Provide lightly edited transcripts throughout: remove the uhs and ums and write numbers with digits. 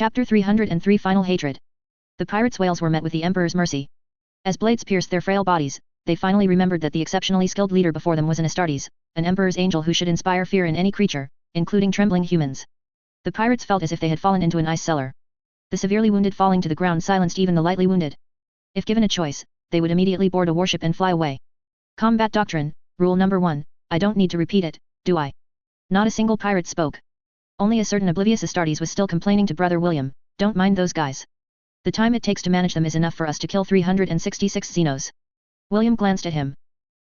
Chapter 303 Final Hatred. The pirates' wails were met with the Emperor's mercy. As blades pierced their frail bodies, they finally remembered that the exceptionally skilled leader before them was an Astartes, an Emperor's angel who should inspire fear in any creature, including trembling humans. The pirates felt as if they had fallen into an ice cellar. The severely wounded falling to the ground silenced even the lightly wounded. If given a choice, they would immediately board a warship and fly away. Combat Doctrine, Rule Number 1, I don't need to repeat it, do I? Not a single pirate spoke. Only a certain oblivious Astartes was still complaining to Brother William, don't mind those guys. The time it takes to manage them is enough for us to kill 366 Xenos. William glanced at him.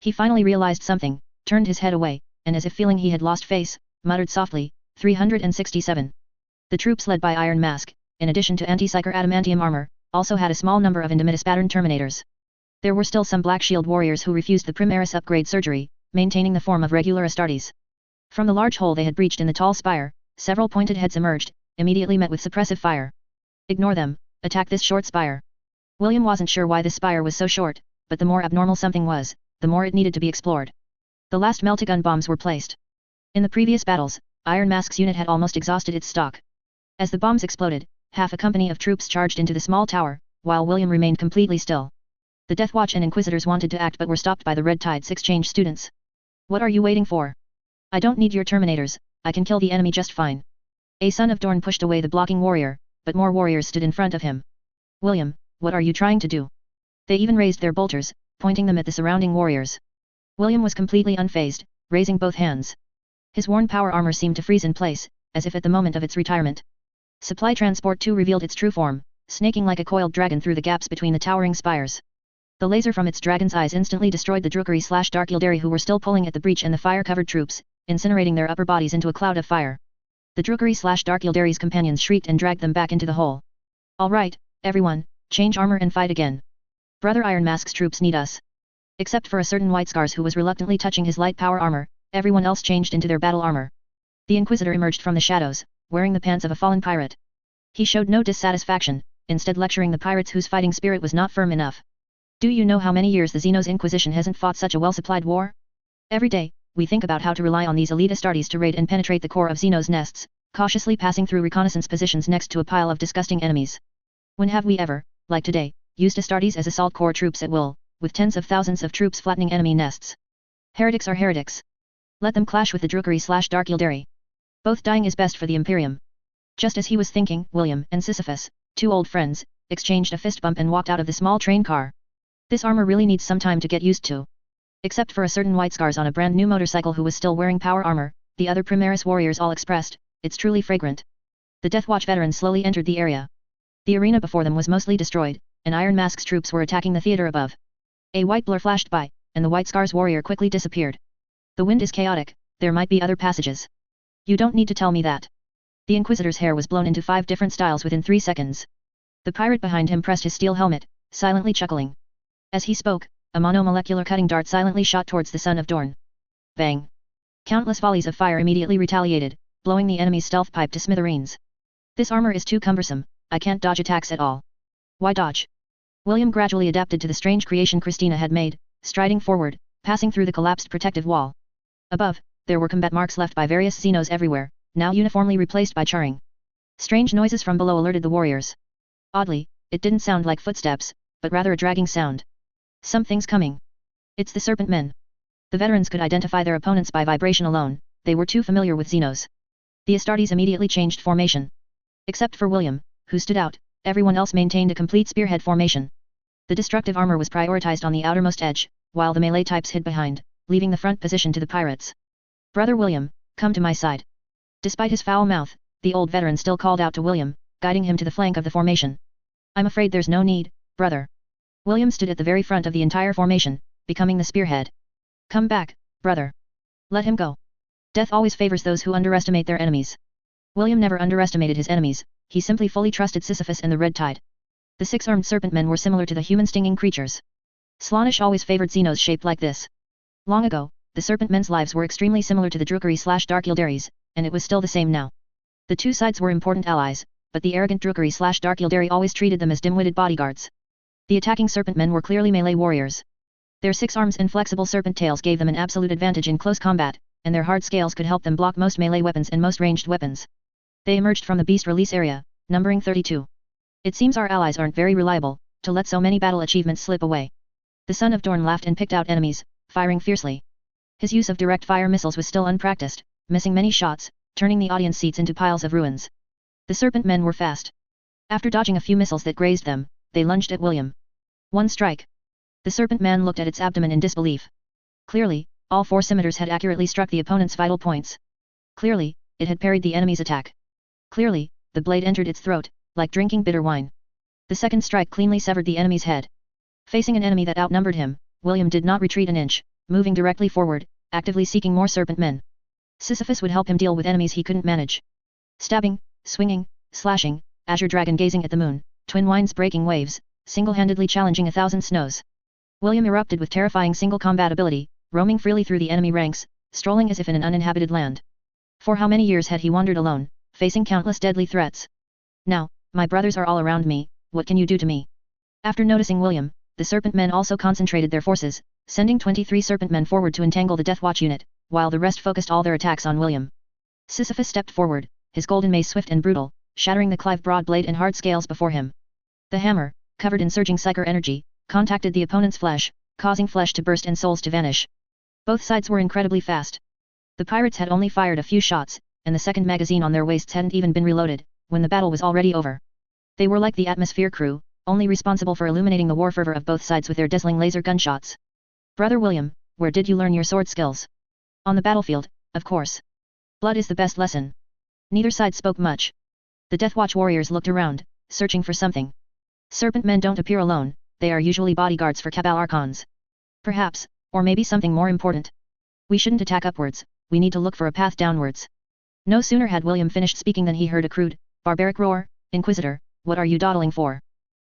He finally realized something, turned his head away, and as if feeling he had lost face, muttered softly, 367. The troops led by Iron Mask, in addition to anti-psyker adamantium armor, also had a small number of Indomitus pattern Terminators. There were still some Black Shield warriors who refused the Primaris upgrade surgery, maintaining the form of regular Astartes. From the large hole they had breached in the tall spire, several pointed heads emerged, immediately met with suppressive fire. Ignore them, attack this short spire. William wasn't sure why this spire was so short, but the more abnormal something was, the more it needed to be explored. The last meltagun bombs were placed. In the previous battles, Iron Mask's unit had almost exhausted its stock. As the bombs exploded, half a company of troops charged into the small tower, while William remained completely still. The Death Watch and Inquisitors wanted to act but were stopped by the Red Tide's exchange students. What are you waiting for? I don't need your Terminators, I can kill the enemy just fine. A son of Dorn pushed away the blocking warrior, but more warriors stood in front of him. William, what are you trying to do? They even raised their bolters, pointing them at the surrounding warriors. William was completely unfazed, raising both hands. His worn power armor seemed to freeze in place, as if at the moment of its retirement. Supply Transport 2 revealed its true form, snaking like a coiled dragon through the gaps between the towering spires. The laser from its dragon's eyes instantly destroyed the Drukhari/Dark Yildari who were still pulling at the breach and the fire-covered troops, incinerating their upper bodies into a cloud of fire. The Drukhari/Dark Yildari's companions shrieked and dragged them back into the hole. All right, everyone, change armor and fight again. Brother Iron Mask's troops need us. Except for a certain White Scars who was reluctantly touching his light power armor, everyone else changed into their battle armor. The Inquisitor emerged from the shadows, wearing the pants of a fallen pirate. He showed no dissatisfaction, instead lecturing the pirates whose fighting spirit was not firm enough. Do you know how many years the Xenos Inquisition hasn't fought such a well-supplied war? Every day, we think about how to rely on these elite Astartes to raid and penetrate the core of Xenos nests, cautiously passing through reconnaissance positions next to a pile of disgusting enemies. When have we ever, like today, used Astartes as assault corps troops at will, with tens of thousands of troops flattening enemy nests? Heretics are heretics. Let them clash with the Drukhari/Dark Yildari. Both dying is best for the Imperium. Just as he was thinking, William and Sisyphus, two old friends, exchanged a fist bump and walked out of the small train car. This armor really needs some time to get used to. Except for a certain White Scars on a brand new motorcycle who was still wearing power armor, the other Primaris warriors all expressed, it's truly fragrant. The Death Watch veterans slowly entered the area. The arena before them was mostly destroyed, and Iron Mask's troops were attacking the theater above. A white blur flashed by, and the White Scars warrior quickly disappeared. The wind is chaotic, there might be other passages. You don't need to tell me that. The Inquisitor's hair was blown into 5 different styles within 3 seconds. The pirate behind him pressed his steel helmet, silently chuckling. As he spoke, a monomolecular cutting dart silently shot towards the son of Dorn. Bang! Countless volleys of fire immediately retaliated, blowing the enemy's stealth pipe to smithereens. This armor is too cumbersome, I can't dodge attacks at all. Why dodge? William gradually adapted to the strange creation Christina had made, striding forward, passing through the collapsed protective wall. Above, there were combat marks left by various Xenos everywhere, now uniformly replaced by charring. Strange noises from below alerted the warriors. Oddly, it didn't sound like footsteps, but rather a dragging sound. Something's coming. It's the Serpent Men. The veterans could identify their opponents by vibration alone, they were too familiar with Xenos. The Astartes immediately changed formation. Except for William, who stood out, everyone else maintained a complete spearhead formation. The destructive armor was prioritized on the outermost edge, while the melee types hid behind, leaving the front position to the pirates. Brother William, come to my side. Despite his foul mouth, the old veteran still called out to William, guiding him to the flank of the formation. I'm afraid there's no need, brother. William stood at the very front of the entire formation, becoming the spearhead. Come back, brother. Let him go. Death always favors those who underestimate their enemies. William never underestimated his enemies, he simply fully trusted Sisyphus and the Red Tide. The 6-armed serpent men were similar to the human stinging creatures. Slaanesh always favored Xenos shaped like this. Long ago, the serpent men's lives were extremely similar to the Drukhari/Dark Yildari's, and it was still the same now. The two sides were important allies, but the arrogant Drukhari/Dark Yildari always treated them as dim-witted bodyguards. The attacking serpent men were clearly melee warriors. Their 6 arms and flexible serpent tails gave them an absolute advantage in close combat, and their hard scales could help them block most melee weapons and most ranged weapons. They emerged from the beast release area, Numbering 32. It seems our allies aren't very reliable, to let so many battle achievements slip away. The son of Dorn laughed and picked out enemies, firing fiercely. His use of direct fire missiles was still unpracticed, missing many shots, turning the audience seats into piles of ruins. The serpent men were fast. After dodging a few missiles that grazed them, they lunged at William. One strike. The serpent man looked at its abdomen in disbelief. Clearly, all 4 scimitars had accurately struck the opponent's vital points. Clearly, it had parried the enemy's attack. Clearly, the blade entered its throat, like drinking bitter wine. The second strike cleanly severed the enemy's head. Facing an enemy that outnumbered him, William did not retreat an inch, moving directly forward, actively seeking more serpent men. Sisyphus would help him deal with enemies he couldn't manage. Stabbing, swinging, slashing, azure dragon gazing at the moon, twin winds breaking waves, single-handedly challenging 1,000 snows. William erupted with terrifying single combat ability, roaming freely through the enemy ranks, strolling as if in an uninhabited land. For how many years had he wandered alone, facing countless deadly threats? Now, my brothers are all around me, what can you do to me? After noticing William, the serpent men also concentrated their forces, sending 23 serpent men forward to entangle the Death Watch unit, while the rest focused all their attacks on William. Sisyphus stepped forward, his golden mace swift and brutal, shattering the Clive broad blade and hard scales before him. The hammer, covered in surging psyker energy, contacted the opponent's flesh, causing flesh to burst and souls to vanish. Both sides were incredibly fast. The pirates had only fired a few shots, and the second magazine on their waists hadn't even been reloaded, when the battle was already over. They were like the atmosphere crew, only responsible for illuminating the war fervor of both sides with their dazzling laser gunshots. Brother William, where did you learn your sword skills? On the battlefield, of course. Blood is the best lesson. Neither side spoke much. The Deathwatch warriors looked around, searching for something. Serpent men don't appear alone, they are usually bodyguards for Cabal Archons. Perhaps, or maybe something more important. We shouldn't attack upwards, we need to look for a path downwards. No sooner had William finished speaking than he heard a crude, barbaric roar, Inquisitor, what are you dawdling for?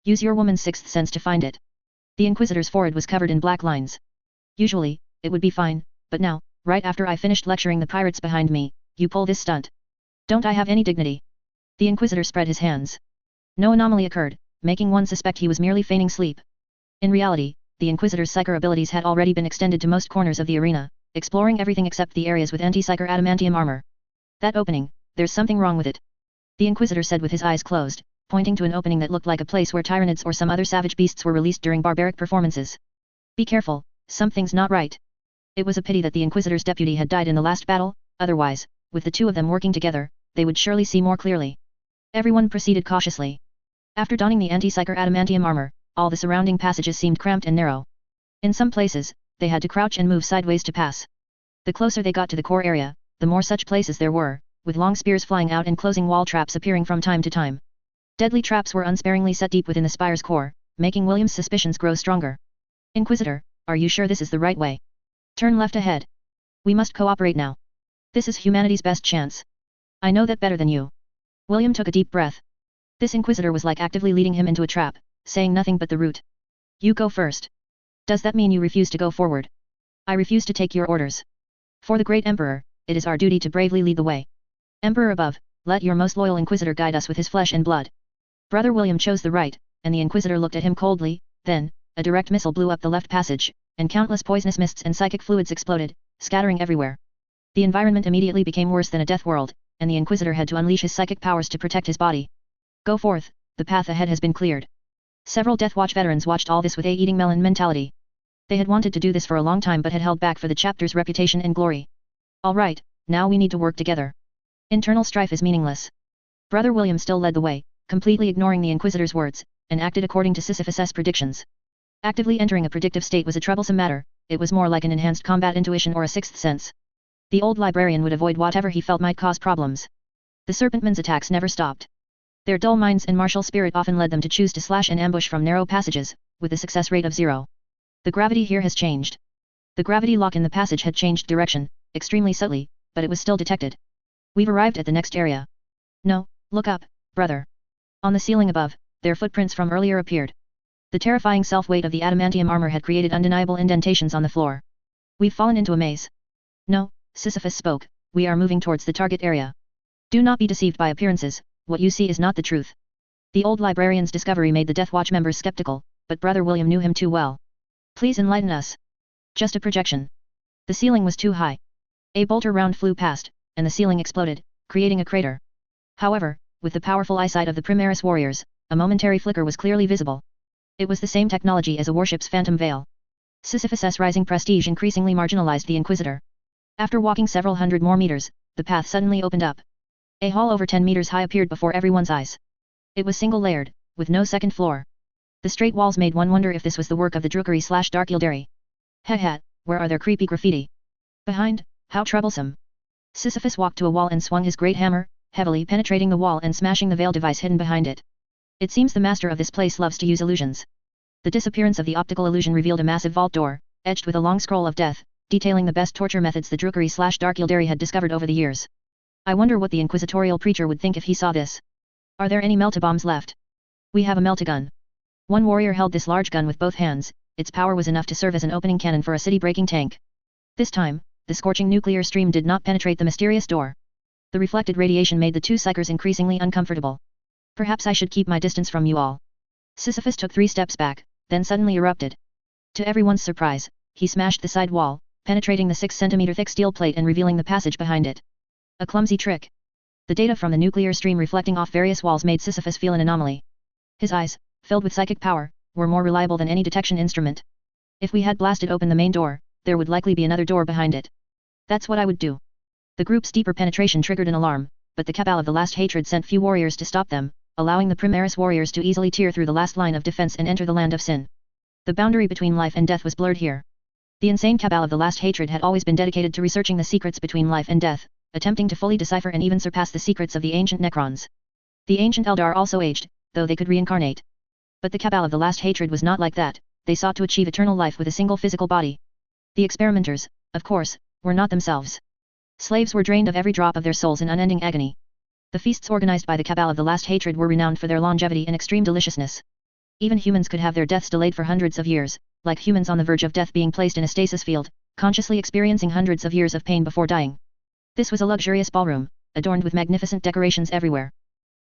Use your woman's sixth sense to find it. The Inquisitor's forehead was covered in black lines. Usually, it would be fine, but now, right after I finished lecturing the pirates behind me, you pull this stunt. Don't I have any dignity? The Inquisitor spread his hands. No anomaly occurred, making one suspect he was merely feigning sleep. In reality, the Inquisitor's psyker abilities had already been extended to most corners of the arena, exploring everything except the areas with anti-psyker adamantium armor. That opening, there's something wrong with it. The Inquisitor said with his eyes closed, pointing to an opening that looked like a place where Tyranids or some other savage beasts were released during barbaric performances. Be careful, something's not right. It was a pity that the Inquisitor's deputy had died in the last battle, otherwise, with the two of them working together, they would surely see more clearly. Everyone proceeded cautiously. After donning the anti-psyker adamantium armor, all the surrounding passages seemed cramped and narrow. In some places, they had to crouch and move sideways to pass. The closer they got to the core area, the more such places there were, with long spears flying out and closing wall traps appearing from time to time. Deadly traps were unsparingly set deep within the spire's core, making William's suspicions grow stronger. Inquisitor, are you sure this is the right way? Turn left ahead. We must cooperate now. This is humanity's best chance. I know that better than you. William took a deep breath. This Inquisitor was like actively leading him into a trap, saying nothing but the root. You go first. Does that mean you refuse to go forward? I refuse to take your orders. For the great Emperor, it is our duty to bravely lead the way. Emperor above, let your most loyal Inquisitor guide us with his flesh and blood. Brother William chose the right, and the Inquisitor looked at him coldly, then, a direct missile blew up the left passage, and countless poisonous mists and psychic fluids exploded, scattering everywhere. The environment immediately became worse than a death world, and the Inquisitor had to unleash his psychic powers to protect his body. Go forth, the path ahead has been cleared. Several Deathwatch veterans watched all this with a eating melon mentality. They had wanted to do this for a long time but had held back for the chapter's reputation and glory. All right, now we need to work together. Internal strife is meaningless. Brother William still led the way, completely ignoring the Inquisitor's words, and acted according to Sisyphus's predictions. Actively entering a predictive state was a troublesome matter, it was more like an enhanced combat intuition or a sixth sense. The old librarian would avoid whatever he felt might cause problems. The Serpentmen's attacks never stopped. Their dull minds and martial spirit often led them to choose to slash and ambush from narrow passages, with a success rate of 0. The gravity here has changed. The gravity lock in the passage had changed direction, extremely subtly, but it was still detected. We've arrived at the next area. No, look up, brother. On the ceiling above, their footprints from earlier appeared. The terrifying self-weight of the adamantium armor had created undeniable indentations on the floor. We've fallen into a maze. No, Sisyphus spoke, we are moving towards the target area. Do not be deceived by appearances, what you see is not the truth. The old librarian's discovery made the Deathwatch members skeptical, but Brother William knew him too well. Please enlighten us. Just a projection. The ceiling was too high. A bolter round flew past, and the ceiling exploded, creating a crater. However, with the powerful eyesight of the Primaris warriors, a momentary flicker was clearly visible. It was the same technology as a warship's phantom veil. Sisyphus' rising prestige increasingly marginalized the Inquisitor. After walking several hundred more meters, the path suddenly opened up. A hall over 10 meters high appeared before everyone's eyes. It was single-layered, with no second floor. The straight walls made one wonder if this was the work of the Drukhari/Dark Yildari. Heh, where are their creepy graffiti? Behind, how troublesome. Sisyphus walked to a wall and swung his great hammer, heavily penetrating the wall and smashing the veil device hidden behind it. It seems the master of this place loves to use illusions. The disappearance of the optical illusion revealed a massive vault door, etched with a long scroll of death, detailing the best torture methods the Drukhari/Dark Yildari had discovered over the years. I wonder what the inquisitorial preacher would think if he saw this. Are there any meltabombs left? We have a meltagun. One warrior held this large gun with both hands. Its power was enough to serve as an opening cannon for a city-breaking tank. This time, the scorching nuclear stream did not penetrate the mysterious door. The reflected radiation made the two psychers increasingly uncomfortable. Perhaps I should keep my distance from you all. Sisyphus took 3 steps back, then suddenly erupted. To everyone's surprise, he smashed the side wall, penetrating the 6-centimeter thick steel plate and revealing the passage behind it. A clumsy trick. The data from the nuclear stream reflecting off various walls made Sisyphus feel an anomaly. His eyes, filled with psychic power, were more reliable than any detection instrument. If we had blasted open the main door, there would likely be another door behind it. That's what I would do. The group's deeper penetration triggered an alarm, but the cabal of the last hatred sent few warriors to stop them, allowing the Primaris warriors to easily tear through the last line of defense and enter the land of sin. The boundary between life and death was blurred here. The insane cabal of the last hatred had always been dedicated to researching the secrets between life and death, attempting to fully decipher and even surpass the secrets of the ancient Necrons. The ancient Eldar also aged, though they could reincarnate. But the cabal of the last hatred was not like that. They sought to achieve eternal life with a single physical body. The experimenters, of course, were not themselves. Slaves were drained of every drop of their souls in unending agony. The feasts organized by the cabal of the last hatred were renowned for their longevity and extreme deliciousness. Even humans could have their deaths delayed for hundreds of years, like humans on the verge of death being placed in a stasis field, consciously experiencing hundreds of years of pain before dying. This was a luxurious ballroom, adorned with magnificent decorations everywhere.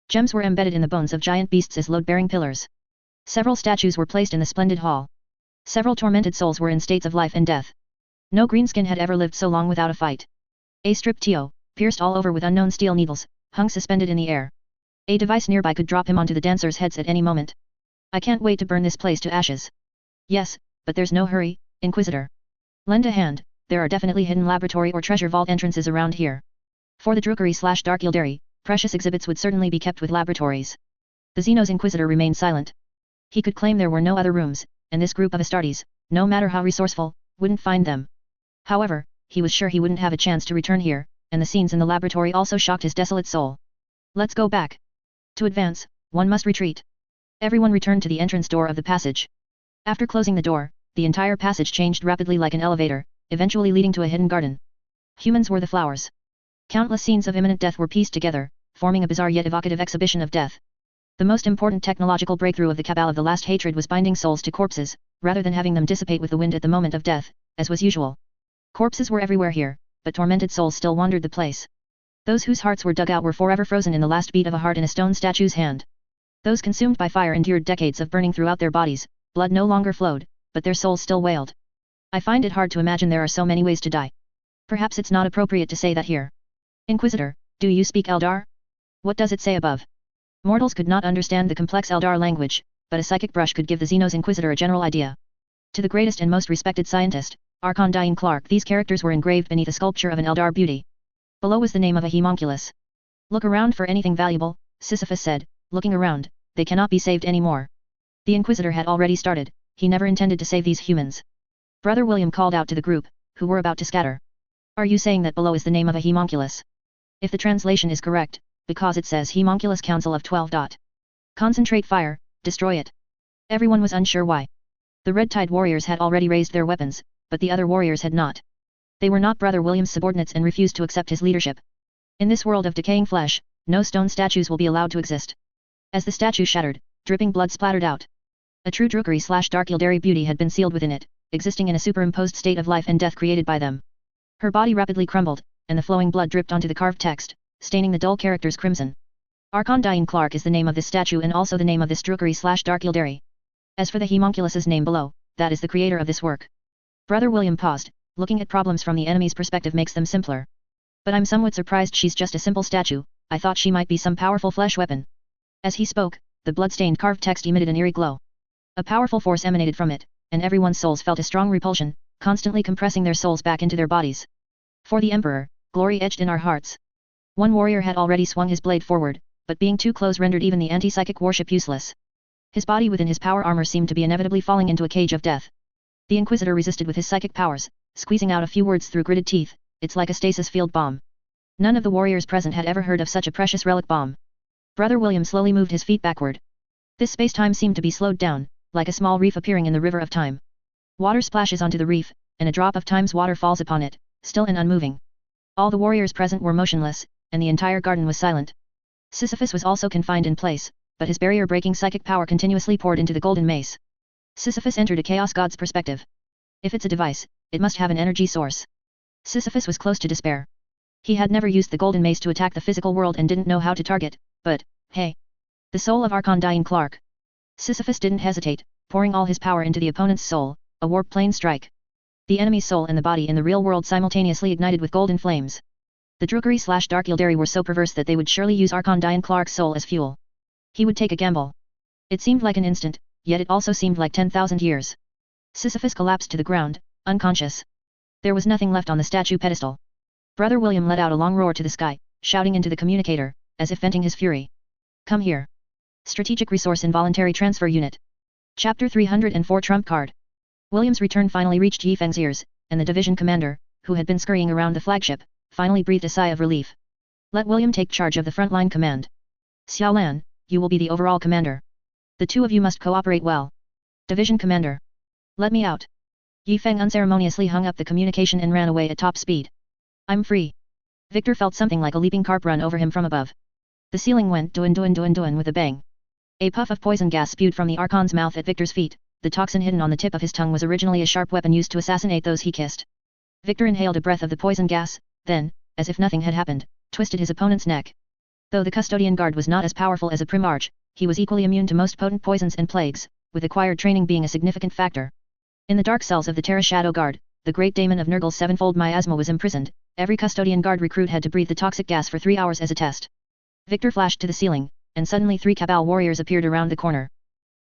Gems were embedded in the bones of giant beasts as load-bearing pillars. Several statues were placed in the splendid hall. Several tormented souls were in states of life and death. No greenskin had ever lived so long without a fight. A stripteo, pierced all over with unknown steel needles, hung suspended in the air. A device nearby could drop him onto the dancers' heads at any moment. I can't wait to burn this place to ashes. Yes, but there's no hurry, Inquisitor. Lend a hand, there are definitely hidden laboratory or treasure vault entrances around here. For the Drukhari/Dark Yildari, precious exhibits would certainly be kept with laboratories. The Xenos Inquisitor remained silent. He could claim there were no other rooms, and this group of Astartes, no matter how resourceful, wouldn't find them. However, he was sure he wouldn't have a chance to return here, and the scenes in the laboratory also shocked his desolate soul. Let's go back. To advance, one must retreat. Everyone returned to the entrance door of the passage. After closing the door, the entire passage changed rapidly like an elevator, eventually leading to a hidden garden. Humans were the flowers. Countless scenes of imminent death were pieced together, forming a bizarre yet evocative exhibition of death. The most important technological breakthrough of the cabal of the last hatred was binding souls to corpses, rather than having them dissipate with the wind at the moment of death, as was usual. Corpses were everywhere here, but tormented souls still wandered the place. Those whose hearts were dug out were forever frozen in the last beat of a heart in a stone statue's hand. Those consumed by fire endured decades of burning throughout their bodies, blood no longer flowed, but their souls still wailed. I find it hard to imagine there are so many ways to die. Perhaps it's not appropriate to say that here. Inquisitor, do you speak Eldar? What does it say above? Mortals could not understand the complex Eldar language, but a psychic brush could give the Xenos Inquisitor a general idea. To the greatest and most respected scientist, Archon Clark, these characters were engraved beneath a sculpture of an Eldar beauty. Below was the name of a homunculus. Look around for anything valuable, Sisyphus said, looking around. They cannot be saved anymore. The Inquisitor had already started. He never intended to save these humans. Brother William called out to the group, who were about to scatter. Are you saying that below is the name of a homunculus? If the translation is correct, because it says Homunculus Council of 12. Concentrate fire, destroy it. Everyone was unsure why. The Red Tide warriors had already raised their weapons, but the other warriors had not. They were not Brother William's subordinates and refused to accept his leadership. In this world of decaying flesh, no stone statues will be allowed to exist. As the statue shattered, dripping blood splattered out. A true Drukhari/Dark Yildari beauty had been sealed within it, existing in a superimposed state of life and death created by them. Her body rapidly crumbled, and the flowing blood dripped onto the carved text, staining the dull characters crimson. Archon Clark is the name of this statue and also the name of this Drukhari/Dark Yildari. As for the homunculus's name below, that is the creator of this work. Brother William paused. Looking at problems from the enemy's perspective makes them simpler. But I'm somewhat surprised she's just a simple statue. I thought she might be some powerful flesh weapon. As he spoke, the blood-stained carved text emitted an eerie glow. A powerful force emanated from it, and everyone's souls felt a strong repulsion, constantly compressing their souls back into their bodies. For the Emperor, glory etched in our hearts. One warrior had already swung his blade forward, but being too close rendered even the anti-psychic warship useless. His body within his power armor seemed to be inevitably falling into a cage of death. The Inquisitor resisted with his psychic powers, squeezing out a few words through gritted teeth, "It's like a stasis field bomb." None of the warriors present had ever heard of such a precious relic bomb. Brother William slowly moved his feet backward. This space-time seemed to be slowed down, like a small reef appearing in the river of time. Water splashes onto the reef, and a drop of time's water falls upon it, still and unmoving. All the warriors present were motionless, and the entire garden was silent. Sisyphus was also confined in place, but his barrier-breaking psychic power continuously poured into the golden mace. Sisyphus entered a chaos god's perspective. If it's a device, it must have an energy source. Sisyphus was close to despair. He had never used the golden mace to attack the physical world and didn't know how to target, but, hey! The soul of Archon Diane Clark. Sisyphus didn't hesitate, pouring all his power into the opponent's soul, a warp plane strike. The enemy's soul and the body in the real world simultaneously ignited with golden flames. The Drukari/Dark Yildari were so perverse that they would surely use Archon Diane Clark's soul as fuel. He would take a gamble. It seemed like an instant, yet it also seemed like 10,000 years. Sisyphus collapsed to the ground, unconscious. There was nothing left on the statue pedestal. Brother William let out a long roar to the sky, shouting into the communicator, as if venting his fury. "Come here. Strategic Resource Involuntary Transfer Unit." Chapter 304 Trump Card. William's return finally reached Yi Feng's ears, and the division commander, who had been scurrying around the flagship, finally breathed a sigh of relief. "Let William take charge of the frontline command. Xiaolan, you will be the overall commander. The two of you must cooperate well. Division commander. Let me out." Yi Feng unceremoniously hung up the communication and ran away at top speed. "I'm free." Victor felt something like a leaping carp run over him from above. The ceiling went doin with a bang. A puff of poison gas spewed from the Archon's mouth at Victor's feet. The toxin hidden on the tip of his tongue was originally a sharp weapon used to assassinate those he kissed. Victor inhaled a breath of the poison gas, then, as if nothing had happened, twisted his opponent's neck. Though the custodian guard was not as powerful as a primarch, he was equally immune to most potent poisons and plagues, with acquired training being a significant factor. In the dark cells of the Terra Shadow Guard, the great daemon of Nurgle's sevenfold miasma was imprisoned. Every custodian guard recruit had to breathe the toxic gas for 3 hours as a test. Victor flashed to the ceiling, and suddenly 3 Cabal warriors appeared around the corner.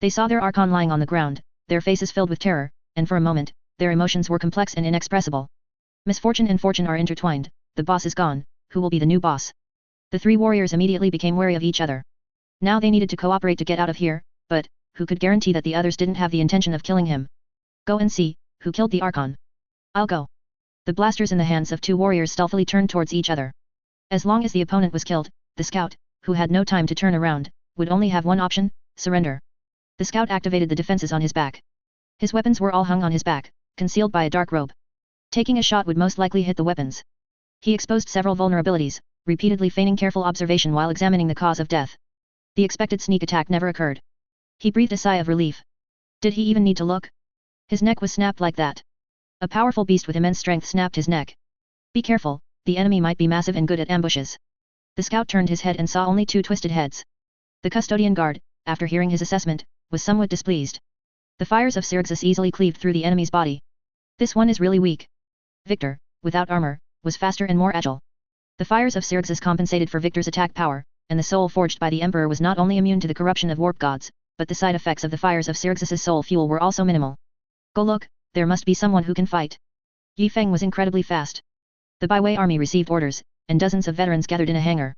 They saw their Archon lying on the ground, their faces filled with terror, and for a moment, their emotions were complex and inexpressible. Misfortune and fortune are intertwined. The boss is gone. Who will be the new boss? The 3 warriors immediately became wary of each other. Now they needed to cooperate to get out of here, but who could guarantee that the others didn't have the intention of killing him? "Go and see, who killed the Archon." "I'll go." The blasters in the hands of 2 warriors stealthily turned towards each other. As long as the opponent was killed, the scout, who had no time to turn around, would only have one option: surrender. The scout activated the defenses on his back. His weapons were all hung on his back, concealed by a dark robe. Taking a shot would most likely hit the weapons. He exposed several vulnerabilities, repeatedly feigning careful observation while examining the cause of death. The expected sneak attack never occurred. He breathed a sigh of relief. Did he even need to look? His neck was snapped like that. A powerful beast with immense strength snapped his neck. Be careful, the enemy might be massive and good at ambushes. The scout turned his head and saw only 2 twisted heads. The custodian guard, after hearing his assessment, was somewhat displeased. The fires of Syrixus easily cleaved through the enemy's body. This one is really weak. Victor, without armor, was faster and more agile. The fires of Syrixus compensated for Victor's attack power, and the soul forged by the Emperor was not only immune to the corruption of warp gods, but the side effects of the fires of Syrixus's soul fuel were also minimal. Go look, there must be someone who can fight. Yi Feng was incredibly fast. The Byway army received orders, and dozens of veterans gathered in a hangar.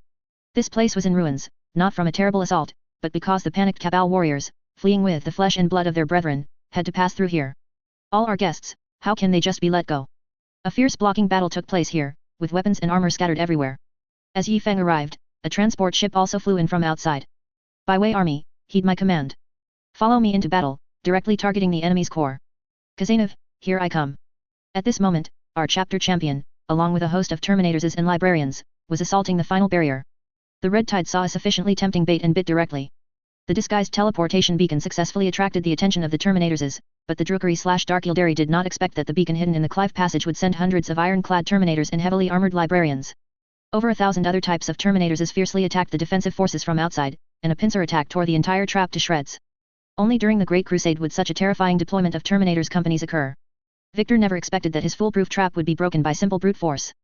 This place was in ruins, not from a terrible assault, but because the panicked Cabal warriors, fleeing with the flesh and blood of their brethren, had to pass through here. All our guests, how can they just be let go? A fierce blocking battle took place here, with weapons and armor scattered everywhere. As Yi Feng arrived, a transport ship also flew in from outside. Byway army, heed my command. Follow me into battle, directly targeting the enemy's core. Kazanov, here I come. At this moment, our chapter champion, along with a host of Terminators and Librarians, was assaulting the final barrier. The Red Tide saw a sufficiently tempting bait and bit directly. The disguised teleportation beacon successfully attracted the attention of the Terminators, but the Drukari/Dark Yildari did not expect that the beacon hidden in the Clive Passage would send hundreds of iron-clad Terminators and heavily armored Librarians. Over 1,000 other types of Terminators fiercely attacked the defensive forces from outside, and a pincer attack tore the entire trap to shreds. Only during the Great Crusade would such a terrifying deployment of Terminators companies occur. Victor never expected that his foolproof trap would be broken by simple brute force.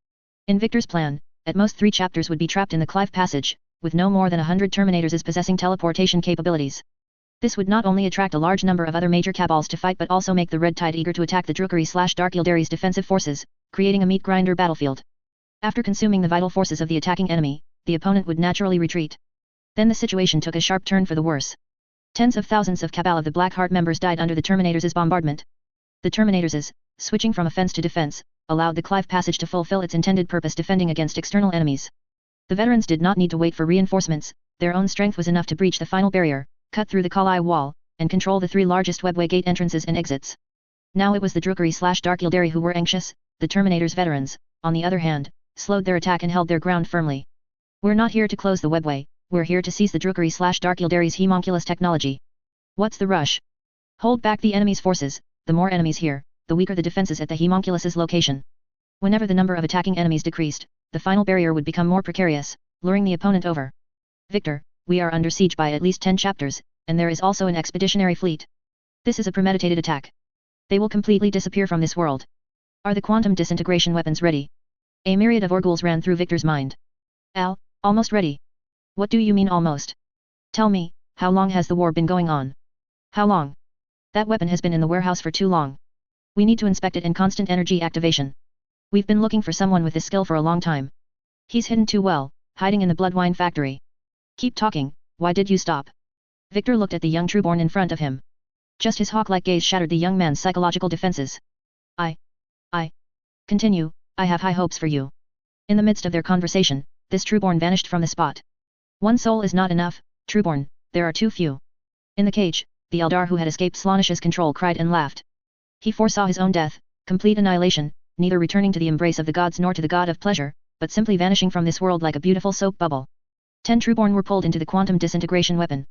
In Victor's plan, At most 3 chapters would be trapped in the Clive Passage, with no more than 100 Terminators as possessing teleportation capabilities. This would not only attract a large number of other major cabals to fight but also make the Red Tide eager to attack the Drukari/Dark Eldari's defensive forces, creating a meat grinder battlefield. After consuming the vital forces of the attacking enemy, the opponent would naturally retreat. Then the situation took a sharp turn for the worse. Tens of thousands of Cabal of the Black Heart members died under the Terminators' bombardment. The Terminators', switching from offense to defense, allowed the Clive Passage to fulfill its intended purpose, defending against external enemies. The veterans did not need to wait for reinforcements, their own strength was enough to breach the final barrier, cut through the Kalai wall, and control the 3 largest webway gate entrances and exits. Now it was the Drukari/Dark Eldari who were anxious. The Terminators' veterans, on the other hand, slowed their attack and held their ground firmly. We're not here to close the webway, we're here to seize the Drukari/Dark Eldari's homunculus technology. What's the rush? Hold back the enemy's forces. The more enemies here, the weaker the defenses at the homunculus's location. Whenever the number of attacking enemies decreased, the final barrier would become more precarious, luring the opponent over. Victor, we are under siege by at least 10 chapters, and there is also an expeditionary fleet. This is a premeditated attack. They will completely disappear from this world. Are the quantum disintegration weapons ready? A myriad of orgulls ran through Victor's mind. Almost ready. What do you mean almost? Tell me, how long has the war been going on? How long? That weapon has been in the warehouse for too long. We need to inspect it in constant energy activation. We've been looking for someone with this skill for a long time. He's hidden too well, hiding in the bloodwine factory. Keep talking, why did you stop? Victor looked at the young Trueborn in front of him. Just his hawk-like gaze shattered the young man's psychological defenses. Continue, I have high hopes for you. In the midst of their conversation, this Trueborn vanished from the spot. One soul is not enough, Trueborn, there are too few. In the cage, the Eldar who had escaped Slaanish's control cried and laughed. He foresaw his own death, complete annihilation, neither returning to the embrace of the gods nor to the god of pleasure, but simply vanishing from this world like a beautiful soap bubble. 10 Trueborn were pulled into the quantum disintegration weapon.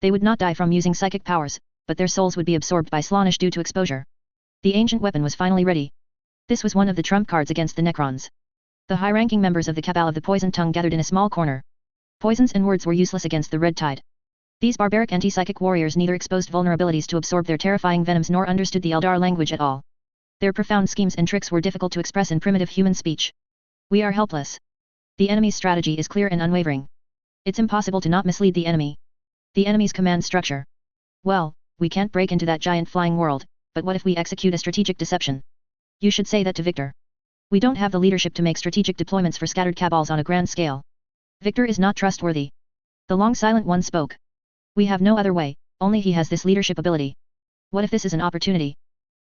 They would not die from using psychic powers, but their souls would be absorbed by Slaanish due to exposure. The ancient weapon was finally ready. This was one of the trump cards against the Necrons. The high-ranking members of the Cabal of the Poison Tongue gathered in a small corner. Poisons and words were useless against the Red Tide. These barbaric anti-psychic warriors neither exposed vulnerabilities to absorb their terrifying venoms nor understood the Eldar language at all. Their profound schemes and tricks were difficult to express in primitive human speech. We are helpless. The enemy's strategy is clear and unwavering. It's impossible to not mislead the enemy. The enemy's command structure. Well, we can't break into that giant flying world, but what if we execute a strategic deception? You should say that to Victor. We don't have the leadership to make strategic deployments for scattered cabals on a grand scale. Victor is not trustworthy. The long silent one spoke. We have no other way, only he has this leadership ability. What if this is an opportunity?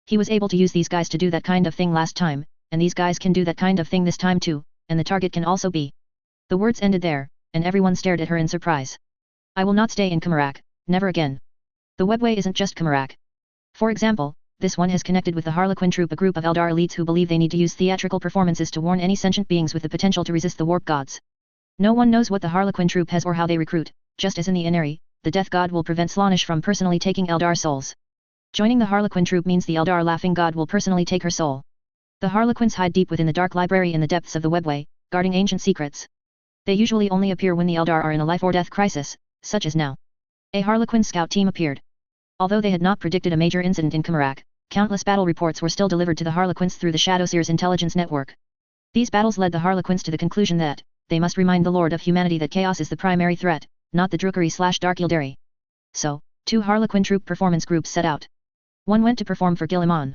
He was able to use these guys to do that kind of thing last time, and these guys can do that kind of thing this time too, and the target can also be. The words ended there, and everyone stared at her in surprise. I will not stay in Kamarak, never again. The webway isn't just Kamarak. For example, this one has connected with the Harlequin Troop, a group of Eldar elites who believe they need to use theatrical performances to warn any sentient beings with the potential to resist the warp gods. No one knows what the Harlequin Troop has or how they recruit, just as in the Inari, the Death God will prevent Slaanish from personally taking Eldar souls. Joining the Harlequin Troop means the Eldar Laughing God will personally take her soul. The Harlequins hide deep within the dark library in the depths of the webway, guarding ancient secrets. They usually only appear when the Eldar are in a life or death crisis, such as now. A Harlequin scout team appeared. Although they had not predicted a major incident in Kamarak, countless battle reports were still delivered to the Harlequins through the Shadowseer's intelligence network. These battles led the Harlequins to the conclusion that they must remind the Lord of Humanity that chaos is the primary threat, not the Drukari/Dark Eldari. So, 2 Harlequin troop performance groups set out. One went to perform for Guilliman.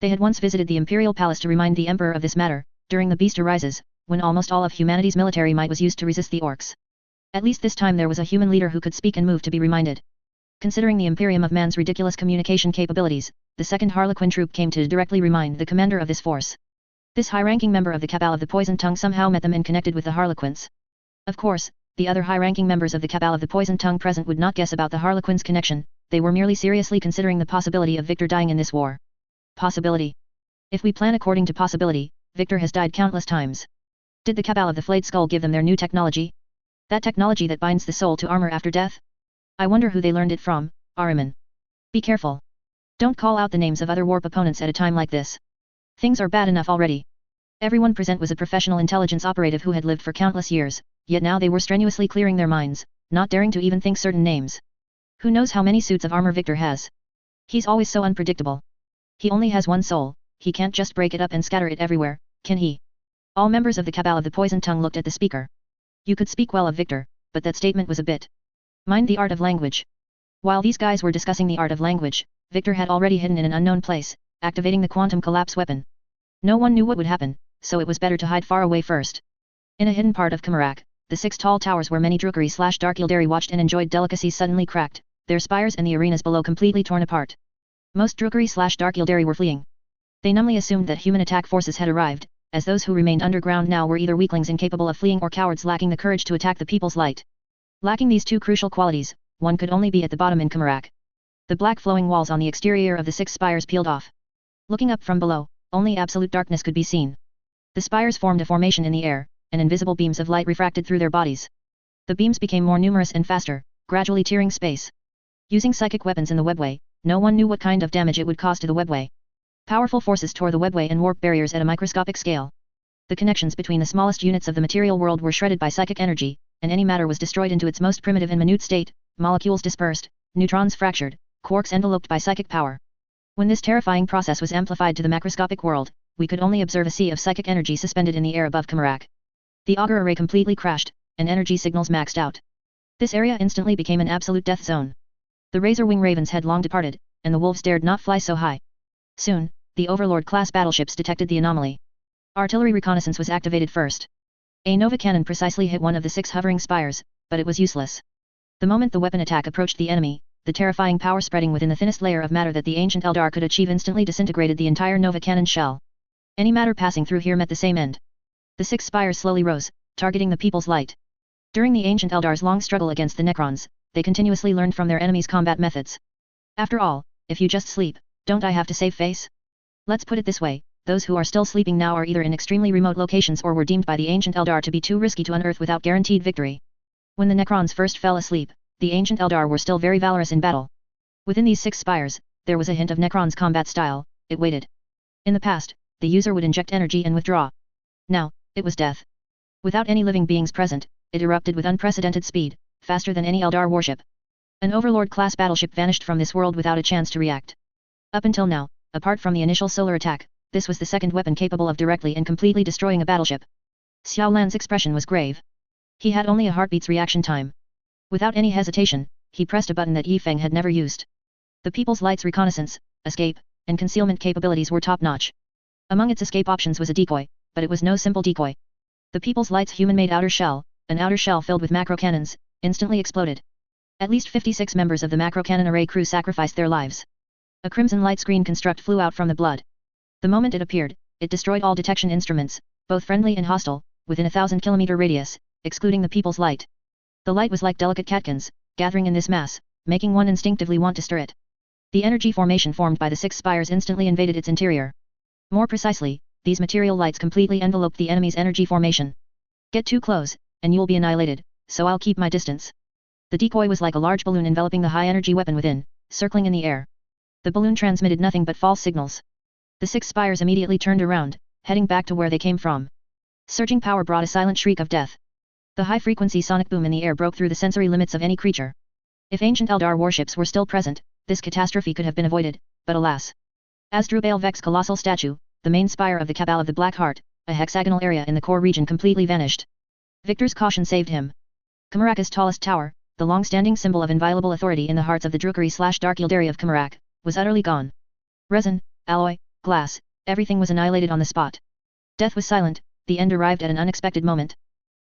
They had once visited the Imperial Palace to remind the Emperor of this matter, during the Beast Arises, when almost all of humanity's military might was used to resist the orcs. At least this time there was a human leader who could speak and move to be reminded. Considering the Imperium of Man's ridiculous communication capabilities, the 2nd Harlequin troop came to directly remind the commander of this force. This high-ranking member of the Cabal of the Poison Tongue somehow met them and connected with the Harlequins. Of course, the other high-ranking members of the Cabal of the Poison Tongue present would not guess about the Harlequins' connection, they were merely seriously considering the possibility of Victor dying in this war. Possibility. If we plan according to possibility, Victor has died countless times. Did the Cabal of the Flayed Skull give them their new technology? That technology that binds the soul to armor after death? I wonder who they learned it from, Ahriman. Be careful. Don't call out the names of other warp opponents at a time like this. Things are bad enough already. Everyone present was a professional intelligence operative who had lived for countless years, yet now they were strenuously clearing their minds, not daring to even think certain names. Who knows how many suits of armor Victor has? He's always so unpredictable. He only has one soul, he can't just break it up and scatter it everywhere, can he? All members of the cabal of the poisoned tongue looked at the speaker. You could speak well of Victor, but that statement was a bit. Mind the art of language. While these guys were discussing the art of language, Victor had already hidden in an unknown place, activating the quantum collapse weapon. No one knew what would happen, so it was better to hide far away first. In a hidden part of Qing, the 6 tall towers where many Drukhari/Dark Yildari watched and enjoyed delicacies suddenly cracked, their spires and the arenas below completely torn apart. Most Drukhari/Dark Yildari were fleeing. They numbly assumed that human attack forces had arrived, as those who remained underground now were either weaklings incapable of fleeing or cowards lacking the courage to attack the people's light. Lacking these 2 crucial qualities, one could only be at the bottom in Qing. The black flowing walls on the exterior of the 6 spires peeled off. Looking up from below, only absolute darkness could be seen. The spires formed a formation in the air, and invisible beams of light refracted through their bodies. The beams became more numerous and faster, gradually tearing space. Using psychic weapons in the webway, no one knew what kind of damage it would cause to the webway. Powerful forces tore the webway and warped barriers at a microscopic scale. The connections between the smallest units of the material world were shredded by psychic energy, and any matter was destroyed into its most primitive and minute state, molecules dispersed, neutrons fractured, quarks enveloped by psychic power. When this terrifying process was amplified to the macroscopic world, we could only observe a sea of psychic energy suspended in the air above Qing. The auger array completely crashed, and energy signals maxed out. This area instantly became an absolute death zone. The razor wing ravens had long departed, and the wolves dared not fly so high. Soon, the Overlord-class battleships detected the anomaly. Artillery reconnaissance was activated first. A Nova cannon precisely hit one of the 6 hovering spires, but it was useless. The moment the weapon attack approached the enemy, the terrifying power spreading within the thinnest layer of matter that the ancient Eldar could achieve instantly disintegrated the entire Nova cannon shell. Any matter passing through here met the same end. The 6 spires slowly rose, targeting the people's light. During the ancient Eldar's long struggle against the Necrons, they continuously learned from their enemies' combat methods. After all, if you just sleep, don't I have to save face? Let's put it this way, those who are still sleeping now are either in extremely remote locations or were deemed by the ancient Eldar to be too risky to unearth without guaranteed victory. When the Necrons first fell asleep, the ancient Eldar were still very valorous in battle. Within these 6 spires, there was a hint of Necron's combat style, it waited. In the past, the user would inject energy and withdraw. Now, it was death. Without any living beings present, it erupted with unprecedented speed, faster than any Eldar warship. An Overlord-class battleship vanished from this world without a chance to react. Up until now, apart from the initial solar attack, this was the second weapon capable of directly and completely destroying a battleship. Xiao Lan's expression was grave. He had only a heartbeat's reaction time. Without any hesitation, he pressed a button that Yifeng had never used. The People's Light's reconnaissance, escape, and concealment capabilities were top-notch. Among its escape options was a decoy, but it was no simple decoy. The People's Light's human-made outer shell, an outer shell filled with macro cannons, instantly exploded. At least 56 members of the macro cannon array crew sacrificed their lives. A crimson light screen construct flew out from the blood. The moment it appeared, it destroyed all detection instruments, both friendly and hostile, within a 1,000-kilometer radius, excluding the People's Light. The light was like delicate catkins, gathering in this mass, making one instinctively want to stir it. The energy formation formed by the 6 spires instantly invaded its interior. More precisely, these material lights completely enveloped the enemy's energy formation. Get too close, and you'll be annihilated, so I'll keep my distance. The decoy was like a large balloon enveloping the high-energy weapon within, circling in the air. The balloon transmitted nothing but false signals. The 6 spires immediately turned around, heading back to where they came from. Surging power brought a silent shriek of death. The high-frequency sonic boom in the air broke through the sensory limits of any creature. If ancient Eldar warships were still present, this catastrophe could have been avoided, but alas. As Drubale Vek's colossal statue, the main spire of the Cabal of the Black Heart, a hexagonal area in the core region completely vanished. Victor's caution saved him. Qing's tallest tower, the long-standing symbol of inviolable authority in the hearts of the Drukhari/Dark Yildari of Qing, was utterly gone. Resin, alloy, glass, everything was annihilated on the spot. Death was silent, the end arrived at an unexpected moment.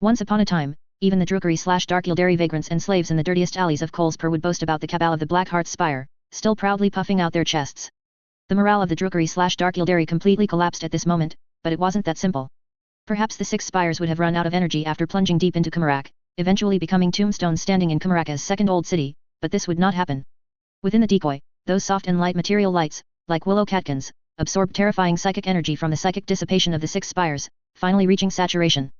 Once upon a time, even the Drukhari/Dark Yildari vagrants and slaves in the dirtiest alleys of Kolspur would boast about the Cabal of the Black Heart's spire, still proudly puffing out their chests. The morale of the Drukhari/Dark Yildari completely collapsed at this moment, but it wasn't that simple. Perhaps the 6 spires would have run out of energy after plunging deep into Qing, eventually becoming tombstones standing in Qing's second old city, but this would not happen. Within the decoy, those soft and light material lights, like willow catkins, absorbed terrifying psychic energy from the psychic dissipation of the 6 spires, finally reaching saturation.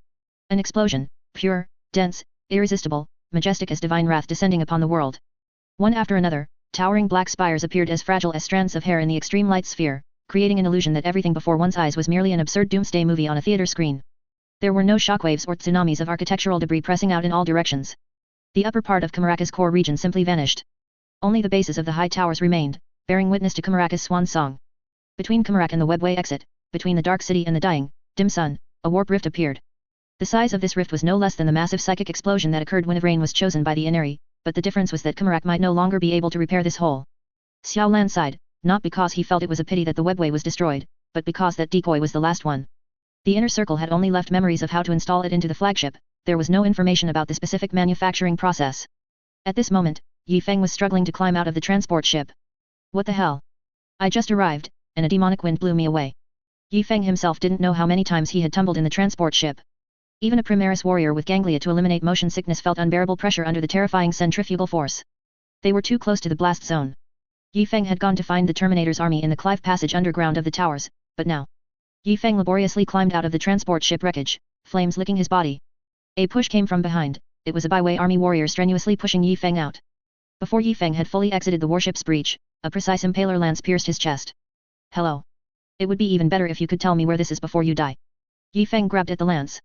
An explosion, pure, dense, irresistible, majestic as divine wrath descending upon the world. One after another, towering black spires appeared as fragile as strands of hair in the extreme light sphere, creating an illusion that everything before one's eyes was merely an absurd doomsday movie on a theater screen. There were no shockwaves or tsunamis of architectural debris pressing out in all directions. The upper part of Qing's core region simply vanished. Only the bases of the high towers remained, bearing witness to Qing's swan song. Between Qing and the webway exit, between the dark city and the dying, dim sun, a warp rift appeared. The size of this rift was no less than the massive psychic explosion that occurred when Ivrain was chosen by the Inari, but the difference was that Qingmrak might no longer be able to repair this hole. Xiao Lan sighed, not because he felt it was a pity that the webway was destroyed, but because that decoy was the last one. The inner circle had only left memories of how to install it into the flagship, there was no information about the specific manufacturing process. At this moment, Yi Feng was struggling to climb out of the transport ship. What the hell? I just arrived, and a demonic wind blew me away. Yi Feng himself didn't know how many times he had tumbled in the transport ship. Even a Primaris warrior with ganglia to eliminate motion sickness felt unbearable pressure under the terrifying centrifugal force. They were too close to the blast zone. Yi Feng had gone to find the Terminator's army in the Clive passage underground of the towers, but now. Yi Feng laboriously climbed out of the transport ship wreckage, flames licking his body. A push came from behind, it was a byway army warrior strenuously pushing Yi Feng out. Before Yi Feng had fully exited the warship's breach, a precise impaler lance pierced his chest. Hello. It would be even better if you could tell me where this is before you die. Yi Feng grabbed at the lance.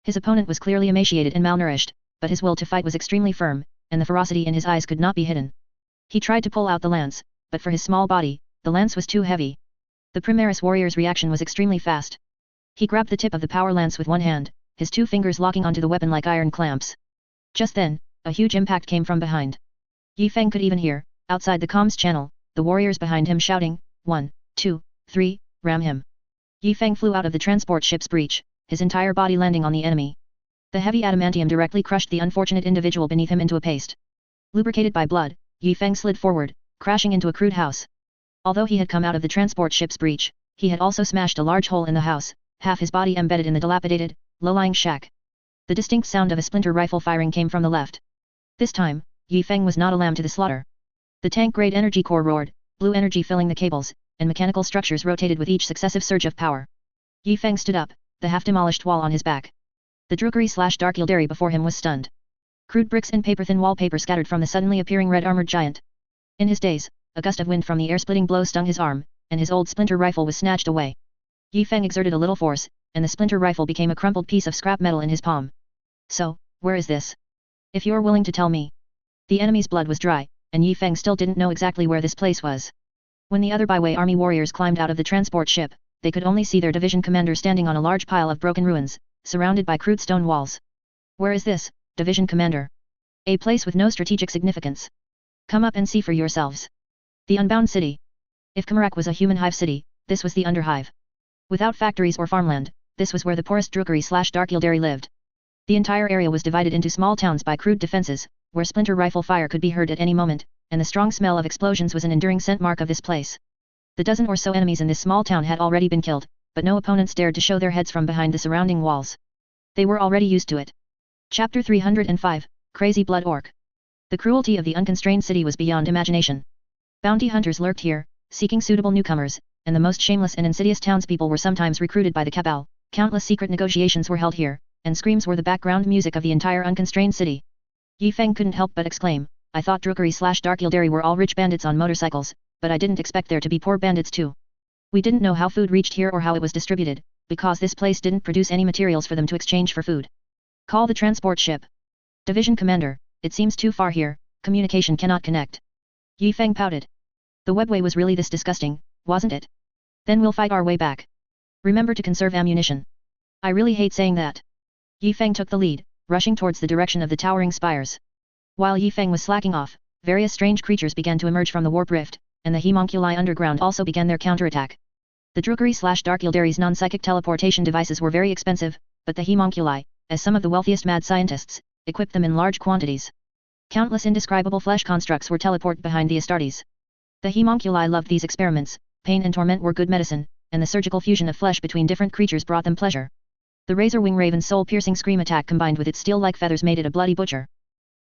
His opponent was clearly emaciated and malnourished, but his will to fight was extremely firm, and the ferocity in his eyes could not be hidden. He tried to pull out the lance, but for his small body, the lance was too heavy. The Primaris warrior's reaction was extremely fast. He grabbed the tip of the power lance with one hand, his two fingers locking onto the weapon like iron clamps. Just then, a huge impact came from behind. Yi Feng could even hear, outside the comms channel, the warriors behind him shouting, 1, 2, 3, ram him. Yi Feng flew out of the transport ship's breach, his entire body landing on the enemy. The heavy adamantium directly crushed the unfortunate individual beneath him into a paste. Lubricated by blood, Yi Feng slid forward, crashing into a crude house. Although he had come out of the transport ship's breach, he had also smashed a large hole in the house, half his body embedded in the dilapidated, low-lying shack. The distinct sound of a splinter rifle firing came from the left. This time, Yi Feng was not a lamb to the slaughter. The tank-grade energy core roared, blue energy filling the cables, and mechanical structures rotated with each successive surge of power. Yi Feng stood up, the half-demolished wall on his back. The Drukari/Dark Yildari before him was stunned. Crude bricks and paper-thin wallpaper scattered from the suddenly appearing red-armored giant. In his daze, a gust of wind from the air-splitting blow stung his arm, and his old splinter rifle was snatched away. Yi Feng exerted a little force, and the splinter rifle became a crumpled piece of scrap metal in his palm. So, where is this? If you're willing to tell me. The enemy's blood was dry, and Yi Feng still didn't know exactly where this place was. When the other byway army warriors climbed out of the transport ship, they could only see their division commander standing on a large pile of broken ruins, surrounded by crude stone walls. Where is this, division commander? A place with no strategic significance. Come up and see for yourselves. The Unbound City. If Qingmrak was a human hive city, this was the Underhive. Without factories or farmland, this was where the poorest Drukari/Dark Yildari lived. The entire area was divided into small towns by crude defenses, where splinter rifle fire could be heard at any moment, and the strong smell of explosions was an enduring scent mark of this place. The dozen or so enemies in this small town had already been killed, but no opponents dared to show their heads from behind the surrounding walls. They were already used to it. Chapter 305, Crazy Blood Orc. The cruelty of the unconstrained city was beyond imagination. Bounty hunters lurked here, seeking suitable newcomers, and the most shameless and insidious townspeople were sometimes recruited by the cabal. Countless secret negotiations were held here, and screams were the background music of the entire unconstrained city. Yi Feng couldn't help but exclaim, I thought Drukari/Dark Yildari were all rich bandits on motorcycles, but I didn't expect there to be poor bandits too. We didn't know how food reached here or how it was distributed, because this place didn't produce any materials for them to exchange for food. Call the transport ship. Division commander, it seems too far here, communication cannot connect. Yi Feng pouted. The webway was really this disgusting, wasn't it? Then we'll fight our way back. Remember to conserve ammunition. I really hate saying that. Yi Feng took the lead, rushing towards the direction of the towering spires. While Yi Feng was slacking off, various strange creatures began to emerge from the warp rift, and the homunculi underground also began their counterattack. The Drukari/Dark Yildari's non-psychic teleportation devices were very expensive, but the homunculi, as some of the wealthiest mad scientists, equipped them in large quantities. Countless indescribable flesh constructs were teleported behind the Astartes. The homunculi loved these experiments, pain and torment were good medicine, and the surgical fusion of flesh between different creatures brought them pleasure. The razor wing raven's soul-piercing scream attack combined with its steel-like feathers made it a bloody butcher.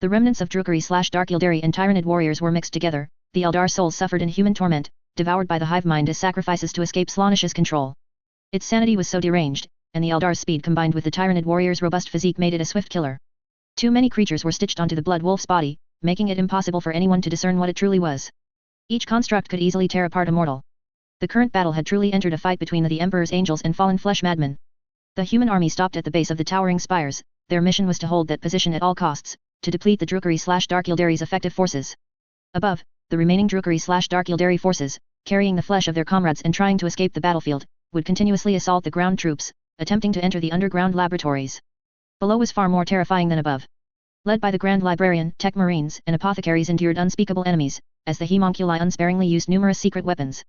The remnants of Drukari/Dark Yildari and Tyranid warriors were mixed together, the Eldar souls suffered in human torment, devoured by the hive mind as sacrifices to escape Slaanish's control. Its sanity was so deranged, and the Eldar's speed combined with the Tyranid warrior's robust physique made it a swift killer. Too many creatures were stitched onto the blood wolf's body, making it impossible for anyone to discern what it truly was. Each construct could easily tear apart a mortal. The current battle had truly entered a fight between the Emperor's angels and fallen flesh madmen. The human army stopped at the base of the towering spires, their mission was to hold that position at all costs, to deplete the Drukari/Dark Yildari's effective forces. Above, the remaining Drukari/Dark Yildari forces, carrying the flesh of their comrades and trying to escape the battlefield, would continuously assault the ground troops, attempting to enter the underground laboratories. Below was far more terrifying than above. Led by the Grand Librarian, Tech Marines and Apothecaries endured unspeakable enemies, as the homunculi unsparingly used numerous secret weapons.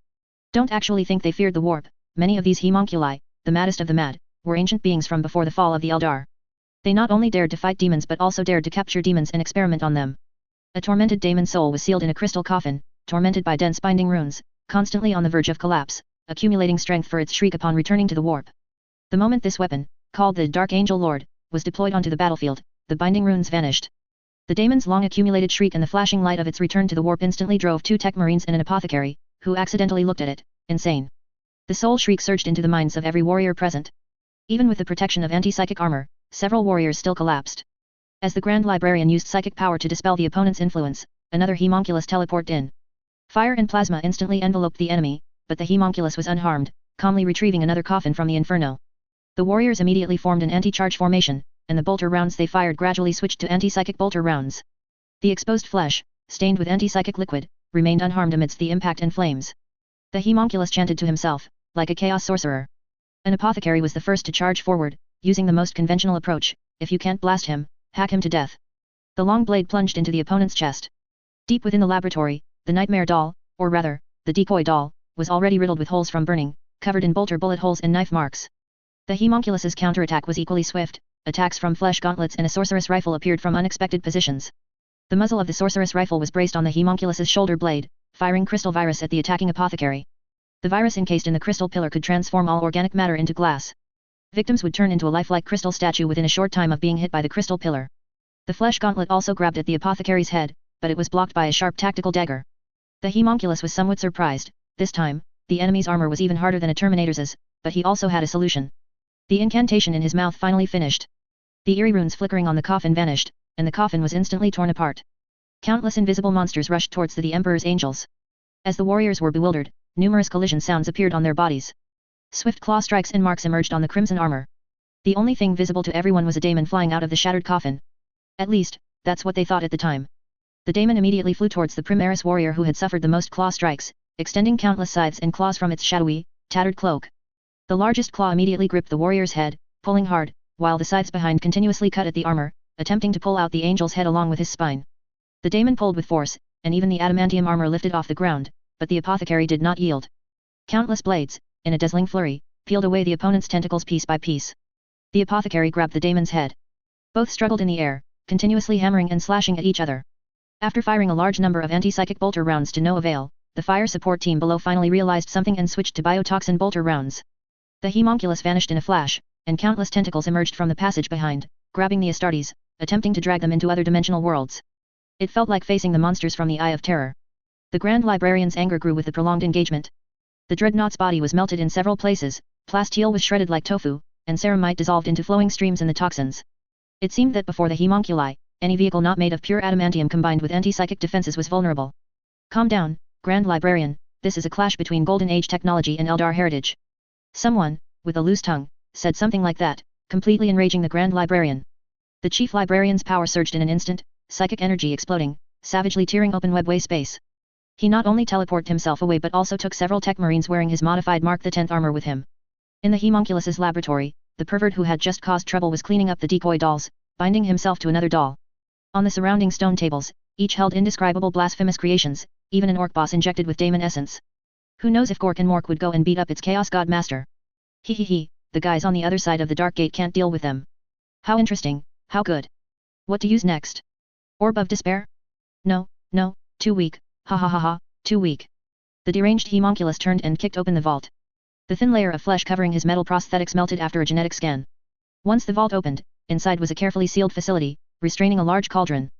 Don't actually think they feared the warp. Many of these homunculi, the maddest of the mad, were ancient beings from before the fall of the Eldar. They not only dared to fight demons but also dared to capture demons and experiment on them. A tormented daemon soul was sealed in a crystal coffin, tormented by dense binding runes, constantly on the verge of collapse, accumulating strength for its shriek upon returning to the warp. The moment this weapon, called the Dark Angel Lord, was deployed onto the battlefield, the binding runes vanished. The daemon's long accumulated shriek and the flashing light of its return to the warp instantly drove 2 Tech Marines and an apothecary, who accidentally looked at it, insane. The soul shriek surged into the minds of every warrior present. Even with the protection of anti-psychic armor, several warriors still collapsed. As the Grand Librarian used psychic power to dispel the opponent's influence, another homunculus teleported in. Fire and plasma instantly enveloped the enemy, but the homunculus was unharmed, calmly retrieving another coffin from the inferno. The warriors immediately formed an anti-charge formation, and the bolter rounds they fired gradually switched to anti-psychic bolter rounds. The exposed flesh, stained with anti-psychic liquid, remained unharmed amidst the impact and flames. The homunculus chanted to himself, like a chaos sorcerer. An apothecary was the first to charge forward, using the most conventional approach: if you can't blast him, hack him to death. The long blade plunged into the opponent's chest. Deep within the laboratory, the nightmare doll, or rather, the decoy doll, was already riddled with holes from burning, covered in bolter bullet holes and knife marks. The homunculus's counterattack was equally swift. Attacks from flesh gauntlets and a sorceress rifle appeared from unexpected positions. The muzzle of the sorceress rifle was braced on the homunculus's shoulder blade, firing crystal virus at the attacking apothecary. The virus encased in the crystal pillar could transform all organic matter into glass. Victims would turn into a lifelike crystal statue within a short time of being hit by the crystal pillar. The flesh gauntlet also grabbed at the apothecary's head, but it was blocked by a sharp tactical dagger. The homunculus was somewhat surprised. This time, the enemy's armor was even harder than a Terminator's, but he also had a solution. The incantation in his mouth finally finished. The eerie runes flickering on the coffin vanished, and the coffin was instantly torn apart. Countless invisible monsters rushed towards the Emperor's angels. As the warriors were bewildered, numerous collision sounds appeared on their bodies. Swift claw strikes and marks emerged on the crimson armor. The only thing visible to everyone was a daemon flying out of the shattered coffin. At least, that's what they thought at the time. The daemon immediately flew towards the Primaris warrior who had suffered the most claw strikes, extending countless scythes and claws from its shadowy, tattered cloak. The largest claw immediately gripped the warrior's head, pulling hard, while the scythes behind continuously cut at the armor, attempting to pull out the angel's head along with his spine. The daemon pulled with force, and even the adamantium armor lifted off the ground, but the apothecary did not yield. Countless blades, in a dazzling flurry, peeled away the opponent's tentacles piece by piece. The apothecary grabbed the daemon's head. Both struggled in the air, continuously hammering and slashing at each other. After firing a large number of anti-psychic bolter rounds to no avail, the fire support team below finally realized something and switched to biotoxin bolter rounds. The homunculus vanished in a flash, and countless tentacles emerged from the passage behind, grabbing the Astartes, attempting to drag them into other dimensional worlds. It felt like facing the monsters from the Eye of Terror. The Grand Librarian's anger grew with the prolonged engagement. The dreadnought's body was melted in several places, plasteel was shredded like tofu, and ceramite dissolved into flowing streams in the toxins. It seemed that before the homunculi, any vehicle not made of pure adamantium combined with anti-psychic defenses was vulnerable. Calm down, Grand Librarian, this is a clash between Golden Age technology and Eldar heritage. Someone, with a loose tongue, said something like that, completely enraging the Grand Librarian. The Chief Librarian's power surged in an instant, psychic energy exploding, savagely tearing open webway space. He not only teleported himself away but also took several Tech Marines wearing his modified Mark X armor with him. In the homunculus's laboratory, the pervert who had just caused trouble was cleaning up the decoy dolls, binding himself to another doll. On the surrounding stone tables, each held indescribable blasphemous creations, even an orc boss injected with daemon essence. Who knows if Gork and Mork would go and beat up its Chaos God Master. He, the guys on the other side of the Dark Gate can't deal with them. How interesting, how good. What to use next? Orb of Despair? No, too weak, ha, too weak. The deranged homunculus turned and kicked open the vault. The thin layer of flesh covering his metal prosthetics melted after a genetic scan. Once the vault opened, inside was a carefully sealed facility, restraining a large cauldron.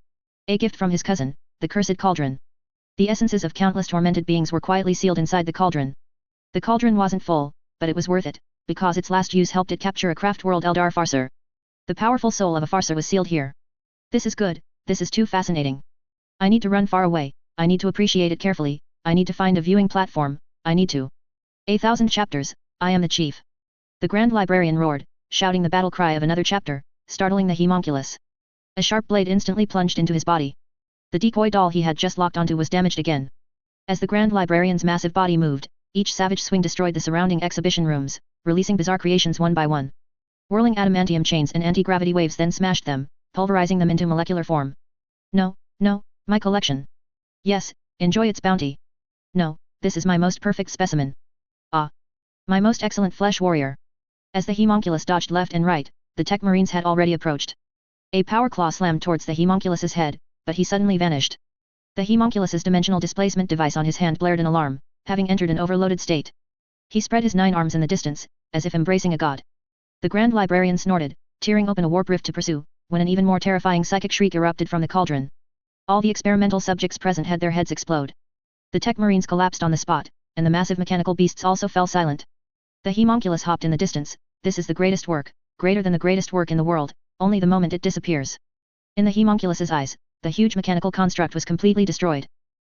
A gift from his cousin, the cursed cauldron. The essences of countless tormented beings were quietly sealed inside the cauldron. The cauldron wasn't full, but it was worth it, because its last use helped it capture a craft world Eldar farser. The powerful soul of a farser was sealed here. This is good, this is too fascinating. I need to run far away, I need to appreciate it carefully, I need to find a viewing platform, I need to. 1,000 chapters, I am the chief. The Grand Librarian roared, shouting the battle cry of another chapter, startling the homunculus. A sharp blade instantly plunged into his body. The decoy doll he had just locked onto was damaged again. As the Grand Librarian's massive body moved, Each savage swing destroyed the surrounding exhibition rooms, releasing bizarre creations one by one. Whirling adamantium chains and anti-gravity waves then smashed them, pulverizing them into molecular form. No, no, my collection. Yes, enjoy its bounty. No, this is my most perfect specimen. Ah. My most excellent flesh warrior. As the homunculus dodged left and right, the tech marines had already approached. A power claw slammed towards the homunculus's head, but he suddenly vanished. The homunculus's dimensional displacement device on his hand blared an alarm, having entered an overloaded state. He spread his 9 arms in the distance, as if embracing a god. The Grand Librarian snorted, tearing open a warp rift to pursue, when an even more terrifying psychic shriek erupted from the cauldron. All the experimental subjects present had their heads explode. The tech marines collapsed on the spot, and the massive mechanical beasts also fell silent. The homunculus hopped in the distance. This is the greatest work, greater than the greatest work in the world, only the moment it disappears. In the homunculus's eyes, the huge mechanical construct was completely destroyed.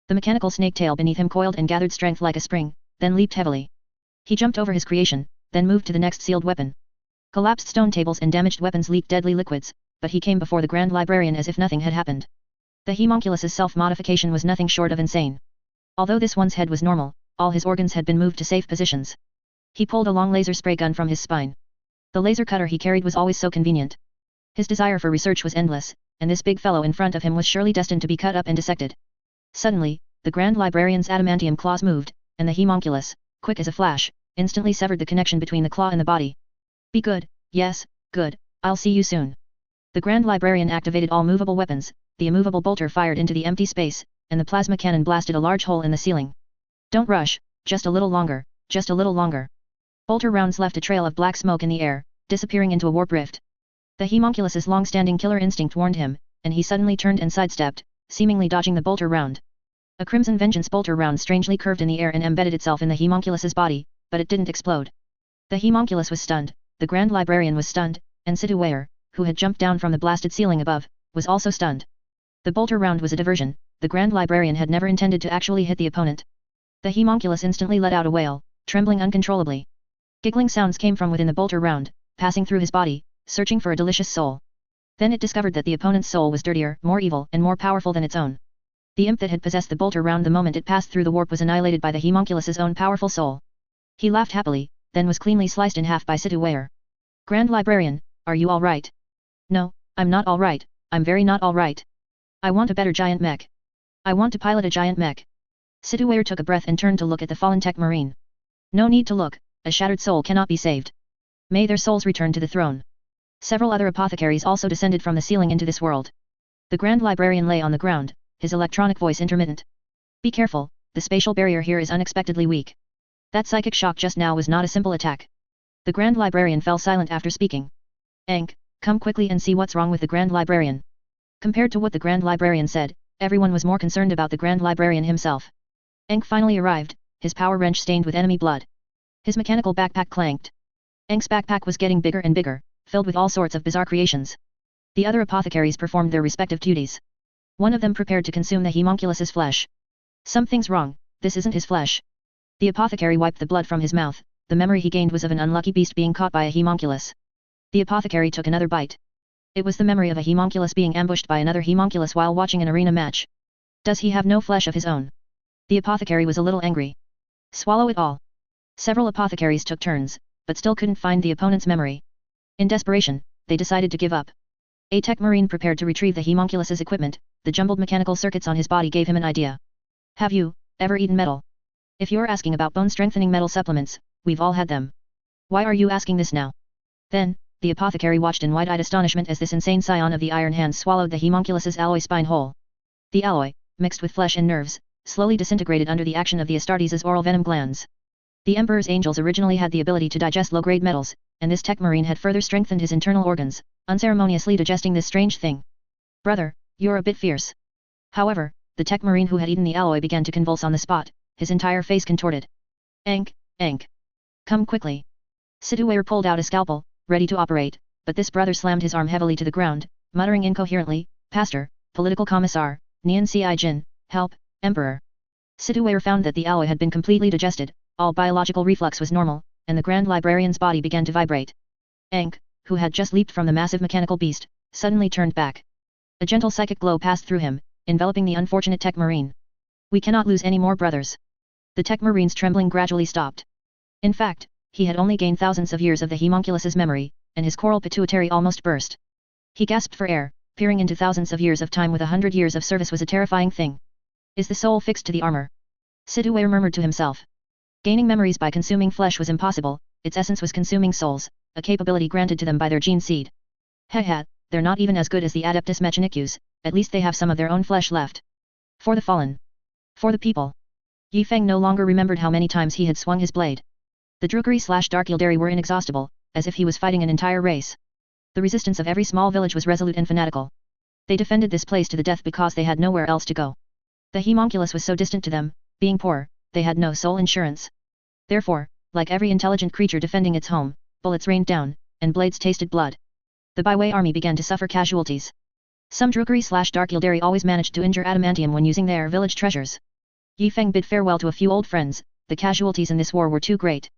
The mechanical snake tail beneath him coiled and gathered strength like a spring, then leaped heavily. He jumped over his creation, then moved to the next sealed weapon. Collapsed stone tables and damaged weapons leaked deadly liquids, but he came before the Grand Librarian as if nothing had happened. The homunculus's self-modification was nothing short of insane. Although this one's head was normal, all his organs had been moved to safe positions. He pulled a long laser spray gun from his spine. The laser cutter he carried was always so convenient. His desire for research was endless, and this big fellow in front of him was surely destined to be cut up and dissected. Suddenly, the Grand Librarian's adamantium claws moved, and the homunculus, quick as a flash, instantly severed the connection between the claw and the body. Be good, yes, good, I'll see you soon. The Grand Librarian activated all movable weapons, the immovable bolter fired into the empty space, and the plasma cannon blasted a large hole in the ceiling. Don't rush, just a little longer, just a little longer. Bolter rounds left a trail of black smoke in the air, disappearing into a warp rift. The homunculus's long-standing killer instinct warned him, and he suddenly turned and sidestepped, seemingly dodging the bolter round. A crimson vengeance bolter round strangely curved in the air and embedded itself in the homunculus's body, but it didn't explode. The homunculus was stunned, the Grand Librarian was stunned, and Situate, who had jumped down from the blasted ceiling above, was also stunned. The bolter round was a diversion. The Grand Librarian had never intended to actually hit the opponent. The homunculus instantly let out a wail, trembling uncontrollably. Giggling sounds came from within the bolter round, passing through his body, searching for a delicious soul. Then it discovered that the opponent's soul was dirtier, more evil, and more powerful than its own. The imp that had possessed the bolter round the moment it passed through the warp was annihilated by the homunculus's own powerful soul. He laughed happily, then was cleanly sliced in half by Situate. Grand Librarian, are you all right? No, I'm not all right, I'm very not all right. I want a better giant mech. I want to pilot a giant mech. Situate took a breath and turned to look at the fallen tech marine. No need to look, a shattered soul cannot be saved. May their souls return to the throne. Several other apothecaries also descended from the ceiling into this world. The Grand Librarian lay on the ground, his electronic voice intermittent. Be careful, the spatial barrier here is unexpectedly weak. That psychic shock just now was not a simple attack. The Grand Librarian fell silent after speaking. Enk, come quickly and see what's wrong with the Grand Librarian. Compared to what the Grand Librarian said, everyone was more concerned about the Grand Librarian himself. Enk finally arrived, his power wrench stained with enemy blood. His mechanical backpack clanked. Enk's backpack was getting bigger and bigger, filled with all sorts of bizarre creations. The other apothecaries performed their respective duties. One of them prepared to consume the homunculus's flesh. Something's wrong, this isn't his flesh. The apothecary wiped the blood from his mouth. The memory he gained was of an unlucky beast being caught by a homunculus. The apothecary took another bite. It was the memory of a homunculus being ambushed by another homunculus while watching an arena match. Does he have no flesh of his own? The apothecary was a little angry. Swallow it all. Several apothecaries took turns, but still couldn't find the opponent's memory. In desperation, they decided to give up. A tech marine prepared to retrieve the homunculus's equipment. The jumbled mechanical circuits on his body gave him an idea. Have you ever eaten metal? If you're asking about bone-strengthening metal supplements, we've all had them. Why are you asking this now? Then, the apothecary watched in wide-eyed astonishment as this insane scion of the Iron Hands swallowed the homunculus's alloy spine whole. The alloy, mixed with flesh and nerves, slowly disintegrated under the action of the Astartes' oral venom glands. The Emperor's angels originally had the ability to digest low-grade metals, and this tech marine had further strengthened his internal organs, unceremoniously digesting this strange thing. Brother, you're a bit fierce. However, the tech marine who had eaten the alloy began to convulse on the spot, his entire face contorted. Enk, Enk. Come quickly. Situate pulled out a scalpel, ready to operate, but this brother slammed his arm heavily to the ground, muttering incoherently, Pastor, Political Commissar, Nian Si Jin, help, Emperor. Situate found that the alloy had been completely digested, all biological reflux was normal, and the Grand Librarian's body began to vibrate. Enk, who had just leaped from the massive mechanical beast, suddenly turned back. A gentle psychic glow passed through him, enveloping the unfortunate tech marine. We cannot lose any more brothers. The Tech Marine's trembling gradually stopped. In fact, he had only gained thousands of years of the homunculus's memory, and his coral pituitary almost burst. He gasped for air, peering into thousands of years of time with 100 years of service was a terrifying thing. Is the soul fixed to the armor? Siduway murmured to himself. Gaining memories by consuming flesh was impossible, its essence was consuming souls, a capability granted to them by their gene seed. Heh, they're not even as good as the Adeptus Mechanicus, at least they have some of their own flesh left. For the fallen. For the people. Yi Feng no longer remembered how many times he had swung his blade. The Drukari/Dark Yildari were inexhaustible, as if he was fighting an entire race. The resistance of every small village was resolute and fanatical. They defended this place to the death because they had nowhere else to go. The homunculus was so distant to them, being poor, they had no soul insurance. Therefore, like every intelligent creature defending its home, bullets rained down, and blades tasted blood. The Byway army began to suffer casualties. Some Drukari/Dark Yildari always managed to injure adamantium when using their village treasures. Yi Feng bid farewell to a few old friends, the casualties in this war were too great.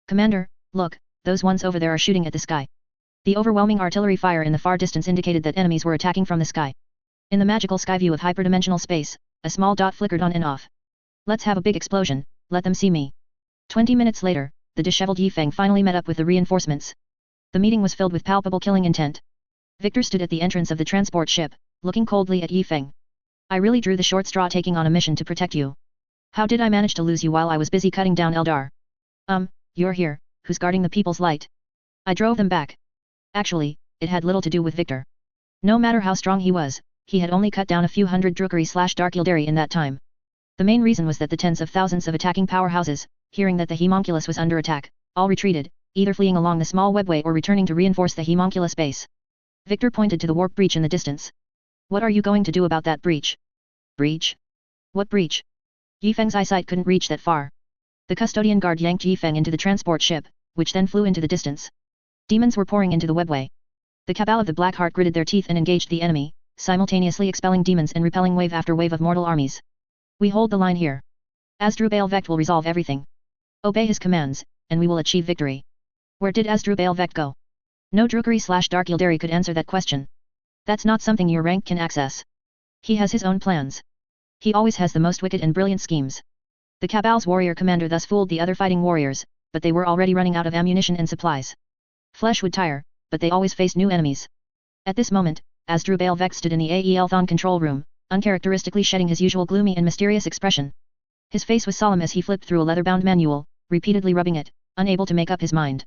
Commander, look, those ones over there are shooting at the sky. The overwhelming artillery fire in the far distance indicated that enemies were attacking from the sky. In the magical sky view of hyperdimensional space, a small dot flickered on and off. Let's have a big explosion, let them see me. 20 minutes later, the disheveled Yi Feng finally met up with the reinforcements. The meeting was filled with palpable killing intent. Victor stood at the entrance of the transport ship, looking coldly at Yi Feng. I really drew the short straw taking on a mission to protect you. How did I manage to lose you while I was busy cutting down Eldar? You're here, who's guarding the people's light? I drove them back. Actually, it had little to do with Victor. No matter how strong he was, he had only cut down a few hundred Drukari/Dark Yildari in that time. The main reason was that the tens of thousands of attacking powerhouses, hearing that the homunculus was under attack, all retreated, either fleeing along the small webway or returning to reinforce the homunculus base. Victor pointed to the warp breach in the distance. What are you going to do about that breach? Breach? What breach? Yi Feng's eyesight couldn't reach that far. The custodian guard yanked Yi Feng into the transport ship, which then flew into the distance. Demons were pouring into the webway. The cabal of the Black Heart gritted their teeth and engaged the enemy, simultaneously expelling demons and repelling wave after wave of mortal armies. We hold the line here. Asdrubal Vect will resolve everything. Obey his commands, and we will achieve victory. Where did Asdrubal Vect go? No Drukari/Dark Yildari could answer that question. That's not something your rank can access. He has his own plans. He always has the most wicked and brilliant schemes. The Cabal's warrior commander thus fooled the other fighting warriors, but they were already running out of ammunition and supplies. Flesh would tire, but they always faced new enemies. At this moment, Asdrubal Vect stood in the Aelthon control room, uncharacteristically shedding his usual gloomy and mysterious expression. His face was solemn as he flipped through a leather-bound manual, repeatedly rubbing it, unable to make up his mind.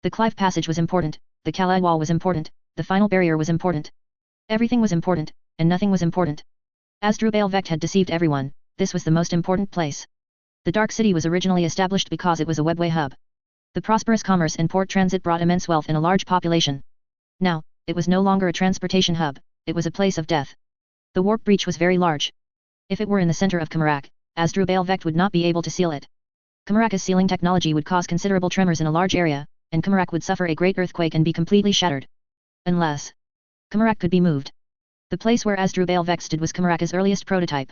The Clive passage was important, the Kalai wall was important, the final barrier was important. Everything was important, and nothing was important. Asdrubal Vect had deceived everyone, this was the most important place. The Dark City was originally established because it was a webway hub. The prosperous commerce and port transit brought immense wealth and a large population. Now, it was no longer a transportation hub, it was a place of death. The warp breach was very large. If it were in the center of Kamarak, Asdrubal Vect would not be able to seal it. Kamaraka's sealing technology would cause considerable tremors in a large area, and Kamarak would suffer a great earthquake and be completely shattered. Unless Kamarak could be moved. The place where Asdrubal Vect stood was Kamaraka's earliest prototype.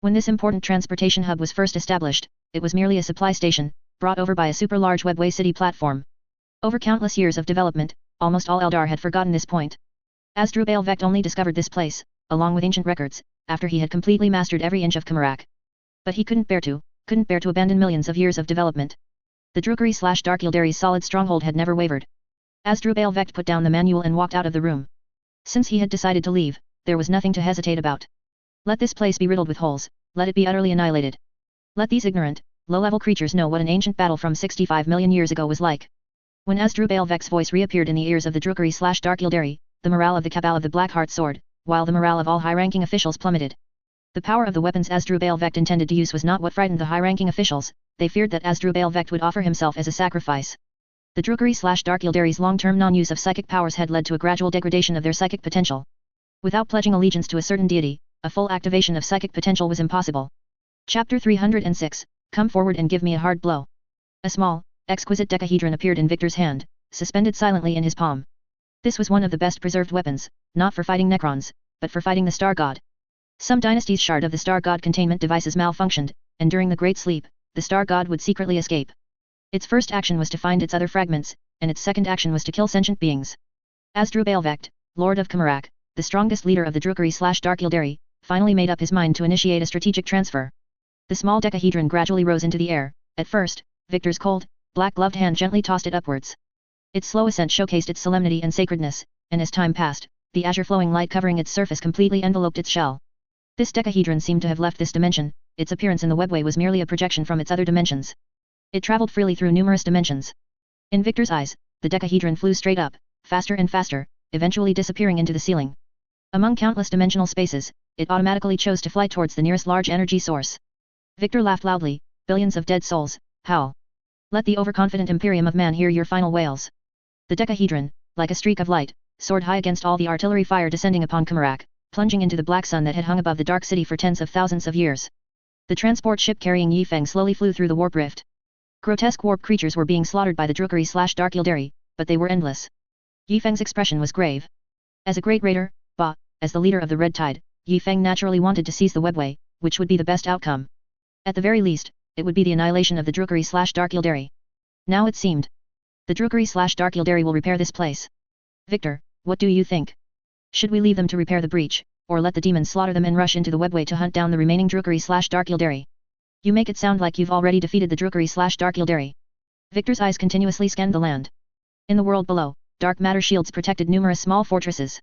When this important transportation hub was first established, it was merely a supply station, brought over by a super-large webway city platform. Over countless years of development, almost all Eldar had forgotten this point. Asdrubal Vect only discovered this place, along with ancient records, after he had completely mastered every inch of Kamarak. But he couldn't bear to abandon millions of years of development. The Drukari/Dark Yildari's solid stronghold had never wavered. Asdrubal Vect put down the manual and walked out of the room. Since he had decided to leave, there was nothing to hesitate about. Let this place be riddled with holes, let it be utterly annihilated. Let these ignorant, low-level creatures know what an ancient battle from 65 million years ago was like. When Asdrubal Vect's voice reappeared in the ears of the Drukari/Dark Yildari, the morale of the cabal of the Black Heart soared, while the morale of all high-ranking officials plummeted. The power of the weapons Asdrubal Vect intended to use was not what frightened the high-ranking officials, they feared that Asdrubal Vect would offer himself as a sacrifice. The Drukari/Dark Yildari's long-term non-use of psychic powers had led to a gradual degradation of their psychic potential. Without pledging allegiance to a certain deity, a full activation of psychic potential was impossible. Chapter 306, Come forward and give me a hard blow. A small, exquisite decahedron appeared in Victor's hand, suspended silently in his palm. This was one of the best preserved weapons, not for fighting Necrons, but for fighting the Star God. Some dynasties' shard of the Star God containment devices malfunctioned, and during the Great Sleep, the Star God would secretly escape. Its first action was to find its other fragments, and its second action was to kill sentient beings. Asdrubal Vect, Lord of Kamarak, the strongest leader of the Drukari/Dark Yildari, finally made up his mind to initiate a strategic transfer. The small decahedron gradually rose into the air. At first, Victor's cold, black-gloved hand gently tossed it upwards. Its slow ascent showcased its solemnity and sacredness, and as time passed, the azure flowing light covering its surface completely enveloped its shell. This decahedron seemed to have left this dimension. Its appearance in the webway was merely a projection from its other dimensions. It traveled freely through numerous dimensions. In Victor's eyes, the decahedron flew straight up, faster and faster, eventually disappearing into the ceiling. Among countless dimensional spaces, it automatically chose to fly towards the nearest large energy source. Victor laughed loudly. Billions of dead souls, howl. Let the overconfident Imperium of Man hear your final wails. The decahedron, like a streak of light, soared high against all the artillery fire descending upon Kumarak, plunging into the black sun that had hung above the dark city for tens of thousands of years. The transport ship carrying Yifeng slowly flew through the warp rift. Grotesque warp creatures were being slaughtered by the Drukari/Dark Yildari, but they were endless. Yifeng's expression was grave. As a great raider, as the leader of the Red Tide, Yifeng naturally wanted to seize the webway, which would be the best outcome. At the very least, it would be the annihilation of the Drukari/Dark Yildari. Now it seemed. The Drukari/Dark Yildari will repair this place. Victor, what do you think? Should we leave them to repair the breach, or let the demons slaughter them and rush into the webway to hunt down the remaining Drukari/Dark Yildari? You make it sound like you've already defeated the Drukari/Dark Yildari. Victor's eyes continuously scanned the land. In the world below, dark matter shields protected numerous small fortresses.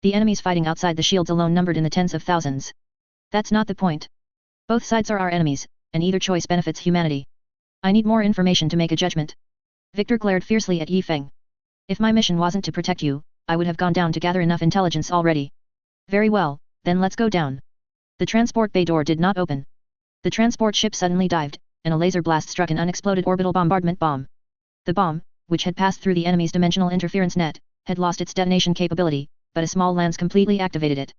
The enemies fighting outside the shields alone numbered in the tens of thousands. That's not the point. Both sides are our enemies, and either choice benefits humanity. I need more information to make a judgment. Victor glared fiercely at Yifeng. If my mission wasn't to protect you, I would have gone down to gather enough intelligence already. Very well, then let's go down. The transport bay door did not open. The transport ship suddenly dived, and a laser blast struck an unexploded orbital bombardment bomb. The bomb, which had passed through the enemy's dimensional interference net, had lost its detonation capability, but a small lance completely activated it.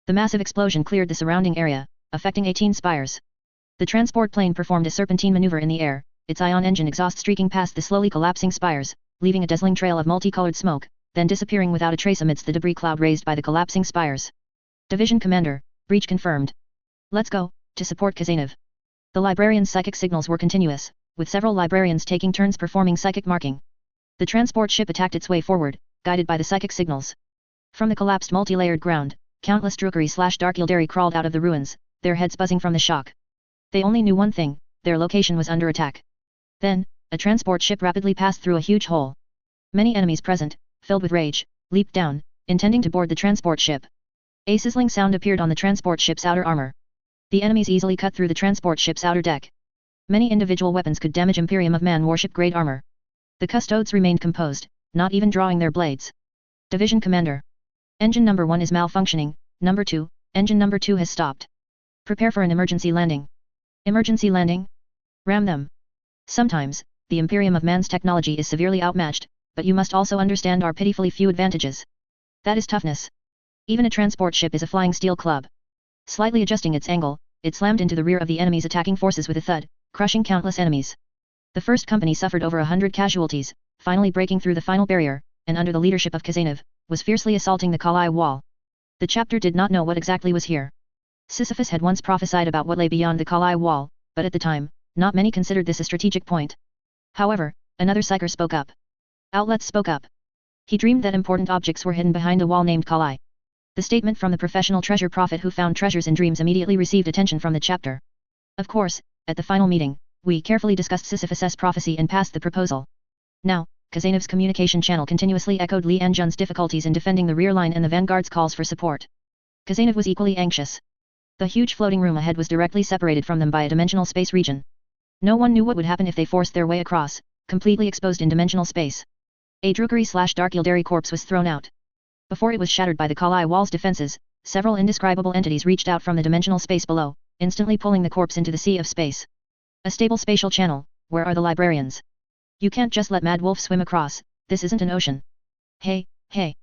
The massive explosion cleared the surrounding area, affecting 18 spires. The transport plane performed a serpentine maneuver in the air, its ion engine exhaust streaking past the slowly collapsing spires, leaving a dazzling trail of multicolored smoke, then disappearing without a trace amidst the debris cloud raised by the collapsing spires. Division Commander, breach confirmed. Let's go, to support Kazanov. The librarian's psychic signals were continuous, with several librarians taking turns performing psychic marking. The transport ship attacked its way forward, guided by the psychic signals. From the collapsed multi-layered ground, countless Drukari/Dark Yildari crawled out of the ruins, their heads buzzing from the shock. They only knew one thing: their location was under attack. Then, a transport ship rapidly passed through a huge hole. Many enemies present, filled with rage, leaped down, intending to board the transport ship. A sizzling sound appeared on the transport ship's outer armor. The enemies easily cut through the transport ship's outer deck. Many individual weapons could damage Imperium of Man warship-grade armor. The custodes remained composed, not even drawing their blades. Division Commander. Engine number 1 is malfunctioning. Number 2, engine number 2 has stopped. Prepare for an emergency landing. Emergency landing? Ram them. Sometimes, the Imperium of Man's technology is severely outmatched, but you must also understand our pitifully few advantages. That is toughness. Even a transport ship is a flying steel club. Slightly adjusting its angle, it slammed into the rear of the enemy's attacking forces with a thud, crushing countless enemies. The first company suffered over 100 casualties, finally breaking through the final barrier, and under the leadership of Kazanov, was fiercely assaulting the Kalai wall. The chapter did not know what exactly was here. Sisyphus had once prophesied about what lay beyond the Kalai wall, but at the time, not many considered this a strategic point. However, another psyker spoke up. Outlets spoke up. He dreamed that important objects were hidden behind a wall named Kalai. The statement from the professional treasure prophet who found treasures in dreams immediately received attention from the chapter. Of course, at the final meeting, we carefully discussed Sisyphus's prophecy and passed the proposal. Now, Kazanov's communication channel continuously echoed Li Anjun's difficulties in defending the rear line and the vanguard's calls for support. Kazanov was equally anxious. The huge floating room ahead was directly separated from them by a dimensional space region. No one knew what would happen if they forced their way across, completely exposed in dimensional space. A Drukari/Dark Yildari corpse was thrown out. Before it was shattered by the Kalai wall's defenses, several indescribable entities reached out from the dimensional space below, instantly pulling the corpse into the sea of space. A stable spatial channel. Where are the librarians? You can't just let Mad Wolf swim across, this isn't an ocean. Hey, hey.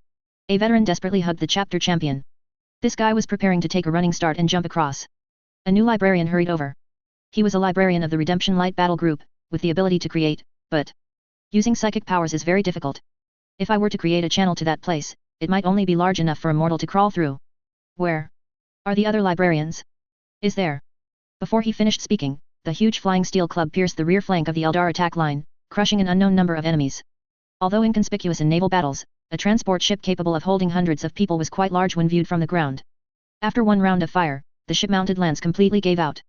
A veteran desperately hugged the chapter champion. This guy was preparing to take a running start and jump across. A new librarian hurried over. He was a librarian of the Redemption Light Battle Group, with the ability to create, but using psychic powers is very difficult. If I were to create a channel to that place, it might only be large enough for a mortal to crawl through. Where are the other librarians? Is there? Before he finished speaking, the huge flying steel club pierced the rear flank of the Eldar attack line, crushing an unknown number of enemies. Although inconspicuous in naval battles, a transport ship capable of holding hundreds of people was quite large when viewed from the ground. After one round of fire, the ship-mounted lance completely gave out.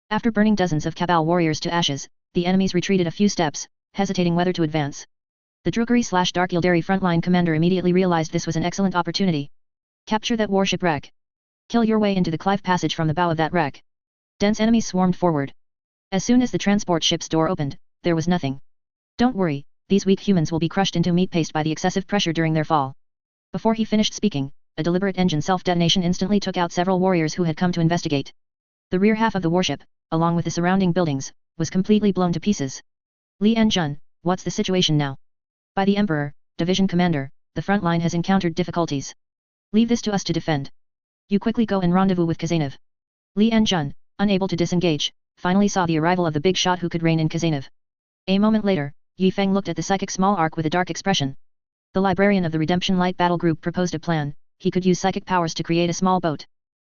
After burning dozens of Cabal warriors to ashes, the enemies retreated a few steps, hesitating whether to advance. The Drukari/Dark Yildari frontline commander immediately realized this was an excellent opportunity. Capture that warship wreck. Kill your way into the Clive passage from the bow of that wreck. Dense enemies swarmed forward. As soon as the transport ship's door opened, there was nothing. Don't worry, these weak humans will be crushed into meat paste by the excessive pressure during their fall. Before he finished speaking, a deliberate engine self-detonation instantly took out several warriors who had come to investigate. The rear half of the warship, along with the surrounding buildings, was completely blown to pieces. Li Enjun, what's the situation now? By the Emperor, Division Commander, the front line has encountered difficulties. Leave this to us to defend. You quickly go and rendezvous with Khazanov. Li Enjun, unable to disengage, finally saw the arrival of the big shot who could reign in Khazanov. A moment later, Yi Feng looked at the psychic small arc with a dark expression. The librarian of the Redemption Light Battle Group proposed a plan. He could use psychic powers to create a small boat.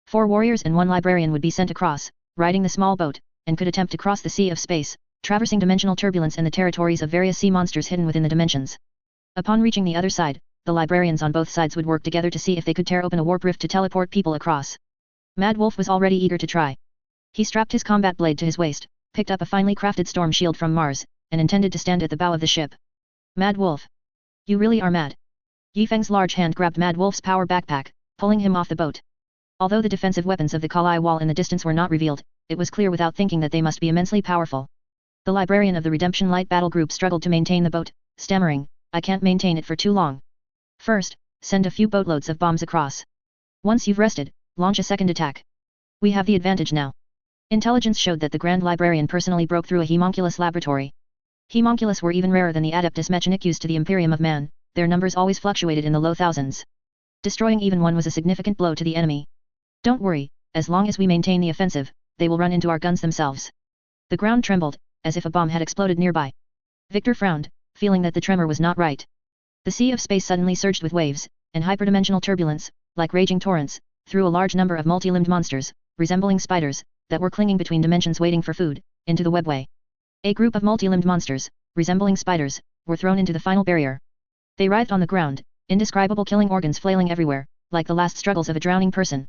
4 warriors and 1 librarian would be sent across, riding the small boat, and could attempt to cross the sea of space, traversing dimensional turbulence and the territories of various sea monsters hidden within the dimensions. Upon reaching the other side, the librarians on both sides would work together to see if they could tear open a warp rift to teleport people across. Mad Wolf was already eager to try. He strapped his combat blade to his waist, picked up a finely crafted storm shield from Mars, and intended to stand at the bow of the ship. Mad Wolf. You really are mad. Yi Feng's large hand grabbed Mad Wolf's power backpack, pulling him off the boat. Although the defensive weapons of the Kalai wall in the distance were not revealed, it was clear without thinking that they must be immensely powerful. The librarian of the Redemption Light Battle Group struggled to maintain the boat, stammering, I can't maintain it for too long. First, send a few boatloads of bombs across. Once you've rested, launch a second attack. We have the advantage now. Intelligence showed that the Grand Librarian personally broke through a homunculus laboratory. Homunculus were even rarer than the Adeptus Mechanicus to the Imperium of Man, their numbers always fluctuated in the low thousands. Destroying even one was a significant blow to the enemy. Don't worry, as long as we maintain the offensive, they will run into our guns themselves. The ground trembled, as if a bomb had exploded nearby. Victor frowned, feeling that the tremor was not right. The sea of space suddenly surged with waves, and hyperdimensional turbulence, like raging torrents, threw a large number of multi-limbed monsters, resembling spiders, that were clinging between dimensions waiting for food, into the webway. A group of multi-limbed monsters, resembling spiders, were thrown into the final barrier. They writhed on the ground, indescribable killing organs flailing everywhere, like the last struggles of a drowning person.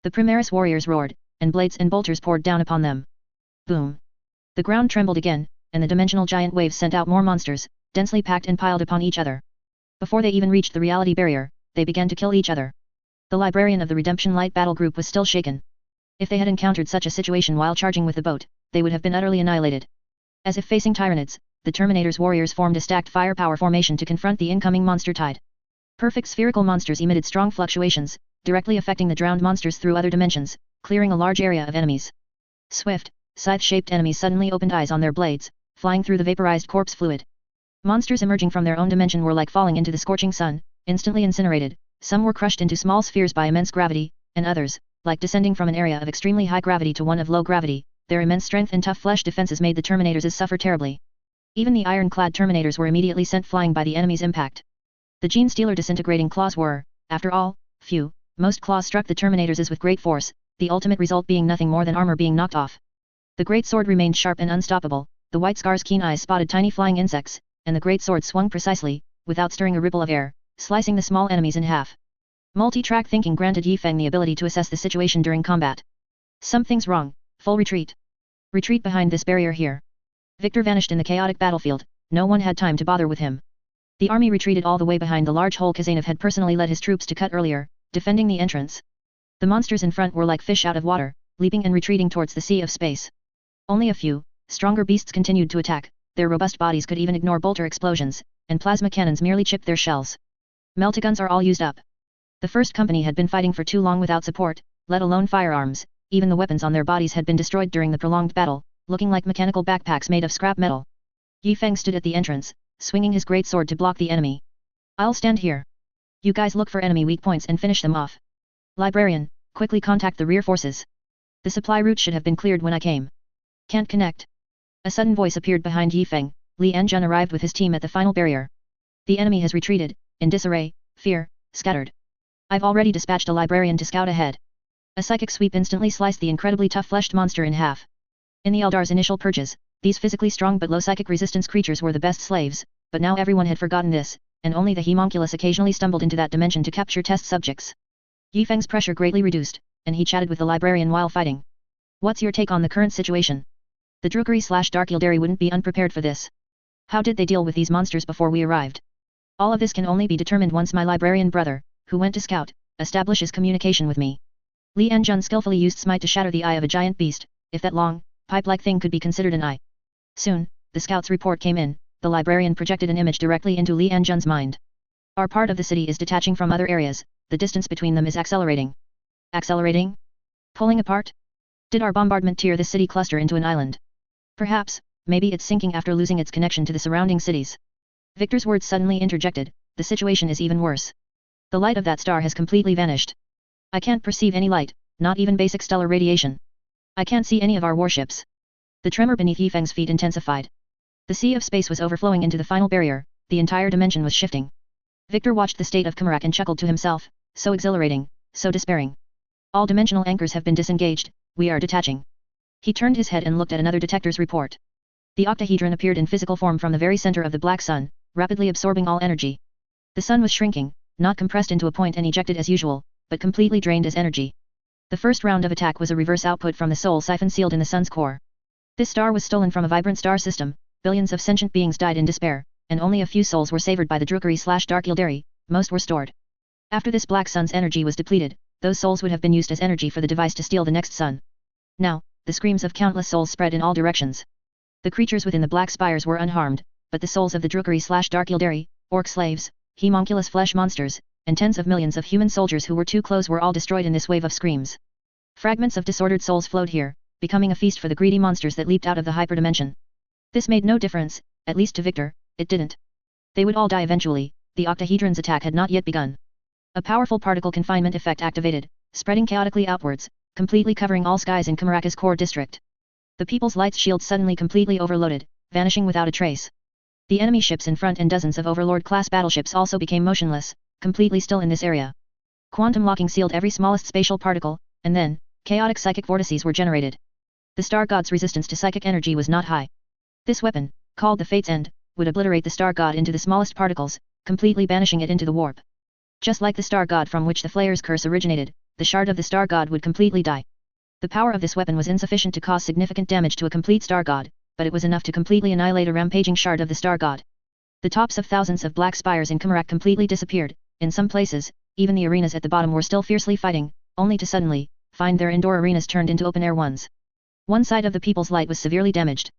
The Primaris warriors roared, and blades and bolters poured down upon them. Boom! The ground trembled again, and the dimensional giant waves sent out more monsters, densely packed and piled upon each other. Before they even reached the reality barrier, they began to kill each other. The librarian of the Redemption Light Battle Group was still shaken. If they had encountered such a situation while charging with the boat, they would have been utterly annihilated. As if facing Tyranids, the Terminator's warriors formed a stacked firepower formation to confront the incoming monster tide. Perfect spherical monsters emitted strong fluctuations, directly affecting the drowned monsters through other dimensions, clearing a large area of enemies. Swift, scythe-shaped enemies suddenly opened eyes on their blades, flying through the vaporized corpse fluid. Monsters emerging from their own dimension were like falling into the scorching sun, instantly incinerated. Some were crushed into small spheres by immense gravity, and others, like descending from an area of extremely high gravity to one of low gravity, their immense strength and tough flesh defenses made the Terminators suffer terribly. Even the iron-clad Terminators were immediately sent flying by the enemy's impact. The Gene-Stealer disintegrating claws were, after all, few. Most claws struck the Terminators with great force, the ultimate result being nothing more than armor being knocked off. The great sword remained sharp and unstoppable, the White Scar's keen eyes spotted tiny flying insects, and the great sword swung precisely, without stirring a ripple of air, slicing the small enemies in half. Multi-track thinking granted Yi Feng the ability to assess the situation during combat. Something's wrong, full retreat. Retreat behind this barrier here. Victor vanished in the chaotic battlefield, no one had time to bother with him. The army retreated all the way behind the large hole Khazanov had personally led his troops to cut earlier, defending the entrance. The monsters in front were like fish out of water, leaping and retreating towards the sea of space. Only a few, stronger beasts continued to attack, their robust bodies could even ignore bolter explosions, and plasma cannons merely chipped their shells. Meltaguns are all used up. The first company had been fighting for too long without support, let alone firearms, even the weapons on their bodies had been destroyed during the prolonged battle, looking like mechanical backpacks made of scrap metal. Yi Feng stood at the entrance, swinging his great sword to block the enemy. I'll stand here. You guys look for enemy weak points and finish them off. Librarian, quickly contact the rear forces. The supply route should have been cleared when I came. Can't connect. A sudden voice appeared behind Yi Feng. Li Enjun arrived with his team at the final barrier. The enemy has retreated, in disarray, fear, scattered. I've already dispatched a librarian to scout ahead. A psychic sweep instantly sliced the incredibly tough-fleshed monster in half. In the Eldar's initial purges, these physically strong but low psychic resistance creatures were the best slaves, but now everyone had forgotten this, and only the homunculus occasionally stumbled into that dimension to capture test subjects. Yi Feng's pressure greatly reduced, and he chatted with the librarian while fighting. What's your take on the current situation? The Drukari/Dark Yildari wouldn't be unprepared for this. How did they deal with these monsters before we arrived? All of this can only be determined once my librarian brother, who went to scout, establishes communication with me. Li Enjun skillfully used smite to shatter the eye of a giant beast, if that long, pipe-like thing could be considered an eye. Soon, the scout's report came in, the librarian projected an image directly into Li Enjun's mind. Our part of the city is detaching from other areas, the distance between them is accelerating. Accelerating? Pulling apart? Did our bombardment tear this city cluster into an island? Perhaps, maybe it's sinking after losing its connection to the surrounding cities. Victor's words suddenly interjected, the situation is even worse. The light of that star has completely vanished. I can't perceive any light, not even basic stellar radiation. I can't see any of our warships. The tremor beneath Yifeng's feet intensified. The sea of space was overflowing into the final barrier, the entire dimension was shifting. Victor watched the state of Qing and chuckled to himself, so exhilarating, so despairing. All dimensional anchors have been disengaged, we are detaching. He turned his head and looked at another detector's report. The octahedron appeared in physical form from the very center of the black sun, rapidly absorbing all energy. The sun was shrinking, not compressed into a point and ejected as usual, but completely drained as energy. The first round of attack was a reverse output from the soul siphon sealed in the sun's core. This star was stolen from a vibrant star system, billions of sentient beings died in despair, and only a few souls were savored by the Drukari/Dark Yildari, most were stored. After this black sun's energy was depleted, those souls would have been used as energy for the device to steal the next sun. Now, the screams of countless souls spread in all directions. The creatures within the black spires were unharmed, but the souls of the Drukari/Dark Yildari, orc slaves, homunculus flesh monsters, and tens of millions of human soldiers who were too close were all destroyed in this wave of screams. Fragments of disordered souls flowed here, becoming a feast for the greedy monsters that leaped out of the hyperdimension. This made no difference, at least to Victor, it didn't. They would all die eventually, the octahedron's attack had not yet begun. A powerful particle confinement effect activated, spreading chaotically outwards, completely covering all skies in Qing's core district. The people's lights shields suddenly completely overloaded, vanishing without a trace. The enemy ships in front and dozens of Overlord-class battleships also became motionless, completely still in this area. Quantum locking sealed every smallest spatial particle, and then, chaotic psychic vortices were generated. The star god's resistance to psychic energy was not high. This weapon, called the Fate's End, would obliterate the star god into the smallest particles, completely banishing it into the warp. Just like the star god from which the Flayer's curse originated, the shard of the star god would completely die. The power of this weapon was insufficient to cause significant damage to a complete star god, but it was enough to completely annihilate a rampaging shard of the star god. The tops of thousands of black spires in Qing completely disappeared, in some places, even the arenas at the bottom were still fiercely fighting, only to suddenly, find their indoor arenas turned into open-air ones. One side of the People's Light was severely damaged.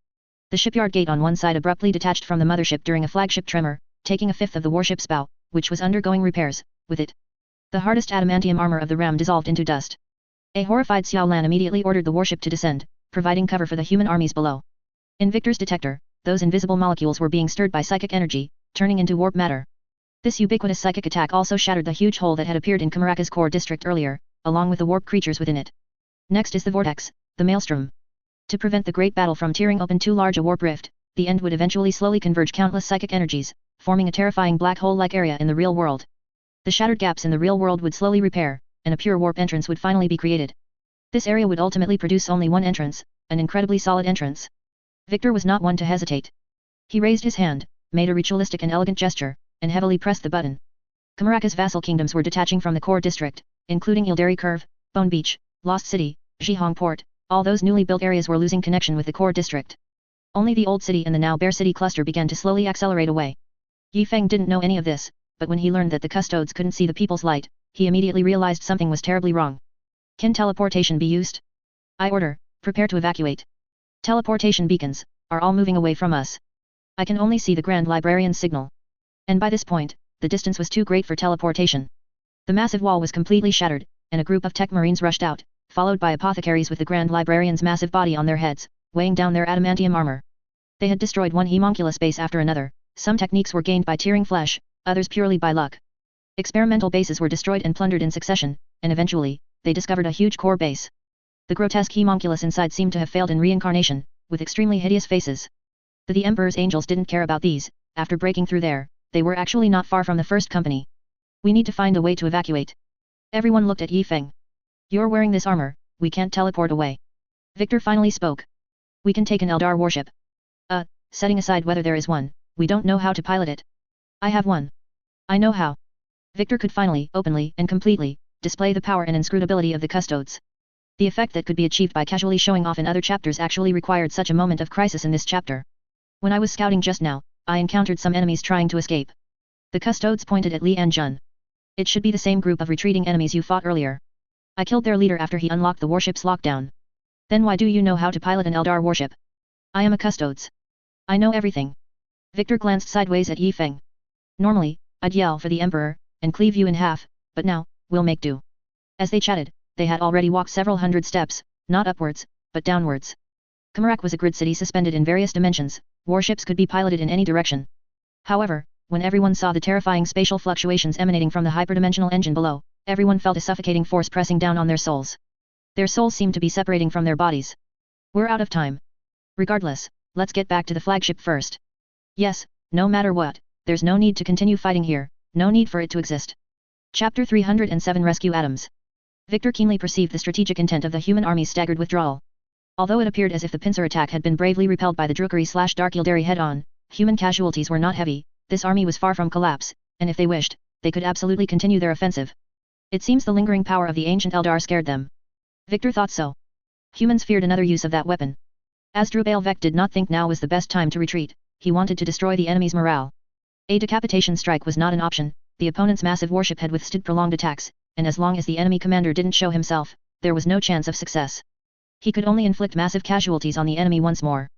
The shipyard gate on one side abruptly detached from the mothership during a flagship tremor, taking a fifth of the warship's bow, which was undergoing repairs, with it. The hardest adamantium armor of the ram dissolved into dust. A horrified Xiao Lan immediately ordered the warship to descend, providing cover for the human armies below. In Victor's detector, those invisible molecules were being stirred by psychic energy, turning into warp matter. This ubiquitous psychic attack also shattered the huge hole that had appeared in Qing's core district earlier, along with the warp creatures within it. Next is the vortex, the maelstrom. To prevent the great battle from tearing open too large a warp rift, the end would eventually slowly converge countless psychic energies, forming a terrifying black hole-like area in the real world. The shattered gaps in the real world would slowly repair, and a pure warp entrance would finally be created. This area would ultimately produce only one entrance, an incredibly solid entrance. Victor was not one to hesitate. He raised his hand, made a ritualistic and elegant gesture, and heavily pressed the button. Qing's vassal kingdoms were detaching from the core district, including Yildari Curve, Bone Beach, Lost City, Zhihong Port. All those newly built areas were losing connection with the core district. Only the old city and the now bare city cluster began to slowly accelerate away. Yifeng didn't know any of this, but when he learned that the custodes couldn't see the People's Light, he immediately realized something was terribly wrong. Can teleportation be used? I order, prepare to evacuate. Teleportation beacons are all moving away from us. I can only see the Grand Librarian's signal. And by this point, the distance was too great for teleportation. The massive wall was completely shattered, and a group of tech marines rushed out, followed by apothecaries with the Grand Librarian's massive body on their heads, weighing down their adamantium armor. They had destroyed one homunculus base after another, some techniques were gained by tearing flesh, others purely by luck. Experimental bases were destroyed and plundered in succession, and eventually, they discovered a huge core base. The grotesque homunculus inside seemed to have failed in reincarnation, with extremely hideous faces. The Emperor's angels didn't care about these, after breaking through there, they were actually not far from the first company. We need to find a way to evacuate. Everyone looked at Yifeng. You're wearing this armor, we can't teleport away. Victor finally spoke. We can take an Eldar warship. Setting aside whether there is one, we don't know how to pilot it. I have one. I know how. Victor could finally, openly and completely, display the power and inscrutability of the custodes. The effect that could be achieved by casually showing off in other chapters actually required such a moment of crisis in this chapter. When I was scouting just now, I encountered some enemies trying to escape. The custodes pointed at Li and Jun. It should be the same group of retreating enemies you fought earlier. I killed their leader after he unlocked the warship's lockdown. Then why do you know how to pilot an Eldar warship? I am a custodes. I know everything. Victor glanced sideways at Yi Feng. Normally, I'd yell for the Emperor, and cleave you in half, but now, we'll make do. As they chatted, they had already walked several hundred steps, not upwards, but downwards. Qing was a grid city suspended in various dimensions, warships could be piloted in any direction. However, when everyone saw the terrifying spatial fluctuations emanating from the hyperdimensional engine below, everyone felt a suffocating force pressing down on their souls. Their souls seemed to be separating from their bodies. We're out of time. Regardless, let's get back to the flagship first. Yes, no matter what, there's no need to continue fighting here, no need for it to exist. Chapter 307 Rescue Atoms. Victor keenly perceived the strategic intent of the human army's staggered withdrawal. Although it appeared as if the pincer attack had been bravely repelled by the Drukari/Dark Yildari head-on, human casualties were not heavy, this army was far from collapse, and if they wished, they could absolutely continue their offensive. It seems the lingering power of the ancient Eldar scared them. Victor thought so. Humans feared another use of that weapon. As Drubalvek did not think now was the best time to retreat, he wanted to destroy the enemy's morale. A decapitation strike was not an option, the opponent's massive warship had withstood prolonged attacks, and as long as the enemy commander didn't show himself, there was no chance of success. He could only inflict massive casualties on the enemy once more.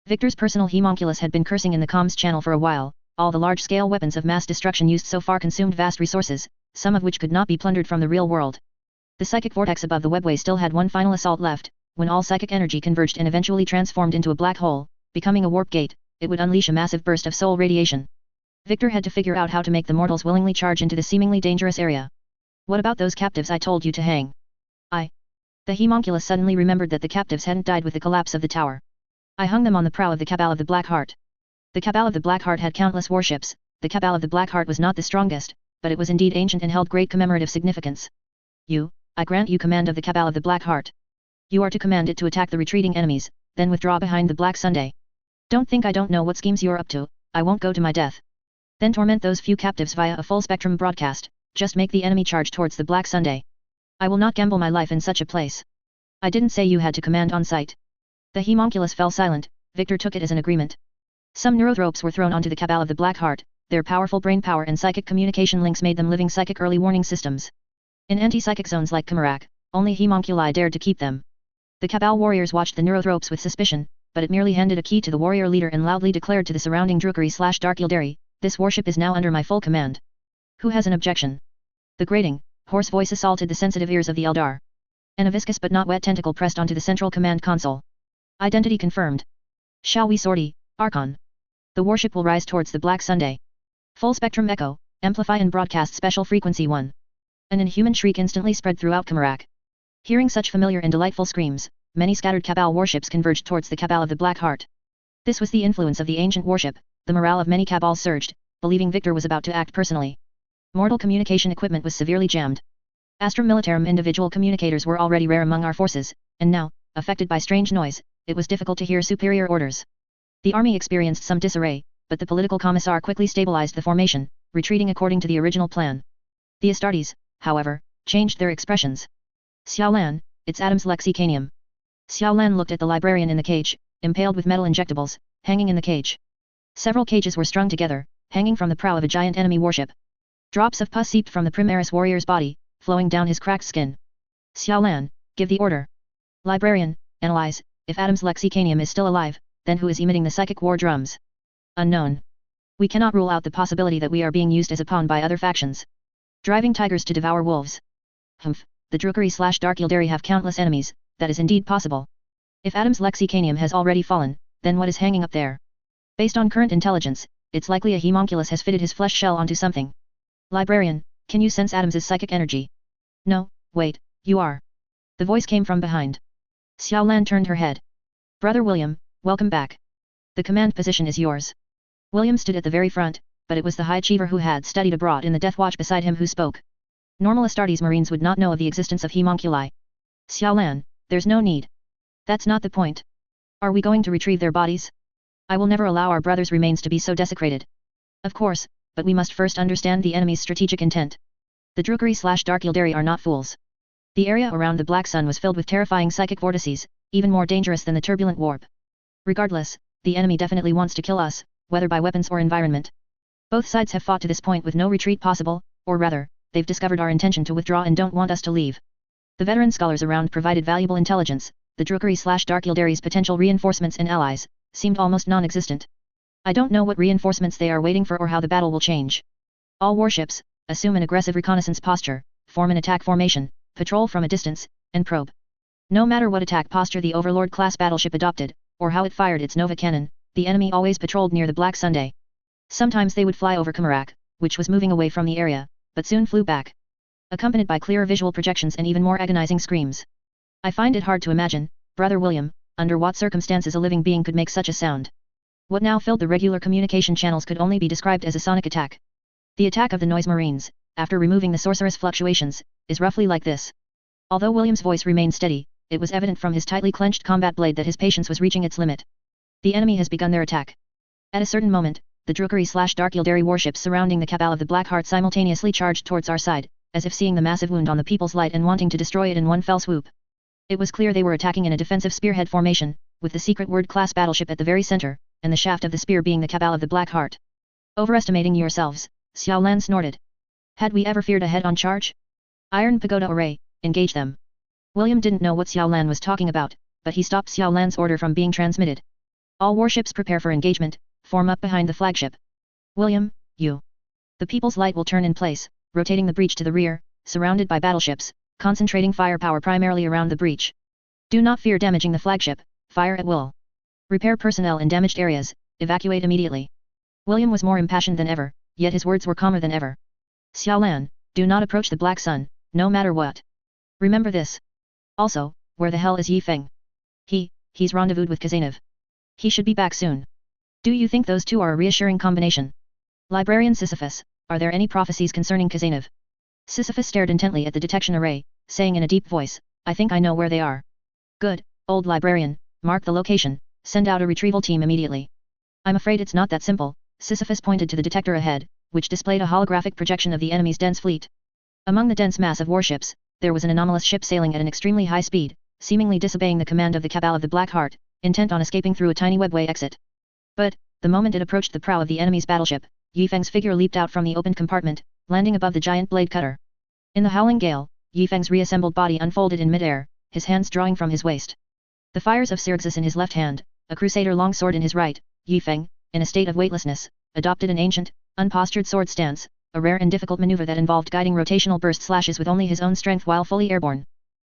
Victor's personal homunculus had been cursing in the comms channel for a while, all the large-scale weapons of mass destruction used so far consumed vast resources, some of which could not be plundered from the real world. The psychic vortex above the webway still had one final assault left, when all psychic energy converged and eventually transformed into a black hole, becoming a warp gate, it would unleash a massive burst of soul radiation. Victor had to figure out how to make the mortals willingly charge into the seemingly dangerous area. What about those captives I told you to hang? The homunculus suddenly remembered that the captives hadn't died with the collapse of the tower. I hung them on the prow of the Cabal of the Black Heart. The Cabal of the Black Heart had countless warships, the Cabal of the Black Heart was not the strongest, but it was indeed ancient and held great commemorative significance. I grant you command of the Cabal of the Black Heart. You are to command it to attack the retreating enemies, then withdraw behind the Black Sunday. Don't think I don't know what schemes you're up to, I won't go to my death. Then torment those few captives via a full-spectrum broadcast, just make the enemy charge towards the Black Sunday. I will not gamble my life in such a place. I didn't say you had to command on sight. The homunculus fell silent, Victor took it as an agreement. Some neurothropes were thrown onto the Cabal of the Black Heart, their powerful brain power and psychic communication links made them living psychic early warning systems. In anti-psychic zones like Qing, only homunculi dared to keep them. The Cabal warriors watched the neurothropes with suspicion, but it merely handed a key to the warrior leader and loudly declared to the surrounding Drukari/Dark Yildari, this warship is now under my full command. Who has an objection? The grating, hoarse voice assaulted the sensitive ears of the Eldar. And a viscous but not wet tentacle pressed onto the central command console. Identity confirmed. Shall we sortie, Archon? The warship will rise towards the Black Sunday. Full spectrum echo, amplify and broadcast special frequency 1. An inhuman shriek instantly spread throughout Qing. Hearing such familiar and delightful screams, many scattered Cabal warships converged towards the Cabal of the Black Heart. This was the influence of the ancient warship, the morale of many Cabals surged, believing Victor was about to act personally. Mortal communication equipment was severely jammed. Astra Militarum individual communicators were already rare among our forces, and now, affected by strange noise, it was difficult to hear superior orders. The army experienced some disarray, but the political commissar quickly stabilized the formation, retreating according to the original plan. The Astartes, however, changed their expressions. Xiaolan, it's Adam's Lexicanium. Xiaolan looked at the librarian in the cage, impaled with metal injectables, hanging in the cage. Several cages were strung together, hanging from the prow of a giant enemy warship. Drops of pus seeped from the Primaris warrior's body, flowing down his cracked skin. Xiaolan, give the order. Librarian, analyze, if Adam's Lexicanium is still alive, then who is emitting the psychic war drums? Unknown. We cannot rule out the possibility that we are being used as a pawn by other factions. Driving tigers to devour wolves. Humph, the Drukari/Dark Yildari have countless enemies, that is indeed possible. If Adam's Lexicanium has already fallen, then what is hanging up there? Based on current intelligence, it's likely a homunculus has fitted his flesh shell onto something. Librarian, can you sense Adam's psychic energy? No, wait, you are. The voice came from behind. Xiaolan turned her head. Brother William, welcome back. The command position is yours. William stood at the very front, but it was the high achiever who had studied abroad in the Death Watch beside him who spoke. Normal Astartes Marines would not know of the existence of homunculi. Xiaolan, there's no need. That's not the point. Are we going to retrieve their bodies? I will never allow our brothers' remains to be so desecrated. Of course, but we must first understand the enemy's strategic intent. The Drukari/Dark Yildari are not fools. The area around the Black Sun was filled with terrifying psychic vortices, even more dangerous than the turbulent warp. Regardless, the enemy definitely wants to kill us, whether by weapons or environment. Both sides have fought to this point with no retreat possible, or rather, they've discovered our intention to withdraw and don't want us to leave. The veteran scholars around provided valuable intelligence. The Drukhari/Dark Yildari's potential reinforcements and allies seemed almost non-existent. I don't know what reinforcements they are waiting for or how the battle will change. All warships, assume an aggressive reconnaissance posture, form an attack formation, patrol from a distance, and probe. No matter what attack posture the Overlord-class battleship adopted, or how it fired its Nova cannon, the enemy always patrolled near the Black Sunday. Sometimes they would fly over Kumarak, which was moving away from the area, but soon flew back, accompanied by clearer visual projections and even more agonizing screams. I find it hard to imagine, Brother William, under what circumstances a living being could make such a sound. What now filled the regular communication channels could only be described as a sonic attack. The attack of the Noise Marines, after removing the sorceress fluctuations, is roughly like this. Although William's voice remained steady, it was evident from his tightly clenched combat blade that his patience was reaching its limit. The enemy has begun their attack. At a certain moment, the Drukhari/Dark Yildari warships surrounding the Cabal of the Black Heart simultaneously charged towards our side, as if seeing the massive wound on the People's Light and wanting to destroy it in one fell swoop. It was clear they were attacking in a defensive spearhead formation, with the Secret Word-class battleship at the very center, and the shaft of the spear being the Cabal of the Black Heart. Overestimating yourselves, Xiao Lan snorted. Had we ever feared a head-on charge? Iron Pagoda Array, engage them. William didn't know what Xiao Lan was talking about, but he stopped Xiao Lan's order from being transmitted. All warships prepare for engagement, form up behind the flagship. William, you. The People's Light will turn in place, rotating the breach to the rear, surrounded by battleships, concentrating firepower primarily around the breach. Do not fear damaging the flagship, fire at will. Repair personnel in damaged areas, evacuate immediately. William was more impassioned than ever, yet his words were calmer than ever. Xiao Lan, do not approach the Black Sun, no matter what. Remember this. Also, where the hell is Yi Feng? He's rendezvoused with Kazanov. He should be back soon. Do you think those two are a reassuring combination? Librarian Sisyphus, are there any prophecies concerning Kazanov? Sisyphus stared intently at the detection array, saying in a deep voice, I think I know where they are. Good, old librarian, mark the location, send out a retrieval team immediately. I'm afraid it's not that simple, Sisyphus pointed to the detector ahead, which displayed a holographic projection of the enemy's dense fleet. Among the dense mass of warships, there was an anomalous ship sailing at an extremely high speed, seemingly disobeying the command of the Cabal of the Black Heart, intent on escaping through a tiny webway exit. But, the moment it approached the prow of the enemy's battleship, Yi Feng's figure leaped out from the opened compartment, landing above the giant blade cutter. In the howling gale, Yi Feng's reassembled body unfolded in midair, his hands drawing from his waist. The fires of Syrxis in his left hand, a crusader longsword in his right, Yi Feng, in a state of weightlessness, adopted an ancient, unpostured sword stance, a rare and difficult maneuver that involved guiding rotational burst slashes with only his own strength while fully airborne.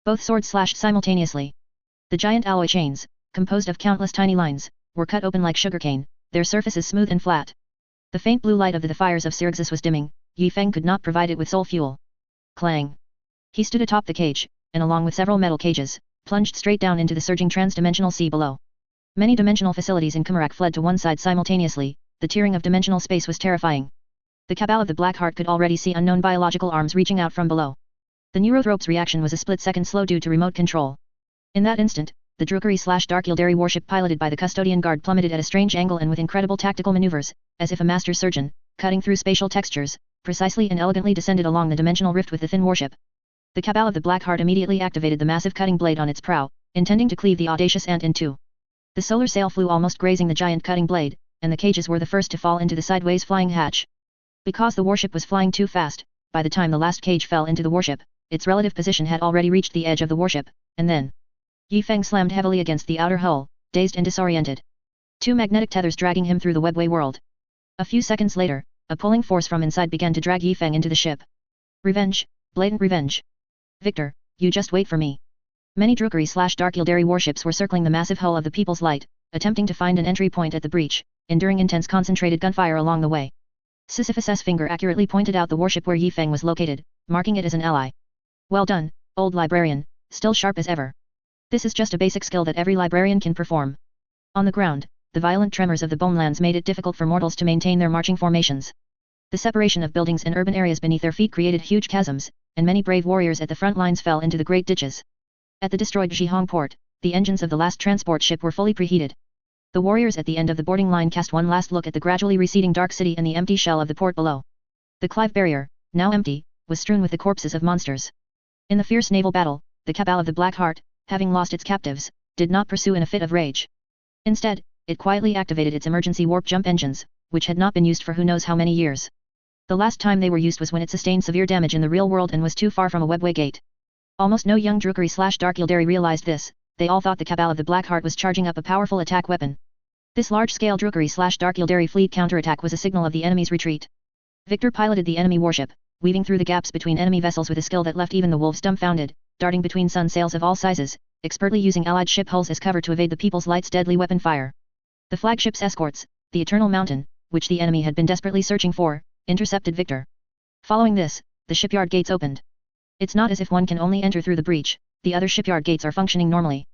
Both swords slashed simultaneously. The giant alloy chains, composed of countless tiny lines, were cut open like sugarcane, their surfaces smooth and flat. The faint blue light of the fires of Syrxis was dimming, Yi Feng could not provide it with soul fuel. Clang. He stood atop the cage, and along with several metal cages, plunged straight down into the surging trans-dimensional sea below. Many dimensional facilities in Kumarak fled to one side simultaneously, the tearing of dimensional space was terrifying. The Cabal of the Black Heart could already see unknown biological arms reaching out from below. The Neurothrope's reaction was a split-second slow due to remote control. In that instant, the Drukhari/Dark Yildari warship piloted by the Custodian Guard plummeted at a strange angle and with incredible tactical maneuvers, as if a master surgeon, cutting through spatial textures, precisely and elegantly descended along the dimensional rift with the thin warship. The Cabal of the Black Heart immediately activated the massive cutting blade on its prow, intending to cleave the audacious ant in two. The solar sail flew almost grazing the giant cutting blade, and the cages were the first to fall into the sideways flying hatch. Because the warship was flying too fast, by the time the last cage fell into the warship, its relative position had already reached the edge of the warship, and then Yi Feng slammed heavily against the outer hull, dazed and disoriented. Two magnetic tethers dragging him through the webway world. A few seconds later, a pulling force from inside began to drag Yi Feng into the ship. Revenge, blatant revenge. Victor, you just wait for me. Many Drukhari/Dark Yildari warships were circling the massive hull of the People's Light, attempting to find an entry point at the breach, enduring intense concentrated gunfire along the way. Sisyphus's finger accurately pointed out the warship where Yi Feng was located, marking it as an ally. Well done, old librarian, still sharp as ever. This is just a basic skill that every librarian can perform. On the ground, the violent tremors of the Bonelands made it difficult for mortals to maintain their marching formations. The separation of buildings and urban areas beneath their feet created huge chasms, and many brave warriors at the front lines fell into the great ditches. At the destroyed Zhihong port, the engines of the last transport ship were fully preheated. The warriors at the end of the boarding line cast one last look at the gradually receding dark city and the empty shell of the port below. The Clive barrier, now empty, was strewn with the corpses of monsters. In the fierce naval battle, the Cabal of the Black Heart, having lost its captives, did not pursue in a fit of rage. Instead, it quietly activated its emergency warp jump engines, which had not been used for who knows how many years. The last time they were used was when it sustained severe damage in the real world and was too far from a webway gate. Almost no young Drukari/Dark Yildari realized this. They all thought the Cabal of the Black Heart was charging up a powerful attack weapon. This large-scale Drukari/Dark Yildari fleet counterattack was a signal of the enemy's retreat. Victor piloted the enemy warship, weaving through the gaps between enemy vessels with a skill that left even the wolves dumbfounded, darting between sun sails of all sizes, expertly using allied ship hulls as cover to evade the People's Light's deadly weapon fire. The flagship's escorts, the Eternal Mountain, which the enemy had been desperately searching for, intercepted Victor. Following this, the shipyard gates opened. It's not as if one can only enter through the breach, the other shipyard gates are functioning normally.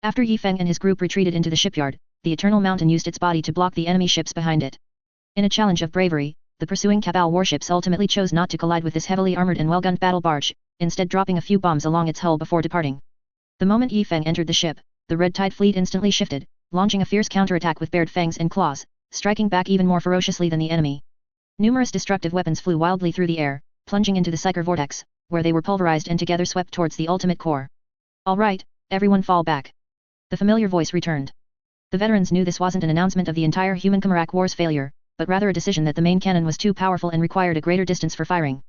After Yi Feng and his group retreated into the shipyard, the Eternal Mountain used its body to block the enemy ships behind it. In a challenge of bravery, the pursuing Cabal warships ultimately chose not to collide with this heavily armored and well-gunned battle barge, instead dropping a few bombs along its hull before departing. The moment Yi Feng entered the ship, the Red Tide fleet instantly shifted, launching a fierce counterattack with bared fangs and claws, striking back even more ferociously than the enemy. Numerous destructive weapons flew wildly through the air, plunging into the Psyker vortex, where they were pulverized and together swept towards the ultimate core. All right, everyone fall back. The familiar voice returned. The veterans knew this wasn't an announcement of the entire human Khmerach war's failure, but rather a decision that the main cannon was too powerful and required a greater distance for firing.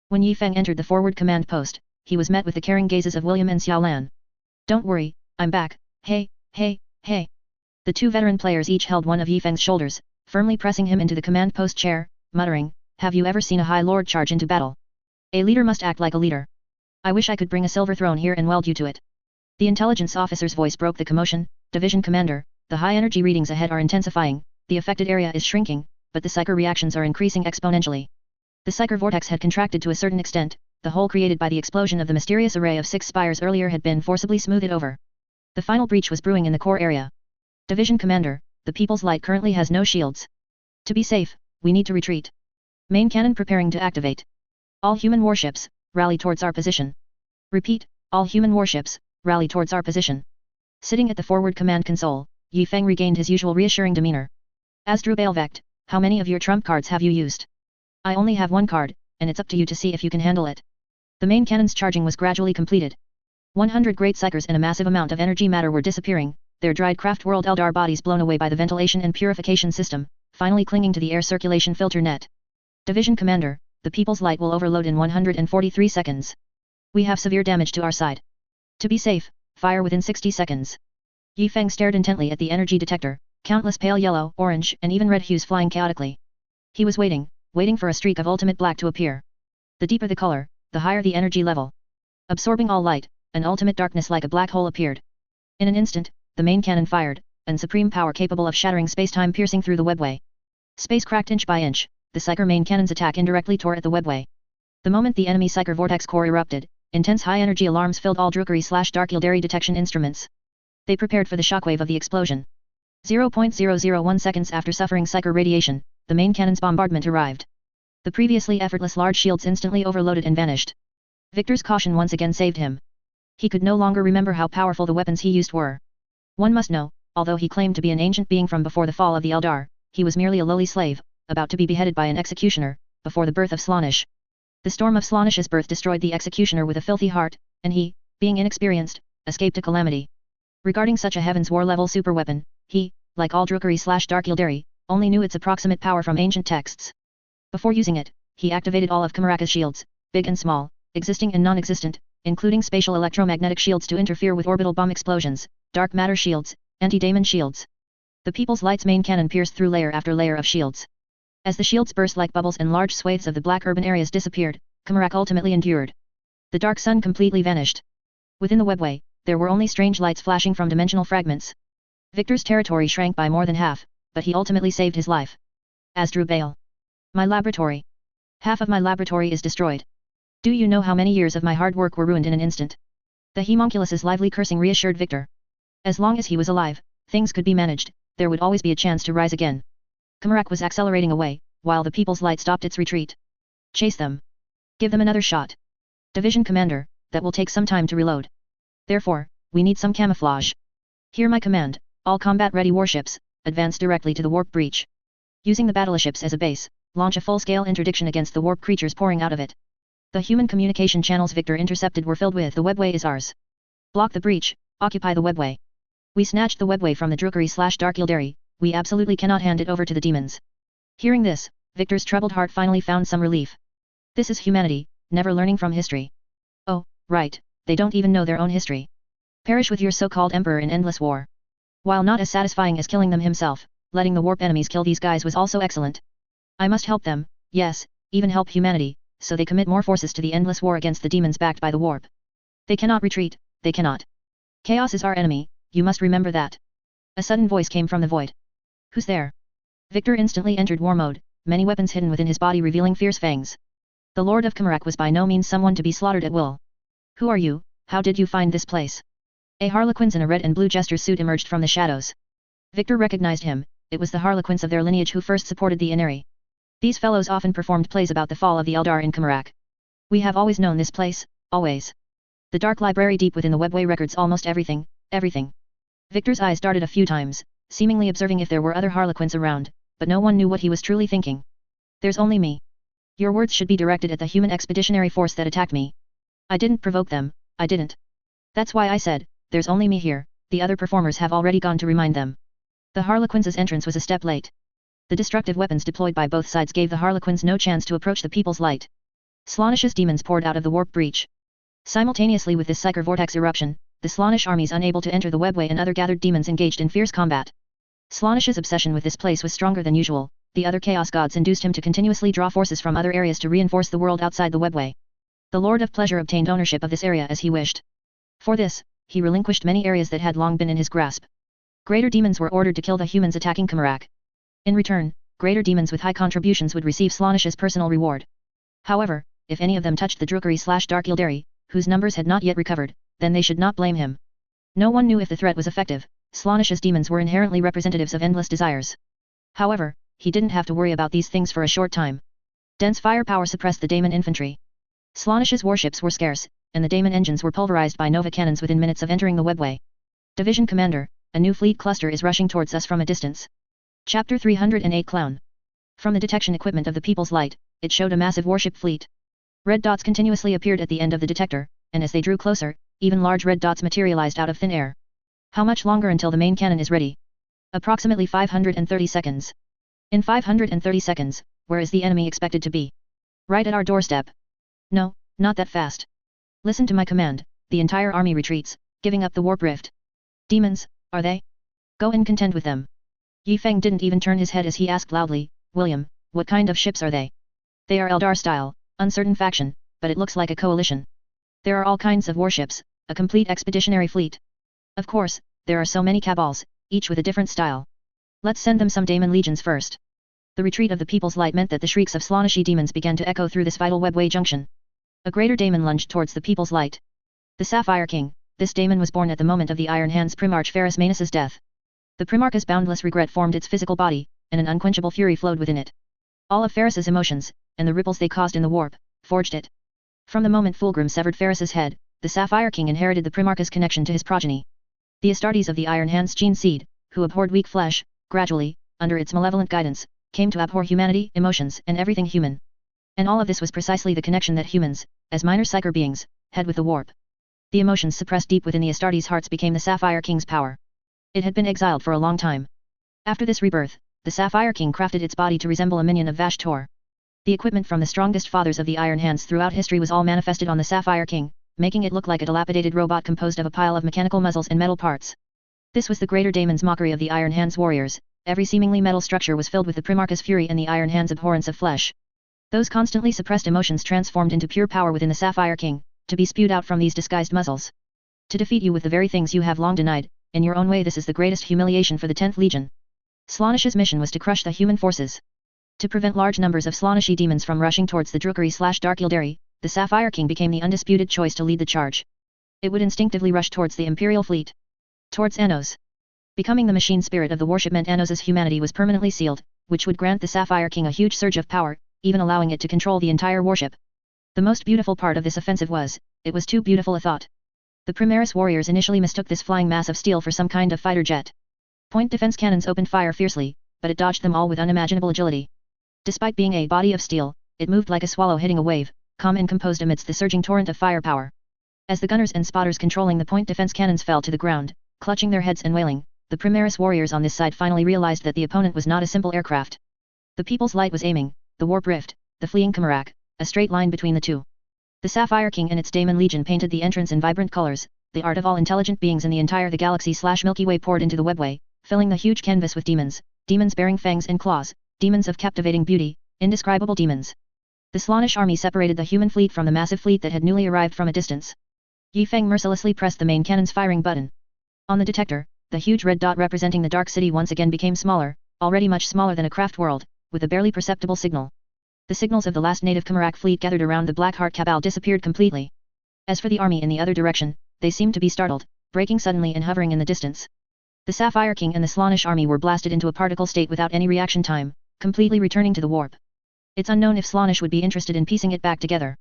When Yi Feng entered the forward command post, he was met with the caring gazes of William and Xiao Lan. Don't worry, I'm back, hey, hey, hey. The two veteran players each held one of Yi Feng's shoulders, firmly pressing him into the command post chair, muttering, have you ever seen a High Lord charge into battle? A leader must act like a leader. I wish I could bring a silver throne here and weld you to it. The intelligence officer's voice broke the commotion. Division Commander, the high energy readings ahead are intensifying, the affected area is shrinking, but the Psyker reactions are increasing exponentially. The Psyker vortex had contracted to a certain extent, the hole created by the explosion of the mysterious array of 6 spires earlier had been forcibly smoothed over. The final breach was brewing in the core area. Division Commander, the People's Light currently has no shields. To be safe, we need to retreat. Main cannon preparing to activate. All human warships, rally towards our position. Repeat, all human warships, rally towards our position. Sitting at the forward command console, Yi Feng regained his usual reassuring demeanor. Asdru Baelvect, how many of your trump cards have you used? I only have one card, and it's up to you to see if you can handle it. The main cannon's charging was gradually completed. 100 great psychers and a massive amount of energy matter were disappearing, their dried craft world Eldar bodies blown away by the ventilation and purification system, finally clinging to the air circulation filter net. Division Commander, the People's Light will overload in 143 seconds. We have severe damage to our side. To be safe, fire within 60 seconds. Yi Feng stared intently at the energy detector, countless pale yellow, orange, and even red hues flying chaotically. He was waiting for a streak of ultimate black to appear. The deeper the color, the higher the energy level. Absorbing all light, an ultimate darkness like a black hole appeared. In an instant, the main cannon fired, and supreme power capable of shattering space-time piercing through the webway. Space cracked inch by inch, the Psyker main cannon's attack indirectly tore at the webway. The moment the enemy Psyker vortex core erupted, intense high-energy alarms filled all Drukari/Dark Yildari detection instruments. They prepared for the shockwave of the explosion. 0.001 seconds after suffering Psyker radiation, the main cannon's bombardment arrived. The previously effortless large shields instantly overloaded and vanished. Victor's caution once again saved him. He could no longer remember how powerful the weapons he used were. One must know, although he claimed to be an ancient being from before the fall of the Eldar, he was merely a lowly slave, about to be beheaded by an executioner, before the birth of Slaanesh. The storm of Slaanesh's birth destroyed the executioner with a filthy heart, and he, being inexperienced, escaped a calamity. Regarding such a Heaven's War level superweapon, he, like all Drukari/Dark Yildari, only knew its approximate power from ancient texts. Before using it, he activated all of Khmerach's shields, big and small, existing and non-existent, including spatial electromagnetic shields to interfere with orbital bomb explosions, dark matter shields, anti-daemon shields. The People's Light's main cannon pierced through layer after layer of shields. As the shields burst like bubbles and large swathes of the black urban areas disappeared, Khmerach ultimately endured. The dark sun completely vanished. Within the webway, there were only strange lights flashing from dimensional fragments. Victor's territory shrank by more than half, but he ultimately saved his life. Asdru Bael. My laboratory. Half of my laboratory is destroyed. Do you know how many years of my hard work were ruined in an instant? The homunculus's lively cursing reassured Victor. As long as he was alive, things could be managed, there would always be a chance to rise again. Khmerach was accelerating away, while the People's Light stopped its retreat. Chase them. Give them another shot. Division Commander, that will take some time to reload. Therefore, we need some camouflage. Hear my command, all combat-ready warships, advance directly to the warp breach. Using the battleships as a base, launch a full-scale interdiction against the warp creatures pouring out of it. The human communication channels Victor intercepted were filled with "The webway is ours. Block the breach, occupy the webway. We snatched the webway from the Drukari/Dark Yildari, we absolutely cannot hand it over to the demons." Hearing this, Victor's troubled heart finally found some relief. This is humanity, never learning from history. Oh, right, they don't even know their own history. Perish with your so-called emperor in endless war. While not as satisfying as killing them himself, letting the warp enemies kill these guys was also excellent. I must help them, yes, even help humanity, so they commit more forces to the endless war against the demons backed by the warp. They cannot retreat, they cannot. Chaos is our enemy, you must remember that. A sudden voice came from the void. Who's there? Victor instantly entered war mode, many weapons hidden within his body revealing fierce fangs. The Lord of Qing was by no means someone to be slaughtered at will. Who are you, how did you find this place? A harlequins in a red and blue jester suit emerged from the shadows. Victor recognized him, it was the harlequins of their lineage who first supported the Inari. These fellows often performed plays about the fall of the Eldar in Qing. We have always known this place, always. The dark library deep within the webway records almost everything, everything. Victor's eyes darted a few times, seemingly observing if there were other harlequins around, but no one knew what he was truly thinking. There's only me. Your words should be directed at the human expeditionary force that attacked me. I didn't provoke them, I didn't. That's why I said, there's only me here, the other performers have already gone to remind them. The harlequins' entrance was a step late. The destructive weapons deployed by both sides gave the harlequins no chance to approach the people's light. Slaaneish's demons poured out of the warp breach. Simultaneously with this psyker vortex eruption, the Slaanish armies unable to enter the webway and other gathered demons engaged in fierce combat. Slaanish's obsession with this place was stronger than usual, the other chaos gods induced him to continuously draw forces from other areas to reinforce the world outside the webway. The Lord of Pleasure obtained ownership of this area as he wished. For this, he relinquished many areas that had long been in his grasp. Greater demons were ordered to kill the humans attacking Qing. In return, greater demons with high contributions would receive Slaanish's personal reward. However, if any of them touched the Drukari/Dark Yildari, whose numbers had not yet recovered, then they should not blame him. No one knew if the threat was effective. Slaanish's demons were inherently representatives of endless desires. However, he didn't have to worry about these things for a short time. Dense firepower suppressed the Daemon infantry. Slaanish's warships were scarce, and the Daemon engines were pulverized by Nova cannons within minutes of entering the webway. Division Commander, a new fleet cluster is rushing towards us from a distance. Chapter 308 Clown. From the detection equipment of the People's Light, it showed a massive warship fleet. Red dots continuously appeared at the end of the detector, and as they drew closer, even large red dots materialized out of thin air. How much longer until the main cannon is ready? Approximately 530 seconds. In 530 seconds, where is the enemy expected to be? Right at our doorstep. No, not that fast. Listen to my command, the entire army retreats, giving up the warp rift. Demons, are they? Go and contend with them. Yi Feng didn't even turn his head as he asked loudly, William, what kind of ships are they? They are Eldar style, uncertain faction, but it looks like a coalition. There are all kinds of warships, a complete expeditionary fleet. Of course, there are so many cabals, each with a different style. Let's send them some Daemon legions first. The retreat of the People's Light meant that the shrieks of Slaanishi demons began to echo through this vital webway junction. A greater Daemon lunged towards the People's Light. The Sapphire King, this Daemon was born at the moment of the Iron Hand's Primarch Ferrus Manus's death. The Primarch's boundless regret formed its physical body, and an unquenchable fury flowed within it. All of Ferrus's emotions, and the ripples they caused in the warp, forged it. From the moment Fulgrim severed Ferrus's head, the Sapphire King inherited the Primarch's connection to his progeny. The Astartes of the Iron Hand's gene seed, who abhorred weak flesh, gradually, under its malevolent guidance, came to abhor humanity, emotions, and everything human. And all of this was precisely the connection that humans, as minor psyker beings, had with the warp. The emotions suppressed deep within the Astartes' hearts became the Sapphire King's power. It had been exiled for a long time. After this rebirth, the Sapphire King crafted its body to resemble a minion of Vash-Tor. The equipment from the strongest fathers of the Iron Hands throughout history was all manifested on the Sapphire King, making it look like a dilapidated robot composed of a pile of mechanical muzzles and metal parts. This was the greater Daemon's mockery of the Iron Hands warriors. Every seemingly metal structure was filled with the Primarch's fury and the Iron Hand's abhorrence of flesh. Those constantly suppressed emotions transformed into pure power within the Sapphire King, to be spewed out from these disguised muzzles. To defeat you with the very things you have long denied, in your own way this is the greatest humiliation for the 10th Legion. Slaanish's mission was to crush the human forces. To prevent large numbers of Slaanishi demons from rushing towards the Drukari/Dark Yildari, the Sapphire King became the undisputed choice to lead the charge. It would instinctively rush towards the Imperial fleet. Towards Anos. Becoming the machine spirit of the warship meant Anos's humanity was permanently sealed, which would grant the Sapphire King a huge surge of power, even allowing it to control the entire warship. The most beautiful part of this offensive was, it was too beautiful a thought. The Primaris warriors initially mistook this flying mass of steel for some kind of fighter jet. Point defense cannons opened fire fiercely, but it dodged them all with unimaginable agility. Despite being a body of steel, it moved like a swallow hitting a wave, calm and composed amidst the surging torrent of firepower. As the gunners and spotters controlling the point defense cannons fell to the ground, clutching their heads and wailing, the Primaris warriors on this side finally realized that the opponent was not a simple aircraft. The People's Light was aiming, the warp rift, the fleeing Qimrak, a straight line between the two. The Sapphire King and its Daemon Legion painted the entrance in vibrant colors, the art of all intelligent beings in the entire the galaxy/Milky Way poured into the webway, filling the huge canvas with demons, demons bearing fangs and claws, demons of captivating beauty, indescribable demons. The Slaanesh army separated the human fleet from the massive fleet that had newly arrived from a distance. Yi Feng mercilessly pressed the main cannon's firing button. On the detector, the huge red dot representing the Dark City once again became smaller, already much smaller than a craft world, with a barely perceptible signal. The signals of the last native Qimrak fleet gathered around the Blackheart Cabal disappeared completely. As for the army in the other direction, they seemed to be startled, breaking suddenly and hovering in the distance. The Sapphire King and the Slaanesh army were blasted into a particle state without any reaction time, completely returning to the warp. It's unknown if Slaanesh would be interested in piecing it back together.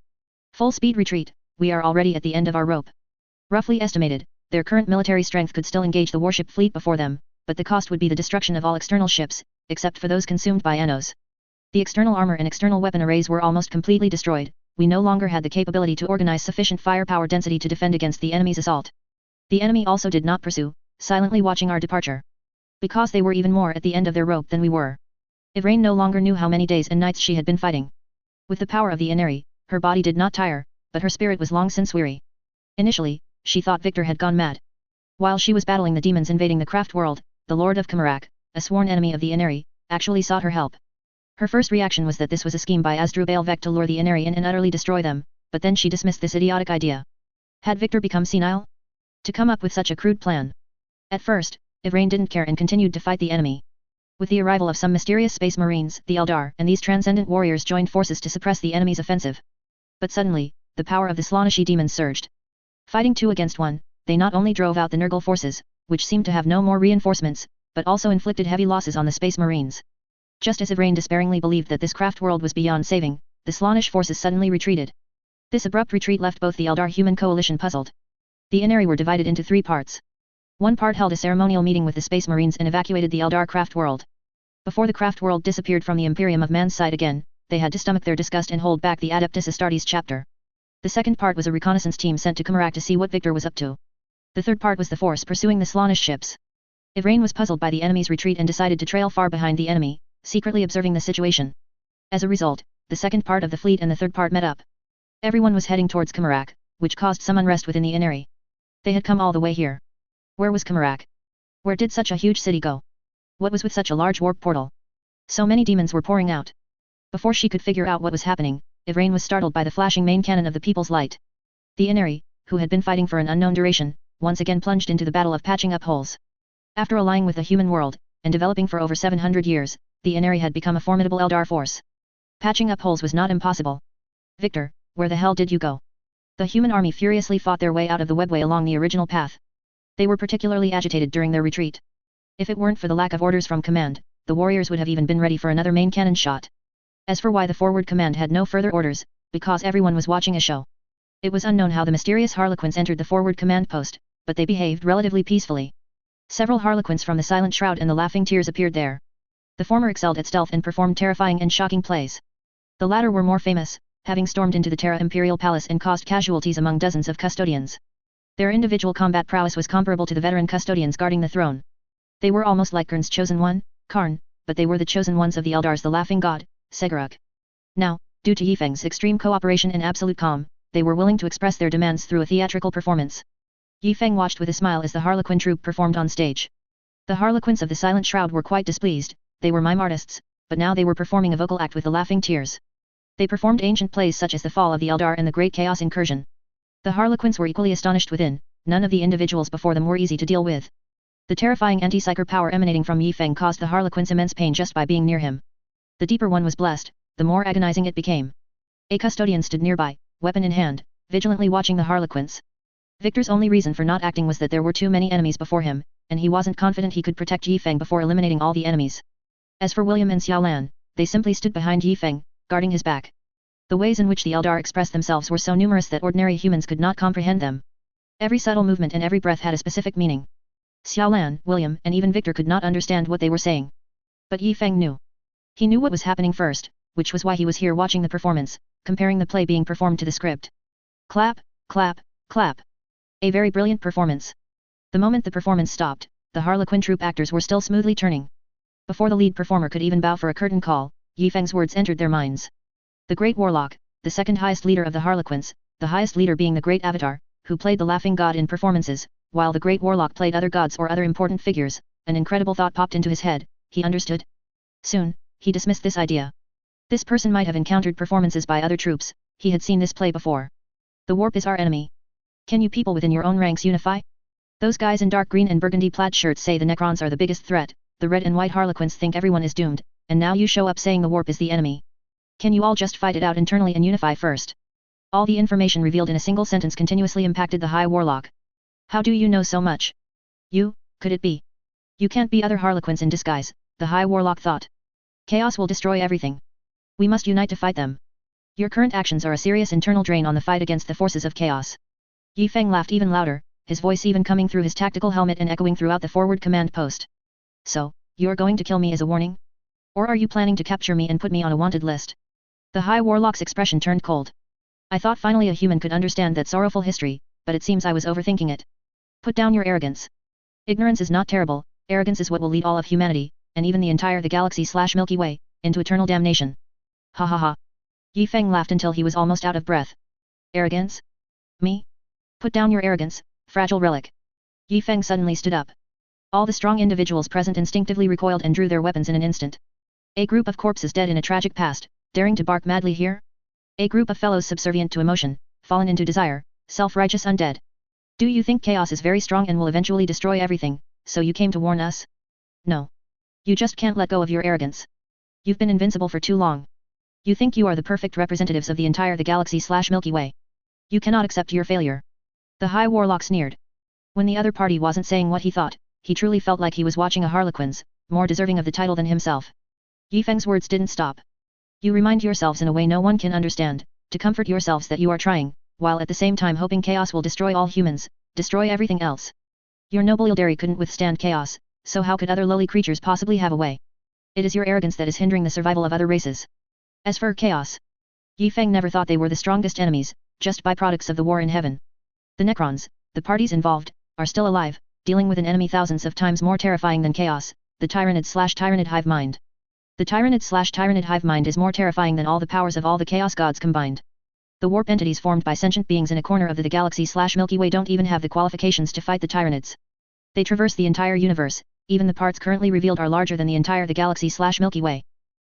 Full speed retreat, we are already at the end of our rope. Roughly estimated, their current military strength could still engage the warship fleet before them, but the cost would be the destruction of all external ships, except for those consumed by Anos. The external armor and external weapon arrays were almost completely destroyed, we no longer had the capability to organize sufficient firepower density to defend against the enemy's assault. The enemy also did not pursue, silently watching our departure. Because they were even more at the end of their rope than we were. Yvraine no longer knew how many days and nights she had been fighting. With the power of the Inari, her body did not tire, but her spirit was long since weary. Initially, she thought Victor had gone mad. While she was battling the demons invading the craft world, the Lord of Qimrak, a sworn enemy of the Inari, actually sought her help. Her first reaction was that this was a scheme by Asdrubal Vek to lure the Inari in and utterly destroy them, but then she dismissed this idiotic idea. Had Victor become senile? To come up with such a crude plan. At first, Yvraine didn't care and continued to fight the enemy. With the arrival of some mysterious space marines, the Eldar and these transcendent warriors joined forces to suppress the enemy's offensive. But suddenly, the power of the Slaaneshi demons surged. Fighting 2 against 1, they not only drove out the Nurgle forces, which seemed to have no more reinforcements, but also inflicted heavy losses on the space marines. Just as Yvraine despairingly believed that this craft world was beyond saving, the Slaanesh forces suddenly retreated. This abrupt retreat left both the Eldar human coalition puzzled. The Inari were divided into 3 parts. One part held a ceremonial meeting with the space marines and evacuated the Eldar craft world. Before the craft world disappeared from the Imperium of Man's side again, they had to stomach their disgust and hold back the Adeptus Astartes chapter. The second part was a reconnaissance team sent to Qimrak to see what Victor was up to. The third part was the force pursuing the Slaanesh ships. Yvraine was puzzled by the enemy's retreat and decided to trail far behind the enemy, secretly observing the situation. As a result, the second part of the fleet and the third part met up. Everyone was heading towards Qimrak, which caused some unrest within the Inari. They had come all the way here. Where was Qimrak? Where did such a huge city go? What was with such a large warp portal? So many demons were pouring out. Before she could figure out what was happening, Yvraine was startled by the flashing main cannon of the People's Light. The Inari, who had been fighting for an unknown duration, once again plunged into the battle of patching up holes. After allying with the human world, and developing for over 700 years, the Inari had become a formidable Eldar force. Patching up holes was not impossible. Victor, where the hell did you go? The human army furiously fought their way out of the webway along the original path. They were particularly agitated during their retreat. If it weren't for the lack of orders from command, the warriors would have even been ready for another main cannon shot. As for why the forward command had no further orders, because everyone was watching a show. It was unknown how the mysterious Harlequins entered the forward command post, but they behaved relatively peacefully. Several Harlequins from the Silent Shroud and the Laughing Tears appeared there. The former excelled at stealth and performed terrifying and shocking plays. The latter were more famous, having stormed into the Terra Imperial Palace and caused casualties among dozens of custodians. Their individual combat prowess was comparable to the veteran custodians guarding the throne. They were almost like Karn's chosen one, Karn, but they were the chosen ones of the Eldars, the Laughing God, Seguruk. Now, due to Yifeng's extreme cooperation and absolute calm, they were willing to express their demands through a theatrical performance. Yifeng watched with a smile as the Harlequin troupe performed on stage. The Harlequins of the Silent Shroud were quite displeased, they were mime artists, but now they were performing a vocal act with the Laughing Tears. They performed ancient plays such as the Fall of the Eldar and the Great Chaos Incursion. The Harlequins were equally astonished within, none of the individuals before them were easy to deal with. The terrifying anti-psyker power emanating from Yifeng caused the Harlequins immense pain just by being near him. The deeper one was blessed, the more agonizing it became. A custodian stood nearby, weapon in hand, vigilantly watching the Harlequins. Victor's only reason for not acting was that there were too many enemies before him, and he wasn't confident he could protect Yifeng before eliminating all the enemies. As for William and Xiaolan, they simply stood behind Yifeng, guarding his back. The ways in which the Eldar expressed themselves were so numerous that ordinary humans could not comprehend them. Every subtle movement and every breath had a specific meaning. Xiaolan, William, and even Victor could not understand what they were saying. But Yifeng knew. He knew what was happening first, which was why he was here watching the performance, comparing the play being performed to the script. Clap, clap, clap. A very brilliant performance. The moment the performance stopped, the Harlequin troupe actors were still smoothly turning. Before the lead performer could even bow for a curtain call, Yi Feng's words entered their minds. The Great Warlock, the second highest leader of the Harlequins, the highest leader being the Great Avatar, who played the Laughing God in performances, while the Great Warlock played other gods or other important figures, an incredible thought popped into his head, he understood. Soon, he dismissed this idea. This person might have encountered performances by other troops, he had seen this play before. The warp is our enemy. Can you people within your own ranks unify? Those guys in dark green and burgundy plaid shirts say the Necrons are the biggest threat, the red and white Harlequins think everyone is doomed, and now you show up saying the warp is the enemy. Can you all just fight it out internally and unify first? All the information revealed in a single sentence continuously impacted the High Warlock. How do you know so much? You, could it be? You can't be other Harlequins in disguise, the High Warlock thought. Chaos will destroy everything. We must unite to fight them. Your current actions are a serious internal drain on the fight against the forces of chaos. Yi Feng laughed even louder, his voice even coming through his tactical helmet and echoing throughout the forward command post. So, you're going to kill me as a warning? Or are you planning to capture me and put me on a wanted list? The High Warlock's expression turned cold. I thought finally a human could understand that sorrowful history, but it seems I was overthinking it. Put down your arrogance. Ignorance is not terrible, arrogance is what will lead all of humanity, and even the entire the galaxy/Milky Way, into eternal damnation. Ha ha ha. Yi Feng laughed until he was almost out of breath. Arrogance? Me? Put down your arrogance, fragile relic. Yi Feng suddenly stood up. All the strong individuals present instinctively recoiled and drew their weapons in an instant. A group of corpses dead in a tragic past, daring to bark madly here? A group of fellows subservient to emotion, fallen into desire, self-righteous undead. Do you think chaos is very strong and will eventually destroy everything, so you came to warn us? No. You just can't let go of your arrogance. You've been invincible for too long. You think you are the perfect representatives of the entire the galaxy/Milky Way. You cannot accept your failure. The High Warlock sneered. When the other party wasn't saying what he thought, he truly felt like he was watching a Harlequins, more deserving of the title than himself. Yi Feng's words didn't stop. You remind yourselves in a way no one can understand, to comfort yourselves that you are trying, while at the same time hoping chaos will destroy all humans, destroy everything else. Your noble Yildari couldn't withstand chaos, so how could other lowly creatures possibly have a way? It is your arrogance that is hindering the survival of other races. As for chaos, Yi Feng never thought they were the strongest enemies, just byproducts of the war in heaven. The Necrons, the parties involved, are still alive, dealing with an enemy thousands of times more terrifying than chaos, the Tyranid/Tyranid hive mind. The Tyranid/Tyranid hive mind is more terrifying than all the powers of all the chaos gods combined. The warp entities formed by sentient beings in a corner of the galaxy/Milky Way don't even have the qualifications to fight the Tyranids. They traverse the entire universe, even the parts currently revealed are larger than the entire the galaxy/Milky Way.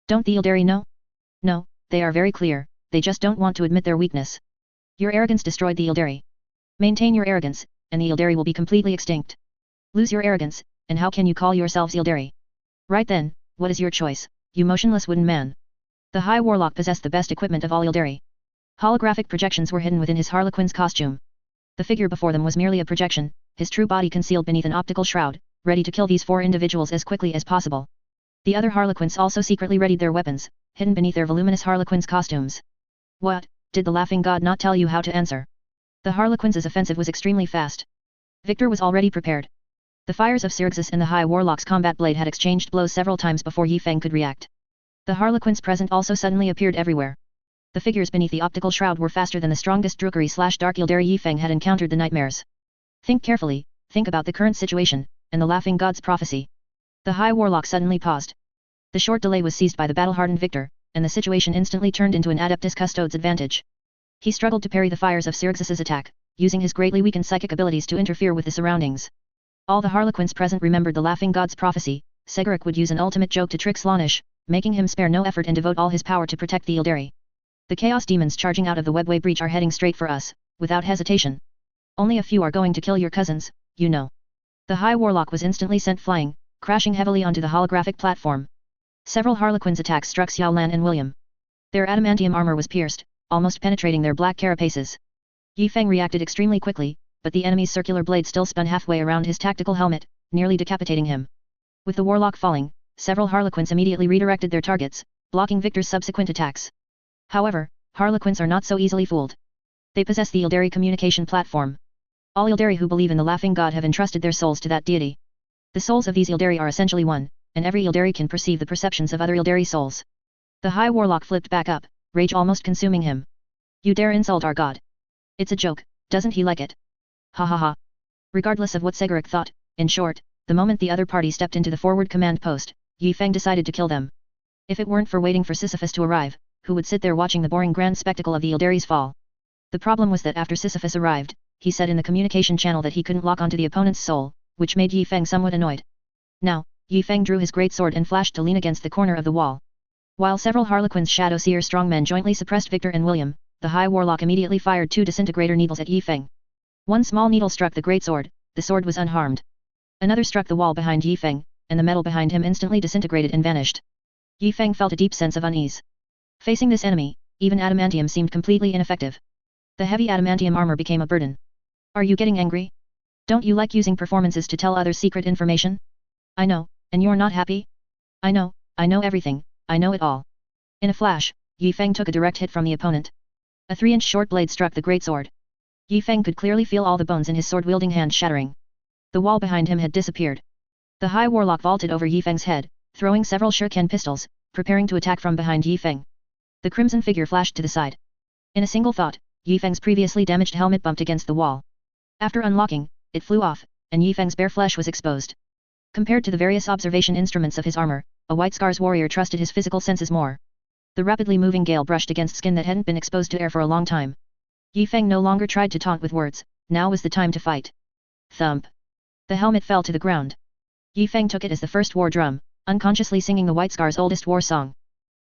Don't the Yildari know? No, they are very clear, they just don't want to admit their weakness. Your arrogance destroyed the Yildari. Maintain your arrogance, and the Yildari will be completely extinct. Lose your arrogance, and how can you call yourselves Yildari? Right then, what is your choice, you motionless wooden man? The High Warlock possessed the best equipment of all Yildari. Holographic projections were hidden within his Harlequin's costume. The figure before them was merely a projection, his true body concealed beneath an optical shroud, ready to kill these four individuals as quickly as possible. The other Harlequins also secretly readied their weapons, hidden beneath their voluminous Harlequins' costumes. What, did the Laughing God not tell you how to answer? The Harlequins' offensive was extremely fast. Victor was already prepared. The fires of Sirxis and the High Warlock's combat blade had exchanged blows several times before Yi Feng could react. The Harlequins present also suddenly appeared everywhere. The figures beneath the optical shroud were faster than the strongest Drukari/Dark Yildari Yi Feng had encountered the nightmares. Think carefully, think about the current situation, and the Laughing God's prophecy. The High Warlock suddenly paused. The short delay was seized by the battle-hardened Victor, and the situation instantly turned into an Adeptus Custode's advantage. He struggled to parry the fires of Sirxis' attack, using his greatly weakened psychic abilities to interfere with the surroundings. All the Harlequins present remembered the Laughing God's prophecy. Segeric would use an ultimate joke to trick Slaanesh, making him spare no effort and devote all his power to protect the Yildari. The Chaos Demons charging out of the webway breach are heading straight for us, without hesitation. Only a few are going to kill your cousins, you know. The High Warlock was instantly sent flying, crashing heavily onto the holographic platform. Several Harlequins' attacks struck Xiao Lan and William. Their adamantium armor was pierced, almost penetrating their black carapaces. Yi Feng reacted extremely quickly, but the enemy's circular blade still spun halfway around his tactical helmet, nearly decapitating him. With the Warlock falling, several Harlequins immediately redirected their targets, blocking Victor's subsequent attacks. However, Harlequins are not so easily fooled. They possess the Yildari communication platform. All Yildari who believe in the Laughing God have entrusted their souls to that deity. The souls of these Yildari are essentially one, and every Yildari can perceive the perceptions of other Yildari souls. The High Warlock flipped back up, rage almost consuming him. You dare insult our god? It's a joke, doesn't he like it? Ha ha ha. Regardless of what Segeric thought, in short, the moment the other party stepped into the forward command post, Yi Feng decided to kill them. If it weren't for waiting for Sisyphus to arrive, who would sit there watching the boring grand spectacle of the Ildaris fall? The problem was that after Sisyphus arrived, he said in the communication channel that he couldn't lock onto the opponent's soul, which made Yi Feng somewhat annoyed. Now, Yi Feng drew his great sword and flashed to lean against the corner of the wall. While several Harlequin's Shadow Seer strongmen jointly suppressed Victor and William, the High Warlock immediately fired 2 disintegrator needles at Yi Feng. One small needle struck the great sword, the sword was unharmed. Another struck the wall behind Yi Feng, and the metal behind him instantly disintegrated and vanished. Yi Feng felt a deep sense of unease. Facing this enemy, even adamantium seemed completely ineffective. The heavy adamantium armor became a burden. Are you getting angry? Don't you like using performances to tell others secret information? I know, and you're not happy? I know everything, I know it all. In a flash, Yi Feng took a direct hit from the opponent. A 3-inch short blade struck the great sword. Yi Feng could clearly feel all the bones in his sword-wielding hand shattering. The wall behind him had disappeared. The High Warlock vaulted over Yi Feng's head, throwing several shuriken pistols, preparing to attack from behind Yi Feng. The crimson figure flashed to the side. In a single thought, Yi Feng's previously damaged helmet bumped against the wall. After unlocking, it flew off, and Yi Feng's bare flesh was exposed. Compared to the various observation instruments of his armor, a White Scars warrior trusted his physical senses more. The rapidly moving gale brushed against skin that hadn't been exposed to air for a long time. Yi Feng no longer tried to taunt with words, now was the time to fight. Thump. The helmet fell to the ground. Yi Feng took it as the first war drum, unconsciously singing the White Scars' oldest war song.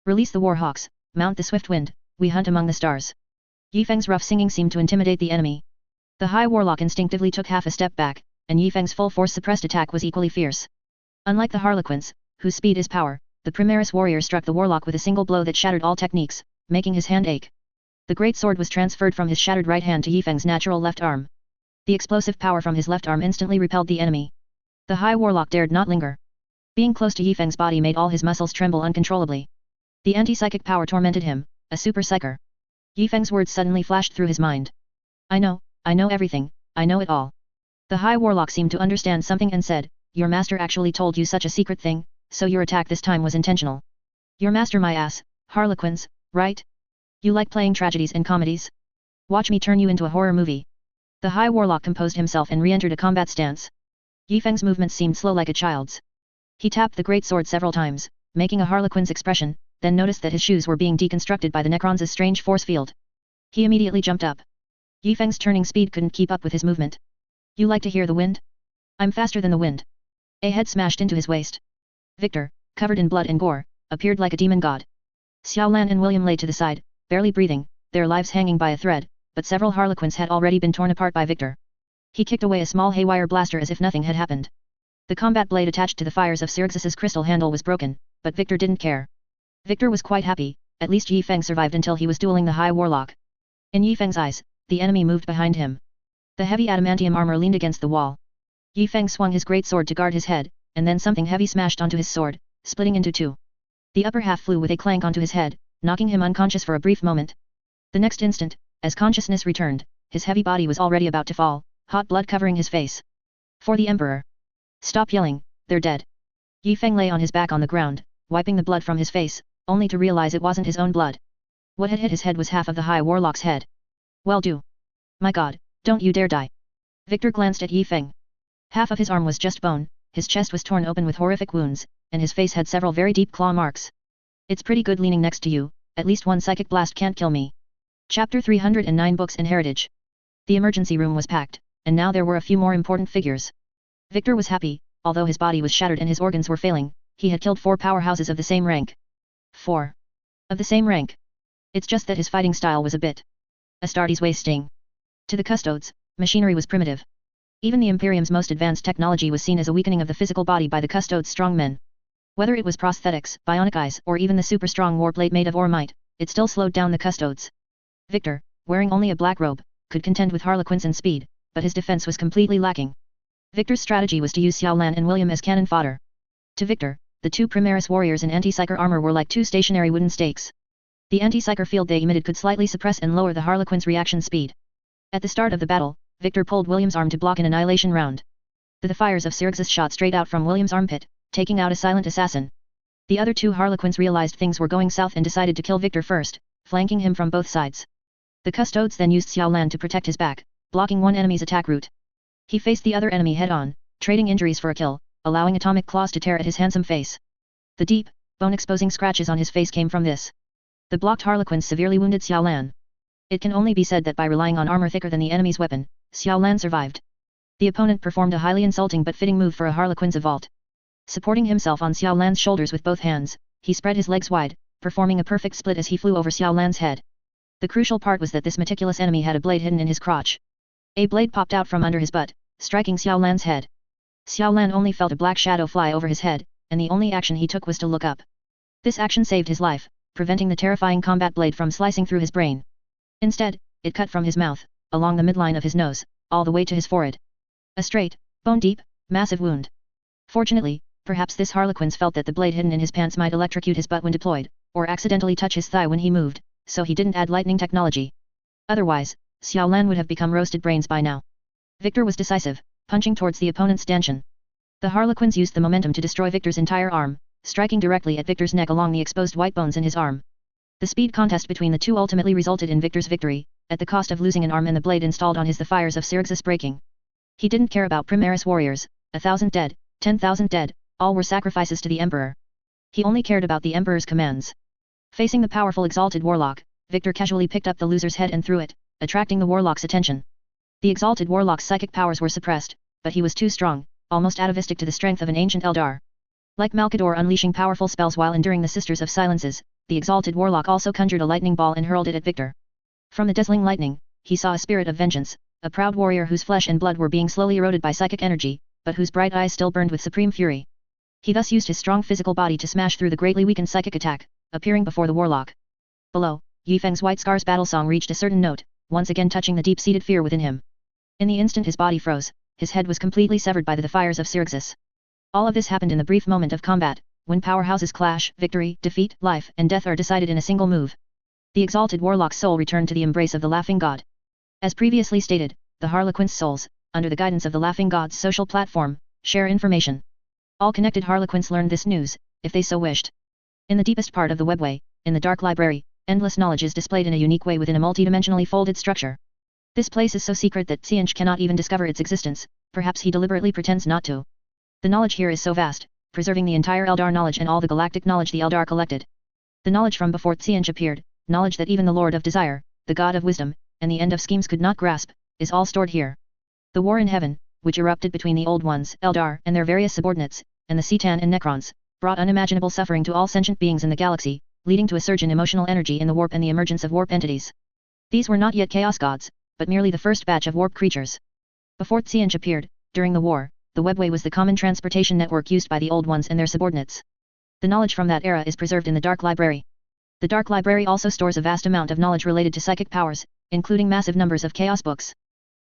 Release the war hawks, mount the swift wind, we hunt among the stars. Yi Feng's rough singing seemed to intimidate the enemy. The High Warlock instinctively took half a step back, and Yi Feng's full-force suppressed attack was equally fierce. Unlike the Harlequins, whose speed is power, the Primaris warrior struck the Warlock with a single blow that shattered all techniques, making his hand ache. The great sword was transferred from his shattered right hand to Yi Feng's natural left arm. The explosive power from his left arm instantly repelled the enemy. The High Warlock dared not linger. Being close to Yi Feng's body made all his muscles tremble uncontrollably. The anti-psychic power tormented him, a super psyker. Yi Feng's words suddenly flashed through his mind. I know everything, I know it all. The High Warlock seemed to understand something and said, your master actually told you such a secret thing, so your attack this time was intentional. Your master my ass, Harlequins, right? You like playing tragedies and comedies? Watch me turn you into a horror movie. The High Warlock composed himself and re-entered a combat stance. Yi Feng's movements seemed slow like a child's. He tapped the great sword several times, making a Harlequin's expression, then noticed that his shoes were being deconstructed by the Necrons' strange force field. He immediately jumped up. Yi Feng's turning speed couldn't keep up with his movement. You like to hear the wind? I'm faster than the wind. A head smashed into his waist. Victor, covered in blood and gore, appeared like a demon god. Xiaolan and William lay to the side, barely breathing, their lives hanging by a thread, but several Harlequins had already been torn apart by Victor. He kicked away a small haywire blaster as if nothing had happened. The combat blade attached to the fires of Sirixus's crystal handle was broken, but Victor didn't care. Victor was quite happy, at least Yi Feng survived until he was dueling the High Warlock. In Yi Feng's eyes, the enemy moved behind him. The heavy adamantium armor leaned against the wall. Yi Feng swung his great sword to guard his head, and then something heavy smashed onto his sword, splitting into two. The upper half flew with a clank onto his head, knocking him unconscious for a brief moment. The next instant, as consciousness returned, his heavy body was already about to fall, hot blood covering his face. For the Emperor. Stop yelling, they're dead. Yi Feng lay on his back on the ground, wiping the blood from his face, only to realize it wasn't his own blood. What had hit his head was half of the High Warlock's head. Well do. My god, don't you dare die. Victor glanced at Yi Feng. Half of his arm was just bone, his chest was torn open with horrific wounds, and his face had several very deep claw marks. It's pretty good leaning next to you, at least one psychic blast can't kill me. Chapter 309 Books and Heritage. The emergency room was packed, and now there were a few more important figures. Victor was happy, although his body was shattered and his organs were failing, he had killed 4 powerhouses of the same rank. 4. Of the same rank. It's just that his fighting style was a bit Astartes wasting. To the custodes, machinery was primitive. Even the Imperium's most advanced technology was seen as a weakening of the physical body by the custodes' strong men. Whether it was prosthetics, bionic eyes, or even the super-strong warplate made of ormite, it still slowed down the custodes. Victor, wearing only a black robe, could contend with Harlequins in speed, but his defense was completely lacking. Victor's strategy was to use Xiaolan and William as cannon fodder. To Victor, the 2 Primaris warriors in anti-psyker armor were like 2 stationary wooden stakes. The anti-psyker field they emitted could slightly suppress and lower the Harlequins' reaction speed. At the start of the battle, Victor pulled William's arm to block an annihilation round. The fires of Sirixus shot straight out from William's armpit, taking out a silent assassin. The other 2 Harlequins realized things were going south and decided to kill Victor first, flanking him from both sides. The custodes then used Xiao Lan to protect his back, blocking one enemy's attack route. He faced the other enemy head-on, trading injuries for a kill, allowing atomic claws to tear at his handsome face. The deep, bone-exposing scratches on his face came from this. The blocked harlequins severely wounded Xiao Lan. It can only be said that by relying on armor thicker than the enemy's weapon, Xiao Lan survived. The opponent performed a highly insulting but fitting move for a harlequin's vault. Supporting himself on Xiao Lan's shoulders with both hands, he spread his legs wide, performing a perfect split as he flew over Xiao Lan's head. The crucial part was that this meticulous enemy had a blade hidden in his crotch. A blade popped out from under his butt, striking Xiao Lan's head. Xiao Lan only felt a black shadow fly over his head, and the only action he took was to look up. This action saved his life, preventing the terrifying combat blade from slicing through his brain. Instead, it cut from his mouth, along the midline of his nose, all the way to his forehead. A straight, bone-deep, massive wound. Fortunately, perhaps this harlequin felt that the blade hidden in his pants might electrocute his butt when deployed, or accidentally touch his thigh when he moved, so he didn't add lightning technology. Otherwise, Xiao Lan would have become roasted brains by now. Victor was decisive, punching towards the opponent's stanchion. The harlequins used the momentum to destroy Victor's entire arm, striking directly at Victor's neck along the exposed white bones in his arm. The speed contest between the two ultimately resulted in Victor's victory, at the cost of losing an arm and the blade installed on his the fires of Syrixus breaking. He didn't care about Primaris warriors, 1,000 dead, 10,000 dead, all were sacrifices to the Emperor. He only cared about the Emperor's commands. Facing the powerful exalted warlock, Victor casually picked up the loser's head and threw it, attracting the warlock's attention. The exalted warlock's psychic powers were suppressed, but he was too strong, almost atavistic to the strength of an ancient Eldar. Like Malkador unleashing powerful spells while enduring the Sisters of Silences, the exalted warlock also conjured a lightning ball and hurled it at Victor. From the dazzling lightning, he saw a spirit of vengeance, a proud warrior whose flesh and blood were being slowly eroded by psychic energy, but whose bright eyes still burned with supreme fury. He thus used his strong physical body to smash through the greatly weakened psychic attack, appearing before the warlock. Below, Yifeng's White Scar's battle song reached a certain note, once again touching the deep-seated fear within him. In the instant his body froze, his head was completely severed by the fires of Syrixus. All of this happened in the brief moment of combat, when powerhouses clash, victory, defeat, life, and death are decided in a single move. The exalted warlock's soul returned to the embrace of the Laughing God. As previously stated, the Harlequin's souls, under the guidance of the Laughing God's social platform, share information. All connected Harlequins learned this news, if they so wished. In the deepest part of the webway, in the dark library, endless knowledge is displayed in a unique way within a multidimensionally folded structure. This place is so secret that Xianj cannot even discover its existence, perhaps he deliberately pretends not to. The knowledge here is so vast, preserving the entire Eldar knowledge and all the galactic knowledge the Eldar collected. The knowledge from before Xianj appeared, knowledge that even the Lord of Desire, the God of Wisdom, and the End of Schemes could not grasp, is all stored here. The war in heaven, which erupted between the Old Ones, Eldar, and their various subordinates, and the Citan and Necrons, brought unimaginable suffering to all sentient beings in the galaxy, leading to a surge in emotional energy in the warp and the emergence of warp entities. These were not yet Chaos Gods, but merely the first batch of warp creatures. Before Xianj appeared, during the war, the webway was the common transportation network used by the Old Ones and their subordinates. The knowledge from that era is preserved in the Dark Library. The Dark Library also stores a vast amount of knowledge related to psychic powers, including massive numbers of chaos books.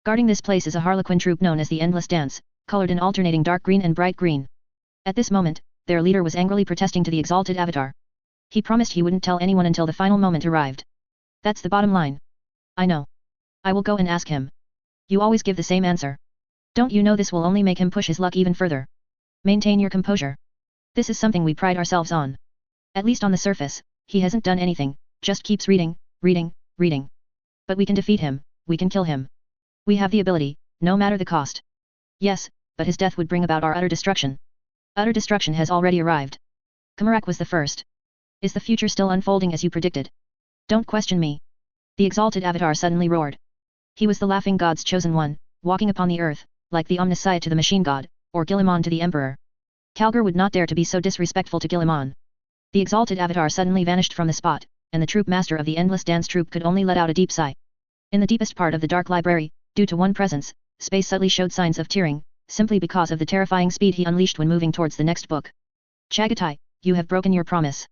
Guarding this place is a Harlequin troop known as the Endless Dance, colored in alternating dark green and bright green. At this moment, their leader was angrily protesting to the exalted avatar. He promised he wouldn't tell anyone until the final moment arrived. That's the bottom line. I know. I will go and ask him. You always give the same answer. Don't you know this will only make him push his luck even further? Maintain your composure. This is something we pride ourselves on. At least on the surface, he hasn't done anything, just keeps reading, reading, reading. But we can defeat him, we can kill him. We have the ability, no matter the cost. Yes, but his death would bring about our utter destruction. Utter destruction has already arrived. Kumarak was the first. Is the future still unfolding as you predicted? Don't question me. The exalted avatar suddenly roared. He was the Laughing God's chosen one, walking upon the earth, like the Omniscient to the Machine God, or Guilliman to the Emperor. Calgar would not dare to be so disrespectful to Guilliman. The exalted avatar suddenly vanished from the spot, and the troop master of the Endless Dance troop could only let out a deep sigh. In the deepest part of the Dark Library, due to one presence, space subtly showed signs of tearing, simply because of the terrifying speed he unleashed when moving towards the next book. Chagatai, you have broken your promise.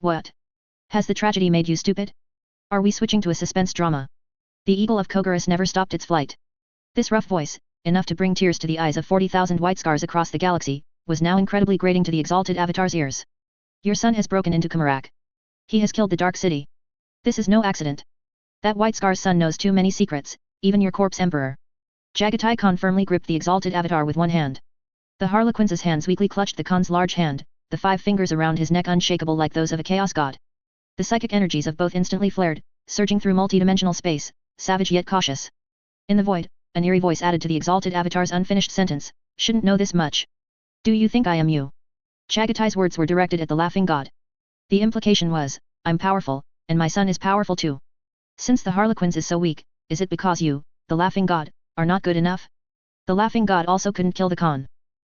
What? Has the tragedy made you stupid? Are we switching to a suspense drama? The eagle of Kogarus never stopped its flight. This rough voice, enough to bring tears to the eyes of 40,000 white scars across the galaxy, was now incredibly grating to the exalted avatar's ears. Your son has broken into Kumarak. He has killed the Dark City. This is no accident. That white scar's son knows too many secrets, even your corpse emperor. Jagatai Khan firmly gripped the exalted avatar with one hand. The Harlequin's hands weakly clutched the Khan's large hand, the 5 fingers around his neck unshakable like those of a chaos god. The psychic energies of both instantly flared, surging through multi-dimensional space, savage yet cautious. In the void, an eerie voice added to the exalted avatar's unfinished sentence, "Shouldn't know this much. Do you think I am you?" Chagatai's words were directed at the laughing god. The implication was, "I'm powerful, and my son is powerful too. Since the Harlequins is so weak, is it because you, the laughing god, are not good enough?" The laughing god also couldn't kill the Khan.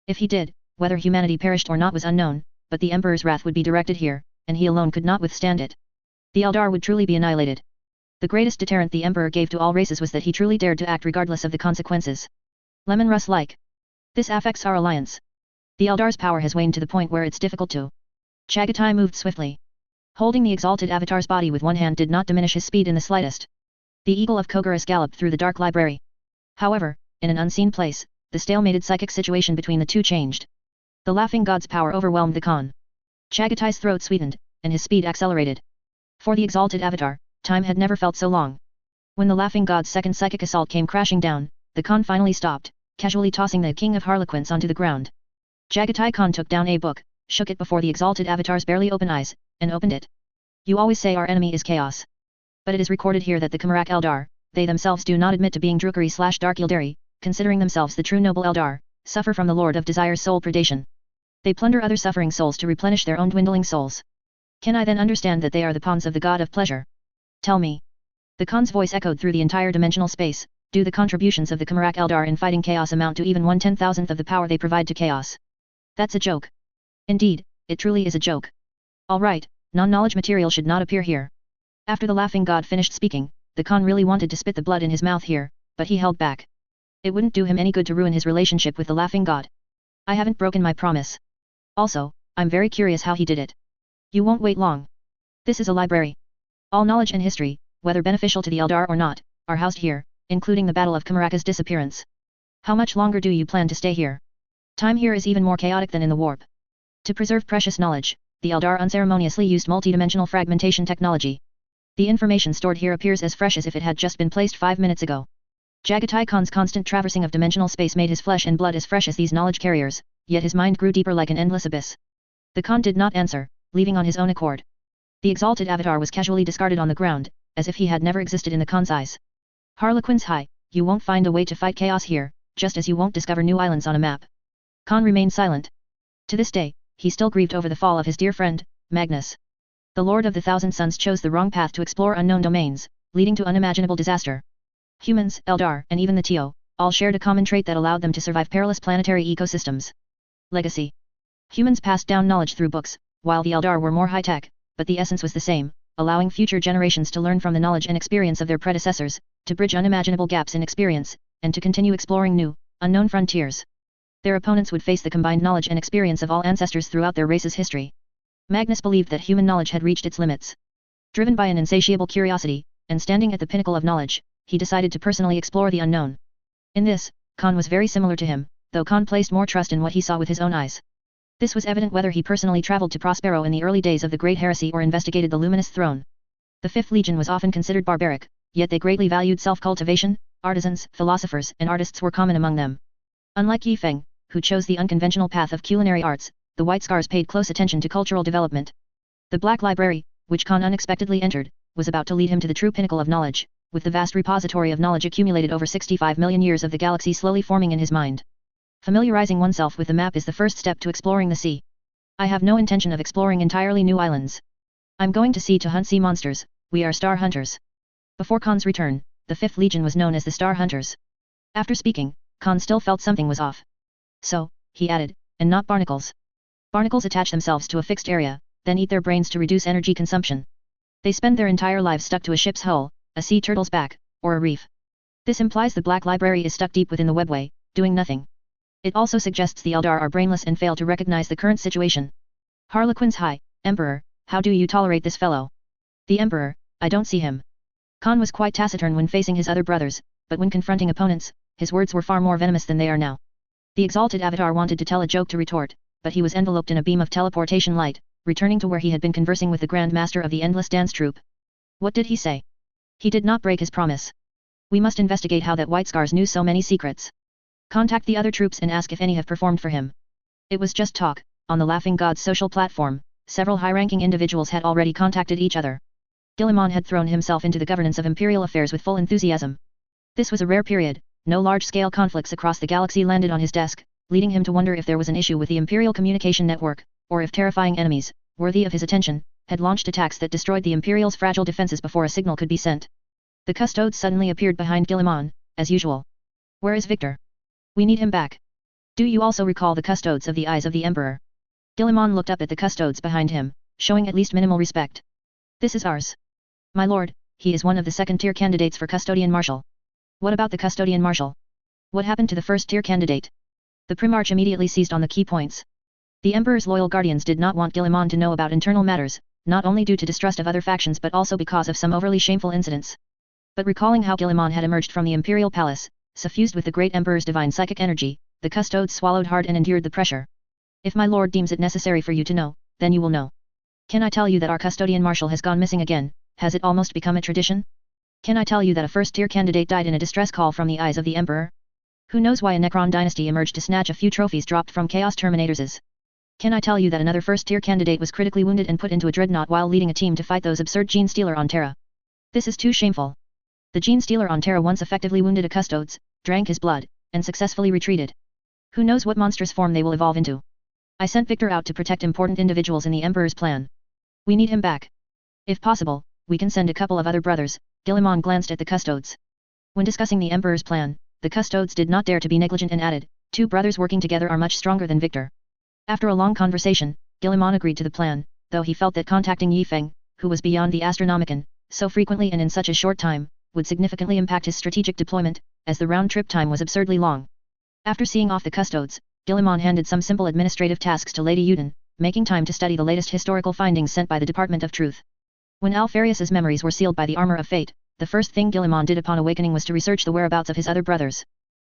If he did, whether humanity perished or not was unknown, but the Emperor's wrath would be directed here, and he alone could not withstand it. The Eldar would truly be annihilated. The greatest deterrent the Emperor gave to all races was that he truly dared to act regardless of the consequences. Lemon Russ-like. This affects our alliance. The Eldar's power has waned to the point where it's difficult to. Chagatai moved swiftly. Holding the exalted avatar's body with one hand did not diminish his speed in the slightest. The eagle of Kogaris galloped through the dark library. However, in an unseen place, the stalemated psychic situation between the two changed. The laughing god's power overwhelmed the Khan. Chagatai's throat sweetened, and his speed accelerated. For the exalted avatar, time had never felt so long. When the laughing god's second psychic assault came crashing down, the Khan finally stopped, casually tossing the King of Harlequins onto the ground. Chagatai Khan took down a book, shook it before the exalted avatar's barely open eyes, and opened it. "You always say our enemy is chaos. But it is recorded here that the Kamarak Eldar, they themselves do not admit to being Drukari/Dark Yildari, considering themselves the true noble Eldar, suffer from the Lord of Desire's soul predation. They plunder other suffering souls to replenish their own dwindling souls. Can I then understand that they are the pawns of the god of pleasure? Tell me." The Khan's voice echoed through the entire dimensional space. "Do the contributions of the Kamarak Eldar in fighting chaos amount to even 1/10,000th of the power they provide to chaos? That's a joke. Indeed, it truly is a joke. All right, non-knowledge material should not appear here." After the laughing god finished speaking, the Khan really wanted to spit the blood in his mouth here, but he held back. It wouldn't do him any good to ruin his relationship with the laughing god. "I haven't broken my promise. Also, I'm very curious how he did it." "You won't wait long. This is a library. All knowledge and history, whether beneficial to the Eldar or not, are housed here, including the Battle of Kamaraka's disappearance. How much longer do you plan to stay here? Time here is even more chaotic than in the warp." To preserve precious knowledge, the Eldar unceremoniously used multidimensional fragmentation technology. The information stored here appears as fresh as if it had just been placed 5 minutes ago. Chagatai Khan's constant traversing of dimensional space made his flesh and blood as fresh as these knowledge carriers, yet his mind grew deeper like an endless abyss. The Khan did not answer, leaving on his own accord. The exalted avatar was casually discarded on the ground, as if he had never existed in the Khan's eyes. "Harlequins high, you won't find a way to fight chaos here, just as you won't discover new islands on a map." Khan remained silent. To this day, he still grieved over the fall of his dear friend, Magnus. The Lord of the Thousand Suns chose the wrong path to explore unknown domains, leading to unimaginable disaster. Humans, Eldar, and even the Tio, all shared a common trait that allowed them to survive perilous planetary ecosystems. Legacy. Humans passed down knowledge through books, while the Eldar were more high-tech, but the essence was the same, allowing future generations to learn from the knowledge and experience of their predecessors, to bridge unimaginable gaps in experience, and to continue exploring new, unknown frontiers. Their opponents would face the combined knowledge and experience of all ancestors throughout their race's history. Magnus believed that human knowledge had reached its limits. Driven by an insatiable curiosity, and standing at the pinnacle of knowledge, he decided to personally explore the unknown. In this, Khan was very similar to him, though Khan placed more trust in what he saw with his own eyes. This was evident whether he personally traveled to Prospero in the early days of the Great Heresy or investigated the Luminous Throne. The Fifth Legion was often considered barbaric, yet they greatly valued self-cultivation. Artisans, philosophers, and artists were common among them. Unlike Yi Feng, who chose the unconventional path of culinary arts, the White Scars paid close attention to cultural development. The Black Library, which Khan unexpectedly entered, was about to lead him to the true pinnacle of knowledge, with the vast repository of knowledge accumulated over 65 million years of the galaxy slowly forming in his mind. Familiarizing oneself with the map is the first step to exploring the sea. I have no intention of exploring entirely new islands. I'm going to sea to hunt sea monsters. We are star hunters. Before Khan's return, the Fifth Legion was known as the Star Hunters. After speaking, Khan still felt something was off. "So," he added, "and not barnacles. Barnacles attach themselves to a fixed area, then eat their brains to reduce energy consumption. They spend their entire lives stuck to a ship's hull, a sea turtle's back, or a reef. This implies the Black Library is stuck deep within the webway, doing nothing. It also suggests the Eldar are brainless and fail to recognize the current situation. Harlequins high, Emperor, how do you tolerate this fellow?" "The Emperor, I don't see him." Khan was quite taciturn when facing his other brothers, but when confronting opponents, his words were far more venomous than they are now. The exalted avatar wanted to tell a joke to retort, but he was enveloped in a beam of teleportation light, returning to where he had been conversing with the Grand Master of the Endless Dance Troupe. What did he say? He did not break his promise. We must investigate how that White Scars knew so many secrets. Contact the other troops and ask if any have performed for him. It was just talk. On the Laughing God's social platform, several high-ranking individuals had already contacted each other. Guilliman had thrown himself into the governance of imperial affairs with full enthusiasm. This was a rare period, no large-scale conflicts across the galaxy landed on his desk, leading him to wonder if there was an issue with the imperial communication network, or if terrifying enemies, worthy of his attention, had launched attacks that destroyed the Imperial's fragile defenses before a signal could be sent. The custodes suddenly appeared behind Guilliman, as usual. Where is Victor? We need him back. Do you also recall the custodes of the Eyes of the Emperor? Guilliman looked up at the custodes behind him, showing at least minimal respect. This is ours. My lord, he is one of the second-tier candidates for custodian marshal. What about the custodian marshal? What happened to the first-tier candidate? The Primarch immediately seized on the key points. The Emperor's loyal guardians did not want Guilliman to know about internal matters, not only due to distrust of other factions but also because of some overly shameful incidents. But recalling how Guilliman had emerged from the Imperial Palace, suffused with the great Emperor's divine psychic energy, the custodes swallowed hard and endured the pressure. If my lord deems it necessary for you to know, then you will know. Can I tell you that our custodian marshal has gone missing again? Has it almost become a tradition? Can I tell you that a first-tier candidate died in a distress call from the Eyes of the Emperor? Who knows why a Necron dynasty emerged to snatch a few trophies dropped from Chaos Terminators? Can I tell you that another first-tier candidate was critically wounded and put into a dreadnought while leading a team to fight those absurd Gene Stealer on Terra? This is too shameful. The Gene Stealer on Terra once effectively wounded a custodes, drank his blood, and successfully retreated. Who knows what monstrous form they will evolve into? I sent Victor out to protect important individuals in the Emperor's plan. We need him back. If possible, we can send a couple of other brothers. Guilliman glanced at the custodes. When discussing the Emperor's plan, the custodes did not dare to be negligent and added, 2 brothers working together are much stronger than Victor. After a long conversation, Guilliman agreed to the plan, though he felt that contacting Yi Feng, who was beyond the Astronomicon, so frequently and in such a short time, would significantly impact his strategic deployment, as the round-trip time was absurdly long. After seeing off the custodes, Guilliman handed some simple administrative tasks to Lady Uden, making time to study the latest historical findings sent by the Department of Truth. When Alfarius's memories were sealed by the armor of fate, the first thing Guilliman did upon awakening was to research the whereabouts of his other brothers.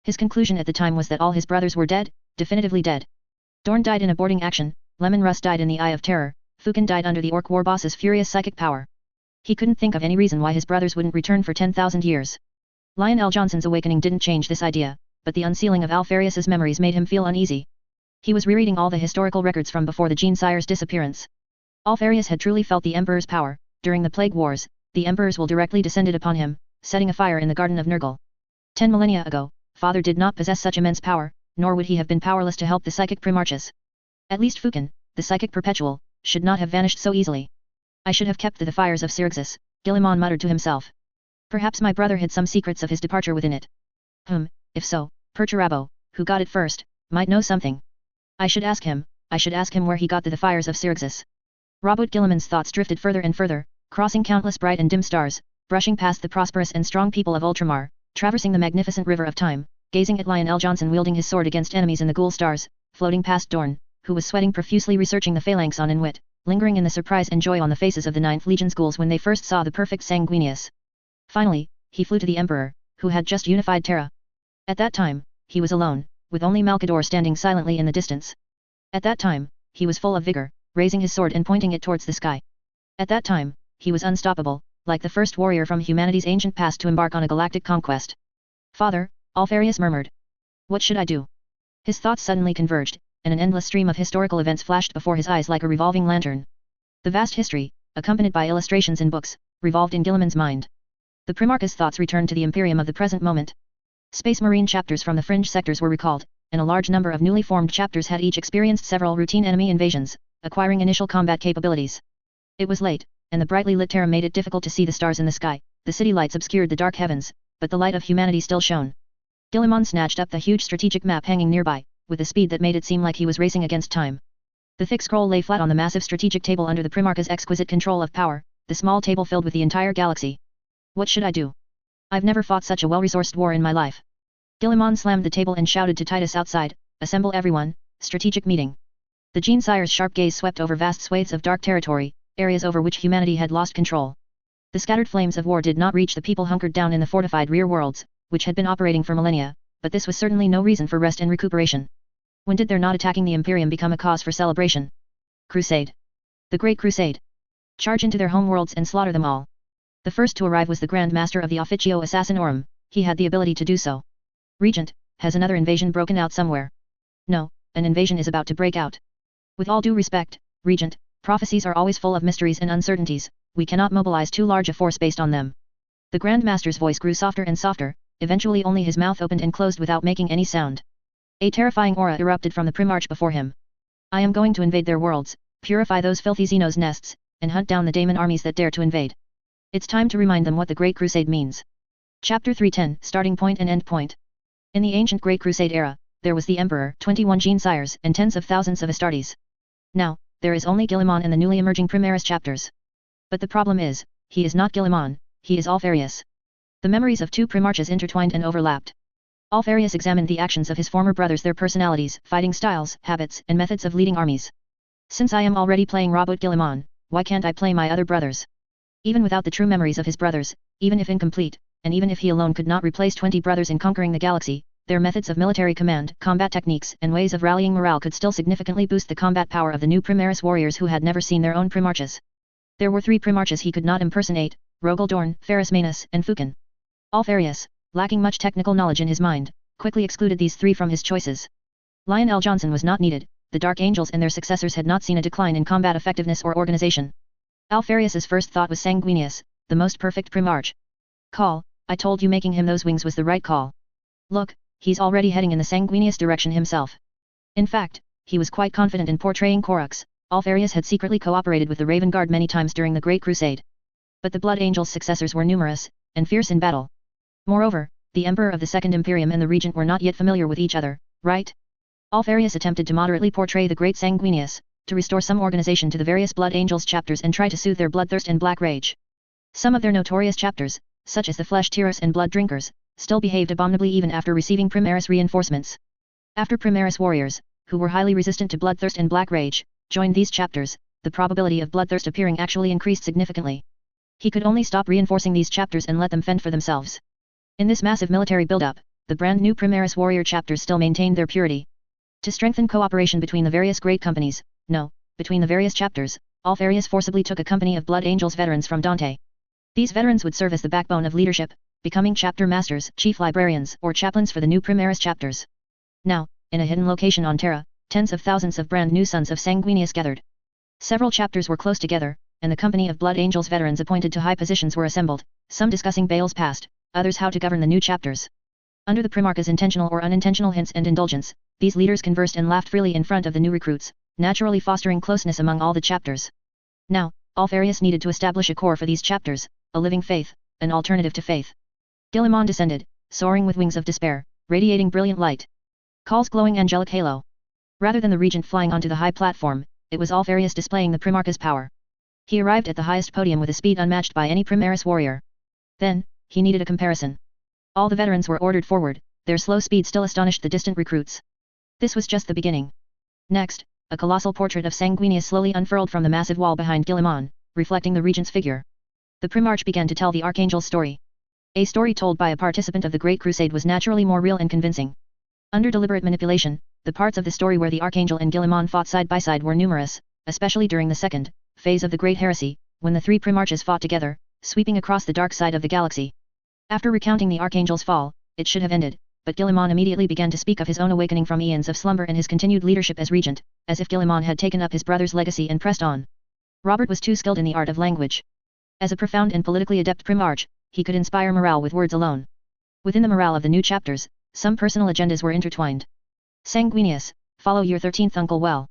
His conclusion at the time was that all his brothers were dead, definitively dead. Dorn died in a boarding action, Lemon Russ died in the Eye of Terror, Fukin died under the Orc War Boss's furious psychic power. He couldn't think of any reason why his brothers wouldn't return for 10,000 years. Lionel Johnson's awakening didn't change this idea, but the unsealing of Alfarius's memories made him feel uneasy. He was rereading all the historical records from before the Gene Sire's disappearance. Alfarius had truly felt the Emperor's power. During the Plague Wars, the Emperor's will directly descended upon him, setting a fire in the Garden of Nurgle. 10 millennia ago, Father did not possess such immense power, nor would he have been powerless to help the psychic Primarches. At least Fukin, the psychic perpetual, should not have vanished so easily. I should have kept the fires of Syrixus, Guilliman muttered to himself. Perhaps my brother hid some secrets of his departure within it. If so, Perturabo, who got it first, might know something. I should ask him where he got the fires of Syrixus. Robert Guilliman's thoughts drifted further and further, crossing countless bright and dim stars, brushing past the prosperous and strong people of Ultramar, traversing the magnificent river of time, gazing at Lionel Johnson wielding his sword against enemies in the Ghoul Stars, floating past Dorn, who was sweating profusely researching the phalanx on Inwit, lingering in the surprise and joy on the faces of the 9th Legion's ghouls when they first saw the perfect Sanguinius. Finally, he flew to the Emperor, who had just unified Terra. At that time, he was alone, with only Malkador standing silently in the distance. At that time, he was full of vigor, raising his sword and pointing it towards the sky. At that time, he was unstoppable, like the first warrior from humanity's ancient past to embark on a galactic conquest. Father, Alfarius murmured. What should I do? His thoughts suddenly converged, and an endless stream of historical events flashed before his eyes like a revolving lantern. The vast history, accompanied by illustrations in books, revolved in Guilliman's mind. The Primarch's thoughts returned to the Imperium of the present moment. Space Marine chapters from the fringe sectors were recalled, and a large number of newly formed chapters had each experienced several routine enemy invasions, acquiring initial combat capabilities. It was late, and the brightly lit Terra made it difficult to see the stars in the sky. The city lights obscured the dark heavens, but the light of humanity still shone. Guilliman snatched up the huge strategic map hanging nearby, with a speed that made it seem like he was racing against time. The thick scroll lay flat on the massive strategic table under the Primarch's exquisite control of power, the small table filled with the entire galaxy. What should I do? I've never fought such a well-resourced war in my life. Guilliman slammed the table and shouted to Titus outside, assemble everyone, strategic meeting. The Gene Sire's sharp gaze swept over vast swathes of dark territory, areas over which humanity had lost control. The scattered flames of war did not reach the people hunkered down in the fortified rear worlds, which had been operating for millennia, but this was certainly no reason for rest and recuperation. When did their not attacking the Imperium become a cause for celebration? Crusade. The Great Crusade. Charge into their home worlds and slaughter them all. The first to arrive was the Grand Master of the Officio Assassinorum. He had the ability to do so. Regent, has another invasion broken out somewhere? No, an invasion is about to break out. With all due respect, Regent, Prophecies are always full of mysteries and uncertainties, we cannot mobilize too large a force based on them. The Grand Master's voice grew softer and softer, eventually only his mouth opened and closed without making any sound. A terrifying aura erupted from the Primarch before him. I am going to invade their worlds, purify those filthy Xenos nests, and hunt down the daemon armies that dare to invade. It's time to remind them what the Great Crusade means. Chapter 310, Starting Point and End Point. In the ancient Great Crusade era, there was the Emperor, 21 Gene-sires, and tens of thousands of Astartes. Now, there is only Guilliman and the newly emerging Primaris chapters. But the problem is, he is not Guilliman, he is Alfarius. The memories of two Primarches intertwined and overlapped. Alfarius examined the actions of his former brothers, their personalities, fighting styles, habits, and methods of leading armies. Since I am already playing Robot Guilliman, why can't I play my other brothers? Even without the true memories of his brothers, even if incomplete, and even if he alone could not replace 20 brothers in conquering the galaxy, their methods of military command, combat techniques, and ways of rallying morale could still significantly boost the combat power of the new Primaris warriors who had never seen their own Primarches. There were 3 Primarches he could not impersonate, Rogaldorn, Ferris Manus, and Fukin. Alfarius, lacking much technical knowledge in his mind, quickly excluded these 3 from his choices. Lionel Johnson was not needed, the Dark Angels and their successors had not seen a decline in combat effectiveness or organization. Alfarius's first thought was Sanguinius, the most perfect Primarch. Call, I told you making him those wings was the right call. Look, he's already heading in the Sanguinius direction himself. In fact, he was quite confident in portraying Korux. Alfarius had secretly cooperated with the Raven Guard many times during the Great Crusade. But the Blood Angels' successors were numerous, and fierce in battle. Moreover, the Emperor of the Second Imperium and the Regent were not yet familiar with each other, right? Alfarius attempted to moderately portray the Great Sanguinius, to restore some organization to the various Blood Angels chapters and try to soothe their bloodthirst and black rage. Some of their notorious chapters, such as the Flesh Tearers and Blood Drinkers, still behaved abominably even after receiving Primaris reinforcements. After Primaris warriors, who were highly resistant to bloodthirst and black rage, joined these chapters, the probability of bloodthirst appearing actually increased significantly. He could only stop reinforcing these chapters and let them fend for themselves. In this massive military buildup, the brand new Primaris warrior chapters still maintained their purity. To strengthen cooperation between the various great companies, between the various chapters, Alfarius forcibly took a company of Blood Angels veterans from Dante. These veterans would serve as the backbone of leadership, becoming chapter masters, chief librarians, or chaplains for the new Primaris chapters. Now, in a hidden location on Terra, tens of thousands of brand new sons of Sanguinius gathered. Several chapters were close together, and the company of Blood Angels veterans appointed to high positions were assembled, some discussing Baal's past, others how to govern the new chapters. Under the Primarch's intentional or unintentional hints and indulgence, these leaders conversed and laughed freely in front of the new recruits, naturally fostering closeness among all the chapters. Now, Alfarius needed to establish a core for these chapters, a living faith, an alternative to faith. Guilliman descended, soaring with wings of despair, radiating brilliant light. Call's glowing angelic halo. Rather than the regent flying onto the high platform, it was Alfarius displaying the Primarch's power. He arrived at the highest podium with a speed unmatched by any Primaris warrior. Then, he needed a comparison. All the veterans were ordered forward, their slow speed still astonished the distant recruits. This was just the beginning. Next, a colossal portrait of Sanguinius slowly unfurled from the massive wall behind Guilliman, reflecting the regent's figure. The Primarch began to tell the Archangel's story. A story told by a participant of the Great Crusade was naturally more real and convincing. Under deliberate manipulation, the parts of the story where the Archangel and Guilliman fought side by side were numerous, especially during the second phase of the Great Heresy, when the 3 Primarches fought together, sweeping across the dark side of the galaxy. After recounting the Archangel's fall, it should have ended, but Guilliman immediately began to speak of his own awakening from eons of slumber and his continued leadership as regent, as if Guilliman had taken up his brother's legacy and pressed on. Robert was too skilled in the art of language. As a profound and politically adept Primarch, he could inspire morale with words alone. Within the morale of the new chapters, some personal agendas were intertwined. Sanguinius, follow your 13th uncle well.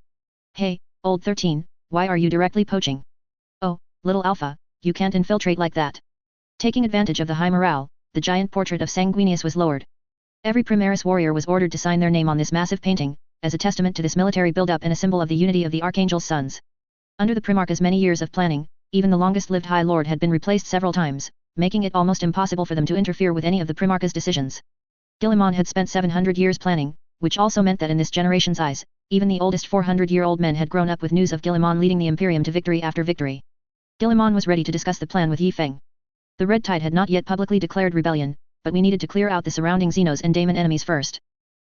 Hey, old 13, why are you directly poaching? Oh, little Alpha, you can't infiltrate like that. Taking advantage of the high morale, the giant portrait of Sanguinius was lowered. Every Primaris warrior was ordered to sign their name on this massive painting, as a testament to this military build-up and a symbol of the unity of the Archangel's sons. Under the Primarch's many years of planning, even the longest-lived High Lord had been replaced several times, making it almost impossible for them to interfere with any of the Primarch's decisions. Guilliman had spent 700 years planning, which also meant that in this generation's eyes, even the oldest 400-year-old men had grown up with news of Guilliman leading the Imperium to victory after victory. Guilliman was ready to discuss the plan with Yi Feng. The Red Tide had not yet publicly declared rebellion, but we needed to clear out the surrounding Xenos and Daemon enemies first.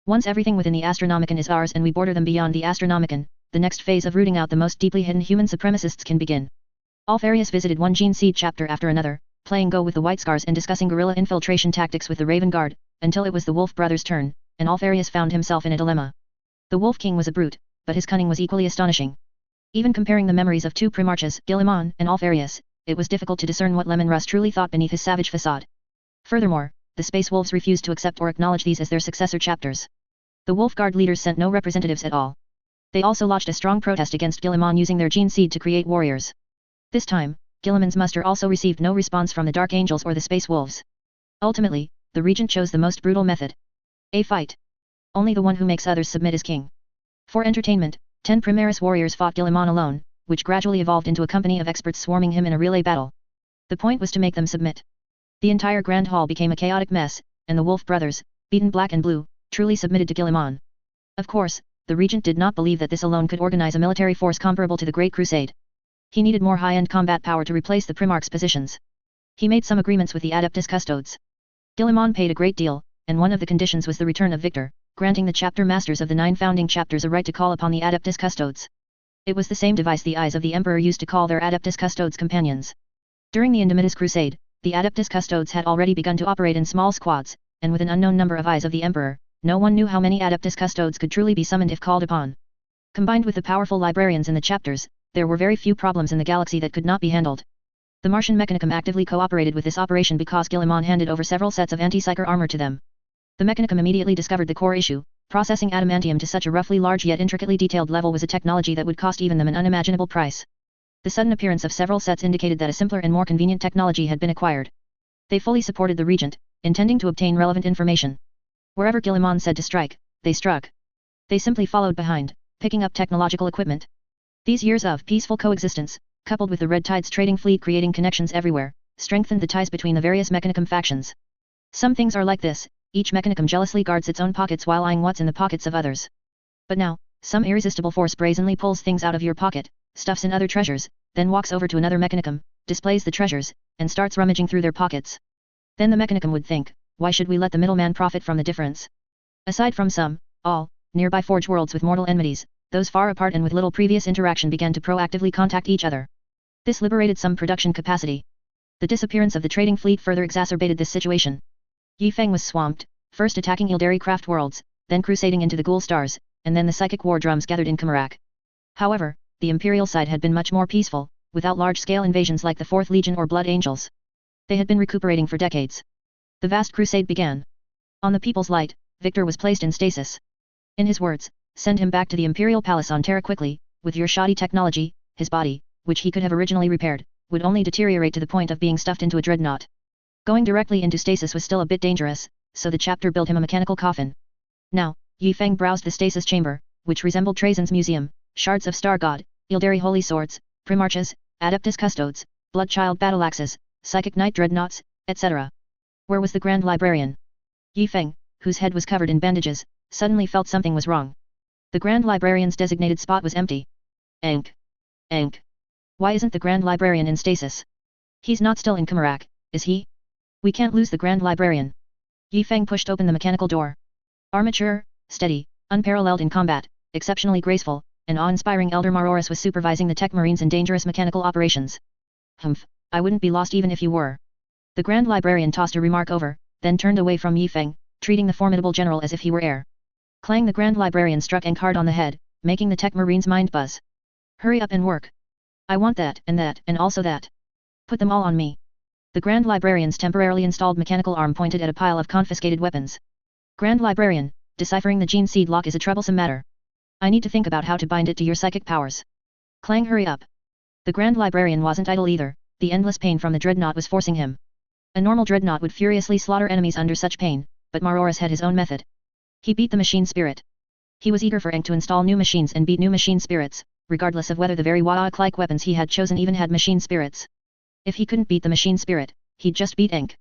Once everything within the Astronomicon is ours and we border them beyond the Astronomicon, the next phase of rooting out the most deeply hidden human supremacists can begin. Alfarius visited one Gene Seed chapter after another, playing Go with the White Scars and discussing guerrilla infiltration tactics with the Raven Guard, until it was the Wolf Brothers' turn, and Alfarius found himself in a dilemma. The Wolf King was a brute, but his cunning was equally astonishing. Even comparing the memories of two Primarchs, Guilliman and Alfarius, it was difficult to discern what Lemon Russ truly thought beneath his savage facade. Furthermore, the Space Wolves refused to accept or acknowledge these as their successor chapters. The Wolf Guard leaders sent no representatives at all. They also lodged a strong protest against Guilliman using their gene seed to create warriors. This time, Guilliman's muster also received no response from the Dark Angels or the Space Wolves. Ultimately, the regent chose the most brutal method. A fight. Only the one who makes others submit is king. For entertainment, 10 Primaris warriors fought Guilliman alone, which gradually evolved into a company of experts swarming him in a relay battle. The point was to make them submit. The entire Grand Hall became a chaotic mess, and the Wolf brothers, beaten black and blue, truly submitted to Guilliman. Of course, the regent did not believe that this alone could organize a military force comparable to the Great Crusade. He needed more high-end combat power to replace the Primarch's positions. He made some agreements with the Adeptus Custodes. Guilliman paid a great deal, and one of the conditions was the return of Victor, granting the chapter masters of the 9 founding chapters a right to call upon the Adeptus Custodes. It was the same device the eyes of the Emperor used to call their Adeptus Custodes companions. During the Indomitus Crusade, the Adeptus Custodes had already begun to operate in small squads, and with an unknown number of eyes of the Emperor, no one knew how many Adeptus Custodes could truly be summoned if called upon. Combined with the powerful librarians in the chapters, there were very few problems in the galaxy that could not be handled. The Martian Mechanicum actively cooperated with this operation because Guilliman handed over several sets of anti-psyker armor to them. The Mechanicum immediately discovered the core issue. Processing adamantium to such a roughly large yet intricately detailed level was a technology that would cost even them an unimaginable price. The sudden appearance of several sets indicated that a simpler and more convenient technology had been acquired. They fully supported the regent, intending to obtain relevant information. Wherever Guilliman said to strike, they struck. They simply followed behind, picking up technological equipment. These years of peaceful coexistence, coupled with the Red Tide's trading fleet creating connections everywhere, strengthened the ties between the various Mechanicum factions. Some things are like this. Each Mechanicum jealously guards its own pockets while eyeing what's in the pockets of others. But now, some irresistible force brazenly pulls things out of your pocket, stuffs in other treasures, then walks over to another Mechanicum, displays the treasures, and starts rummaging through their pockets. Then the Mechanicum would think, why should we let the middleman profit from the difference? Aside from some, all, nearby forge worlds with mortal enmities, those far apart and with little previous interaction began to proactively contact each other. This liberated some production capacity. The disappearance of the trading fleet further exacerbated this situation. Yi Feng was swamped, first attacking Ildari craft worlds, then crusading into the Ghoul Stars, and then the psychic war drums gathered in Kamarak. However, the Imperial side had been much more peaceful, without large-scale invasions like the 4th Legion or Blood Angels. They had been recuperating for decades. The vast crusade began. On the People's Light, Victor was placed in stasis. In his words, send him back to the Imperial Palace on Terra quickly. With your shoddy technology, his body, which he could have originally repaired, would only deteriorate to the point of being stuffed into a dreadnought. Going directly into stasis was still a bit dangerous, so the chapter built him a mechanical coffin. Now, Yi Feng browsed the stasis chamber, which resembled Trajan's museum, shards of Star God, Ildari holy swords, Primarchs, Adeptus Custodes, Bloodchild battleaxes, Psychic Knight dreadnoughts, etc. Where was the Grand Librarian? Yi Feng, whose head was covered in bandages, suddenly felt something was wrong. The Grand Librarian's designated spot was empty. Enk. Enk. Why isn't the Grand Librarian in stasis? He's not still in Kamarak, is he? We can't lose the Grand Librarian. Yi Feng pushed open the mechanical door. Armature, steady, unparalleled in combat, exceptionally graceful, and awe-inspiring Elder Maroris was supervising the Tech Marines in dangerous mechanical operations. Humph, I wouldn't be lost even if you were. The Grand Librarian tossed a remark over, then turned away from Yi Feng, treating the formidable general as if he were air. Clang! The Grand Librarian struck Enk hard on the head, making the Tech Marine's mind buzz. Hurry up and work. I want that, and also that. Put them all on me. The Grand Librarian's temporarily installed mechanical arm pointed at a pile of confiscated weapons. Grand Librarian, deciphering the gene seed lock is a troublesome matter. I need to think about how to bind it to your psychic powers. Clang! Hurry up. The Grand Librarian wasn't idle either, the endless pain from the dreadnought was forcing him. A normal dreadnought would furiously slaughter enemies under such pain, but Maroris had his own method. He beat the machine spirit. He was eager for Enk to install new machines and beat new machine spirits, regardless of whether the very Waak-like weapons he had chosen even had machine spirits. If he couldn't beat the machine spirit, he'd just beat Enk.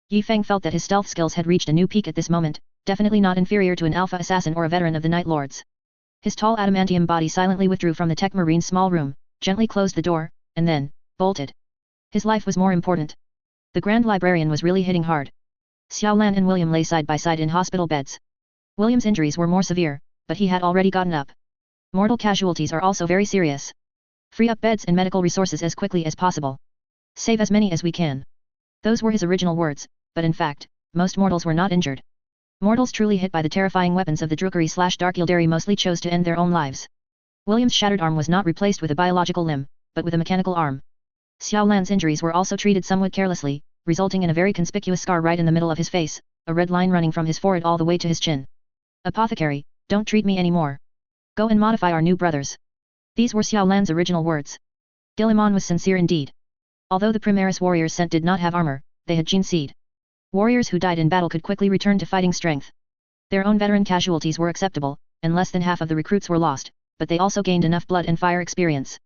Yi Feng felt that his stealth skills had reached a new peak at this moment, definitely not inferior to an alpha assassin or a veteran of the Night Lords. His tall adamantium body silently withdrew from the Tech Marine's small room, gently closed the door, and then bolted. His life was more important. The Grand Librarian was really hitting hard. Xiao Lan and William lay side by side in hospital beds. William's injuries were more severe, but he had already gotten up. Mortal casualties are also very serious. Free up beds and medical resources as quickly as possible. Save as many as we can. Those were his original words, but in fact, most mortals were not injured. Mortals truly hit by the terrifying weapons of the Drukari/Dark Ildari mostly chose to end their own lives. William's shattered arm was not replaced with a biological limb, but with a mechanical arm. Xiao Lan's injuries were also treated somewhat carelessly, resulting in a very conspicuous scar right in the middle of his face, a red line running from his forehead all the way to his chin. Apothecary, don't treat me anymore. Go and modify our new brothers. These were Xiao Lan's original words. Guilliman was sincere indeed. Although the Primaris warriors sent did not have armor, they had gene seed. Warriors who died in battle could quickly return to fighting strength. Their own veteran casualties were acceptable, and less than half of the recruits were lost, but they also gained enough blood and fire experience.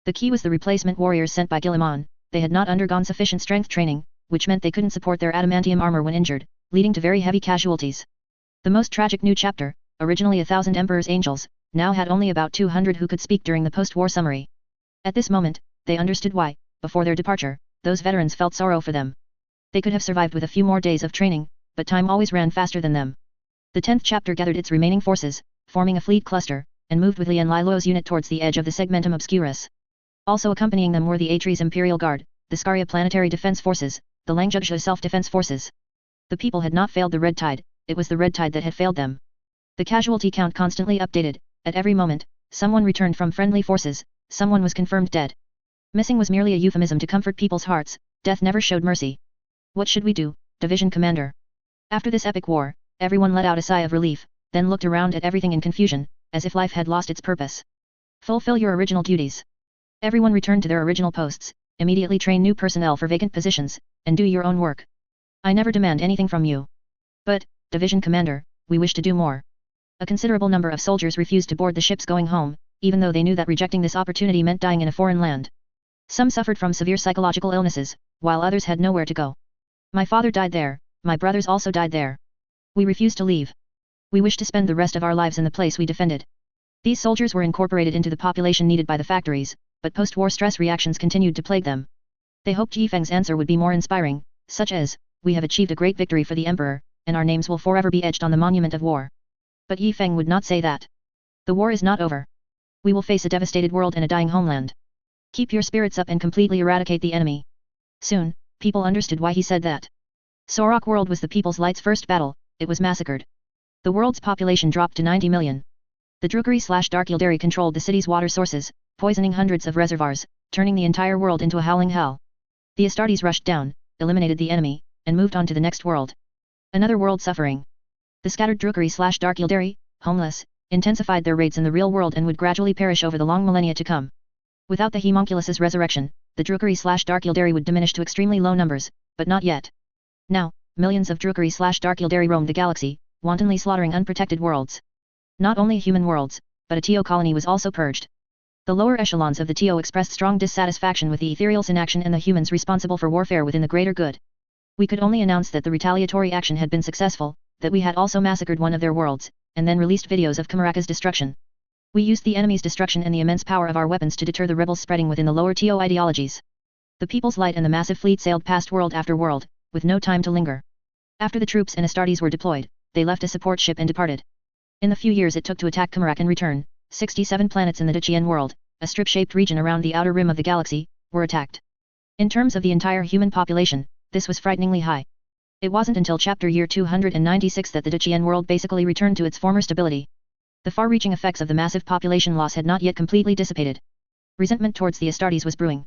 The key was the replacement warriors sent by Guilliman. They had not undergone sufficient strength training, which meant they couldn't support their adamantium armor when injured, leading to very heavy casualties. The most tragic new chapter, originally 1,000 Emperor's Angels, now had only about 200 who could speak during the post-war summary. At this moment, they understood why, before their departure, those veterans felt sorrow for them. They could have survived with a few more days of training, but time always ran faster than them. The 10th chapter gathered its remaining forces, forming a fleet cluster, and moved with Lian Liluo's unit towards the edge of the Segmentum Obscurus. Also accompanying them were the Atres Imperial Guard, the Scaria Planetary Defense Forces, the Langjuzha Self-Defense Forces. The people had not failed the Red Tide, it was the Red Tide that had failed them. The casualty count constantly updated, at every moment, someone returned from friendly forces, someone was confirmed dead. Missing was merely a euphemism to comfort people's hearts, death never showed mercy. What should we do, Division Commander? After this epic war, everyone let out a sigh of relief, then looked around at everything in confusion, as if life had lost its purpose. Fulfill your original duties. Everyone return to their original posts, immediately train new personnel for vacant positions, and do your own work. I never demand anything from you. But, Division Commander, we wish to do more. A considerable number of soldiers refused to board the ships going home, even though they knew that rejecting this opportunity meant dying in a foreign land. Some suffered from severe psychological illnesses, while others had nowhere to go. My father died there, my brothers also died there. We refuse to leave. We wish to spend the rest of our lives in the place we defended. These soldiers were incorporated into the population needed by the factories, but post-war stress reactions continued to plague them. They hoped Yifeng's answer would be more inspiring, such as, we have achieved a great victory for the Emperor, and our names will forever be etched on the monument of war. But Yifeng would not say that. The war is not over. We will face a devastated world and a dying homeland. Keep your spirits up and completely eradicate the enemy. Soon, people understood why he said that. Sorok World was the People's Light's first battle, it was massacred. The world's population dropped to 90 million. The Drukari/Dark Yildari controlled the city's water sources, poisoning hundreds of reservoirs, turning the entire world into a howling hell. The Astartes rushed down, eliminated the enemy, and moved on to the next world. Another world suffering. The scattered Drukari/Dark Yildari, homeless, intensified their raids in the real world and would gradually perish over the long millennia to come. Without the Homunculus's resurrection, the Drukari/Dark Yildari would diminish to extremely low numbers, but not yet. Now, millions of Drukari/Dark Yildari roamed the galaxy, wantonly slaughtering unprotected worlds. Not only human worlds, but a Teo colony was also purged. The lower echelons of the Teo expressed strong dissatisfaction with the ethereal's inaction and the humans responsible for warfare within the greater good. We could only announce that the retaliatory action had been successful, that we had also massacred one of their worlds, and then released videos of Kamaraka's destruction. We used the enemy's destruction and the immense power of our weapons to deter the rebels spreading within the lower Teo ideologies. The People's Light and the massive fleet sailed past world after world, with no time to linger. After the troops and Astartes were deployed, they left a support ship and departed. In the few years it took to attack Kamarak and return, 67 planets in the Dacian world, a strip-shaped region around the outer rim of the galaxy, were attacked. In terms of the entire human population, this was frighteningly high. It wasn't until chapter year 296 that the Dacian world basically returned to its former stability. The far-reaching effects of the massive population loss had not yet completely dissipated. Resentment towards the Astartes was brewing.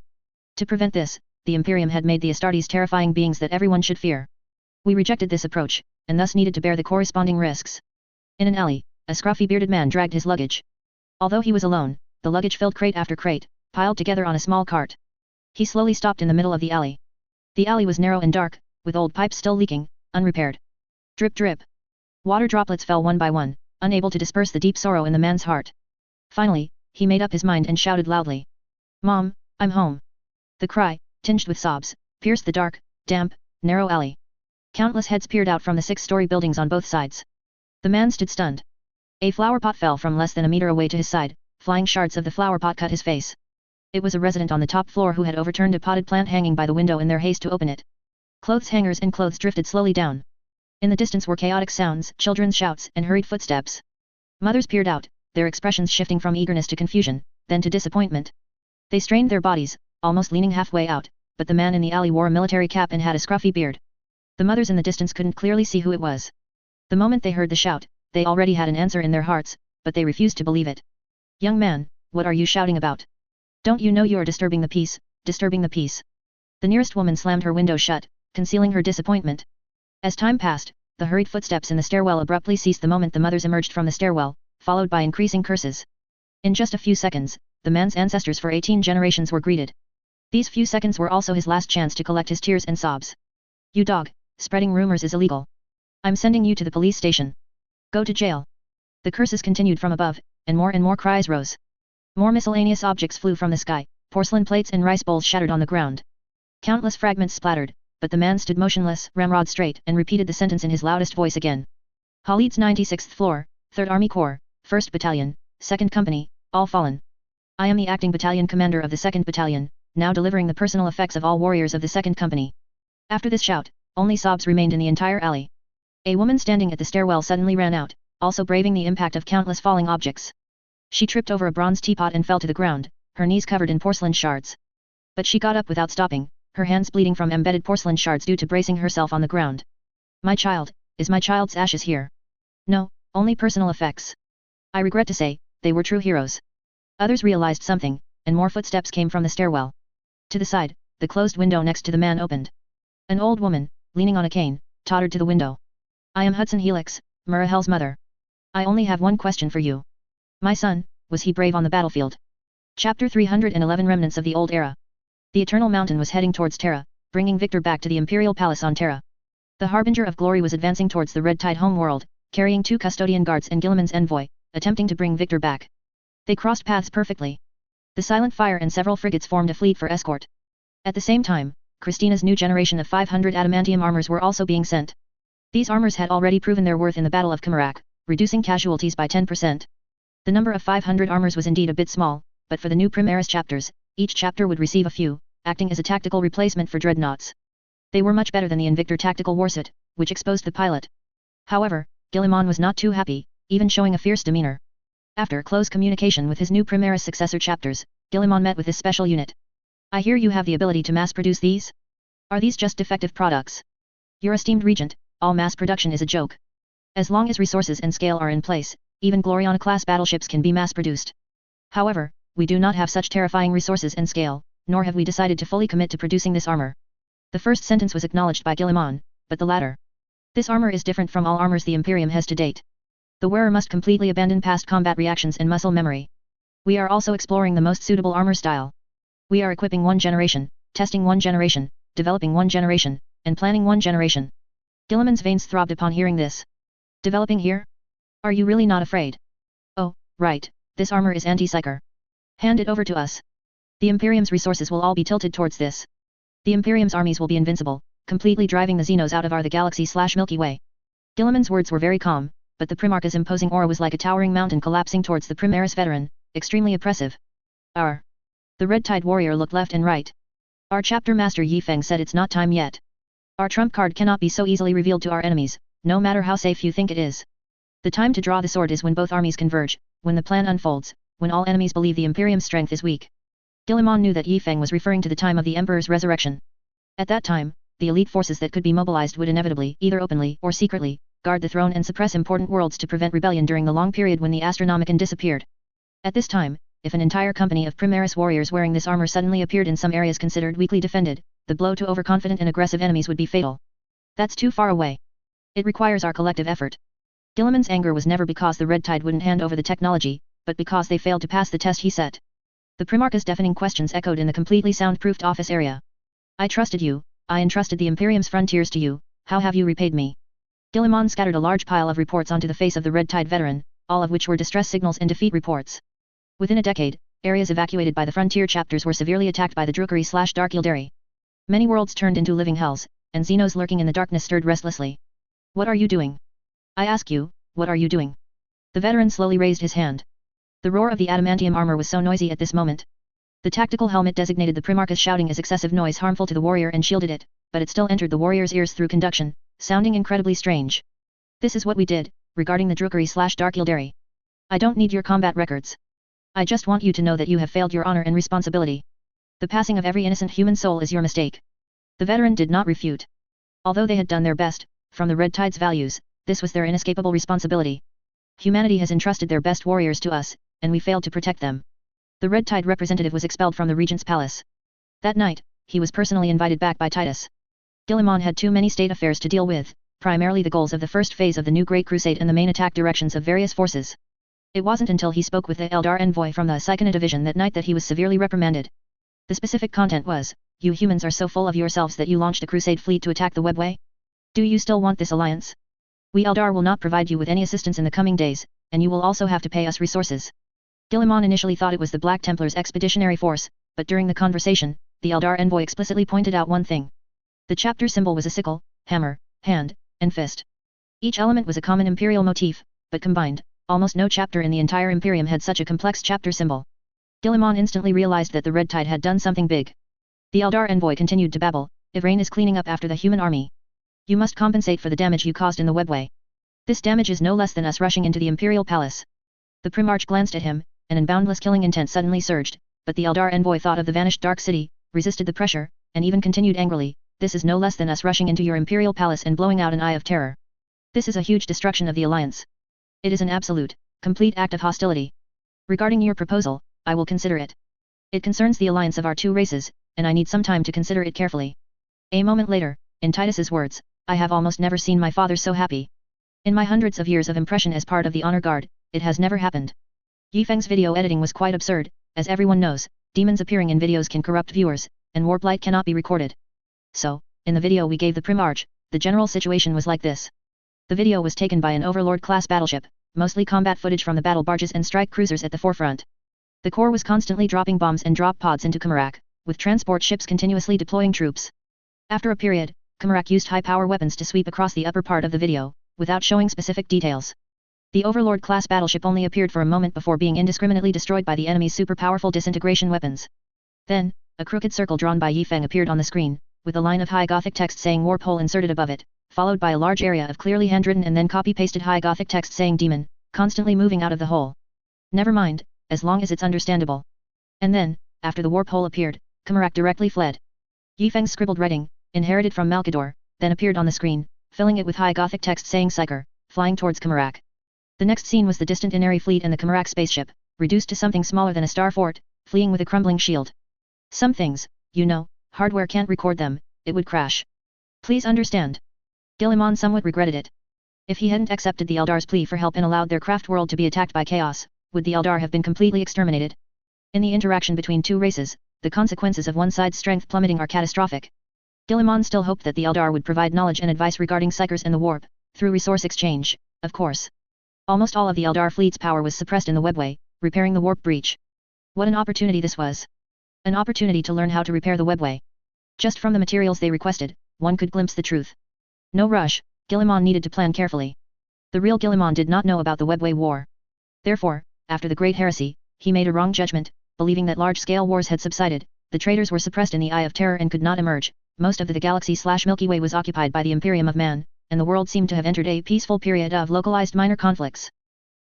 To prevent this, the Imperium had made the Astartes terrifying beings that everyone should fear. We rejected this approach, and thus needed to bear the corresponding risks. In an alley, a scruffy bearded man dragged his luggage. Although he was alone, the luggage filled crate after crate, piled together on a small cart. He slowly stopped in the middle of the alley. The alley was narrow and dark, with old pipes still leaking, unrepaired. Drip drip. Water droplets fell one by one, unable to disperse the deep sorrow in the man's heart. Finally, he made up his mind and shouted loudly. "Mom, I'm home." The cry, tinged with sobs, pierced the dark, damp, narrow alley. Countless heads peered out from the 6-story buildings on both sides. The man stood stunned. A flower pot fell from less than a meter away to his side, flying shards of the flower pot cut his face. It was a resident on the top floor who had overturned a potted plant hanging by the window in their haste to open it. Clothes hangers and clothes drifted slowly down. In the distance were chaotic sounds, children's shouts, and hurried footsteps. Mothers peered out, their expressions shifting from eagerness to confusion, then to disappointment. They strained their bodies, almost leaning halfway out, but the man in the alley wore a military cap and had a scruffy beard. The mothers in the distance couldn't clearly see who it was. The moment they heard the shout, they already had an answer in their hearts, but they refused to believe it. "Young man, what are you shouting about? Don't you know you're disturbing the peace, disturbing the peace? The nearest woman slammed her window shut, concealing her disappointment. As time passed, the hurried footsteps in the stairwell abruptly ceased the moment the mothers emerged from the stairwell, followed by increasing curses. In just a few seconds, the man's ancestors for 18 generations were greeted. These few seconds were also his last chance to collect his tears and sobs. You dog, spreading rumors is illegal. I'm sending you to the police station. Go to jail. The curses continued from above, and more cries rose. More miscellaneous objects flew from the sky, porcelain plates and rice bowls shattered on the ground. Countless fragments splattered, but the man stood motionless, ramrod straight, and repeated the sentence in his loudest voice again. Khalid's 96th floor, 3rd Army Corps, 1st Battalion, 2nd Company, all fallen. I am the acting battalion commander of the 2nd Battalion, now delivering the personal effects of all warriors of the 2nd Company. After this shout, only sobs remained in the entire alley. A woman standing at the stairwell suddenly ran out, also braving the impact of countless falling objects. She tripped over a bronze teapot and fell to the ground, her knees covered in porcelain shards. But she got up without stopping, her hands bleeding from embedded porcelain shards due to bracing herself on the ground. My child, is my child's ashes here? No, only personal effects. I regret to say, they were true heroes. Others realized something, and more footsteps came from the stairwell. To the side, the closed window next to the man opened. An old woman, leaning on a cane, tottered to the window. I am Hudson Helix, Murahel's mother. I only have one question for you. My son, was he brave on the battlefield? Chapter 311 Remnants of the Old Era. The Eternal Mountain was heading towards Terra, bringing Victor back to the Imperial Palace on Terra. The Harbinger of Glory was advancing towards the Red Tide homeworld, carrying 2 custodian guards and Guilliman's envoy, attempting to bring Victor back. They crossed paths perfectly. The Silent Fire and several frigates formed a fleet for escort. At the same time, Christina's new generation of 500 adamantium armors were also being sent. These armors had already proven their worth in the Battle of Kamarak, reducing casualties by 10%. The number of 500 armors was indeed a bit small, but for the new Primaris chapters, each chapter would receive a few, acting as a tactical replacement for dreadnoughts. They were much better than the Invictor tactical warsuit, which exposed the pilot. However, Guilliman was not too happy, even showing a fierce demeanor. After close communication with his new Primaris successor chapters, Guilliman met with this special unit. I hear you have the ability to mass produce these? Are these just defective products? Your esteemed regent, all mass production is a joke. As long as resources and scale are in place, even Gloriana-class battleships can be mass-produced. However, we do not have such terrifying resources and scale, nor have we decided to fully commit to producing this armor. The first sentence was acknowledged by Guilliman, but the latter. This armor is different from all armors the Imperium has to date. The wearer must completely abandon past combat reactions and muscle memory. We are also exploring the most suitable armor style. We are equipping 1 generation, testing 1 generation, developing 1 generation, and planning 1 generation. Guilliman's veins throbbed upon hearing this. Developing here? Are you really not afraid? Oh, right, this armor is anti-psyker. Hand it over to us. The Imperium's resources will all be tilted towards this. The Imperium's armies will be invincible, completely driving the Xenos out of the galaxy/Milky Way. Guilliman's words were very calm, but the Primarch's imposing aura was like a towering mountain collapsing towards the Primaris veteran, extremely oppressive. The Red Tide warrior looked left and right. Our chapter master Yi Feng said it's not time yet. Our trump card cannot be so easily revealed to our enemies, no matter how safe you think it is. The time to draw the sword is when both armies converge, when the plan unfolds, when all enemies believe the Imperium's strength is weak. Guilliman knew that Yi Feng was referring to the time of the Emperor's resurrection. At that time, the elite forces that could be mobilized would inevitably, either openly or secretly, guard the throne and suppress important worlds to prevent rebellion during the long period when the Astronomicon disappeared. At this time, if an entire company of Primaris warriors wearing this armor suddenly appeared in some areas considered weakly defended, the blow to overconfident and aggressive enemies would be fatal. That's too far away. It requires our collective effort. Guilliman's anger was never because the Red Tide wouldn't hand over the technology, but because they failed to pass the test he set. The Primarch's deafening questions echoed in the completely soundproofed office area. I trusted you, I entrusted the Imperium's frontiers to you, how have you repaid me? Guilliman scattered a large pile of reports onto the face of the Red Tide veteran, all of which were distress signals and defeat reports. Within a decade, areas evacuated by the frontier chapters were severely attacked by the Drukari/Dark Yildari. Many worlds turned into living hells, and Xenos lurking in the darkness stirred restlessly. What are you doing? I ask you, what are you doing? The veteran slowly raised his hand. The roar of the adamantium armor was so noisy at this moment. The tactical helmet designated the Primarch's shouting as excessive noise harmful to the warrior and shielded it, but it still entered the warrior's ears through conduction, sounding incredibly strange. This is what we did, regarding the Drukari/Dark Yildari. I don't need your combat records. I just want you to know that you have failed your honor and responsibility. The passing of every innocent human soul is your mistake. The veteran did not refute. Although they had done their best, from the Red Tide's values, this was their inescapable responsibility. Humanity has entrusted their best warriors to us, and we failed to protect them. The Red Tide representative was expelled from the regent's palace. That night, he was personally invited back by Titus. Guillemon had too many state affairs to deal with, primarily the goals of the first phase of the new Great Crusade and the main attack directions of various forces. It wasn't until he spoke with the Eldar envoy from the Psychona division that night that he was severely reprimanded. The specific content was, "You humans are so full of yourselves that you launched a crusade fleet to attack the webway? Do you still want this alliance? We Eldar will not provide you with any assistance in the coming days, and you will also have to pay us resources." Guillemon initially thought it was the Black Templars' expeditionary force, but during the conversation, the Eldar envoy explicitly pointed out one thing. The chapter symbol was a sickle, hammer, hand, and fist. Each element was a common imperial motif, but combined, almost no chapter in the entire Imperium had such a complex chapter symbol. Guillemon instantly realized that the Red Tide had done something big. The Eldar envoy continued to babble, "Ivrain is cleaning up after the human army. You must compensate for the damage you caused in the webway. This damage is no less than us rushing into the Imperial Palace." The Primarch glanced at him, and in boundless killing intent suddenly surged, but the Eldar envoy thought of the vanished Dark City, resisted the pressure, and even continued angrily, "This is no less than us rushing into your Imperial Palace and blowing out an eye of terror. This is a huge destruction of the Alliance. It is an absolute, complete act of hostility. Regarding your proposal, I will consider it. It concerns the alliance of our two races, and I need some time to consider it carefully." A moment later, in Titus's words, "I have almost never seen my father so happy. In my hundreds of years of impression as part of the Honor Guard, it has never happened." Yifeng's video editing was quite absurd, as everyone knows, demons appearing in videos can corrupt viewers, and warp light cannot be recorded. So, in the video we gave the Primarch, the general situation was like this. The video was taken by an Overlord-class battleship, mostly combat footage from the battle barges and strike cruisers at the forefront. The Corps was constantly dropping bombs and drop pods into Qamarak, with transport ships continuously deploying troops. After a period, Qamarak used high-power weapons to sweep across the upper part of the video, without showing specific details. The Overlord-class battleship only appeared for a moment before being indiscriminately destroyed by the enemy's super-powerful disintegration weapons. Then, a crooked circle drawn by Yifeng appeared on the screen, with a line of High Gothic text saying Warp Hole inserted above it, followed by a large area of clearly handwritten and then copy-pasted High Gothic text saying Demon, constantly moving out of the hole. Never mind, as long as it's understandable. And then, after the warp hole appeared, Qamarak directly fled. Yifeng's scribbled writing, inherited from Malkador, then appeared on the screen, filling it with High Gothic text saying Psyker, flying towards Qamarak. The next scene was the distant Inari fleet and the Qamarak spaceship, reduced to something smaller than a star fort, fleeing with a crumbling shield. Some things, you know, hardware can't record them, it would crash. Please understand. Guillemon somewhat regretted it. If he hadn't accepted the Eldar's plea for help and allowed their craft world to be attacked by chaos, would the Eldar have been completely exterminated? In the interaction between two races, the consequences of one side's strength plummeting are catastrophic. Guillemon still hoped that the Eldar would provide knowledge and advice regarding Psykers and the warp, through resource exchange, of course. Almost all of the Eldar fleet's power was suppressed in the webway, repairing the warp breach. What an opportunity this was. An opportunity to learn how to repair the webway. Just from the materials they requested, one could glimpse the truth. No rush, Guillemon needed to plan carefully. The real Guillemon did not know about the webway war. Therefore, after the Great Heresy, he made a wrong judgment, believing that large-scale wars had subsided, the traitors were suppressed in the Eye of Terror and could not emerge, most of the galaxy/Milky Way was occupied by the Imperium of Man, and the world seemed to have entered a peaceful period of localized minor conflicts.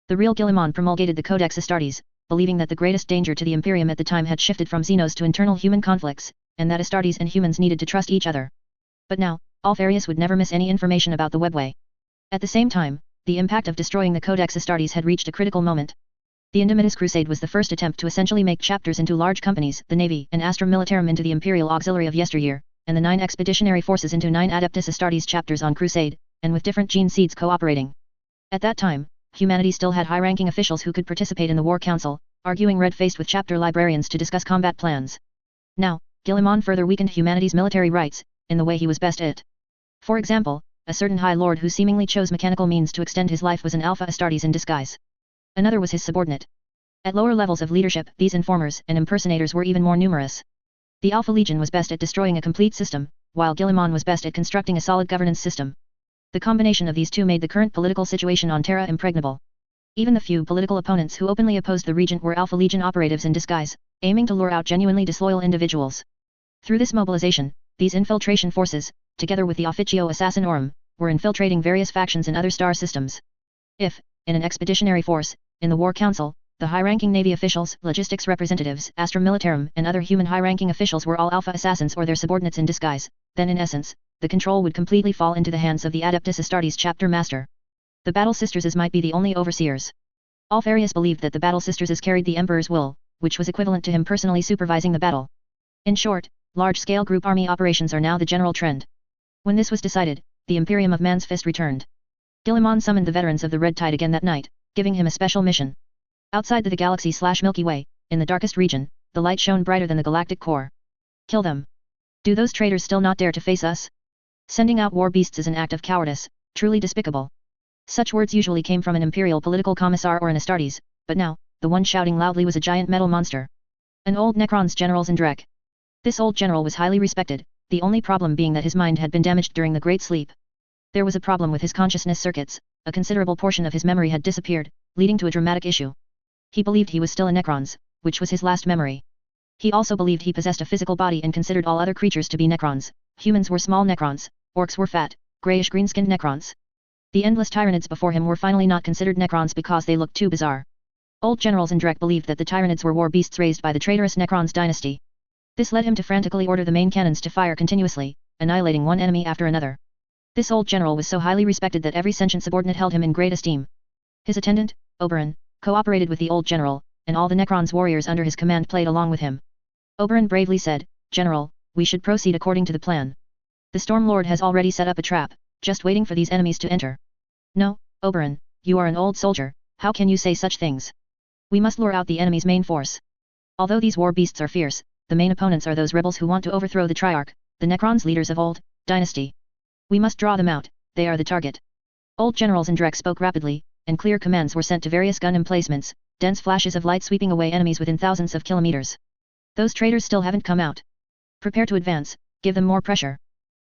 The real Guillemon promulgated the Codex Astartes, believing that the greatest danger to the Imperium at the time had shifted from Xenos to internal human conflicts, and that Astartes and humans needed to trust each other. But now, Alfarius would never miss any information about the webway. At the same time, the impact of destroying the Codex Astartes had reached a critical moment. The Indomitus Crusade was the first attempt to essentially make chapters into large companies, the Navy and Astra Militarum into the Imperial Auxiliary of yesteryear, and the 9 expeditionary forces into 9 Adeptus Astartes chapters on Crusade, and with different gene seeds cooperating. At that time, humanity still had high-ranking officials who could participate in the War Council, arguing red-faced with chapter librarians to discuss combat plans. Now, Guillemon further weakened humanity's military rights, in the way he was best at. For example, a certain High Lord who seemingly chose mechanical means to extend his life was an Alpha Astartes in disguise. Another was his subordinate. At lower levels of leadership, these informers and impersonators were even more numerous. The Alpha Legion was best at destroying a complete system, while Guillemon was best at constructing a solid governance system. The combination of these two made the current political situation on Terra impregnable. Even the few political opponents who openly opposed the regent were Alpha Legion operatives in disguise, aiming to lure out genuinely disloyal individuals. Through this mobilization, these infiltration forces, together with the Officio Assassinorum, were infiltrating various factions in other star systems. If, in an expeditionary force, in the War Council, the high-ranking Navy officials, logistics representatives, Astra Militarum, and other human high-ranking officials were all Alpha Assassins or their subordinates in disguise, then in essence, the control would completely fall into the hands of the Adeptus Astartes chapter master. The Battle Sisterses might be the only overseers. Alfarius believed that the Battle Sisterses carried the Emperor's will, which was equivalent to him personally supervising the battle. In short, large-scale group army operations are now the general trend. When this was decided, the Imperium of Man's Fist returned. Guilliman summoned the veterans of the Red Tide again that night, giving him a special mission. Outside the Galaxy/Milky Way, in the darkest region, the light shone brighter than the galactic core. Kill them. Do those traitors still not dare to face us? Sending out war beasts is an act of cowardice, truly despicable. Such words usually came from an imperial political commissar or an Astartes, but now, the one shouting loudly was a giant metal monster. An old Necron's general's Indrek. This old general was highly respected, the only problem being that his mind had been damaged during the Great Sleep. There was a problem with his consciousness circuits, a considerable portion of his memory had disappeared, leading to a dramatic issue. He believed he was still a Necron's, which was his last memory. He also believed he possessed a physical body and considered all other creatures to be Necrons. Humans were small Necrons, orcs were fat, grayish-green-skinned Necrons. The endless Tyranids before him were finally not considered Necrons because they looked too bizarre. Old Generals Indrek believed that the Tyranids were war beasts raised by the traitorous Necrons dynasty. This led him to frantically order the main cannons to fire continuously, annihilating one enemy after another. This old general was so highly respected that every sentient subordinate held him in great esteem. His attendant, Oberon, cooperated with the old general, and all the Necrons warriors under his command played along with him. Oberon bravely said, "General, we should proceed according to the plan. The Storm Lord has already set up a trap, just waiting for these enemies to enter." "No, Oberon, you are an old soldier, how can you say such things? We must lure out the enemy's main force. Although these war beasts are fierce, the main opponents are those rebels who want to overthrow the Triarch, the Necrons leaders of old dynasty. We must draw them out, they are the target." Old Generals Indrek spoke rapidly, and clear commands were sent to various gun emplacements, dense flashes of light sweeping away enemies within thousands of kilometers. "Those traitors still haven't come out. Prepare to advance, give them more pressure."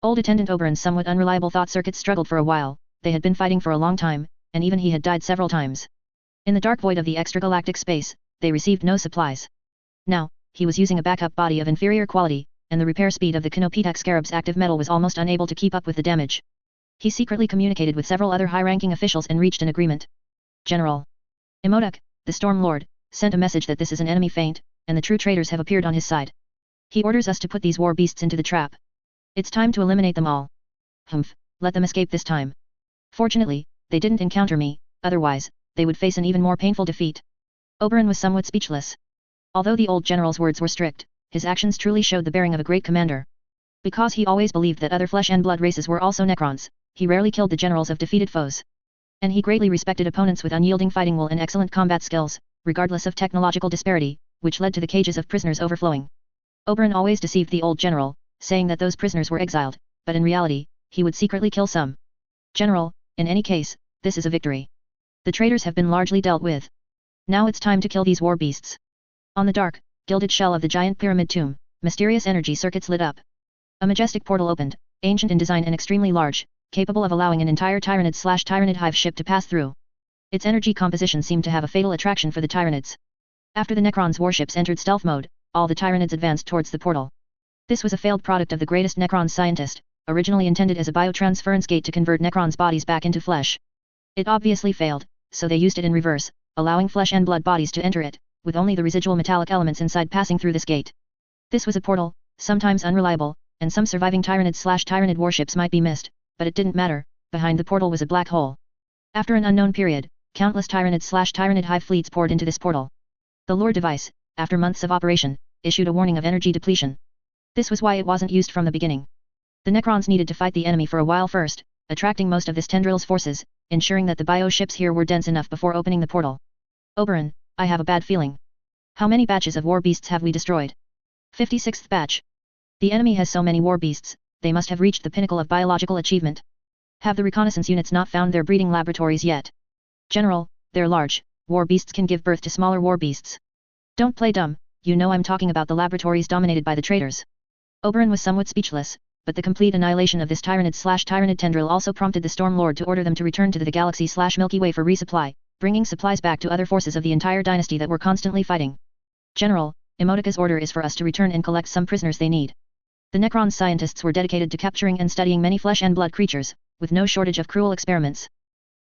Old Attendant Oberon's somewhat unreliable thought circuits struggled for a while, they had been fighting for a long time, and even he had died several times. In the dark void of the extragalactic space, they received no supplies. Now, he was using a backup body of inferior quality, and the repair speed of the Kinopetak Scarab's active metal was almost unable to keep up with the damage. He secretly communicated with several other high-ranking officials and reached an agreement. General Imodic, the Storm Lord, sent a message that this is an enemy feint, and the true traitors have appeared on his side. He orders us to put these war beasts into the trap. It's time to eliminate them all. Humph, let them escape this time. Fortunately, they didn't encounter me, otherwise, they would face an even more painful defeat. Oberon was somewhat speechless. Although the old general's words were strict, his actions truly showed the bearing of a great commander. Because he always believed that other flesh and blood races were also Necrons, he rarely killed the generals of defeated foes. And he greatly respected opponents with unyielding fighting will and excellent combat skills, regardless of technological disparity, which led to the cages of prisoners overflowing. Oberon always deceived the old general, saying that those prisoners were exiled, but in reality, he would secretly kill some. "General, in any case, this is a victory. The traitors have been largely dealt with. Now it's time to kill these war beasts." On the dark, gilded shell of the giant pyramid tomb, mysterious energy circuits lit up. A majestic portal opened, ancient in design and extremely large, capable of allowing an entire Tyranid/Tyranid hive ship to pass through. Its energy composition seemed to have a fatal attraction for the Tyranids. After the Necrons' warships entered stealth mode, all the Tyranids advanced towards the portal. This was a failed product of the greatest Necron scientist, originally intended as a biotransference gate to convert Necrons' bodies back into flesh. It obviously failed, so they used it in reverse, allowing flesh and blood bodies to enter it, with only the residual metallic elements inside passing through this gate. This was a portal, sometimes unreliable, and some surviving Tyranid/Tyranid warships might be missed, but it didn't matter, behind the portal was a black hole. After an unknown period, countless Tyranid/Tyranid hive fleets poured into this portal. The lore device, after months of operation, issued a warning of energy depletion. This was why it wasn't used from the beginning. The Necrons needed to fight the enemy for a while first, attracting most of this tendril's forces, ensuring that the bio-ships here were dense enough before opening the portal. "Oberon, I have a bad feeling. How many batches of war beasts have we destroyed?" 56th batch. The enemy has so many war beasts, they must have reached the pinnacle of biological achievement. Have the reconnaissance units not found their breeding laboratories yet? "General, they're large, war beasts can give birth to smaller war beasts. Don't play dumb, you know I'm talking about the laboratories dominated by the traitors." Oberon was somewhat speechless, but the complete annihilation of this Tyranid/Tyranid tendril also prompted the Storm Lord to order them to return to the Galaxy/Milky Way for resupply, bringing supplies back to other forces of the entire dynasty that were constantly fighting. "General, Imodica's order is for us to return and collect some prisoners they need." The Necron scientists were dedicated to capturing and studying many flesh and blood creatures, with no shortage of cruel experiments.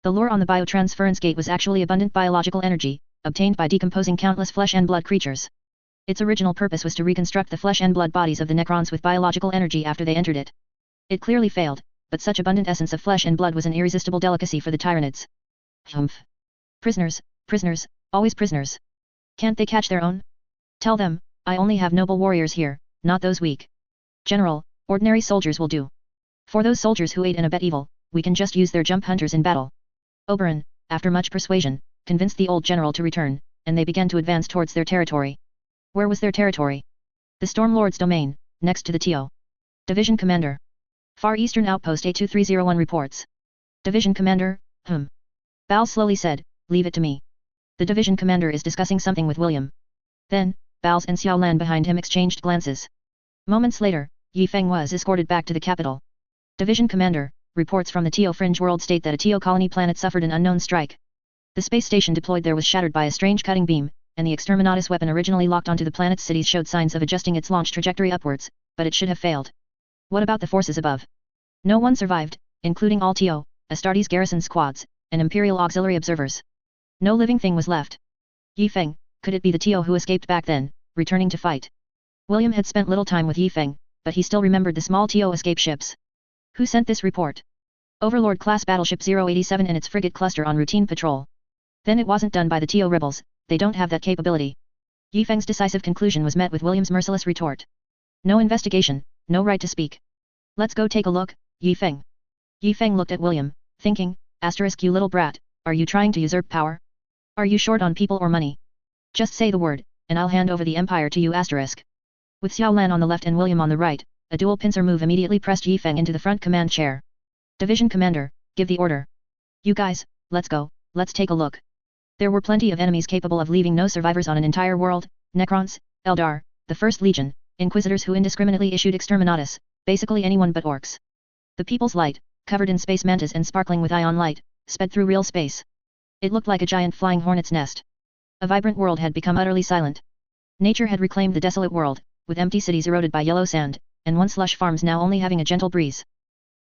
The lure on the biotransference gate was actually abundant biological energy, obtained by decomposing countless flesh and blood creatures. Its original purpose was to reconstruct the flesh and blood bodies of the Necrons with biological energy after they entered it. It clearly failed, but such abundant essence of flesh and blood was an irresistible delicacy for the Tyranids. Humph. Prisoners, always prisoners. Can't they catch their own? Tell them, I only have noble warriors here, not those weak. General, ordinary soldiers will do. For those soldiers who aid and abet evil, we can just use their jump hunters in battle. Oberon, after much persuasion, convinced the old general to return, and they began to advance towards their territory. Where was their territory? The Stormlord's domain, next to the TO. Division Commander. Far Eastern Outpost A2301 reports. Division Commander, Bal slowly said, leave it to me. The division commander is discussing something with William. Then, Bals and Xiaolan behind him exchanged glances. Moments later, Yi Feng was escorted back to the capital. Division Commander, reports from the TO Fringe World state that a TO colony planet suffered an unknown strike. The space station deployed there was shattered by a strange cutting beam, and the Exterminatus weapon originally locked onto the planet's cities showed signs of adjusting its launch trajectory upwards, but it should have failed. What about the forces above? No one survived, including all TO, Astartes garrison squads, and Imperial auxiliary observers. No living thing was left. Yi Feng, could it be the TO who escaped back then, returning to fight? William had spent little time with Yi Feng, but he still remembered the small TO escape ships. Who sent this report? Overlord-class battleship 087 and its frigate cluster on routine patrol. Then it wasn't done by the TO rebels, they don't have that capability. Yi Feng's decisive conclusion was met with William's merciless retort. No investigation, no right to speak. Let's go take a look, Yi Feng. Yi Feng looked at William, thinking, Asterisk, you little brat, are you trying to usurp power? Are you short on people or money? Just say the word, and I'll hand over the empire to you Asterisk. With Xiaolan on the left and William on the right, a dual pincer move immediately pressed Yi Feng into the front command chair. Division Commander, give the order. You guys, let's go, let's take a look. There were plenty of enemies capable of leaving no survivors on an entire world, Necrons, Eldar, the First Legion, Inquisitors who indiscriminately issued Exterminatus, basically anyone but orcs. The People's Light, covered in space mantas and sparkling with ion light, sped through real space. It looked like a giant flying hornet's nest. A vibrant world had become utterly silent. Nature had reclaimed the desolate world, with empty cities eroded by yellow sand, and once lush farms now only having a gentle breeze.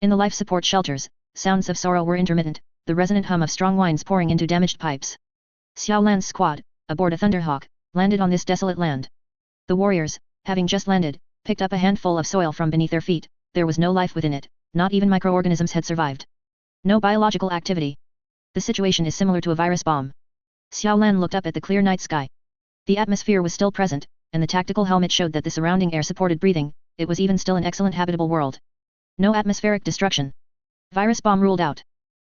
In the life support shelters, sounds of sorrow were intermittent, the resonant hum of strong winds pouring into damaged pipes. Xiaolan's squad, aboard a Thunderhawk, landed on this desolate land. The warriors, having just landed, picked up a handful of soil from beneath their feet. There was no life within it, not even microorganisms had survived. No biological activity. The situation is similar to a virus bomb. Xiaolan looked up at the clear night sky. The atmosphere was still present, and the tactical helmet showed that the surrounding air supported breathing. It was even still an excellent habitable world. No atmospheric destruction. Virus bomb ruled out.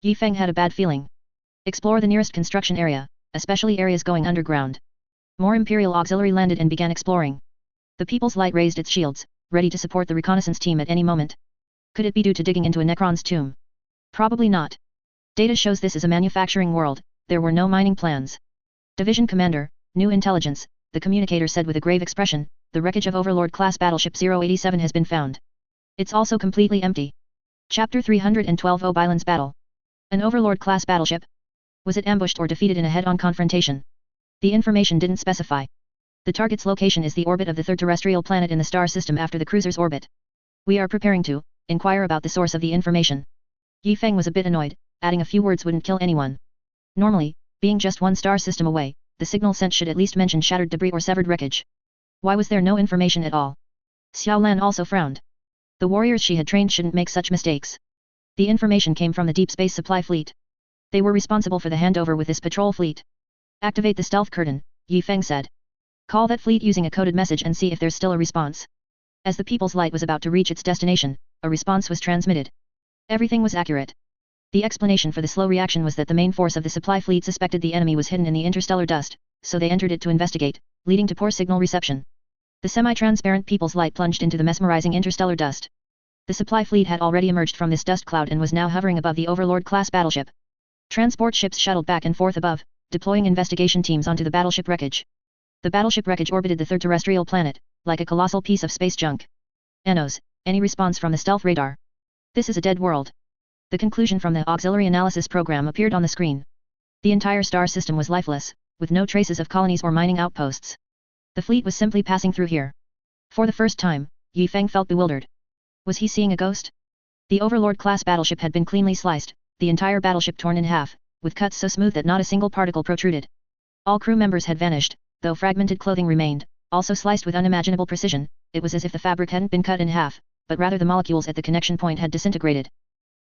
Yi Feng had a bad feeling. Explore the nearest construction area, especially areas going underground. More Imperial auxiliary landed and began exploring. The People's Light raised its shields, ready to support the reconnaissance team at any moment. Could it be due to digging into a Necron's tomb? Probably not. Data shows this is a manufacturing world, there were no mining plans. Division Commander, new intelligence, the communicator said with a grave expression, the wreckage of Overlord-class battleship 087 has been found. It's also completely empty. Chapter 312 Obylan's Battle. An Overlord-class battleship? Was it ambushed or defeated in a head-on confrontation? The information didn't specify. The target's location is the orbit of the third terrestrial planet in the star system after the cruiser's orbit. We are preparing to inquire about the source of the information. Yi Feng was a bit annoyed, adding a few words wouldn't kill anyone. Normally, being just one star system away, the signal sent should at least mention shattered debris or severed wreckage. Why was there no information at all? Xiaolan also frowned. The warriors she had trained shouldn't make such mistakes. The information came from the Deep Space Supply Fleet. They were responsible for the handover with this patrol fleet. Activate the stealth curtain, Yi Feng said. Call that fleet using a coded message and see if there's still a response. As the People's Light was about to reach its destination, a response was transmitted. Everything was accurate. The explanation for the slow reaction was that the main force of the supply fleet suspected the enemy was hidden in the interstellar dust, so they entered it to investigate, leading to poor signal reception. The semi-transparent People's Light plunged into the mesmerizing interstellar dust. The supply fleet had already emerged from this dust cloud and was now hovering above the Overlord-class battleship. Transport ships shuttled back and forth above, deploying investigation teams onto the battleship wreckage. The battleship wreckage orbited the third terrestrial planet, like a colossal piece of space junk. Anos, any response from the stealth radar? This is a dead world. The conclusion from the auxiliary analysis program appeared on the screen. The entire star system was lifeless, with no traces of colonies or mining outposts. The fleet was simply passing through here. For the first time, Yi Feng felt bewildered. Was he seeing a ghost? The Overlord-class battleship had been cleanly sliced, the entire battleship torn in half, with cuts so smooth that not a single particle protruded. All crew members had vanished, though fragmented clothing remained, also sliced with unimaginable precision. It was as if the fabric hadn't been cut in half, but rather the molecules at the connection point had disintegrated.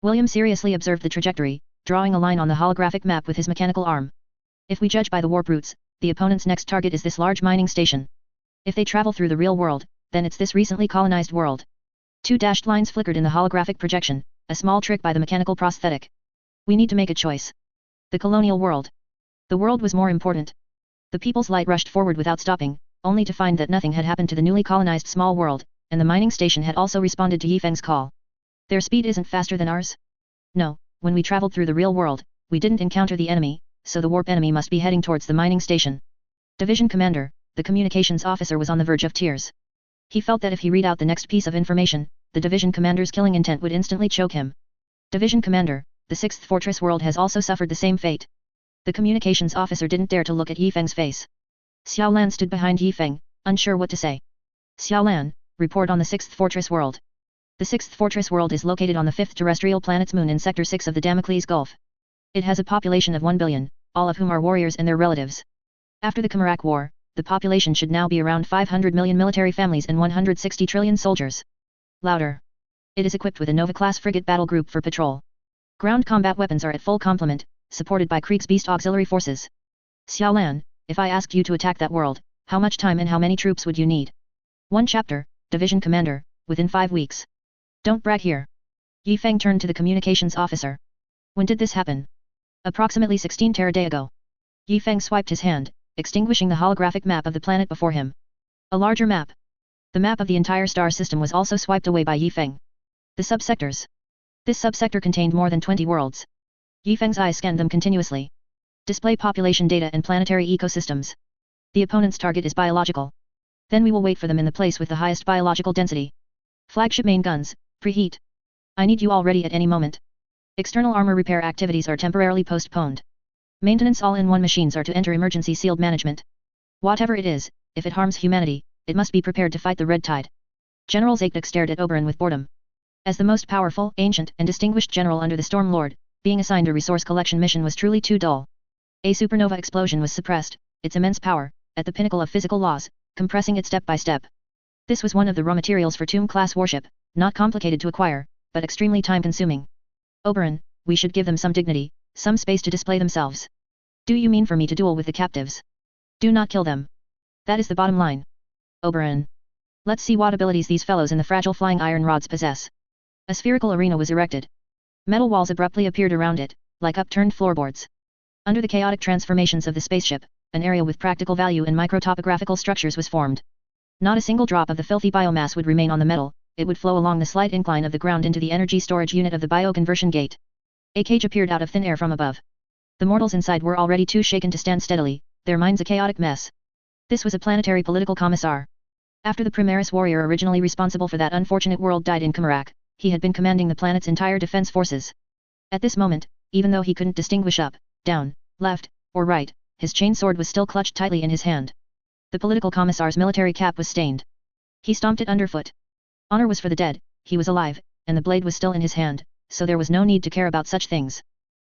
William seriously observed the trajectory, drawing a line on the holographic map with his mechanical arm. If we judge by the warp routes, the opponent's next target is this large mining station. If they travel through the real world, then it's this recently colonized world. Two dashed lines flickered in the holographic projection, a small trick by the mechanical prosthetic. We need to make a choice. The colonial world. The world was more important. The people's light rushed forward without stopping, only to find that nothing had happened to the newly colonized small world, and the mining station had also responded to Yifeng's call. Their speed isn't faster than ours? No, when we traveled through the real world, we didn't encounter the enemy, so the warp enemy must be heading towards the mining station. Division Commander, the communications officer was on the verge of tears. He felt that if he read out the next piece of information, the division commander's killing intent would instantly choke him. Division Commander, the 6th Fortress world has also suffered the same fate. The communications officer didn't dare to look at Yifeng's face. Xiaolan stood behind Yifeng, unsure what to say. Xiaolan, report on the 6th Fortress world. The 6th Fortress world is located on the 5th terrestrial planet's moon in Sector 6 of the Damocles Gulf. It has a population of 1 billion, all of whom are warriors and their relatives. After the Khmerak War, the population should now be around 500 million military families and 160 trillion soldiers. Louder. It is equipped with a Nova-class frigate battle group for patrol. Ground combat weapons are at full complement, supported by Kriegsbeast auxiliary forces. Xiaolan, if I asked you to attack that world, how much time and how many troops would you need? 1 chapter, Division Commander, within 5 weeks. Don't brag here. Yifeng turned to the communications officer. When did this happen? Approximately 16 Terra ago. Yifeng swiped his hand, extinguishing the holographic map of the planet before him. A larger map. The map of the entire star system was also swiped away by Yifeng. The subsectors. This subsector contained more than 20 worlds. Yifeng's eyes scanned them continuously. Display population data and planetary ecosystems. The opponent's target is biological. Then we will wait for them in the place with the highest biological density. Flagship main guns, preheat. I need you all ready at any moment. External armor repair activities are temporarily postponed. Maintenance all-in-one machines are to enter emergency sealed management. Whatever it is, if it harms humanity, it must be prepared to fight the Red Tide. General Zaykduk stared at Oberon with boredom. As the most powerful, ancient, and distinguished general under the Storm Lord, being assigned a resource collection mission was truly too dull. A supernova explosion was suppressed, its immense power, at the pinnacle of physical laws, compressing it step by step. This was one of the raw materials for Tomb-class warship, not complicated to acquire, but extremely time-consuming. Oberon, we should give them some dignity, some space to display themselves. Do you mean for me to duel with the captives? Do not kill them. That is the bottom line. Oberon. Let's see what abilities these fellows in the fragile flying iron rods possess. A spherical arena was erected. Metal walls abruptly appeared around it, like upturned floorboards. Under the chaotic transformations of the spaceship, an area with practical value and microtopographical structures was formed. Not a single drop of the filthy biomass would remain on the metal, it would flow along the slight incline of the ground into the energy storage unit of the bioconversion gate. A cage appeared out of thin air from above. The mortals inside were already too shaken to stand steadily, their minds a chaotic mess. This was a planetary political commissar. After the Primaris warrior originally responsible for that unfortunate world died in Qmerak, he had been commanding the planet's entire defense forces. At this moment, even though he couldn't distinguish up, down, left, or right, his chainsword was still clutched tightly in his hand. The political commissar's military cap was stained. He stomped it underfoot. Honor was for the dead, he was alive, and the blade was still in his hand, so there was no need to care about such things.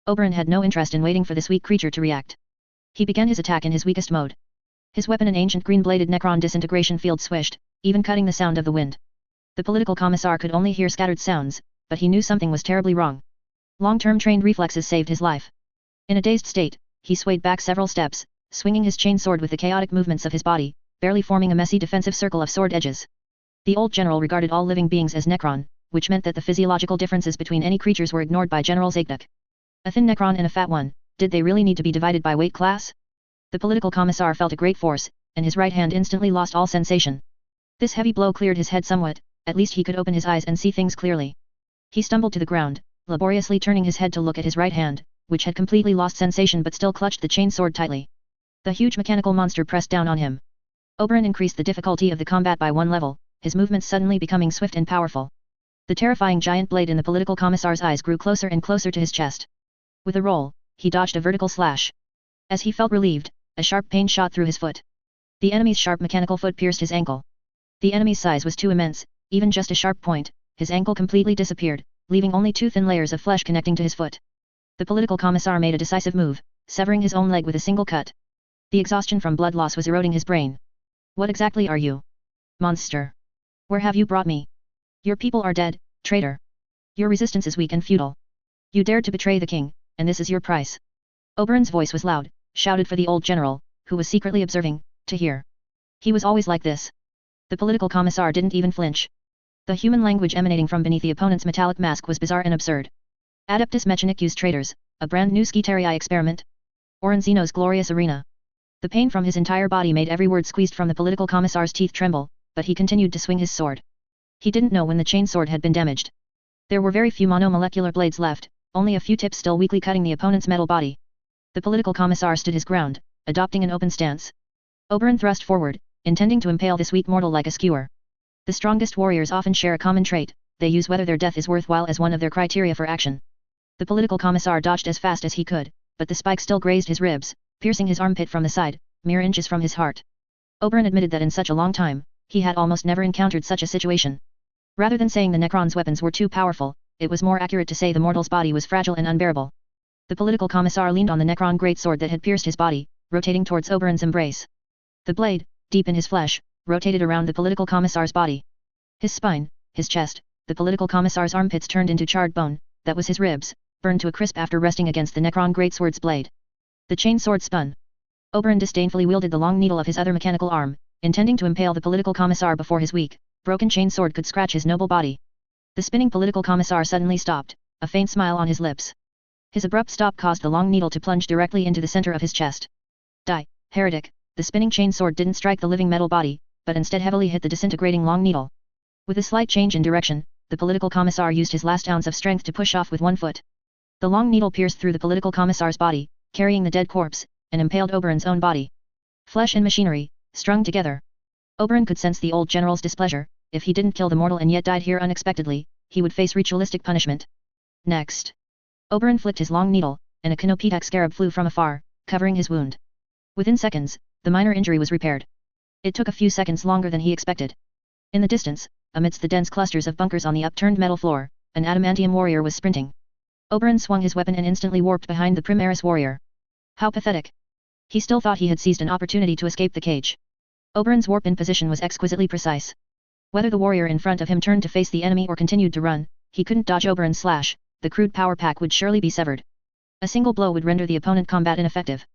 Oberon had no interest in waiting for this weak creature to react. He began his attack in his weakest mode. His weapon, an ancient green-bladed Necron disintegration field, swished, even cutting the sound of the wind. The political commissar could only hear scattered sounds, but he knew something was terribly wrong. Long-term trained reflexes saved his life. In a dazed state, he swayed back several steps, swinging his chainsword with the chaotic movements of his body, barely forming a messy defensive circle of sword edges. The old general regarded all living beings as Necron, which meant that the physiological differences between any creatures were ignored by General Zaykduk. A thin Necron and a fat one, did they really need to be divided by weight class? The political commissar felt a great force, and his right hand instantly lost all sensation. This heavy blow cleared his head somewhat, at least he could open his eyes and see things clearly. He stumbled to the ground, laboriously turning his head to look at his right hand, which had completely lost sensation but still clutched the chainsword tightly. The huge mechanical monster pressed down on him. Oberon increased the difficulty of the combat by 1 level, his movements suddenly becoming swift and powerful. The terrifying giant blade in the political commissar's eyes grew closer and closer to his chest. With a roll, he dodged a vertical slash. As he felt relieved, a sharp pain shot through his foot. The enemy's sharp mechanical foot pierced his ankle. The enemy's size was too immense, even just a sharp point, his ankle completely disappeared, leaving only 2 thin layers of flesh connecting to his foot. The political commissar made a decisive move, severing his own leg with a single cut. The exhaustion from blood loss was eroding his brain. What exactly are you? Monster. Where have you brought me? Your people are dead, traitor. Your resistance is weak and futile. You dared to betray the king, and this is your price. Oberon's voice was loud, shouted for the old general, who was secretly observing, to hear. He was always like this. The political commissar didn't even flinch. The human language emanating from beneath the opponent's metallic mask was bizarre and absurd. Adeptus Mechanicus Traders, a brand new Skitarii experiment? Orenzino's glorious arena. The pain from his entire body made every word squeezed from the political commissar's teeth tremble, but he continued to swing his sword. He didn't know when the chain sword had been damaged. There were very few monomolecular blades left, only a few tips still weakly cutting the opponent's metal body. The political commissar stood his ground, adopting an open stance. Oberon thrust forward, intending to impale this weak mortal like a skewer. The strongest warriors often share a common trait, they use whether their death is worthwhile as one of their criteria for action. The political commissar dodged as fast as he could, but the spike still grazed his ribs, piercing his armpit from the side, mere inches from his heart. Oberon admitted that in such a long time, he had almost never encountered such a situation. Rather than saying the Necron's weapons were too powerful, it was more accurate to say the mortal's body was fragile and unbearable. The political commissar leaned on the Necron greatsword that had pierced his body, rotating towards Oberon's embrace. The blade, deep in his flesh, rotated around the political commissar's body. His spine, his chest, the political commissar's armpits turned into charred bone, that was his ribs, burned to a crisp after resting against the Necron greatsword's blade. The chain sword spun. Oberon disdainfully wielded the long needle of his other mechanical arm, intending to impale the political commissar before his weak, broken chain sword could scratch his noble body. The spinning political commissar suddenly stopped, a faint smile on his lips. His abrupt stop caused the long needle to plunge directly into the center of his chest. Die, heretic! The spinning chain sword didn't strike the living metal body, but instead heavily hit the disintegrating long needle. With a slight change in direction, the political commissar used his last ounce of strength to push off with one foot. The long needle pierced through the political commissar's body, carrying the dead corpse, and impaled Oberon's own body. Flesh and machinery, strung together. Oberon could sense the old general's displeasure. If he didn't kill the mortal and yet died here unexpectedly, he would face ritualistic punishment. Next. Oberon flicked his long needle, and a Canopitak scarab flew from afar, covering his wound. Within seconds, the minor injury was repaired. It took a few seconds longer than he expected. In the distance, amidst the dense clusters of bunkers on the upturned metal floor, an adamantium warrior was sprinting. Oberon swung his weapon and instantly warped behind the Primaris warrior. How pathetic. He still thought he had seized an opportunity to escape the cage. Oberon's warp-in position was exquisitely precise. Whether the warrior in front of him turned to face the enemy or continued to run, he couldn't dodge Oberon's slash, the crude power pack would surely be severed. A single blow would render the opponent combat ineffective.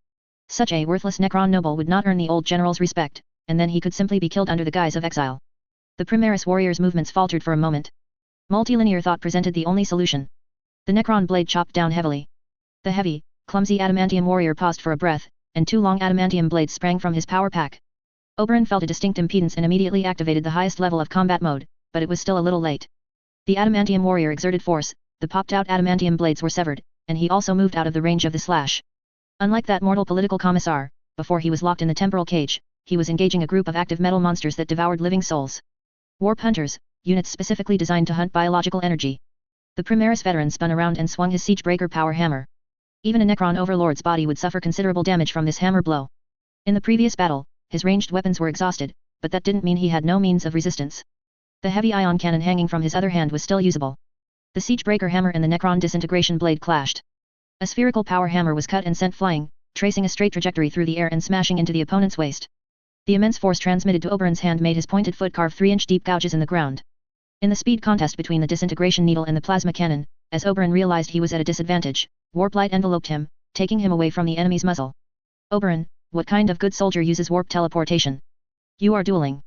Such a worthless Necron noble would not earn the old general's respect, and then he could simply be killed under the guise of exile. The Primaris warrior's movements faltered for a moment. Multilinear thought presented the only solution. The Necron blade chopped down heavily. The heavy, clumsy adamantium warrior paused for a breath, and two long adamantium blades sprang from his power pack. Oberon felt a distinct impedance and immediately activated the highest level of combat mode, but it was still a little late. The adamantium warrior exerted force, the popped-out adamantium blades were severed, and he also moved out of the range of the slash. Unlike that mortal political commissar, before he was locked in the temporal cage, he was engaging a group of active metal monsters that devoured living souls. Warp hunters, units specifically designed to hunt biological energy. The Primaris veteran spun around and swung his Siegebreaker power hammer. Even a Necron overlord's body would suffer considerable damage from this hammer blow. In the previous battle, his ranged weapons were exhausted, but that didn't mean he had no means of resistance. The heavy ion cannon hanging from his other hand was still usable. The Siegebreaker hammer and the Necron disintegration blade clashed. A spherical power hammer was cut and sent flying, tracing a straight trajectory through the air and smashing into the opponent's waist. The immense force transmitted to Oberon's hand made his pointed foot carve 3-inch deep gouges in the ground. In the speed contest between the disintegration needle and the plasma cannon, as Oberon realized he was at a disadvantage, warp light enveloped him, taking him away from the enemy's muzzle. Oberon, what kind of good soldier uses warp teleportation? You are dueling.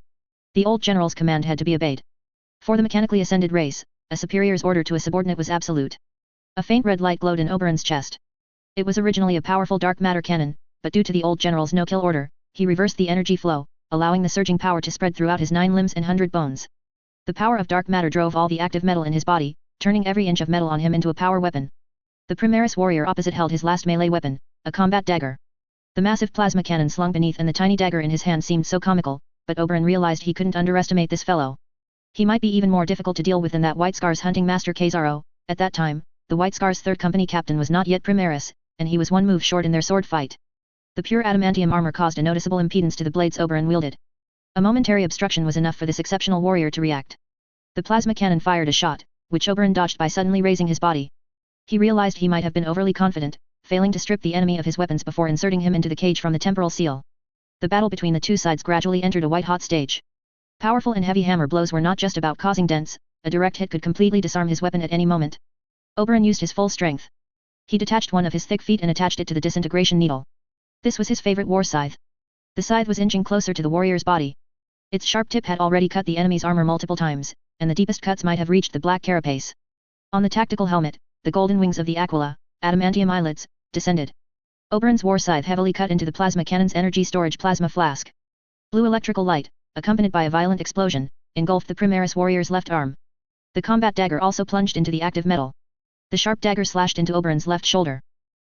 The old general's command had to be obeyed. For the mechanically ascended race, a superior's order to a subordinate was absolute. A faint red light glowed in Oberon's chest. It was originally a powerful dark matter cannon, but due to the old general's no-kill order, he reversed the energy flow, allowing the surging power to spread throughout his 9 limbs and 100 bones. The power of dark matter drove all the active metal in his body, turning every inch of metal on him into a power weapon. The Primaris warrior opposite held his last melee weapon, a combat dagger. The massive plasma cannon slung beneath and the tiny dagger in his hand seemed so comical, but Oberon realized he couldn't underestimate this fellow. He might be even more difficult to deal with than that White Scar's hunting master Kazaro. At that time, the White Scar's 3rd company captain was not yet Primaris, and he was one move short in their sword fight. The pure adamantium armor caused a noticeable impedance to the blades Oberon wielded. A momentary obstruction was enough for this exceptional warrior to react. The plasma cannon fired a shot, which Oberon dodged by suddenly raising his body. He realized he might have been overly confident, failing to strip the enemy of his weapons before inserting him into the cage from the temporal seal. The battle between the two sides gradually entered a white-hot stage. Powerful and heavy hammer blows were not just about causing dents, a direct hit could completely disarm his weapon at any moment. Oberon used his full strength. He detached one of his thick feet and attached it to the disintegration needle. This was his favorite war scythe. The scythe was inching closer to the warrior's body. Its sharp tip had already cut the enemy's armor multiple times, and the deepest cuts might have reached the black carapace. On the tactical helmet, the golden wings of the Aquila, adamantium eyelets, descended. Oberon's war scythe heavily cut into the plasma cannon's energy storage plasma flask. Blue electrical light, accompanied by a violent explosion, engulfed the Primaris warrior's left arm. The combat dagger also plunged into the active metal. The sharp dagger slashed into Oberon's left shoulder.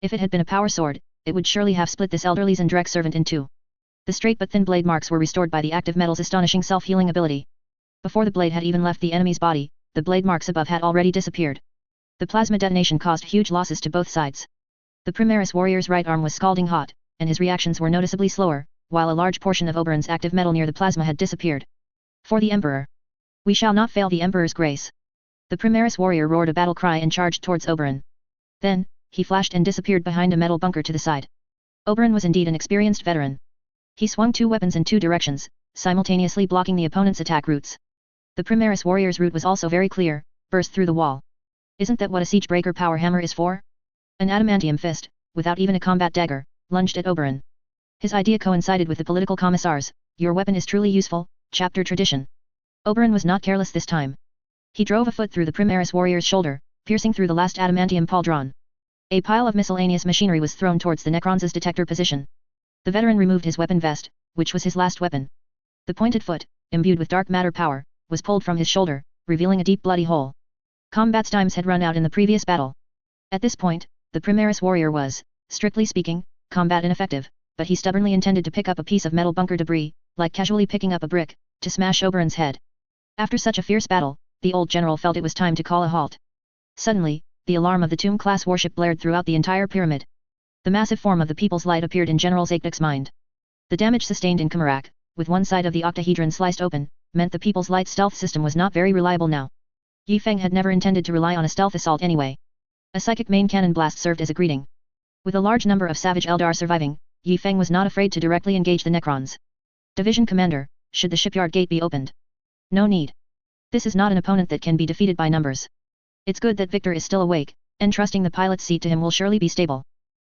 If it had been a power sword, it would surely have split this elderly Zendrek servant in two. The straight but thin blade marks were restored by the active metal's astonishing self-healing ability. Before the blade had even left the enemy's body, the blade marks above had already disappeared. The plasma detonation caused huge losses to both sides. The Primaris warrior's right arm was scalding hot, and his reactions were noticeably slower, while a large portion of Oberon's active metal near the plasma had disappeared. For the Emperor. We shall not fail the Emperor's grace. The Primaris warrior roared a battle cry and charged towards Oberon. Then, he flashed and disappeared behind a metal bunker to the side. Oberon was indeed an experienced veteran. He swung two weapons in two directions, simultaneously blocking the opponent's attack routes. The Primaris warrior's route was also very clear, burst through the wall. Isn't that what a siege-breaker power hammer is for? An adamantium fist, without even a combat dagger, lunged at Oberon. His idea coincided with the political commissar's, "Your weapon is truly useful," chapter tradition. Oberon was not careless this time. He drove a foot through the Primaris warrior's shoulder, piercing through the last adamantium pauldron. A pile of miscellaneous machinery was thrown towards the Necrons' detector position. The veteran removed his weapon vest, which was his last weapon. The pointed foot, imbued with dark matter power, was pulled from his shoulder, revealing a deep bloody hole. Combat's times had run out in the previous battle. At this point, the Primaris warrior was, strictly speaking, combat ineffective, but he stubbornly intended to pick up a piece of metal bunker debris, like casually picking up a brick, to smash Oberon's head. After such a fierce battle, the old general felt it was time to call a halt. Suddenly, the alarm of the Tomb-class warship blared throughout the entire pyramid. The massive form of the People's Light appeared in General Zaykduk's mind. The damage sustained in Kumarak, with one side of the octahedron sliced open, meant the People's Light stealth system was not very reliable now. Yi Feng had never intended to rely on a stealth assault anyway. A psychic main cannon blast served as a greeting. With a large number of savage Eldar surviving, Yi Feng was not afraid to directly engage the Necrons. Division Commander, should the shipyard gate be opened? No need. This is not an opponent that can be defeated by numbers. It's good that Victor is still awake, and trusting the pilot's seat to him will surely be stable.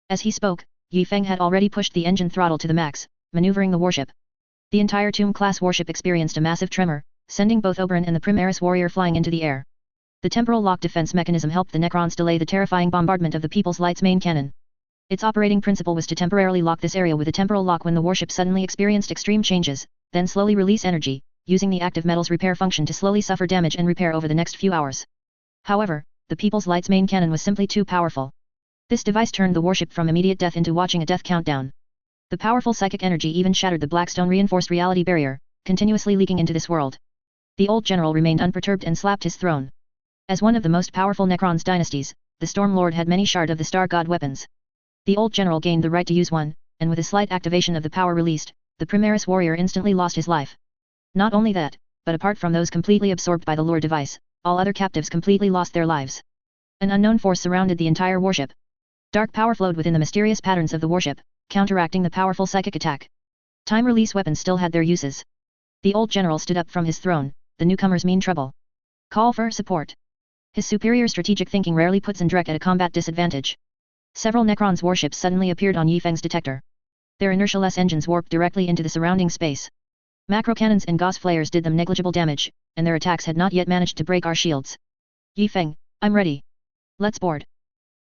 As he spoke, Yi Feng had already pushed the engine throttle to the max, maneuvering the warship. The entire Tomb-class warship experienced a massive tremor, sending both Oberon and the Primaris warrior flying into the air. The temporal lock defense mechanism helped the Necrons delay the terrifying bombardment of the People's Light's main cannon. Its operating principle was to temporarily lock this area with a temporal lock when the warship suddenly experienced extreme changes, then slowly release energy, using the active metal's repair function to slowly suffer damage and repair over the next few hours. However, the People's Light's main cannon was simply too powerful. This device turned the warship from immediate death into watching a death countdown. The powerful psychic energy even shattered the Blackstone-reinforced reality barrier, continuously leaking into this world. The old general remained unperturbed and slapped his throne. As one of the most powerful Necrons dynasties, the Storm Lord had many shard of the Star God weapons. The old general gained the right to use one, and with a slight activation of the power released, the Primaris warrior instantly lost his life. Not only that, but apart from those completely absorbed by the lure device, all other captives completely lost their lives. An unknown force surrounded the entire warship. Dark power flowed within the mysterious patterns of the warship, counteracting the powerful psychic attack. Time-release weapons still had their uses. The old general stood up from his throne, the newcomers mean trouble. Call for support. His superior strategic thinking rarely puts Zendrek at a combat disadvantage. Several Necrons warships suddenly appeared on Yi Feng's detector. Their inertialess engines warped directly into the surrounding space. Macro cannons and gauss flares did them negligible damage, and their attacks had not yet managed to break our shields. Yi Feng, I'm ready. Let's board.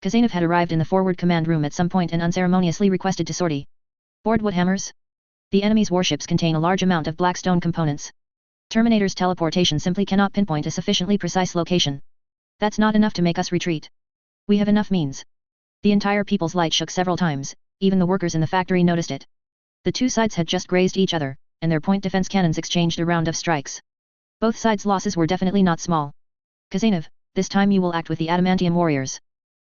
Kazanov had arrived in the forward command room at some point and unceremoniously requested to sortie. Board Warhammers? The enemy's warships contain a large amount of Blackstone components. Terminator's teleportation simply cannot pinpoint a sufficiently precise location. That's not enough to make us retreat. We have enough means. The entire People's Light shook several times, even the workers in the factory noticed it. The two sides had just grazed each other, and their point defense cannons exchanged a round of strikes. Both sides' losses were definitely not small. Kazanov, this time you will act with the Adamantium warriors.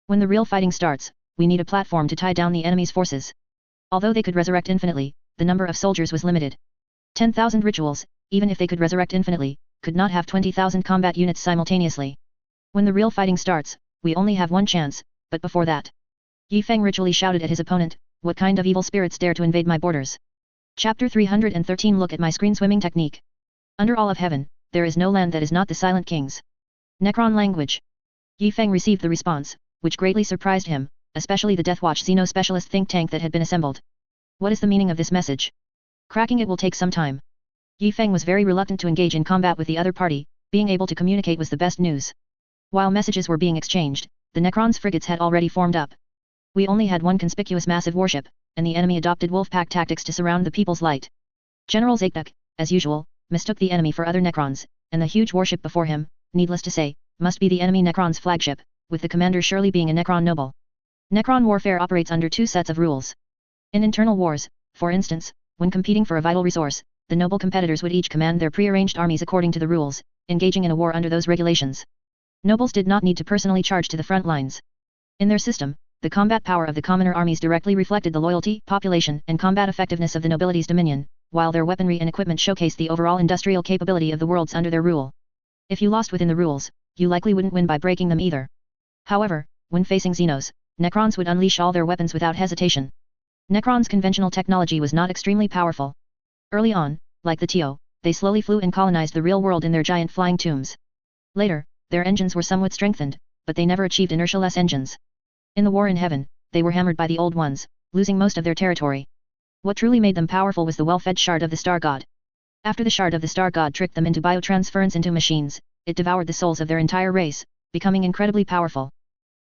When the real fighting starts, we need a platform to tie down the enemy's forces. Although they could resurrect infinitely, the number of soldiers was limited. 10,000 rituals, even if they could resurrect infinitely, could not have 20,000 combat units simultaneously. When the real fighting starts, we only have one chance, but before that. Yi Feng ritually shouted at his opponent, what kind of evil spirits dare to invade my borders? Chapter 313 Look at my screen swimming technique. Under all of heaven, there is no land that is not the Silent King's. Necron language. Yi Feng received the response, which greatly surprised him, especially the Deathwatch Xeno specialist think tank that had been assembled. What is the meaning of this message? Cracking it will take some time. Yi Feng was very reluctant to engage in combat with the other party, being able to communicate was the best news. While messages were being exchanged, the Necron's frigates had already formed up. We only had one conspicuous massive warship, and the enemy adopted wolfpack tactics to surround the People's Light. General Zaekduk, as usual, mistook the enemy for other Necrons, and the huge warship before him, needless to say, must be the enemy Necron's flagship, with the commander surely being a Necron noble. Necron warfare operates under two sets of rules. In internal wars, for instance, when competing for a vital resource, the noble competitors would each command their prearranged armies according to the rules, engaging in a war under those regulations. Nobles did not need to personally charge to the front lines. In their system, the combat power of the commoner armies directly reflected the loyalty, population, and combat effectiveness of the nobility's dominion, while their weaponry and equipment showcased the overall industrial capability of the worlds under their rule. If you lost within the rules, you likely wouldn't win by breaking them either. However, when facing Xenos, Necrons would unleash all their weapons without hesitation. Necrons' conventional technology was not extremely powerful. Early on, like the Tio, they slowly flew and colonized the real world in their giant flying tombs. Later, their engines were somewhat strengthened, but they never achieved inertia-less engines. In the war in heaven, they were hammered by the old ones, losing most of their territory. What truly made them powerful was the well-fed shard of the Star God. After the shard of the Star God tricked them into biotransference into machines, it devoured the souls of their entire race, becoming incredibly powerful.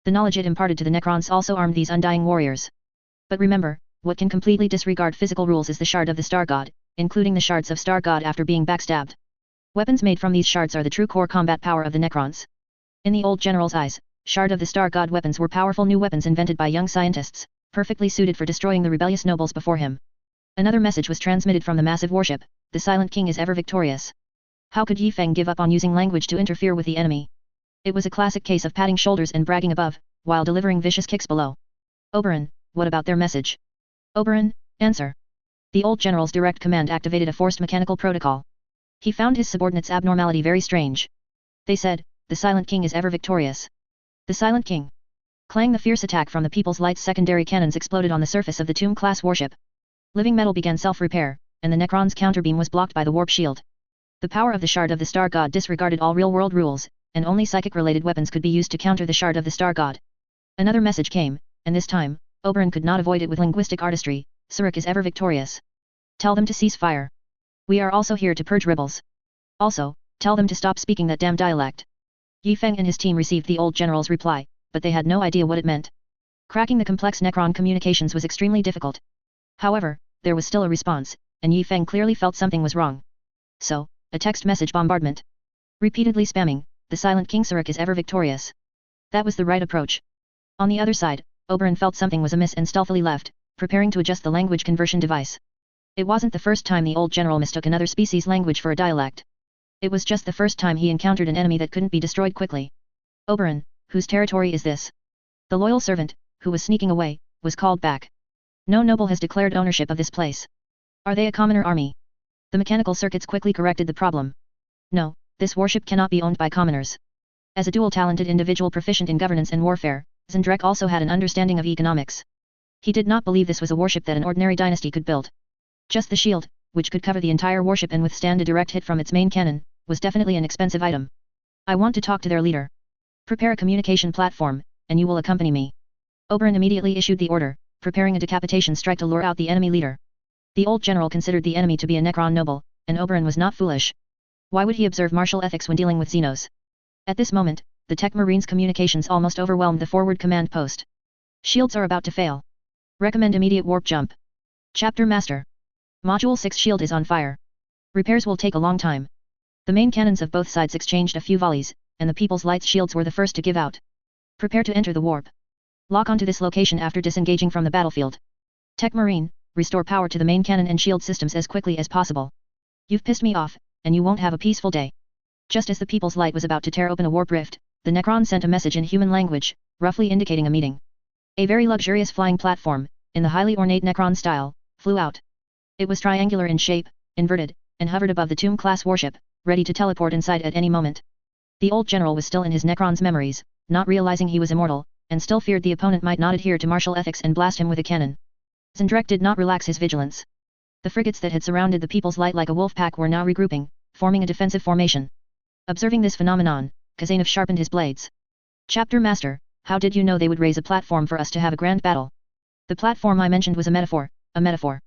The knowledge it imparted to the Necrons also armed these undying warriors. But remember, what can completely disregard physical rules is the shard of the Star God, including the shards of Star God after being backstabbed. Weapons made from these shards are the true core combat power of the Necrons. In the old general's eyes, shard of the Star God weapons were powerful new weapons invented by young scientists, perfectly suited for destroying the rebellious nobles before him. Another message was transmitted from the massive warship: the Silent King is ever victorious. How could Yi Feng give up on using language to interfere with the enemy? It was a classic case of patting shoulders and bragging above, while delivering vicious kicks below. Oberon, what about their message? Oberon, answer. The old general's direct command activated a forced mechanical protocol. He found his subordinates' abnormality very strange. They said, the Silent King is ever victorious. The Silent King. Clang! The fierce attack from the People's Light's secondary cannons exploded on the surface of the Tomb-class warship. Living metal began self-repair, and the Necron's counterbeam was blocked by the warp shield. The power of the shard of the Star God disregarded all real-world rules, and only psychic-related weapons could be used to counter the shard of the Star God. Another message came, and this time, Oberon could not avoid it with linguistic artistry: Surik is ever victorious. Tell them to cease fire. We are also here to purge rebels. Also, tell them to stop speaking that damn dialect. Yi Feng and his team received the old general's reply, but they had no idea what it meant. Cracking the complex Necron communications was extremely difficult. However, there was still a response, and Yi Feng clearly felt something was wrong. So, a text message bombardment. Repeatedly spamming, the Silent King Surik is ever victorious. That was the right approach. On the other side, Oberon felt something was amiss and stealthily left, preparing to adjust the language conversion device. It wasn't the first time the old general mistook another species' language for a dialect. It was just the first time he encountered an enemy that couldn't be destroyed quickly. Oberon, whose territory is this? The loyal servant, who was sneaking away, was called back. No noble has declared ownership of this place. Are they a commoner army? The mechanical circuits quickly corrected the problem. No, this warship cannot be owned by commoners. As a dual-talented individual proficient in governance and warfare, Zendrek also had an understanding of economics. He did not believe this was a warship that an ordinary dynasty could build. Just the shield, which could cover the entire warship and withstand a direct hit from its main cannon, was definitely an expensive item. I want to talk to their leader. Prepare a communication platform, and you will accompany me. Oberon immediately issued the order, preparing a decapitation strike to lure out the enemy leader. The old general considered the enemy to be a Necron noble, and Oberon was not foolish. Why would he observe martial ethics when dealing with Xenos? At this moment, the Tech Marine's communications almost overwhelmed the forward command post. Shields are about to fail. Recommend immediate warp jump. Chapter Master. Module 6 shield is on fire. Repairs will take a long time. The main cannons of both sides exchanged a few volleys, and the People's Light's shields were the first to give out. Prepare to enter the warp. Lock onto this location after disengaging from the battlefield. Tech Marine, restore power to the main cannon and shield systems as quickly as possible. You've pissed me off, and you won't have a peaceful day. Just as the People's Light was about to tear open a warp rift, the Necron sent a message in human language, roughly indicating a meeting. A very luxurious flying platform, in the highly ornate Necron style, flew out. It was triangular in shape, inverted, and hovered above the Tomb-class warship, ready to teleport inside at any moment. The old general was still in his Necron's memories, not realizing he was immortal, and still feared the opponent might not adhere to martial ethics and blast him with a cannon. Zendrek did not relax his vigilance. The frigates that had surrounded the People's Light like a wolf pack were now regrouping, forming a defensive formation. Observing this phenomenon, Kazanov sharpened his blades. Chapter Master, how did you know they would raise a platform for us to have a grand battle? The platform I mentioned was a metaphor, a metaphor.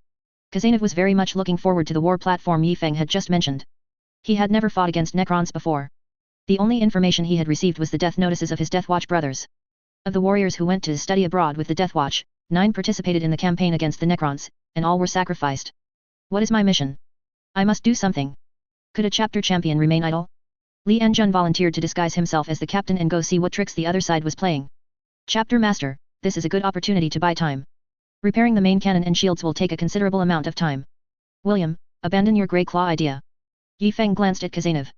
Kazanov was very much looking forward to the war platform Yi Feng had just mentioned. He had never fought against Necrons before. The only information he had received was the death notices of his Death Watch brothers. Of the warriors who went to study abroad with the Death Watch, 9 participated in the campaign against the Necrons, and all were sacrificed. What is my mission? I must do something. Could a chapter champion remain idle? Li Anjun volunteered to disguise himself as the captain and go see what tricks the other side was playing. Chapter Master, this is a good opportunity to buy time. Repairing the main cannon and shields will take a considerable amount of time. William, abandon your grey claw idea. Yi Feng glanced at Kazanov.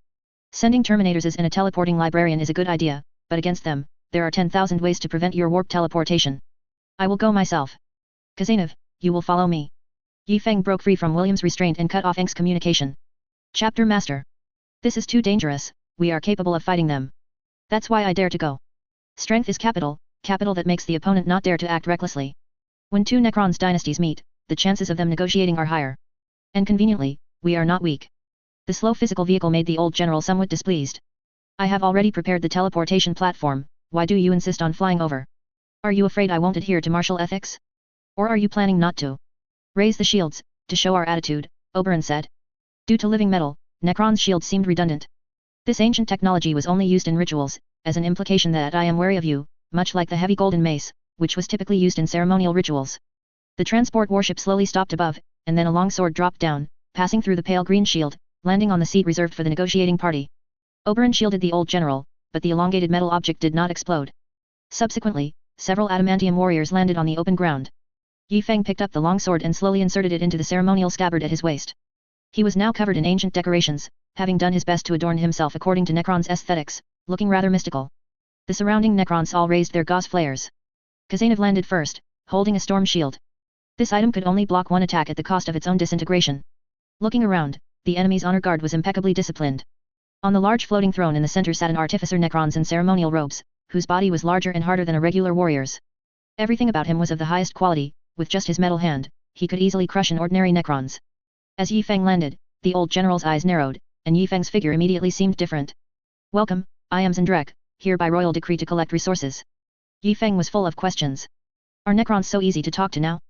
Sending Terminators and a teleporting librarian is a good idea, but against them, there are 10,000 ways to prevent your warp teleportation. I will go myself. Kazanov, you will follow me. Yi Feng broke free from William's restraint and cut off Eng's communication. Chapter Master. This is too dangerous, we are capable of fighting them. That's why I dare to go. Strength is capital, capital that makes the opponent not dare to act recklessly. When 2 Necrons dynasties meet, the chances of them negotiating are higher. And conveniently, we are not weak. The slow physical vehicle made the old general somewhat displeased. I have already prepared the teleportation platform, why do you insist on flying over? Are you afraid I won't adhere to martial ethics? Or are you planning not to? Raise the shields, to show our attitude, Oberon said. Due to living metal, Necron's shield seemed redundant. This ancient technology was only used in rituals, as an implication that I am wary of you, much like the heavy golden mace, which was typically used in ceremonial rituals. The transport warship slowly stopped above, and then a long sword dropped down, passing through the pale green shield, landing on the seat reserved for the negotiating party. Oberon shielded the old general, but the elongated metal object did not explode. Subsequently, several adamantium warriors landed on the open ground. Yi Feng picked up the long sword and slowly inserted it into the ceremonial scabbard at his waist. He was now covered in ancient decorations, having done his best to adorn himself according to Necron's aesthetics, looking rather mystical. The surrounding Necrons all raised their gauze flares. Kazanov landed first, holding a storm shield. This item could only block one attack at the cost of its own disintegration. Looking around, the enemy's honor guard was impeccably disciplined. On the large floating throne in the center sat an artificer Necrons in ceremonial robes, whose body was larger and harder than a regular warrior's. Everything about him was of the highest quality, with just his metal hand, he could easily crush an ordinary Necrons. As Yi Feng landed, the old general's eyes narrowed, and Yi Feng's figure immediately seemed different. Welcome, I am Zendrek, here by royal decree to collect resources. Yi Feng was full of questions. Are Necrons so easy to talk to now?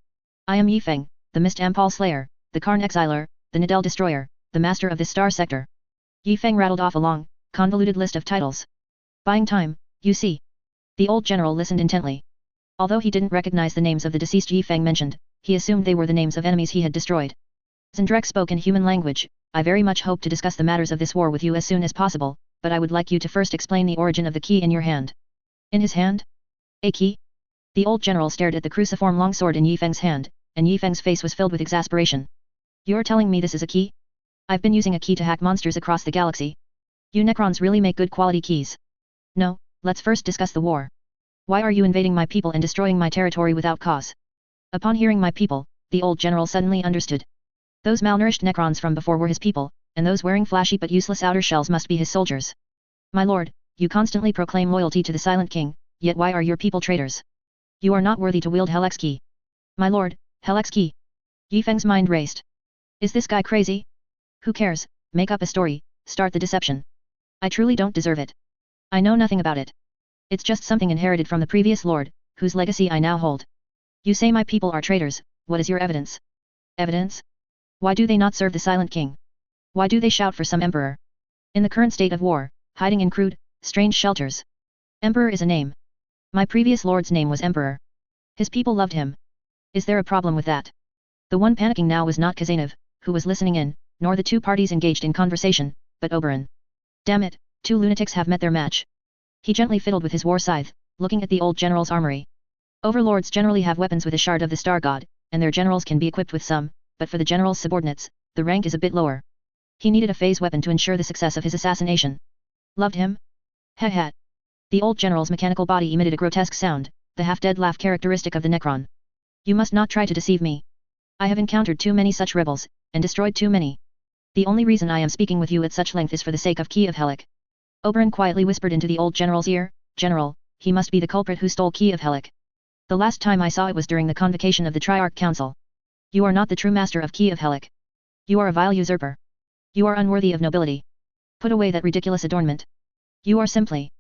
I am Yi Feng, the Mist Ampal Slayer, the Karn Exiler, the Nidel Destroyer, the Master of this Star Sector. Yi Feng rattled off a long, convoluted list of titles. Buying time, you see. The old general listened intently. Although he didn't recognize the names of the deceased Yi Feng mentioned, he assumed they were the names of enemies he had destroyed. Zendrek spoke in human language. I very much hope to discuss the matters of this war with you as soon as possible, but I would like you to first explain the origin of the key in your hand. In his hand? A key? The old general stared at the cruciform longsword in Yi Feng's hand, and Yi Feng's face was filled with exasperation. You're telling me this is a key? I've been using a key to hack monsters across the galaxy. You Necrons really make good quality keys. No, let's first discuss the war. Why are you invading my people and destroying my territory without cause? Upon hearing my people, the old general suddenly understood. Those malnourished Necrons from before were his people, and those wearing flashy but useless outer shells must be his soldiers. My lord, you constantly proclaim loyalty to the Silent King, yet why are your people traitors? You are not worthy to wield Helix Key. My lord, Helix Key. Yi Feng's mind raced. Is this guy crazy? Who cares, make up a story, start the deception. I truly don't deserve it. I know nothing about it. It's just something inherited from the previous lord, whose legacy I now hold. You say my people are traitors, what is your evidence? Evidence? Why do they not serve the Silent King? Why do they shout for some emperor? In the current state of war, hiding in crude, strange shelters. Emperor is a name. My previous lord's name was Emperor. His people loved him. Is there a problem with that? The one panicking now was not Kazanov, who was listening in, nor the 2 parties engaged in conversation, but Oberon. Damn it, 2 lunatics have met their match. He gently fiddled with his war scythe, looking at the old general's armory. Overlords generally have weapons with a shard of the Star God, and their generals can be equipped with some, but for the general's subordinates, the rank is a bit lower. He needed a phase weapon to ensure the success of his assassination. Loved him? Heh. The old general's mechanical body emitted a grotesque sound, the half-dead laugh characteristic of the Necron. You must not try to deceive me. I have encountered too many such rebels, and destroyed too many. The only reason I am speaking with you at such length is for the sake of Key of Helic. Oberon quietly whispered into the old general's ear, General, he must be the culprit who stole Key of Helic. The last time I saw it was during the convocation of the Triarch Council. You are not the true master of Key of Helic. You are a vile usurper. You are unworthy of nobility. Put away that ridiculous adornment. You are simply.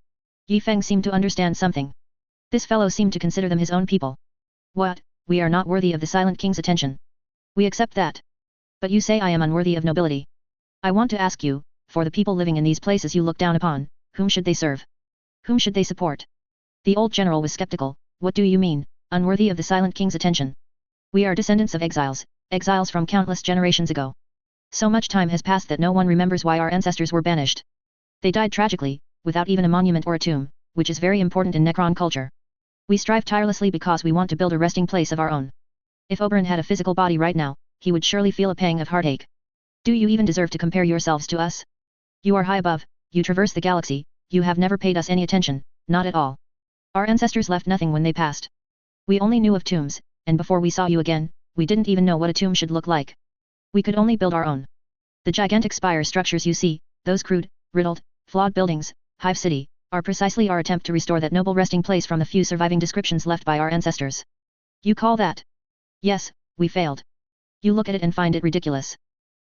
Yi Feng seemed to understand something. This fellow seemed to consider them his own people. What, we are not worthy of the Silent King's attention. We accept that. But you say I am unworthy of nobility. I want to ask you, for the people living in these places you look down upon, whom should they serve? Whom should they support? The old general was skeptical. What do you mean, unworthy of the Silent King's attention? We are descendants of exiles, exiles from countless generations ago. So much time has passed that no one remembers why our ancestors were banished. They died tragically, without even a monument or a tomb, which is very important in Necron culture. We strive tirelessly because we want to build a resting place of our own. If Oberon had a physical body right now, he would surely feel a pang of heartache. Do you even deserve to compare yourselves to us? You are high above, you traverse the galaxy, you have never paid us any attention, not at all. Our ancestors left nothing when they passed. We only knew of tombs, and before we saw you again, we didn't even know what a tomb should look like. We could only build our own. The gigantic spire structures you see, those crude, riddled, flawed buildings, Hive City, are precisely our attempt to restore that noble resting place from the few surviving descriptions left by our ancestors. You call that? Yes, we failed. You look at it and find it ridiculous.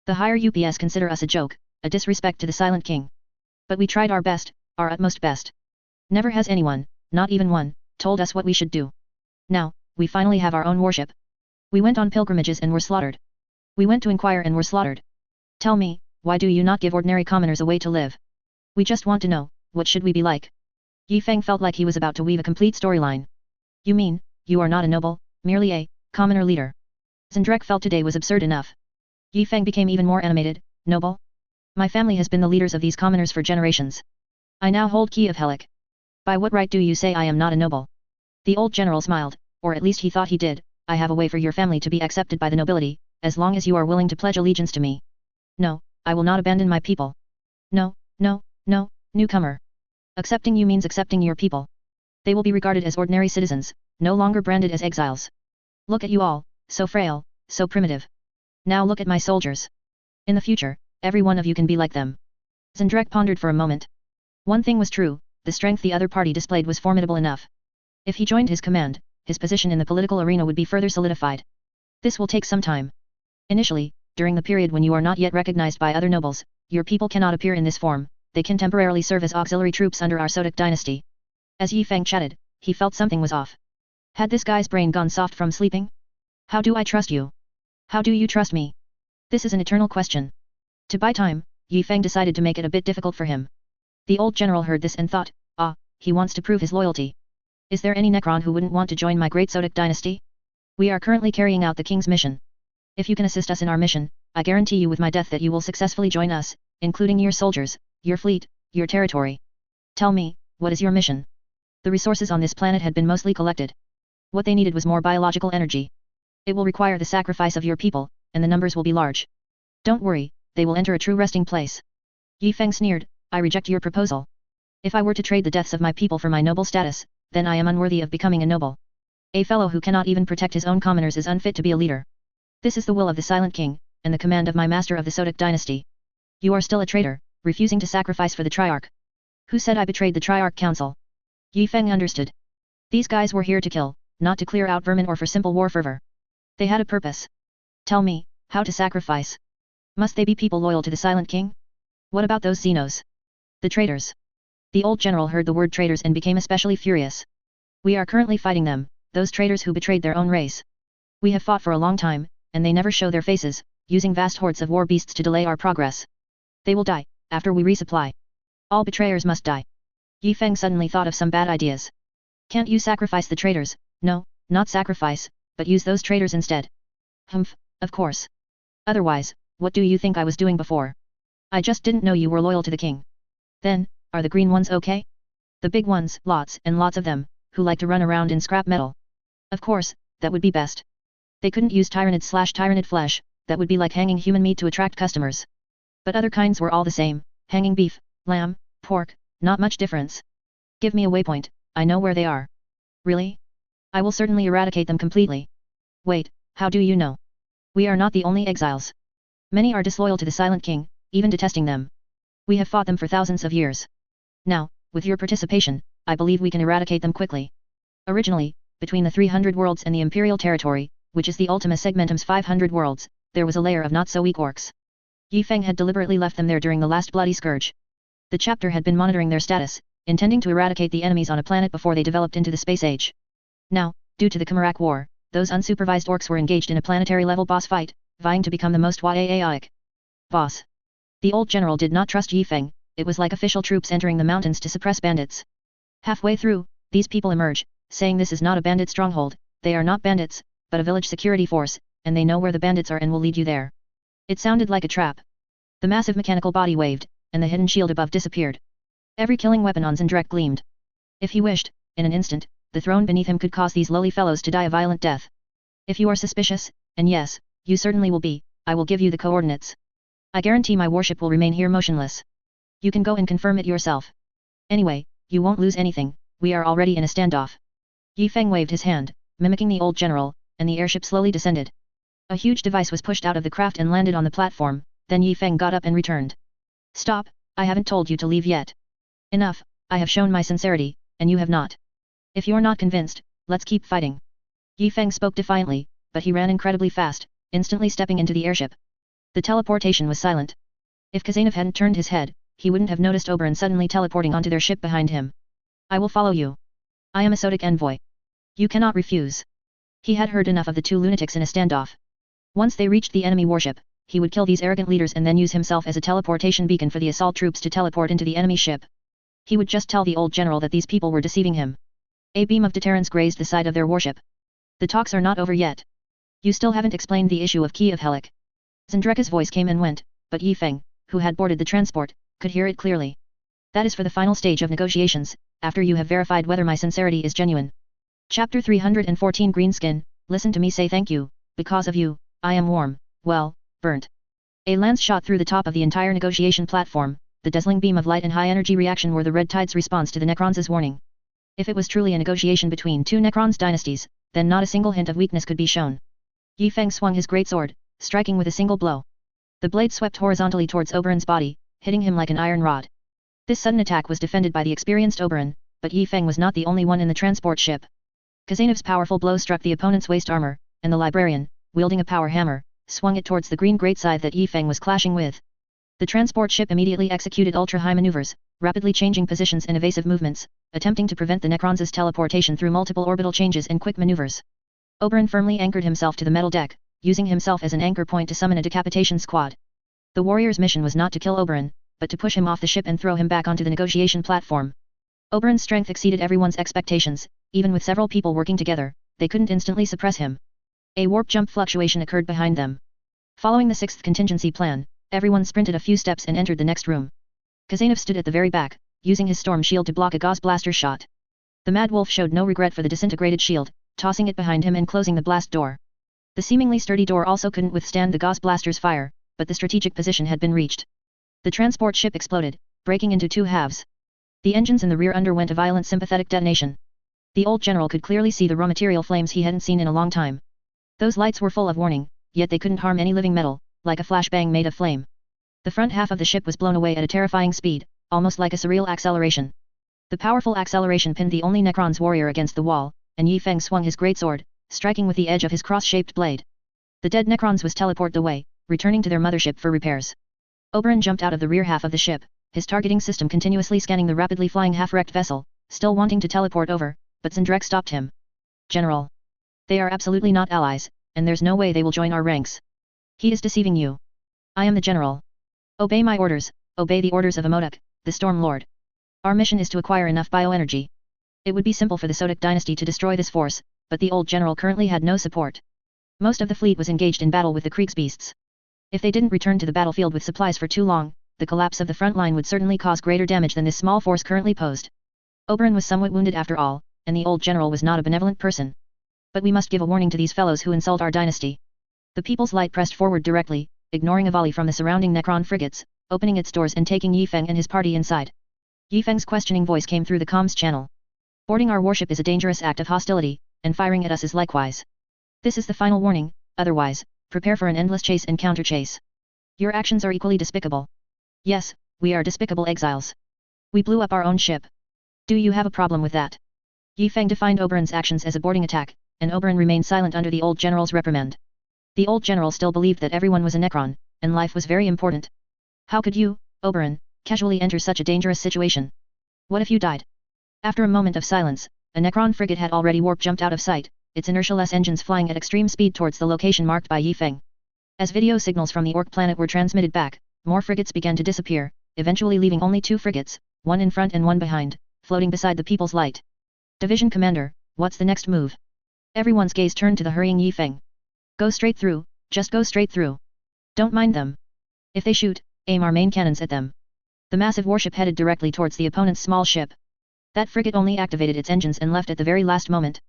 The higher UPS consider us a joke, a disrespect to the Silent King. But we tried our best, our utmost best. Never has anyone, not even one, told us what we should do. Now, we finally have our own worship. We went on pilgrimages and were slaughtered. We went to inquire and were slaughtered. Tell me, why do you not give ordinary commoners a way to live? We just want to know, what should we be like? Yi Feng felt like he was about to weave a complete storyline. You mean, you are not a noble, merely a commoner leader? Zendrek felt today was absurd enough. Yi Feng became even more animated. Noble? My family has been the leaders of these commoners for generations. I now hold Key of Helic. By what right do you say I am not a noble? The old general smiled, or at least he thought he did. I have a way for your family to be accepted by the nobility, as long as you are willing to pledge allegiance to me. No, I will not abandon my people. No, no, no, newcomer. Accepting you means accepting your people. They will be regarded as ordinary citizens, no longer branded as exiles. Look at you all, so frail, so primitive. Now look at my soldiers. In the future, every one of you can be like them. Zendrek pondered for a moment. One thing was true, the strength the other party displayed was formidable enough. If he joined his command, his position in the political arena would be further solidified. This will take some time. Initially, during the period when you are not yet recognized by other nobles, your people cannot appear in this form, they can temporarily serve as auxiliary troops under our Sodic dynasty. As Yi Feng chatted, he felt something was off. Had this guy's brain gone soft from sleeping? How do I trust you? How do you trust me? This is an eternal question. To buy time, Yi Feng decided to make it a bit difficult for him. The old general heard this and thought, he wants to prove his loyalty. Is there any Necron who wouldn't want to join my great Sodic dynasty? We are currently carrying out the king's mission. If you can assist us in our mission, I guarantee you with my death that you will successfully join us, including your soldiers, your fleet, your territory. Tell me, what is your mission? The resources on this planet had been mostly collected. What they needed was more biological energy. It will require the sacrifice of your people, and the numbers will be large. Don't worry, they will enter a true resting place. Yi Feng sneered, I reject your proposal. If I were to trade the deaths of my people for my noble status, then I am unworthy of becoming a noble. A fellow who cannot even protect his own commoners is unfit to be a leader. This is the will of the Silent King, and the command of my master of the Sodic dynasty. You are still a traitor, refusing to sacrifice for the Triarch. Who said I betrayed the Triarch Council? Yi Feng understood. These guys were here to kill, not to clear out vermin or for simple war fervor. They had a purpose. Tell me, how to sacrifice? Must they be people loyal to the Silent King? What about those Xenos? The traitors. The old general heard the word traitors and became especially furious. We are currently fighting them, those traitors who betrayed their own race. We have fought for a long time, and they never show their faces, using vast hordes of war beasts to delay our progress. They will die, after we resupply. All betrayers must die. Yi Feng suddenly thought of some bad ideas. Can't you sacrifice the traitors? No, not sacrifice, but use those traitors instead. Humph, of course. Otherwise, what do you think I was doing before? I just didn't know you were loyal to the king. Then, are the green ones okay? The big ones, lots and lots of them, who like to run around in scrap metal. Of course, that would be best. They couldn't use tyrannid flesh, that would be like hanging human meat to attract customers. But other kinds were all the same, hanging beef, lamb, pork, not much difference. Give me a waypoint, I know where they are. Really? I will certainly eradicate them completely. Wait, how do you know? We are not the only exiles. Many are disloyal to the Silent King, even detesting them. We have fought them for thousands of years. Now, with your participation, I believe we can eradicate them quickly. Originally, between the 300 worlds and the Imperial territory, which is the Ultima Segmentum's 500 worlds, there was a layer of not-so-weak orcs. Yi Feng had deliberately left them there during the last bloody scourge. The chapter had been monitoring their status, intending to eradicate the enemies on a planet before they developed into the space age. Now, due to the Khmerak War, those unsupervised orcs were engaged in a planetary-level boss fight, vying to become the most Waaaic boss. The old general did not trust Yi Feng, it was like official troops entering the mountains to suppress bandits. Halfway through, these people emerge, saying this is not a bandit stronghold, they are not bandits, but a village security force, and they know where the bandits are and will lead you there. It sounded like a trap. The massive mechanical body waved, and the hidden shield above disappeared. Every killing weapon on Zendrek gleamed. If he wished, in an instant, the throne beneath him could cause these lowly fellows to die a violent death. If you are suspicious, and yes, you certainly will be, I will give you the coordinates. I guarantee my warship will remain here motionless. You can go and confirm it yourself. Anyway, you won't lose anything, we are already in a standoff. Yi Feng waved his hand, mimicking the old general, and the airship slowly descended. A huge device was pushed out of the craft and landed on the platform, then Yi Feng got up and returned. Stop, I haven't told you to leave yet. Enough, I have shown my sincerity, and you have not. If you're not convinced, let's keep fighting. Yi Feng spoke defiantly, but he ran incredibly fast, instantly stepping into the airship. The teleportation was silent. If Kazanov hadn't turned his head, he wouldn't have noticed Oberon suddenly teleporting onto their ship behind him. I will follow you. I am a Sodic envoy. You cannot refuse. He had heard enough of the two lunatics in a standoff. Once they reached the enemy warship, he would kill these arrogant leaders and then use himself as a teleportation beacon for the assault troops to teleport into the enemy ship. He would just tell the old general that these people were deceiving him. A beam of deterrence grazed the side of their warship. The talks are not over yet. You still haven't explained the issue of Key of Helic. Zendreka's voice came and went, but Yi Feng, who had boarded the transport, could hear it clearly. That is for the final stage of negotiations, after you have verified whether my sincerity is genuine. Chapter 314 Greenskin, listen to me say thank you, because of you, I am warm, well, burnt. A lance shot through the top of the entire negotiation platform, the dazzling beam of light and high-energy reaction were the Red Tide's response to the Necrons' warning. If it was truly a negotiation between two Necrons dynasties, then not a single hint of weakness could be shown. Yi Feng swung his greatsword, striking with a single blow. The blade swept horizontally towards Oberon's body, hitting him like an iron rod. This sudden attack was defended by the experienced Oberon, but Yi Feng was not the only one in the transport ship. Kazanov's powerful blow struck the opponent's waist armor, and the librarian, wielding a power hammer, swung it towards the green great scythe that Yi Feng was clashing with. The transport ship immediately executed ultra-high maneuvers, rapidly changing positions and evasive movements, attempting to prevent the Necrons' teleportation through multiple orbital changes and quick maneuvers. Oberon firmly anchored himself to the metal deck, using himself as an anchor point to summon a decapitation squad. The warrior's mission was not to kill Oberon, but to push him off the ship and throw him back onto the negotiation platform. Oberon's strength exceeded everyone's expectations, even with several people working together, they couldn't instantly suppress him. A warp jump fluctuation occurred behind them. Following the sixth contingency plan, everyone sprinted a few steps and entered the next room. Kazanov stood at the very back, using his storm shield to block a gauze blaster shot. The Mad Wolf showed no regret for the disintegrated shield, tossing it behind him and closing the blast door. The seemingly sturdy door also couldn't withstand the gauze blaster's fire, but the strategic position had been reached. The transport ship exploded, breaking into two halves. The engines in the rear underwent a violent sympathetic detonation. The old general could clearly see the raw material flames he hadn't seen in a long time. Those lights were full of warning, yet they couldn't harm any living metal, like a flashbang made of flame. The front half of the ship was blown away at a terrifying speed, almost like a surreal acceleration. The powerful acceleration pinned the only Necron's warrior against the wall, and Yi Feng swung his greatsword, striking with the edge of his cross-shaped blade. The dead Necrons was teleported away, returning to their mothership for repairs. Oberon jumped out of the rear half of the ship, his targeting system continuously scanning the rapidly flying half-wrecked vessel, still wanting to teleport over, but Zendrek stopped him. General. They are absolutely not allies, and there's no way they will join our ranks. He is deceiving you. I am the general. Obey my orders, obey the orders of Amodok, the Storm Lord. Our mission is to acquire enough bioenergy. It would be simple for the Sodic dynasty to destroy this force, but the old general currently had no support. Most of the fleet was engaged in battle with the Kriegsbeasts. If they didn't return to the battlefield with supplies for too long, the collapse of the front line would certainly cause greater damage than this small force currently posed. Oberon was somewhat wounded after all, and the old general was not a benevolent person. But we must give a warning to these fellows who insult our dynasty. The People's Light pressed forward directly, ignoring a volley from the surrounding Necron frigates, opening its doors and taking Yi Feng and his party inside. Yi Feng's questioning voice came through the comms channel. Boarding our warship is a dangerous act of hostility, and firing at us is likewise. This is the final warning, otherwise, prepare for an endless chase and counter-chase. Your actions are equally despicable. Yes, we are despicable exiles. We blew up our own ship. Do you have a problem with that? Yi Feng defined Oberon's actions as a boarding attack, and Oberon remained silent under the old general's reprimand. The old general still believed that everyone was a Necron, and life was very important. How could you, Oberon, casually enter such a dangerous situation? What if you died? After a moment of silence, a Necron frigate had already warp-jumped out of sight, its inertialess engines flying at extreme speed towards the location marked by Yi Feng. As video signals from the Orc planet were transmitted back, more frigates began to disappear, eventually leaving only 2 frigates, one in front and one behind, floating beside the People's Light. Division Commander, what's the next move? Everyone's gaze turned to the hurrying Yi Feng. Go straight through, just go straight through. Don't mind them. If they shoot, aim our main cannons at them. The massive warship headed directly towards the opponent's small ship. That frigate only activated its engines and left at the very last moment.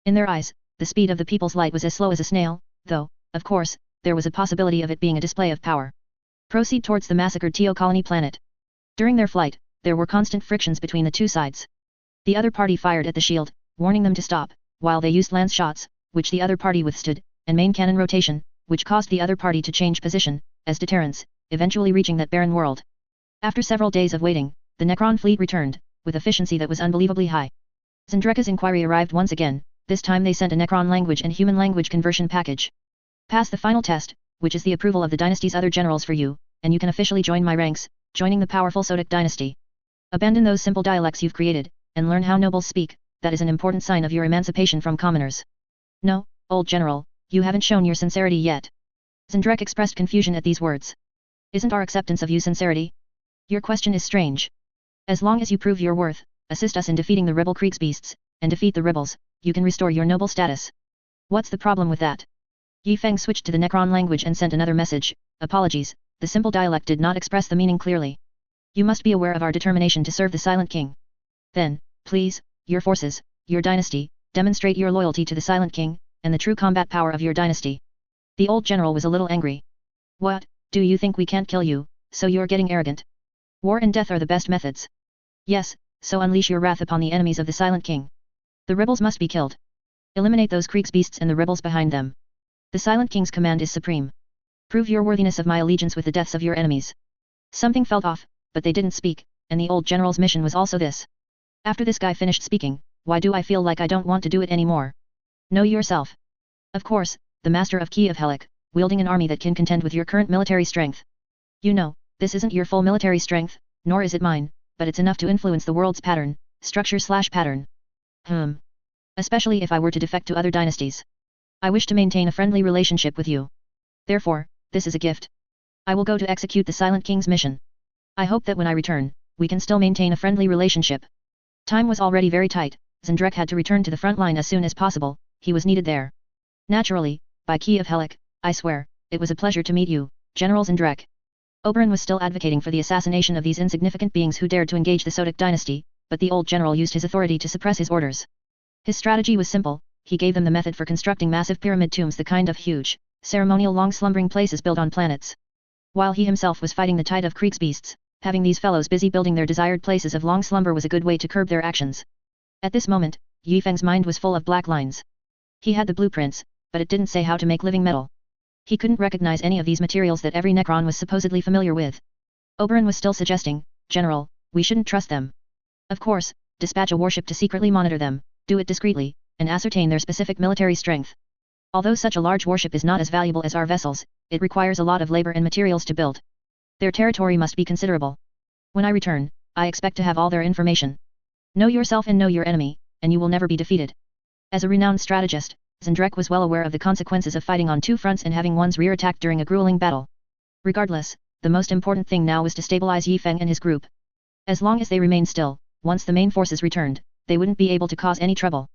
In their eyes, the speed of the People's Light was as slow as a snail, though, of course, there was a possibility of it being a display of power. Proceed towards the massacred Teo colony planet. During their flight, there were constant frictions between the two sides. The other party fired at the shield, warning them to stop, while they used lance shots, which the other party withstood, and main cannon rotation, which caused the other party to change position, as deterrence, eventually reaching that barren world. After several days of waiting, the Necron fleet returned, with efficiency that was unbelievably high. Zendreka's inquiry arrived once again, this time they sent a Necron language and human language conversion package. Pass the final test, which is the approval of the dynasty's other generals for you, and you can officially join my ranks, joining the powerful Sodic dynasty. Abandon those simple dialects you've created, and learn how nobles speak, that is an important sign of your emancipation from commoners. No, old general, you haven't shown your sincerity yet. Zendrek expressed confusion at these words. Isn't our acceptance of you sincerity? Your question is strange. As long as you prove your worth, assist us in defeating the rebel Kriegsbeasts, and defeat the rebels, you can restore your noble status. What's the problem with that? Yi Feng switched to the Necron language and sent another message. Apologies, the simple dialect did not express the meaning clearly. You must be aware of our determination to serve the Silent King. Then, please, your forces, your dynasty, demonstrate your loyalty to the Silent King, and the true combat power of your dynasty. The old general was a little angry. What, do you think we can't kill you, so you're getting arrogant? War and death are the best methods. Yes, so unleash your wrath upon the enemies of the Silent King. The rebels must be killed. Eliminate those Kriegsbeasts and the rebels behind them. The Silent King's command is supreme. Prove your worthiness of my allegiance with the deaths of your enemies. Something felt off, but they didn't speak, and the old general's mission was also this. After this guy finished speaking, why do I feel like I don't want to do it anymore? Know yourself. Of course, the master of Key of Helic, wielding an army that can contend with your current military strength. You know, this isn't your full military strength, nor is it mine, but it's enough to influence the world's pattern, structure/pattern. Especially if I were to defect to other dynasties. I wish to maintain a friendly relationship with you. Therefore, this is a gift. I will go to execute the Silent King's mission. I hope that when I return, we can still maintain a friendly relationship. Time was already very tight, Zendrek had to return to the front line as soon as possible, he was needed there. Naturally, by Key of Helic, I swear, it was a pleasure to meet you, General Zendrek. Oberyn was still advocating for the assassination of these insignificant beings who dared to engage the Sodic dynasty, but the old general used his authority to suppress his orders. His strategy was simple, he gave them the method for constructing massive pyramid tombs, the kind of huge, ceremonial long-slumbering places built on planets. While he himself was fighting the tide of Kriegsbeasts, having these fellows busy building their desired places of long slumber was a good way to curb their actions. At this moment, Yi Feng's mind was full of black lines. He had the blueprints, but it didn't say how to make living metal. He couldn't recognize any of these materials that every Necron was supposedly familiar with. Oberyn was still suggesting, General, we shouldn't trust them. Of course, dispatch a warship to secretly monitor them, do it discreetly, and ascertain their specific military strength. Although such a large warship is not as valuable as our vessels, it requires a lot of labor and materials to build. Their territory must be considerable. When I return, I expect to have all their information. Know yourself and know your enemy, and you will never be defeated. As a renowned strategist, Zendrek was well aware of the consequences of fighting on two fronts and having one's rear attacked during a grueling battle. Regardless, the most important thing now was to stabilize Yi Feng and his group. As long as they remained still, once the main forces returned, they wouldn't be able to cause any trouble.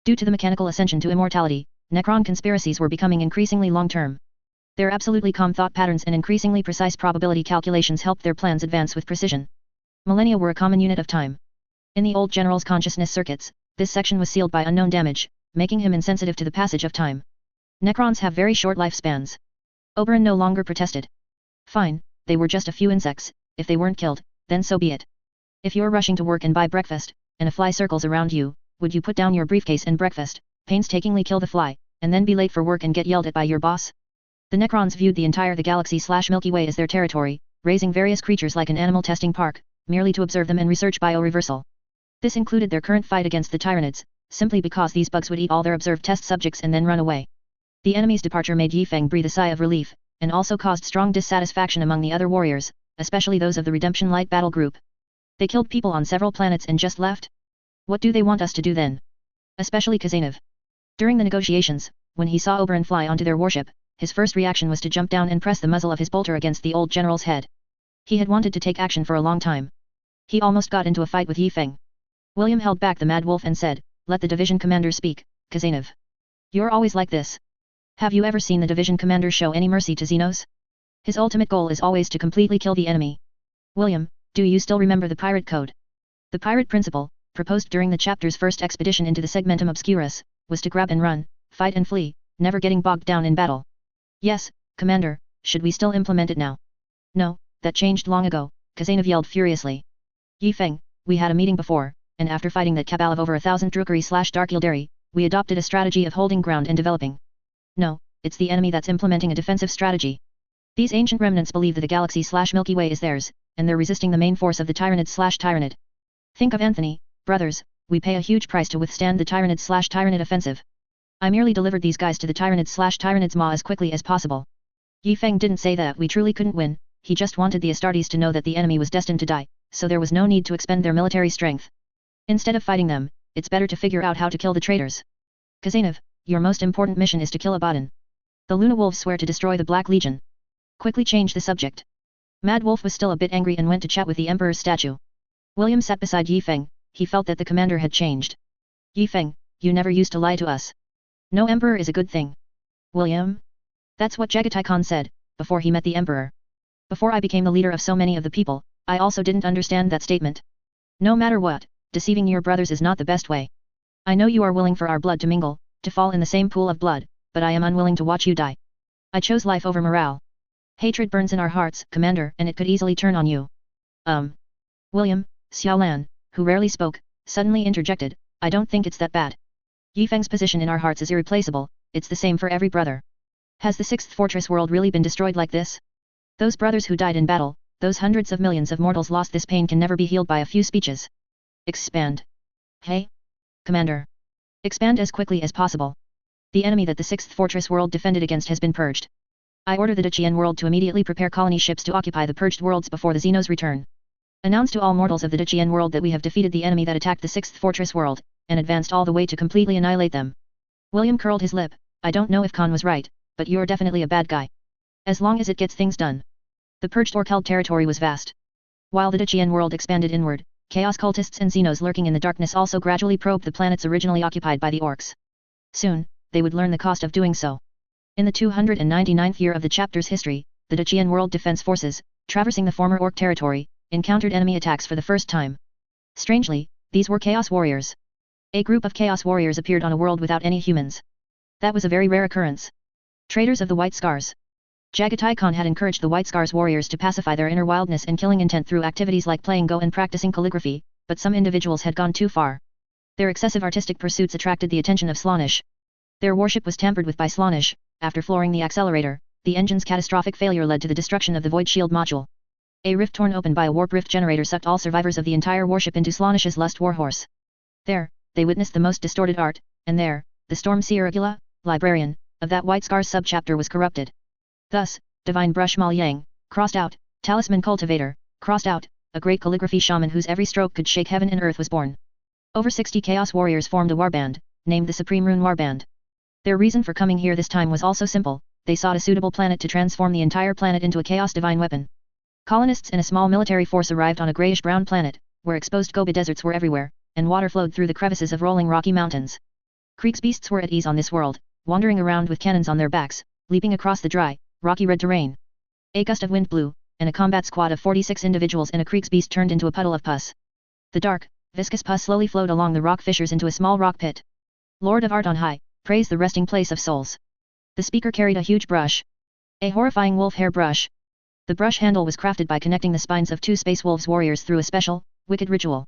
Due to the mechanical ascension to immortality, Necron conspiracies were becoming increasingly long-term. Their absolutely calm thought patterns and increasingly precise probability calculations helped their plans advance with precision. Millennia were a common unit of time. In the old general's consciousness circuits, this section was sealed by unknown damage, making him insensitive to the passage of time. Necrons have very short lifespans. Oberyn no longer protested. Fine, they were just a few insects, if they weren't killed, then so be it. If you're rushing to work and buy breakfast, and a fly circles around you, would you put down your briefcase and breakfast, painstakingly kill the fly, and then be late for work and get yelled at by your boss? The Necrons viewed the entire the galaxy/Milky Way as their territory, raising various creatures like an animal testing park, merely to observe them and research bioreversal. This included their current fight against the Tyranids, simply because these bugs would eat all their observed test subjects and then run away. The enemy's departure made Yi Feng breathe a sigh of relief, and also caused strong dissatisfaction among the other warriors, especially those of the Redemption Light Battle Group. They killed people on several planets and just left? What do they want us to do then? Especially Kazanov. During the negotiations, when he saw Oberon fly onto their warship, his first reaction was to jump down and press the muzzle of his bolter against the old general's head. He had wanted to take action for a long time. He almost got into a fight with Yi Feng. William held back the mad wolf and said, "Let the division commander speak, Kazanov. You're always like this. Have you ever seen the division commander show any mercy to Xenos? His ultimate goal is always to completely kill the enemy. William, do you still remember the pirate code? The pirate principle, proposed during the chapter's first expedition into the Segmentum Obscurus, was to grab and run, fight and flee, never getting bogged down in battle." "Yes, Commander, should we still implement it now?" "No, that changed long ago," Kazanov yelled furiously. "Yi Feng, we had a meeting before, and after fighting that cabal of over 1,000 Drukari/Dark Yildari, we adopted a strategy of holding ground and developing. No, it's the enemy that's implementing a defensive strategy. These ancient remnants believe that the galaxy/Milky Way is theirs, and they're resisting the main force of the Tyrannid/Tyrannid. Think of Anthony, brothers, we pay a huge price to withstand the Tyrannid/Tyrannid offensive. I merely delivered these guys to the Tyrannid/Tyrannid's maw as quickly as possible." Yi Feng didn't say that we truly couldn't win, he just wanted the Astartes to know that the enemy was destined to die, so there was no need to expend their military strength. Instead of fighting them, it's better to figure out how to kill the traitors. Kazanov, your most important mission is to kill Abaddon. The Luna Wolves swear to destroy the Black Legion. Quickly change the subject. Mad Wolf was still a bit angry and went to chat with the Emperor's statue. William sat beside Yi Feng, he felt that the commander had changed. "Yi Feng, you never used to lie to us. No emperor is a good thing." "William? That's what Jagatai Khan said, before he met the emperor. Before I became the leader of so many of the people, I also didn't understand that statement. No matter what, deceiving your brothers is not the best way. I know you are willing for our blood to mingle, to fall in the same pool of blood, but I am unwilling to watch you die. I chose life over morale. Hatred burns in our hearts, Commander, and it could easily turn on you." William, Xiaolan, who rarely spoke, suddenly interjected, "I don't think it's that bad. Yi Feng's position in our hearts is irreplaceable, it's the same for every brother. Has the sixth fortress world really been destroyed like this? Those brothers who died in battle, those hundreds of millions of mortals lost, this pain can never be healed by a few speeches. Expand. Hey? Commander. Expand as quickly as possible. The enemy that the sixth fortress world defended against has been purged. I order the Qing world to immediately prepare colony ships to occupy the purged worlds before the Xenos return. Announce to all mortals of the Qing world that we have defeated the enemy that attacked the sixth fortress world, and advanced all the way to completely annihilate them." William curled his lip. "I don't know if Khan was right, but you're definitely a bad guy. As long as it gets things done." The purged or held territory was vast. While the Qing world expanded inward, chaos cultists and Xenos lurking in the darkness also gradually probed the planets originally occupied by the orcs. Soon, they would learn the cost of doing so. In the 299th year of the chapter's history, the Qing World Defense Forces, traversing the former orc territory, encountered enemy attacks for the first time. Strangely, these were Chaos Warriors. A group of Chaos Warriors appeared on a world without any humans. That was a very rare occurrence. Traitors of the White Scars. Jagatai Khan had encouraged the White Scars warriors to pacify their inner wildness and killing intent through activities like playing Go and practicing calligraphy, but some individuals had gone too far. Their excessive artistic pursuits attracted the attention of Slaanesh. Their warship was tampered with by Slaanesh. After flooring the accelerator, the engine's catastrophic failure led to the destruction of the Void Shield module. A rift torn open by a warp rift generator sucked all survivors of the entire warship into Slaanesh's Lust Warhorse. There, they witnessed the most distorted art, and there, the Storm Seer Agula, librarian, of that White Scars subchapter was corrupted. Thus, Divine Brush Mal Yang, crossed out, Talisman Cultivator, crossed out, a great calligraphy shaman whose every stroke could shake heaven and earth was born. Over 60 Chaos Warriors formed a warband, named the Supreme Rune Warband. Their reason for coming here this time was also simple, they sought a suitable planet to transform the entire planet into a Chaos Divine weapon. Colonists and a small military force arrived on a grayish-brown planet, where exposed Gobi deserts were everywhere, and water flowed through the crevices of rolling rocky mountains. Creek's beasts were at ease on this world, wandering around with cannons on their backs, leaping across the dry, rocky red terrain. A gust of wind blew, and a combat squad of 46 individuals and a Creek's beast turned into a puddle of pus. The dark, viscous pus slowly flowed along the rock fissures into a small rock pit. Lord of Art on high, praise the resting place of souls. The speaker carried a huge brush. A horrifying wolf hair brush. The brush handle was crafted by connecting the spines of two Space Wolves warriors through a special, wicked ritual.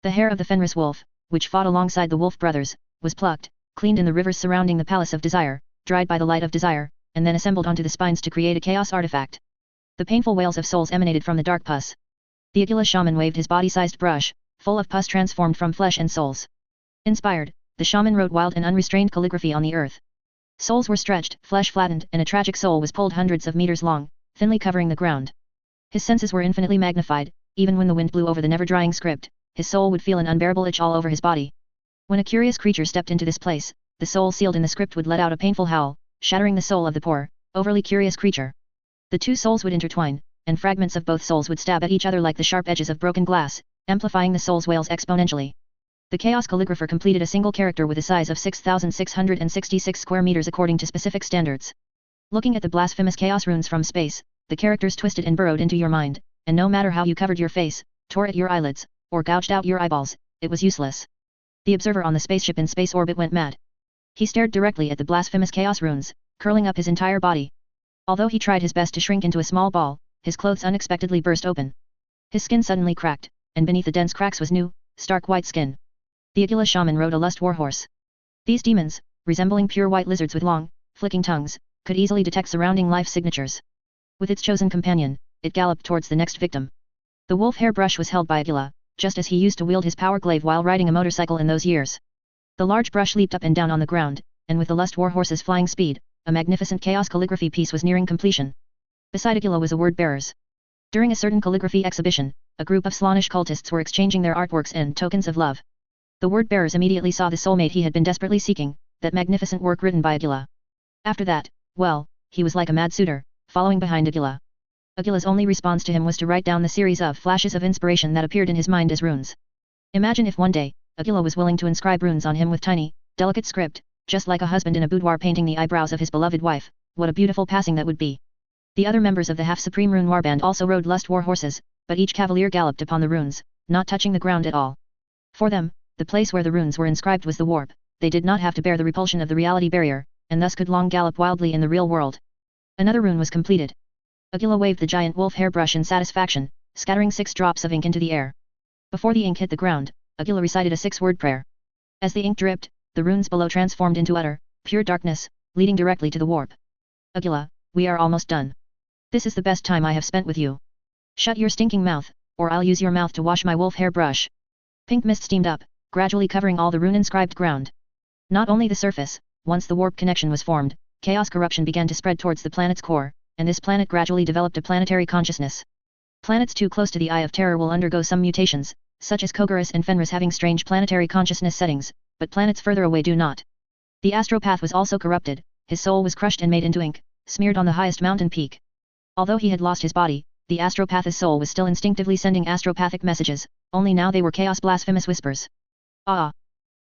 The hair of the Fenris wolf, which fought alongside the Wolf brothers, was plucked, cleaned in the rivers surrounding the Palace of Desire, dried by the light of desire, and then assembled onto the spines to create a chaos artifact. The painful wails of souls emanated from the dark pus. The Agula shaman waved his body-sized brush, full of pus transformed from flesh and souls. Inspired, the shaman wrote wild and unrestrained calligraphy on the earth. Souls were stretched, flesh flattened, and a tragic soul was pulled hundreds of meters long, thinly covering the ground. His senses were infinitely magnified, even when the wind blew over the never-drying script, his soul would feel an unbearable itch all over his body. When a curious creature stepped into this place, the soul sealed in the script would let out a painful howl, shattering the soul of the poor, overly curious creature. The two souls would intertwine, and fragments of both souls would stab at each other like the sharp edges of broken glass, amplifying the soul's wails exponentially. The Chaos Calligrapher completed a single character with a size of 6,666 square meters according to specific standards. Looking at the blasphemous chaos runes from space, the characters twisted and burrowed into your mind, and no matter how you covered your face, tore at your eyelids, or gouged out your eyeballs, it was useless. The observer on the spaceship in space orbit went mad. He stared directly at the blasphemous chaos runes, curling up his entire body. Although he tried his best to shrink into a small ball, his clothes unexpectedly burst open. His skin suddenly cracked, and beneath the dense cracks was new, stark white skin. The Agila shaman rode a lust warhorse. These demons, resembling pure white lizards with long, flicking tongues, could easily detect surrounding life signatures. With its chosen companion, it galloped towards the next victim. The wolf hair brush was held by Agila, just as he used to wield his power glaive while riding a motorcycle in those years. The large brush leaped up and down on the ground, and with the lust warhorse's flying speed, a magnificent chaos calligraphy piece was nearing completion. Beside Agila was a word-bearers. During a certain calligraphy exhibition, a group of Slaanesh cultists were exchanging their artworks and tokens of love. The word-bearers immediately saw the soulmate he had been desperately seeking, that magnificent work written by Agila. After that, well, he was like a mad suitor, following behind Agila. Agila's only response to him was to write down the series of flashes of inspiration that appeared in his mind as runes. Imagine if one day, Agila was willing to inscribe runes on him with tiny, delicate script, just like a husband in a boudoir painting the eyebrows of his beloved wife. What a beautiful passing that would be. The other members of the half-supreme rune warband also rode lust war horses, but each cavalier galloped upon the runes, not touching the ground at all. For them, the place where the runes were inscribed was the warp. They did not have to bear the repulsion of the reality barrier, and thus could long gallop wildly in the real world. Another rune was completed. Agila waved the giant wolf hairbrush in satisfaction, scattering 6 drops of ink into the air. Before the ink hit the ground, Agila recited a 6-word prayer. As the ink dripped, the runes below transformed into utter, pure darkness, leading directly to the warp. Agila, we are almost done. This is the best time I have spent with you. Shut your stinking mouth, or I'll use your mouth to wash my wolf hairbrush. Pink mist steamed up, gradually covering all the rune-inscribed ground. Not only the surface, once the warp connection was formed, chaos corruption began to spread towards the planet's core, and this planet gradually developed a planetary consciousness. Planets too close to the Eye of Terror will undergo some mutations, such as Kogarus and Fenris having strange planetary consciousness settings, but planets further away do not. The astropath was also corrupted, his soul was crushed and made into ink, smeared on the highest mountain peak. Although he had lost his body, the astropath's soul was still instinctively sending astropathic messages, only now they were chaos blasphemous whispers. Ah!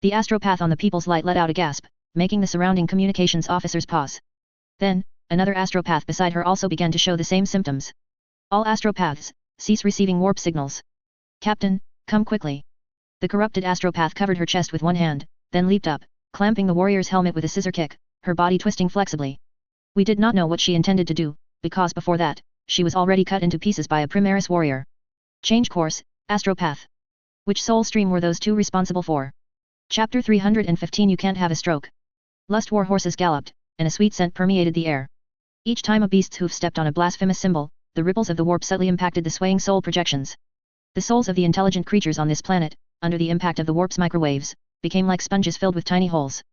The astropath on the People's Light let out a gasp, making the surrounding communications officers pause. Then, another astropath beside her also began to show the same symptoms. All astropaths, cease receiving warp signals. Captain, come quickly. The corrupted astropath covered her chest with one hand, then leaped up, clamping the warrior's helmet with a scissor kick, her body twisting flexibly. We did not know what she intended to do, because before that, she was already cut into pieces by a Primaris warrior. Change course, astropath. Which soul stream were those two responsible for? Chapter 315 You Can't Have a Stroke. Lust war horses galloped, and a sweet scent permeated the air. Each time a beast's hoof stepped on a blasphemous symbol, the ripples of the warp subtly impacted the swaying soul projections. The souls of the intelligent creatures on this planet, under the impact of the warp's microwaves, became like sponges filled with tiny holes.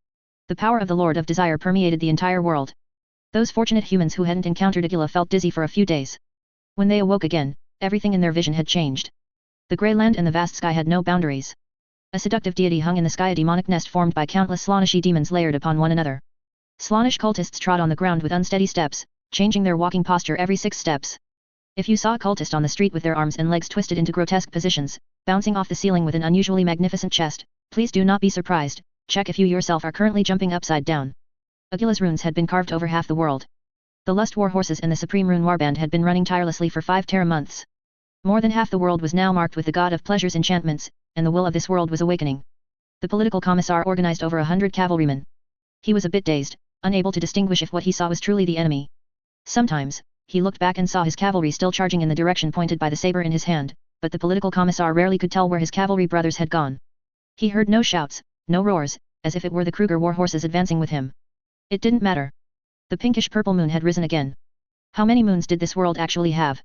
The power of the Lord of Desire permeated the entire world. Those fortunate humans who hadn't encountered Agila felt dizzy for a few days. When they awoke again, everything in their vision had changed. The grey land and the vast sky had no boundaries. A seductive deity hung in the sky, a demonic nest formed by countless Slaaneshi demons layered upon one another. Slaanesh cultists trod on the ground with unsteady steps, changing their walking posture every 6 steps. If you saw a cultist on the street with their arms and legs twisted into grotesque positions, bouncing off the ceiling with an unusually magnificent chest, please do not be surprised, check if you yourself are currently jumping upside down. Agila's runes had been carved over half the world. The Lust War Horses and the Supreme Rune Warband had been running tirelessly for 5 Terra months. More than half the world was now marked with the god of pleasure's enchantments, and the will of this world was awakening. The political commissar organized over 100 cavalrymen. He was a bit dazed, unable to distinguish if what he saw was truly the enemy. Sometimes, he looked back and saw his cavalry still charging in the direction pointed by the saber in his hand, but the political commissar rarely could tell where his cavalry brothers had gone. He heard no shouts, no roars, as if it were the Kruger war horses advancing with him. It didn't matter. The pinkish-purple moon had risen again. How many moons did this world actually have?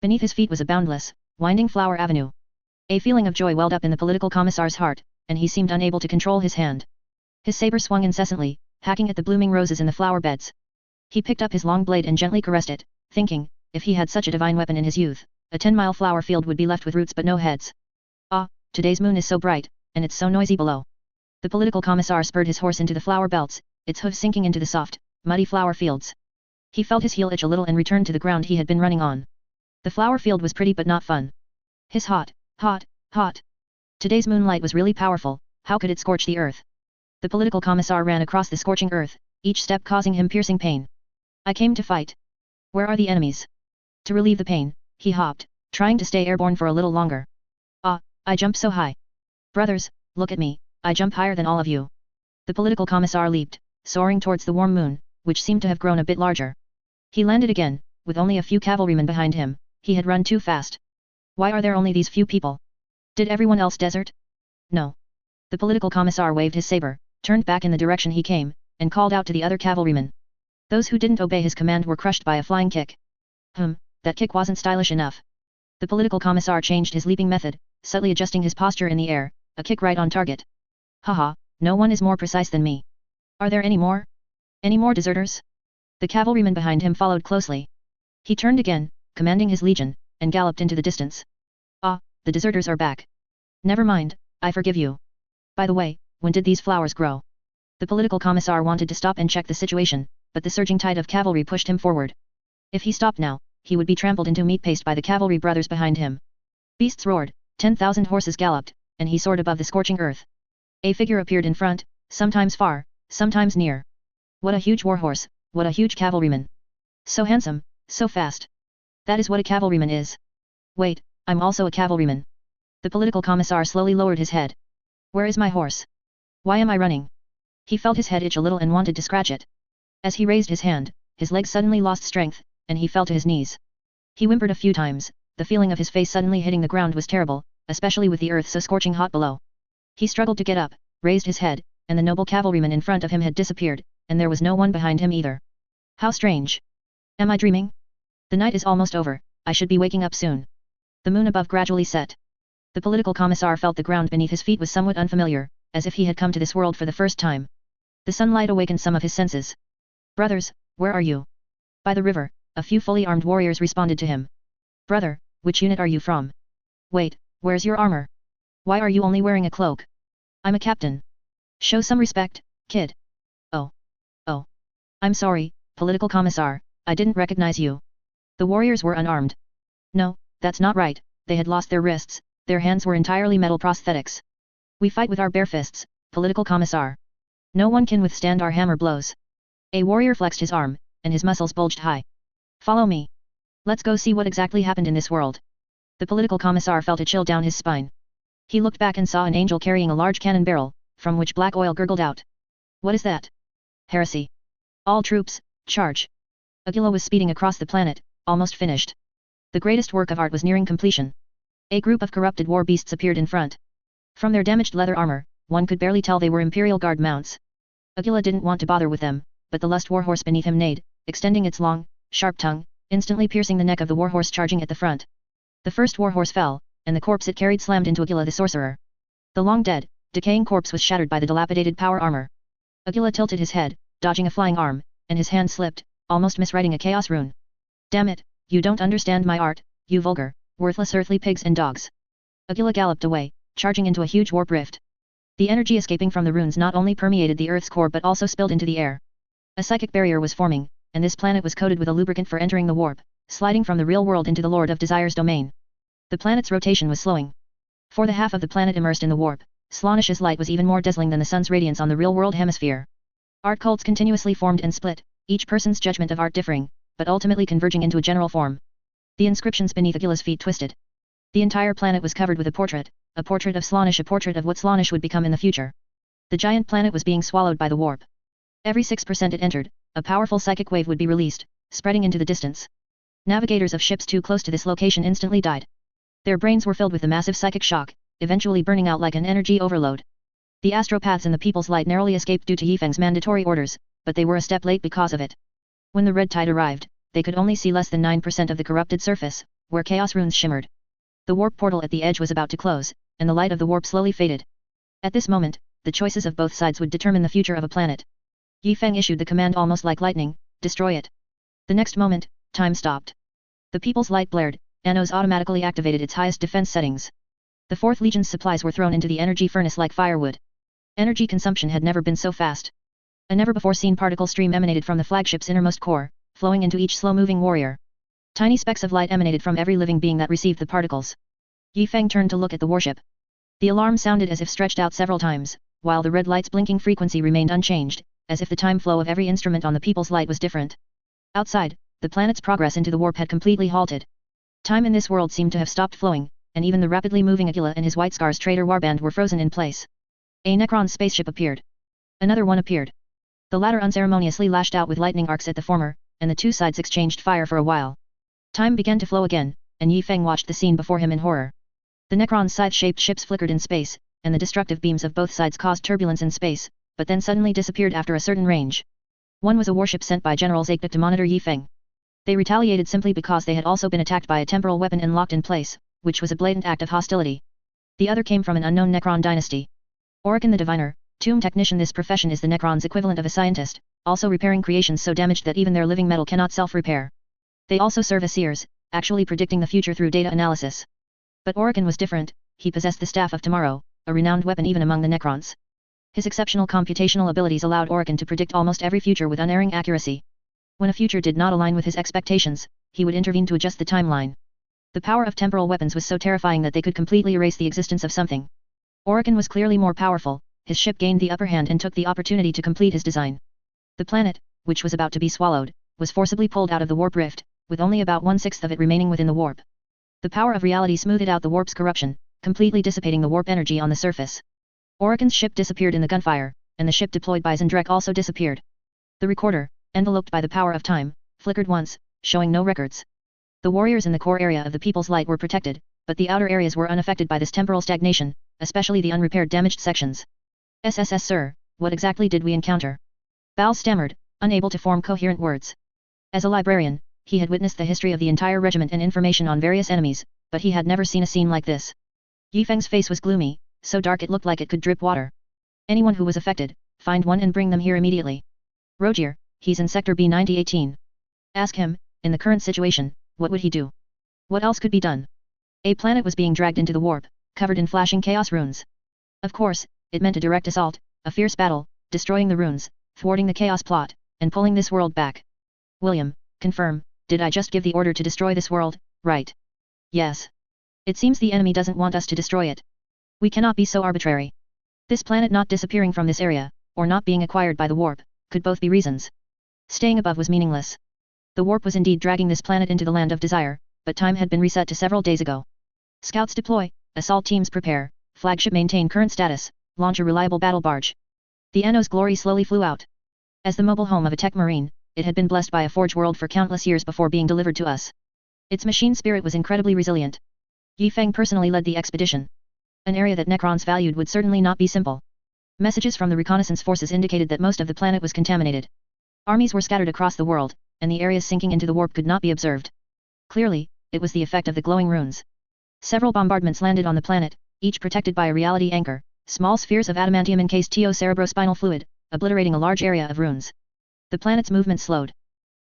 Beneath his feet was a boundless, winding flower avenue. A feeling of joy welled up in the political commissar's heart, and he seemed unable to control his hand. His saber swung incessantly, hacking at the blooming roses in the flower beds. He picked up his long blade and gently caressed it, thinking, if he had such a divine weapon in his youth, a 10-mile flower field would be left with roots but no heads. Ah, today's moon is so bright, and it's so noisy below. The political commissar spurred his horse into the flower belts, its hooves sinking into the soft, muddy flower fields. He felt his heel itch a little and returned to the ground he had been running on. The flower field was pretty but not fun. His hot. Today's moonlight was really powerful, how could it scorch the earth? The political commissar ran across the scorching earth, each step causing him piercing pain. I came to fight. Where are the enemies? To relieve the pain, he hopped, trying to stay airborne for a little longer. Ah, I jumped so high. Brothers, look at me, I jump higher than all of you. The political commissar leaped, soaring towards the warm moon, which seemed to have grown a bit larger. He landed again, with only a few cavalrymen behind him, he had run too fast. Why are there only these few people? Did everyone else desert? No. The political commissar waved his saber, turned back in the direction he came, and called out to the other cavalrymen. Those who didn't obey his command were crushed by a flying kick. That kick wasn't stylish enough. The political commissar changed his leaping method, subtly adjusting his posture in the air, a kick right on target. Haha, no one is more precise than me. Are there any more? Any more deserters? The cavalryman behind him followed closely. He turned again, commanding his legion, and galloped into the distance. Ah, the deserters are back. Never mind, I forgive you. By the way, when did these flowers grow? The political commissar wanted to stop and check the situation, but the surging tide of cavalry pushed him forward. If he stopped now, he would be trampled into meat paste by the cavalry brothers behind him. Beasts roared, 10,000 horses galloped, and he soared above the scorching earth. A figure appeared in front, sometimes far, sometimes near. What a huge warhorse, what a huge cavalryman. So handsome, so fast. That is what a cavalryman is. Wait, I'm also a cavalryman. The political commissar slowly lowered his head. Where is my horse? Why am I running? He felt his head itch a little and wanted to scratch it. As he raised his hand, his legs suddenly lost strength, and he fell to his knees. He whimpered a few times, the feeling of his face suddenly hitting the ground was terrible, especially with the earth so scorching hot below. He struggled to get up, raised his head, and the noble cavalryman in front of him had disappeared, and there was no one behind him either. How strange. Am I dreaming? The night is almost over, I should be waking up soon. The moon above gradually set. The political commissar felt the ground beneath his feet was somewhat unfamiliar, as if he had come to this world for the first time. The sunlight awakened some of his senses. Brothers, where are you? By the river, a few fully armed warriors responded to him. Brother, which unit are you from? Wait, where's your armor? Why are you only wearing a cloak? I'm a captain. Show some respect, kid. Oh. I'm sorry, political commissar, I didn't recognize you. The warriors were unarmed. No, that's not right, they had lost their wrists, their hands were entirely metal prosthetics. We fight with our bare fists, political commissar. No one can withstand our hammer blows. A warrior flexed his arm, and his muscles bulged high. Follow me. Let's go see what exactly happened in this world. The political commissar felt a chill down his spine. He looked back and saw an angel carrying a large cannon barrel, from which black oil gurgled out. What is that? Heresy. All troops, charge. Aquila was speeding across the planet, almost finished. The greatest work of art was nearing completion. A group of corrupted war beasts appeared in front. From their damaged leather armor, one could barely tell they were Imperial Guard mounts. Aquila didn't want to bother with them, but the lust warhorse beneath him neighed, extending its long, sharp tongue, instantly piercing the neck of the warhorse charging at the front. The first warhorse fell, and the corpse it carried slammed into Aquila the sorcerer. The long dead, decaying corpse was shattered by the dilapidated power armor. Aquila tilted his head, dodging a flying arm, and his hand slipped, almost miswriting a chaos rune. Damn it, you don't understand my art, you vulgar, worthless earthly pigs and dogs. Aquila galloped away, charging into a huge warp rift. The energy escaping from the runes not only permeated the Earth's core but also spilled into the air. A psychic barrier was forming, and this planet was coated with a lubricant for entering the warp, sliding from the real world into the Lord of Desire's domain. The planet's rotation was slowing. For the half of the planet immersed in the warp, Slaanish's light was even more dazzling than the sun's radiance on the real-world hemisphere. Art cults continuously formed and split, each person's judgment of art differing, but ultimately converging into a general form. The inscriptions beneath Aquila's feet twisted. The entire planet was covered with a portrait of Slaanish, a portrait of what Slaanish would become in the future. The giant planet was being swallowed by the warp. Every 6% it entered, a powerful psychic wave would be released, spreading into the distance. Navigators of ships too close to this location instantly died. Their brains were filled with the massive psychic shock, eventually burning out like an energy overload. The astropaths in the People's Light narrowly escaped due to Yifeng's mandatory orders, but they were a step late because of it. When the red tide arrived, they could only see less than 9% of the corrupted surface, where chaos runes shimmered. The warp portal at the edge was about to close, and the light of the warp slowly faded. At this moment, the choices of both sides would determine the future of a planet. Yifeng issued the command almost like lightning, destroy it. The next moment, time stopped. The People's Light blared, Annos automatically activated its highest defense settings. The 4th Legion's supplies were thrown into the energy furnace like firewood. Energy consumption had never been so fast. A never-before-seen particle stream emanated from the flagship's innermost core, flowing into each slow-moving warrior. Tiny specks of light emanated from every living being that received the particles. Yi Feng turned to look at the warship. The alarm sounded as if stretched out several times, while the red light's blinking frequency remained unchanged, as if the time flow of every instrument on the People's Light was different. Outside, the planet's progress into the warp had completely halted. Time in this world seemed to have stopped flowing, and even the rapidly moving Aquila and his White Scars trader warband were frozen in place. A Necron spaceship appeared. Another one appeared. The latter unceremoniously lashed out with lightning arcs at the former, and the two sides exchanged fire for a while. Time began to flow again, and Yi Feng watched the scene before him in horror. The Necron scythe-shaped ships flickered in space, and the destructive beams of both sides caused turbulence in space, but then suddenly disappeared after a certain range. One was a warship sent by General Zaikduk to monitor Yi Feng. They retaliated simply because they had also been attacked by a temporal weapon and locked in place, which was a blatant act of hostility. The other came from an unknown Necron dynasty. Orican the Diviner, tomb technician. This profession is the Necron's equivalent of a scientist, also repairing creations so damaged that even their living metal cannot self-repair. They also serve as seers, actually predicting the future through data analysis. But Orican was different. He possessed the Staff of Tomorrow, a renowned weapon even among the Necrons. His exceptional computational abilities allowed Orican to predict almost every future with unerring accuracy. When a future did not align with his expectations, he would intervene to adjust the timeline. The power of temporal weapons was so terrifying that they could completely erase the existence of something. Orican was clearly more powerful. His ship gained the upper hand and took the opportunity to complete his design. The planet, which was about to be swallowed, was forcibly pulled out of the warp rift, with only about 1/6 of it remaining within the warp. The power of reality smoothed out the warp's corruption, completely dissipating the warp energy on the surface. Orican's ship disappeared in the gunfire, and the ship deployed by Zendrek also disappeared. The recorder, enveloped by the power of time, flickered once, showing no records. The warriors in the core area of the People's Light were protected, but the outer areas were unaffected by this temporal stagnation, especially the unrepaired damaged sections. SSS sir, what exactly did we encounter? Bao stammered, unable to form coherent words. As a librarian, he had witnessed the history of the entire regiment and information on various enemies, but he had never seen a scene like this. Yi Feng's face was gloomy, so dark it looked like it could drip water. Anyone who was affected, find one and bring them here immediately. Rogier, he's in Sector B9018. Ask him, in the current situation, what would he do? What else could be done? A planet was being dragged into the warp, covered in flashing chaos runes. Of course, it meant a direct assault, a fierce battle, destroying the runes, thwarting the chaos plot, and pulling this world back. William, confirm, did I just give the order to destroy this world, right? Yes. It seems the enemy doesn't want us to destroy it. We cannot be so arbitrary. This planet not disappearing from this area, or not being acquired by the warp, could both be reasons. Staying above was meaningless. The warp was indeed dragging this planet into the land of desire, but time had been reset to several days ago. Scouts deploy, assault teams prepare, flagship maintain current status, launch a reliable battle barge. The Anno's glory slowly flew out. As the mobile home of a tech marine, it had been blessed by a forge world for countless years before being delivered to us. Its machine spirit was incredibly resilient. Yi Feng personally led the expedition. An area that Necrons valued would certainly not be simple. Messages from the reconnaissance forces indicated that most of the planet was contaminated. Armies were scattered across the world, and the areas sinking into the warp could not be observed. Clearly, it was the effect of the glowing runes. Several bombardments landed on the planet, each protected by a reality anchor, small spheres of adamantium encased cerebrospinal fluid, obliterating a large area of runes. The planet's movement slowed.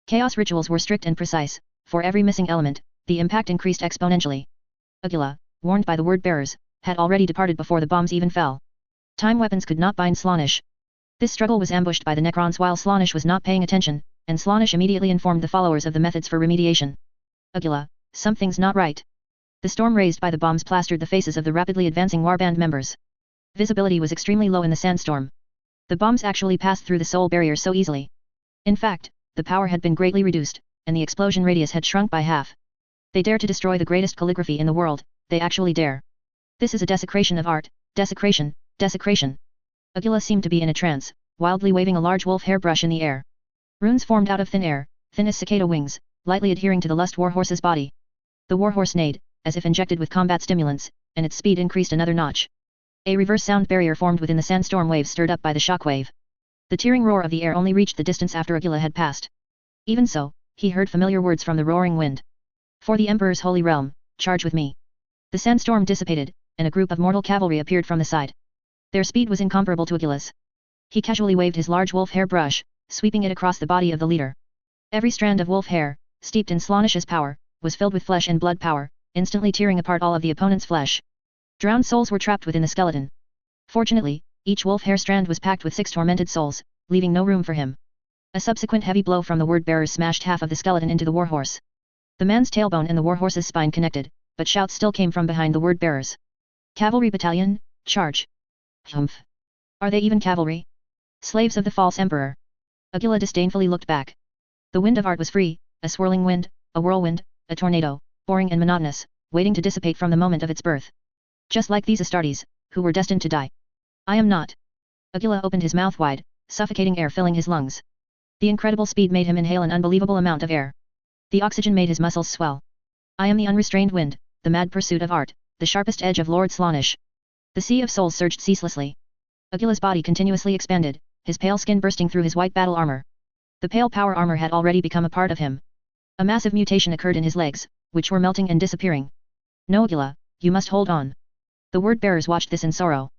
Chaos rituals were strict and precise. For every missing element, the impact increased exponentially. Aquila, warned by the word-bearers, had already departed before the bombs even fell. Time weapons could not bind Slaanesh. This struggle was ambushed by the Necrons while Slaanesh was not paying attention, and Slaanesh immediately informed the followers of the methods for remediation. Aquila, something's not right. The storm raised by the bombs plastered the faces of the rapidly advancing warband members. Visibility was extremely low in the sandstorm. The bombs actually passed through the soul barrier so easily. In fact, the power had been greatly reduced, and the explosion radius had shrunk by half. They dare to destroy the greatest calligraphy in the world, they actually dare. This is a desecration of art, desecration, desecration. Aquila seemed to be in a trance, wildly waving a large wolf hairbrush in the air. Runes formed out of thin air, thin as cicada wings, lightly adhering to the lust warhorse's body. The warhorse neighed, as if injected with combat stimulants, and its speed increased another notch. A reverse sound barrier formed within the sandstorm waves stirred up by the shockwave. The tearing roar of the air only reached the distance after Aquila had passed. Even so, he heard familiar words from the roaring wind. For the Emperor's holy realm, charge with me. The sandstorm dissipated, and a group of mortal cavalry appeared from the side. Their speed was incomparable to Aquila's. He casually waved his large wolf hair brush, sweeping it across the body of the leader. Every strand of wolf hair, steeped in Slaanesh's power, was filled with flesh and blood power, instantly tearing apart all of the opponent's flesh. Drowned souls were trapped within the skeleton. Fortunately, Each wolf hair strand was packed with 6 tormented souls, leaving no room for him. A subsequent heavy blow from the word-bearers smashed half of the skeleton into the warhorse. The man's tailbone and the warhorse's spine connected, but shouts still came from behind the word-bearers. Cavalry battalion, charge! Humph! Are they even cavalry? Slaves of the false emperor! Agila disdainfully looked back. The wind of art was free, a swirling wind, a whirlwind, a tornado, boring and monotonous, waiting to dissipate from the moment of its birth. Just like these Astartes, who were destined to die. I am not. Agila opened his mouth wide, suffocating air filling his lungs. The incredible speed made him inhale an unbelievable amount of air. The oxygen made his muscles swell. I am the unrestrained wind, the mad pursuit of art, the sharpest edge of Lord Slaanesh. The sea of souls surged ceaselessly. Agila's body continuously expanded, his pale skin bursting through his white battle armor. The pale power armor had already become a part of him. A massive mutation occurred in his legs, which were melting and disappearing. No, Agila, you must hold on. The word-bearers watched this in sorrow.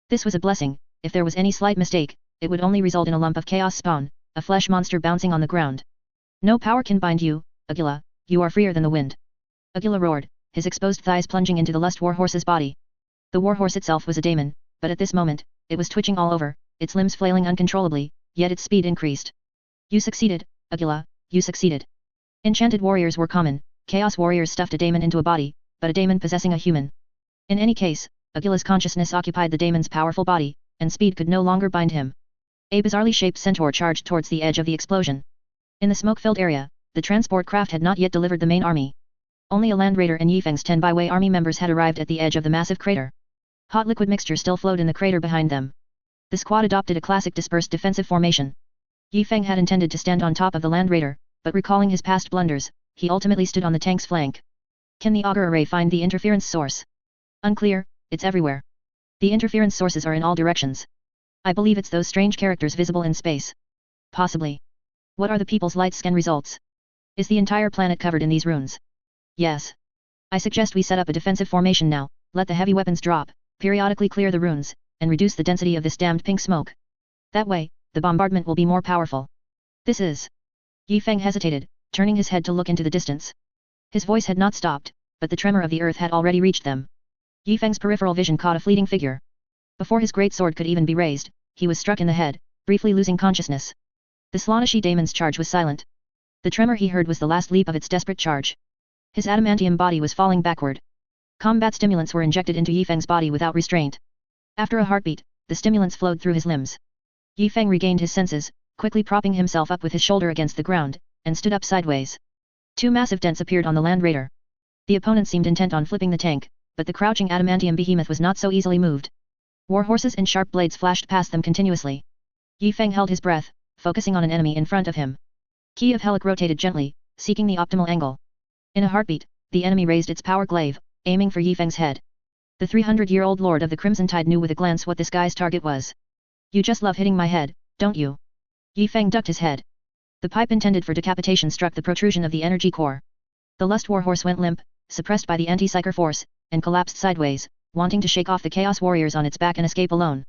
This was a blessing. If there was any slight mistake, it would only result in a lump of chaos spawn, a flesh monster bouncing on the ground. No power can bind you, Agila, you are freer than the wind. Agila roared, his exposed thighs plunging into the lust warhorse's body. The warhorse itself was a daemon, but at this moment, it was twitching all over, its limbs flailing uncontrollably, yet its speed increased. You succeeded, Agila, you succeeded. Enchanted warriors were common, chaos warriors stuffed a daemon into a body, but a daemon possessing a human. In any case, Agila's consciousness occupied the daemon's powerful body, and speed could no longer bind him. A bizarrely shaped centaur charged towards the edge of the explosion. In the smoke-filled area, the transport craft had not yet delivered the main army. Only a Land Raider and Yifeng's 10 byway army members had arrived at the edge of the massive crater. Hot liquid mixture still flowed in the crater behind them. The squad adopted a classic dispersed defensive formation. Yifeng had intended to stand on top of the Land Raider, but recalling his past blunders, he ultimately stood on the tank's flank. Can the auger array find the interference source? Unclear, it's everywhere. The interference sources are in all directions. I believe it's those strange characters visible in space. Possibly. What are the people's light scan results? Is the entire planet covered in these runes? Yes. I suggest we set up a defensive formation now, let the heavy weapons drop, periodically clear the runes, and reduce the density of this damned pink smoke. That way, the bombardment will be more powerful. This is... Yifeng hesitated, turning his head to look into the distance. His voice had not stopped, but the tremor of the earth had already reached them. Yifeng's peripheral vision caught a fleeting figure. Before his great sword could even be raised, he was struck in the head, briefly losing consciousness. The Slaaneshi daemon's charge was silent. The tremor he heard was the last leap of its desperate charge. His adamantium body was falling backward. Combat stimulants were injected into Yifeng's body without restraint. After a heartbeat, the stimulants flowed through his limbs. Yifeng regained his senses, quickly propping himself up with his shoulder against the ground, and stood up sideways. 2 massive dents appeared on the Land Raider. The opponent seemed intent on flipping the tank, but the crouching adamantium behemoth was not so easily moved. Warhorses and sharp blades flashed past them continuously. Yifeng held his breath, focusing on an enemy in front of him. Key of Helic rotated gently, seeking the optimal angle. In a heartbeat, the enemy raised its power glaive, aiming for Yifeng's head. The 300-year-old Lord of the Crimson Tide knew with a glance what this guy's target was. You just love hitting my head, don't you? Yifeng ducked his head. The pipe intended for decapitation struck the protrusion of the energy core. The Lust Warhorse went limp, suppressed by the anti-psyker force, and collapsed sideways, wanting to shake off the Chaos Warriors on its back and escape alone.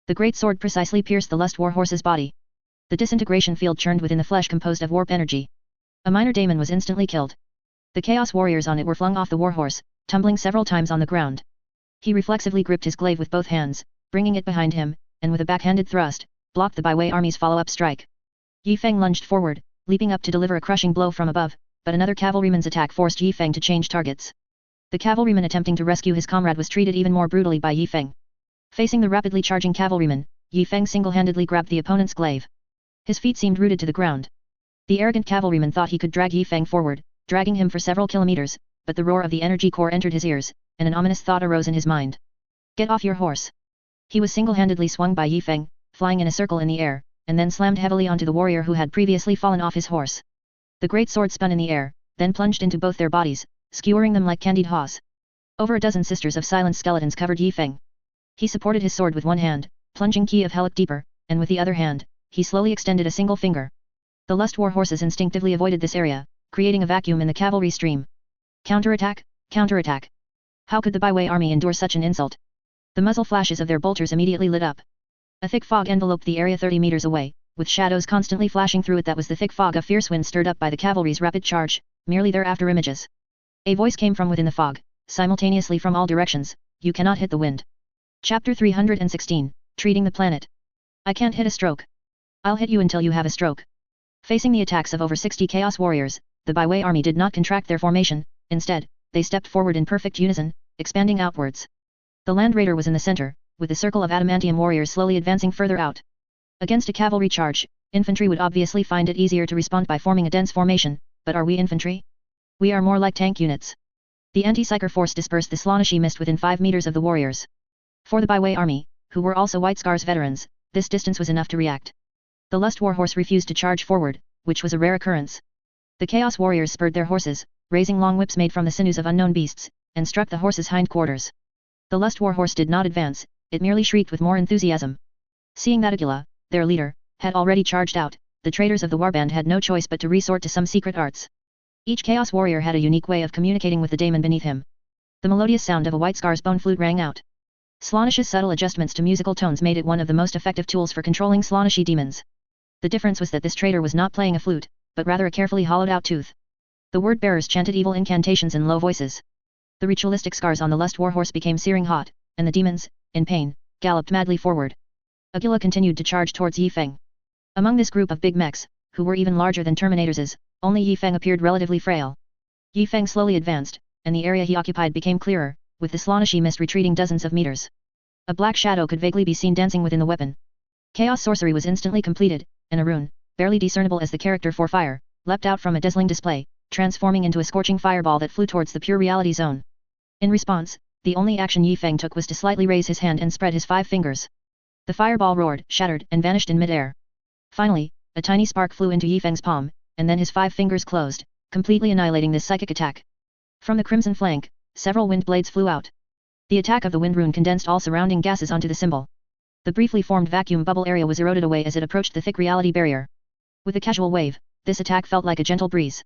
The great sword precisely pierced the Lust Warhorse's body. The disintegration field churned within the flesh composed of warp energy. A minor daemon was instantly killed. The Chaos Warriors on it were flung off the Warhorse, tumbling several times on the ground. He reflexively gripped his glaive with both hands, bringing it behind him, and with a backhanded thrust, blocked the Byway army's follow-up strike. Yifeng lunged forward, leaping up to deliver a crushing blow from above, but another cavalryman's attack forced Yifeng to change targets. The cavalryman attempting to rescue his comrade was treated even more brutally by Yifeng. Facing the rapidly charging cavalryman, Yifeng single-handedly grabbed the opponent's glaive. His feet seemed rooted to the ground. The arrogant cavalryman thought he could drag Yifeng forward, dragging him for several kilometers, but the roar of the energy core entered his ears, and an ominous thought arose in his mind. Get off your horse. He was single-handedly swung by Yifeng, flying in a circle in the air, and then slammed heavily onto the warrior who had previously fallen off his horse. The great sword spun in the air, then plunged into both their bodies, skewering them like candied haws. Over a dozen sisters of silent skeletons covered Yifeng. He supported his sword with one hand, plunging Key of Helic deeper, and with the other hand, he slowly extended a single finger. The Lust Warhorses instinctively avoided this area, creating a vacuum in the cavalry stream. Counterattack, counterattack. How could the Byway army endure such an insult? The muzzle flashes of their bolters immediately lit up. A thick fog enveloped the area 30 meters away, with shadows constantly flashing through it. That was the thick fog a fierce wind stirred up by the cavalry's rapid charge, merely their after images. A voice came from within the fog, simultaneously from all directions, you cannot hit the wind. Chapter 316, Treating the planet. I can't hit a stroke. I'll hit you until you have a stroke. Facing the attacks of over 60 Chaos Warriors, the Byway army did not contract their formation, instead, they stepped forward in perfect unison, expanding outwards. The Land Raider was in the center, with the circle of Adamantium warriors slowly advancing further out. Against a cavalry charge, infantry would obviously find it easier to respond by forming a dense formation, but are we infantry? We are more like tank units. The anti-psyker force dispersed the Slaaneshi mist within 5 meters of the warriors. For the Byway army, who were also White Scars veterans, this distance was enough to react. The Lust Warhorse refused to charge forward, which was a rare occurrence. The Chaos Warriors spurred their horses, raising long whips made from the sinews of unknown beasts, and struck the horse's hindquarters. The Lust Warhorse did not advance, it merely shrieked with more enthusiasm. Seeing that Agila, their leader, had already charged out, the traitors of the warband had no choice but to resort to some secret arts. Each Chaos Warrior had a unique way of communicating with the daemon beneath him. The melodious sound of a White Scar's bone flute rang out. Slaanesh's subtle adjustments to musical tones made it one of the most effective tools for controlling Slaaneshi demons. The difference was that this traitor was not playing a flute, but rather a carefully hollowed-out tooth. The word-bearers chanted evil incantations in low voices. The ritualistic scars on the Lust Warhorse became searing hot, and the demons, in pain, galloped madly forward. Agila continued to charge towards Yi Feng. Among this group of big mechs, who were even larger than Terminators, only Yi Feng appeared relatively frail. Yi Feng slowly advanced, and the area he occupied became clearer, with the Slaaneshi mist retreating dozens of meters. A black shadow could vaguely be seen dancing within the weapon. Chaos sorcery was instantly completed, and a rune, barely discernible as the character for fire, leapt out from a dazzling display, transforming into a scorching fireball that flew towards the pure reality zone. In response, the only action Yi Feng took was to slightly raise his hand and spread his 5 fingers. The fireball roared, shattered, and vanished in mid-air. Finally, a tiny spark flew into Yi Feng's palm, and then his 5 fingers closed, completely annihilating this psychic attack. From the crimson flank, several wind blades flew out. The attack of the wind rune condensed all surrounding gases onto the symbol. The briefly formed vacuum bubble area was eroded away as it approached the thick reality barrier. With a casual wave, this attack felt like a gentle breeze.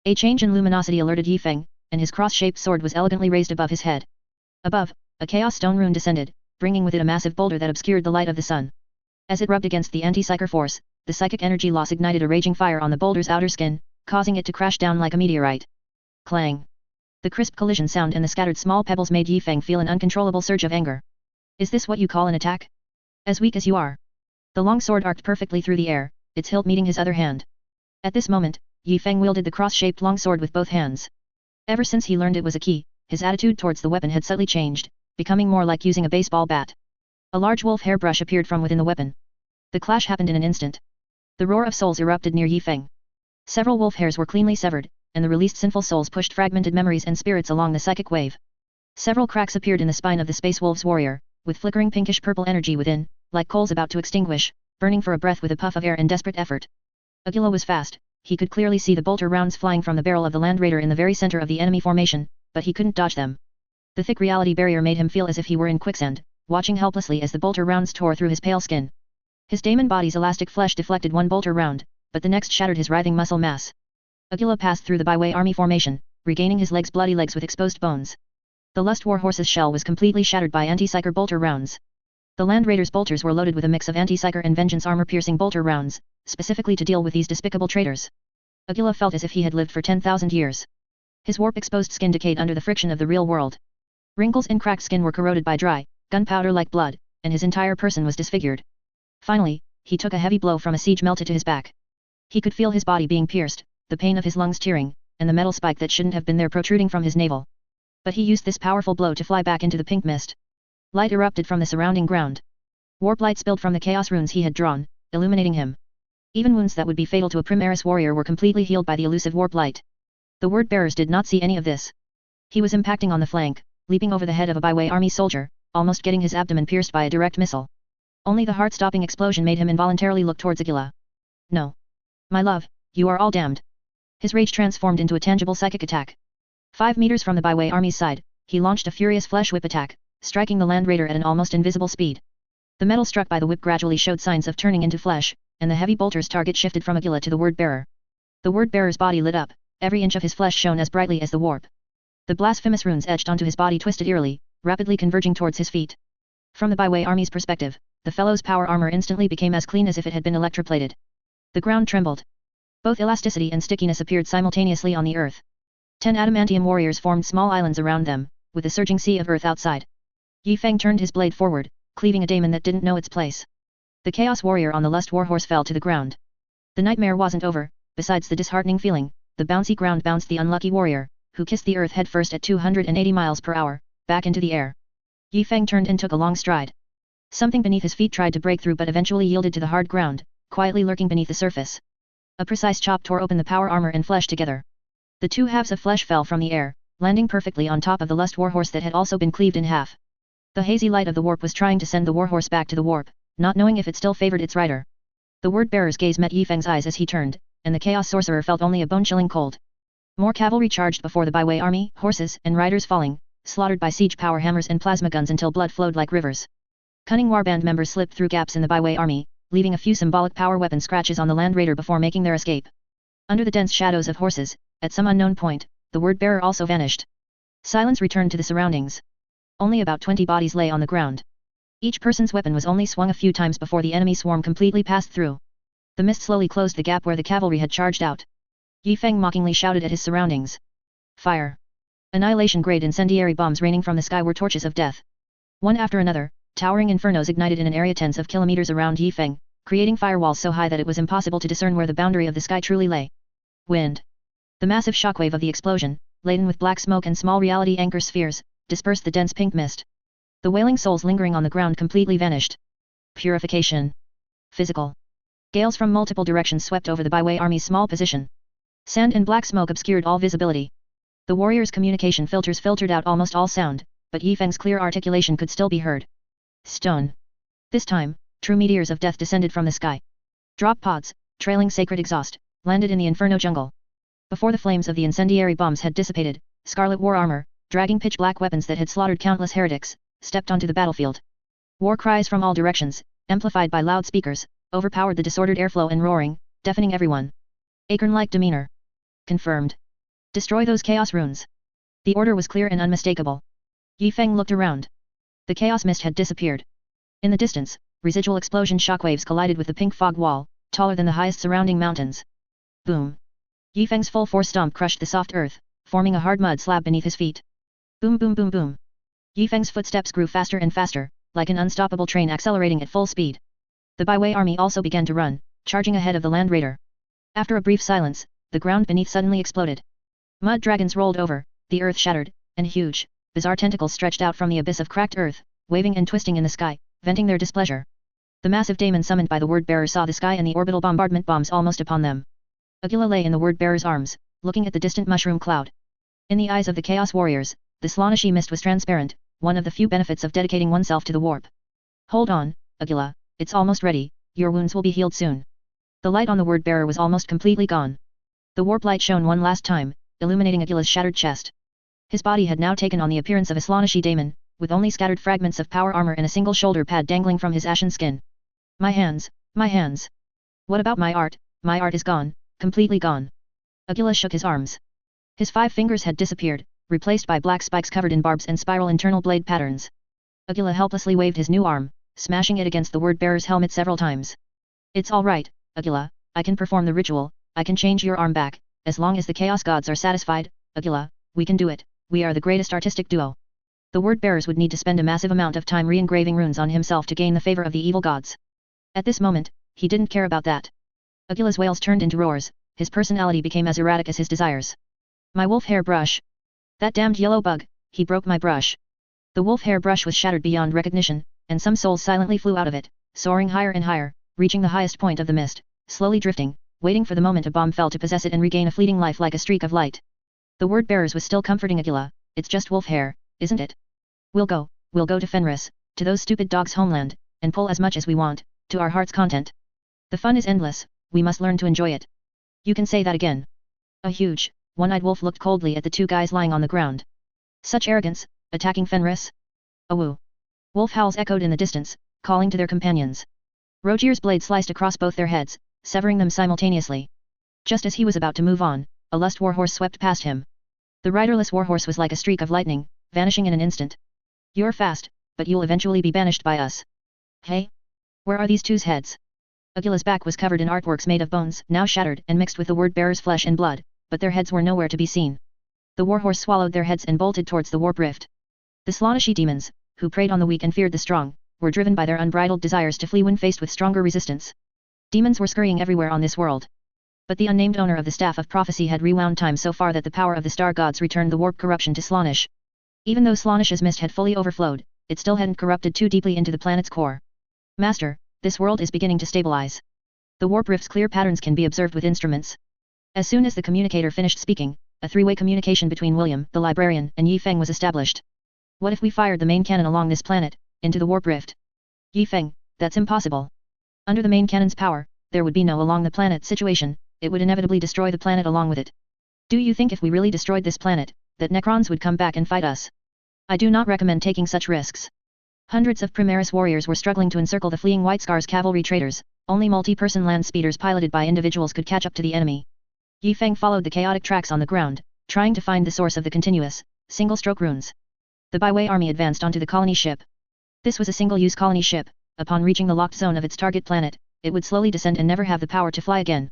A change in luminosity alerted Yi Feng, and his cross-shaped sword was elegantly raised above his head. Above, a chaos stone rune descended, bringing with it a massive boulder that obscured the light of the sun. As it rubbed against the anti-psyker force, the psychic energy loss ignited a raging fire on the boulder's outer skin, causing it to crash down like a meteorite. Clang! The crisp collision sound and the scattered small pebbles made Yi Feng feel an uncontrollable surge of anger. Is this what you call an attack? As weak as you are. The long sword arced perfectly through the air, its hilt meeting his other hand. At this moment, Yi Feng wielded the cross-shaped long sword with both hands. Ever since he learned it was a key, his attitude towards the weapon had subtly changed, becoming more like using a baseball bat. A large wolf hairbrush appeared from within the weapon. The clash happened in an instant. The roar of souls erupted near Yi Feng. Several wolf hairs were cleanly severed, and the released sinful souls pushed fragmented memories and spirits along the psychic wave. Several cracks appeared in the spine of the Space Wolf's warrior, with flickering pinkish-purple energy within, like coals about to extinguish, burning for a breath with a puff of air and desperate effort. Agila was fast, he could clearly see the bolter rounds flying from the barrel of the Land Raider in the very center of the enemy formation, but he couldn't dodge them. The thick reality barrier made him feel as if he were in quicksand, watching helplessly as the bolter rounds tore through his pale skin. His daemon body's elastic flesh deflected one bolter round, but the next shattered his writhing muscle mass. Agila passed through the Byway army formation, regaining his bloody legs with exposed bones. The Lust Warhorse's shell was completely shattered by anti-psyker bolter rounds. The Land Raider's bolters were loaded with a mix of anti-psyker and vengeance armor-piercing bolter rounds, specifically to deal with these despicable traitors. Agila felt as if he had lived for 10,000 years. His warp-exposed skin decayed under the friction of the real world. Wrinkles and cracked skin were corroded by dry, gunpowder-like blood, and his entire person was disfigured. Finally, he took a heavy blow from a siege melted to his back. He could feel his body being pierced, the pain of his lungs tearing, and the metal spike that shouldn't have been there protruding from his navel. But he used this powerful blow to fly back into the pink mist. Light erupted from the surrounding ground. Warp light spilled from the chaos runes he had drawn, illuminating him. Even wounds that would be fatal to a Primaris warrior were completely healed by the elusive warp light. The word bearers did not see any of this. He was impacting on the flank, leaping over the head of a Byway army soldier, almost getting his abdomen pierced by a direct missile. Only the heart-stopping explosion made him involuntarily look towards Agila. No. My love, you are all damned. His rage transformed into a tangible psychic attack. 5 meters from the Byway army's side, he launched a furious flesh whip attack, striking the Land Raider at an almost invisible speed. The metal struck by the whip gradually showed signs of turning into flesh, and the heavy bolter's target shifted from Agila to the word-bearer. The word-bearer's body lit up, every inch of his flesh shone as brightly as the warp. The blasphemous runes etched onto his body twisted eerily, rapidly converging towards his feet. From the Byway army's perspective, the fellow's power armor instantly became as clean as if it had been electroplated. The ground trembled. Both elasticity and stickiness appeared simultaneously on the earth. 10 adamantium warriors formed small islands around them, with a surging sea of earth outside. Yi Feng turned his blade forward, cleaving a daemon that didn't know its place. The Chaos Warrior on the Lust Warhorse fell to the ground. The nightmare wasn't over. Besides the disheartening feeling, the bouncy ground bounced the unlucky warrior, who kissed the earth headfirst at 280 miles per hour, back into the air. Yi Feng turned and took a long stride. Something beneath his feet tried to break through but eventually yielded to the hard ground, quietly lurking beneath the surface. A precise chop tore open the power armor and flesh together. The two halves of flesh fell from the air, landing perfectly on top of the Lust Warhorse that had also been cleaved in half. The hazy light of the warp was trying to send the warhorse back to the warp, not knowing if it still favored its rider. The word-bearer's gaze met Yi Feng's eyes as he turned, and the Chaos Sorcerer felt only a bone-chilling cold. More cavalry charged before the byway army, horses and riders falling, slaughtered by siege power hammers and plasma guns until blood flowed like rivers. Cunning warband members slipped through gaps in the byway army, leaving a few symbolic power weapon scratches on the land raider before making their escape. Under the dense shadows of horses, at some unknown point, the word-bearer also vanished. Silence returned to the surroundings. Only about 20 bodies lay on the ground. Each person's weapon was only swung a few times before the enemy swarm completely passed through. The mist slowly closed the gap where the cavalry had charged out. Yi Feng mockingly shouted at his surroundings. Fire! Annihilation-grade incendiary bombs raining from the sky were torches of death. One after another, towering infernos ignited in an area tens of kilometers around Yi Feng, creating firewalls so high that it was impossible to discern where the boundary of the sky truly lay. Wind. The massive shockwave of the explosion, laden with black smoke and small reality anchor spheres, dispersed the dense pink mist. The wailing souls lingering on the ground completely vanished. Purification. Physical. Gales from multiple directions swept over the byway army's small position. Sand and black smoke obscured all visibility. The warriors' communication filters filtered out almost all sound, but Yi Feng's clear articulation could still be heard. Stone. This time, true meteors of death descended from the sky. Drop pods, trailing sacred exhaust, landed in the inferno jungle. Before the flames of the incendiary bombs had dissipated, scarlet war armor, dragging pitch-black weapons that had slaughtered countless heretics, stepped onto the battlefield. War cries from all directions, amplified by loudspeakers, overpowered the disordered airflow and roaring, deafening everyone. Acorn-like demeanor. Confirmed. Destroy those chaos runes. The order was clear and unmistakable. Yi Feng looked around. The chaos mist had disappeared. In the distance, residual explosion shockwaves collided with the pink fog wall, taller than the highest surrounding mountains. Boom. Yi Feng's full force stomp crushed the soft earth, forming a hard mud slab beneath his feet. Boom boom boom boom. Yi Feng's footsteps grew faster and faster, like an unstoppable train accelerating at full speed. The byway army also began to run, charging ahead of the land raider. After a brief silence, the ground beneath suddenly exploded. Mud dragons rolled over, the earth shattered, and huge, bizarre tentacles stretched out from the abyss of cracked earth, waving and twisting in the sky, venting their displeasure. The massive daemon summoned by the word-bearer saw the sky and the orbital bombardment bombs almost upon them. Agila lay in the word-bearer's arms, looking at the distant mushroom cloud. In the eyes of the Chaos Warriors, the Slaaneshi mist was transparent, one of the few benefits of dedicating oneself to the warp. Hold on, Agila, it's almost ready, your wounds will be healed soon. The light on the word-bearer was almost completely gone. The warp light shone one last time, illuminating Agila's shattered chest. His body had now taken on the appearance of a Slaaneshi daemon, with only scattered fragments of power armor and a single shoulder pad dangling from his ashen skin. My hands, my hands. What about my art? My art is gone, completely gone. Agila shook his arms. His 5 fingers had disappeared, replaced by black spikes covered in barbs and spiral internal blade patterns. Agila helplessly waved his new arm, smashing it against the word-bearer's helmet several times. It's all right, Agila, I can perform the ritual, I can change your arm back, as long as the chaos gods are satisfied, Agila, we can do it, we are the greatest artistic duo. The word-bearers would need to spend a massive amount of time re-engraving runes on himself to gain the favor of the evil gods. At this moment, he didn't care about that. Agila's wails turned into roars, his personality became as erratic as his desires. My wolf hair brush. That damned yellow bug, he broke my brush. The wolf hair brush was shattered beyond recognition, and some souls silently flew out of it, soaring higher and higher, reaching the highest point of the mist, slowly drifting, waiting for the moment a bomb fell to possess it and regain a fleeting life like a streak of light. The word-bearers was still comforting Agila, it's just wolf hair, isn't it? We'll go to Fenris, to those stupid dogs' homeland, and pull as much as we want, to our heart's content. The fun is endless, we must learn to enjoy it. You can say that again. A huge, one-eyed wolf looked coldly at the 2 guys lying on the ground. Such arrogance, attacking Fenris? Awoo. Wolf howls echoed in the distance, calling to their companions. Rogier's blade sliced across both their heads, severing them simultaneously. Just as he was about to move on, a lust warhorse swept past him. The riderless warhorse was like a streak of lightning, vanishing in an instant. You're fast, but you'll eventually be banished by us. Hey? Where are these 2's heads? Agila's back was covered in artworks made of bones, now shattered and mixed with the word-bearer's flesh and blood, but their heads were nowhere to be seen. The warhorse swallowed their heads and bolted towards the warp rift. The Slaaneshi demons, who preyed on the weak and feared the strong, were driven by their unbridled desires to flee when faced with stronger resistance. Demons were scurrying everywhere on this world. But the unnamed owner of the Staff of Prophecy had rewound time so far that the power of the star gods returned the warp corruption to Slaanesh. Even though Slaanesh's mist had fully overflowed, it still hadn't corrupted too deeply into the planet's core. Master, this world is beginning to stabilize. The warp rift's clear patterns can be observed with instruments. As soon as the communicator finished speaking, a three-way communication between William, the librarian, and Yi Feng was established. What if we fired the main cannon along this planet, into the warp rift? Yi Feng, that's impossible. Under the main cannon's power, there would be no along the planet situation, it would inevitably destroy the planet along with it. Do you think if we really destroyed this planet, that Necrons would come back and fight us? I do not recommend taking such risks. Hundreds of Primaris warriors were struggling to encircle the fleeing White Scars cavalry traders, only multi-person land speeders piloted by individuals could catch up to the enemy. Yi Feng followed the chaotic tracks on the ground, trying to find the source of the continuous, single-stroke runes. The Byway army advanced onto the colony ship. This was a single-use colony ship. Upon reaching the locked zone of its target planet, it would slowly descend and never have the power to fly again.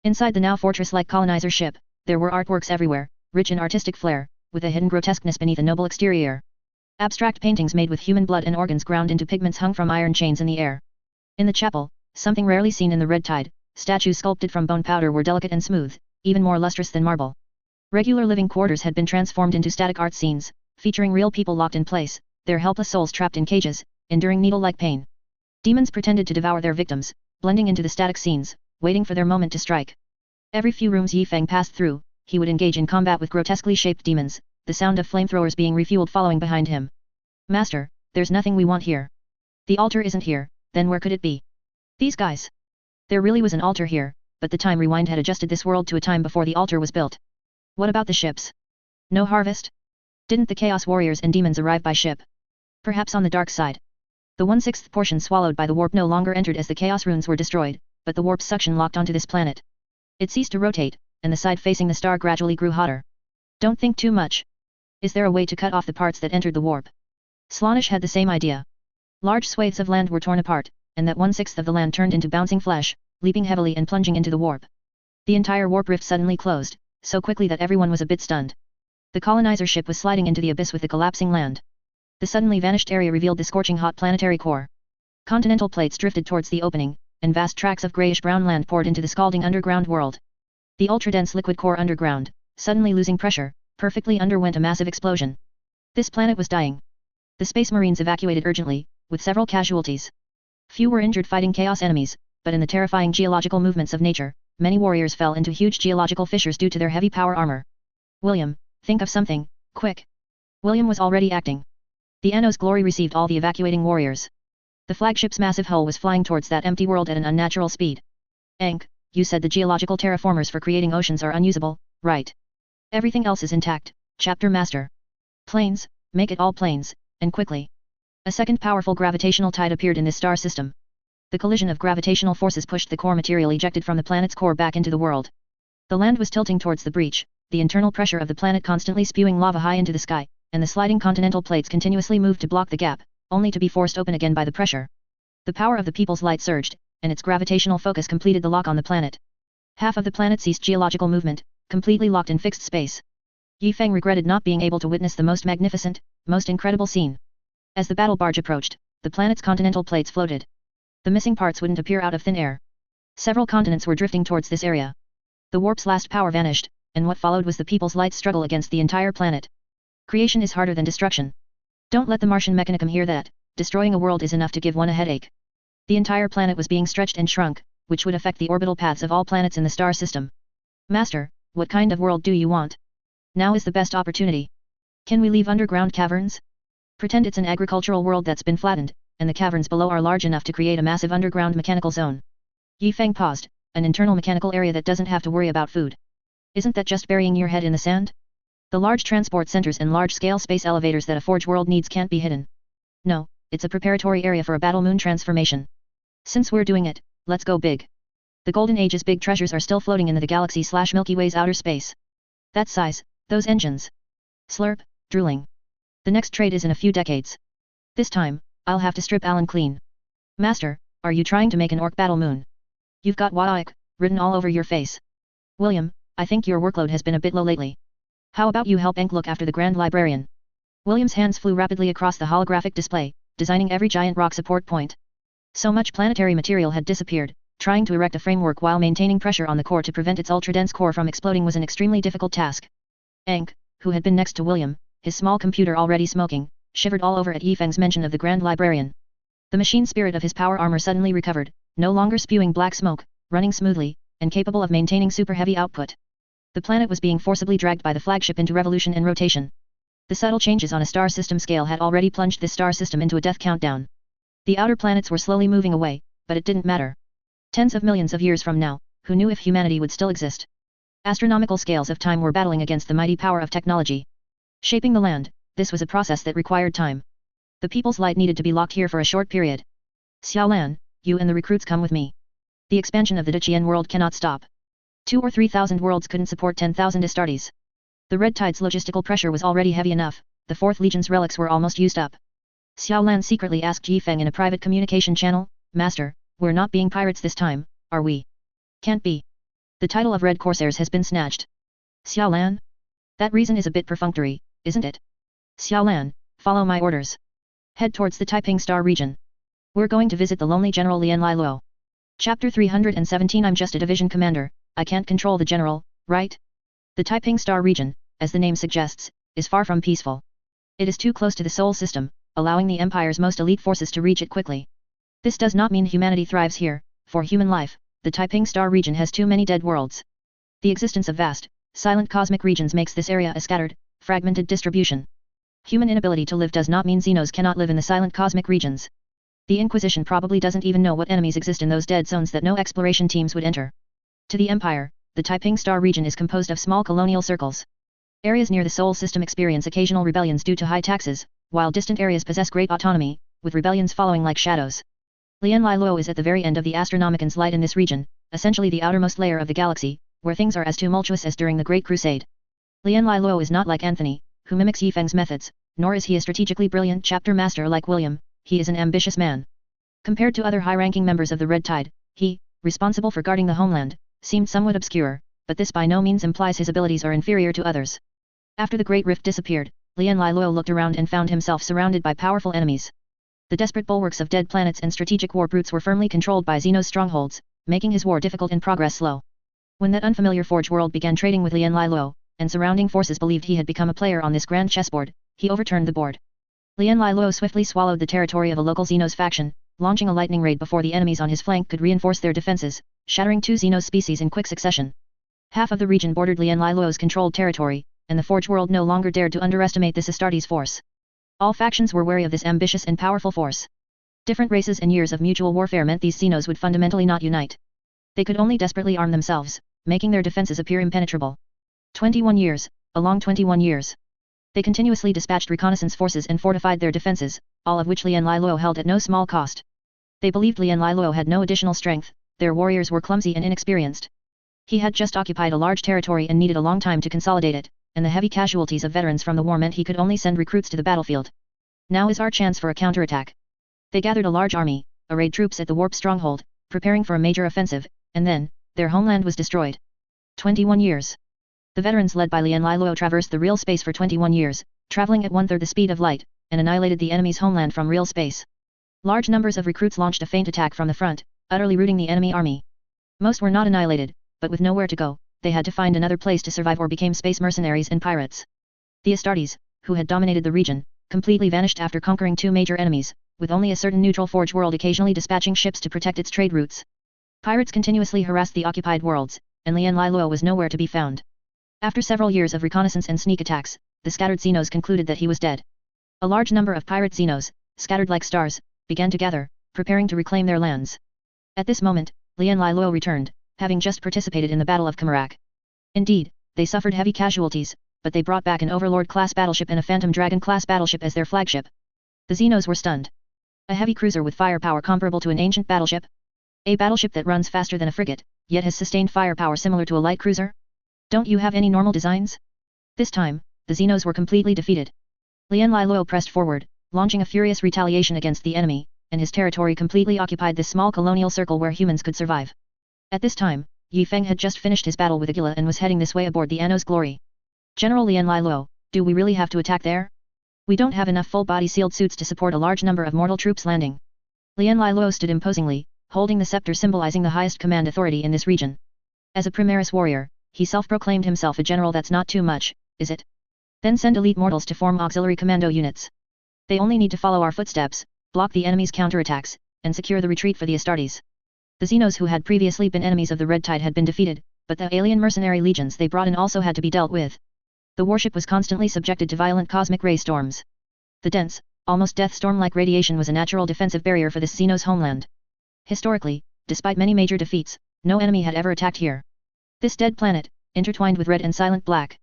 Inside the now fortress-like colonizer ship, there were artworks everywhere, rich in artistic flair, with a hidden grotesqueness beneath a noble exterior. Abstract paintings made with human blood and organs ground into pigments hung from iron chains in the air. In the chapel, something rarely seen in the Red Tide, statues sculpted from bone powder were delicate and smooth, even more lustrous than marble. Regular living quarters had been transformed into static art scenes, featuring real people locked in place, their helpless souls trapped in cages, enduring needle-like pain. Demons pretended to devour their victims, blending into the static scenes, waiting for their moment to strike. Every few rooms Yi Feng passed through, he would engage in combat with grotesquely shaped demons, the sound of flamethrowers being refueled following behind him. Master, there's nothing we want here. The altar isn't here, then where could it be? These guys. There really was an altar here, but the time rewind had adjusted this world to a time before the altar was built. What about the ships? No harvest? Didn't the Chaos Warriors and demons arrive by ship? Perhaps on the dark side. The 1/6 portion swallowed by the warp no longer entered as the Chaos runes were destroyed, but the warp's suction locked onto this planet. It ceased to rotate, and the side facing the star gradually grew hotter. Don't think too much. Is there a way to cut off the parts that entered the warp? Slaanesh had the same idea. Large swathes of land were torn apart, and that 1/6 of the land turned into bouncing flesh, leaping heavily and plunging into the warp. The entire warp rift suddenly closed, so quickly that everyone was a bit stunned. The colonizer ship was sliding into the abyss with the collapsing land. The suddenly vanished area revealed the scorching hot planetary core. Continental plates drifted towards the opening, and vast tracts of grayish-brown land poured into the scalding underground world. The ultra-dense liquid core underground, suddenly losing pressure, perfectly underwent a massive explosion. This planet was dying. The Space Marines evacuated urgently, with several casualties. Few were injured fighting chaos enemies, but in the terrifying geological movements of nature, many warriors fell into huge geological fissures due to their heavy power armor. William, think of something, quick. William was already acting. The Anno's glory received all the evacuating warriors. The flagship's massive hull was flying towards that empty world at an unnatural speed. Ankh, you said the geological terraformers for creating oceans are unusable, right? Everything else is intact, Chapter Master. Planes, make it all planes, and quickly. A second powerful gravitational tide appeared in this star system. The collision of gravitational forces pushed the core material ejected from the planet's core back into the world. The land was tilting towards the breach, the internal pressure of the planet constantly spewing lava high into the sky, and the sliding continental plates continuously moved to block the gap, only to be forced open again by the pressure. The power of the People's Light surged, and its gravitational focus completed the lock on the planet. Half of the planet ceased geological movement, completely locked in fixed space. Yi Feng regretted not being able to witness the most magnificent, most incredible scene. As the battle barge approached, the planet's continental plates floated. The missing parts wouldn't appear out of thin air. Several continents were drifting towards this area. The warp's last power vanished, and what followed was the People's Light's struggle against the entire planet. Creation is harder than destruction. Don't let the Martian mechanicum hear that. Destroying a world is enough to give one a headache. The entire planet was being stretched and shrunk, which would affect the orbital paths of all planets in the star system. Master, what kind of world do you want? Now is the best opportunity. Can we leave underground caverns? Pretend it's an agricultural world that's been flattened, and the caverns below are large enough to create a massive underground mechanical zone. Yi Feng paused, an internal mechanical area that doesn't have to worry about food. Isn't that just burying your head in the sand? The large transport centers and large-scale space elevators that a Forge world needs can't be hidden. No, it's a preparatory area for a battle moon transformation. Since we're doing it, let's go big. The Golden Age's big treasures are still floating in the galaxy/Milky Way's outer space. That size, those engines. Slurp, drooling. The next trade is in a few decades. This time, I'll have to strip Alan clean. Master, are you trying to make an orc battle moon? You've got Waik written all over your face. William, I think your workload has been a bit low lately. How about you help Ankh look after the Grand Librarian? William's hands flew rapidly across the holographic display, designing every giant rock support point. So much planetary material had disappeared, trying to erect a framework while maintaining pressure on the core to prevent its ultra-dense core from exploding was an extremely difficult task. Enk, who had been next to William, his small computer already smoking, shivered all over at Yifeng's mention of the Grand Librarian. The machine spirit of his power armor suddenly recovered, no longer spewing black smoke, running smoothly, and capable of maintaining super heavy output. The planet was being forcibly dragged by the flagship into revolution and rotation. The subtle changes on a star system scale had already plunged this star system into a death countdown. The outer planets were slowly moving away, but it didn't matter. Tens of millions of years from now, who knew if humanity would still exist? Astronomical scales of time were battling against the mighty power of technology. Shaping the land, this was a process that required time. The people's light needed to be locked here for a short period. Xiaolan, you and the recruits come with me. The expansion of the Qing world cannot stop. 2,000 or 3,000 worlds couldn't support 10,000 Astartes. The Red Tide's logistical pressure was already heavy enough, the 4th Legion's relics were almost used up. Xiaolan secretly asked Yifeng in a private communication channel, Master, we're not being pirates this time, are we? Can't be. The title of Red Corsairs has been snatched. Xiaolan? That reason is a bit perfunctory, isn't it? Xiaolan, follow my orders. Head towards the Taiping Star region. We're going to visit the lonely General Lian Liluo. Chapter 317 I'm just a division commander, I can't control the general, right? The Taiping Star region, as the name suggests, is far from peaceful. It is too close to the Sol system, allowing the Empire's most elite forces to reach it quickly. This does not mean humanity thrives here, for human life, the Taiping Star region has too many dead worlds. The existence of vast, silent cosmic regions makes this area a scattered, fragmented distribution. Human inability to live does not mean Xenos cannot live in the silent cosmic regions. The Inquisition probably doesn't even know what enemies exist in those dead zones that no exploration teams would enter. To the Empire, the Taiping Star region is composed of small colonial circles. Areas near the Sol system experience occasional rebellions due to high taxes, while distant areas possess great autonomy, with rebellions following like shadows. Lian Liluo is at the very end of the Astronomican's light in this region, essentially the outermost layer of the galaxy, where things are as tumultuous as during the Great Crusade. Lian Liluo is not like Anthony, who mimics Yifeng's methods, nor is he a strategically brilliant chapter master like William, he is an ambitious man. Compared to other high-ranking members of the Red Tide, he, responsible for guarding the homeland, seemed somewhat obscure, but this by no means implies his abilities are inferior to others. After the Great Rift disappeared, Lian Liluo looked around and found himself surrounded by powerful enemies. The desperate bulwarks of dead planets and strategic war brutes were firmly controlled by Xenos strongholds, making his war difficult and progress slow. When that unfamiliar Forge world began trading with Lian Liluo, and surrounding forces believed he had become a player on this grand chessboard, he overturned the board. Lian Liluo swiftly swallowed the territory of a local Xenos faction, launching a lightning raid before the enemies on his flank could reinforce their defenses, shattering 2 Xenos species in quick succession. Half of the region bordered Lian Liluo's controlled territory, and the Forge world no longer dared to underestimate this Astartes force. All factions were wary of this ambitious and powerful force. Different races and years of mutual warfare meant these Xenos would fundamentally not unite. They could only desperately arm themselves, making their defenses appear impenetrable. 21 years, a long 21 years. They continuously dispatched reconnaissance forces and fortified their defenses, all of which Lian Liluo held at no small cost. They believed Lian Liluo had no additional strength, their warriors were clumsy and inexperienced. He had just occupied a large territory and needed a long time to consolidate it, and the heavy casualties of veterans from the war meant he could only send recruits to the battlefield. Now is our chance for a counterattack. They gathered a large army, arrayed troops at the Warp stronghold, preparing for a major offensive, and then, their homeland was destroyed. 21 years. The veterans led by Lian Liluo traversed the real space for 21 years, traveling at 1/3 the speed of light, and annihilated the enemy's homeland from real space. Large numbers of recruits launched a feint attack from the front, utterly routing the enemy army. Most were not annihilated, but with nowhere to go, they had to find another place to survive or became space mercenaries and pirates. The Astartes, who had dominated the region, completely vanished after conquering 2 major enemies, with only a certain neutral Forge world occasionally dispatching ships to protect its trade routes. Pirates continuously harassed the occupied worlds, and Lian Liluo was nowhere to be found. After several years of reconnaissance and sneak attacks, the scattered Xenos concluded that he was dead. A large number of pirate Xenos, scattered like stars, began to gather, preparing to reclaim their lands. At this moment, Lian Liluo returned, having just participated in the Battle of Kamarak. Indeed, they suffered heavy casualties, but they brought back an Overlord-class battleship and a Phantom Dragon-class battleship as their flagship. The Xenos were stunned. A heavy cruiser with firepower comparable to an ancient battleship? A battleship that runs faster than a frigate, yet has sustained firepower similar to a light cruiser? Don't you have any normal designs? This time, the Xenos were completely defeated. Lian Liluo pressed forward, launching a furious retaliation against the enemy, and his territory completely occupied this small colonial circle where humans could survive. At this time, Yifeng had just finished his battle with Agila and was heading this way aboard the Anno's Glory. General Lian Liluo, do we really have to attack there? We don't have enough full-body sealed suits to support a large number of mortal troops landing. Lian Lai Luo stood imposingly, holding the scepter symbolizing the highest command authority in this region. As a Primaris warrior, he self-proclaimed himself a general. That's not too much, is it? Then send elite mortals to form auxiliary commando units. They only need to follow our footsteps, block the enemy's counterattacks, and secure the retreat for the Astartes. The Xenos who had previously been enemies of the Red Tide had been defeated, but the alien mercenary legions they brought in also had to be dealt with. The warship was constantly subjected to violent cosmic ray storms. The dense, almost death storm-like radiation was a natural defensive barrier for this Xenos homeland. Historically, despite many major defeats, no enemy had ever attacked here. This dead planet, intertwined with red and silent black.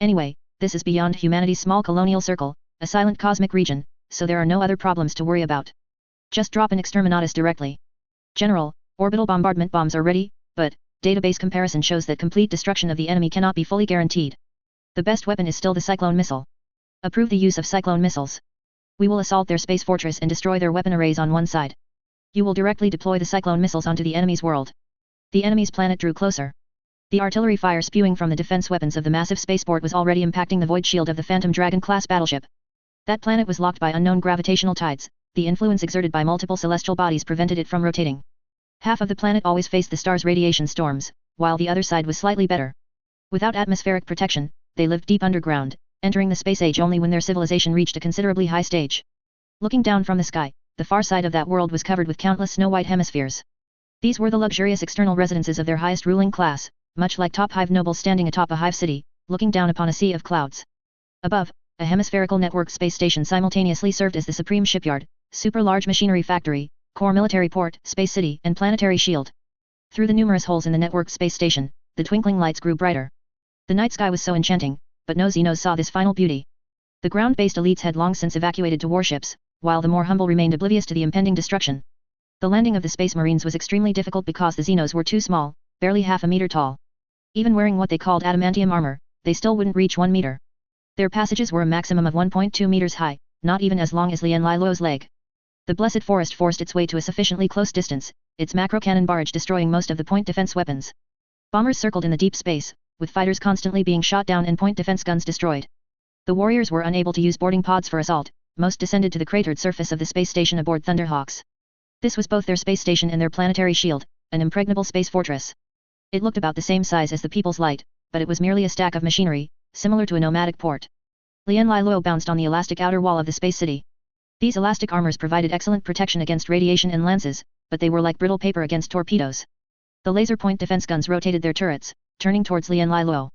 Anyway, this is beyond humanity's small colonial circle, a silent cosmic region, so there are no other problems to worry about. Just drop an exterminatus directly. General, orbital bombardment bombs are ready, but database comparison shows that complete destruction of the enemy cannot be fully guaranteed. The best weapon is still the Cyclone missile. Approve the use of Cyclone missiles. We will assault their space fortress and destroy their weapon arrays on one side. You will directly deploy the Cyclone missiles onto the enemy's world. The enemy's planet drew closer. The artillery fire spewing from the defense weapons of the massive spaceport was already impacting the void shield of the Phantom Dragon-class battleship. That planet was locked by unknown gravitational tides. The influence exerted by multiple celestial bodies prevented it from rotating. Half of the planet always faced the star's radiation storms, while the other side was slightly better. Without atmospheric protection, they lived deep underground, entering the space age only when their civilization reached a considerably high stage. Looking down from the sky, the far side of that world was covered with countless snow-white hemispheres. These were the luxurious external residences of their highest ruling class, much like top hive nobles standing atop a hive city, looking down upon a sea of clouds. Above, a hemispherical networked space station simultaneously served as the supreme shipyard, super-large machinery factory, core military port, space city, and planetary shield. Through the numerous holes in the networked space station, the twinkling lights grew brighter. The night sky was so enchanting, but no Xenos saw this final beauty. The ground-based elites had long since evacuated to warships, while the more humble remained oblivious to the impending destruction. The landing of the Space Marines was extremely difficult because the Xenos were too small, barely half a meter tall. Even wearing what they called adamantium armor, they still wouldn't reach 1 meter. Their passages were a maximum of 1.2 meters high, not even as long as Lian Lai Luo's leg. The Blessed Forest forced its way to a sufficiently close distance, its macro-cannon barrage destroying most of the point defense weapons. Bombers circled in the deep space, with fighters constantly being shot down and point defense guns destroyed. The warriors were unable to use boarding pods for assault, most descended to the cratered surface of the space station aboard Thunderhawks. This was both their space station and their planetary shield, an impregnable space fortress. It looked about the same size as the People's Light, but it was merely a stack of machinery, similar to a nomadic port. Lian Lai Luo bounced on the elastic outer wall of the space city. These elastic armors provided excellent protection against radiation and lances, but they were like brittle paper against torpedoes. The laser point defense guns rotated their turrets, turning towards Lian Lai Luo.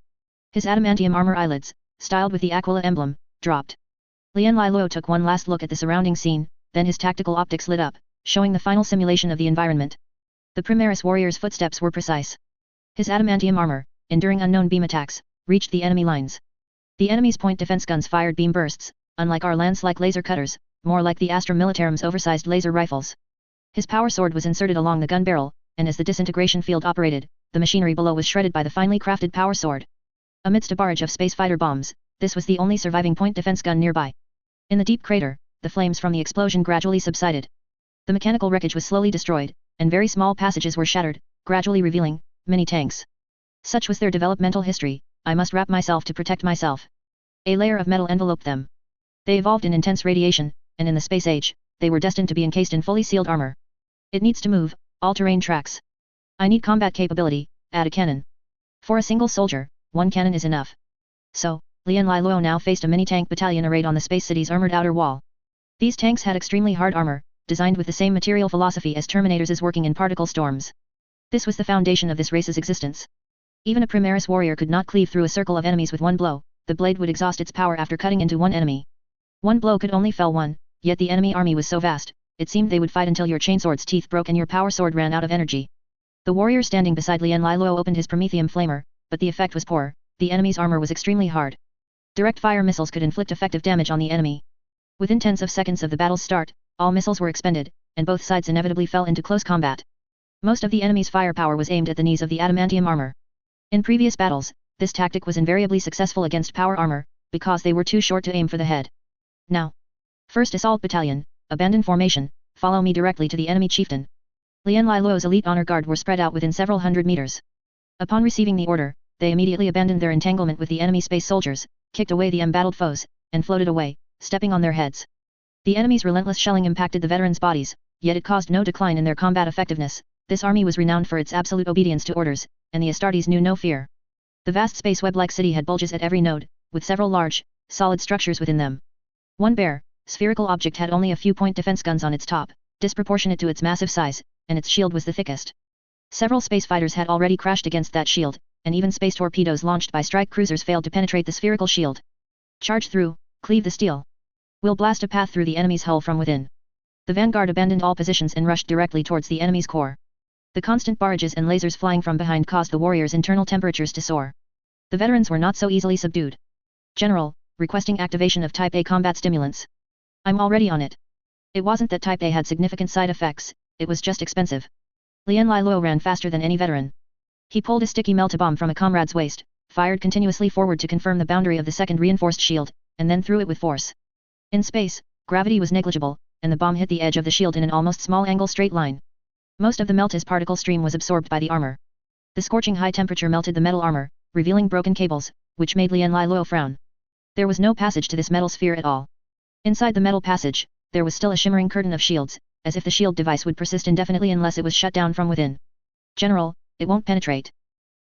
His adamantium armor eyelids, styled with the Aquila emblem, dropped. Lian Lai Luo took one last look at the surrounding scene, then his tactical optics lit up, showing the final simulation of the environment. The Primaris warrior's footsteps were precise. His adamantium armor, enduring unknown beam attacks, reached the enemy lines. The enemy's point defense guns fired beam bursts, unlike our lance-like laser cutters, more like the Astra Militarum's oversized laser rifles. His power sword was inserted along the gun barrel, and as the disintegration field operated, the machinery below was shredded by the finely crafted power sword. Amidst a barrage of space fighter bombs, this was the only surviving point defense gun nearby. In the deep crater, the flames from the explosion gradually subsided. The mechanical wreckage was slowly destroyed, and very small passages were shattered, gradually revealing mini tanks. Such was their developmental history. I must wrap myself to protect myself. A layer of metal enveloped them. They evolved in intense radiation, and in the space age, they were destined to be encased in fully sealed armor. It needs to move, all-terrain tracks. I need combat capability, add a cannon. For a single soldier, one cannon is enough. So, Lian Lai Luo now faced a mini-tank battalion arrayed on the space city's armored outer wall. These tanks had extremely hard armor, designed with the same material philosophy as Terminators' working in particle storms. This was the foundation of this race's existence. Even a Primaris warrior could not cleave through a circle of enemies with one blow. The blade would exhaust its power after cutting into one enemy. One blow could only fell one, yet the enemy army was so vast, it seemed they would fight until your chainsword's teeth broke and your power sword ran out of energy. The warrior standing beside Lian Lai Luo opened his Prometheum flamer, but the effect was poor. The enemy's armor was extremely hard. Direct fire missiles could inflict effective damage on the enemy. Within tens of seconds of the battle's start, all missiles were expended, and both sides inevitably fell into close combat. Most of the enemy's firepower was aimed at the knees of the adamantium armor. In previous battles, this tactic was invariably successful against power armor, because they were too short to aim for the head. Now, 1st Assault Battalion, abandon formation, follow me directly to the enemy chieftain. Lian Lai Luo's elite honor guard were spread out within several hundred meters. Upon receiving the order, they immediately abandoned their entanglement with the enemy space soldiers, kicked away the embattled foes, and floated away, stepping on their heads. The enemy's relentless shelling impacted the veterans' bodies, yet it caused no decline in their combat effectiveness. This army was renowned for its absolute obedience to orders, and the Astartes knew no fear. The vast space web-like city had bulges at every node, with several large, solid structures within them. One bare, spherical object had only a few point defense guns on its top, disproportionate to its massive size, and its shield was the thickest. Several space fighters had already crashed against that shield, and even space torpedoes launched by strike cruisers failed to penetrate the spherical shield. Charge through, cleave the steel. We'll blast a path through the enemy's hull from within. The vanguard abandoned all positions and rushed directly towards the enemy's core. The constant barrages and lasers flying from behind caused the warriors' internal temperatures to soar. The veterans were not so easily subdued. General, requesting activation of Type A combat stimulants. I'm already on it. It wasn't that Type A had significant side effects, it was just expensive. Lien Lai Luo ran faster than any veteran. He pulled a sticky melt-a-bomb from a comrade's waist, fired continuously forward to confirm the boundary of the second reinforced shield, and then threw it with force. In space, gravity was negligible, and the bomb hit the edge of the shield in an almost small-angle straight line. Most of the melted particle stream was absorbed by the armor. The scorching high temperature melted the metal armor, revealing broken cables, which made Lien Lai Luo frown. There was no passage to this metal sphere at all. Inside the metal passage, there was still a shimmering curtain of shields, as if the shield device would persist indefinitely unless it was shut down from within. General, it won't penetrate.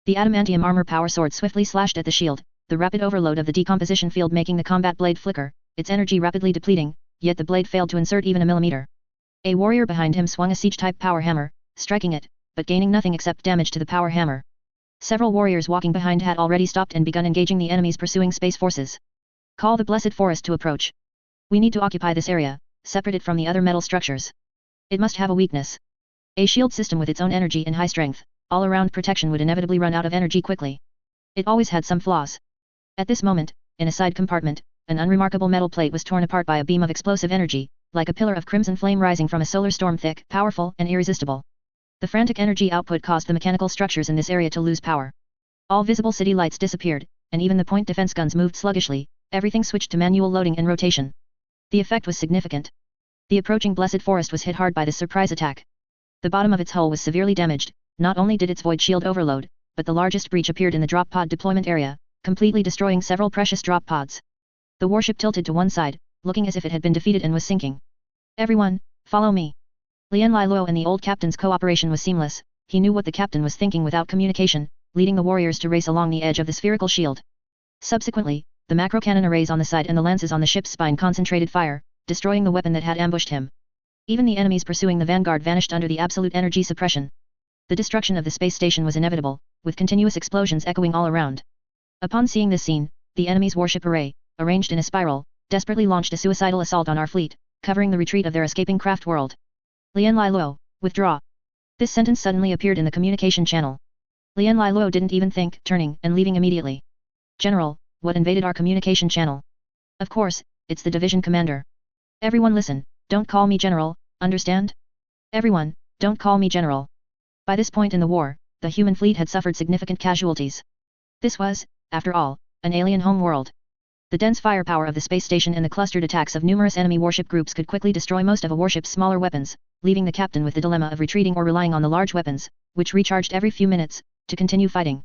The adamantium armor power sword swiftly slashed at the shield, the rapid overload of the decomposition field making the combat blade flicker, its energy rapidly depleting, yet the blade failed to insert even a millimeter. A warrior behind him swung a siege-type power hammer, striking it, but gaining nothing except damage to the power hammer. Several warriors walking behind had already stopped and begun engaging the enemy's pursuing space forces. Call the Blessed Forest to approach. We need to occupy this area, separate it from the other metal structures. It must have a weakness. A shield system with its own energy and high strength, all-around protection would inevitably run out of energy quickly. It always had some flaws. At this moment, in a side compartment, an unremarkable metal plate was torn apart by a beam of explosive energy, like a pillar of crimson flame rising from a solar storm, thick, powerful, and irresistible. The frantic energy output caused the mechanical structures in this area to lose power. All visible city lights disappeared, and even the point defense guns moved sluggishly, everything switched to manual loading and rotation. The effect was significant. The approaching Blessed Forest was hit hard by this surprise attack. The bottom of its hull was severely damaged. Not only did its void shield overload, but the largest breach appeared in the drop pod deployment area, completely destroying several precious drop pods. The warship tilted to one side, looking as if it had been defeated and was sinking. Everyone, follow me. Lien Lai Luo and the old captain's cooperation was seamless. He knew what the captain was thinking without communication, leading the warriors to race along the edge of the spherical shield. Subsequently, the macro-cannon arrays on the side and the lances on the ship's spine concentrated fire, destroying the weapon that had ambushed him. Even the enemies pursuing the vanguard vanished under the absolute energy suppression. The destruction of the space station was inevitable, with continuous explosions echoing all around. Upon seeing this scene, the enemy's warship array, arranged in a spiral, desperately launched a suicidal assault on our fleet, covering the retreat of their escaping craft world. Lien Lai Luo, withdraw. This sentence suddenly appeared in the communication channel. Lien Lai Luo didn't even think, turning and leaving immediately. General, what invaded our communication channel? Of course, it's the division commander. Everyone listen, don't call me general, understand? Everyone, don't call me general. By this point in the war, the human fleet had suffered significant casualties. This was, after all, an alien home world. The dense firepower of the space station and the clustered attacks of numerous enemy warship groups could quickly destroy most of a warship's smaller weapons, leaving the captain with the dilemma of retreating or relying on the large weapons, which recharged every few minutes, to continue fighting.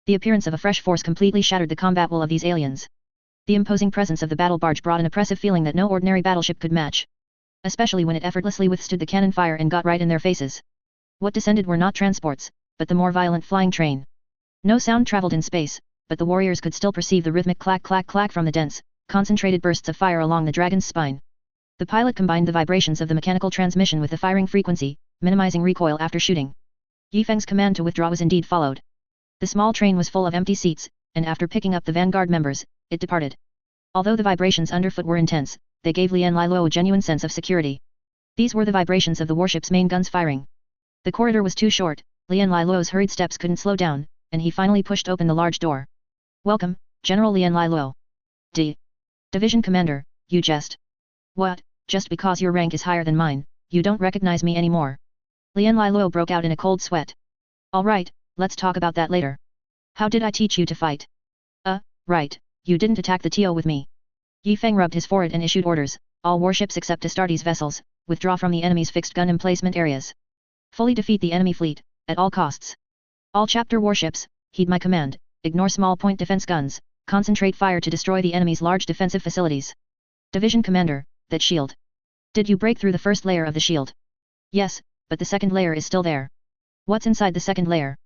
The appearance of a fresh force completely shattered the combat will of these aliens. The imposing presence of the battle barge brought an oppressive feeling that no ordinary battleship could match. Especially when it effortlessly withstood the cannon fire and got right in their faces. What descended were not transports, but the more violent flying train. No sound traveled in space, but the warriors could still perceive the rhythmic clack clack clack from the dense, concentrated bursts of fire along the dragon's spine. The pilot combined the vibrations of the mechanical transmission with the firing frequency, minimizing recoil after shooting. Yi Feng's command to withdraw was indeed followed. The small train was full of empty seats, and after picking up the vanguard members, it departed. Although the vibrations underfoot were intense, they gave Lien Lai Luo a genuine sense of security. These were the vibrations of the warship's main guns firing. The corridor was too short, Lien Lai Luo's hurried steps couldn't slow down, and he finally pushed open the large door. Welcome, General Lien Lai Luo. Division Commander, you jest. What, just because your rank is higher than mine, you don't recognize me anymore? Lien Lai Luo broke out in a cold sweat. Alright, let's talk about that later. How did I teach you to fight? Right, you didn't attack the TO with me. Yi Feng rubbed his forehead and issued orders, all warships except Astartes vessels, withdraw from the enemy's fixed gun emplacement areas. Fully defeat the enemy fleet, at all costs. All chapter warships, heed my command, ignore small point defense guns, concentrate fire to destroy the enemy's large defensive facilities. Division Commander, that shield. Did you break through the first layer of the shield? Yes, but the second layer is still there. What's inside the second layer?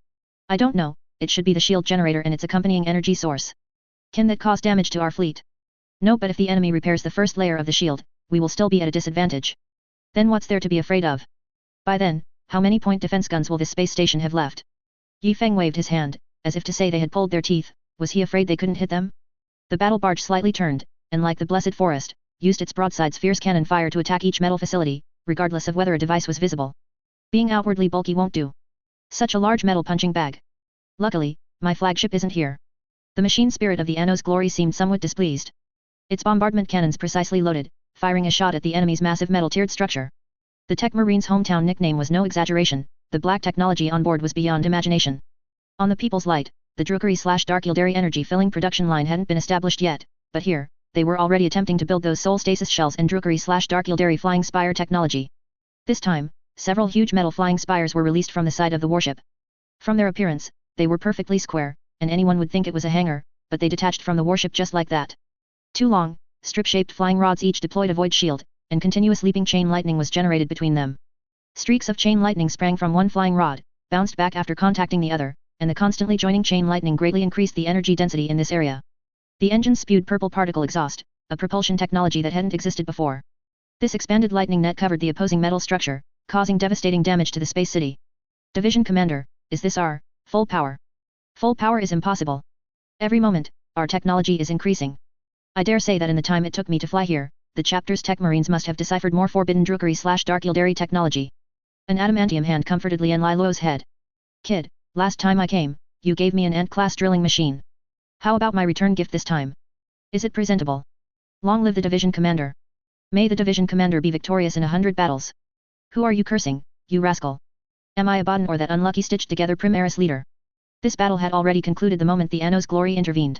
I don't know, it should be the shield generator and its accompanying energy source. Can that cause damage to our fleet? No, but if the enemy repairs the first layer of the shield, we will still be at a disadvantage. Then what's there to be afraid of? By then, how many point defense guns will this space station have left? Yi Feng waved his hand, as if to say they had pulled their teeth. Was he afraid they couldn't hit them? The battle barge slightly turned, and like the Blessed Forest, used its broadside's fierce cannon fire to attack each metal facility, regardless of whether a device was visible. Being outwardly bulky won't do. Such a large metal punching bag. Luckily, my flagship isn't here. The machine spirit of the Anno's glory seemed somewhat displeased. Its bombardment cannons precisely loaded, firing a shot at the enemy's massive metal-tiered structure. The Tech Marine's hometown nickname was no exaggeration, the black technology on board was beyond imagination. On the People's Light, the Drukari/Dark Yildari energy-filling production line hadn't been established yet, but here, they were already attempting to build those soul stasis shells and Drukari/Dark Yildari flying spire technology. This time, several huge metal flying spires were released from the side of the warship. From their appearance, they were perfectly square, and anyone would think it was a hangar, but they detached from the warship just like that. Two long, strip-shaped flying rods each deployed a void shield, and continuous leaping chain lightning was generated between them. Streaks of chain lightning sprang from one flying rod, bounced back after contacting the other, and the constantly joining chain lightning greatly increased the energy density in this area. The engines spewed purple particle exhaust, a propulsion technology that hadn't existed before. This expanded lightning net covered the opposing metal structure, causing devastating damage to the space city. Division Commander, is this our full power? Full power is impossible. Every moment, our technology is increasing. I dare say that in the time it took me to fly here, the chapter's tech marines must have deciphered more forbidden Drukari/Dark Yildari technology. An adamantium hand comforted Lian Lai Luo's head. Kid, last time I came, you gave me an Ant-class drilling machine. How about my return gift this time? Is it presentable? Long live the Division Commander. May the Division Commander be victorious in 100 battles. Who are you cursing, you rascal? Am I Abaddon or that unlucky stitched-together Primaris leader? This battle had already concluded the moment the Anno's glory intervened.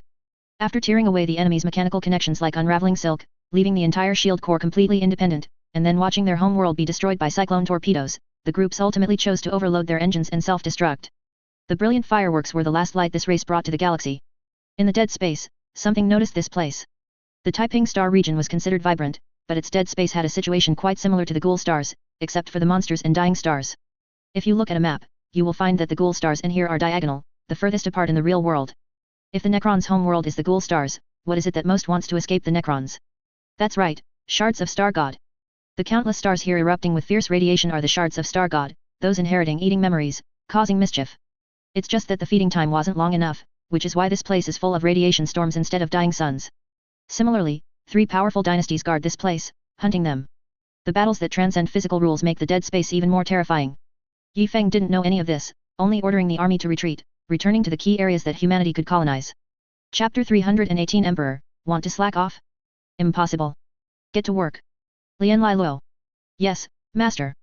After tearing away the enemy's mechanical connections like unraveling silk, leaving the entire shield corps completely independent, and then watching their home world be destroyed by cyclone torpedoes, the groups ultimately chose to overload their engines and self-destruct. The brilliant fireworks were the last light this race brought to the galaxy. In the dead space, something noticed this place. The Taiping Star region was considered vibrant, but its dead space had a situation quite similar to the Ghoul stars, except for the monsters and dying stars. If you look at a map, you will find that the Ghoul stars in here are diagonal, the furthest apart in the real world. If the Necrons' home world is the Ghoul stars, what is it that most wants to escape the Necrons? That's right, shards of Star God. The countless stars here erupting with fierce radiation are the shards of Star God, those inheriting eating memories, causing mischief. It's just that the feeding time wasn't long enough, which is why this place is full of radiation storms instead of dying suns. Similarly, 3 powerful dynasties guard this place, hunting them. The battles that transcend physical rules make the dead space even more terrifying. Yi Feng didn't know any of this, only ordering the army to retreat, returning to the key areas that humanity could colonize. Chapter 318 Emperor, want to slack off? Impossible. Get to work. Lian Lai Luo. Yes, Master.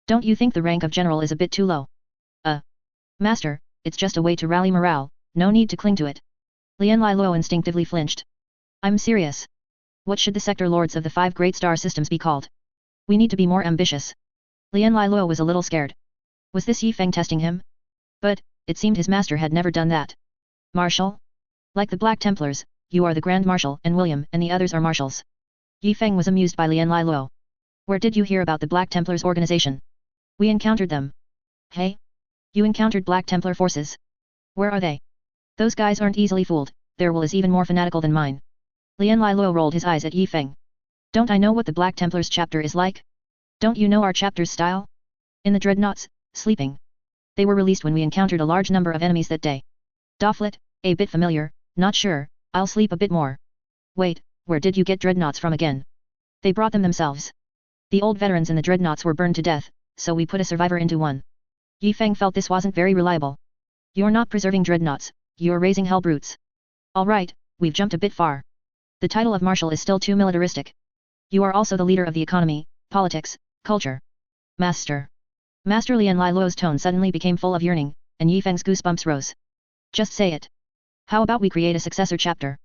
Don't you think the rank of general is a bit too low? Master, it's just a way to rally morale, no need to cling to it. Lian Lai Luo instinctively flinched. I'm serious. What should the sector lords of the 5 great star systems be called? We need to be more ambitious. Lian Lai Luo was a little scared. Was this Yi Feng testing him? But, it seemed his master had never done that. Marshal? Like the Black Templars, you are the Grand Marshal and William and the others are marshals. Yi Feng was amused by Lian Lai Luo. Where did you hear about the Black Templars organization? We encountered them. Hey? You encountered Black Templar forces? Where are they? Those guys aren't easily fooled, their will is even more fanatical than mine. Lian Lai Luo rolled his eyes at Yi Feng. Don't I know what the Black Templars chapter is like? Don't you know our chapter's style? In the dreadnoughts, sleeping. They were released when we encountered a large number of enemies that day. Dofflet, a bit familiar, not sure, I'll sleep a bit more. Wait, where did you get dreadnoughts from again? They brought them themselves. The old veterans in the dreadnoughts were burned to death, so we put a survivor into one. Yi Feng felt this wasn't very reliable. You're not preserving dreadnoughts, you're raising hell brutes. Alright, we've jumped a bit far. The title of marshal is still too militaristic. You are also the leader of the economy, politics, culture. Master. Master Lian Lai Luo's tone suddenly became full of yearning, and Yi Feng's goosebumps rose. Just say it. How about we create a successor chapter?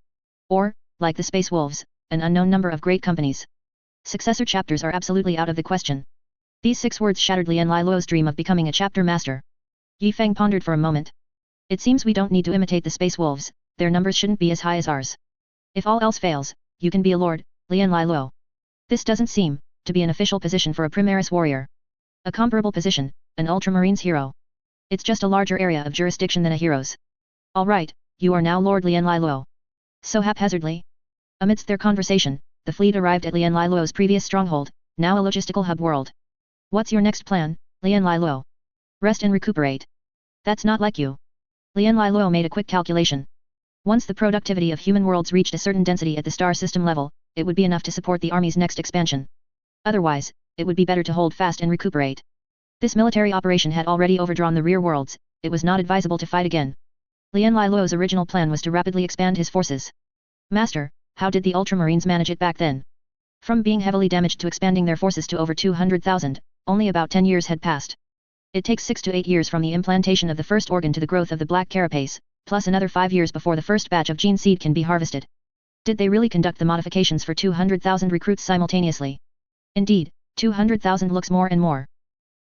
Or, like the Space Wolves, an unknown number of great companies. Successor chapters are absolutely out of the question. These 6 words shattered Lian Lai Luo's dream of becoming a chapter master. Yi Feng pondered for a moment. It seems we don't need to imitate the Space Wolves, their numbers shouldn't be as high as ours. If all else fails, you can be a lord, Lian Lai Luo. This doesn't seem to be an official position for a Primaris warrior. A comparable position, an Ultramarines hero. It's just a larger area of jurisdiction than a hero's. Alright, you are now Lord Lian Lai Luo. So haphazardly. Amidst their conversation, the fleet arrived at Lian Lai Luo's previous stronghold, now a logistical hub world. What's your next plan, Lian Lai Luo? Rest and recuperate. That's not like you. Lian Lai Luo made a quick calculation. Once the productivity of human worlds reached a certain density at the star system level, it would be enough to support the army's next expansion. Otherwise, it would be better to hold fast and recuperate. This military operation had already overdrawn the rear worlds, it was not advisable to fight again. Lian Lai Luo's original plan was to rapidly expand his forces. Master, how did the Ultramarines manage it back then? From being heavily damaged to expanding their forces to over 200,000, only about 10 years had passed. It takes 6 to 8 years from the implantation of the first organ to the growth of the black carapace, plus another 5 years before the first batch of gene seed can be harvested. Did they really conduct the modifications for 200,000 recruits simultaneously? Indeed, 200,000 looks more and more.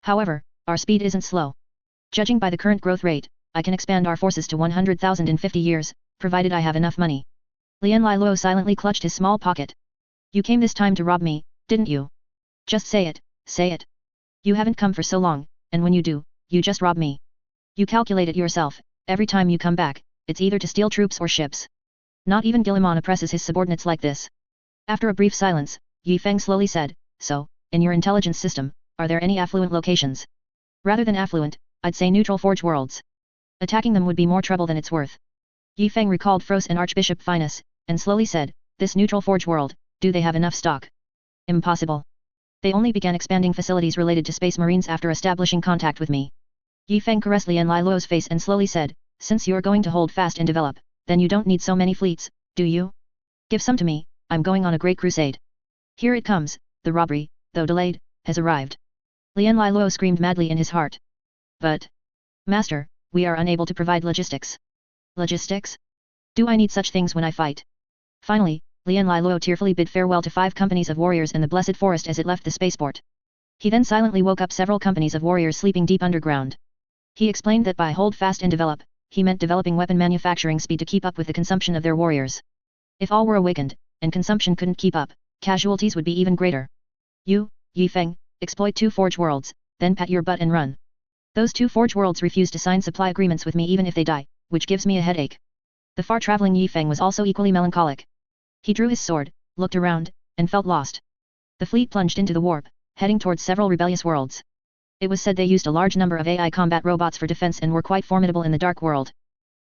However, our speed isn't slow. Judging by the current growth rate, I can expand our forces to 100,000 in 50 years, provided I have enough money. Lian Lai Luo silently clutched his small pocket. You came this time to rob me, didn't you? Just say it, say it. You haven't come for so long, and when you do, you just rob me. You calculate it yourself, every time you come back, it's either to steal troops or ships. Not even Guillemon oppresses his subordinates like this. After a brief silence, Yi Feng slowly said, so, in your intelligence system, are there any affluent locations? Rather than affluent, I'd say neutral forge worlds. Attacking them would be more trouble than it's worth. Yi Feng recalled Fros and Archbishop Finus, and slowly said, this neutral forge world, do they have enough stock? Impossible. They only began expanding facilities related to space marines after establishing contact with me. Yi Feng caressed Lian Lai Luo's face and slowly said, since you're going to hold fast and develop, then you don't need so many fleets, do you? Give some to me, I'm going on a great crusade. Here it comes, the robbery, though delayed, has arrived. Lian Lai Luo screamed madly in his heart. But, Master, we are unable to provide logistics. Logistics? Do I need such things when I fight? Finally, Lian Lai Luo tearfully bid farewell to 5 companies of warriors in the Blessed Forest as it left the spaceport. He then silently woke up several companies of warriors sleeping deep underground. He explained that by hold fast and develop, he meant developing weapon manufacturing speed to keep up with the consumption of their warriors. If all were awakened, and consumption couldn't keep up, casualties would be even greater. You, Yi Feng, exploit 2 forge worlds, then pat your butt and run. Those 2 forge worlds refuse to sign supply agreements with me even if they die, which gives me a headache. The far-traveling Yi Feng was also equally melancholic. He drew his sword, looked around, and felt lost. The fleet plunged into the warp, heading towards several rebellious worlds. It was said they used a large number of AI combat robots for defense and were quite formidable in the dark world.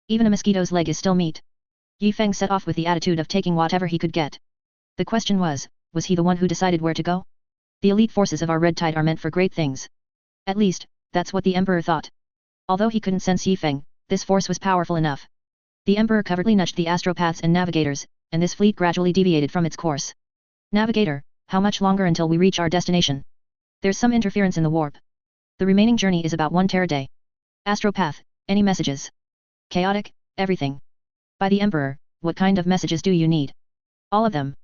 Even a mosquito's leg is still meat. Yi Feng set off with the attitude of taking whatever he could get. The question was he the one who decided where to go? The elite forces of our Red Tide are meant for great things. At least, that's what the Emperor thought. Although he couldn't sense Yi Feng, this force was powerful enough. The Emperor covertly nudged the astropaths and navigators, and this fleet gradually deviated from its course. Navigator, how much longer until we reach our destination? There's some interference in the warp. The remaining journey is about 1 teraday. Astropath, any messages? Chaotic, everything. By the Emperor, what kind of messages do you need? All of them.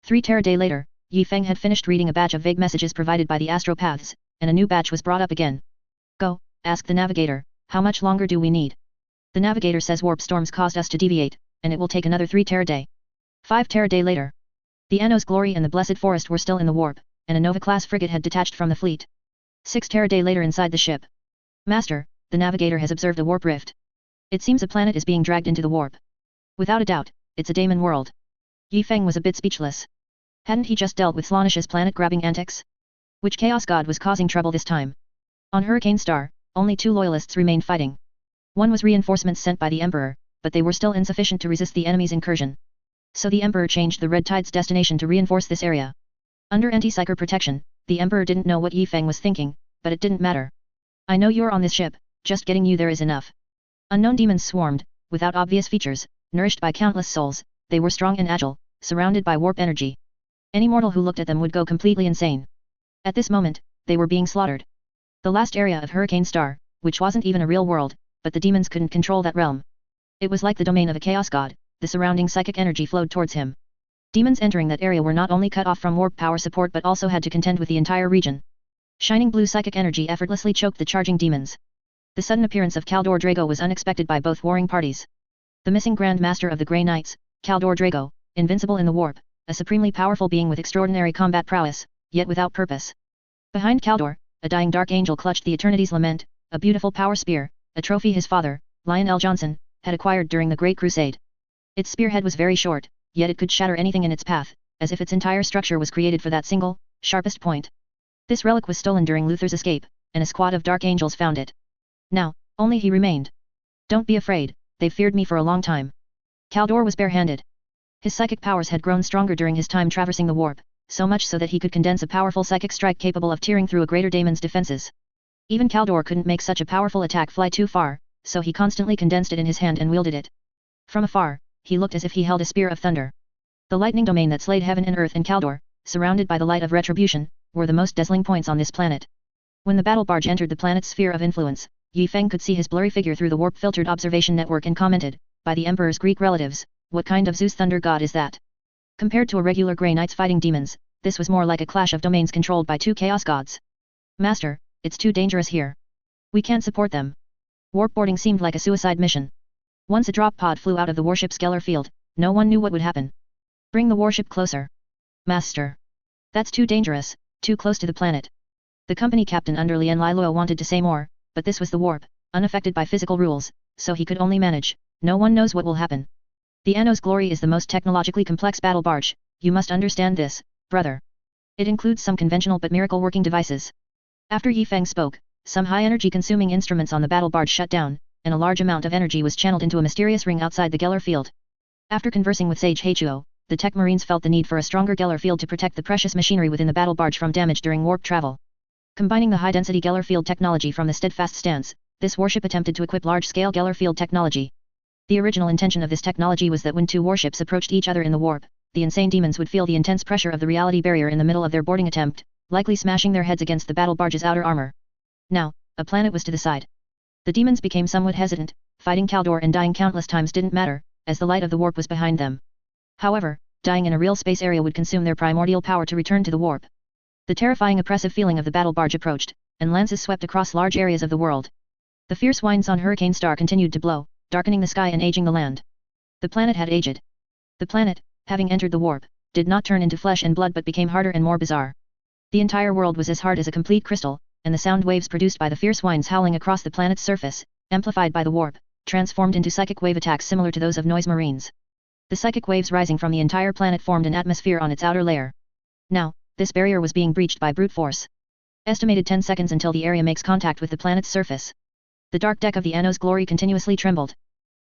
3 teraday later, Yi Feng had finished reading a batch of vague messages provided by the astropaths, and a new batch was brought up again. Go, ask the navigator, how much longer do we need? The navigator says warp storms caused us to deviate, and it will take another 3 teraday. 5 teraday later. The Anno's Glory and the Blessed Forest were still in the warp, and a Nova-class frigate had detached from the fleet. 6 teraday later inside the ship. Master, the navigator has observed a warp rift. It seems a planet is being dragged into the warp. Without a doubt, it's a daemon world. Yi Feng was a bit speechless. Hadn't he just dealt with Slaaneish's planet-grabbing antics? Which chaos god was causing trouble this time? On Hurricane Star, only 2 loyalists remained fighting. One was reinforcements sent by the Emperor, but they were still insufficient to resist the enemy's incursion. So the Emperor changed the Red Tide's destination to reinforce this area. Under anti-psyker protection, the Emperor didn't know what Yi Feng was thinking, but it didn't matter. I know you're on this ship, just getting you there is enough. Unknown demons swarmed, without obvious features, nourished by countless souls, they were strong and agile, surrounded by warp energy. Any mortal who looked at them would go completely insane. At this moment, they were being slaughtered. The last area of Hurricane Star, which wasn't even a real world, but the demons couldn't control that realm. It was like the domain of a chaos god, the surrounding psychic energy flowed towards him. Demons entering that area were not only cut off from warp power support but also had to contend with the entire region. Shining blue psychic energy effortlessly choked the charging demons. The sudden appearance of Kaldor Drago was unexpected by both warring parties. The missing Grand Master of the Grey Knights, Kaldor Drago, invincible in the warp, a supremely powerful being with extraordinary combat prowess, yet without purpose. Behind Kaldor, a dying dark angel clutched the Eternity's Lament, a beautiful power spear, a trophy his father, Lionel Johnson, had acquired during the Great Crusade. Its spearhead was very short, yet it could shatter anything in its path, as if its entire structure was created for that single, sharpest point. This relic was stolen during Luther's escape, and a squad of dark angels found it. Now, only he remained. Don't be afraid, they've feared me for a long time. Kaldor was barehanded. His psychic powers had grown stronger during his time traversing the warp, so much so that he could condense a powerful psychic strike capable of tearing through a greater daemon's defenses. Even Kaldor couldn't make such a powerful attack fly too far, so he constantly condensed it in his hand and wielded it. From afar, he looked as if he held a spear of thunder. The lightning domain that slayed heaven and earth in Kaldor, surrounded by the light of retribution, were the most dazzling points on this planet. When the battle barge entered the planet's sphere of influence, Yi Feng could see his blurry figure through the warp-filtered observation network and commented, by the Emperor's Greek relatives, what kind of Zeus thunder god is that? Compared to a regular Grey Knights fighting demons, this was more like a clash of domains controlled by two chaos gods. Master, it's too dangerous here. We can't support them. Warp boarding seemed like a suicide mission. Once a drop pod flew out of the warship's Geller field, no one knew what would happen. Bring the warship closer. Master. That's too dangerous, too close to the planet. The company captain under Lien Liluo wanted to say more, but this was the warp, unaffected by physical rules, so he could only manage. No one knows what will happen. The Anno's Glory is the most technologically complex battle barge, you must understand this, brother. It includes some conventional but miracle-working devices. After Yi Feng spoke, some high-energy consuming instruments on the battle barge shut down, and a large amount of energy was channeled into a mysterious ring outside the Geller field. After conversing with Sage Heichuo, the Tech Marines felt the need for a stronger Geller field to protect the precious machinery within the battle barge from damage during warp travel. Combining the high-density Geller field technology from the Steadfast Stance, this warship attempted to equip large-scale Geller field technology. The original intention of this technology was that when two warships approached each other in the warp, the insane demons would feel the intense pressure of the reality barrier in the middle of their boarding attempt, likely smashing their heads against the battle barge's outer armor. Now, a planet was to decide. The demons became somewhat hesitant, fighting Kaldor and dying countless times didn't matter, as the light of the warp was behind them. However, dying in a real space area would consume their primordial power to return to the warp. The terrifying oppressive feeling of the battle barge approached, and lances swept across large areas of the world. The fierce winds on Hurricane Star continued to blow, darkening the sky and aging the land. The planet had aged. The planet, having entered the warp, did not turn into flesh and blood but became harder and more bizarre. The entire world was as hard as a complete crystal, and the sound waves produced by the fierce winds howling across the planet's surface, amplified by the warp, transformed into psychic wave attacks similar to those of noise marines. The psychic waves rising from the entire planet formed an atmosphere on its outer layer. Now, this barrier was being breached by brute force. Estimated 10 seconds until the area makes contact with the planet's surface. The dark deck of the Anno's Glory continuously trembled.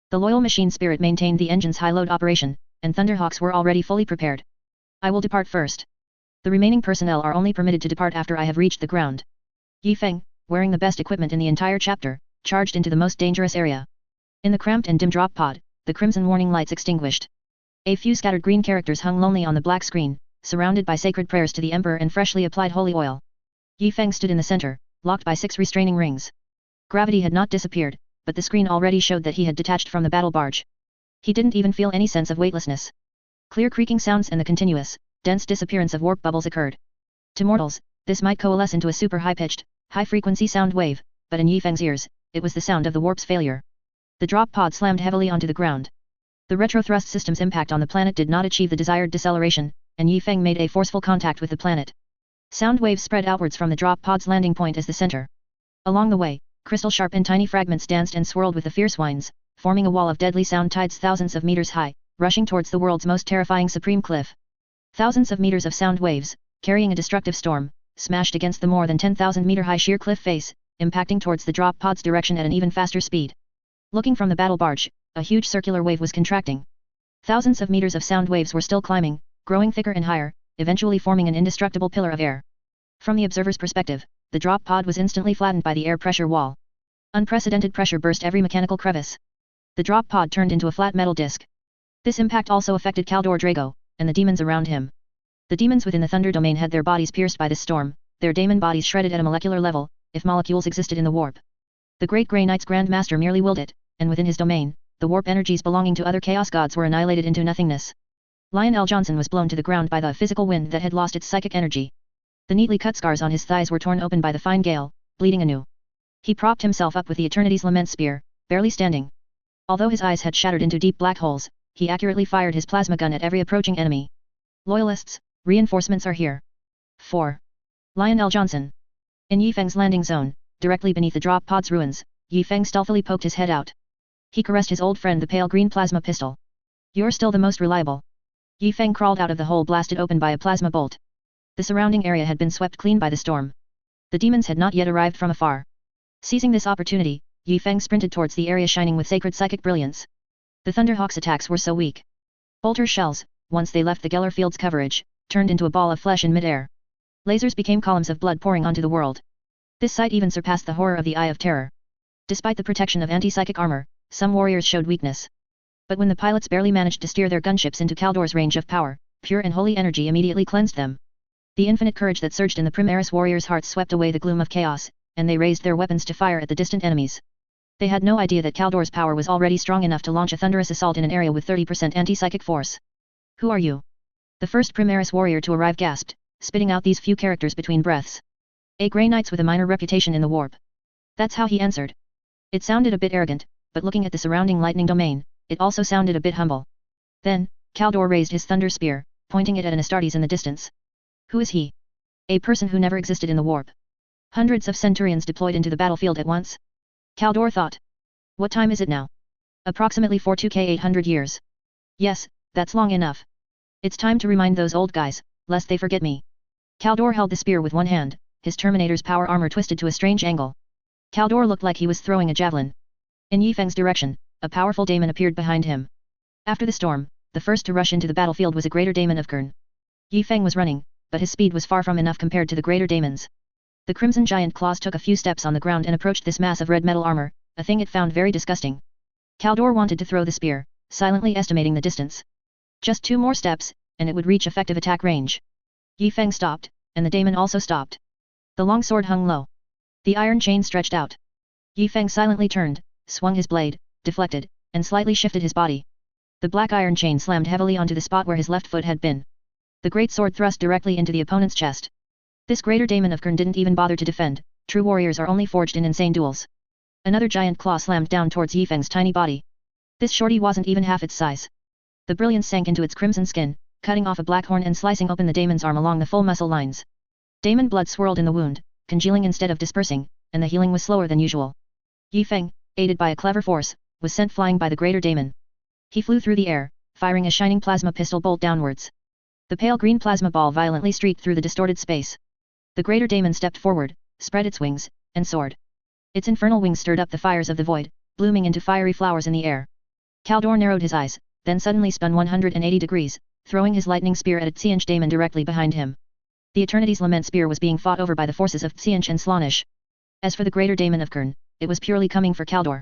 The loyal machine spirit maintained the engine's high-load operation, and Thunderhawks were already fully prepared. I will depart first. The remaining personnel are only permitted to depart after I have reached the ground. Yi Feng, wearing the best equipment in the entire chapter, charged into the most dangerous area. In the cramped and dim drop pod, the crimson warning lights extinguished. A few scattered green characters hung lonely on the black screen, surrounded by sacred prayers to the Emperor and freshly applied holy oil. Yi Feng stood in the center, locked by 6 restraining rings. Gravity had not disappeared, but the screen already showed that he had detached from the battle barge. He didn't even feel any sense of weightlessness. Clear creaking sounds and the continuous, dense disappearance of warp bubbles occurred. To mortals, this might coalesce into a super high-pitched, high-frequency sound wave, but in Yi Feng's ears, it was the sound of the warp's failure. The drop pod slammed heavily onto the ground. The retrothrust system's impact on the planet did not achieve the desired deceleration, and Yi Feng made a forceful contact with the planet. Sound waves spread outwards from the drop pod's landing point as the center. Along the way, crystal-sharp and tiny fragments danced and swirled with the fierce winds, forming a wall of deadly sound tides thousands of meters high, rushing towards the world's most terrifying supreme cliff. Thousands of meters of sound waves, carrying a destructive storm, smashed against the more than 10,000-meter-high sheer cliff face, impacting towards the drop pod's direction at an even faster speed. Looking from the battle barge, a huge circular wave was contracting. Thousands of meters of sound waves were still climbing, growing thicker and higher, eventually forming an indestructible pillar of air. From the observer's perspective, the drop pod was instantly flattened by the air pressure wall. Unprecedented pressure burst every mechanical crevice. The drop pod turned into a flat metal disc. This impact also affected Kaldor Drago, and the demons around him. The demons within the Thunder Domain had their bodies pierced by this storm, their daemon bodies shredded at a molecular level, if molecules existed in the warp. The Great Grey Knight's Grand Master merely willed it, and within his domain, the warp energies belonging to other chaos gods were annihilated into nothingness. Lionel Johnson was blown to the ground by the physical wind that had lost its psychic energy. The neatly cut scars on his thighs were torn open by the fine gale, bleeding anew. He propped himself up with the Eternity's Lament spear, barely standing. Although his eyes had shattered into deep black holes, he accurately fired his plasma gun at every approaching enemy. Loyalists, reinforcements are here. 4. Lionel Johnson. In Yifeng's landing zone, directly beneath the drop pod's ruins, Yifeng stealthily poked his head out. He caressed his old friend the pale green plasma pistol. You're still the most reliable. Yifeng crawled out of the hole blasted open by a plasma bolt. The surrounding area had been swept clean by the storm. The demons had not yet arrived from afar. Seizing this opportunity, Yifeng sprinted towards the area shining with sacred psychic brilliance. The Thunderhawk's attacks were so weak. Bolter shells, once they left the Geller field's coverage, turned into a ball of flesh in midair. Lasers became columns of blood pouring onto the world. This sight even surpassed the horror of the Eye of Terror. Despite the protection of anti-psychic armor, some warriors showed weakness. But when the pilots barely managed to steer their gunships into Kaldor's range of power, pure and holy energy immediately cleansed them. The infinite courage that surged in the Primaris warriors' hearts swept away the gloom of chaos, and they raised their weapons to fire at the distant enemies. They had no idea that Kaldor's power was already strong enough to launch a thunderous assault in an area with 30% anti-psychic force. Who are you? The first Primaris warrior to arrive gasped, spitting out these few characters between breaths. A Grey Knights with a minor reputation in the warp. That's how he answered. It sounded a bit arrogant, but looking at the surrounding lightning domain, it also sounded a bit humble. Then, Kaldor raised his thunder spear, pointing it at an Astartes in the distance. Who is he? A person who never existed in the warp. Hundreds of centurions deployed into the battlefield at once? Kaldor thought. What time is it now? Approximately 42,800 years. Yes, that's long enough. It's time to remind those old guys, lest they forget me. Kaldor held the spear with one hand, his Terminator's power armor twisted to a strange angle. Kaldor looked like he was throwing a javelin. In Yifeng's direction, a powerful daemon appeared behind him. After the storm, the first to rush into the battlefield was a greater daemon of Qing. Yifeng was running, but his speed was far from enough compared to the greater daemons. The crimson giant claws took a few steps on the ground and approached this mass of red metal armor, a thing it found very disgusting. Kaldor wanted to throw the spear, silently estimating the distance. Just 2 more steps, and it would reach effective attack range. Yifeng stopped, and the daemon also stopped. The long sword hung low. The iron chain stretched out. Yifeng silently turned, swung his blade, deflected, and slightly shifted his body. The black iron chain slammed heavily onto the spot where his left foot had been. The great sword thrust directly into the opponent's chest. This greater daemon of Qing didn't even bother to defend, true warriors are only forged in insane duels. Another giant claw slammed down towards Yifeng's tiny body. This shorty wasn't even half its size. The brilliance sank into its crimson skin, cutting off a black horn and slicing open the daemon's arm along the full muscle lines. Daemon blood swirled in the wound, congealing instead of dispersing, and the healing was slower than usual. Yifeng, aided by a clever force, was sent flying by the greater daemon. He flew through the air, firing a shining plasma pistol bolt downwards. The pale green plasma ball violently streaked through the distorted space. The greater daemon stepped forward, spread its wings, and soared. Its infernal wings stirred up the fires of the void, blooming into fiery flowers in the air. Kaldor narrowed his eyes, then suddenly spun 180 degrees, throwing his lightning spear at a Qing daemon directly behind him. The Eternity's Lament spear was being fought over by the forces of Qing and Slaanesh. As for the greater daemon of Qing, it was purely coming for Kaldor.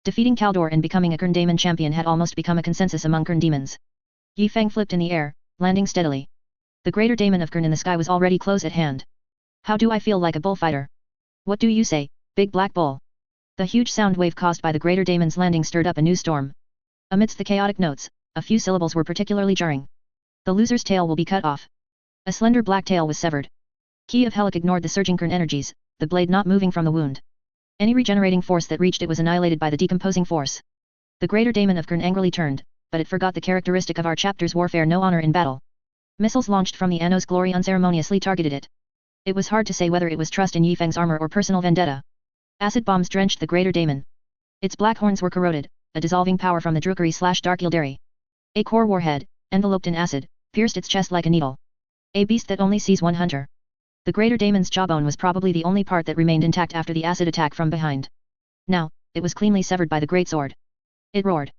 Defeating Kaldor and becoming a Qing daemon champion had almost become a consensus among Qing demons. Yifeng flipped in the air, landing steadily. The greater daemon of Qing in the sky was already close at hand. How do I feel like a bullfighter? What do you say, big black bull? The huge sound wave caused by the greater daemon's landing stirred up a new storm. Amidst the chaotic notes, a few syllables were particularly jarring. The loser's tail will be cut off. A slender black tail was severed. Key of Helic ignored the surging Qing energies, the blade not moving from the wound. Any regenerating force that reached it was annihilated by the decomposing force. The greater daemon of Qing angrily turned, but it forgot the characteristic of our chapter's warfare: no honor in battle. Missiles launched from the Anno's glory unceremoniously targeted it. It was hard to say whether it was trust in Yifeng's armor or personal vendetta. Acid bombs drenched the greater daemon. Its black horns were corroded, a dissolving power from the Drukari/Dark Yildari. A core warhead, enveloped in acid, pierced its chest like a needle. A beast that only sees one hunter. The greater daemon's jawbone was probably the only part that remained intact after the acid attack from behind. Now, it was cleanly severed by the great sword. It roared.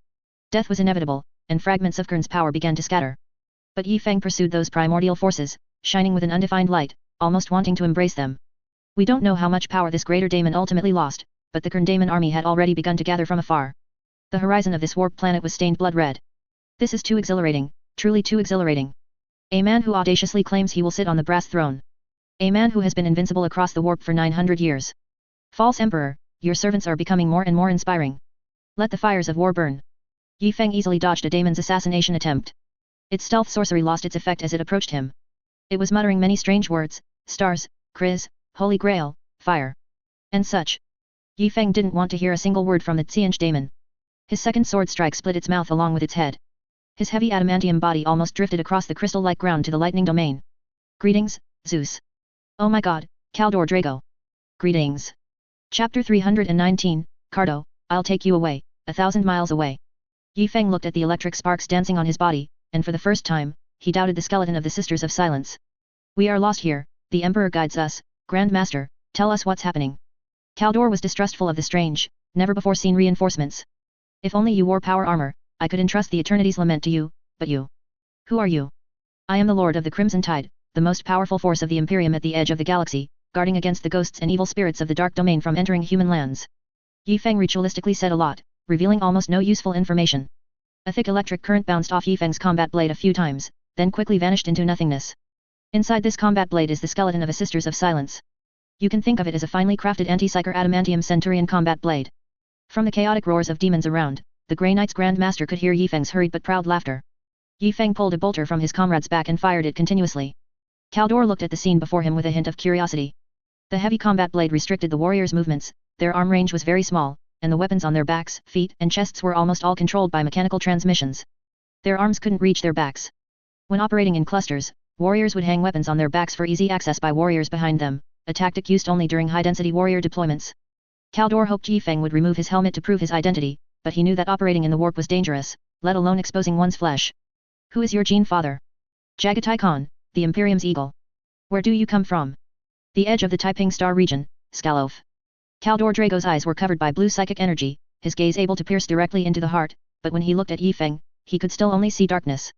Death was inevitable, and fragments of Qing's power began to scatter. But Yifeng pursued those primordial forces, shining with an undefined light, almost wanting to embrace them. We don't know how much power this greater daemon ultimately lost, but the Qing daemon army had already begun to gather from afar. The horizon of this warp planet was stained blood red. This is too exhilarating, truly too exhilarating. A man who audaciously claims he will sit on the brass throne. A man who has been invincible across the warp for 900 years. False Emperor, your servants are becoming more and more inspiring. Let the fires of war burn. Yifeng easily dodged a daemon's assassination attempt. Its stealth sorcery lost its effect as it approached him. It was muttering many strange words, stars, Kriz, Holy Grail, fire, and such. Yifeng didn't want to hear a single word from the Qing daemon. His second sword strike split its mouth along with its head. His heavy adamantium body almost drifted across the crystal-like ground to the lightning domain. Greetings, Zeus. Oh my god, Kaldor Drago. Greetings. Chapter 319, Cardo, I'll take you away, 1,000 miles away. Yi Feng looked at the electric sparks dancing on his body, and for the first time, he doubted the skeleton of the Sisters of Silence. We are lost here, the Emperor guides us, Grand Master, tell us what's happening. Kaldor was distrustful of the strange, never-before-seen reinforcements. If only you wore power armor, I could entrust the Eternity's Lament to you, but you. Who are you? I am the Lord of the Crimson Tide, the most powerful force of the Imperium at the edge of the galaxy, guarding against the ghosts and evil spirits of the Dark Domain from entering human lands. Yi Feng ritualistically said a lot, revealing almost no useful information. A thick electric current bounced off Yi Feng's combat blade a few times, then quickly vanished into nothingness. Inside this combat blade is the skeleton of a Sisters of Silence. You can think of it as a finely crafted anti-psyker adamantium centurion combat blade. From the chaotic roars of demons around, the Grey Knight's Grand Master could hear Yi Feng's hurried but proud laughter. Yi Feng pulled a bolter from his comrade's back and fired it continuously. Kaldor looked at the scene before him with a hint of curiosity. The heavy combat blade restricted the warriors' movements, their arm range was very small, and the weapons on their backs, feet, and chests were almost all controlled by mechanical transmissions. Their arms couldn't reach their backs. When operating in clusters, warriors would hang weapons on their backs for easy access by warriors behind them, a tactic used only during high-density warrior deployments. Kaldor hoped Yi Feng would remove his helmet to prove his identity, but he knew that operating in the warp was dangerous, let alone exposing one's flesh. Who is your Gene father? Jagatai Khan, the Imperium's eagle. Where do you come from? The edge of the Taiping Star region, Skalof. Kaldor Drago's eyes were covered by blue psychic energy, his gaze able to pierce directly into the heart, but when he looked at Yi Feng, he could still only see darkness.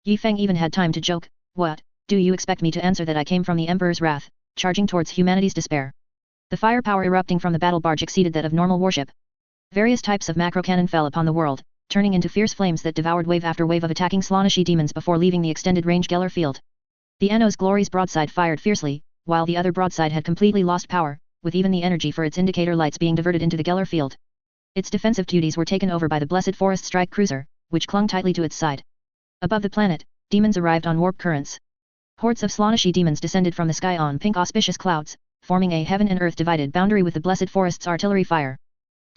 Yi Feng even had time to joke, what, do you expect me to answer that I came from the Emperor's wrath, charging towards humanity's despair? The firepower erupting from the battle barge exceeded that of normal warship. Various types of macro cannon fell upon the world, turning into fierce flames that devoured wave after wave of attacking Slaaneshi demons before leaving the extended range Geller field. The Anno's Glory's broadside fired fiercely, while the other broadside had completely lost power, with even the energy for its indicator lights being diverted into the Geller field. Its defensive duties were taken over by the Blessed Forest strike cruiser, which clung tightly to its side. Above the planet, demons arrived on warp currents. Hordes of Slaaneshi demons descended from the sky on pink auspicious clouds, forming a heaven and earth divided boundary with the Blessed Forest's artillery fire.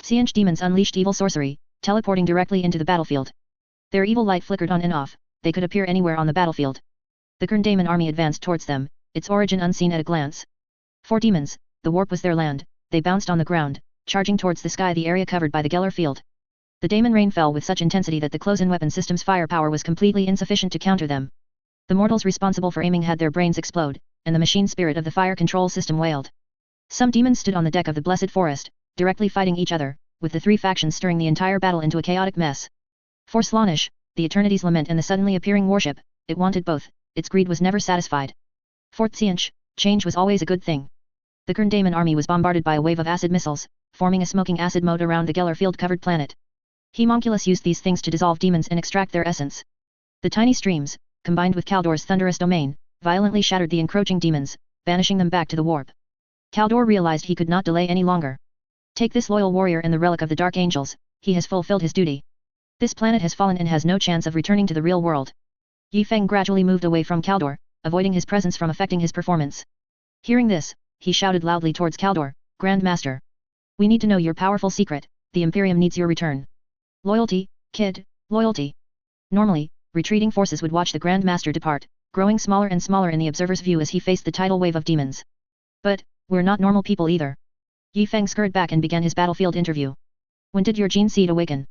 Xianch demons unleashed evil sorcery, teleporting directly into the battlefield. Their evil light flickered on and off, they could appear anywhere on the battlefield. The Kern army advanced towards them, its origin unseen at a glance. 4 demons, the warp was their land, they bounced on the ground, charging towards the sky the area covered by the Geller field. The Daemon rain fell with such intensity that the close-in weapon system's firepower was completely insufficient to counter them. The mortals responsible for aiming had their brains explode, and the machine spirit of the fire control system wailed. Some demons stood on the deck of the Blessed Forest, directly fighting each other, with the 3 factions stirring the entire battle into a chaotic mess. For Slaanesh, the Eternity's Lament and the suddenly appearing warship, it wanted both, its greed was never satisfied. For Xianch, change was always a good thing. The Kern army was bombarded by a wave of acid missiles, forming a smoking acid moat around the Geller field-covered planet. Homunculus used these things to dissolve demons and extract their essence. The tiny streams, combined with Kaldor's thunderous domain, violently shattered the encroaching demons, banishing them back to the warp. Kaldor realized he could not delay any longer. Take this loyal warrior and the relic of the Dark Angels, he has fulfilled his duty. This planet has fallen and has no chance of returning to the real world. Yi Feng gradually moved away from Kaldor, avoiding his presence from affecting his performance. Hearing this, he shouted loudly towards Kaldor, Grand Master. We need to know your powerful secret, the Imperium needs your return. Loyalty, kid, loyalty. Normally, retreating forces would watch the Grand Master depart, growing smaller and smaller in the observer's view as he faced the tidal wave of demons. But, we're not normal people either. Yi Feng scurried back and began his battlefield interview. When did your gene seed awaken?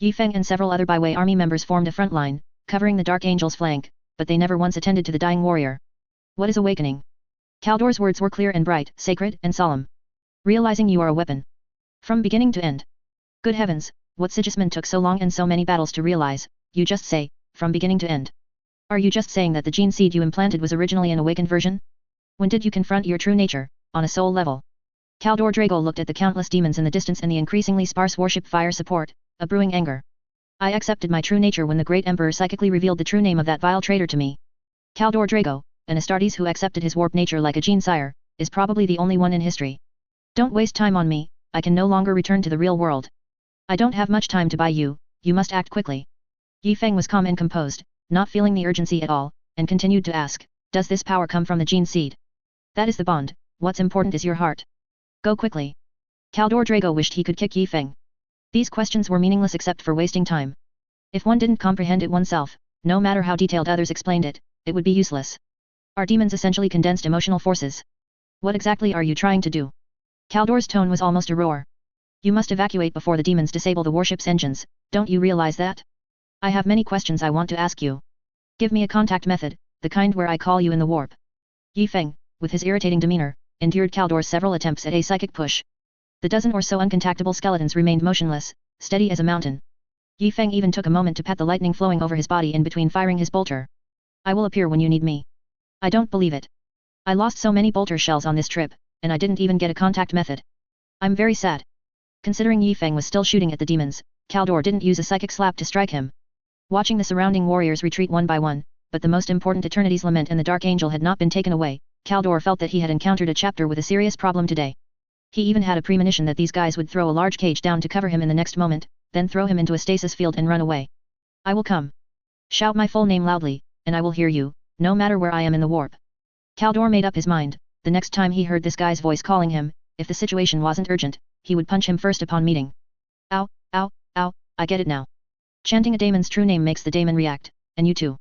Yi Feng and several other Byway army members formed a front line, covering the Dark Angel's flank, but they never once attended to the dying warrior. What is awakening? Kaldor's words were clear and bright, sacred and solemn. Realizing you are a weapon. From beginning to end. Good heavens, what Sigismund took so long and so many battles to realize, you just say, from beginning to end. Are you just saying that the gene seed you implanted was originally an awakened version? When did you confront your true nature, on a soul level? Kaldor Drago looked at the countless demons in the distance and the increasingly sparse warship fire support, a brewing anger. I accepted my true nature when the great emperor psychically revealed the true name of that vile traitor to me. Kaldor Drago, an Astartes who accepted his warp nature like a gene sire, is probably the only one in history. Don't waste time on me, I can no longer return to the real world. I don't have much time to buy you, you must act quickly. Yi Feng was calm and composed, not feeling the urgency at all, and continued to ask, does this power come from the gene seed? That is the bond, what's important is your heart. Go quickly. Kaldor Drago wished he could kick Yi Feng. These questions were meaningless except for wasting time. If one didn't comprehend it oneself, no matter how detailed others explained it, it would be useless. Are demons essentially condensed emotional forces? What exactly are you trying to do? Kaldor's tone was almost a roar. You must evacuate before the demons disable the warship's engines, don't you realize that? I have many questions I want to ask you. Give me a contact method, the kind where I call you in the warp. Yi Feng, with his irritating demeanor, endured Kaldor's several attempts at a psychic push. The dozen or so uncontactable skeletons remained motionless, steady as a mountain. Yi Feng even took a moment to pat the lightning flowing over his body in between firing his bolter. I will appear when you need me. I don't believe it. I lost so many bolter shells on this trip, and I didn't even get a contact method. I'm very sad. Considering Yi Feng was still shooting at the demons, Kaldor didn't use a psychic slap to strike him. Watching the surrounding warriors retreat one by one, but the most important Eternity's Lament and the Dark Angel had not been taken away, Kaldor felt that he had encountered a chapter with a serious problem today. He even had a premonition that these guys would throw a large cage down to cover him in the next moment, then throw him into a stasis field and run away. I will come. Shout my full name loudly, and I will hear you, no matter where I am in the warp. Kaldor made up his mind, the next time he heard this guy's voice calling him, if the situation wasn't urgent, he would punch him first upon meeting. Ow, ow, ow, I get it now. Chanting a daemon's true name makes the daemon react, and you too.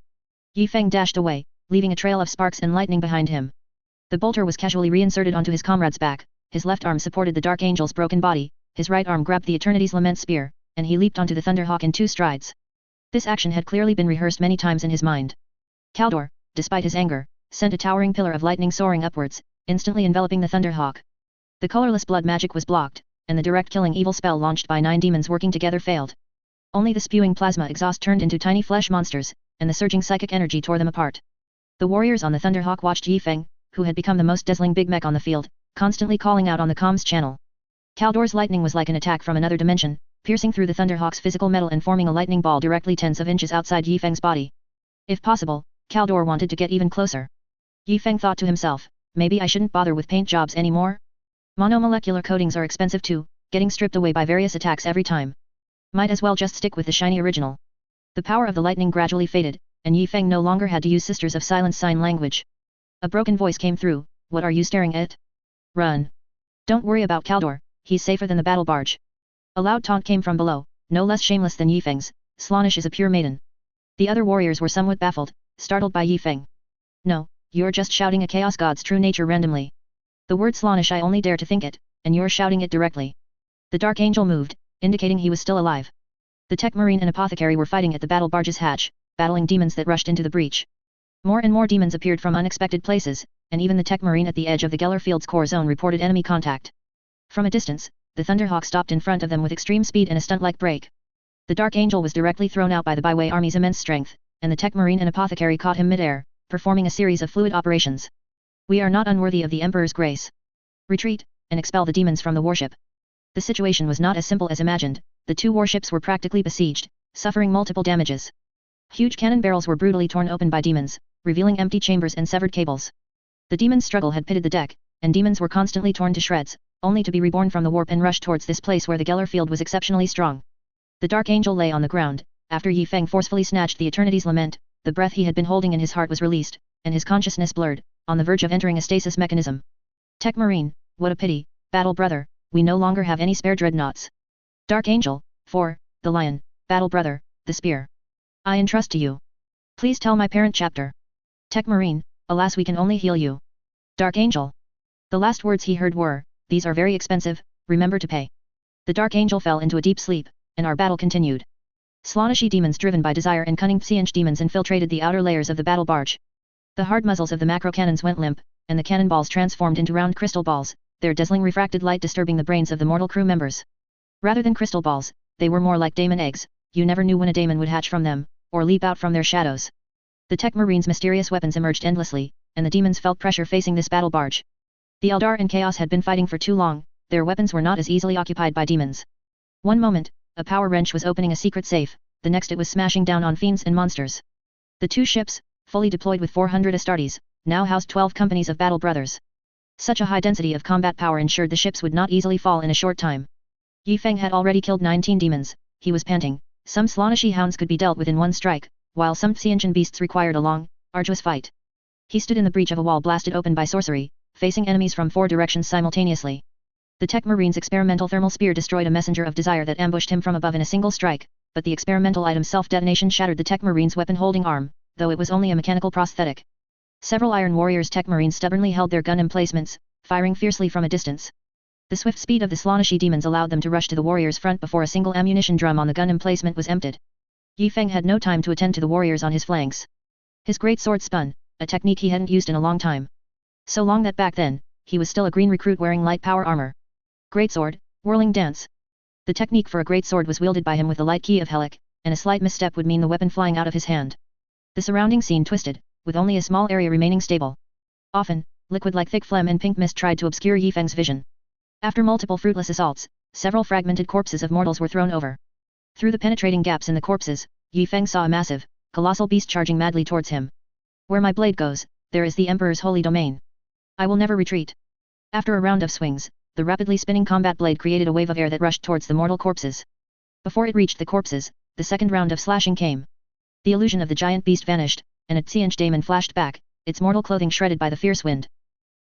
Yi Feng dashed away, leaving a trail of sparks and lightning behind him. The bolter was casually reinserted onto his comrade's back, his left arm supported the Dark Angel's broken body, his right arm grabbed the Eternity's Lament spear, and he leaped onto the Thunderhawk in 2 strides. This action had clearly been rehearsed many times in his mind. Kaldor, despite his anger, sent a towering pillar of lightning soaring upwards, instantly enveloping the Thunderhawk. The colorless blood magic was blocked, and the direct killing evil spell launched by 9 demons working together failed. Only the spewing plasma exhaust turned into tiny flesh monsters, and the surging psychic energy tore them apart. The warriors on the Thunderhawk watched Yi Feng, who had become the most dazzling big mech on the field, constantly calling out on the comms channel. Kaldor's lightning was like an attack from another dimension, piercing through the Thunderhawk's physical metal and forming a lightning ball directly tens of inches outside Yi Feng's body. If possible, Kaldor wanted to get even closer. Yi Feng thought to himself, maybe I shouldn't bother with paint jobs anymore? Monomolecular coatings are expensive too, getting stripped away by various attacks every time. Might as well just stick with the shiny original. The power of the lightning gradually faded, and Yi Feng no longer had to use Sisters of Silence sign language. A broken voice came through, what are you staring at? Run. Don't worry about Kaldor, he's safer than the battle barge. A loud taunt came from below, no less shameless than Yi Feng's, Slaanesh is a pure maiden. The other warriors were somewhat baffled, startled by Yi Feng. No, you're just shouting a chaos god's true nature randomly. The word Slaanesh I only dare to think it, and you're shouting it directly. The Dark Angel moved, indicating he was still alive. The Tech Marine and Apothecary were fighting at the battle barge's hatch, battling demons that rushed into the breach. More and more demons appeared from unexpected places, and even the Tech Marine at the edge of the Geller Field's core zone reported enemy contact. From a distance, the Thunderhawk stopped in front of them with extreme speed and a stunt-like brake. The Dark Angel was directly thrown out by the Byway army's immense strength, and the Tech Marine and Apothecary caught him mid-air, performing a series of fluid operations. We are not unworthy of the Emperor's grace. Retreat, and expel the demons from the warship. The situation was not as simple as imagined, the 2 warships were practically besieged, suffering multiple damages. Huge cannon barrels were brutally torn open by demons, revealing empty chambers and severed cables. The demons' struggle had pitted the deck, and demons were constantly torn to shreds, only to be reborn from the warp and rush towards this place where the Geller Field was exceptionally strong. The Dark Angel lay on the ground, after Yi Feng forcefully snatched the Eternity's Lament, the breath he had been holding in his heart was released, and his consciousness blurred, on the verge of entering a stasis mechanism. Tech Marine, what a pity, Battle Brother, we no longer have any spare dreadnoughts. Dark Angel, 4, the Lion, Battle Brother, the Spear. I entrust to you. Please tell my parent chapter. Tech Marine, alas we can only heal you. Dark Angel. The last words he heard were, these are very expensive, remember to pay. The Dark Angel fell into a deep sleep, and our battle continued. Slaaneshi demons driven by desire and cunning Psiench demons infiltrated the outer layers of the battle barge. The hard muzzles of the macro cannons went limp, and the cannonballs transformed into round crystal balls, their dazzling refracted light disturbing the brains of the mortal crew members. Rather than crystal balls, they were more like daemon eggs, you never knew when a daemon would hatch from them, or leap out from their shadows. The Tech Marine's mysterious weapons emerged endlessly, and the demons felt pressure facing this battle barge. The Eldar and Chaos had been fighting for too long, their weapons were not as easily occupied by demons. One moment, a power wrench was opening a secret safe, the next it was smashing down on fiends and monsters. The 2 ships, fully deployed with 400 Astartes, now housed 12 companies of Battle Brothers. Such a high density of combat power ensured the ships would not easily fall in a short time. Yi Feng had already killed 19 demons, he was panting, some Slaaneshi hounds could be dealt with in one strike, while some Psienchen beasts required a long, arduous fight. He stood in the breach of a wall blasted open by sorcery, facing enemies from 4 directions simultaneously. The Tech Marine's experimental thermal spear destroyed a messenger of desire that ambushed him from above in a single strike, but the experimental item's self-detonation shattered the Tech Marine's weapon-holding arm, though it was only a mechanical prosthetic. Several Iron Warriors Tech Marines stubbornly held their gun emplacements, firing fiercely from a distance. The swift speed of the Slaaneshi demons allowed them to rush to the warriors' front before a single ammunition drum on the gun emplacement was emptied. Yi Feng had no time to attend to the warriors on his flanks. His great sword spun, a technique he hadn't used in a long time. So long that back then, he was still a green recruit wearing light power armor. Greatsword, whirling dance. The technique for a greatsword was wielded by him with the light key of Helic, and a slight misstep would mean the weapon flying out of his hand. The surrounding scene twisted, with only a small area remaining stable. Often, liquid like thick phlegm and pink mist tried to obscure Yi Feng's vision. After multiple fruitless assaults, several fragmented corpses of mortals were thrown over. Through the penetrating gaps in the corpses, Yi Feng saw a massive, colossal beast charging madly towards him. Where my blade goes, there is the Emperor's holy domain. I will never retreat. After a round of swings, the rapidly spinning combat blade created a wave of air that rushed towards the mortal corpses. Before it reached the corpses, the second round of slashing came. The illusion of the giant beast vanished, and a Tsianch daemon flashed back, its mortal clothing shredded by the fierce wind.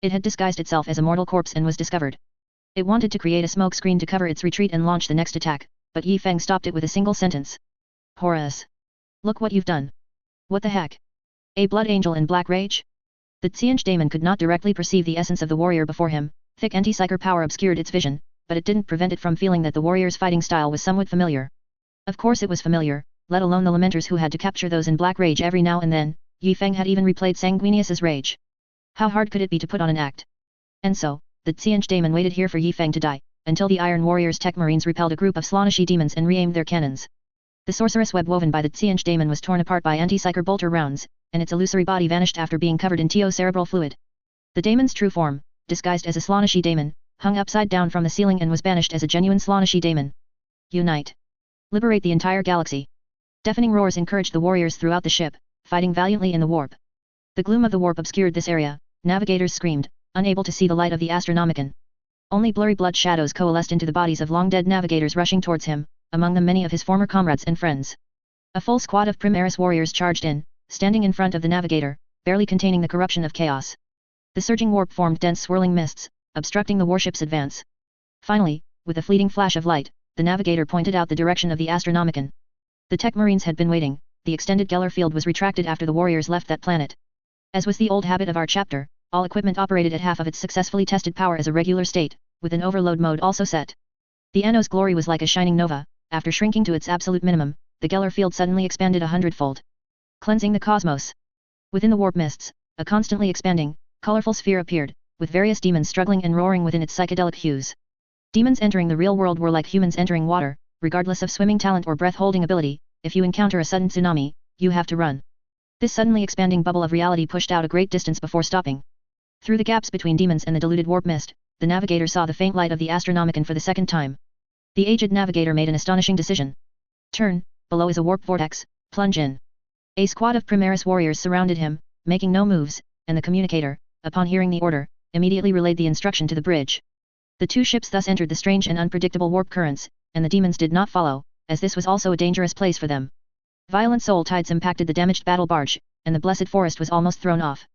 It had disguised itself as a mortal corpse and was discovered. It wanted to create a smoke screen to cover its retreat and launch the next attack, but Yi Feng stopped it with a single sentence. Horus! Look what you've done. What the heck? A blood angel in black rage? The Tsianch daemon could not directly perceive the essence of the warrior before him, thick anti-psyker power obscured its vision, but it didn't prevent it from feeling that the warrior's fighting style was somewhat familiar. Of course it was familiar, let alone the lamenters who had to capture those in black rage every now and then. Yi Feng had even replayed Sanguinius's rage. How hard could it be to put on an act? And so, the Tsianch daemon waited here for Yi Feng to die, until the Iron Warriors Tech Marines repelled a group of Slaaneshi demons and re-aimed their cannons. The sorceress web woven by the Tsianch daemon was torn apart by anti-psyker bolter rounds, and its illusory body vanished after being covered in cerebral fluid. The daemon's true form, disguised as a Slaaneshi daemon, hung upside down from the ceiling and was banished as a genuine Slaaneshi daemon. Unite! Liberate the entire galaxy! Deafening roars encouraged the warriors throughout the ship, fighting valiantly in the warp. The gloom of the warp obscured this area, navigators screamed, unable to see the light of the Astronomicon. Only blurry blood shadows coalesced into the bodies of long-dead navigators rushing towards him, among them many of his former comrades and friends. A full squad of Primaris warriors charged in, standing in front of the navigator, barely containing the corruption of chaos. The surging warp formed dense swirling mists, obstructing the warship's advance. Finally, with a fleeting flash of light, the navigator pointed out the direction of the Astronomicon. The Tech Marines had been waiting. The extended Geller field was retracted after the warriors left that planet. As was the old habit of our chapter, all equipment operated at half of its successfully tested power as a regular state, with an overload mode also set. The Anno's glory was like a shining nova. After shrinking to its absolute minimum, the Geller field suddenly expanded 100-fold. Cleansing the cosmos. Within the warp mists, a constantly expanding, colorful sphere appeared, with various demons struggling and roaring within its psychedelic hues. Demons entering the real world were like humans entering water, regardless of swimming talent or breath-holding ability. If you encounter a sudden tsunami, you have to run. This suddenly expanding bubble of reality pushed out a great distance before stopping. Through the gaps between demons and the diluted warp mist, the navigator saw the faint light of the Astronomicon for the second time. The aged navigator made an astonishing decision. Turn, below is a warp vortex, plunge in. A squad of Primaris warriors surrounded him, making no moves, and the communicator, upon hearing the order, immediately relayed the instruction to the bridge. The two ships thus entered the strange and unpredictable warp currents, and the demons did not follow, as this was also a dangerous place for them. Violent soul tides impacted the damaged battle barge, and the blessed forest was almost thrown off.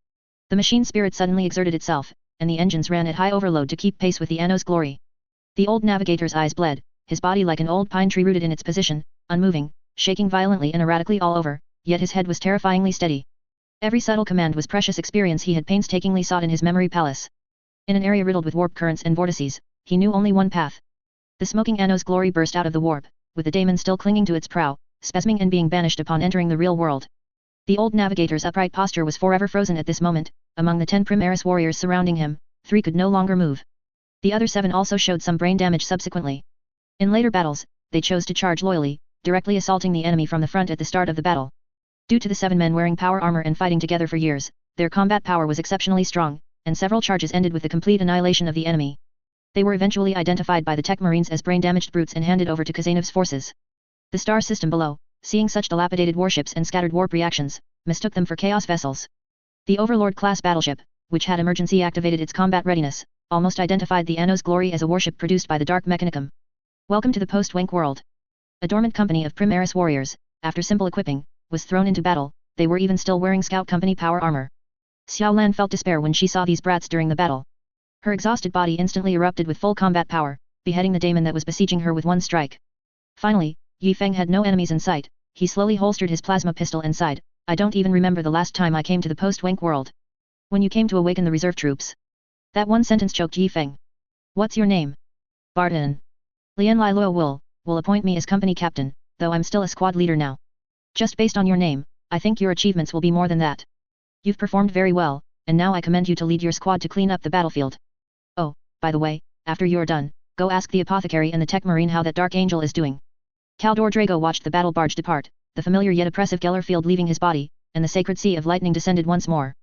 The machine spirit suddenly exerted itself, and the engines ran at high overload to keep pace with the Anno's glory. The old navigator's eyes bled, his body like an old pine tree rooted in its position, unmoving, shaking violently and erratically all over, yet his head was terrifyingly steady. Every subtle command was precious experience he had painstakingly sought in his memory palace. In an area riddled with warp currents and vortices, he knew only one path. The smoking Anno's glory burst out of the warp, with the daemon still clinging to its prow, spasming and being banished upon entering the real world. The old navigator's upright posture was forever frozen at this moment. Among the 10 Primaris warriors surrounding him, 3 could no longer move. The other 7 also showed some brain damage subsequently. In later battles, they chose to charge loyally, directly assaulting the enemy from the front at the start of the battle. Due to the 7 men wearing power armor and fighting together for years, their combat power was exceptionally strong, and several charges ended with the complete annihilation of the enemy. They were eventually identified by the Tech Marines as brain-damaged brutes and handed over to Kazanev's forces. The star system below, seeing such dilapidated warships and scattered warp reactions, mistook them for chaos vessels. The Overlord-class battleship, which had emergency activated its combat readiness, almost identified the Anno's glory as a warship produced by the Dark Mechanicum. Welcome to the post-Wank world. A dormant company of Primaris warriors, after simple equipping, was thrown into battle. They were even still wearing Scout Company power armor. Xiao Lan felt despair when she saw these brats during the battle. Her exhausted body instantly erupted with full combat power, beheading the daemon that was besieging her with one strike. Finally, Yi Feng had no enemies in sight. He slowly holstered his plasma pistol and sighed, I don't even remember the last time I came to the post-Wank world. When you came to awaken the reserve troops. That one sentence choked Yi Feng. What's your name? Part8. Lian Lai Luo will appoint me as company captain, though I'm still a squad leader now. Just based on your name, I think your achievements will be more than that. You've performed very well, and now I commend you to lead your squad to clean up the battlefield. Oh, by the way, after you're done, go ask the apothecary and the tech marine how that Dark Angel is doing. Kaldor Drago watched the battle barge depart, the familiar yet oppressive Geller field leaving his body, and the sacred sea of lightning descended once more.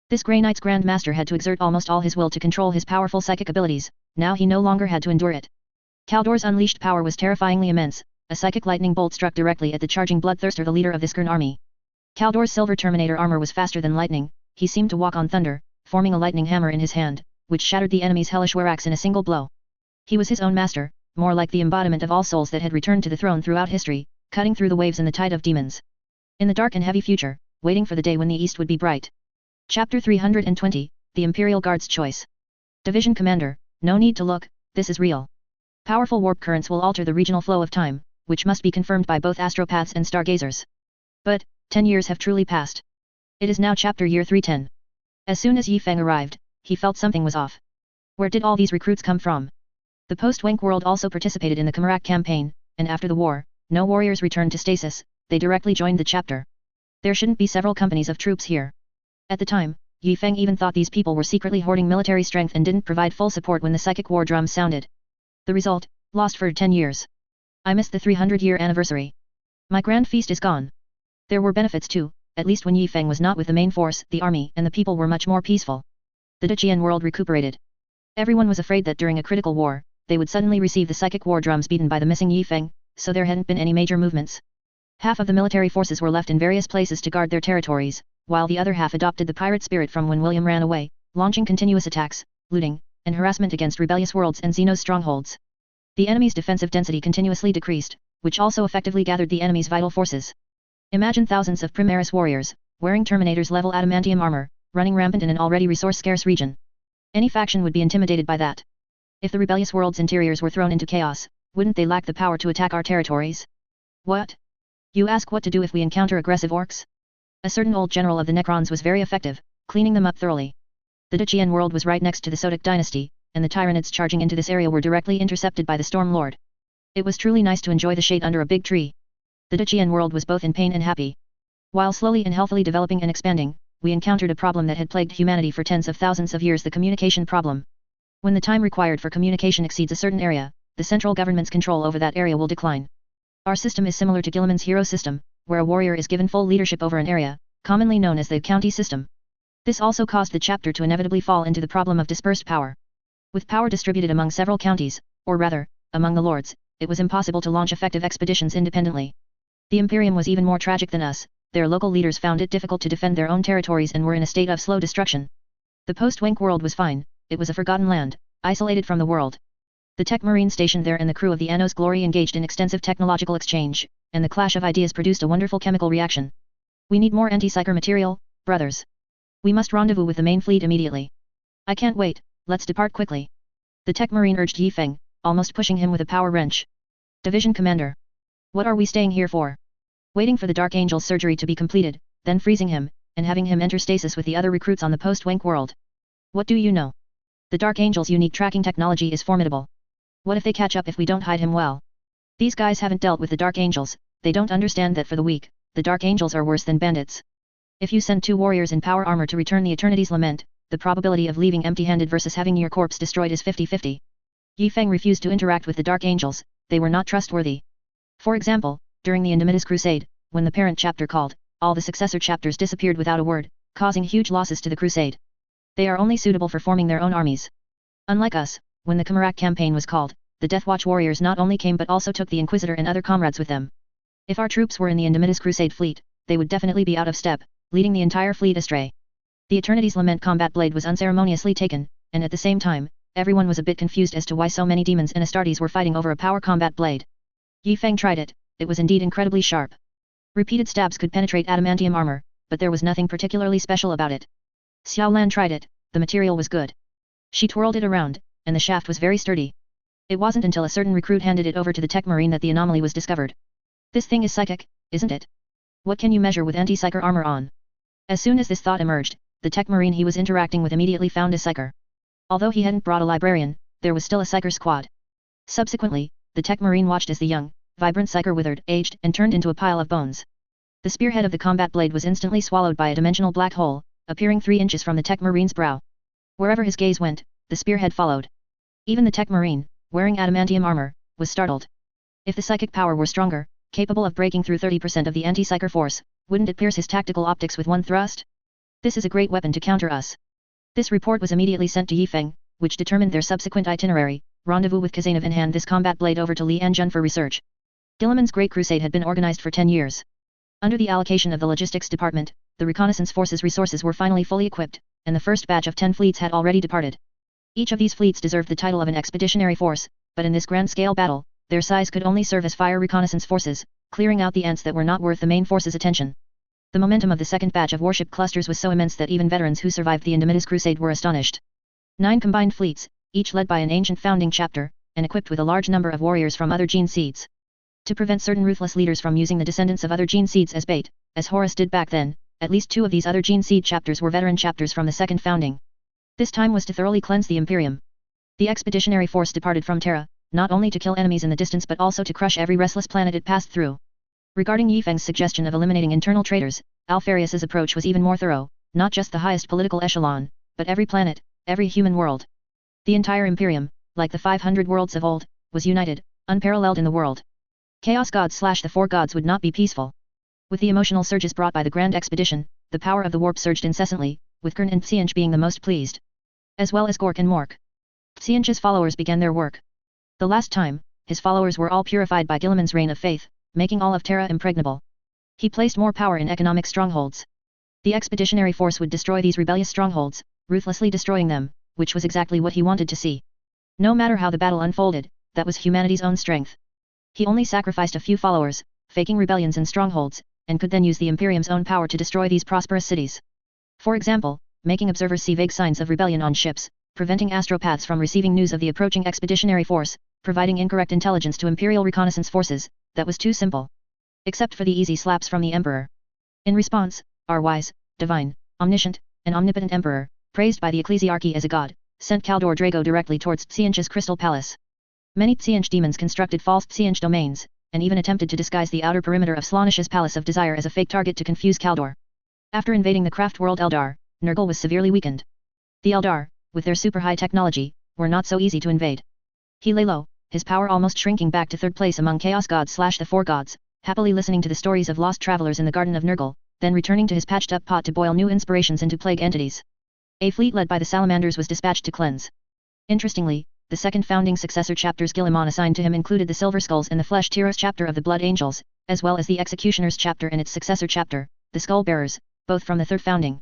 This Grey Knight's Grand Master had to exert almost all his will to control his powerful psychic abilities, now he no longer had to endure it. Kaldor's unleashed power was terrifyingly immense, a psychic lightning bolt struck directly at the charging bloodthirster, the leader of this Gurn army. Kaldor's silver Terminator armor was faster than lightning, he seemed to walk on thunder, forming a lightning hammer in his hand, which shattered the enemy's hellish warrax in a single blow. He was his own master, more like the embodiment of all souls that had returned to the throne throughout history, cutting through the waves in the tide of demons. In the dark and heavy future, waiting for the day when the east would be bright. Chapter 320, The Imperial Guard's Choice. Division Commander, no need to look, this is real. Powerful warp currents will alter the regional flow of time, which must be confirmed by both astropaths and stargazers. But, 10 years have truly passed. It is now chapter year 310. As soon as Yi Feng arrived, he felt something was off. Where did all these recruits come from? The post-Wank world also participated in the Khmerak campaign, and after the war, no warriors returned to stasis, they directly joined the chapter. There shouldn't be several companies of troops here. At the time, Yi Feng even thought these people were secretly hoarding military strength and didn't provide full support when the psychic war drums sounded. The result, lost for 10 years. I missed the 300-year anniversary. My grand feast is gone. There were benefits too, at least when Yi Feng was not with the main force, the army and the people were much more peaceful. The Duchian world recuperated. Everyone was afraid that during a critical war, they would suddenly receive the psychic war drums beaten by the missing Yi Feng, so there hadn't been any major movements. Half of the military forces were left in various places to guard their territories, while the other half adopted the pirate spirit from when William ran away, launching continuous attacks, looting, and harassment against rebellious worlds and Xeno's strongholds. The enemy's defensive density continuously decreased, which also effectively gathered the enemy's vital forces. Imagine thousands of Primaris warriors, wearing Terminator's level adamantium armor, running rampant in an already resource-scarce region. Any faction would be intimidated by that. If the rebellious world's interiors were thrown into chaos, wouldn't they lack the power to attack our territories? What? You ask what to do if we encounter aggressive orcs? A certain old general of the Necrons was very effective, cleaning them up thoroughly. The Duchian world was right next to the Sodic dynasty, and the Tyranids charging into this area were directly intercepted by the Storm Lord. It was truly nice to enjoy the shade under a big tree. The Duchian world was both in pain and happy. While slowly and healthily developing and expanding, we encountered a problem that had plagued humanity for tens of thousands of years, the communication problem. When the time required for communication exceeds a certain area, the central government's control over that area will decline. Our system is similar to Gilliman's hero system, where a warrior is given full leadership over an area, commonly known as the county system. This also caused the chapter to inevitably fall into the problem of dispersed power. With power distributed among several counties, or rather, among the lords, it was impossible to launch effective expeditions independently. The Imperium was even more tragic than us, their local leaders found it difficult to defend their own territories and were in a state of slow destruction. The post-Wank world was fine, it was a forgotten land, isolated from the world. The tech marine stationed there and the crew of the Anno's Glory engaged in extensive technological exchange, and the clash of ideas produced a wonderful chemical reaction. We need more anti-psyker material, brothers. We must rendezvous with the main fleet immediately. I can't wait, let's depart quickly. The tech marine urged Yi Feng, almost pushing him with a power wrench. Division Commander. What are we staying here for? Waiting for the Dark Angel's surgery to be completed, then freezing him, and having him enter stasis with the other recruits on the post-Wank world. What do you know? The Dark Angel's unique tracking technology is formidable. What if they catch up if we don't hide him well? These guys haven't dealt with the Dark Angels, they don't understand that for the weak, the Dark Angels are worse than bandits. If you send 2 warriors in power armor to return the Eternity's Lament, the probability of leaving empty-handed versus having your corpse destroyed is 50-50. Yi Feng refused to interact with the Dark Angels, they were not trustworthy. For example, during the Indemitus Crusade, when the parent chapter called, all the successor chapters disappeared without a word, causing huge losses to the crusade. They are only suitable for forming their own armies. Unlike us, when the Khmerak campaign was called, the Deathwatch warriors not only came but also took the Inquisitor and other comrades with them. If our troops were in the Indemitus Crusade fleet, they would definitely be out of step, leading the entire fleet astray. The Eternity's Lament combat blade was unceremoniously taken, and at the same time, everyone was a bit confused as to why so many demons and Astartes were fighting over a power combat blade. Yi Feng tried it, it was indeed incredibly sharp. Repeated stabs could penetrate adamantium armor, but there was nothing particularly special about it. Xiao Lan tried it, the material was good. She twirled it around, and the shaft was very sturdy. It wasn't until a certain recruit handed it over to the tech marine that the anomaly was discovered. This thing is psychic, isn't it? What can you measure with anti-psyker armor on? As soon as this thought emerged, the tech marine he was interacting with immediately found a psyker. Although he hadn't brought a librarian, there was still a psyker squad. Subsequently, the tech marine watched as the young, vibrant psyker withered, aged, and turned into a pile of bones. The spearhead of the combat blade was instantly swallowed by a dimensional black hole, appearing 3 inches from the tech marine's brow. Wherever his gaze went, the spearhead followed. Even the tech marine, wearing adamantium armor, was startled. If the psychic power were stronger, capable of breaking through 30% of the anti-psyker force, wouldn't it pierce his tactical optics with one thrust? This is a great weapon to counter us. This report was immediately sent to Yifeng, which determined their subsequent itinerary, rendezvous with Kazanov and hand this combat blade over to Li Anjun for research. Guilliman's Great Crusade had been organized for 10 years. Under the allocation of the logistics department, the reconnaissance force's resources were finally fully equipped, and the first batch of 10 fleets had already departed. Each of these fleets deserved the title of an expeditionary force, but in this grand-scale battle, their size could only serve as fire reconnaissance forces, clearing out the ants that were not worth the main force's attention. The momentum of the second batch of warship clusters was so immense that even veterans who survived the Indomitus Crusade were astonished. 9 combined fleets, each led by an ancient founding chapter, and equipped with a large number of warriors from other gene seeds. To prevent certain ruthless leaders from using the descendants of other gene seeds as bait, as Horus did back then, at least 2 of these other gene seed chapters were veteran chapters from the second founding. This time was to thoroughly cleanse the Imperium. The expeditionary force departed from Terra, not only to kill enemies in the distance but also to crush every restless planet it passed through. Regarding Yifeng's suggestion of eliminating internal traitors, Alfarius's approach was even more thorough, not just the highest political echelon, but every planet, every human world. The entire Imperium, like the 500 worlds of old, was united, unparalleled in the world. Chaos gods / the 4 gods would not be peaceful. With the emotional surges brought by the grand expedition, the power of the warp surged incessantly, with Kern and Tsianch being the most pleased. As well as Gork and Mork. Tsianch's followers began their work. The last time, his followers were all purified by Guilliman's reign of faith, making all of Terra impregnable. He placed more power in economic strongholds. The expeditionary force would destroy these rebellious strongholds, ruthlessly destroying them, which was exactly what he wanted to see. No matter how the battle unfolded, that was humanity's own strength. He only sacrificed a few followers, faking rebellions in strongholds, and could then use the Imperium's own power to destroy these prosperous cities. For example, making observers see vague signs of rebellion on ships, preventing astropaths from receiving news of the approaching expeditionary force, providing incorrect intelligence to Imperial reconnaissance forces. That was too simple. Except for the easy slaps from the Emperor. In response, our wise, divine, omniscient, and omnipotent Emperor, praised by the ecclesiarchy as a god, sent Kaldor Drago directly towards Tsianch's crystal palace. Many Tsianch demons constructed false Tsianch domains, and even attempted to disguise the outer perimeter of Slaanish's Palace of Desire as a fake target to confuse Kaldor. After invading the craft world Eldar, Nurgle was severely weakened. The Eldar, with their super-high technology, were not so easy to invade. He lay low, his power almost shrinking back to 3rd place among Chaos gods / the 4 gods, happily listening to the stories of lost travelers in the Garden of Nurgle, then returning to his patched-up pot to boil new inspirations into plague entities. A fleet led by the Salamanders was dispatched to cleanse. Interestingly, the second founding successor chapters Guilliman assigned to him included the Silver Skulls and the Flesh Teros chapter of the Blood Angels, as well as the Executioners chapter and its successor chapter, the Skull Bearers, both from the 3rd founding.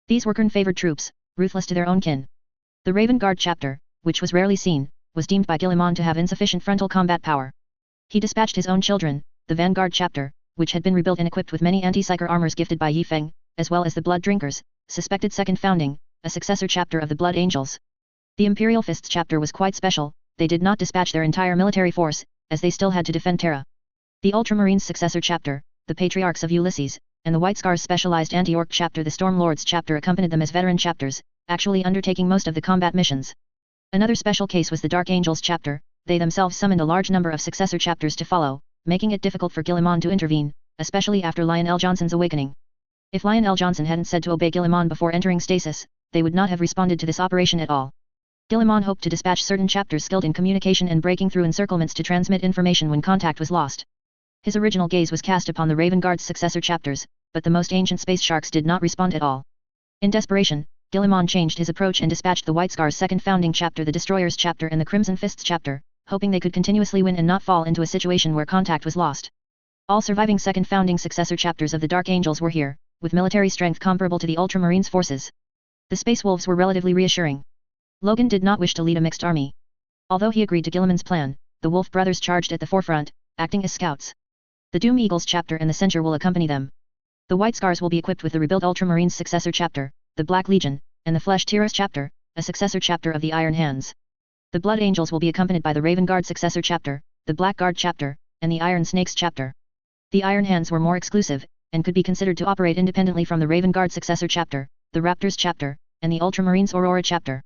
These were Kern-favored troops, ruthless to their own kin. The Raven Guard chapter, which was rarely seen, was deemed by Guilliman to have insufficient frontal combat power. He dispatched his own children, the Vanguard chapter, which had been rebuilt and equipped with many anti-psyker armors gifted by Yifeng, as well as the Blood Drinkers, suspected second founding, a successor chapter of the Blood Angels. The Imperial Fists chapter was quite special. They did not dispatch their entire military force, as they still had to defend Terra. The Ultramarines successor chapter, the Patriarchs of Ulysses, and the White Scars specialized anti-orc chapter the Storm Lords chapter accompanied them as veteran chapters, actually undertaking most of the combat missions. Another special case was the Dark Angels chapter. They themselves summoned a large number of successor chapters to follow, making it difficult for Guilliman to intervene, especially after Lionel Johnson's awakening. If Lionel Johnson hadn't said to obey Guilliman before entering stasis, they would not have responded to this operation at all. Guilliman hoped to dispatch certain chapters skilled in communication and breaking through encirclements to transmit information when contact was lost. His original gaze was cast upon the Raven Guard's successor chapters, but the most ancient space sharks did not respond at all. In desperation, Guilliman changed his approach and dispatched the White Scars' second founding chapter, the Destroyers chapter, and the Crimson Fists chapter, hoping they could continuously win and not fall into a situation where contact was lost. All surviving second founding successor chapters of the Dark Angels were here, with military strength comparable to the Ultramarines' forces. The Space Wolves were relatively reassuring. Logan did not wish to lead a mixed army. Although he agreed to Guilliman's plan, the Wolf brothers charged at the forefront, acting as scouts. The Doom Eagles chapter and the Censure will accompany them. The White Scars will be equipped with the rebuilt Ultramarines successor chapter, the Black Legion, and the Flesh Teros chapter, a successor chapter of the Iron Hands. The Blood Angels will be accompanied by the Raven Guard successor chapter, the Black Guard chapter, and the Iron Snakes chapter. The Iron Hands were more exclusive, and could be considered to operate independently from the Raven Guard Successor Chapter, the Raptors Chapter, and the Ultramarines Aurora Chapter.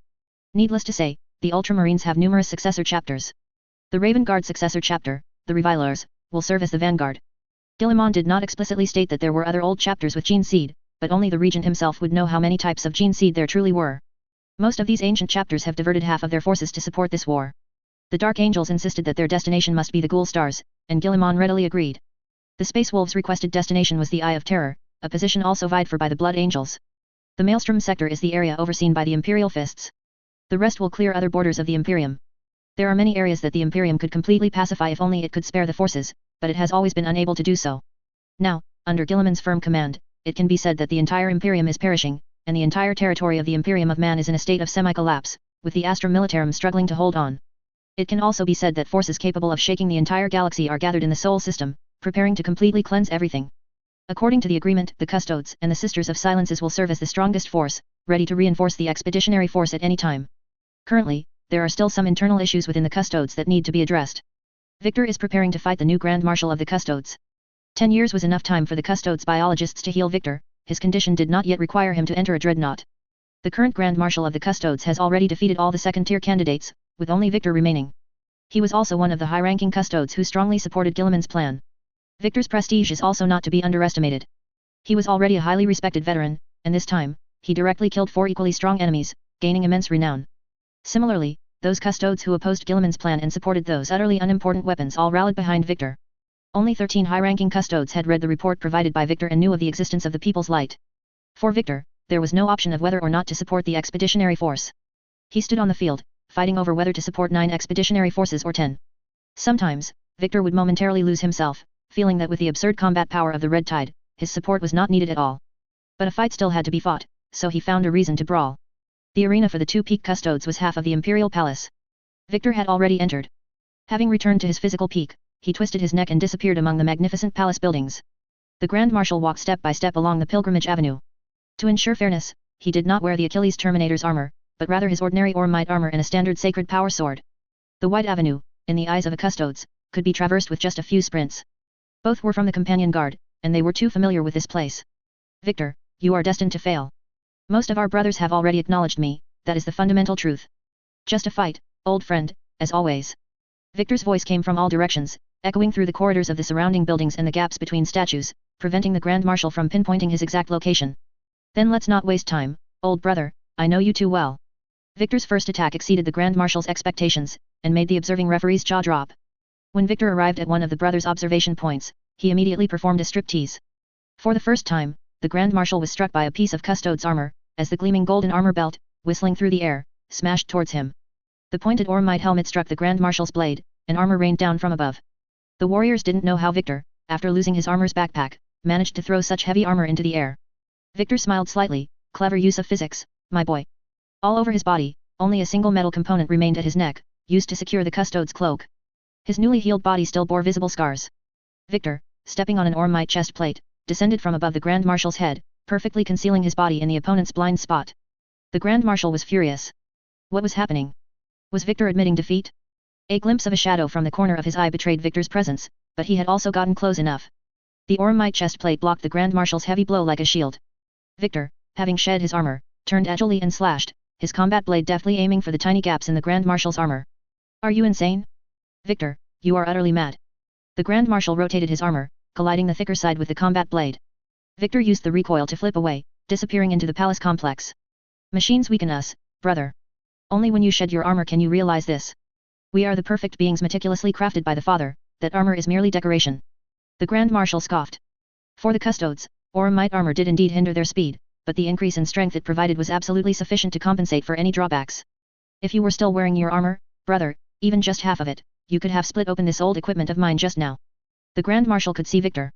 Needless to say, the Ultramarines have numerous successor chapters. The Raven Guard Successor Chapter, the Revilers, will serve as the vanguard. Guilliman did not explicitly state that there were other old chapters with gene seed, but only the regent himself would know how many types of gene seed there truly were. Most of these ancient chapters have diverted half of their forces to support this war. The Dark Angels insisted that their destination must be the Ghoul Stars, and Guilliman readily agreed. The Space Wolves' requested destination was the Eye of Terror, a position also vied for by the Blood Angels. The Maelstrom sector is the area overseen by the Imperial Fists. The rest will clear other borders of the Imperium. There are many areas that the Imperium could completely pacify if only it could spare the forces, but it has always been unable to do so. Now, under Guilliman's firm command, it can be said that the entire Imperium is perishing, and the entire territory of the Imperium of Man is in a state of semi-collapse, with the Astra Militarum struggling to hold on. It can also be said that forces capable of shaking the entire galaxy are gathered in the Sol system, preparing to completely cleanse everything. According to the agreement, the Custodes and the Sisters of Silences will serve as the strongest force, ready to reinforce the expeditionary force at any time. Currently, there are still some internal issues within the Custodes that need to be addressed. Victor is preparing to fight the new Grand Marshal of the Custodes. 10 years was enough time for the Custodes biologists to heal Victor. His condition did not yet require him to enter a dreadnought. The current Grand Marshal of the Custodes has already defeated all the second-tier candidates, with only Victor remaining. He was also one of the high-ranking Custodes who strongly supported Guilliman's plan. Victor's prestige is also not to be underestimated. He was already a highly respected veteran, and this time, he directly killed 4 equally strong enemies, gaining immense renown. Similarly, those Custodes who opposed Guilliman's plan and supported those utterly unimportant weapons all rallied behind Victor. Only 13 high-ranking Custodes had read the report provided by Victor and knew of the existence of the People's Light. For Victor, there was no option of whether or not to support the expeditionary force. He stood on the field, fighting over whether to support 9 expeditionary forces or 10. Sometimes, Victor would momentarily lose himself, feeling that with the absurd combat power of the Red Tide, his support was not needed at all. But a fight still had to be fought, so he found a reason to brawl. The arena for the 2 peak Custodes was half of the Imperial Palace. Victor had already entered. Having returned to his physical peak, he twisted his neck and disappeared among the magnificent palace buildings. The Grand Marshal walked step by step along the pilgrimage avenue. To ensure fairness, he did not wear the Achilles Terminator's armor, but rather his ordinary Ormite armor and a standard sacred power sword. The wide avenue, in the eyes of a Custodes, could be traversed with just a few sprints. Both were from the Companion Guard, and they were too familiar with this place. Victor, you are destined to fail. Most of our brothers have already acknowledged me, that is the fundamental truth. Just a fight, old friend, as always. Victor's voice came from all directions, echoing through the corridors of the surrounding buildings and the gaps between statues, preventing the Grand Marshal from pinpointing his exact location. Then let's not waste time, old brother, I know you too well. Victor's first attack exceeded the Grand Marshal's expectations, and made the observing referee's jaw drop. When Victor arrived at one of the brothers' observation points, he immediately performed a striptease. For the first time, the Grand Marshal was struck by a piece of Custodes armor, as the gleaming golden armor belt, whistling through the air, smashed towards him. The pointed Ormite helmet struck the Grand Marshal's blade, and armor rained down from above. The warriors didn't know how Victor, after losing his armor's backpack, managed to throw such heavy armor into the air. Victor smiled slightly, clever use of physics, my boy. All over his body, only a single metal component remained at his neck, used to secure the Custodes' cloak. His newly healed body still bore visible scars. Victor, stepping on an Ormite chest plate, descended from above the Grand Marshal's head, perfectly concealing his body in the opponent's blind spot. The Grand Marshal was furious. What was happening? Was Victor admitting defeat? A glimpse of a shadow from the corner of his eye betrayed Victor's presence, but he had also gotten close enough. The Ormite chest plate blocked the Grand Marshal's heavy blow like a shield. Victor, having shed his armor, turned agilely and slashed, his combat blade deftly aiming for the tiny gaps in the Grand Marshal's armor. Are you insane? Victor, you are utterly mad. The Grand Marshal rotated his armor, colliding the thicker side with the combat blade. Victor used the recoil to flip away, disappearing into the palace complex. Machines weaken us, brother. Only when you shed your armor can you realize this. We are the perfect beings meticulously crafted by the Father, that armor is merely decoration. The Grand Marshal scoffed. For the Custodes, Ormite armor did indeed hinder their speed, but the increase in strength it provided was absolutely sufficient to compensate for any drawbacks. If you were still wearing your armor, brother, even just half of it, you could have split open this old equipment of mine just now. The Grand Marshal could see Victor.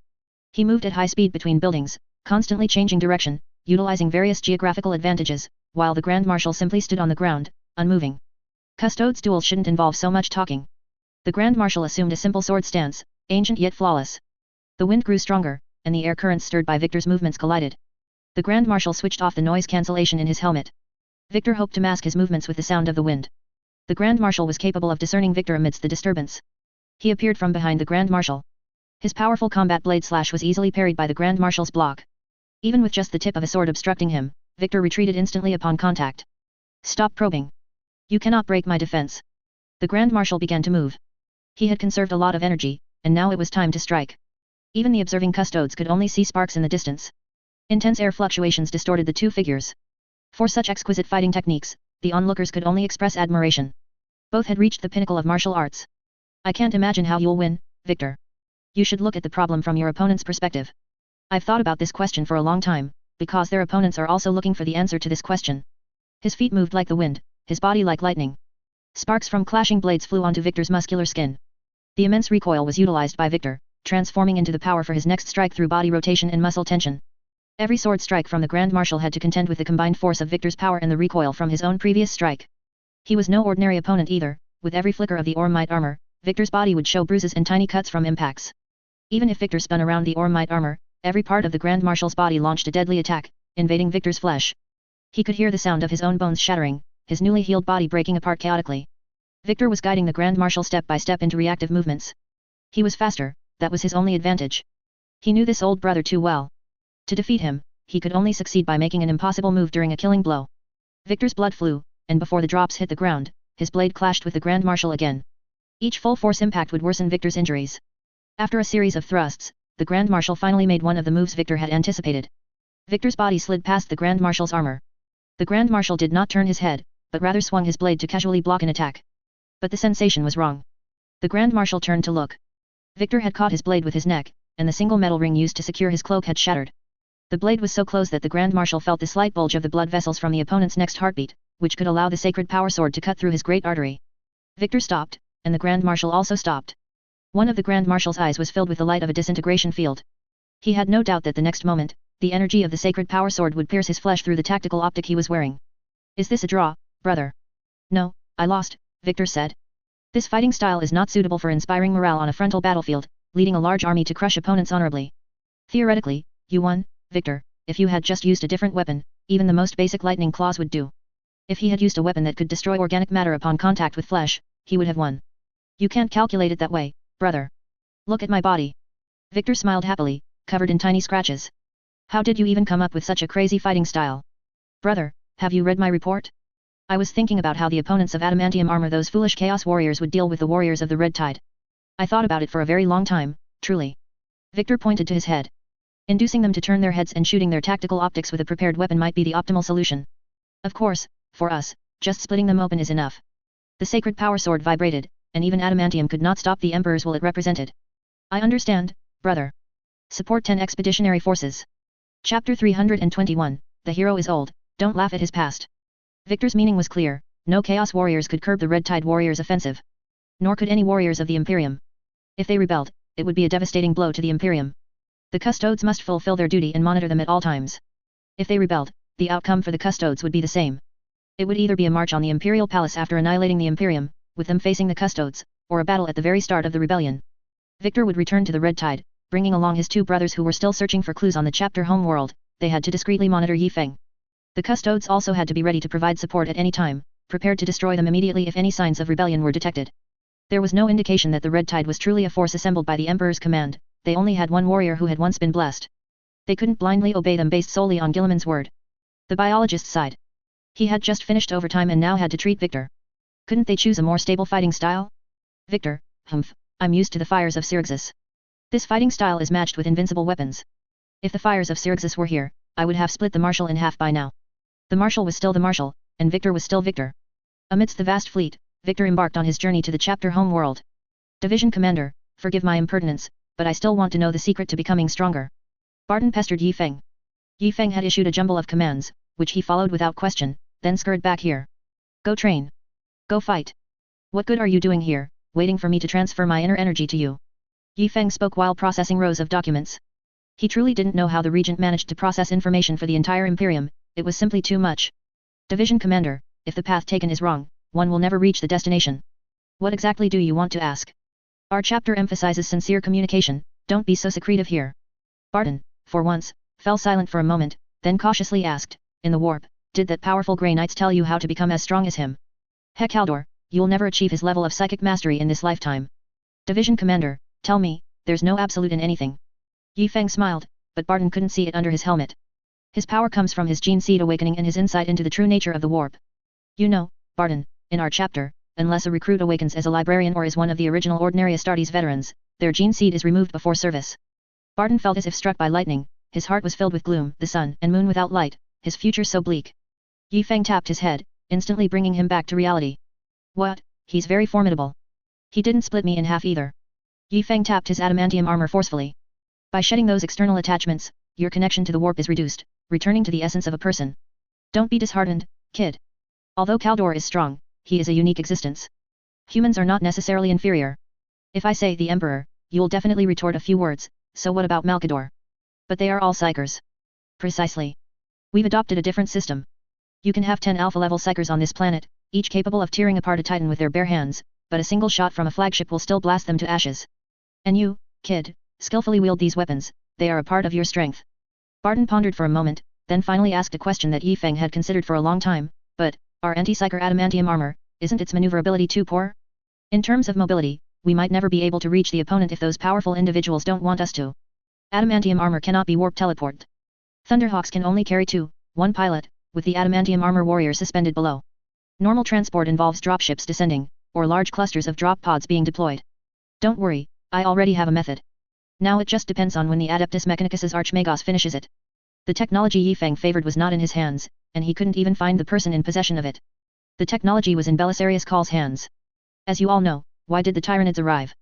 He moved at high speed between buildings, constantly changing direction, utilizing various geographical advantages, while the Grand Marshal simply stood on the ground, unmoving. Custodes duels shouldn't involve so much talking. The Grand Marshal assumed a simple sword stance, ancient yet flawless. The wind grew stronger, and the air currents stirred by Victor's movements collided. The Grand Marshal switched off the noise cancellation in his helmet. Victor hoped to mask his movements with the sound of the wind. The Grand Marshal was capable of discerning Victor amidst the disturbance. He appeared from behind the Grand Marshal. His powerful combat blade slash was easily parried by the Grand Marshal's block. Even with just the tip of a sword obstructing him, Victor retreated instantly upon contact. Stop probing. You cannot break my defense. The Grand Marshal began to move. He had conserved a lot of energy, and now it was time to strike. Even the observing custodes could only see sparks in the distance. Intense air fluctuations distorted the two figures. For such exquisite fighting techniques, the onlookers could only express admiration. Both had reached the pinnacle of martial arts. I can't imagine how you'll win, Victor. You should look at the problem from your opponent's perspective. I've thought about this question for a long time, because their opponents are also looking for the answer to this question. His feet moved like the wind, his body like lightning. Sparks from clashing blades flew onto Victor's muscular skin. The immense recoil was utilized by Victor, transforming into the power for his next strike through body rotation and muscle tension. Every sword strike from the Grand Marshal had to contend with the combined force of Victor's power and the recoil from his own previous strike. He was no ordinary opponent either. With every flicker of the Ormite armor, Victor's body would show bruises and tiny cuts from impacts. Even if Victor spun around the Ormite armor, every part of the Grand Marshal's body launched a deadly attack, invading Victor's flesh. He could hear the sound of his own bones shattering, his newly healed body breaking apart chaotically. Victor was guiding the Grand Marshal step by step into reactive movements. He was faster, that was his only advantage. He knew this old brother too well. To defeat him, he could only succeed by making an impossible move during a killing blow. Victor's blood flew, and before the drops hit the ground, his blade clashed with the Grand Marshal again. Each full-force impact would worsen Victor's injuries. After a series of thrusts, the Grand Marshal finally made one of the moves Victor had anticipated. Victor's body slid past the Grand Marshal's armor. The Grand Marshal did not turn his head, but rather swung his blade to casually block an attack. But the sensation was wrong. The Grand Marshal turned to look. Victor had caught his blade with his neck, and the single metal ring used to secure his cloak had shattered. The blade was so close that the Grand Marshal felt the slight bulge of the blood vessels from the opponent's next heartbeat, which could allow the sacred power sword to cut through his great artery. Victor stopped, and the Grand Marshal also stopped. One of the Grand Marshal's eyes was filled with the light of a disintegration field. He had no doubt that the next moment, the energy of the sacred power sword would pierce his flesh through the tactical optic he was wearing. Is this a draw, brother? No, I lost, Victor said. This fighting style is not suitable for inspiring morale on a frontal battlefield, leading a large army to crush opponents honorably. Theoretically, you won, Victor. If you had just used a different weapon, even the most basic lightning claws would do. If he had used a weapon that could destroy organic matter upon contact with flesh, he would have won. You can't calculate it that way, brother. Look at my body. Victor smiled happily, covered in tiny scratches. How did you even come up with such a crazy fighting style? Brother, have you read my report? I was thinking about how the opponents of adamantium armor, those foolish chaos warriors, would deal with the warriors of the Red Tide. I thought about it for a very long time, truly. Victor pointed to his head. Inducing them to turn their heads and shooting their tactical optics with a prepared weapon might be the optimal solution. Of course, for us, just splitting them open is enough. The sacred power sword vibrated, and even adamantium could not stop the Emperor's will it represented. I understand, brother. Support 10 Expeditionary Forces. Chapter 321, The Hero is Old, Don't Laugh at His Past. Victor's meaning was clear, no Chaos Warriors could curb the Red Tide Warriors' offensive. Nor could any warriors of the Imperium. If they rebelled, it would be a devastating blow to the Imperium. The custodes must fulfill their duty and monitor them at all times. If they rebelled, the outcome for the custodes would be the same. It would either be a march on the Imperial Palace after annihilating the Imperium, with them facing the custodes, or a battle at the very start of the rebellion. Victor would return to the Red Tide, bringing along his two brothers who were still searching for clues on the chapter homeworld. They had to discreetly monitor Yi Feng. The custodes also had to be ready to provide support at any time, prepared to destroy them immediately if any signs of rebellion were detected. There was no indication that the Red Tide was truly a force assembled by the Emperor's command. They only had one warrior who had once been blessed. They couldn't blindly obey them based solely on Guilliman's word. The biologist sighed. He had just finished overtime and now had to treat Victor. Couldn't they choose a more stable fighting style? Victor, humph, I'm used to the fires of Syrixus. This fighting style is matched with invincible weapons. If the fires of Syrixus were here, I would have split the Marshal in half by now. The Marshal was still the Marshal, and Victor was still Victor. Amidst the vast fleet, Victor embarked on his journey to the chapter homeworld. Division Commander, forgive my impertinence, but I still want to know the secret to becoming stronger. Barton pestered Yi Feng. Yi Feng had issued a jumble of commands, which he followed without question, then scurried back here. Go train. Go fight. What good are you doing here, waiting for me to transfer my inner energy to you? Yi Feng spoke while processing rows of documents. He truly didn't know how the regent managed to process information for the entire Imperium, it was simply too much. Division Commander, if the path taken is wrong, one will never reach the destination. What exactly do you want to ask? Our chapter emphasizes sincere communication, don't be so secretive here. Barton, for once, fell silent for a moment, then cautiously asked, in the warp, did that powerful Grey Knights tell you how to become as strong as him? Heck Haldor, you'll never achieve his level of psychic mastery in this lifetime. Division Commander, tell me, there's no absolute in anything. Yi Feng smiled, but Barton couldn't see it under his helmet. His power comes from his gene seed awakening and his insight into the true nature of the warp. You know, Barton, in our chapter, unless a recruit awakens as a librarian or is one of the original ordinary Astartes veterans, their gene seed is removed before service. Barton felt as if struck by lightning, his heart was filled with gloom, the sun and moon without light, his future so bleak. Yi Feng tapped his head, instantly bringing him back to reality. What? He's very formidable. He didn't split me in half either. Yi Feng tapped his adamantium armor forcefully. By shedding those external attachments, your connection to the warp is reduced, returning to the essence of a person. Don't be disheartened, kid. Although Kaldor is strong, he is a unique existence. Humans are not necessarily inferior. If I say the Emperor, you'll definitely retort a few words, so what about Malkador? But they are all psychers. Precisely. We've adopted a different system. You can have 10 alpha-level psychers on this planet, each capable of tearing apart a titan with their bare hands, but a single shot from a flagship will still blast them to ashes. And you, kid, skillfully wield these weapons, they are a part of your strength. Barton pondered for a moment, then finally asked a question that Yi Feng had considered for a long time, but, our anti-psyker adamantium armor, isn't its maneuverability too poor? In terms of mobility, we might never be able to reach the opponent if those powerful individuals don't want us to. Adamantium armor cannot be warp-teleported. Thunderhawks can only carry one pilot, with the adamantium armor warrior suspended below. Normal transport involves dropships descending, or large clusters of drop pods being deployed. Don't worry, I already have a method. Now it just depends on when the Adeptus Mechanicus's Archmagos finishes it. The technology Yi Feng favored was not in his hands, and he couldn't even find the person in possession of it. The technology was in Belisarius Call's hands. As you all know, why did the Tyranids arrive?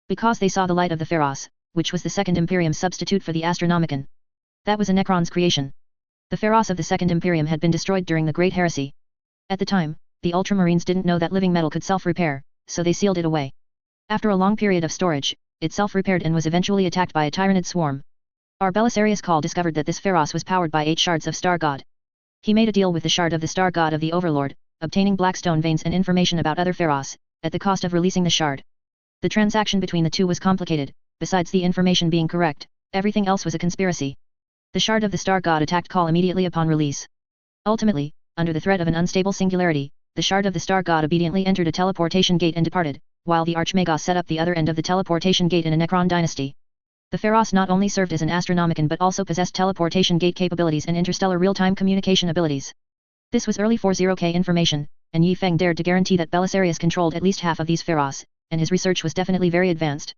Because they saw the light of the Pharos, which was the Second Imperium substitute for the Astronomicon. That was a Necron's creation. The Pharos of the Second Imperium had been destroyed during the Great Heresy. At the time, the Ultramarines didn't know that living metal could self-repair, so they sealed it away. After a long period of storage, it self-repaired and was eventually attacked by a Tyranid swarm. Our Belisarius Call discovered that this Pharos was powered by 8 shards of Star God. He made a deal with the shard of the Star God of the Overlord, obtaining blackstone veins and information about other Pharos, at the cost of releasing the shard. The transaction between the two was complicated, besides the information being correct, everything else was a conspiracy. The shard of the Star God attacked Call immediately upon release. Ultimately, under the threat of an unstable singularity, the shard of the Star God obediently entered a teleportation gate and departed, while the Archmagos set up the other end of the teleportation gate in a Necron dynasty. The Pharos not only served as an Astronomicon but also possessed teleportation gate capabilities and interstellar real-time communication abilities. This was early 40K information, and Yi Feng dared to guarantee that Belisarius controlled at least half of these Pharos, and his research was definitely very advanced.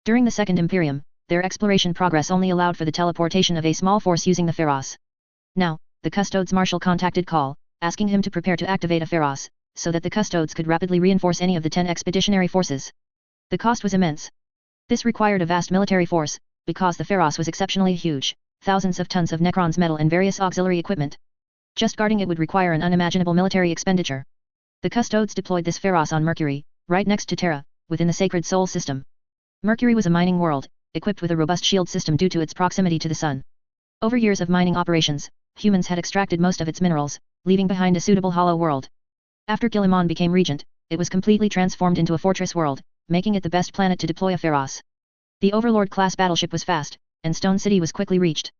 During the Second Imperium, their exploration progress only allowed for the teleportation of a small force using the Pharos. Now, the Custodes Marshal contacted Call, asking him to prepare to activate a Pharos, so that the Custodes could rapidly reinforce any of the 10 expeditionary forces. The cost was immense. This required a vast military force, because the Pharos was exceptionally huge, thousands of tons of Necron's metal and various auxiliary equipment. Just guarding it would require an unimaginable military expenditure. The Custodes deployed this Pharos on Mercury, right next to Terra, within the Sacred Soul system. Mercury was a mining world, equipped with a robust shield system due to its proximity to the Sun. Over years of mining operations, humans had extracted most of its minerals, leaving behind a suitable hollow world. After Guilliman became regent, it was completely transformed into a fortress world, making it the best planet to deploy a Pharos. The Overlord-class battleship was fast, and Stone City was quickly reached.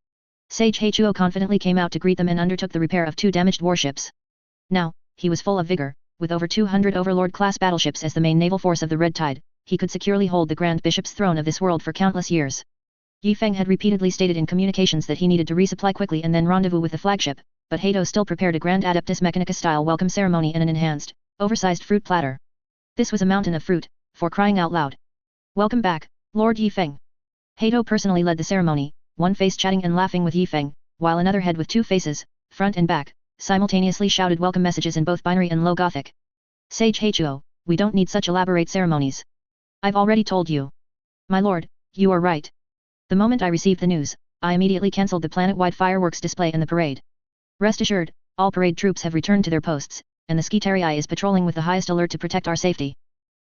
Sage Heichuo confidently came out to greet them and undertook the repair of 2 damaged warships. Now, he was full of vigor, with over 200 Overlord-class battleships as the main naval force of the Red Tide, he could securely hold the Grand Bishop's throne of this world for countless years. Yi Feng had repeatedly stated in communications that he needed to resupply quickly and then rendezvous with the flagship, but Hato still prepared a Grand Adeptus Mechanicus-style welcome ceremony and an enhanced, oversized fruit platter. This was a mountain of fruit, for crying out loud. Welcome back, Lord Yi Feng. Hato personally led the ceremony, one face chatting and laughing with Yi Feng, while another head with 2 faces, front and back, simultaneously shouted welcome messages in both binary and low Gothic. Sage Heichuo, we don't need such elaborate ceremonies. I've already told you. My lord, you are right. The moment I received the news, I immediately cancelled the planet-wide fireworks display and the parade. Rest assured, all parade troops have returned to their posts, and the Skitarii is patrolling with the highest alert to protect our safety.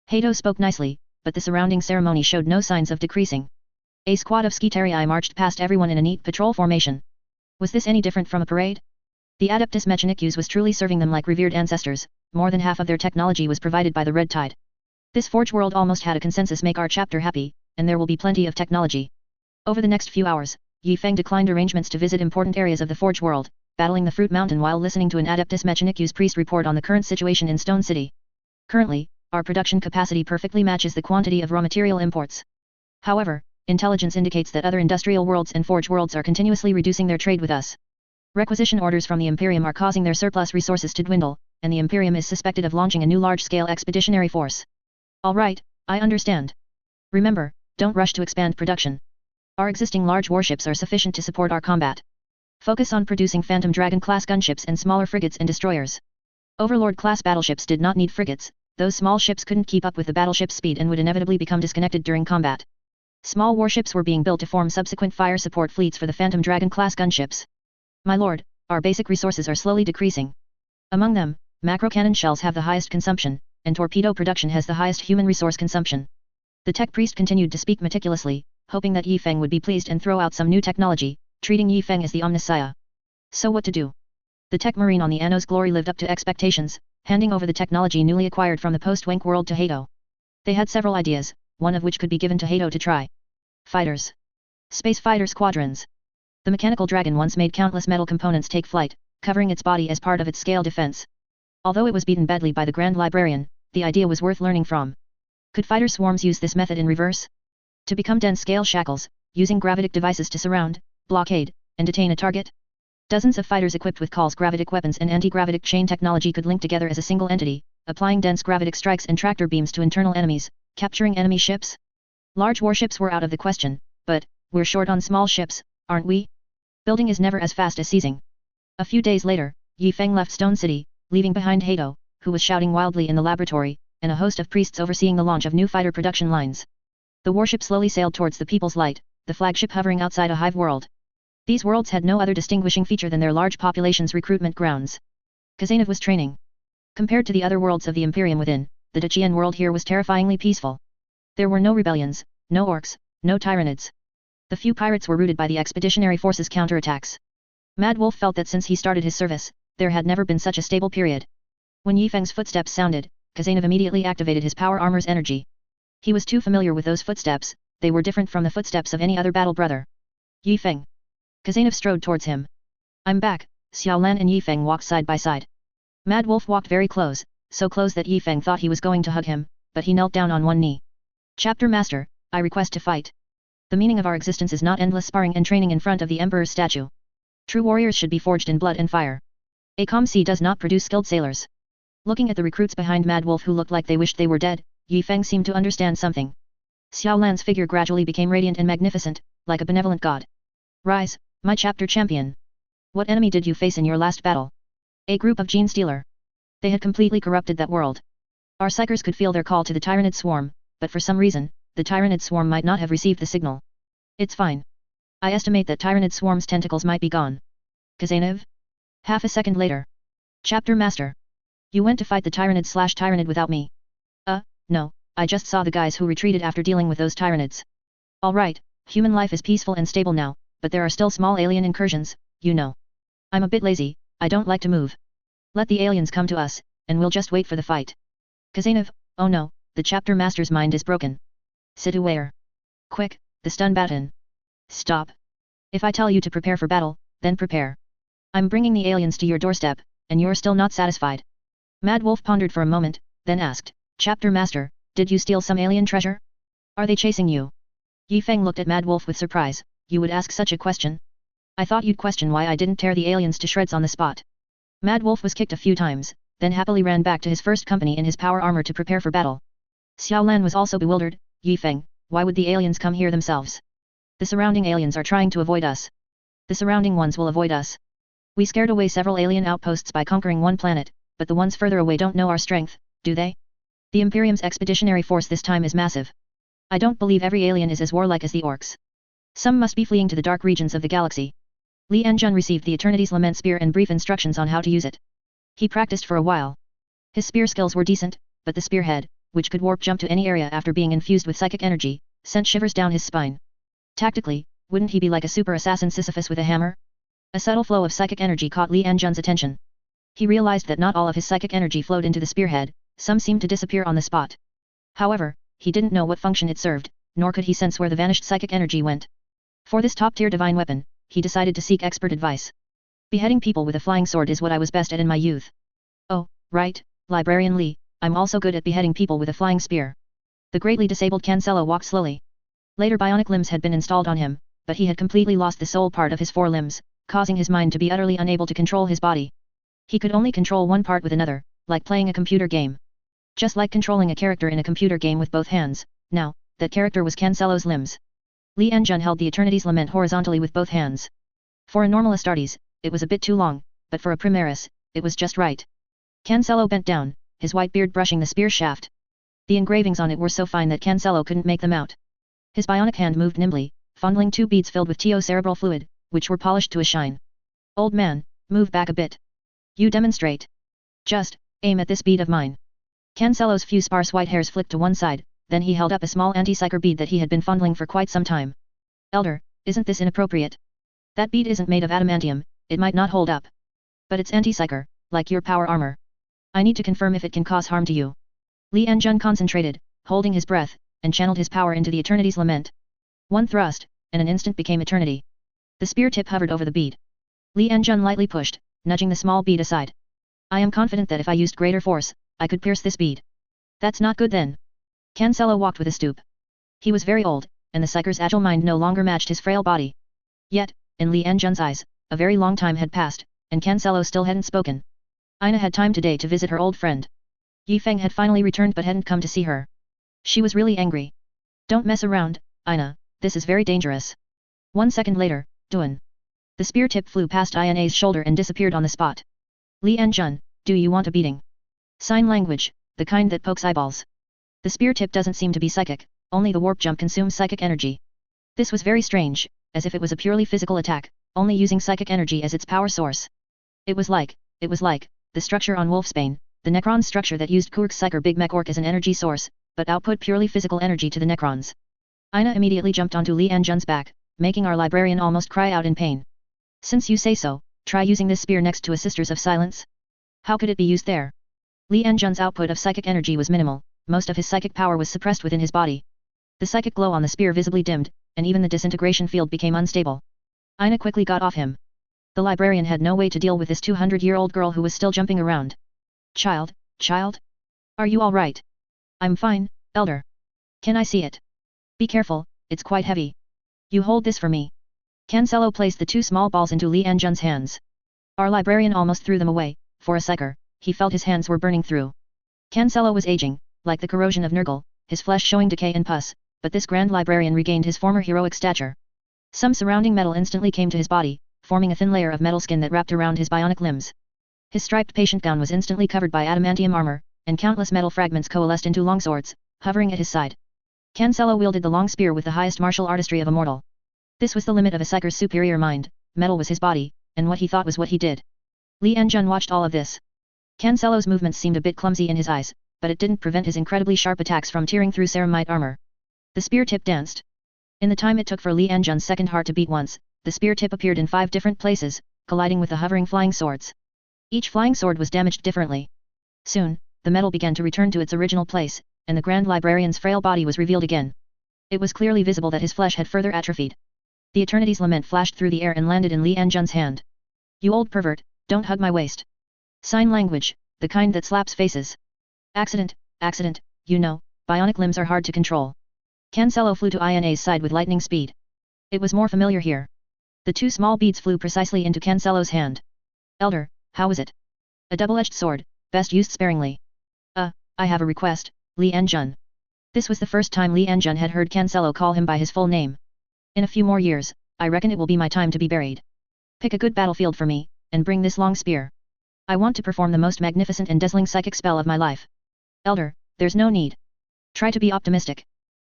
Hato spoke nicely, but the surrounding ceremony showed no signs of decreasing. A squad of Skitarii marched past everyone in a neat patrol formation. Was this any different from a parade? The Adeptus Mechanicus was truly serving them like revered ancestors, more than half of their technology was provided by the Red Tide. This Forge world almost had a consensus make our chapter happy, and there will be plenty of technology. Over the next few hours, Yi Feng declined arrangements to visit important areas of the Forge world, battling the Fruit Mountain while listening to an Adeptus Mechanicus priest report on the current situation in Stone City. Currently, our production capacity perfectly matches the quantity of raw material imports. However, Intelligence indicates that other industrial worlds and forge worlds are continuously reducing their trade with us. Requisition orders from the Imperium are causing their surplus resources to dwindle, and the Imperium is suspected of launching a new large-scale expeditionary force. Alright, I understand. Remember, don't rush to expand production. Our existing large warships are sufficient to support our combat. Focus on producing Phantom Dragon-class gunships and smaller frigates and destroyers. Overlord-class battleships did not need frigates. Those small ships couldn't keep up with the battleship's speed and would inevitably become disconnected during combat. Small warships were being built to form subsequent fire support fleets for the Phantom Dragon-class gunships. My lord, our basic resources are slowly decreasing. Among them, macro-cannon shells have the highest consumption, and torpedo production has the highest human resource consumption. The tech priest continued to speak meticulously, hoping that Yi Feng would be pleased and throw out some new technology, treating Yi Feng as the omniscient. So what to do? The tech marine on the Anno's Glory lived up to expectations, handing over the technology newly acquired from the post-Wank world to Hato. They had several ideas, one of which could be given to Hato to try. Fighters. Space fighter squadrons. The mechanical dragon once made countless metal components take flight, covering its body as part of its scale defense. Although it was beaten badly by the Grand Librarian, the idea was worth learning from. Could fighter swarms use this method in reverse? To become dense scale shackles, using gravitic devices to surround, blockade, and detain a target? Dozens of fighters equipped with Call's gravitic weapons and anti-gravitic chain technology could link together as a single entity, applying dense gravitic strikes and tractor beams to internal enemies, capturing enemy ships? Large warships were out of the question, but, we're short on small ships, aren't we? Building is never as fast as seizing. A few days later, Yi Feng left Stone City, leaving behind Hato, who was shouting wildly in the laboratory, and a host of priests overseeing the launch of new fighter production lines. The warship slowly sailed towards the People's Light, the flagship hovering outside a hive world. These worlds had no other distinguishing feature than their large population's recruitment grounds. Khazanov was training. Compared to the other worlds of the Imperium within, the Dacian world here was terrifyingly peaceful. There were no rebellions, no orcs, no tyrannids. The few pirates were routed by the expeditionary force's counterattacks. Mad Wolf felt that since he started his service, there had never been such a stable period. When Yi Feng's footsteps sounded, Khazanov immediately activated his power armor's energy. He was too familiar with those footsteps, they were different from the footsteps of any other battle brother. Yi Feng. Khazanov strode towards him. I'm back. Xiao Lan and Yi Feng walked side by side. Mad Wolf walked very close, so close that Yi Feng thought he was going to hug him, but he knelt down on one knee. Chapter Master, I request to fight. The meaning of our existence is not endless sparring and training in front of the Emperor's statue. True warriors should be forged in blood and fire. A calm sea does not produce skilled sailors. Looking at the recruits behind Mad Wolf who looked like they wished they were dead, Yi Feng seemed to understand something. Xiao Lan's figure gradually became radiant and magnificent, like a benevolent god. Rise, my chapter champion. What enemy did you face in your last battle? A group of gene stealer. They had completely corrupted that world. Our psychers could feel their call to the Tyrannid swarm, but for some reason, the Tyrannid swarm might not have received the signal. It's fine. I estimate that Tyrannid swarm's tentacles might be gone. Khazanov? Half a second later. Chapter Master. You went to fight the Tyrannid without me. No, I just saw the guys who retreated after dealing with those Tyrannids. Alright, human life is peaceful and stable now, but there are still small alien incursions, you know. I'm a bit lazy, I don't like to move. Let the aliens come to us, and we'll just wait for the fight. Khazanov, oh no, the chapter master's mind is broken. Situare. Quick, the stun button. Stop. If I tell you to prepare for battle, then prepare. I'm bringing the aliens to your doorstep, and you're still not satisfied. Mad Wolf pondered for a moment, then asked, Chapter Master, did you steal some alien treasure? Are they chasing you? Yi Feng looked at Mad Wolf with surprise. You would ask such a question? I thought you'd question why I didn't tear the aliens to shreds on the spot. Mad Wolf was kicked a few times, then happily ran back to his first company in his power armor to prepare for battle. Xiao Lan was also bewildered. Yi Feng, why would the aliens come here themselves? The surrounding aliens are trying to avoid us. The surrounding ones will avoid us. We scared away several alien outposts by conquering one planet, but the ones further away don't know our strength, do they? The Imperium's expeditionary force this time is massive. I don't believe every alien is as warlike as the orcs. Some must be fleeing to the dark regions of the galaxy. Li Enjun received the Eternity's Lament spear and brief instructions on how to use it. He practiced for a while. His spear skills were decent, but the spearhead, which could warp jump to any area after being infused with psychic energy, sent shivers down his spine. Tactically, wouldn't he be like a super assassin Sisyphus with a hammer? A subtle flow of psychic energy caught Li Enjun's attention. He realized that not all of his psychic energy flowed into the spearhead, some seemed to disappear on the spot. However, he didn't know what function it served, nor could he sense where the vanished psychic energy went. For this top-tier divine weapon, he decided to seek expert advice. Beheading people with a flying sword is what I was best at in my youth. Oh, right, Librarian Li, I'm also good at beheading people with a flying spear. The greatly disabled Cancelo walked slowly. Later bionic limbs had been installed on him, but he had completely lost the soul part of his 4 limbs, causing his mind to be utterly unable to control his body. He could only control one part with another, like playing a computer game. Just like controlling a character in a computer game with both hands, now, that character was Cancelo's limbs. Li Enjun held the Eternity's Lament horizontally with both hands. For a normal Astartes, it was a bit too long, but for a Primaris, it was just right. Cancelo bent down, his white beard brushing the spear shaft. The engravings on it were so fine that Cancelo couldn't make them out. His bionic hand moved nimbly, fondling 2 beads filled with teocerebral fluid, which were polished to a shine. Old man, move back a bit. You demonstrate. Just, aim at this bead of mine. Cancelo's few sparse white hairs flicked to one side, then he held up a small anti-psyker bead that he had been fondling for quite some time. Elder, isn't this inappropriate? That bead isn't made of adamantium, it might not hold up. But it's anti-psyker, like your power armor. I need to confirm if it can cause harm to you. Li Enjun concentrated, holding his breath, and channeled his power into the Eternity's Lament. One thrust, and an instant became eternity. The spear tip hovered over the bead. Li Enjun lightly pushed, nudging the small bead aside. I am confident that if I used greater force, I could pierce this bead. That's not good then. Cancelo walked with a stoop. He was very old, and the psyker's agile mind no longer matched his frail body. Yet, in Li Enjun's eyes, a very long time had passed, and Cancelo still hadn't spoken. Ina had time today to visit her old friend. Yi Feng had finally returned but hadn't come to see her. She was really angry. Don't mess around, Ina, this is very dangerous. 1 second later, Duan. The spear tip flew past Ina's shoulder and disappeared on the spot. Li Enjun, do you want a beating? Sign language, the kind that pokes eyeballs. The spear tip doesn't seem to be psychic, only the warp jump consumes psychic energy. This was very strange, as if it was a purely physical attack, only using psychic energy as its power source. It was like, the structure on Wolfsbane, the Necron structure that used Kurk's Psyker Big Mech Orc as an energy source, but output purely physical energy to the Necrons. Ina immediately jumped onto Li Enjun's back, making our librarian almost cry out in pain. Since you say so, try using this spear next to a Sisters of Silence. How could it be used there? Li Enjun's output of psychic energy was minimal, most of his psychic power was suppressed within his body. The psychic glow on the spear visibly dimmed, and even the disintegration field became unstable. Ina quickly got off him. The librarian had no way to deal with this 200-year-old girl who was still jumping around. Child? Are you all right? I'm fine, Elder. Can I see it? Be careful, it's quite heavy. You hold this for me. Cancelo placed the 2 small balls into Li Enjun's hands. Our librarian almost threw them away. For a psyker, he felt his hands were burning through. Cancelo was aging, like the corrosion of Nurgle, his flesh showing decay and pus, but this grand librarian regained his former heroic stature. Some surrounding metal instantly came to his body, forming a thin layer of metal skin that wrapped around his bionic limbs. His striped patient gown was instantly covered by adamantium armor, and countless metal fragments coalesced into long swords, hovering at his side. Cancelo wielded the long spear with the highest martial artistry of a mortal. This was the limit of a psyker's superior mind, metal was his body, and what he thought was what he did. Li Enjun watched all of this. Cancelo's movements seemed a bit clumsy in his eyes, but it didn't prevent his incredibly sharp attacks from tearing through ceramite armor. The spear tip danced. In the time it took for Li Enjun's second heart to beat once, the spear tip appeared in 5 different places, colliding with the hovering flying swords. Each flying sword was damaged differently. Soon, the metal began to return to its original place, and the Grand Librarian's frail body was revealed again. It was clearly visible that his flesh had further atrophied. The Eternity's Lament flashed through the air and landed in Li Enjun's hand. You old pervert, don't hug my waist. Sign language, the kind that slaps faces. Accident, you know, bionic limbs are hard to control. Cancelo flew to Ina's side with lightning speed. It was more familiar here. The 2 small beads flew precisely into Cancelo's hand. Elder, how is it? A double-edged sword, best used sparingly. I have a request, Li Enjun. This was the first time Li Enjun had heard Cancelo call him by his full name. In a few more years, I reckon it will be my time to be buried. Pick a good battlefield for me, and bring this long spear. I want to perform the most magnificent and dazzling psychic spell of my life. Elder, there's no need. Try to be optimistic.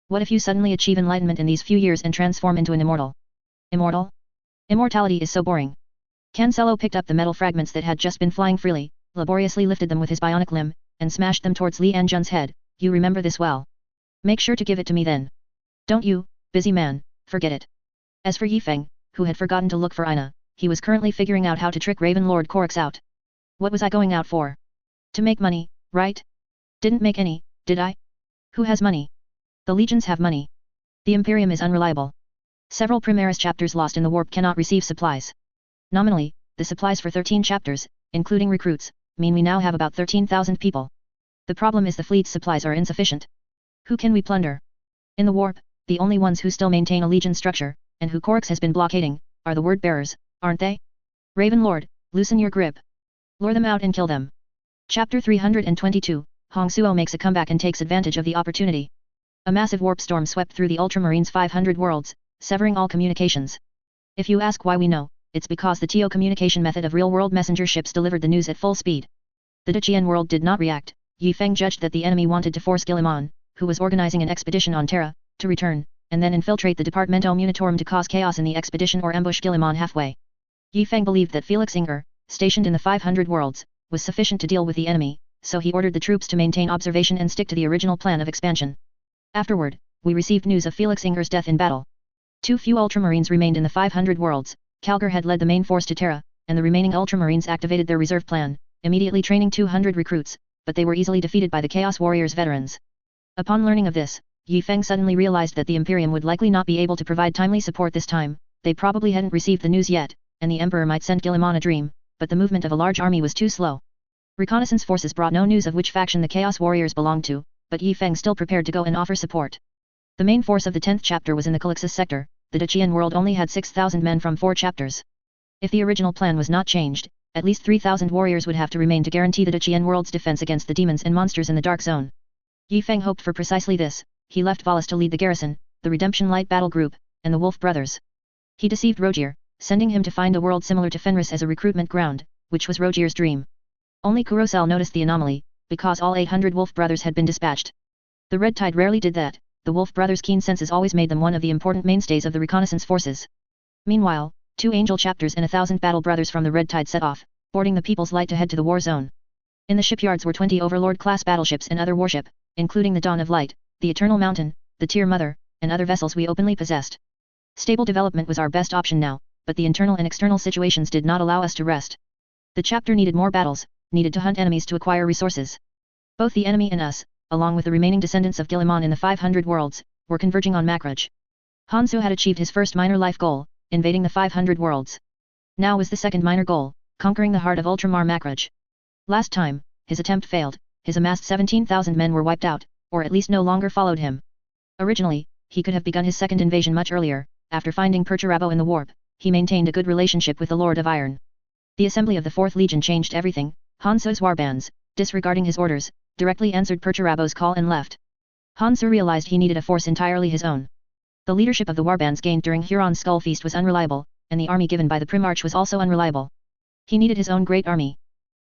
What if you suddenly achieve enlightenment in these few years and transform into an immortal? Immortal? Immortality is so boring. Cancelo picked up the metal fragments that had just been flying freely, laboriously lifted them with his bionic limb, and smashed them towards Li Enjun's head. You remember this well. Make sure to give it to me then. Don't you, busy man, forget it. As for Yi Feng, who had forgotten to look for Ina, he was currently figuring out how to trick Raven Lord Korix out. What was I going out for? To make money, right? Didn't make any, did I? Who has money? The legions have money. The Imperium is unreliable. Several Primaris chapters lost in the warp cannot receive supplies. Nominally, the supplies for 13 chapters, including recruits, mean we now have about 13,000 people. The problem is the fleet's supplies are insufficient. Who can we plunder? In the warp, the only ones who still maintain a legion structure, and who Korix has been blockading, are the word bearers, aren't they? Raven Lord, loosen your grip. Lure them out and kill them. Chapter 322, Hong Suo makes a comeback and takes advantage of the opportunity. A massive warp storm swept through the Ultramarines' 500 worlds, severing all communications. If you ask why we know, it's because the TO communication method of real-world messenger ships delivered the news at full speed. The Dacian world did not react. Yi Feng judged that the enemy wanted to force Guilliman, who was organizing an expedition on Terra, to return, and then infiltrate the Departamento Munitorum to cause chaos in the expedition or ambush Guilliman halfway. Yi Feng believed that Felix Inger, stationed in the 500 worlds, was sufficient to deal with the enemy, so he ordered the troops to maintain observation and stick to the original plan of expansion. Afterward, we received news of Felix Inger's death in battle. Too few Ultramarines remained in the 500 worlds. Calgar had led the main force to Terra, and the remaining Ultramarines activated their reserve plan, immediately training 200 recruits, but they were easily defeated by the Chaos Warriors veterans. Upon learning of this, Yi Feng suddenly realized that the Imperium would likely not be able to provide timely support this time. They probably hadn't received the news yet, and the Emperor might send Guilliman a dream, but the movement of a large army was too slow. Reconnaissance forces brought no news of which faction the Chaos Warriors belonged to, but Yi Feng still prepared to go and offer support. The main force of the 10th chapter was in the Calixis sector. The Dacian world only had 6,000 men from 4 chapters. If the original plan was not changed, at least 3,000 warriors would have to remain to guarantee the Dacian world's defense against the demons and monsters in the Dark Zone. Yi Feng hoped for precisely this. He left Valis to lead the garrison, the Redemption Light Battle Group, and the Wolf Brothers. He deceived Rogier, sending him to find a world similar to Fenris as a recruitment ground, which was Rogier's dream. Only Kurosel noticed the anomaly, because all 800 Wolf Brothers had been dispatched. The Red Tide rarely did that. The Wolf Brothers' keen senses always made them one of the important mainstays of the reconnaissance forces. Meanwhile, 2 Angel chapters and 1,000 Battle Brothers from the Red Tide set off, boarding the People's Light to head to the war zone. In the shipyards were 20 Overlord-class battleships and other warship, including the Dawn of Light, the Eternal Mountain, the Tyr Mother, and other vessels we openly possessed. Stable development was our best option now, but the internal and external situations did not allow us to rest. The chapter needed more battles, needed to hunt enemies to acquire resources. Both the enemy and us, along with the remaining descendants of Guilliman in the 500 worlds, were converging on Makraj. Hansu had achieved his first minor life goal, invading the 500 worlds. Now was the second minor goal, conquering the heart of Ultramar Makraj. Last time, his attempt failed. His amassed 17,000 men were wiped out, or at least no longer followed him. Originally, he could have begun his second invasion much earlier. After finding Perturabo in the warp, he maintained a good relationship with the Lord of Iron. The assembly of the 4th Legion changed everything. Hansu's warbands, disregarding his orders, directly answered Perturabo's call and left. Hansu realized he needed a force entirely his own. The leadership of the warbands gained during Huron's Skull Feast was unreliable, and the army given by the Primarch was also unreliable. He needed his own great army.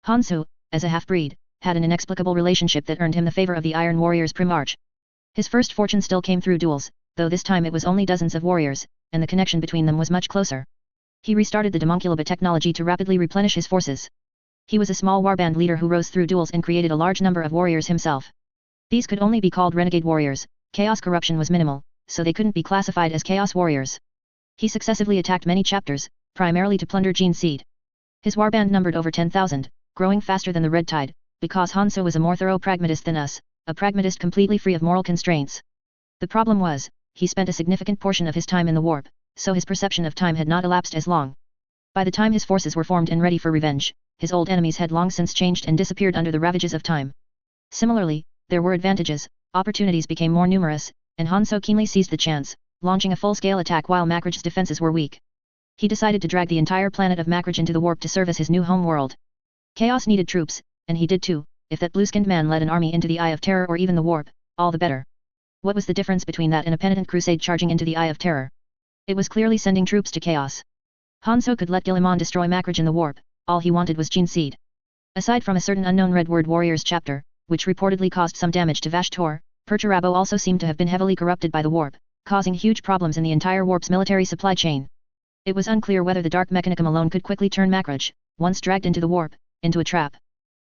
Hansu, as a half-breed, had an inexplicable relationship that earned him the favor of the Iron Warriors Primarch. His first fortune still came through duels, though this time it was only dozens of warriors, and the connection between them was much closer. He restarted the Demonculaba technology to rapidly replenish his forces. He was a small warband leader who rose through duels and created a large number of warriors himself. These could only be called renegade warriors. Chaos corruption was minimal, so they couldn't be classified as chaos warriors. He successively attacked many chapters, primarily to plunder Gene Seed. His warband numbered over 10,000, growing faster than the Red Tide, because Hansu was a more thorough pragmatist than us, a pragmatist completely free of moral constraints. The problem was, he spent a significant portion of his time in the warp, so his perception of time had not elapsed as long. By the time his forces were formed and ready for revenge, his old enemies had long since changed and disappeared under the ravages of time. Similarly, there were advantages, opportunities became more numerous, and Hansu keenly seized the chance, launching a full-scale attack while Makraj's defenses were weak. He decided to drag the entire planet of Makraj into the warp to serve as his new home world. Chaos needed troops, and he did too. If that blue-skinned man led an army into the Eye of Terror or even the warp, all the better. What was the difference between that and a penitent crusade charging into the Eye of Terror? It was clearly sending troops to chaos. Hansu could let Guilliman destroy Makraj in the warp. All he wanted was Gene Seed. Aside from a certain unknown Red Word Warriors chapter, which reportedly caused some damage to Vashtor, Perturabo also seemed to have been heavily corrupted by the warp, causing huge problems in the entire warp's military supply chain. It was unclear whether the Dark Mechanicum alone could quickly turn Makraj, once dragged into the warp, into a trap.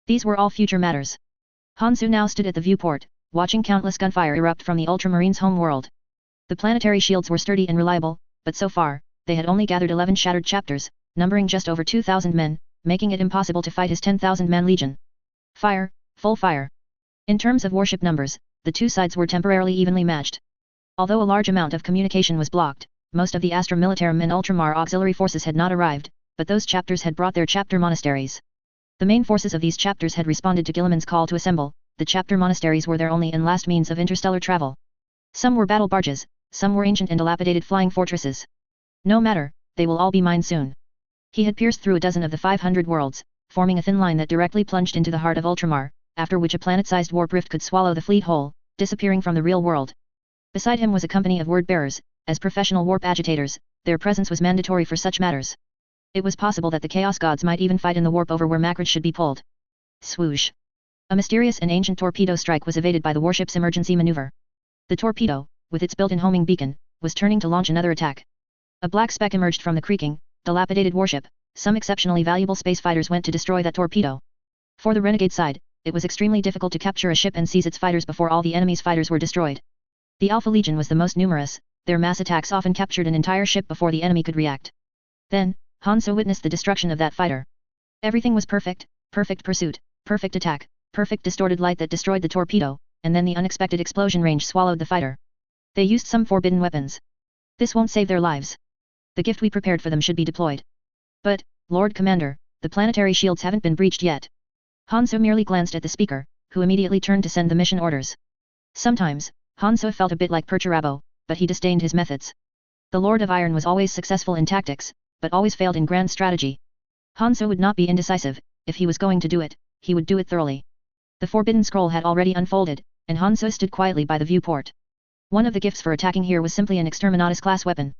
These were all future matters. Hansu now stood at the viewport, watching countless gunfire erupt from the Ultramarines' home world. The planetary shields were sturdy and reliable, but so far, they had only gathered 11 shattered chapters, numbering just over 2,000 men, making it impossible to fight his 10,000-man legion. Fire, full fire. In terms of warship numbers, the two sides were temporarily evenly matched. Although a large amount of communication was blocked, most of the Astra Militarum and Ultramar auxiliary forces had not arrived, but those chapters had brought their chapter monasteries. The main forces of these chapters had responded to Guilliman's call to assemble. The chapter monasteries were their only and last means of interstellar travel. Some were battle barges, some were ancient and dilapidated flying fortresses. No matter, they will all be mine soon. He had pierced through a dozen of the 500 worlds, forming a thin line that directly plunged into the heart of Ultramar, after which a planet-sized warp rift could swallow the fleet whole, disappearing from the real world. Beside him was a company of word-bearers. As professional warp agitators, their presence was mandatory for such matters. It was possible that the Chaos Gods might even fight in the warp over where Macrage should be pulled. Swoosh! A mysterious and ancient torpedo strike was evaded by the warship's emergency maneuver. The torpedo, with its built-in homing beacon, was turning to launch another attack. A black speck emerged from the creaking, dilapidated warship. Some exceptionally valuable space fighters went to destroy that torpedo. For the renegade side, it was extremely difficult to capture a ship and seize its fighters before all the enemy's fighters were destroyed. The Alpha Legion was the most numerous. Their mass attacks often captured an entire ship before the enemy could react. Then, Hanzo witnessed the destruction of that fighter. Everything was perfect, perfect pursuit, perfect attack, perfect distorted light that destroyed the torpedo, and then the unexpected explosion range swallowed the fighter. They used some forbidden weapons. This won't save their lives. The gift we prepared for them should be deployed. But, Lord Commander, the planetary shields haven't been breached yet. Hanzo merely glanced at the speaker, who immediately turned to send the mission orders. Sometimes, Hanzo felt a bit like Perturabo, but he disdained his methods. The Lord of Iron was always successful in tactics, but always failed in grand strategy. Hanzo would not be indecisive. If he was going to do it, he would do it thoroughly. The Forbidden Scroll had already unfolded, and Hanzo stood quietly by the viewport. One of the gifts for attacking here was simply an Exterminatus-class weapon.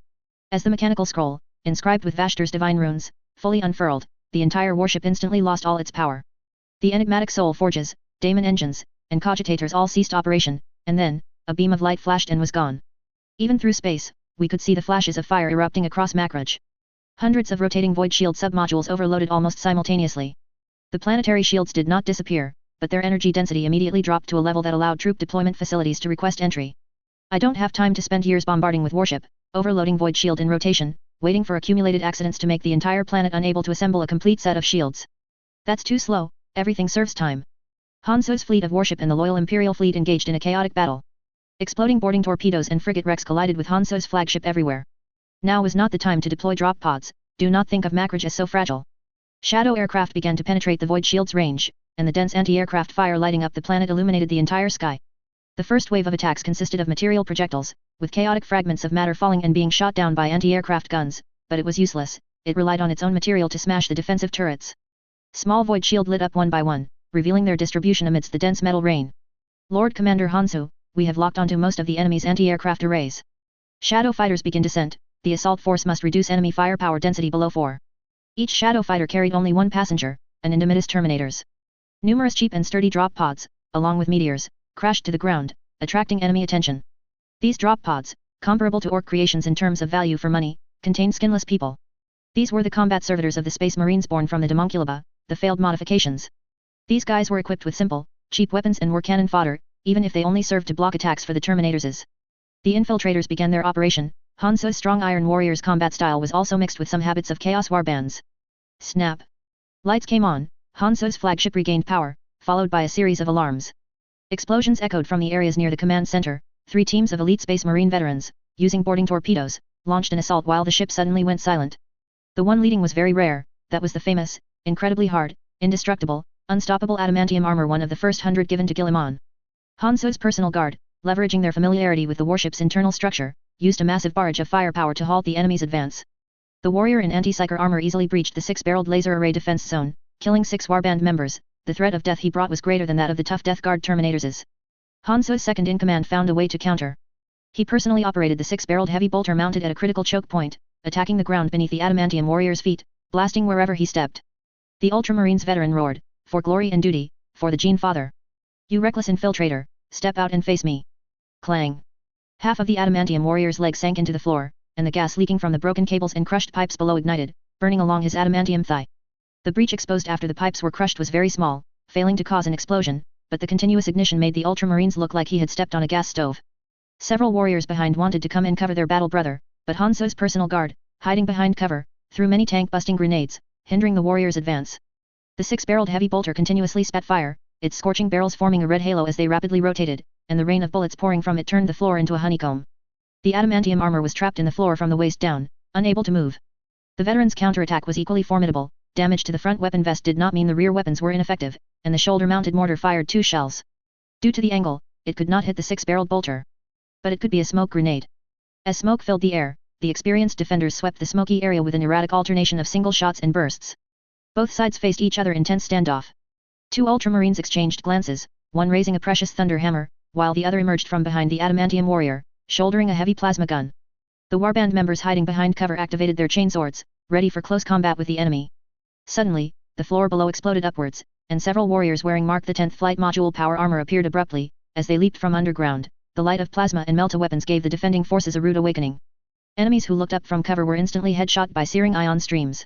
As the mechanical scroll, inscribed with Vashtor's divine runes, fully unfurled, the entire warship instantly lost all its power. The enigmatic soul forges, daemon engines, and cogitators all ceased operation, and then, a beam of light flashed and was gone. Even through space, we could see the flashes of fire erupting across Macrage. Hundreds of rotating void shield submodules overloaded almost simultaneously. The planetary shields did not disappear, but their energy density immediately dropped to a level that allowed troop deployment facilities to request entry. I don't have time to spend years bombarding with warship, overloading void shield in rotation, waiting for accumulated accidents to make the entire planet unable to assemble a complete set of shields. That's too slow, everything serves time. Hanzo's fleet of warship and the loyal Imperial fleet engaged in a chaotic battle. Exploding boarding torpedoes and frigate wrecks collided with Hanzo's flagship everywhere. Now was not the time to deploy drop pods. Do not think of Macrage as so fragile. Shadow aircraft began to penetrate the void shield's range, and the dense anti-aircraft fire lighting up the planet illuminated the entire sky. The first wave of attacks consisted of material projectiles, with chaotic fragments of matter falling and being shot down by anti-aircraft guns, but it was useless. It relied on its own material to smash the defensive turrets. Small void shield lit up one by one, revealing their distribution amidst the dense metal rain. Lord Commander Hanzo, we have locked onto most of the enemy's anti-aircraft arrays. Shadow fighters begin descent. The assault force must reduce enemy firepower density below 4. Each shadow fighter carried only one passenger, an Indomitus Terminators. Numerous cheap and sturdy drop pods, along with meteors, crashed to the ground, attracting enemy attention. These drop pods, comparable to orc creations in terms of value for money, contained skinless people. These were the combat servitors of the Space Marines born from the Demonculaba, the failed modifications. These guys were equipped with simple, cheap weapons and were cannon fodder, even if they only served to block attacks for the Terminators. The infiltrators began their operation. Hanzo's strong Iron Warrior's combat style was also mixed with some habits of Chaos Warbands. Snap! Lights came on. Hanzo's flagship regained power, followed by a series of alarms. Explosions echoed from the areas near the command center. 3 teams of elite Space Marine veterans, using boarding torpedoes, launched an assault while the ship suddenly went silent. The one leading was very rare. That was the famous, incredibly hard, indestructible, unstoppable adamantium armor, one of the first 100 given to Guilliman. Hanzo's personal guard, leveraging their familiarity with the warship's internal structure, used a massive barrage of firepower to halt the enemy's advance. The warrior in anti-psyker armor easily breached the 6-barreled laser array defense zone, killing 6 warband members. The threat of death he brought was greater than that of the tough Death Guard Terminators. Hanzo's second-in-command found a way to counter. He personally operated the 6-barreled heavy bolter mounted at a critical choke point, attacking the ground beneath the adamantium warrior's feet, blasting wherever he stepped. The Ultramarines veteran roared, "For glory and duty, for the Gene Father! You reckless infiltrator, step out and face me!" Clang! Half of the adamantium warrior's leg sank into the floor, and the gas leaking from the broken cables and crushed pipes below ignited, burning along his adamantium thigh. The breach exposed after the pipes were crushed was very small, failing to cause an explosion, but the continuous ignition made the Ultramarines look like he had stepped on a gas stove. Several warriors behind wanted to come and cover their battle brother, but Hanzo's personal guard, hiding behind cover, threw many tank-busting grenades, hindering the warriors' advance. The 6-barreled heavy bolter continuously spat fire, its scorching barrels forming a red halo as they rapidly rotated, and the rain of bullets pouring from it turned the floor into a honeycomb. The adamantium armor was trapped in the floor from the waist down, unable to move. The veterans' counterattack was equally formidable. Damage to the front weapon vest did not mean the rear weapons were ineffective, and the shoulder-mounted mortar fired 2 shells. Due to the angle, it could not hit the 6-barreled bolter. But it could be a smoke grenade. As smoke filled the air, the experienced defenders swept the smoky area with an erratic alternation of single shots and bursts. Both sides faced each other in tense standoff. Two ultramarines exchanged glances, one raising a precious thunder hammer, while the other emerged from behind the adamantium warrior, shouldering a heavy plasma gun. The warband members hiding behind cover activated their chainswords, ready for close combat with the enemy. Suddenly, the floor below exploded upwards, and several warriors wearing Mark the 10th flight module power armor appeared abruptly. As they leaped from underground, the light of plasma and melta weapons gave the defending forces a rude awakening. Enemies who looked up from cover were instantly headshot by searing ion streams.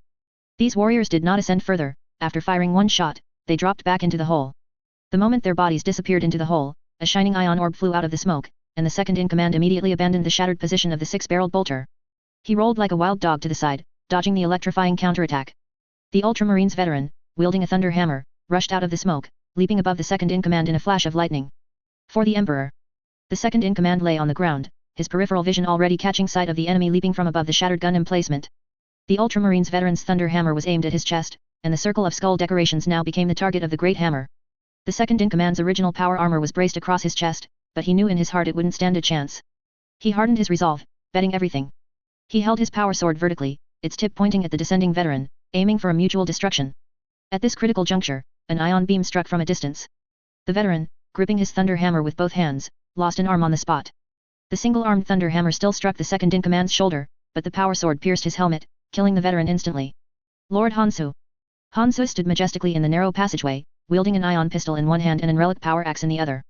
These warriors did not ascend further. After firing one shot, they dropped back into the hole. The moment their bodies disappeared into the hole, a shining ion orb flew out of the smoke, and the second-in-command immediately abandoned the shattered position of the six-barreled bolter. He rolled like a wild dog to the side, dodging the electrifying counterattack. The Ultramarines veteran, wielding a thunder hammer, rushed out of the smoke, leaping above the second-in-command in a flash of lightning. For the Emperor. The second-in-command lay on the ground, his peripheral vision already catching sight of the enemy leaping from above the shattered gun emplacement. The Ultramarines veteran's thunder hammer was aimed at his chest, and the circle of skull decorations now became the target of the great hammer. The second-in-command's original power armor was braced across his chest, but he knew in his heart it wouldn't stand a chance. He hardened his resolve, betting everything. He held his power sword vertically, its tip pointing at the descending veteran, aiming for a mutual destruction. At this critical juncture, an ion beam struck from a distance. The veteran, gripping his thunder hammer with both hands, lost an arm on the spot. The single-armed thunder hammer still struck the second-in-command's shoulder, but the power sword pierced his helmet, killing the veteran instantly. Lord Hansu. Hansu stood majestically in the narrow passageway, wielding an ion pistol in one hand and an relic power axe in the other.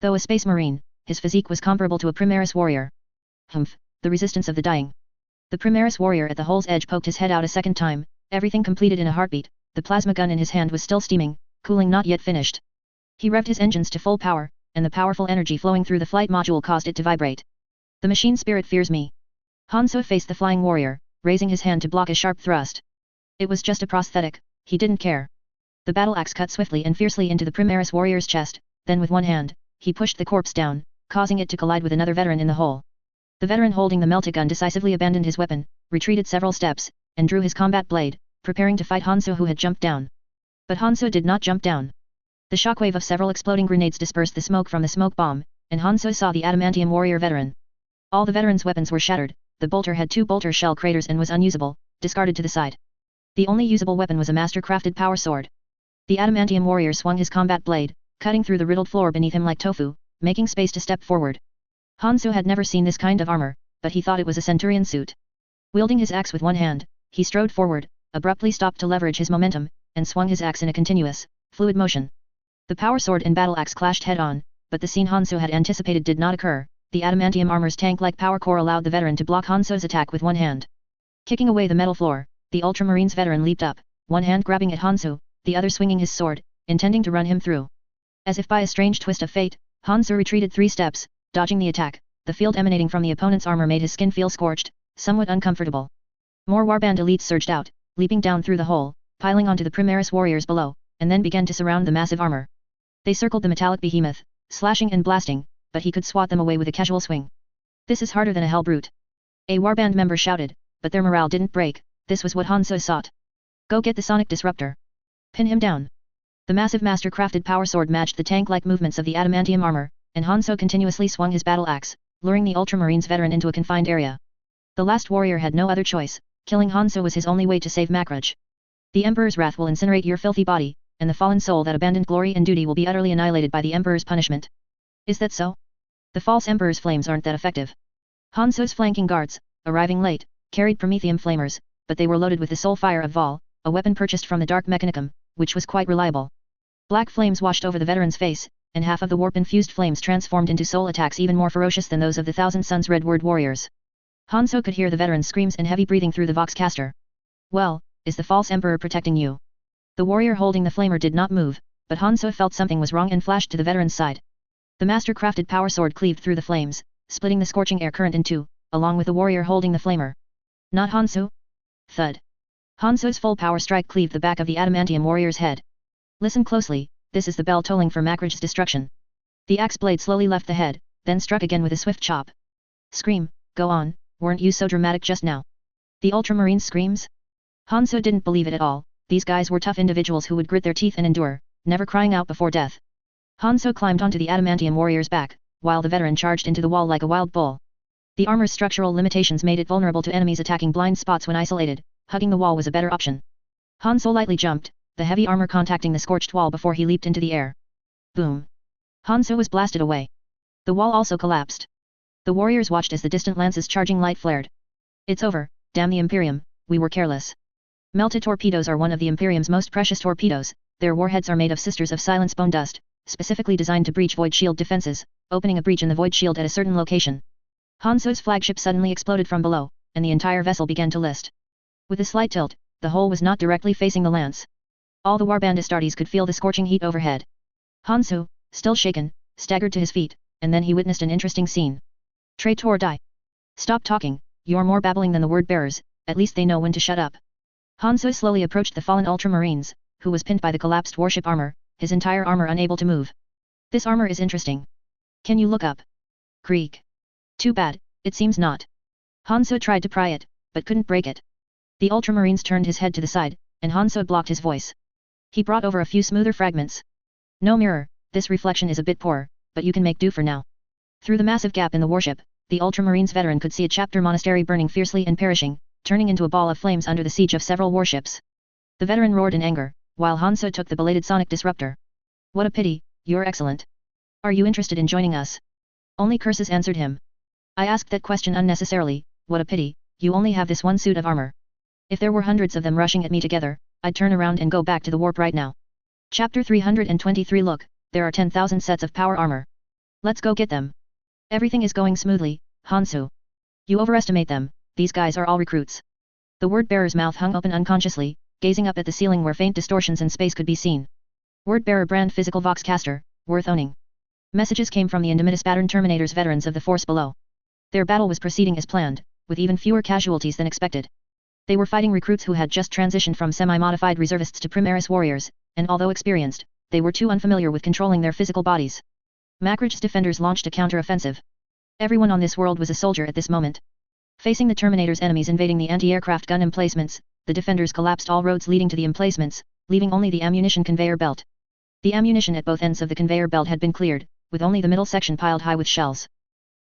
Though a space marine, his physique was comparable to a Primaris warrior. Humph, the resistance of the dying. The Primaris warrior at the hole's edge poked his head out a second time, everything completed in a heartbeat. The plasma gun in his hand was still steaming, cooling not yet finished. He revved his engines to full power, and the powerful energy flowing through the flight module caused it to vibrate. The machine spirit fears me. Hansu faced the flying warrior, raising his hand to block a sharp thrust. It was just a prosthetic, he didn't care. The battle axe cut swiftly and fiercely into the Primaris warrior's chest, then with one hand, he pushed the corpse down, causing it to collide with another veteran in the hole. The veteran holding the melta gun decisively abandoned his weapon, retreated several steps, and drew his combat blade, preparing to fight Hansu who had jumped down. But Hansu did not jump down. The shockwave of several exploding grenades dispersed the smoke from the smoke bomb, and Hansu saw the adamantium warrior veteran. All the veteran's weapons were shattered, the bolter had 2 bolter shell craters and was unusable, discarded to the side. The only usable weapon was a master-crafted power sword. The adamantium warrior swung his combat blade, cutting through the riddled floor beneath him like tofu, making space to step forward. Hansu had never seen this kind of armor, but he thought it was a centurion suit. Wielding his axe with one hand, he strode forward, abruptly stopped to leverage his momentum, and swung his axe in a continuous, fluid motion. The power sword and battle axe clashed head-on, but the scene Hansu had anticipated did not occur. The adamantium armor's tank-like power core allowed the veteran to block Hansu's attack with one hand. Kicking away the metal floor, the Ultramarines veteran leaped up, one hand grabbing at Hansu, the other swinging his sword, intending to run him through. As if by a strange twist of fate, Hansu retreated 3 steps, dodging the attack. The field emanating from the opponent's armor made his skin feel scorched, somewhat uncomfortable. More warband elites surged out, leaping down through the hole, piling onto the Primaris warriors below, and then began to surround the massive armor. They circled the metallic behemoth, slashing and blasting, but he could swat them away with a casual swing. This is harder than a hell brute. A warband member shouted, but their morale didn't break. This was what Hansu sought. Go get the sonic disruptor. Pin him down. The massive master-crafted power sword matched the tank-like movements of the adamantium armor, and Hansu continuously swung his battle axe, luring the Ultramarines veteran into a confined area. The last warrior had no other choice, killing Hansu was his only way to save Makraj. The Emperor's wrath will incinerate your filthy body, and the fallen soul that abandoned glory and duty will be utterly annihilated by the Emperor's punishment. Is that so? The false Emperor's flames aren't that effective. Hansu's flanking guards, arriving late, carried promethium flamers, but they were loaded with the soul fire of Vol, a weapon purchased from the Dark Mechanicum, which was quite reliable. Black flames washed over the veteran's face, and half of the warp-infused flames transformed into soul attacks even more ferocious than those of the Thousand Suns Red Word warriors. Hansu could hear the veteran's screams and heavy breathing through the voxcaster. Well, is the false Emperor protecting you? The warrior holding the flamer did not move, but Hansu felt something was wrong and flashed to the veteran's side. The master-crafted power sword cleaved through the flames, splitting the scorching air current in two, along with the warrior holding the flamer. Not Hansu? Thud. Hansu's full power strike cleaved the back of the adamantium warrior's head. Listen closely, this is the bell tolling for Makraj's destruction. The axe blade slowly left the head, then struck again with a swift chop. Scream, go on, weren't you so dramatic just now? The Ultramarine screams? Hansu didn't believe it at all. These guys were tough individuals who would grit their teeth and endure, never crying out before death. Hansu climbed onto the adamantium warrior's back, while the veteran charged into the wall like a wild bull. The armor's structural limitations made it vulnerable to enemies attacking blind spots when isolated. Hugging the wall was a better option. Hanzo lightly jumped, the heavy armor contacting the scorched wall before he leaped into the air. Boom! Hanzo was blasted away. The wall also collapsed. The warriors watched as the distant lance's charging light flared. It's over, damn the Imperium, we were careless. Melted torpedoes are one of the Imperium's most precious torpedoes. Their warheads are made of sisters of silence bone dust, specifically designed to breach void shield defenses, opening a breach in the void shield at a certain location. Hanzo's flagship suddenly exploded from below, and the entire vessel began to list. With a slight tilt, the hull was not directly facing the lance. All the warband Astartes could feel the scorching heat overhead. Hanzo, still shaken, staggered to his feet, and then he witnessed an interesting scene. Traitor or die. Stop talking, you're more babbling than the word bearers, at least they know when to shut up. Hanzo slowly approached the fallen Ultramarines, who was pinned by the collapsed warship armor, his entire armor unable to move. This armor is interesting. Can you look up? Creak. Too bad, it seems not. Hanzo tried to pry it, but couldn't break it. The Ultramarines turned his head to the side, and Hanzo blocked his voice. He brought over a few smoother fragments. No mirror, this reflection is a bit poor, but you can make do for now. Through the massive gap in the warship, the Ultramarines veteran could see a chapter monastery burning fiercely and perishing, turning into a ball of flames under the siege of several warships. The veteran roared in anger, while Hanzo took the belated sonic disruptor. What a pity, you're excellent. Are you interested in joining us? Only curses answered him. I asked that question unnecessarily, what a pity, you only have this one suit of armor. If there were hundreds of them rushing at me together, I'd turn around and go back to the warp right now. Chapter 323 Look, there are 10,000 sets of power armor. Let's go get them. Everything is going smoothly, Hanzo. You overestimate them, these guys are all recruits. The word-bearer's mouth hung open unconsciously, gazing up at the ceiling where faint distortions in space could be seen. Word-bearer brand physical voxcaster, worth owning. Messages came from the Indomitus pattern Terminators veterans of the force below. Their battle was proceeding as planned, with even fewer casualties than expected. They were fighting recruits who had just transitioned from semi-modified reservists to Primaris warriors, and although experienced, they were too unfamiliar with controlling their physical bodies. Macridge's defenders launched a counter-offensive. Everyone on this world was a soldier at this moment. Facing the Terminator's enemies invading the anti-aircraft gun emplacements, the defenders collapsed all roads leading to the emplacements, leaving only the ammunition conveyor belt. The ammunition at both ends of the conveyor belt had been cleared, with only the middle section piled high with shells.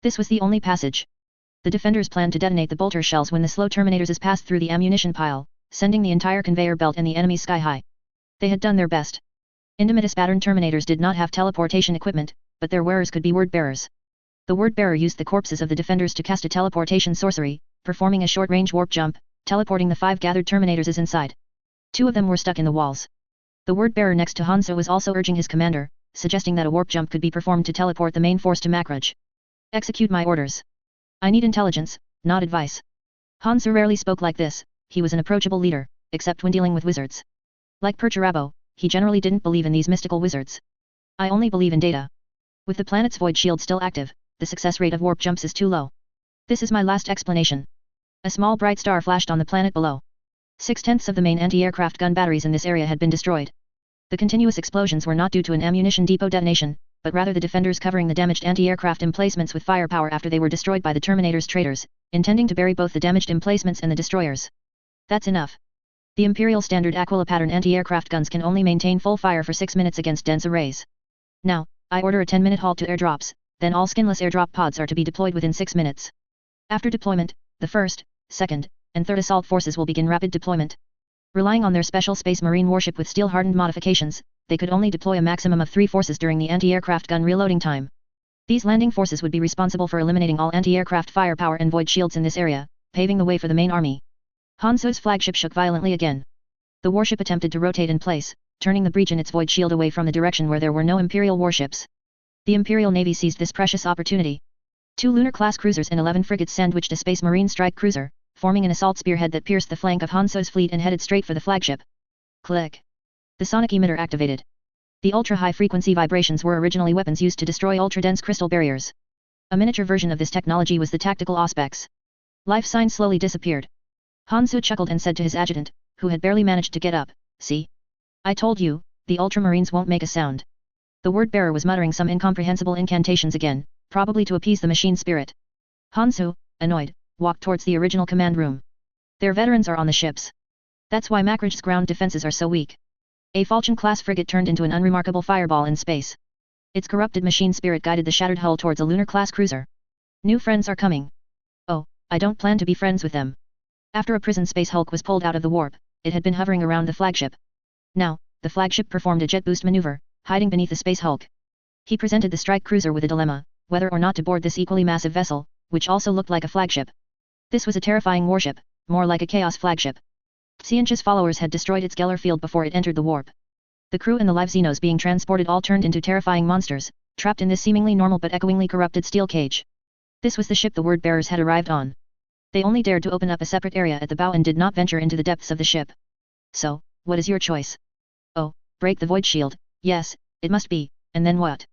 This was the only passage. The defenders planned to detonate the bolter shells when the slow Terminators passed through the ammunition pile, sending the entire conveyor belt and the enemies sky high. They had done their best. Indomitus pattern Terminators did not have teleportation equipment, but their wearers could be word-bearers. The word-bearer used the corpses of the defenders to cast a teleportation sorcery, performing a short-range warp jump, teleporting the 5 gathered Terminators inside. 2 of them were stuck in the walls. The word-bearer next to Hanzo was also urging his commander, suggesting that a warp jump could be performed to teleport the main force to Macridge. Execute my orders. I need intelligence, not advice. Hanzo rarely spoke like this, he was an approachable leader, except when dealing with wizards. Like Perturabo, he generally didn't believe in these mystical wizards. I only believe in data. With the planet's void shield still active, the success rate of warp jumps is too low. This is my last explanation. A small bright star flashed on the planet below. 6/10 of the main anti-aircraft gun batteries in this area had been destroyed. The continuous explosions were not due to an ammunition depot detonation, but rather the defenders covering the damaged anti-aircraft emplacements with firepower after they were destroyed by the Terminator's traitors, intending to bury both the damaged emplacements and the destroyers. That's enough. The Imperial Standard Aquila pattern anti-aircraft guns can only maintain full fire for 6 minutes against dense arrays. Now, I order a 10-minute halt to airdrops, then all skinless airdrop pods are to be deployed within 6 minutes. After deployment, the 1st, 2nd, and 3rd assault forces will begin rapid deployment. Relying on their special Space Marine warship with steel-hardened modifications, they could only deploy a maximum of 3 forces during the anti-aircraft gun reloading time. These landing forces would be responsible for eliminating all anti-aircraft firepower and void shields in this area, paving the way for the main army. Hanzo's flagship shook violently again. The warship attempted to rotate in place, turning the breach in its void shield away from the direction where there were no Imperial warships. The Imperial Navy seized this precious opportunity. 2 lunar-class cruisers and 11 frigates sandwiched a Space Marine strike cruiser, forming an assault spearhead that pierced the flank of Hanzo's fleet and headed straight for the flagship. Click. The sonic emitter activated. The ultra-high-frequency vibrations were originally weapons used to destroy ultra-dense crystal barriers. A miniature version of this technology was the tactical Auspex. Life sign slowly disappeared. Hanzo chuckled and said to his adjutant, who had barely managed to get up, "See? I told you, the Ultramarines won't make a sound." The word-bearer was muttering some incomprehensible incantations again, probably to appease the machine spirit. Hanzo, annoyed, walked towards the original command room. Their veterans are on the ships. That's why Macridge's ground defenses are so weak. A Falchion-class frigate turned into an unremarkable fireball in space. Its corrupted machine spirit guided the shattered hull towards a lunar-class cruiser. New friends are coming. I don't plan to be friends with them. After a prison space hulk was pulled out of the warp, it had been hovering around the flagship. Now, the flagship performed a jet boost maneuver, hiding beneath the space hulk. He presented the strike cruiser with a dilemma, whether or not to board this equally massive vessel, which also looked like a flagship. This was a terrifying warship, more like a chaos flagship. Xianzhi's followers had destroyed its Geller field before it entered the warp. The crew and the live Xenos being transported all turned into terrifying monsters, trapped in this seemingly normal but echoingly corrupted steel cage. This was the ship the word bearers had arrived on. They only dared to open up a separate area at the bow and did not venture into the depths of the ship. So, what is your choice? Oh, break the void shield, yes, it must be, and then what?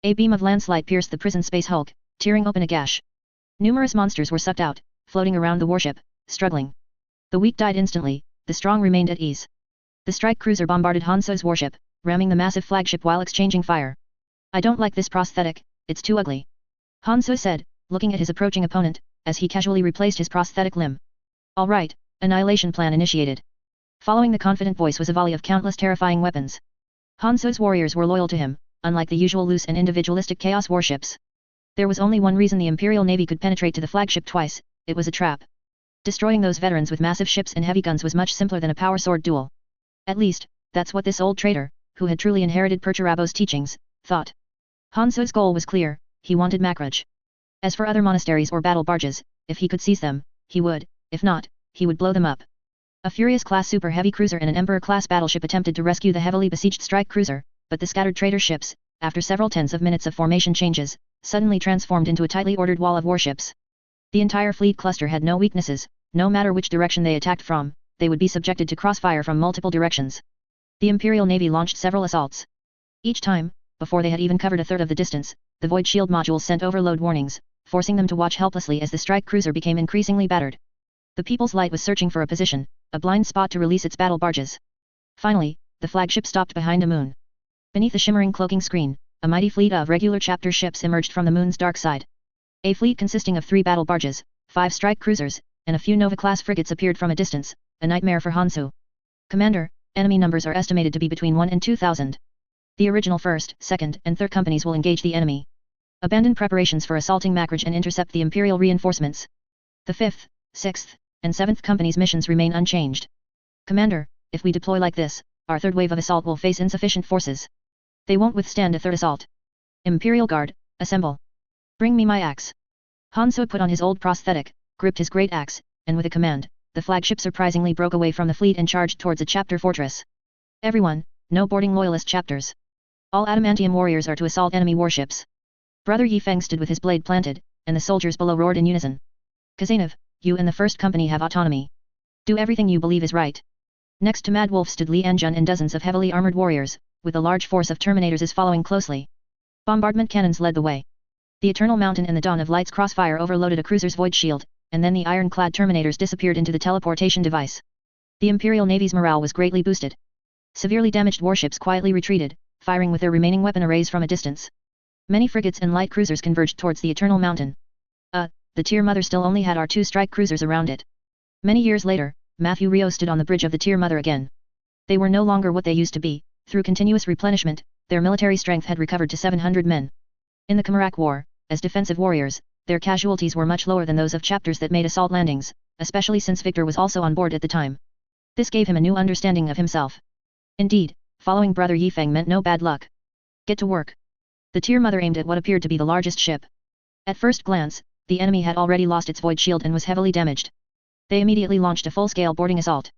A beam of landslide pierced the prison space hulk, tearing open a gash. Numerous monsters were sucked out, floating around the warship, struggling. The weak died instantly, the strong remained at ease. The strike cruiser bombarded Hanso's warship, ramming the massive flagship while exchanging fire. I don't like this prosthetic, it's too ugly. Hanso said, looking at his approaching opponent, as he casually replaced his prosthetic limb. All right, annihilation plan initiated. Following the confident voice was a volley of countless terrifying weapons. Hanso's warriors were loyal to him, unlike the usual loose and individualistic chaos warships. There was only one reason the Imperial Navy could penetrate to the flagship twice, it was a trap. Destroying those veterans with massive ships and heavy guns was much simpler than a power sword duel. At least, that's what this old traitor, who had truly inherited Perturabo's teachings, thought. Hanso's goal was clear, he wanted Makraj. As for other monasteries or battle barges, if he could seize them, he would, if not, he would blow them up. A Furious-class super heavy cruiser and an Emperor-class battleship attempted to rescue the heavily besieged strike cruiser, but the scattered traitor ships, after several tens of minutes of formation changes, suddenly transformed into a tightly ordered wall of warships. The entire fleet cluster had no weaknesses, no matter which direction they attacked from, they would be subjected to crossfire from multiple directions. The Imperial Navy launched several assaults. Each time, before they had even covered a third of the distance, the Void Shield modules sent overload warnings, forcing them to watch helplessly as the strike cruiser became increasingly battered. The People's Light was searching for a position, a blind spot to release its battle barges. Finally, the flagship stopped behind a moon. Beneath a shimmering cloaking screen, a mighty fleet of regular chapter ships emerged from the moon's dark side. A fleet consisting of 3 battle barges, 5 strike cruisers, and a few Nova-class frigates appeared from a distance, a nightmare for Hanso. Commander, enemy numbers are estimated to be between 1 and 2,000. The original 1st, 2nd, and 3rd companies will engage the enemy. Abandon preparations for assaulting Makraj and intercept the Imperial reinforcements. The 5th, 6th, and 7th companies' missions remain unchanged. Commander, if we deploy like this, our 3rd wave of assault will face insufficient forces. They won't withstand a 3rd assault. Imperial Guard, assemble. Bring me my axe. Hanso put on his old prosthetic, gripped his great axe, and with a command, the flagship surprisingly broke away from the fleet and charged towards a chapter fortress. Everyone, no boarding loyalist chapters. All adamantium warriors are to assault enemy warships. Brother Yifeng stood with his blade planted, and the soldiers below roared in unison. Kazanov, you and the 1st company have autonomy. Do everything you believe is right. Next to Mad Wolf stood Li Anjun and dozens of heavily armored warriors, with a large force of Terminators following closely. Bombardment cannons led the way. The Eternal Mountain and the Dawn of Light's crossfire overloaded a cruiser's void shield, and then the iron-clad Terminators disappeared into the teleportation device. The Imperial Navy's morale was greatly boosted. Severely damaged warships quietly retreated, firing with their remaining weapon arrays from a distance. Many frigates and light cruisers converged towards the Eternal Mountain. The Tier Mother still only had our 2 strike cruisers around it. Many years later, Matthew Rio stood on the bridge of the Tier Mother again. They were no longer what they used to be. Through continuous replenishment, their military strength had recovered to 700 men. In the Kamarak War, as defensive warriors, their casualties were much lower than those of chapters that made assault landings, especially since Victor was also on board at the time. This gave him a new understanding of himself. Indeed, following Brother Yifeng meant no bad luck. Get to work. The Tier Mother aimed at what appeared to be the largest ship. At first glance, the enemy had already lost its void shield and was heavily damaged. They immediately launched a full-scale boarding assault.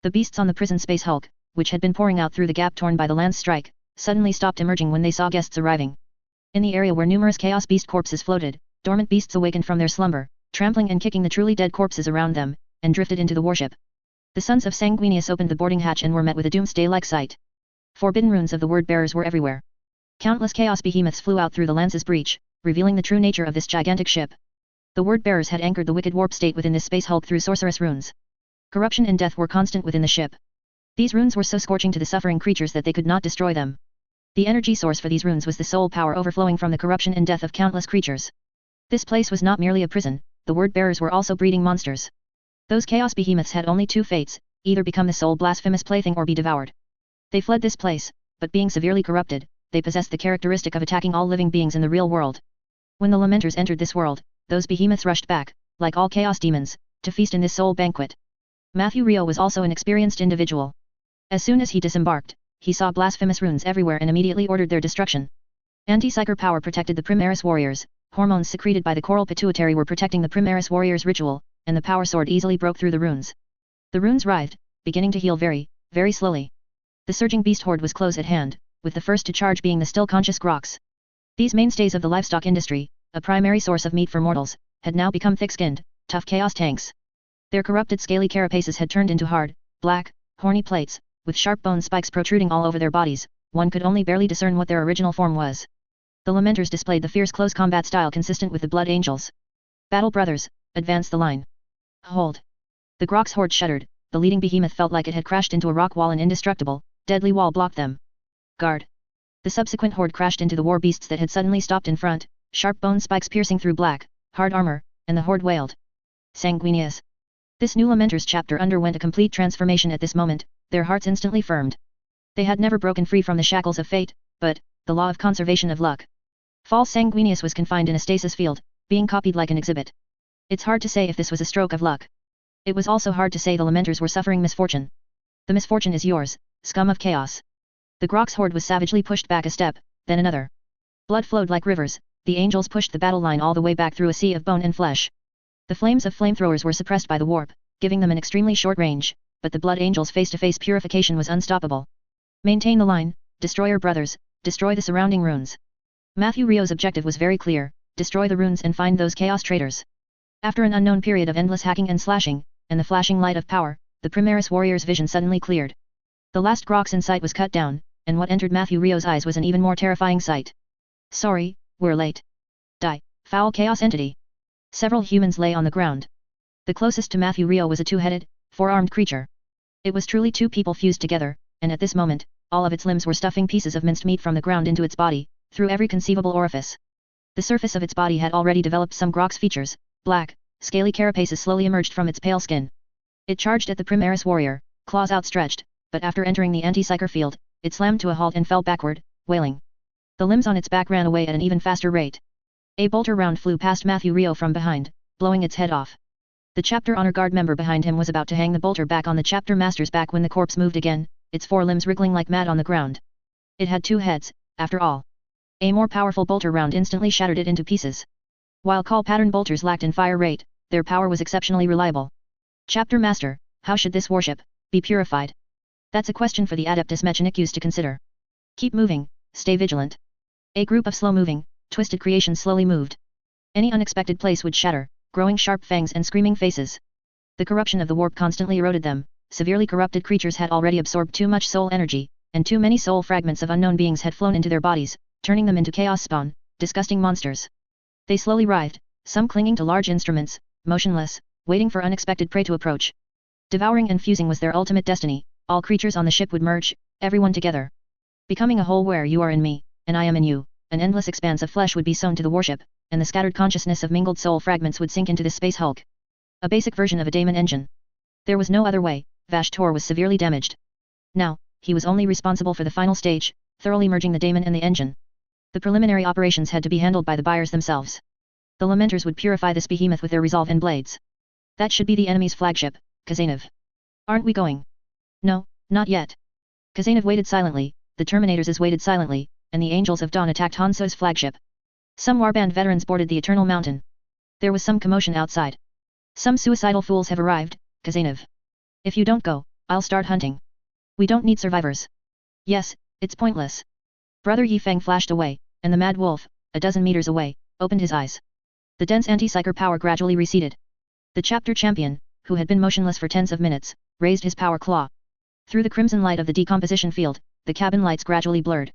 The beasts on the prison space hulk, which had been pouring out through the gap torn by the lance strike, suddenly stopped emerging when they saw guests arriving. In the area where numerous Chaos Beast corpses floated, dormant beasts awakened from their slumber, trampling and kicking the truly dead corpses around them, and drifted into the warship. The sons of Sanguinius opened the boarding hatch and were met with a doomsday-like sight. Forbidden runes of the word-bearers were everywhere. Countless Chaos Behemoths flew out through the lance's breach, revealing the true nature of this gigantic ship. The word-bearers had anchored the wicked warp state within this space hulk through sorceress runes. Corruption and death were constant within the ship. These runes were so scorching to the suffering creatures that they could not destroy them. The energy source for these runes was the soul power overflowing from the corruption and death of countless creatures. This place was not merely a prison, the word-bearers were also breeding monsters. Those Chaos Behemoths had only 2 fates, either become the soul blasphemous plaything or be devoured. They fled this place, but being severely corrupted, they possessed the characteristic of attacking all living beings in the real world. When the Lamenters entered this world, those behemoths rushed back, like all chaos demons, to feast in this soul banquet. Matthew Rio was also an experienced individual. As soon as he disembarked, he saw blasphemous runes everywhere and immediately ordered their destruction. Anti-psyker power protected the Primaris warriors, hormones secreted by the coral pituitary were protecting the Primaris warriors' ritual, and the power sword easily broke through the runes. The runes writhed, beginning to heal very, very slowly. The surging beast horde was close at hand, with the first to charge being the still conscious Grox. These mainstays of the livestock industry, a primary source of meat for mortals, had now become thick-skinned, tough chaos tanks. Their corrupted scaly carapaces had turned into hard, black, horny plates, with sharp bone spikes protruding all over their bodies. One could only barely discern what their original form was. The Lamenters displayed the fierce close combat style consistent with the Blood Angels. Battle brothers, advance the line. Hold. The Grox horde shuddered, the leading behemoth felt like it had crashed into a rock wall. An indestructible, deadly wall blocked them. Guard. The subsequent horde crashed into the war beasts that had suddenly stopped in front, sharp bone spikes piercing through black, hard armor, and the horde wailed. Sanguinius. This new Lamenter's chapter underwent a complete transformation at this moment, their hearts instantly firmed. They had never broken free from the shackles of fate, but, the law of conservation of luck. False Sanguinius was confined in a stasis field, being copied like an exhibit. It's hard to say if this was a stroke of luck. It was also hard to say the Lamenters were suffering misfortune. The misfortune is yours, scum of chaos. The Grox horde was savagely pushed back a step, then another. Blood flowed like rivers, the angels pushed the battle line all the way back through a sea of bone and flesh. The flames of flamethrowers were suppressed by the warp, giving them an extremely short range, but the Blood Angels' face-to-face purification was unstoppable. Maintain the line, destroyer brothers, destroy the surrounding runes. Matthew Rio's objective was very clear, destroy the runes and find those chaos traitors. After an unknown period of endless hacking and slashing, and the flashing light of power, the Primaris warrior's vision suddenly cleared. The last Grox in sight was cut down, and what entered Matthew Rio's eyes was an even more terrifying sight. Sorry, we're late. Die, foul chaos entity. Several humans lay on the ground. The closest to Matthew Rio was a two-headed, four-armed creature. It was truly two people fused together, and at this moment, all of its limbs were stuffing pieces of minced meat from the ground into its body, through every conceivable orifice. The surface of its body had already developed some Grox features, black, scaly carapaces slowly emerged from its pale skin. It charged at the Primaris warrior, claws outstretched, but after entering the anti-psyker field, it slammed to a halt and fell backward, wailing. The limbs on its back ran away at an even faster rate. A bolter round flew past Matthew Rio from behind, blowing its head off. The chapter honor guard member behind him was about to hang the bolter back on the chapter master's back when the corpse moved again, its four limbs wriggling like mad on the ground. It had two heads, after all. A more powerful bolter round instantly shattered it into pieces. While call pattern bolters lacked in fire rate, their power was exceptionally reliable. Chapter master, how should this warship be purified? That's a question for the Adeptus Mechanicus to consider. Keep moving, stay vigilant. A group of slow-moving, twisted creations slowly moved. Any unexpected place would shatter, growing sharp fangs and screaming faces. The corruption of the warp constantly eroded them. Severely corrupted creatures had already absorbed too much soul energy, and too many soul fragments of unknown beings had flown into their bodies, turning them into chaos spawn, disgusting monsters. They slowly writhed, some clinging to large instruments, motionless, waiting for unexpected prey to approach. Devouring and fusing was their ultimate destiny. All creatures on the ship would merge, everyone together. Becoming a whole where you are in me, and I am in you, an endless expanse of flesh would be sewn to the warship, and the scattered consciousness of mingled soul fragments would sink into this space hulk. A basic version of a daemon engine. There was no other way. Vash Tor was severely damaged. Now, he was only responsible for the final stage, thoroughly merging the daemon and the engine. The preliminary operations had to be handled by the buyers themselves. The Lamenters would purify this behemoth with their resolve and blades. That should be the enemy's flagship, Kazanov. Aren't we going? No, not yet. Kazanov waited silently, the Terminators waited silently, and the Angels of Dawn attacked Hanso's flagship. Some warband veterans boarded the Eternal Mountain. There was some commotion outside. Some suicidal fools have arrived, Kazanov. If you don't go, I'll start hunting. We don't need survivors. Yes, it's pointless. Brother Yifeng flashed away, and the Mad Wolf, a dozen meters away, opened his eyes. The dense anti-psyker power gradually receded. The chapter champion, who had been motionless for tens of minutes, raised his power claw. Through the crimson light of the decomposition field, the cabin lights gradually blurred.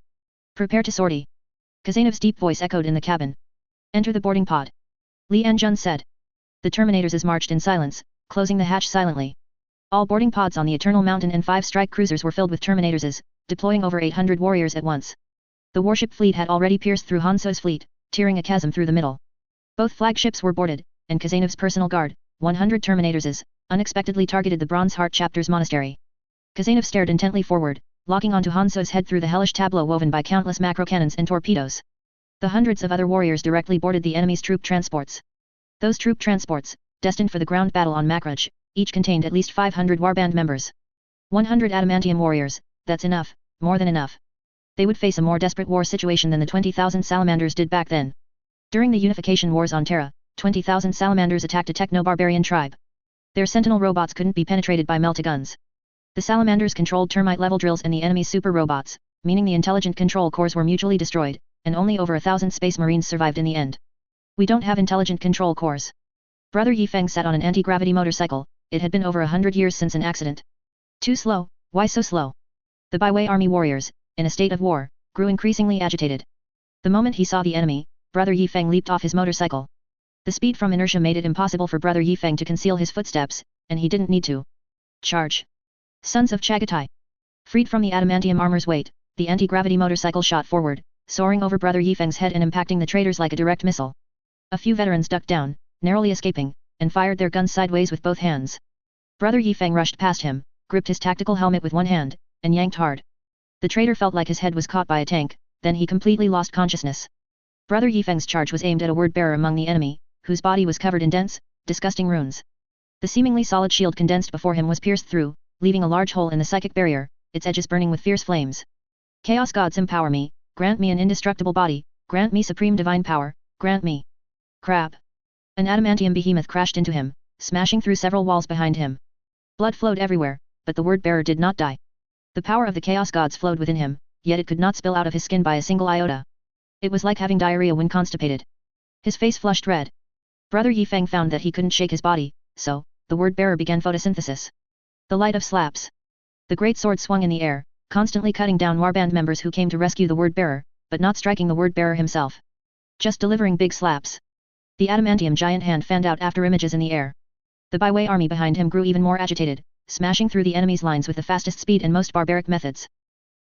Prepare to sortie. Kazanov's deep voice echoed in the cabin. Enter the boarding pod. Li Anjun said. The Terminators marched in silence, closing the hatch silently. All boarding pods on the Eternal Mountain and 5 strike cruisers were filled with Terminators, deploying over 800 warriors at once. The warship fleet had already pierced through Hanso's fleet, tearing a chasm through the middle. Both flagships were boarded, and Kazanov's personal guard, 100 Terminators, unexpectedly targeted the Bronze Heart chapter's monastery. Kazanov stared intently forward, locking onto Hanso's head through the hellish tableau woven by countless macro cannons and torpedoes. The hundreds of other warriors directly boarded the enemy's troop transports. Those troop transports, destined for the ground battle on Makraj, each contained at least 500 warband members. 100 adamantium warriors, that's enough, more than enough. They would face a more desperate war situation than the 20,000 salamanders did back then. During the unification wars on Terra, 20,000 salamanders attacked a techno-barbarian tribe. Their sentinel robots couldn't be penetrated by meltaguns. The salamanders controlled termite-level drills and the enemy's super robots, meaning the intelligent control cores were mutually destroyed, and only over 1,000 space marines survived in the end. We don't have intelligent control cores. Brother Yifeng sat on an anti-gravity motorcycle. It had been over 100 years since an accident. Too slow, why so slow? The Baiwei army warriors, in a state of war, grew increasingly agitated. The moment he saw the enemy, Brother Yifeng leaped off his motorcycle. The speed from inertia made it impossible for Brother Yifeng to conceal his footsteps, and he didn't need to. Charge! Sons of Chagatai! Freed from the adamantium armor's weight, the anti-gravity motorcycle shot forward, soaring over Brother Yifeng's head and impacting the traitors like a direct missile. A few veterans ducked down, narrowly escaping, and fired their guns sideways with both hands. Brother Yifeng rushed past him, gripped his tactical helmet with one hand, and yanked hard. The traitor felt like his head was caught by a tank, then he completely lost consciousness. Brother Yifeng's charge was aimed at a word-bearer among the enemy, whose body was covered in dense, disgusting runes. The seemingly solid shield condensed before him was pierced through, leaving a large hole in the psychic barrier, its edges burning with fierce flames. Chaos gods empower me, grant me an indestructible body, grant me supreme divine power, grant me. Crap! An adamantium behemoth crashed into him, smashing through several walls behind him. Blood flowed everywhere, but the word-bearer did not die. The power of the chaos gods flowed within him, yet it could not spill out of his skin by a single iota. It was like having diarrhea when constipated. His face flushed red. Brother Yifeng found that he couldn't shake his body, so, the word-bearer began photosynthesis. The light of slaps. The great sword swung in the air, constantly cutting down warband members who came to rescue the word-bearer, but not striking the word-bearer himself. Just delivering big slaps. The adamantium giant hand fanned out after images in the air. The Baiwei army behind him grew even more agitated, smashing through the enemy's lines with the fastest speed and most barbaric methods.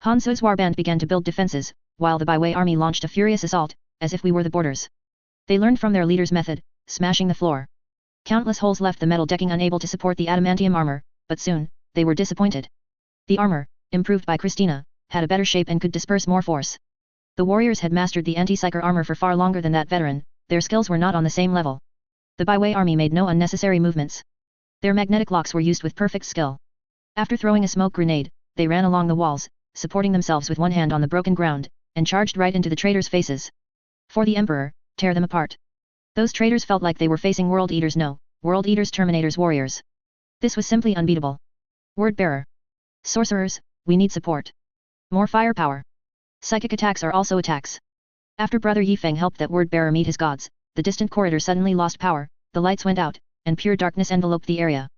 Han Su's warband began to build defenses, while the Baiwei army launched a furious assault, as if we were the borders. They learned from their leader's method, smashing the floor. Countless holes left the metal decking unable to support the adamantium armor, but soon, they were disappointed. The armor, improved by Christina, had a better shape and could disperse more force. The warriors had mastered the anti-psyker armor for far longer than that veteran, their skills were not on the same level. The Baiwei army made no unnecessary movements. Their magnetic locks were used with perfect skill. After throwing a smoke grenade, they ran along the walls, supporting themselves with one hand on the broken ground, and charged right into the traitors' faces. For the Emperor, tear them apart. Those traitors felt like they were facing World Eaters. No, World Eaters Terminators warriors. This was simply unbeatable. Word-bearer. Sorcerers, we need support. More firepower. Psychic attacks are also attacks. After Brother Yifeng helped that word-bearer meet his gods, the distant corridor suddenly lost power, the lights went out, and pure darkness enveloped the area.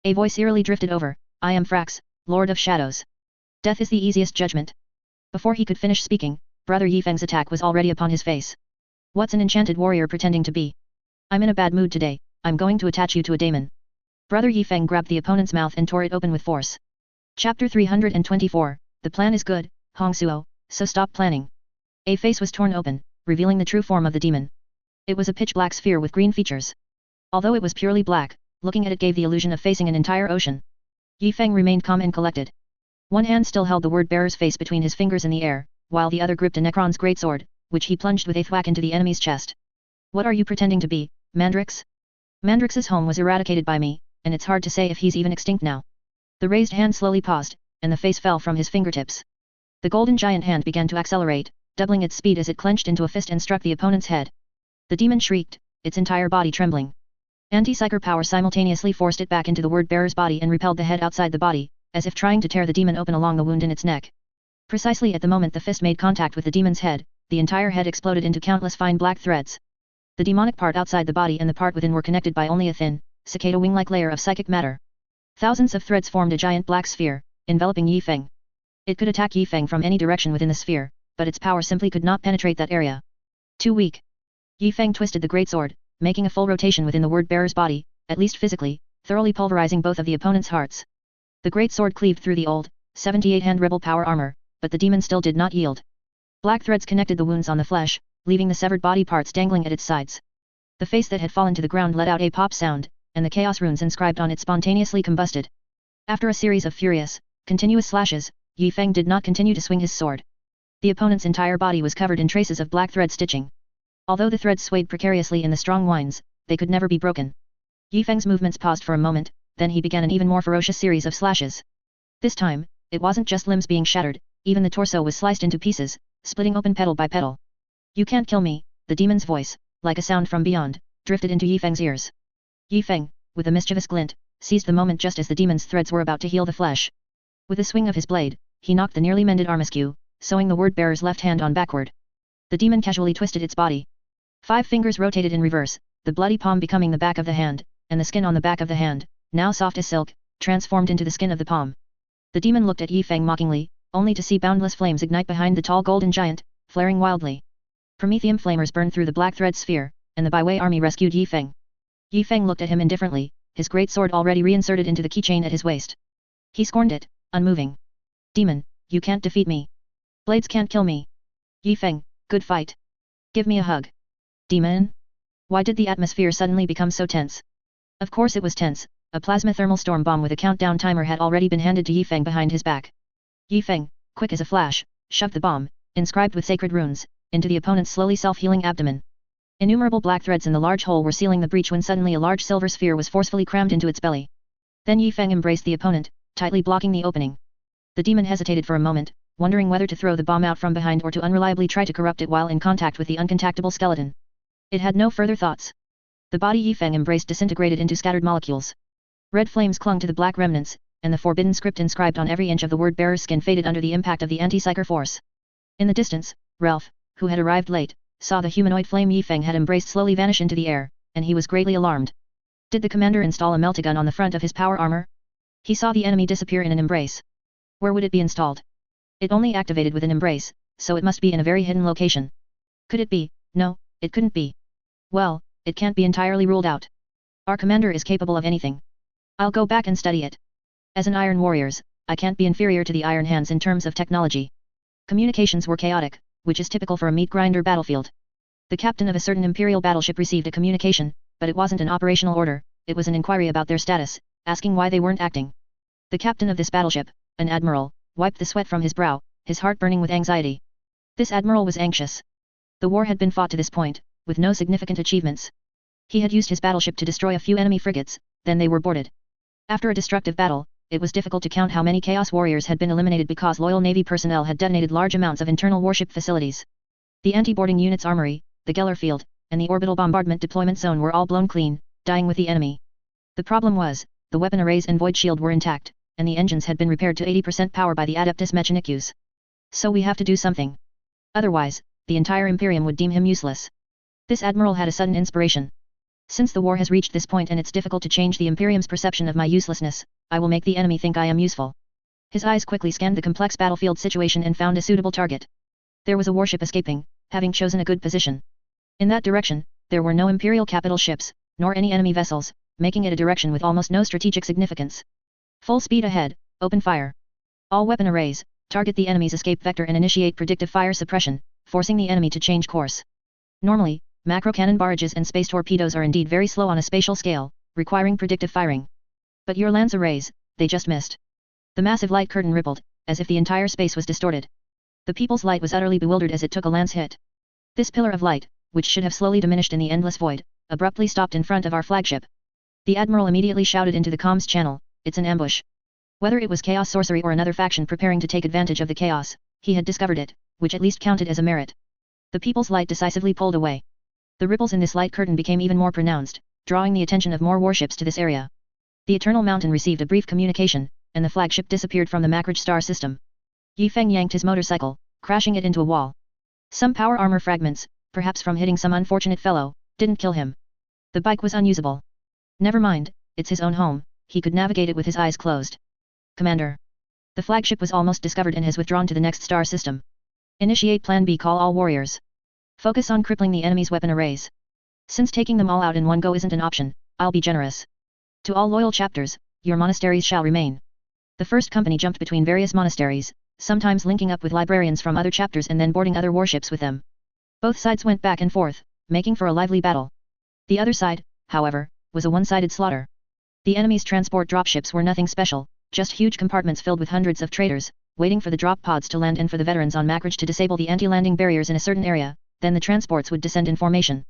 A voice eerily drifted over, I am Frax, Lord of Shadows. Death is the easiest judgment. Before he could finish speaking, Brother Yifeng's attack was already upon his face. What's an enchanted warrior pretending to be? I'm in a bad mood today, I'm going to attach you to a daemon. Brother Yifeng grabbed the opponent's mouth and tore it open with force. Chapter 324, The plan is good, Hong Suo, so stop planning. A face was torn open, revealing the true form of the demon. It was a pitch-black sphere with green features. Although it was purely black, looking at it gave the illusion of facing an entire ocean. Yifeng remained calm and collected. One hand still held the word-bearer's face between his fingers in the air, while the other gripped a Necron's greatsword, which he plunged with a thwack into the enemy's chest. What are you pretending to be, Mandrix? Mandrix's home was eradicated by me, and it's hard to say if he's even extinct now. The raised hand slowly paused, and the face fell from his fingertips. The golden giant hand began to accelerate, doubling its speed as it clenched into a fist and struck the opponent's head. The demon shrieked, its entire body trembling. Anti-psyker power simultaneously forced it back into the word-bearer's body and repelled the head outside the body, as if trying to tear the demon open along the wound in its neck. Precisely at the moment the fist made contact with the demon's head, the entire head exploded into countless fine black threads. The demonic part outside the body and the part within were connected by only a thin, cicada wing-like layer of psychic matter. Thousands of threads formed a giant black sphere, enveloping Yifeng. It could attack Yifeng from any direction within the sphere, but its power simply could not penetrate that area. Too weak. Yifeng twisted the greatsword, making a full rotation within the word-bearer's body, at least physically, thoroughly pulverizing both of the opponent's hearts. The greatsword cleaved through the old, 78-hand rebel power armor, but the demon still did not yield. Black threads connected the wounds on the flesh, leaving the severed body parts dangling at its sides. The face that had fallen to the ground let out a pop sound, and the chaos runes inscribed on it spontaneously combusted. After a series of furious, continuous slashes, Yifeng did not continue to swing his sword. The opponent's entire body was covered in traces of black thread stitching. Although the threads swayed precariously in the strong winds, they could never be broken. Yi Feng's movements paused for a moment, then he began an even more ferocious series of slashes. This time, it wasn't just limbs being shattered, even the torso was sliced into pieces, splitting open petal by petal. You can't kill me, the demon's voice, like a sound from beyond, drifted into Yi Feng's ears. Yi Feng, with a mischievous glint, seized the moment just as the demon's threads were about to heal the flesh. With a swing of his blade, he knocked the nearly mended arm askew, sewing the word-bearer's left hand on backward. The demon casually twisted its body. 5 fingers rotated in reverse, the bloody palm becoming the back of the hand, and the skin on the back of the hand, now soft as silk, transformed into the skin of the palm. The demon looked at Yi Feng mockingly, only to see boundless flames ignite behind the tall golden giant, flaring wildly. Promethium flamers burned through the black thread sphere, and the Bai Wei army rescued Yi Feng. Yi Feng looked at him indifferently, his great sword already reinserted into the keychain at his waist. He scorned it, unmoving. Demon, you can't defeat me. Blades can't kill me. Yi Feng, good fight. Give me a hug. Demon? Why did the atmosphere suddenly become so tense? Of course it was tense. A plasma thermal storm bomb with a countdown timer had already been handed to Yi Feng behind his back. Yi Feng, quick as a flash, shoved the bomb, inscribed with sacred runes, into the opponent's slowly self-healing abdomen. Innumerable black threads in the large hole were sealing the breach when suddenly a large silver sphere was forcefully crammed into its belly. Then Yi Feng embraced the opponent, tightly blocking the opening. The demon hesitated for a moment, wondering whether to throw the bomb out from behind or to unreliably try to corrupt it while in contact with the uncontactable skeleton. It had no further thoughts. The body Yi Feng embraced disintegrated into scattered molecules. Red flames clung to the black remnants, and the forbidden script inscribed on every inch of the word-bearer's skin faded under the impact of the anti-psyker force. In the distance, Ralph, who had arrived late, saw the humanoid flame Yi Feng had embraced slowly vanish into the air, and he was greatly alarmed. Did the commander install a meltagun on the front of his power armor? He saw the enemy disappear in an embrace. Where would it be installed? It only activated with an embrace, so it must be in a very hidden location. Could it be? No, it couldn't be. Well, it can't be entirely ruled out. Our commander is capable of anything. I'll go back and study it. As an Iron Warriors, I can't be inferior to the Iron Hands in terms of technology. Communications were chaotic, which is typical for a meat grinder battlefield. The captain of a certain Imperial battleship received a communication, but it wasn't an operational order, it was an inquiry about their status, asking why they weren't acting. The captain of this battleship, an admiral, wiped the sweat from his brow, his heart burning with anxiety. This admiral was anxious. The war had been fought to this point, with no significant achievements. He had used his battleship to destroy a few enemy frigates, then they were boarded. After a destructive battle, it was difficult to count how many Chaos Warriors had been eliminated because loyal Navy personnel had detonated large amounts of internal warship facilities. The anti-boarding unit's armory, the Geller field, and the orbital bombardment deployment zone were all blown clean, dying with the enemy. The problem was, the weapon arrays and void shield were intact, and the engines had been repaired to 80% power by the Adeptus Mechanicus. So we have to do something. Otherwise, the entire Imperium would deem him useless. This admiral had a sudden inspiration. Since the war has reached this point and it's difficult to change the Imperium's perception of my uselessness, I will make the enemy think I am useful. His eyes quickly scanned the complex battlefield situation and found a suitable target. There was a warship escaping, having chosen a good position. In that direction, there were no Imperial capital ships, nor any enemy vessels, making it a direction with almost no strategic significance. Full speed ahead, open fire. All weapon arrays, target the enemy's escape vector and initiate predictive fire suppression, forcing the enemy to change course. Normally, macro cannon barrages and space torpedoes are indeed very slow on a spatial scale, requiring predictive firing. But your lance arrays, they just missed. The massive light curtain rippled, as if the entire space was distorted. The people's light was utterly bewildered as it took a lance hit. This pillar of light, which should have slowly diminished in the endless void, abruptly stopped in front of our flagship. The admiral immediately shouted into the comms channel, "It's an ambush." Whether it was chaos sorcery or another faction preparing to take advantage of the chaos, he had discovered it, which at least counted as a merit. The people's light decisively pulled away. The ripples in this light curtain became even more pronounced, drawing the attention of more warships to this area. The Eternal Mountain received a brief communication, and the flagship disappeared from the Macrage star system. Yi Feng yanked his motorcycle, crashing it into a wall. Some power armor fragments, perhaps from hitting some unfortunate fellow, didn't kill him. The bike was unusable. Never mind, it's his own home, he could navigate it with his eyes closed. Commander. The flagship was almost discovered and has withdrawn to the next star system. Initiate Plan B. Call all warriors. Focus on crippling the enemy's weapon arrays. Since taking them all out in one go isn't an option, I'll be generous. To all loyal chapters, your monasteries shall remain. The first company jumped between various monasteries, sometimes linking up with librarians from other chapters and then boarding other warships with them. Both sides went back and forth, making for a lively battle. The other side, however, was a one-sided slaughter. The enemy's transport dropships were nothing special, just huge compartments filled with hundreds of traitors, waiting for the drop pods to land and for the veterans on Macrage to disable the anti-landing barriers in a certain area, then the transports would descend in formation.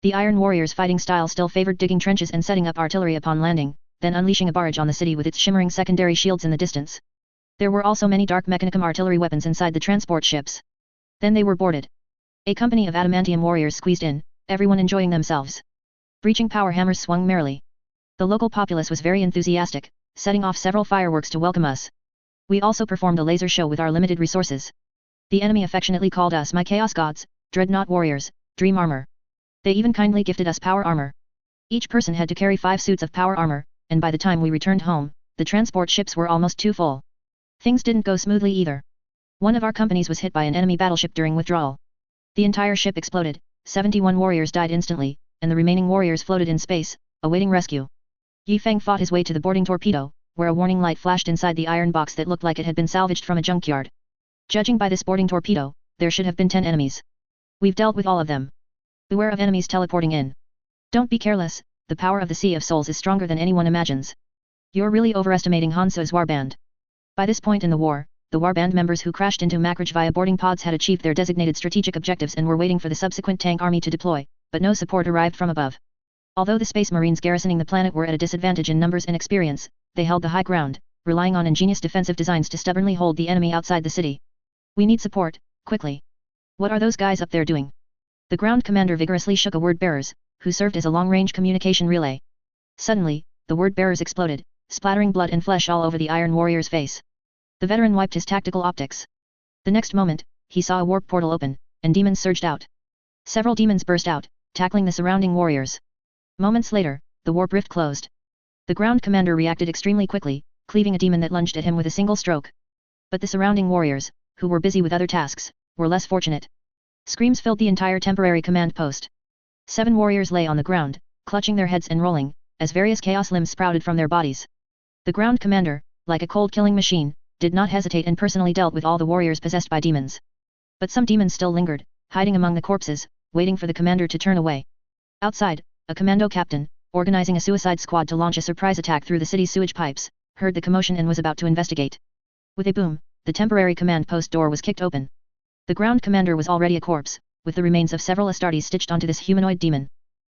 The Iron Warriors' fighting style still favored digging trenches and setting up artillery upon landing, then unleashing a barrage on the city with its shimmering secondary shields in the distance. There were also many dark mechanicum artillery weapons inside the transport ships. Then they were boarded. A company of adamantium warriors squeezed in, everyone enjoying themselves. Breaching power hammers swung merrily. The local populace was very enthusiastic, setting off several fireworks to welcome us. We also performed a laser show with our limited resources. The enemy affectionately called us my Chaos Gods, Dreadnought Warriors, Dream Armor. They even kindly gifted us power armor. Each person had to carry 5 suits of power armor, and by the time we returned home, the transport ships were almost too full. Things didn't go smoothly either. One of our companies was hit by an enemy battleship during withdrawal. The entire ship exploded, 71 warriors died instantly, and the remaining warriors floated in space, awaiting rescue. Yi Feng fought his way to the boarding torpedo, where a warning light flashed inside the iron box that looked like it had been salvaged from a junkyard. Judging by this boarding torpedo, there should have been 10 enemies. We've dealt with all of them. Beware of enemies teleporting in. Don't be careless, the power of the Sea of Souls is stronger than anyone imagines. You're really overestimating Hanso's warband. By this point in the war, the warband members who crashed into Makraj via boarding pods had achieved their designated strategic objectives and were waiting for the subsequent tank army to deploy, but no support arrived from above. Although the Space Marines garrisoning the planet were at a disadvantage in numbers and experience, they held the high ground, relying on ingenious defensive designs to stubbornly hold the enemy outside the city. We need support, quickly. What are those guys up there doing? The ground commander vigorously shook a word bearers, who served as a long-range communication relay. Suddenly, the word bearers exploded, splattering blood and flesh all over the Iron Warrior's face. The veteran wiped his tactical optics. The next moment, he saw a warp portal open, and demons surged out. Several demons burst out, tackling the surrounding warriors. Moments later, the warp rift closed. The ground commander reacted extremely quickly, cleaving a demon that lunged at him with a single stroke. But the surrounding warriors, who were busy with other tasks, were less fortunate. Screams filled the entire temporary command post. 7 warriors lay on the ground, clutching their heads and rolling, as various chaos limbs sprouted from their bodies. The ground commander, like a cold-killing machine, did not hesitate and personally dealt with all the warriors possessed by demons. But some demons still lingered, hiding among the corpses, waiting for the commander to turn away. Outside, a commando captain, organizing a suicide squad to launch a surprise attack through the city's sewage pipes, heard the commotion and was about to investigate. With a boom, the temporary command post door was kicked open. The ground commander was already a corpse, with the remains of several Astartes stitched onto this humanoid demon.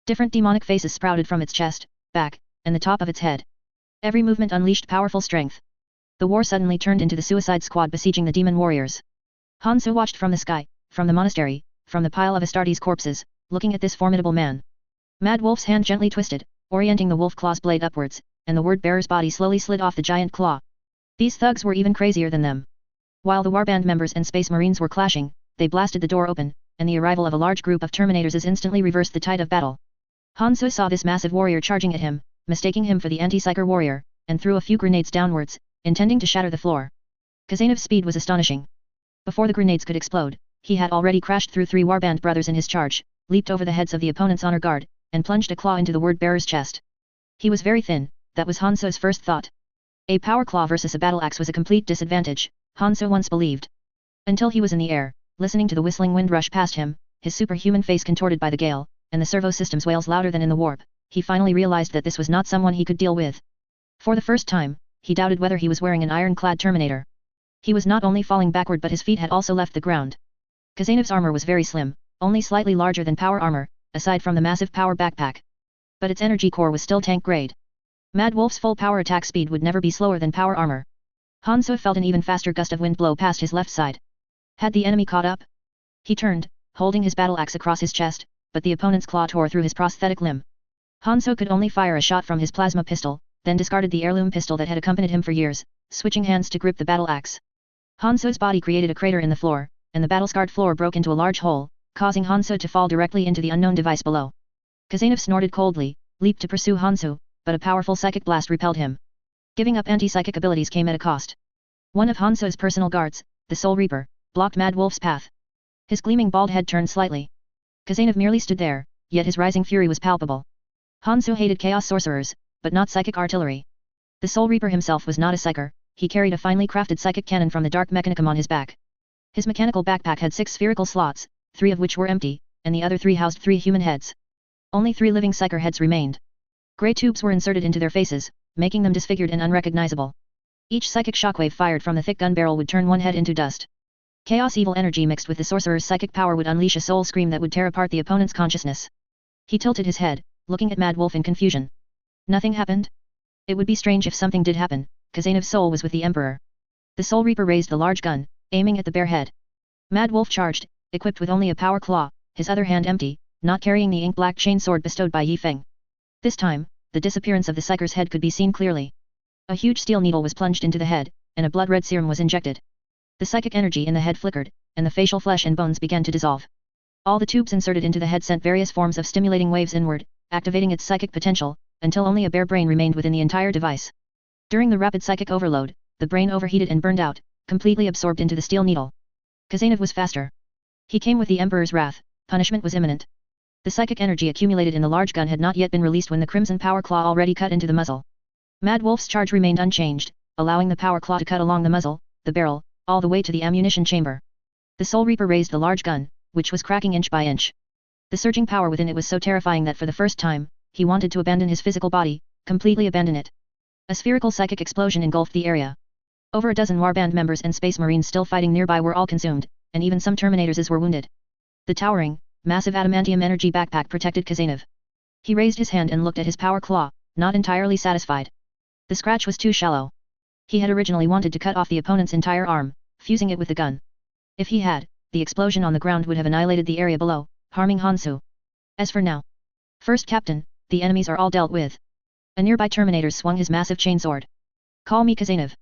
Different demonic faces sprouted from its chest, back, and the top of its head. Every movement unleashed powerful strength. The war suddenly turned into the suicide squad besieging the demon warriors. Hanzo watched from the sky, from the monastery, from the pile of Astartes corpses, looking at this formidable man. Mad Wolf's hand gently twisted, orienting the wolf claw's blade upwards, and the word-bearer's body slowly slid off the giant claw. These thugs were even crazier than them. While the warband members and Space Marines were clashing, they blasted the door open, and the arrival of a large group of Terminators instantly reversed the tide of battle. Hanzo saw this massive warrior charging at him, mistaking him for the anti-psyker warrior, and threw a few grenades downwards, intending to shatter the floor. Kazanev's speed was astonishing. Before the grenades could explode, he had already crashed through 3 warband brothers in his charge, leaped over the heads of the opponent's honor guard, and plunged a claw into the word-bearer's chest. He was very thin, that was Hanzo's first thought. A power claw versus a battle axe was a complete disadvantage, Hanzo once believed. Until he was in the air, listening to the whistling wind rush past him, his superhuman face contorted by the gale, and the servo system's wails louder than in the warp, he finally realized that this was not someone he could deal with. For the first time, he doubted whether he was wearing an iron-clad Terminator. He was not only falling backward but his feet had also left the ground. Kazanev's armor was very slim, only slightly larger than power armor, aside from the massive power backpack. But its energy core was still tank grade. Mad Wolf's full power attack speed would never be slower than power armor. Hanzo felt an even faster gust of wind blow past his left side. Had the enemy caught up? He turned, holding his battle axe across his chest, but the opponent's claw tore through his prosthetic limb. Hanzo could only fire a shot from his plasma pistol, then discarded the heirloom pistol that had accompanied him for years, switching hands to grip the battle axe. Hanzo's body created a crater in the floor, and the battle-scarred floor broke into a large hole, causing Hanzo to fall directly into the unknown device below. Kazanev snorted coldly, leaped to pursue Hanzo, but a powerful psychic blast repelled him. Giving up anti-psychic abilities came at a cost. One of Hanzo's personal guards, the Soul Reaper, blocked Mad Wolf's path. His gleaming bald head turned slightly. Kazanev merely stood there, yet his rising fury was palpable. Hanzo hated chaos sorcerers, but not psychic artillery. The Soul Reaper himself was not a psyker, he carried a finely crafted psychic cannon from the Dark Mechanicum on his back. His mechanical backpack had 6 spherical slots, 3 of which were empty, and the other 3 housed 3 human heads. Only 3 living psyker heads remained. Grey tubes were inserted into their faces, making them disfigured and unrecognizable. Each psychic shockwave fired from the thick gun barrel would turn one head into dust. Chaos evil energy mixed with the sorcerer's psychic power would unleash a soul scream that would tear apart the opponent's consciousness. He tilted his head, looking at Mad Wolf in confusion. Nothing happened? It would be strange if something did happen. Kazanev's soul was with the Emperor. The Soul Reaper raised the large gun, aiming at the bare head. Mad Wolf charged, equipped with only a power claw, his other hand empty, not carrying the ink-black chainsword bestowed by Yi Feng. This time, the disappearance of the Psyker's head could be seen clearly. A huge steel needle was plunged into the head, and a blood-red serum was injected. The psychic energy in the head flickered, and the facial flesh and bones began to dissolve. All the tubes inserted into the head sent various forms of stimulating waves inward, activating its psychic potential, until only a bare brain remained within the entire device. During the rapid psychic overload, the brain overheated and burned out, completely absorbed into the steel needle. Kazanev was faster. He came with the Emperor's wrath, punishment was imminent. The psychic energy accumulated in the large gun had not yet been released when the crimson power claw already cut into the muzzle. Mad Wolf's charge remained unchanged, allowing the power claw to cut along the muzzle, the barrel, all the way to the ammunition chamber. The Soul Reaper raised the large gun, which was cracking inch by inch. The surging power within it was so terrifying that for the first time, he wanted to abandon his physical body, completely abandon it. A spherical psychic explosion engulfed the area. Over a dozen warband members and space marines still fighting nearby were all consumed, and even some Terminators were wounded. The towering, massive adamantium energy backpack protected Kazanev. He raised his hand and looked at his power claw, not entirely satisfied. The scratch was too shallow. He had originally wanted to cut off the opponent's entire arm, fusing it with the gun. If he had, the explosion on the ground would have annihilated the area below, harming Hansu. As for now, First Captain, the enemies are all dealt with. A nearby Terminator swung his massive chainsword. Call me Kazanev.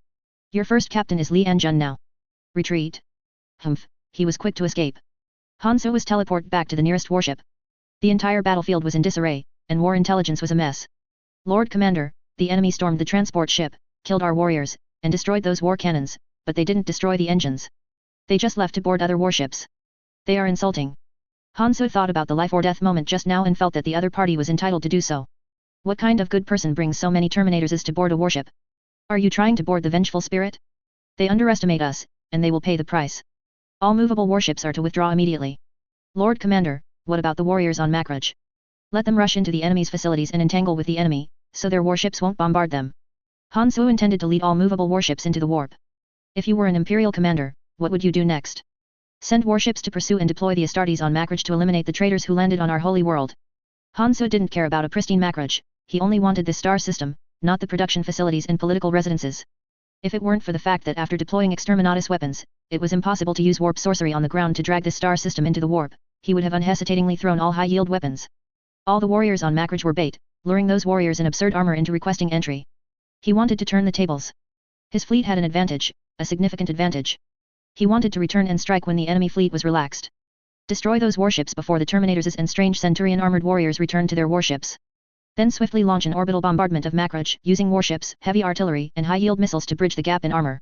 Your first captain is Li Anjun now. Retreat. Humph, he was quick to escape. Hansu was teleported back to the nearest warship. The entire battlefield was in disarray, and war intelligence was a mess. Lord Commander, the enemy stormed the transport ship, killed our warriors, and destroyed those war cannons, but they didn't destroy the engines. They just left to board other warships. They are insulting. Hansu thought about the life-or-death moment just now and felt that the other party was entitled to do so. What kind of good person brings so many Terminators to board a warship? Are you trying to board the vengeful spirit? They underestimate us, and they will pay the price. All movable warships are to withdraw immediately. Lord Commander, what about the warriors on Makraj? Let them rush into the enemy's facilities and entangle with the enemy, so their warships won't bombard them. Hansu intended to lead all movable warships into the warp. If you were an Imperial commander, what would you do next? Send warships to pursue and deploy the Astartes on Makraj to eliminate the traitors who landed on our holy world. Hansu didn't care about a pristine Makraj, he only wanted the star system, not the production facilities and political residences. If it weren't for the fact that after deploying exterminatus weapons, it was impossible to use warp sorcery on the ground to drag the star system into the warp, he would have unhesitatingly thrown all high-yield weapons. All the warriors on Makraj were bait, luring those warriors in absurd armor into requesting entry. He wanted to turn the tables. His fleet had an advantage, a significant advantage. He wanted to return and strike when the enemy fleet was relaxed. Destroy those warships before the Terminators and strange Centurion armored warriors returned to their warships. Then swiftly launch an orbital bombardment of Makraj, using warships, heavy artillery, and high-yield missiles to bridge the gap in armor.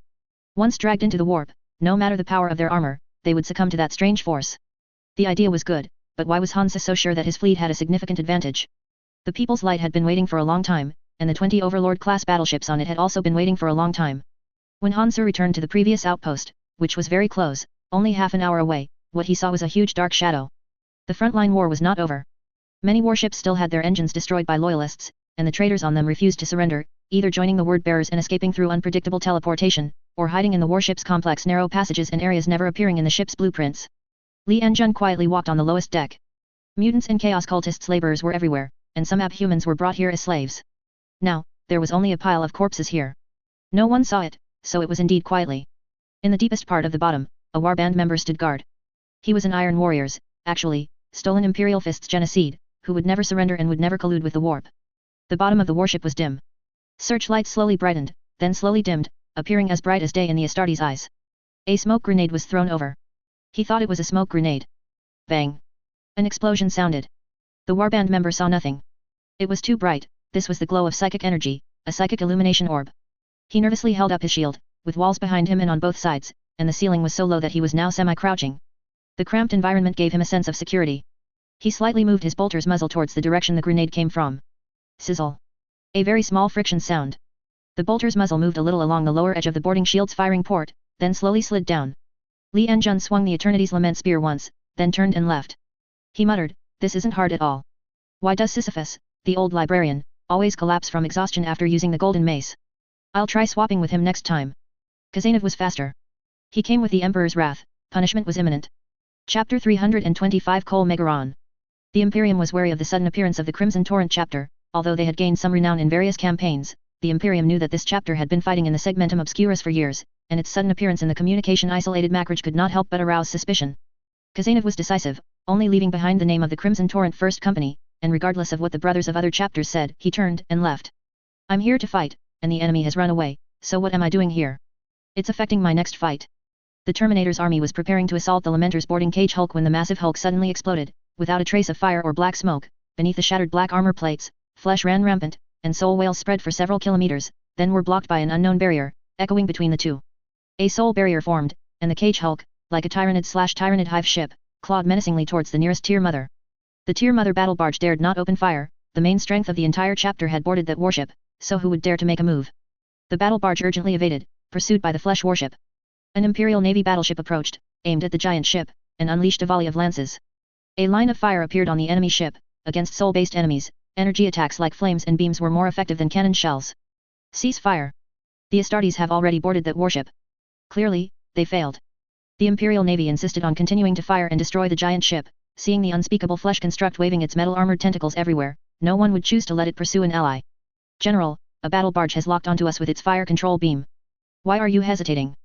Once dragged into the warp, no matter the power of their armor, they would succumb to that strange force. The idea was good, but why was Hansu so sure that his fleet had a significant advantage? The People's Light had been waiting for a long time, and the 20 Overlord-class battleships on it had also been waiting for a long time. When Hansu returned to the previous outpost, which was very close, only half an hour away, what he saw was a huge dark shadow. The frontline war was not over. Many warships still had their engines destroyed by loyalists, and the traitors on them refused to surrender, either joining the word-bearers and escaping through unpredictable teleportation, or hiding in the warship's complex narrow passages and areas never appearing in the ship's blueprints. Li Anjun quietly walked on the lowest deck. Mutants and chaos cultists laborers were everywhere, and some abhumans were brought here as slaves. Now, there was only a pile of corpses here. No one saw it, so it was indeed quietly. In the deepest part of the bottom, a warband member stood guard. He was an Iron Warriors, actually, stolen Imperial Fist's Genocide, who would never surrender and would never collude with the warp. The bottom of the warship was dim. Searchlights slowly brightened, then slowly dimmed, appearing as bright as day in the Astartes' eyes. A smoke grenade was thrown over. He thought it was a smoke grenade. Bang! An explosion sounded. The warband member saw nothing. It was too bright, this was the glow of psychic energy, a psychic illumination orb. He nervously held up his shield, with walls behind him and on both sides, and the ceiling was so low that he was now semi-crouching. The cramped environment gave him a sense of security. He slightly moved his bolter's muzzle towards the direction the grenade came from. Sizzle. A very small friction sound. The bolter's muzzle moved a little along the lower edge of the boarding shield's firing port, then slowly slid down. Li Anjun swung the Eternity's Lament spear once, then turned and left. He muttered, "This isn't hard at all. Why does Sisyphus, the old librarian, always collapse from exhaustion after using the golden mace? I'll try swapping with him next time." Kazanev was faster. He came with the Emperor's wrath, punishment was imminent. Chapter 325 Kol Megaron. The Imperium was wary of the sudden appearance of the Crimson Torrent chapter, although they had gained some renown in various campaigns. The Imperium knew that this chapter had been fighting in the Segmentum Obscurus for years, and its sudden appearance in the communication-isolated Macrage could not help but arouse suspicion. Kazanov was decisive, only leaving behind the name of the Crimson Torrent First Company, and regardless of what the brothers of other chapters said, he turned and left. I'm here to fight, and the enemy has run away, so what am I doing here? It's affecting my next fight. The Terminator's army was preparing to assault the Lamentor's boarding cage hulk when the massive hulk suddenly exploded, without a trace of fire or black smoke. Beneath the shattered black armor plates, flesh ran rampant, and soul whales spread for several kilometers, then were blocked by an unknown barrier, echoing between the two. A soul barrier formed, and the cage hulk, like a Tyranid/Tyranid hive ship, clawed menacingly towards the nearest Tier Mother. The Tier Mother battle barge dared not open fire. The main strength of the entire chapter had boarded that warship, so who would dare to make a move? The battle barge urgently evaded, pursued by the flesh warship. An Imperial Navy battleship approached, aimed at the giant ship, and unleashed a volley of lances. A line of fire appeared on the enemy ship. Against soul-based enemies, energy attacks like flames and beams were more effective than cannon shells. Cease fire. The Astartes have already boarded that warship. Clearly, they failed. The Imperial Navy insisted on continuing to fire and destroy the giant ship. Seeing the unspeakable flesh construct waving its metal-armored tentacles everywhere, no one would choose to let it pursue an ally. General, a battle barge has locked onto us with its fire control beam. Why are you hesitating?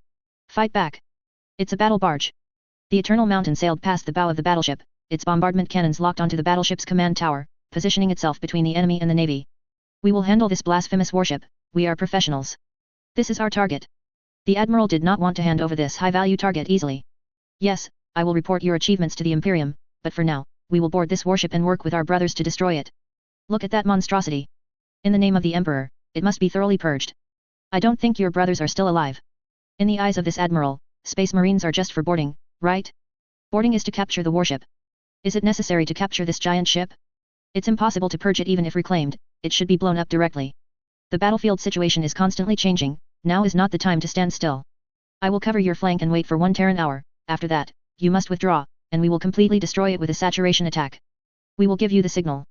Fight back. It's a battle barge. The Eternal Mountain sailed past the bow of the battleship, its bombardment cannons locked onto the battleship's command tower, positioning itself between the enemy and the navy. We will handle this blasphemous warship, we are professionals. This is our target. The Admiral did not want to hand over this high-value target easily. Yes, I will report your achievements to the Imperium, but for now, we will board this warship and work with our brothers to destroy it. Look at that monstrosity. In the name of the Emperor, it must be thoroughly purged. I don't think your brothers are still alive. In the eyes of this Admiral, Space Marines are just for boarding, right? Boarding is to capture the warship. Is it necessary to capture this giant ship? It's impossible to purge it even if reclaimed, it should be blown up directly. The battlefield situation is constantly changing, now is not the time to stand still. I will cover your flank and wait for 1 Terran hour, after that, you must withdraw, and we will completely destroy it with a saturation attack. We will give you the signal.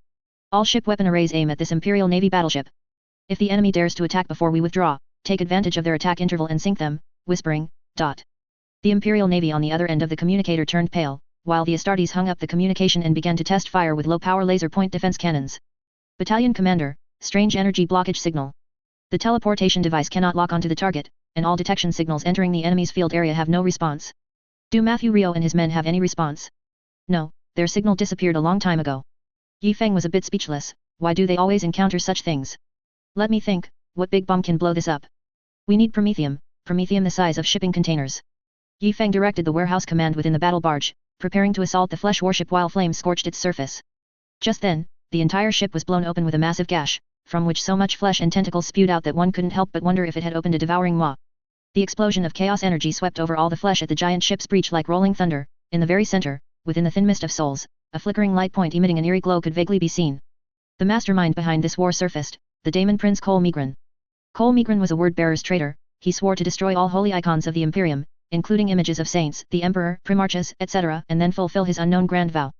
All ship weapon arrays aim at this Imperial Navy battleship. If the enemy dares to attack before we withdraw, take advantage of their attack interval and sink them, whispering, dot. The Imperial Navy on the other end of the communicator turned pale, while the Astartes hung up the communication and began to test fire with low-power laser point defense cannons. Battalion Commander, strange energy blockage signal. The teleportation device cannot lock onto the target, and all detection signals entering the enemy's field area have no response. Do Matthew Rio and his men have any response? No, their signal disappeared a long time ago. Yi Feng was a bit speechless. Why do they always encounter such things? Let me think, what big bomb can blow this up? We need Promethium the size of shipping containers. Yi Feng directed the warehouse command within the battle barge, preparing to assault the flesh warship while flames scorched its surface. Just then, the entire ship was blown open with a massive gash, from which so much flesh and tentacles spewed out that one couldn't help but wonder if it had opened a devouring maw. The explosion of chaos energy swept over all the flesh at the giant ship's breach like rolling thunder. In the very center, within the thin mist of souls, a flickering light point emitting an eerie glow could vaguely be seen. The mastermind behind this war surfaced, the Daemon Prince Cole Migran. Cole Migran was a word-bearer's traitor. He swore to destroy all holy icons of the Imperium, including images of saints, the Emperor, Primarchs, etc., and then fulfill his unknown grand vow.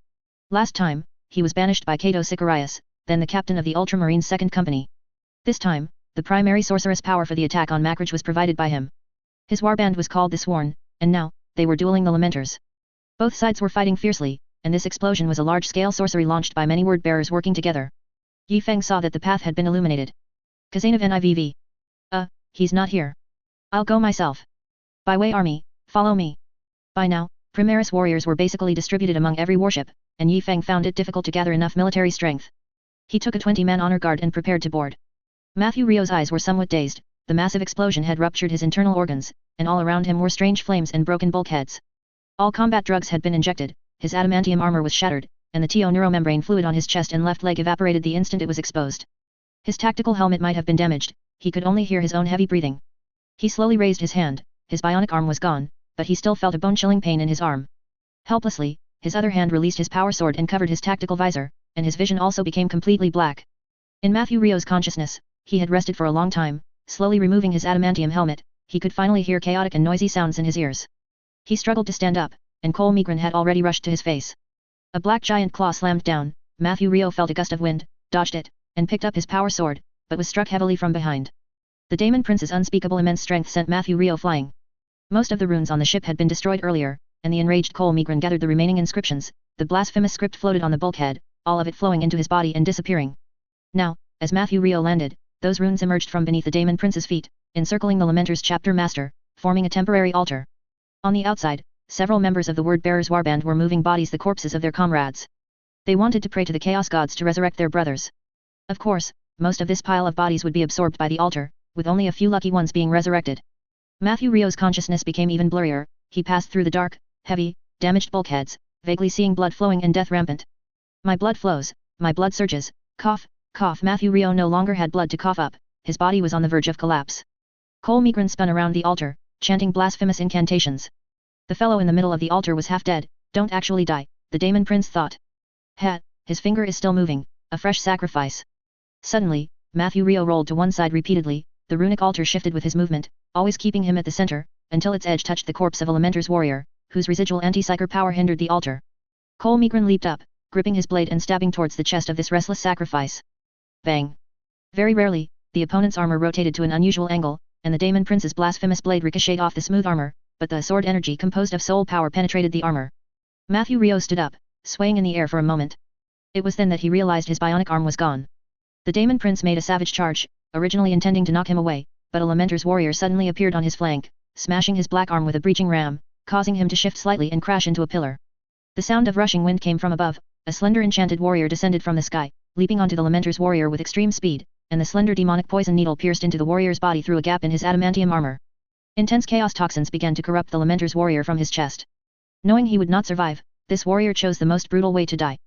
Last time, he was banished by Cato Sicarius, then the captain of the Ultramarines' Second Company. This time, the primary sorceress power for the attack on Macrage was provided by him. His warband was called the Sworn, and now, they were dueling the Lamentors. Both sides were fighting fiercely, and this explosion was a large-scale sorcery launched by many word-bearers working together. Yi Feng saw that the path had been illuminated. Kazanov NIVV. He's not here. I'll go myself. Byway army, follow me. By now, Primaris warriors were basically distributed among every warship, and Yi Feng found it difficult to gather enough military strength. He took a 20-man honor guard and prepared to board. Matthew Rio's eyes were somewhat dazed. The massive explosion had ruptured his internal organs, and all around him were strange flames and broken bulkheads. All combat drugs had been injected, his adamantium armor was shattered, and the TO neuromembrane fluid on his chest and left leg evaporated the instant it was exposed. His tactical helmet might have been damaged, he could only hear his own heavy breathing. He slowly raised his hand, his bionic arm was gone, but he still felt a bone-chilling pain in his arm. Helplessly, his other hand released his power sword and covered his tactical visor, and his vision also became completely black. In Matthew Rio's consciousness, he had rested for a long time. Slowly removing his adamantium helmet, he could finally hear chaotic and noisy sounds in his ears. He struggled to stand up, and Cole Migran had already rushed to his face. A black giant claw slammed down. Matthew Rio felt a gust of wind, dodged it, and picked up his power sword, but was struck heavily from behind. The Daemon Prince's unspeakable immense strength sent Matthew Rio flying. Most of the runes on the ship had been destroyed earlier, and the enraged Cole Migran gathered the remaining inscriptions. the blasphemous script floated on the bulkhead, all of it flowing into his body and disappearing. Now, as Matthew Rio landed, those runes emerged from beneath the Daemon Prince's feet, encircling the Lamenter's chapter master, forming a temporary altar. On the outside, several members of the Word-Bearers' warband were moving bodies, the corpses of their comrades. They wanted to pray to the Chaos Gods to resurrect their brothers. Of course, most of this pile of bodies would be absorbed by the altar, with only a few lucky ones being resurrected. Matthew Rio's consciousness became even blurrier. He passed through the dark, heavy, damaged bulkheads, vaguely seeing blood flowing and death rampant. My blood flows, my blood surges, cough, cough. Matthew Rio no longer had blood to cough up, his body was on the verge of collapse. Cole Migran spun around the altar, chanting blasphemous incantations. The fellow in the middle of the altar was half dead. Don't actually die, the Daemon Prince thought. His finger is still moving, a fresh sacrifice. Suddenly, Matthew Rio rolled to one side repeatedly, the runic altar shifted with his movement, always keeping him at the center, until its edge touched the corpse of a Lamenter's warrior, whose residual anti-psyker power hindered the altar. Cole Migran leaped up, gripping his blade and stabbing towards the chest of this restless sacrifice. Bang! Very rarely, the opponent's armor rotated to an unusual angle, and the Daemon Prince's blasphemous blade ricocheted off the smooth armor, but the sword energy composed of soul power penetrated the armor. Matthew Rio stood up, swaying in the air for a moment. It was then that he realized his bionic arm was gone. The Daemon Prince made a savage charge, originally intending to knock him away, but a Lamenter's warrior suddenly appeared on his flank, smashing his black arm with a breaching ram, causing him to shift slightly and crash into a pillar. The sound of rushing wind came from above, a slender enchanted warrior descended from the sky, leaping onto the Lamenter's warrior with extreme speed, and the slender demonic poison needle pierced into the warrior's body through a gap in his adamantium armor. Intense chaos toxins began to corrupt the Lamenter's warrior from his chest. Knowing he would not survive, this warrior chose the most brutal way to die.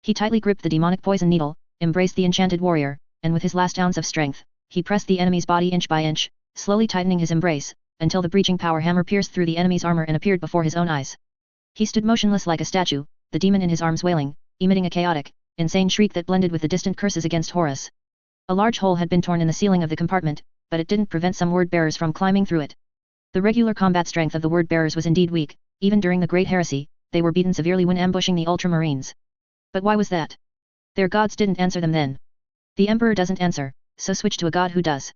He tightly gripped the demonic poison needle, embraced the enchanted warrior, and with his last ounce of strength, he pressed the enemy's body inch by inch, slowly tightening his embrace, until the breaching power hammer pierced through the enemy's armor and appeared before his own eyes. He stood motionless like a statue, the demon in his arms wailing, emitting a chaotic, insane shriek that blended with the distant curses against Horus. A large hole had been torn in the ceiling of the compartment, but it didn't prevent some word-bearers from climbing through it. The regular combat strength of the word-bearers was indeed weak. Even during the Great Heresy, they were beaten severely when ambushing the Ultramarines. But why was that? Their gods didn't answer them then. The Emperor doesn't answer, so switch to a god who does.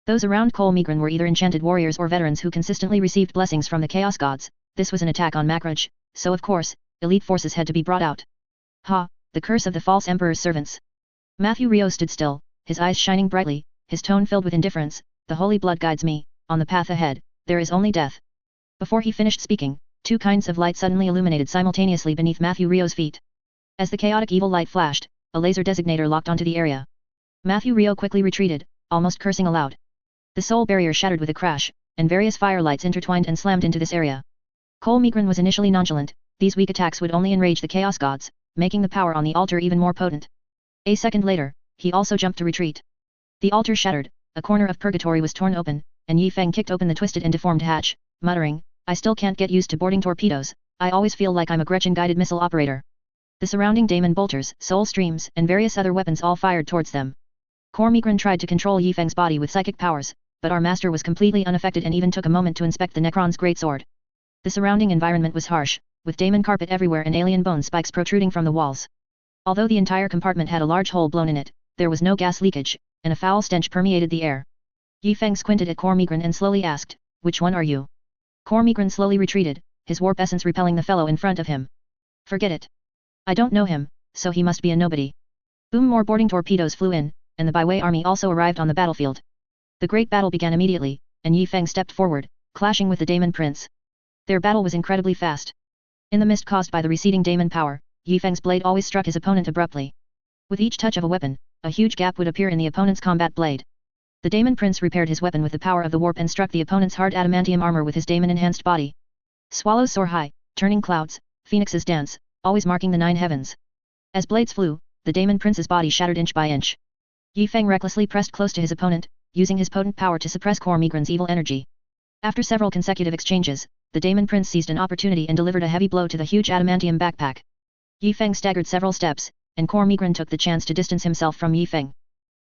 Those around Cole Migran were either enchanted warriors or veterans who consistently received blessings from the Chaos Gods. This was an attack on Makraj, so of course, elite forces had to be brought out. The curse of the false Emperor's servants. Matthew Rio stood still, his eyes shining brightly, his tone filled with indifference. The holy blood guides me, on the path ahead, there is only death. Before he finished speaking, two kinds of light suddenly illuminated simultaneously beneath Matthew Rio's feet. As the chaotic evil light flashed, a laser designator locked onto the area. Matthew Rio quickly retreated, almost cursing aloud. The soul barrier shattered with a crash, and various firelights intertwined and slammed into this area. Cole Migran was initially nonchalant. These weak attacks would only enrage the Chaos Gods, making the power on the altar even more potent. A second later, he also jumped to retreat. The altar shattered, a corner of purgatory was torn open, and Yi Feng kicked open the twisted and deformed hatch, muttering, "I still can't get used to boarding torpedoes, I always feel like I'm a Gretchen-guided missile operator." The surrounding daemon bolters, soul streams, and various other weapons all fired towards them. Cole Migran tried to control Yi Feng's body with psychic powers, but our master was completely unaffected and even took a moment to inspect the Necron's greatsword. The surrounding environment was harsh, with daemon carpet everywhere and alien bone spikes protruding from the walls. Although the entire compartment had a large hole blown in it, there was no gas leakage, and a foul stench permeated the air. Yi Feng squinted at Cole Migran and slowly asked, "Which one are you?" Cole Migran slowly retreated, his warp essence repelling the fellow in front of him. "Forget it. I don't know him, so he must be a nobody." Boom! More boarding torpedoes flew in, and the Byway army also arrived on the battlefield. The great battle began immediately, and Yi Feng stepped forward, clashing with the Daemon Prince. Their battle was incredibly fast. In the mist caused by the receding daemon power, Yi Feng's blade always struck his opponent abruptly. With each touch of a weapon, a huge gap would appear in the opponent's combat blade. The Daemon Prince repaired his weapon with the power of the warp and struck the opponent's hard adamantium armor with his daemon-enhanced body. Swallows soar high, turning clouds, phoenixes dance, always marking the 9 heavens. As blades flew, the Daemon Prince's body shattered inch by inch. Yi Feng recklessly pressed close to his opponent, using his potent power to suppress Cole Migran's evil energy. After several consecutive exchanges, the Daemon Prince seized an opportunity and delivered a heavy blow to the huge adamantium backpack. Yi Feng staggered several steps, and Cole Migran took the chance to distance himself from Yi Feng.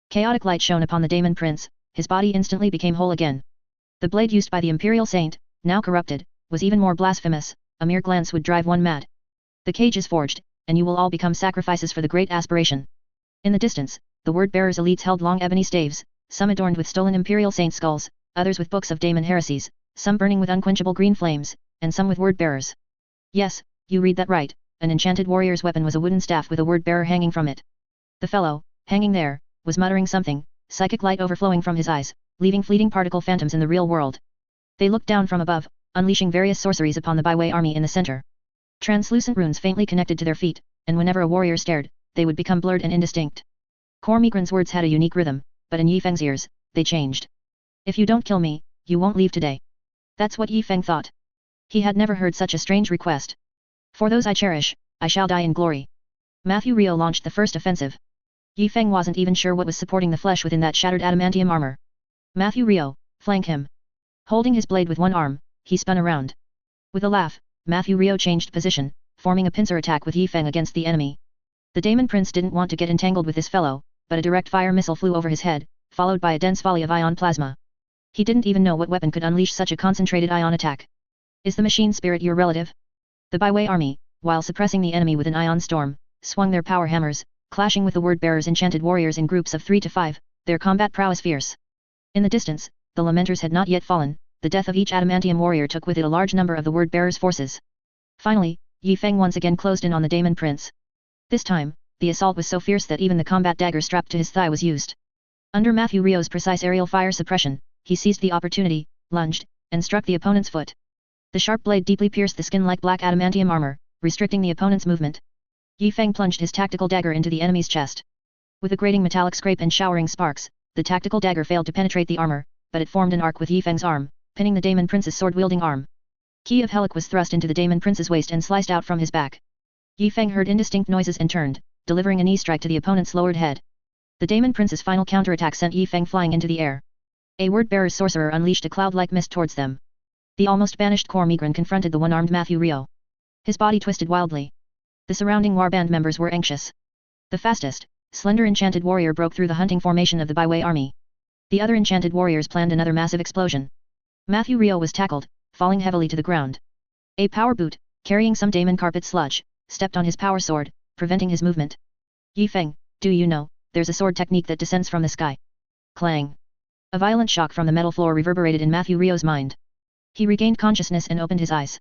Chaotic light shone upon the Daemon Prince, his body instantly became whole again. The blade used by the Imperial Saint, now corrupted, was even more blasphemous, a mere glance would drive one mad. "The cage is forged, and you will all become sacrifices for the great aspiration." In the distance, the word-bearers' elites held long ebony staves, some adorned with stolen Imperial Saint skulls, others with books of daemon heresies, some burning with unquenchable green flames, and some with word-bearers. "Yes, you read that right, an enchanted warrior's weapon was a wooden staff with a word bearer hanging from it. The fellow, hanging there, was muttering something, psychic light overflowing from his eyes, leaving fleeting particle phantoms in the real world. They looked down from above, unleashing various sorceries upon the byway army in the center. Translucent runes faintly connected to their feet, and whenever a warrior stared, they would become blurred and indistinct. Khor Migran's words had a unique rhythm, but in Yi Feng's ears, they changed. If you don't kill me, you won't leave today. That's what Yi Feng thought. He had never heard such a strange request. For those I cherish, I shall die in glory. Matthew Rio launched the first offensive. Yi Feng wasn't even sure what was supporting the flesh within that shattered adamantium armor. Matthew Rio, flank him. Holding his blade with one arm, he spun around. With a laugh, Matthew Rio changed position, forming a pincer attack with Yi Feng against the enemy. The Daemon Prince didn't want to get entangled with this fellow, but a direct fire missile flew over his head, followed by a dense volley of ion plasma. He didn't even know what weapon could unleash such a concentrated ion attack. Is the machine spirit your relative? The byway army, while suppressing the enemy with an ion storm, swung their power hammers, clashing with the word-bearers' enchanted warriors in groups of 3 to 5, their combat prowess fierce. In the distance, the Lamenters had not yet fallen, the death of each adamantium warrior took with it a large number of the word-bearers' forces. Finally, Yi Feng once again closed in on the Daemon Prince. This time, the assault was so fierce that even the combat dagger strapped to his thigh was used. Under Matthew Rio's precise aerial fire suppression, he seized the opportunity, lunged, and struck the opponent's foot. The sharp blade deeply pierced the skin like black adamantium armor, restricting the opponent's movement. Yi Feng plunged his tactical dagger into the enemy's chest. With a grating metallic scrape and showering sparks, the tactical dagger failed to penetrate the armor, but it formed an arc with Yi Feng's arm, pinning the Daemon Prince's sword-wielding arm. Key of Helic was thrust into the Daemon Prince's waist and sliced out from his back. Yi Feng heard indistinct noises and turned, delivering a knee strike to the opponent's lowered head. The Daemon Prince's final counterattack sent Yi Feng flying into the air. A word-bearer's sorcerer unleashed a cloud-like mist towards them. The almost banished Khor Migran confronted the one-armed Matthew Rio. His body twisted wildly. The surrounding warband members were anxious. The fastest, slender enchanted warrior broke through the hunting formation of the byway army. The other enchanted warriors planned another massive explosion. Matthew Rio was tackled, falling heavily to the ground. A power boot, carrying some Daemon carpet sludge, stepped on his power sword, preventing his movement. Yi Feng, do you know, there's a sword technique that descends from the sky. Clang. A violent shock from the metal floor reverberated in Matthew Rio's mind. He regained consciousness and opened his eyes.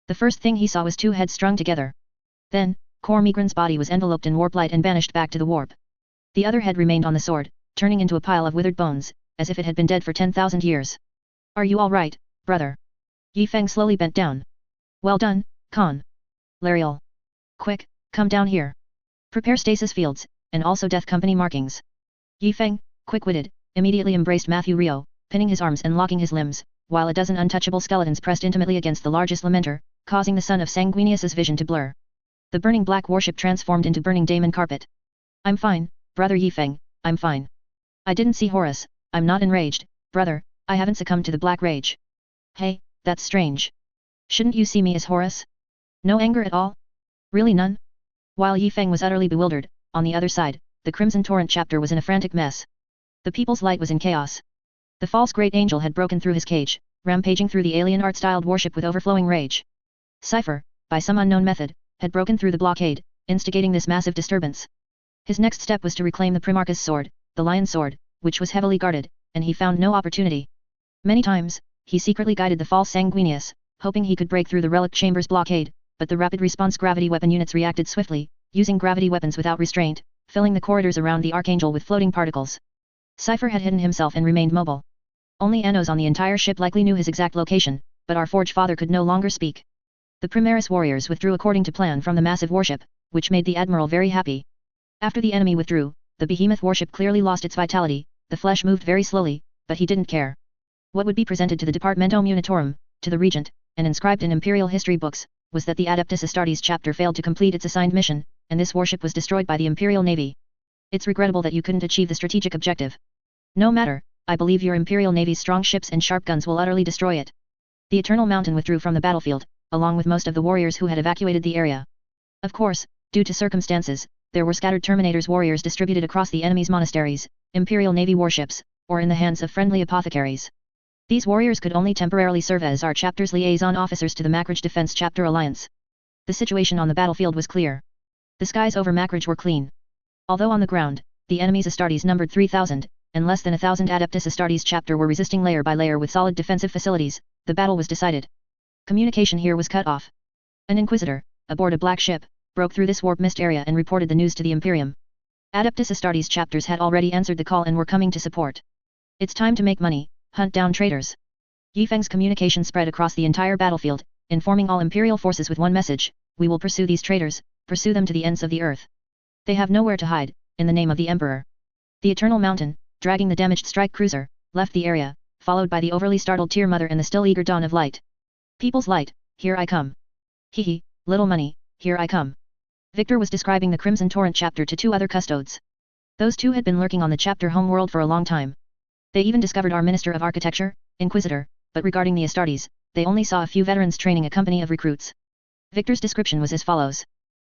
The first thing he saw was 2 heads strung together. Then, Khor Migran's body was enveloped in warp light and banished back to the warp. The other head remained on the sword, turning into a pile of withered bones, as if it had been dead for 10,000 years. Are you all right, brother? Yi Feng slowly bent down. Well done, Khan. Lariel. Quick, come down here. Prepare stasis fields, and also death company markings. Yi Feng, quick-witted, immediately embraced Matthew Rio, pinning his arms and locking his limbs, while a dozen untouchable skeletons pressed intimately against the largest Lamenter, causing the son of Sanguinius's vision to blur. The burning black warship transformed into burning Daemon carpet. I'm fine, brother Yi Feng, I'm fine. I didn't see Horus, I'm not enraged, brother, I haven't succumbed to the black rage. Hey, that's strange. Shouldn't you see me as Horus? No anger at all? Really none? While Yi Feng was utterly bewildered, on the other side, the Crimson Torrent chapter was in a frantic mess. The People's Light was in chaos. The false great angel had broken through his cage, rampaging through the alien art-styled warship with overflowing rage. Cypher, by some unknown method, had broken through the blockade, instigating this massive disturbance. His next step was to reclaim the Primarch's sword, the Lion's sword, which was heavily guarded, and he found no opportunity. Many times, he secretly guided the false Sanguinius, hoping he could break through the relic chamber's blockade, but the rapid response gravity weapon units reacted swiftly, using gravity weapons without restraint, filling the corridors around the Archangel with floating particles. Cypher had hidden himself and remained mobile. Only Anos on the entire ship likely knew his exact location, but our Forge Father could no longer speak. The Primaris warriors withdrew according to plan from the massive warship, which made the Admiral very happy. After the enemy withdrew, the behemoth warship clearly lost its vitality, the flesh moved very slowly, but he didn't care. What would be presented to the Departmentum Unitorum, to the Regent, and inscribed in Imperial history books, was that the Adeptus Astartes chapter failed to complete its assigned mission, and this warship was destroyed by the Imperial Navy. It's regrettable that you couldn't achieve the strategic objective. No matter, I believe your Imperial Navy's strong ships and sharp guns will utterly destroy it. The Eternal Mountain withdrew from the battlefield, along with most of the warriors who had evacuated the area. Of course, due to circumstances, there were scattered Terminators warriors distributed across the enemy's monasteries, Imperial Navy warships, or in the hands of friendly apothecaries. These warriors could only temporarily serve as our chapter's liaison officers to the Macridge Defense Chapter Alliance. The situation on the battlefield was clear. The skies over Macridge were clean. Although on the ground, the enemy's Astartes numbered 3,000, and less than 1,000 Adeptus Astartes chapter were resisting layer by layer with solid defensive facilities, the battle was decided. Communication here was cut off. An Inquisitor, aboard a black ship, broke through this warp mist area and reported the news to the Imperium. Adeptus Astartes chapters had already answered the call and were coming to support. It's time to make money, hunt down traitors. Yifeng's communication spread across the entire battlefield, informing all Imperial forces with one message: we will pursue these traitors, pursue them to the ends of the earth. They have nowhere to hide, in the name of the Emperor. The Eternal Mountain, dragging the damaged strike cruiser, left the area, followed by the overly startled Tier Mother and the still eager Dawn of Light. People's Light, here I come. Hee, little money, here I come. Victor was describing the Crimson Torrent chapter to two other custodes. Those two had been lurking on the chapter home world for a long time. They even discovered our Minister of Architecture, Inquisitor, but regarding the Astartes, they only saw a few veterans training a company of recruits. Victor's description was as follows.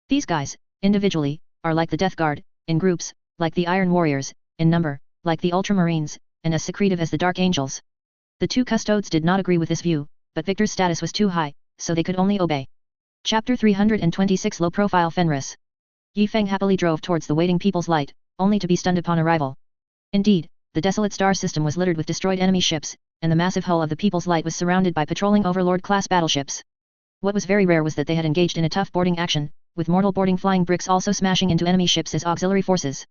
These guys, individually, are like the Death Guard, in groups, like the Iron Warriors, in number, like the Ultramarines, and as secretive as the Dark Angels. The two custodes did not agree with this view, but Victor's status was too high, so they could only obey. Chapter 326 Low Profile Fenris. Yifeng happily drove towards the waiting People's Light, only to be stunned upon arrival. Indeed, the desolate star system was littered with destroyed enemy ships, and the massive hull of the People's Light was surrounded by patrolling Overlord-class battleships. What was very rare was that they had engaged in a tough boarding action, with mortal boarding flying bricks also smashing into enemy ships as auxiliary forces.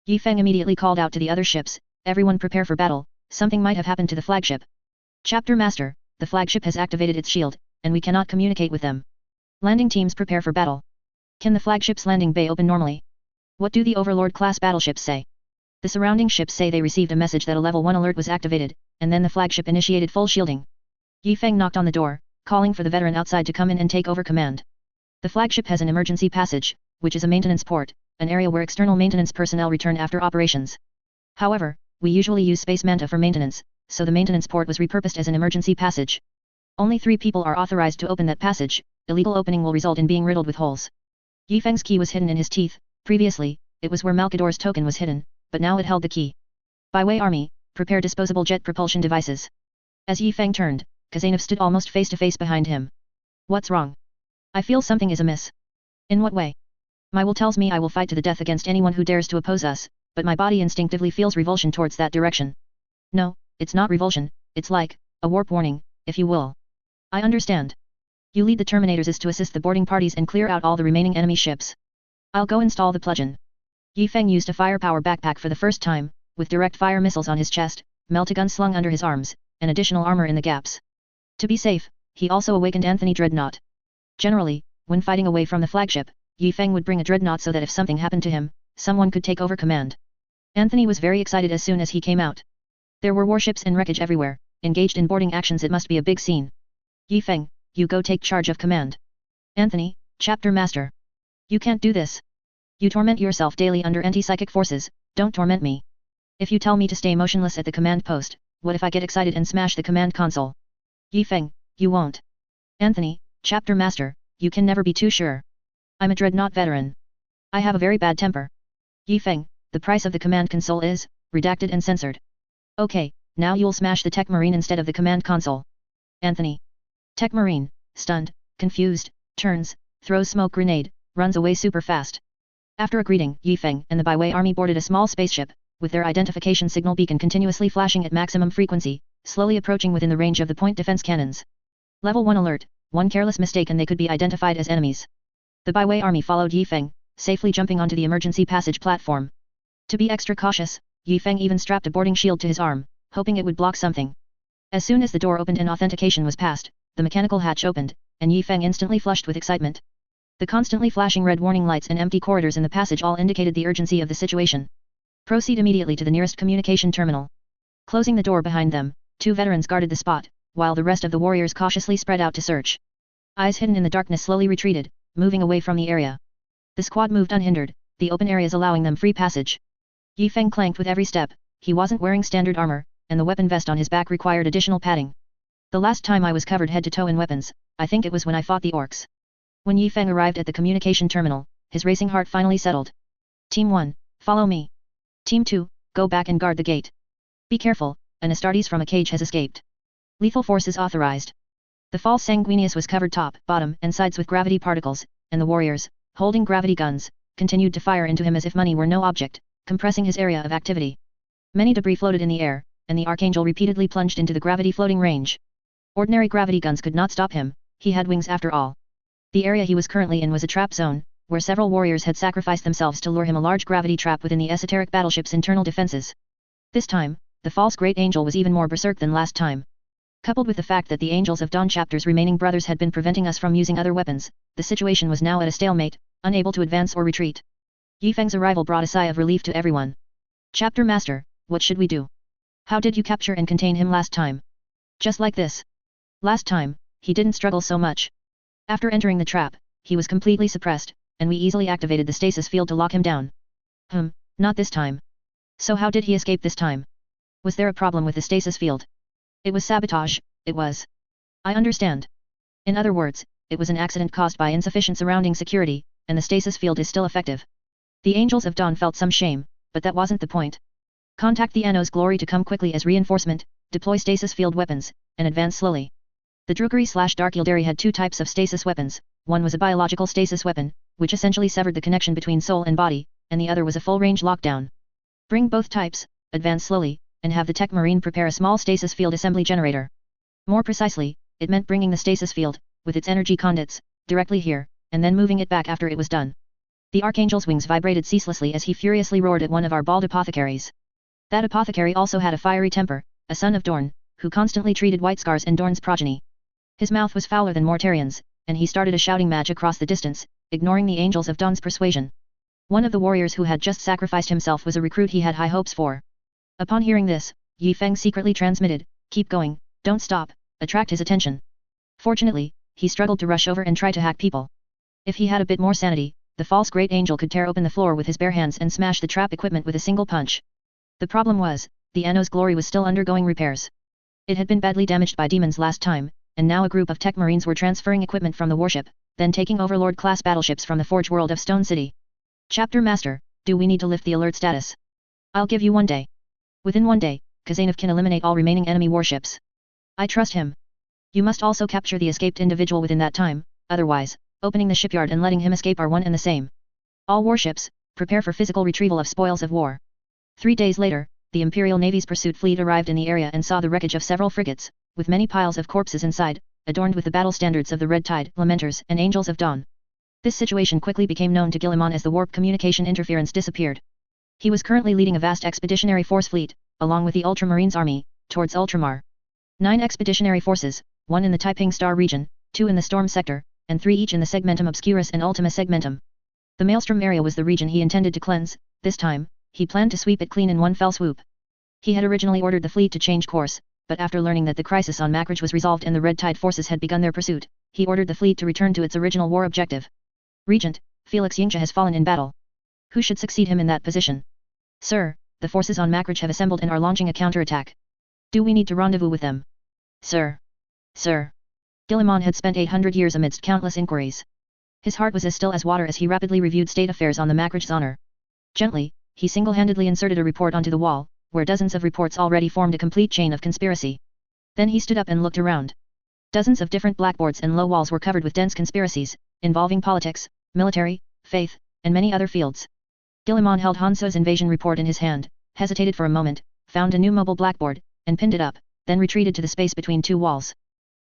Yifeng immediately called out to the other ships, everyone prepare for battle, something might have happened to the flagship. Chapter Master, the flagship has activated its shield, and we cannot communicate with them. Landing teams prepare for battle. Can the flagship's landing bay open normally? What do the Overlord-class battleships say? The surrounding ships say they received a message that a level 1 alert was activated, and then the flagship initiated full shielding. Yifeng knocked on the door, calling for the veteran outside to come in and take over command. The flagship has an emergency passage, which is a maintenance port, an area where external maintenance personnel return after operations. However, we usually use Space Manta for maintenance, so the maintenance port was repurposed as an emergency passage. Only 3 people are authorized to open that passage. Illegal opening will result in being riddled with holes. Yifeng's key was hidden in his teeth. Previously, it was where Malkador's token was hidden, but now it held the key. Byway Army, prepare disposable jet propulsion devices. As Yifeng turned, Kazanov stood almost face to face behind him. What's wrong? I feel something is amiss. In what way? My will tells me I will fight to the death against anyone who dares to oppose us, but my body instinctively feels revulsion towards that direction. No, it's not revulsion, it's like a warp warning, if you will. I understand. You lead the Terminators is to assist the boarding parties and clear out all the remaining enemy ships. I'll go install the plugin. Yifeng used a firepower backpack for the first time, with direct fire missiles on his chest, meltagun slung under his arms, and additional armor in the gaps. To be safe, he also awakened Anthony Dreadnought. Generally, when fighting away from the flagship, Yifeng would bring a Dreadnought so that if something happened to him, someone could take over command. Anthony was very excited as soon as he came out. There were warships and wreckage everywhere, engaged in boarding actions. It must be a big scene. Yifeng, you go take charge of command. Anthony, Chapter Master. You can't do this. You torment yourself daily under anti-psychic forces, don't torment me. If you tell me to stay motionless at the command post, what if I get excited and smash the command console? Yifeng, you won't. Anthony, Chapter Master, you can never be too sure. I'm a Dreadnought veteran. I have a very bad temper. Yifeng, the price of the command console is, redacted and censored. Okay, now you'll smash the Tech Marine instead of the command console. Anthony. Tech Marine, stunned, confused, turns, throws smoke grenade, runs away super fast. After a greeting, Yifeng and the Byway Army boarded a small spaceship, with their identification signal beacon continuously flashing at maximum frequency, slowly approaching within the range of the point defense cannons. Level 1 alert, one careless mistake and they could be identified as enemies. The Byway Army followed Yifeng, safely jumping onto the emergency passage platform. To be extra cautious, Yifeng even strapped a boarding shield to his arm, hoping it would block something. As soon as the door opened and authentication was passed, the mechanical hatch opened, and Yifeng instantly flushed with excitement. The constantly flashing red warning lights and empty corridors in the passage all indicated the urgency of the situation. Proceed immediately to the nearest communication terminal. Closing the door behind them, 2 veterans guarded the spot, while the rest of the warriors cautiously spread out to search. Eyes hidden in the darkness slowly retreated, moving away from the area. The squad moved unhindered, the open areas allowing them free passage. Yifeng clanked with every step. He wasn't wearing standard armor, and the weapon vest on his back required additional padding. The last time I was covered head to toe in weapons, I think it was when I fought the orcs. When Yifeng arrived at the communication terminal, his racing heart finally settled. Team 1, follow me. Team 2, go back and guard the gate. Be careful, an Astartes from a cage has escaped. Lethal force is authorized. The false Sanguinius was covered top, bottom, and sides with gravity particles, and the warriors, holding gravity guns, continued to fire into him as if money were no object, compressing his area of activity. Many debris floated in the air, and the Archangel repeatedly plunged into the gravity floating range. Ordinary gravity guns could not stop him, he had wings after all. The area he was currently in was a trap zone, where several warriors had sacrificed themselves to lure him a large gravity trap within the esoteric battleship's internal defenses. This time, the false Great Angel was even more berserk than last time. Coupled with the fact that the Angels of Dawn chapter's remaining brothers had been preventing us from using other weapons, the situation was now at a stalemate, unable to advance or retreat. Yifeng's arrival brought a sigh of relief to everyone. Chapter Master, what should we do? How did you capture and contain him last time? Just like this. Last time, he didn't struggle so much. After entering the trap, he was completely suppressed, and we easily activated the stasis field to lock him down. Not this time. So how did he escape this time? Was there a problem with the stasis field? It was sabotage, it was. I understand. In other words, it was an accident caused by insufficient surrounding security, and the stasis field is still effective. The Angels of Dawn felt some shame, but that wasn't the point. Contact the Anno's Glory to come quickly as reinforcement, deploy stasis field weapons, and advance slowly. The Drukari/Dark Yildari had two types of stasis weapons. One was a biological stasis weapon, which essentially severed the connection between soul and body, and the other was a full-range lockdown. Bring both types, advance slowly, and have the Tech Marine prepare a small stasis field assembly generator. More precisely, it meant bringing the stasis field, with its energy conduits, directly here, and then moving it back after it was done. The Archangel's wings vibrated ceaselessly as he furiously roared at one of our bald apothecaries. That apothecary also had a fiery temper, a son of Dorn, who constantly treated White Scars and Dorn's progeny. His mouth was fouler than Mortarian's, and he started a shouting match across the distance, ignoring the Angels of Dawn's persuasion. One of the warriors who had just sacrificed himself was a recruit he had high hopes for. Upon hearing this, Yifeng secretly transmitted, "Keep going, don't stop," attract his attention. Fortunately, he struggled to rush over and try to hack people. If he had a bit more sanity, the false Great Angel could tear open the floor with his bare hands and smash the trap equipment with a single punch. The problem was, the Anno's Glory was still undergoing repairs. It had been badly damaged by demons last time, and now a group of tech marines were transferring equipment from the warship, then taking Overlord-class battleships from the Forge World of Stone City. Chapter Master, do we need to lift the alert status? I'll give you 1 day. Within 1 day, Kazanov can eliminate all remaining enemy warships. I trust him. You must also capture the escaped individual within that time, otherwise, opening the shipyard and letting him escape are one and the same. All warships, prepare for physical retrieval of spoils of war. 3 days later, the Imperial Navy's pursuit fleet arrived in the area and saw the wreckage of several frigates, with many piles of corpses inside, adorned with the battle standards of the Red Tide, Lamenters, and Angels of Dawn. This situation quickly became known to Guilliman as the warp communication interference disappeared. He was currently leading a vast expeditionary force fleet, along with the Ultramarines army, towards Ultramar. 9 expeditionary forces, 1 in the Taiping Star region, 2 in the Storm sector, and 3 each in the Segmentum Obscurus and Ultima Segmentum. The Maelstrom area was the region he intended to cleanse. This time, he planned to sweep it clean in one fell swoop. He had originally ordered the fleet to change course, but after learning that the crisis on Macridge was resolved and the Red Tide forces had begun their pursuit, he ordered the fleet to return to its original war objective. Regent, Felix Yingxia has fallen in battle. Who should succeed him in that position? Sir, the forces on Macridge have assembled and are launching a counterattack. Do we need to rendezvous with them? Sir. Sir. Guilliman had spent 800 years amidst countless inquiries. His heart was as still as water as he rapidly reviewed state affairs on the Macridge's honor. Gently, he single-handedly inserted a report onto the wall, where dozens of reports already formed a complete chain of conspiracy. Then he stood up and looked around. Dozens of different blackboards and low walls were covered with dense conspiracies, involving politics, military, faith, and many other fields. Guilliman held Hanso's invasion report in his hand, hesitated for a moment, found a new mobile blackboard, and pinned it up, then retreated to the space between 2 walls.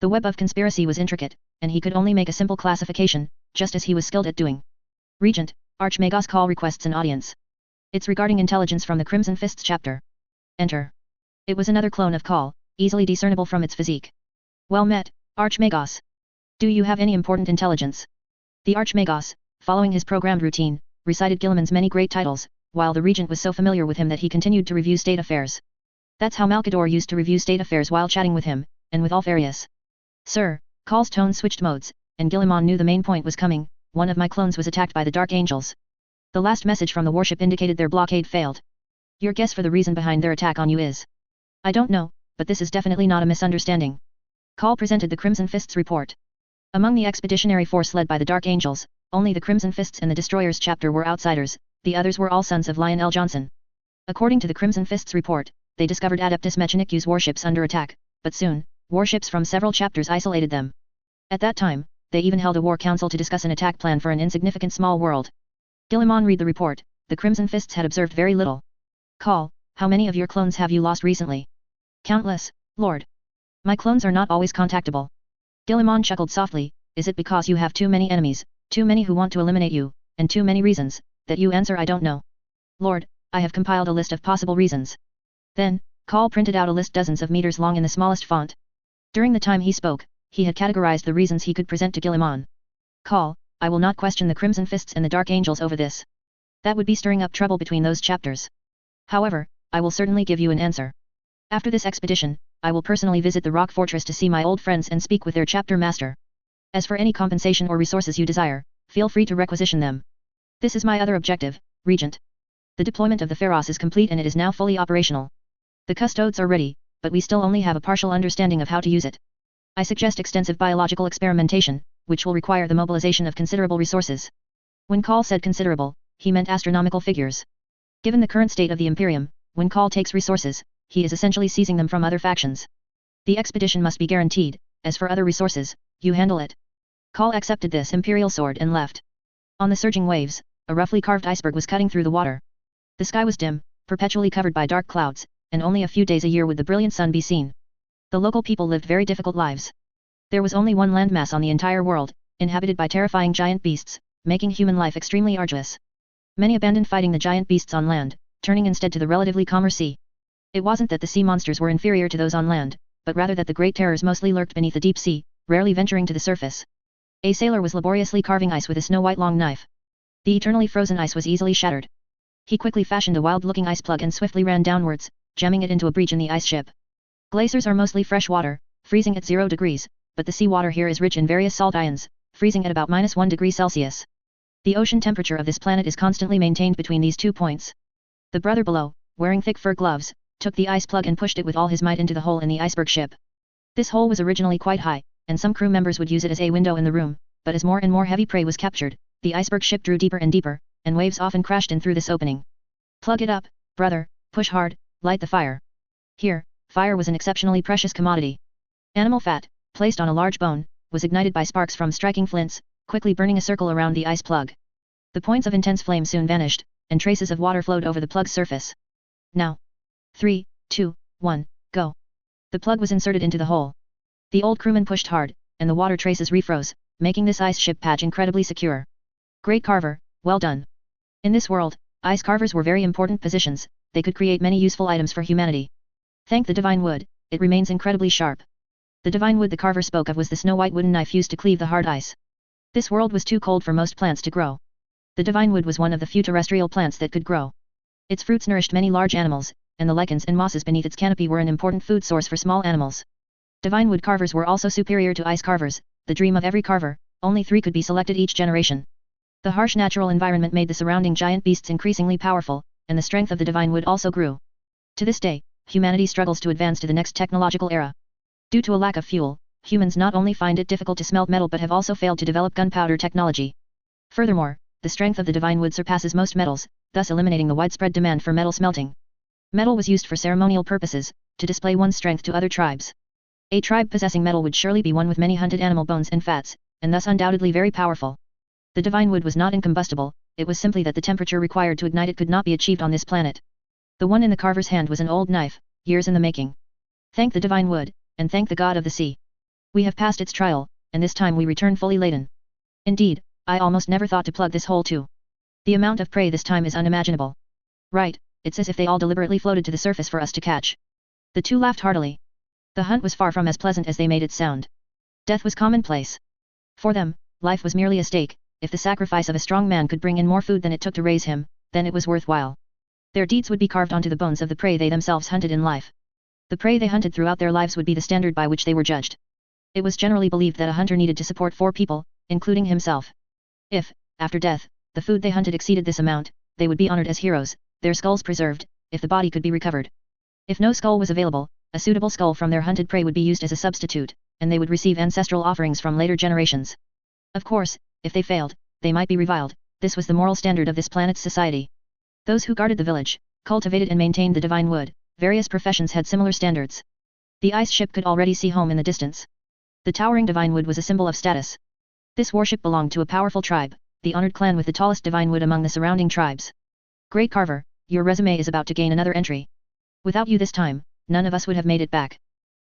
The web of conspiracy was intricate, and he could only make a simple classification, just as he was skilled at doing. Regent, Archmagos call requests an audience. It's regarding intelligence from the Crimson Fists chapter. Enter. It was another clone of Call, easily discernible from its physique. Well met, Archmagos. Do you have any important intelligence? The Archmagos, following his programmed routine, recited Guilliman's many great titles, while the regent was so familiar with him that he continued to review state affairs. That's how Malkador used to review state affairs while chatting with him, and with Alfarius. Sir, Call's tone switched modes, and Guilliman knew the main point was coming. One of my clones was attacked by the Dark Angels. The last message from the warship indicated their blockade failed. Your guess for the reason behind their attack on you is? I don't know, but this is definitely not a misunderstanding. Call presented the Crimson Fists report. Among the expeditionary force led by the Dark Angels, only the Crimson Fists and the Destroyers chapter were outsiders, the others were all sons of Lionel Johnson. According to the Crimson Fists report, they discovered Adeptus Mechanicus warships under attack, but soon, warships from several chapters isolated them. At that time, they even held a war council to discuss an attack plan for an insignificant small world. Guilliman read the report. The Crimson Fists had observed very little. Call, how many of your clones have you lost recently? Countless, Lord. My clones are not always contactable. Guilliman chuckled softly. Is it because you have too many enemies, too many who want to eliminate you, and too many reasons, that you answer I don't know. Lord, I have compiled a list of possible reasons. Then, Call printed out a list dozens of meters long in the smallest font. During the time he spoke, he had categorized the reasons he could present to Guilliman. Call, I will not question the Crimson Fists and the Dark Angels over this. That would be stirring up trouble between those chapters. However, I will certainly give you an answer. After this expedition, I will personally visit the rock fortress to see my old friends and speak with their chapter master. As for any compensation or resources you desire, feel free to requisition them. This is my other objective, Regent. The deployment of the Pharos is complete and it is now fully operational. The custodes are ready, but we still only have a partial understanding of how to use it. I suggest extensive biological experimentation, which will require the mobilization of considerable resources. When Call said considerable, he meant astronomical figures. Given the current state of the Imperium, when Call takes resources, he is essentially seizing them from other factions. The expedition must be guaranteed. As for other resources, you handle it. Call accepted this imperial sword and left. On the surging waves, a roughly carved iceberg was cutting through the water. The sky was dim, perpetually covered by dark clouds, and only a few days a year would the brilliant sun be seen. The local people lived very difficult lives. There was only one landmass on the entire world, inhabited by terrifying giant beasts, making human life extremely arduous. Many abandoned fighting the giant beasts on land, turning instead to the relatively calmer sea. It wasn't that the sea monsters were inferior to those on land, but rather that the great terrors mostly lurked beneath the deep sea, rarely venturing to the surface. A sailor was laboriously carving ice with a snow-white long knife. The eternally frozen ice was easily shattered. He quickly fashioned a wild-looking ice plug and swiftly ran downwards, jamming it into a breach in the ice ship. Glaciers are mostly fresh water, freezing at 0 degrees, but the seawater here is rich in various salt ions, freezing at about -1 degree Celsius. The ocean temperature of this planet is constantly maintained between these 2 points. The brother below, wearing thick fur gloves, took the ice plug and pushed it with all his might into the hole in the iceberg ship. This hole was originally quite high, and some crew members would use it as a window in the room, but as more and more heavy prey was captured, the iceberg ship drew deeper and deeper, and waves often crashed in through this opening. Plug it up, brother, push hard, light the fire. Here, fire was an exceptionally precious commodity. Animal fat, placed on a large bone, was ignited by sparks from striking flints, quickly burning a circle around the ice plug. The points of intense flame soon vanished, and traces of water flowed over the plug's surface. Now. 3, 2, 1, go. The plug was inserted into the hole. The old crewman pushed hard, and the water traces refroze, making this ice ship patch incredibly secure. Great carver, well done. In this world, ice carvers were very important positions, they could create many useful items for humanity. Thank the divine wood, it remains incredibly sharp. The divine wood the carver spoke of was the snow-white wooden knife used to cleave the hard ice. This world was too cold for most plants to grow. The divine wood was one of the few terrestrial plants that could grow. Its fruits nourished many large animals, and the lichens and mosses beneath its canopy were an important food source for small animals. Divine wood carvers were also superior to ice carvers, the dream of every carver, only 3 could be selected each generation. The harsh natural environment made the surrounding giant beasts increasingly powerful, and the strength of the divine wood also grew. To this day, humanity struggles to advance to the next technological era. Due to a lack of fuel, humans not only find it difficult to smelt metal but have also failed to develop gunpowder technology. Furthermore, the strength of the divine wood surpasses most metals, thus eliminating the widespread demand for metal smelting. Metal was used for ceremonial purposes, to display one's strength to other tribes. A tribe possessing metal would surely be one with many hunted animal bones and fats, and thus undoubtedly very powerful. The divine wood was not incombustible, it was simply that the temperature required to ignite it could not be achieved on this planet. The one in the carver's hand was an old knife, years in the making. Thank the divine wood, and thank the god of the sea. We have passed its trial, and this time we return fully laden. Indeed, I almost never thought to plug this hole too. The amount of prey this time is unimaginable. Right, it's as if they all deliberately floated to the surface for us to catch. The two laughed heartily. The hunt was far from as pleasant as they made it sound. Death was commonplace. For them, life was merely a stake. If the sacrifice of a strong man could bring in more food than it took to raise him, then it was worthwhile. Their deeds would be carved onto the bones of the prey they themselves hunted in life. The prey they hunted throughout their lives would be the standard by which they were judged. It was generally believed that a hunter needed to support 4 people, including himself. If, after death, the food they hunted exceeded this amount, they would be honored as heroes, their skulls preserved, if the body could be recovered. If no skull was available, a suitable skull from their hunted prey would be used as a substitute, and they would receive ancestral offerings from later generations. Of course, if they failed, they might be reviled. This was the moral standard of this planet's society. Those who guarded the village, cultivated and maintained the divine wood, various professions had similar standards. The ice ship could already see home in the distance. The towering divine wood was a symbol of status. This warship belonged to a powerful tribe, the honored clan with the tallest divine wood among the surrounding tribes. Great Carver, your resume is about to gain another entry. Without you this time, none of us would have made it back.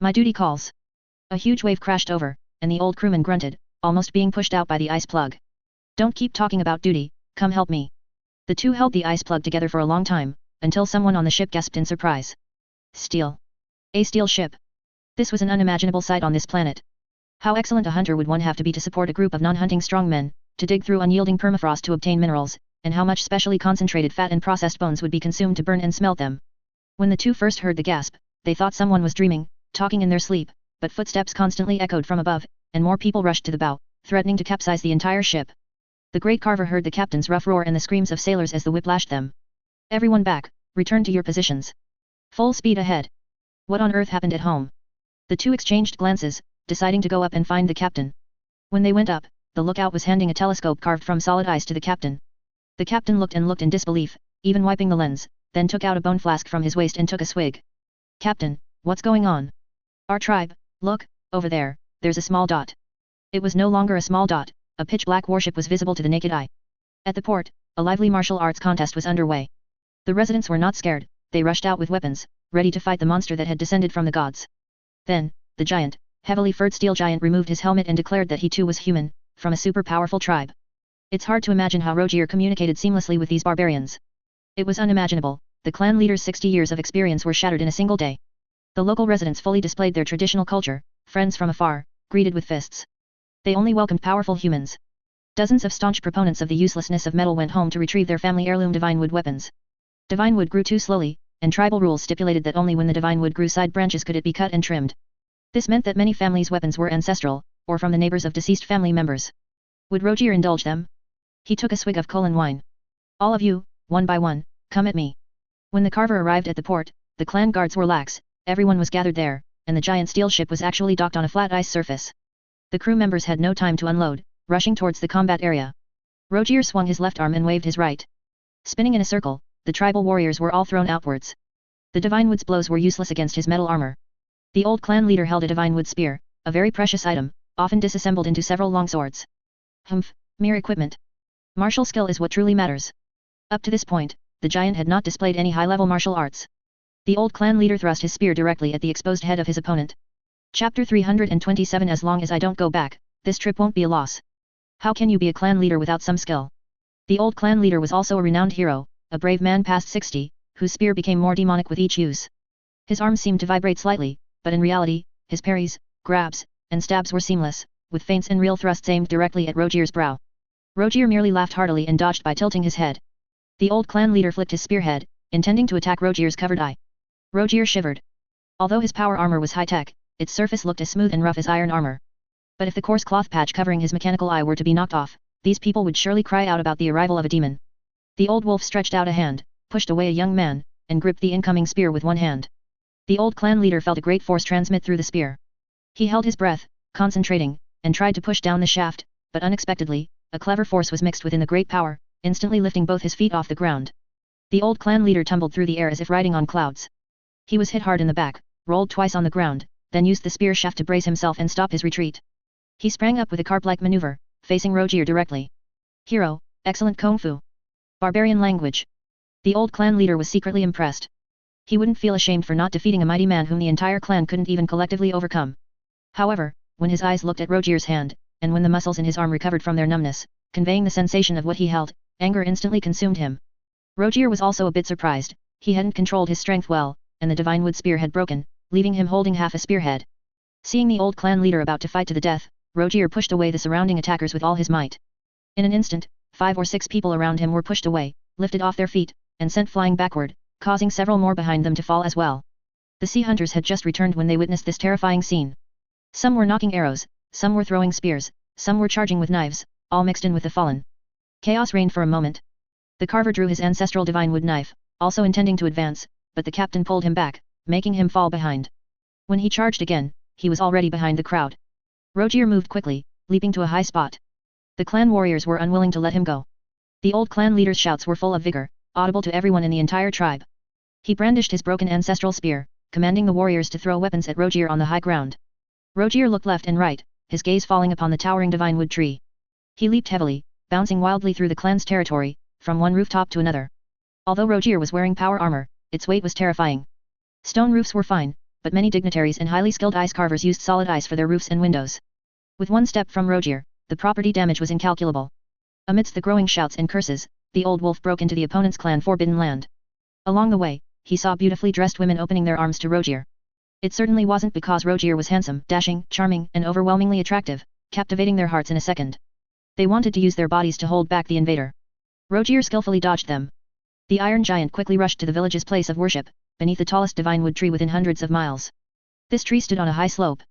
My duty calls. A huge wave crashed over, and the old crewman grunted, almost being pushed out by the ice plug. Don't keep talking about duty, come help me. The two held the ice plug together for a long time, until someone on the ship gasped in surprise. Steel. A steel ship. This was an unimaginable sight on this planet. How excellent a hunter would one have to be to support a group of non-hunting strongmen, to dig through unyielding permafrost to obtain minerals, and how much specially concentrated fat and processed bones would be consumed to burn and smelt them. When the two first heard the gasp, they thought someone was dreaming, talking in their sleep, but footsteps constantly echoed from above, and more people rushed to the bow, threatening to capsize the entire ship. The great carver heard the captain's rough roar and the screams of sailors as the whip lashed them. Everyone back, return to your positions. Full speed ahead. What on earth happened at home? The two exchanged glances, deciding to go up and find the captain. When they went up, the lookout was handing a telescope carved from solid ice to the captain. The captain looked and looked in disbelief, even wiping the lens, then took out a bone flask from his waist and took a swig. Captain, what's going on? Our tribe, look, over there, there's a small dot. It was no longer a small dot, a pitch-black warship was visible to the naked eye. At the port, a lively martial arts contest was underway. The residents were not scared, they rushed out with weapons, ready to fight the monster that had descended from the gods. Then, the giant, heavily furred steel giant removed his helmet and declared that he too was human, from a super powerful tribe. It's hard to imagine how Rogier communicated seamlessly with these barbarians. It was unimaginable, the clan leader's 60 years of experience were shattered in a single day. The local residents fully displayed their traditional culture, friends from afar, greeted with fists. They only welcomed powerful humans. Dozens of staunch proponents of the uselessness of metal went home to retrieve their family heirloom divine wood weapons. Divine wood grew too slowly, and tribal rules stipulated that only when the divine wood grew side branches could it be cut and trimmed. This meant that many families' weapons were ancestral, or from the neighbors of deceased family members. Would Rogier indulge them? He took a swig of Colon wine. All of you, one by one, come at me. When the carver arrived at the port, the clan guards were lax, everyone was gathered there, and the giant steel ship was actually docked on a flat ice surface. The crew members had no time to unload, rushing towards the combat area. Rogier swung his left arm and waved his right. Spinning in a circle, the tribal warriors were all thrown outwards. The divine wood's blows were useless against his metal armor. The old clan leader held a divine wood spear, a very precious item, often disassembled into several long swords. Humph, mere equipment. Martial skill is what truly matters. Up to this point, the giant had not displayed any high-level martial arts. The old clan leader thrust his spear directly at the exposed head of his opponent. Chapter 327 As long as I don't go back, this trip won't be a loss. How can you be a clan leader without some skill? The old clan leader was also a renowned hero, a brave man past 60, whose spear became more demonic with each use. His arms seemed to vibrate slightly, but in reality, his parries, grabs, and stabs were seamless, with feints and real thrusts aimed directly at Rogier's brow. Rogier merely laughed heartily and dodged by tilting his head. The old clan leader flipped his spearhead, intending to attack Rogier's covered eye. Rogier shivered. Although his power armor was high-tech, its surface looked as smooth and rough as iron armor. But if the coarse cloth patch covering his mechanical eye were to be knocked off, these people would surely cry out about the arrival of a demon. The old wolf stretched out a hand, pushed away a young man, and gripped the incoming spear with one hand. The old clan leader felt a great force transmit through the spear. He held his breath, concentrating, and tried to push down the shaft, but unexpectedly, a clever force was mixed within the great power, instantly lifting both his feet off the ground. The old clan leader tumbled through the air as if riding on clouds. He was hit hard in the back, rolled twice on the ground, then used the spear shaft to brace himself and stop his retreat. He sprang up with a carp-like maneuver, facing Rogier directly. Hero, excellent kung fu. Barbarian language. The old clan leader was secretly impressed. He wouldn't feel ashamed for not defeating a mighty man whom the entire clan couldn't even collectively overcome. However, when his eyes looked at Rogier's hand, and when the muscles in his arm recovered from their numbness, conveying the sensation of what he held, anger instantly consumed him. Rogier was also a bit surprised, he hadn't controlled his strength well, and the divine wood spear had broken, leaving him holding half a spearhead. Seeing the old clan leader about to fight to the death, Rogier pushed away the surrounding attackers with all his might. In an instant, 5 or 6 people around him were pushed away, lifted off their feet, and sent flying backward, causing several more behind them to fall as well. The sea hunters had just returned when they witnessed this terrifying scene. Some were knocking arrows, some were throwing spears, some were charging with knives, all mixed in with the fallen. Chaos reigned for a moment. The carver drew his ancestral divine wood knife, also intending to advance, but the captain pulled him back, making him fall behind. When he charged again, he was already behind the crowd. Rogier moved quickly, leaping to a high spot. The clan warriors were unwilling to let him go. The old clan leader's shouts were full of vigor, audible to everyone in the entire tribe. He brandished his broken ancestral spear, commanding the warriors to throw weapons at Rogier on the high ground. Rogier looked left and right, his gaze falling upon the towering divine wood tree. He leaped heavily, bouncing wildly through the clan's territory, from one rooftop to another. Although Rogier was wearing power armor, its weight was terrifying. Stone roofs were fine, but many dignitaries and highly skilled ice carvers used solid ice for their roofs and windows. With one step from Rogier, the property damage was incalculable. Amidst the growing shouts and curses, the old wolf broke into the opponent's clan forbidden land. Along the way, he saw beautifully dressed women opening their arms to Rogier. It certainly wasn't because Rogier was handsome, dashing, charming, and overwhelmingly attractive, captivating their hearts in a second. They wanted to use their bodies to hold back the invader. Rogier skillfully dodged them. The Iron Giant quickly rushed to the village's place of worship, beneath the tallest divine wood tree within hundreds of miles. This tree stood on a high slope.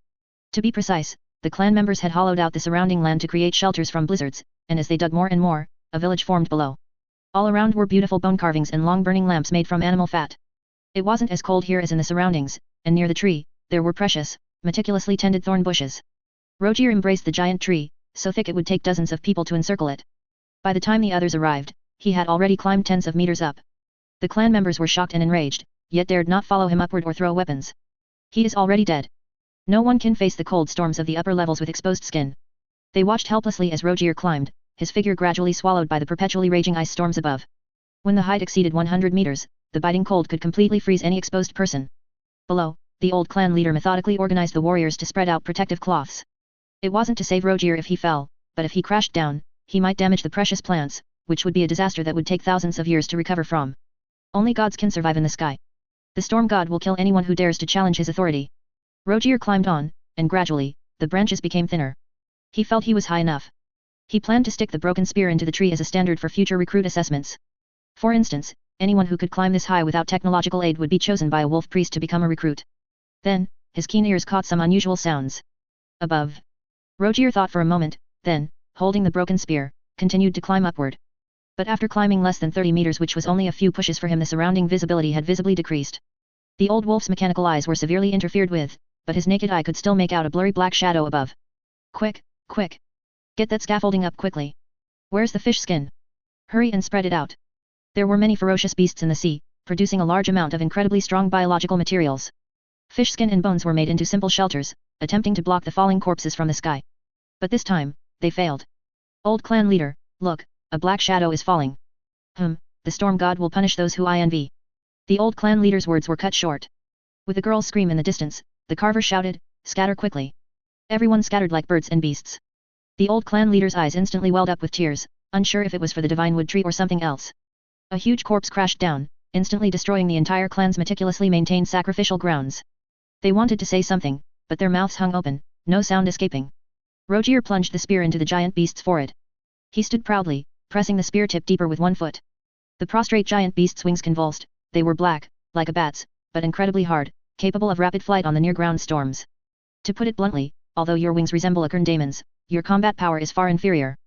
To be precise, the clan members had hollowed out the surrounding land to create shelters from blizzards, and as they dug more and more, a village formed below. All around were beautiful bone carvings and long burning lamps made from animal fat. It wasn't as cold here as in the surroundings, and near the tree, there were precious, meticulously tended thorn bushes. Rogier embraced the giant tree, so thick it would take dozens of people to encircle it. By the time the others arrived, he had already climbed tens of meters up. The clan members were shocked and enraged, yet dared not follow him upward or throw weapons. He is already dead. No one can face the cold storms of the upper levels with exposed skin. They watched helplessly as Rogier climbed, his figure gradually swallowed by the perpetually raging ice storms above. When the height exceeded 100 meters, the biting cold could completely freeze any exposed person. Below, the old clan leader methodically organized the warriors to spread out protective cloths. It wasn't to save Rogier if he fell, but if he crashed down, he might damage the precious plants, which would be a disaster that would take thousands of years to recover from. Only gods can survive in the sky. The storm god will kill anyone who dares to challenge his authority. Rogier climbed on, and gradually, the branches became thinner. He felt he was high enough. He planned to stick the broken spear into the tree as a standard for future recruit assessments. For instance, anyone who could climb this high without technological aid would be chosen by a wolf priest to become a recruit. Then, his keen ears caught some unusual sounds. Above. Rogier thought for a moment, then, holding the broken spear, continued to climb upward. But after climbing less than 30 meters, which was only a few pushes for him, the surrounding visibility had visibly decreased. The old wolf's mechanical eyes were severely interfered with, but his naked eye could still make out a blurry black shadow above. Quick, quick! Get that scaffolding up quickly. Where's the fish skin? Hurry and spread it out. There were many ferocious beasts in the sea, producing a large amount of incredibly strong biological materials. Fish skin and bones were made into simple shelters, attempting to block the falling corpses from the sky. But this time, they failed. Old clan leader, look, a black shadow is falling. The storm god will punish those who I envy. The old clan leader's words were cut short. With a girl's scream in the distance, the carver shouted, scatter quickly. Everyone scattered like birds and beasts. The old clan leader's eyes instantly welled up with tears, unsure if it was for the divine wood tree or something else. A huge corpse crashed down, instantly destroying the entire clan's meticulously maintained sacrificial grounds. They wanted to say something, but their mouths hung open, no sound escaping. Rogier plunged the spear into the giant beast's forehead. He stood proudly, pressing the spear tip deeper with one foot. The prostrate giant beast's wings convulsed. They were black, like a bat's, but incredibly hard, capable of rapid flight on the near-ground storms. To put it bluntly, although your wings resemble a daemon's, your combat power is far inferior.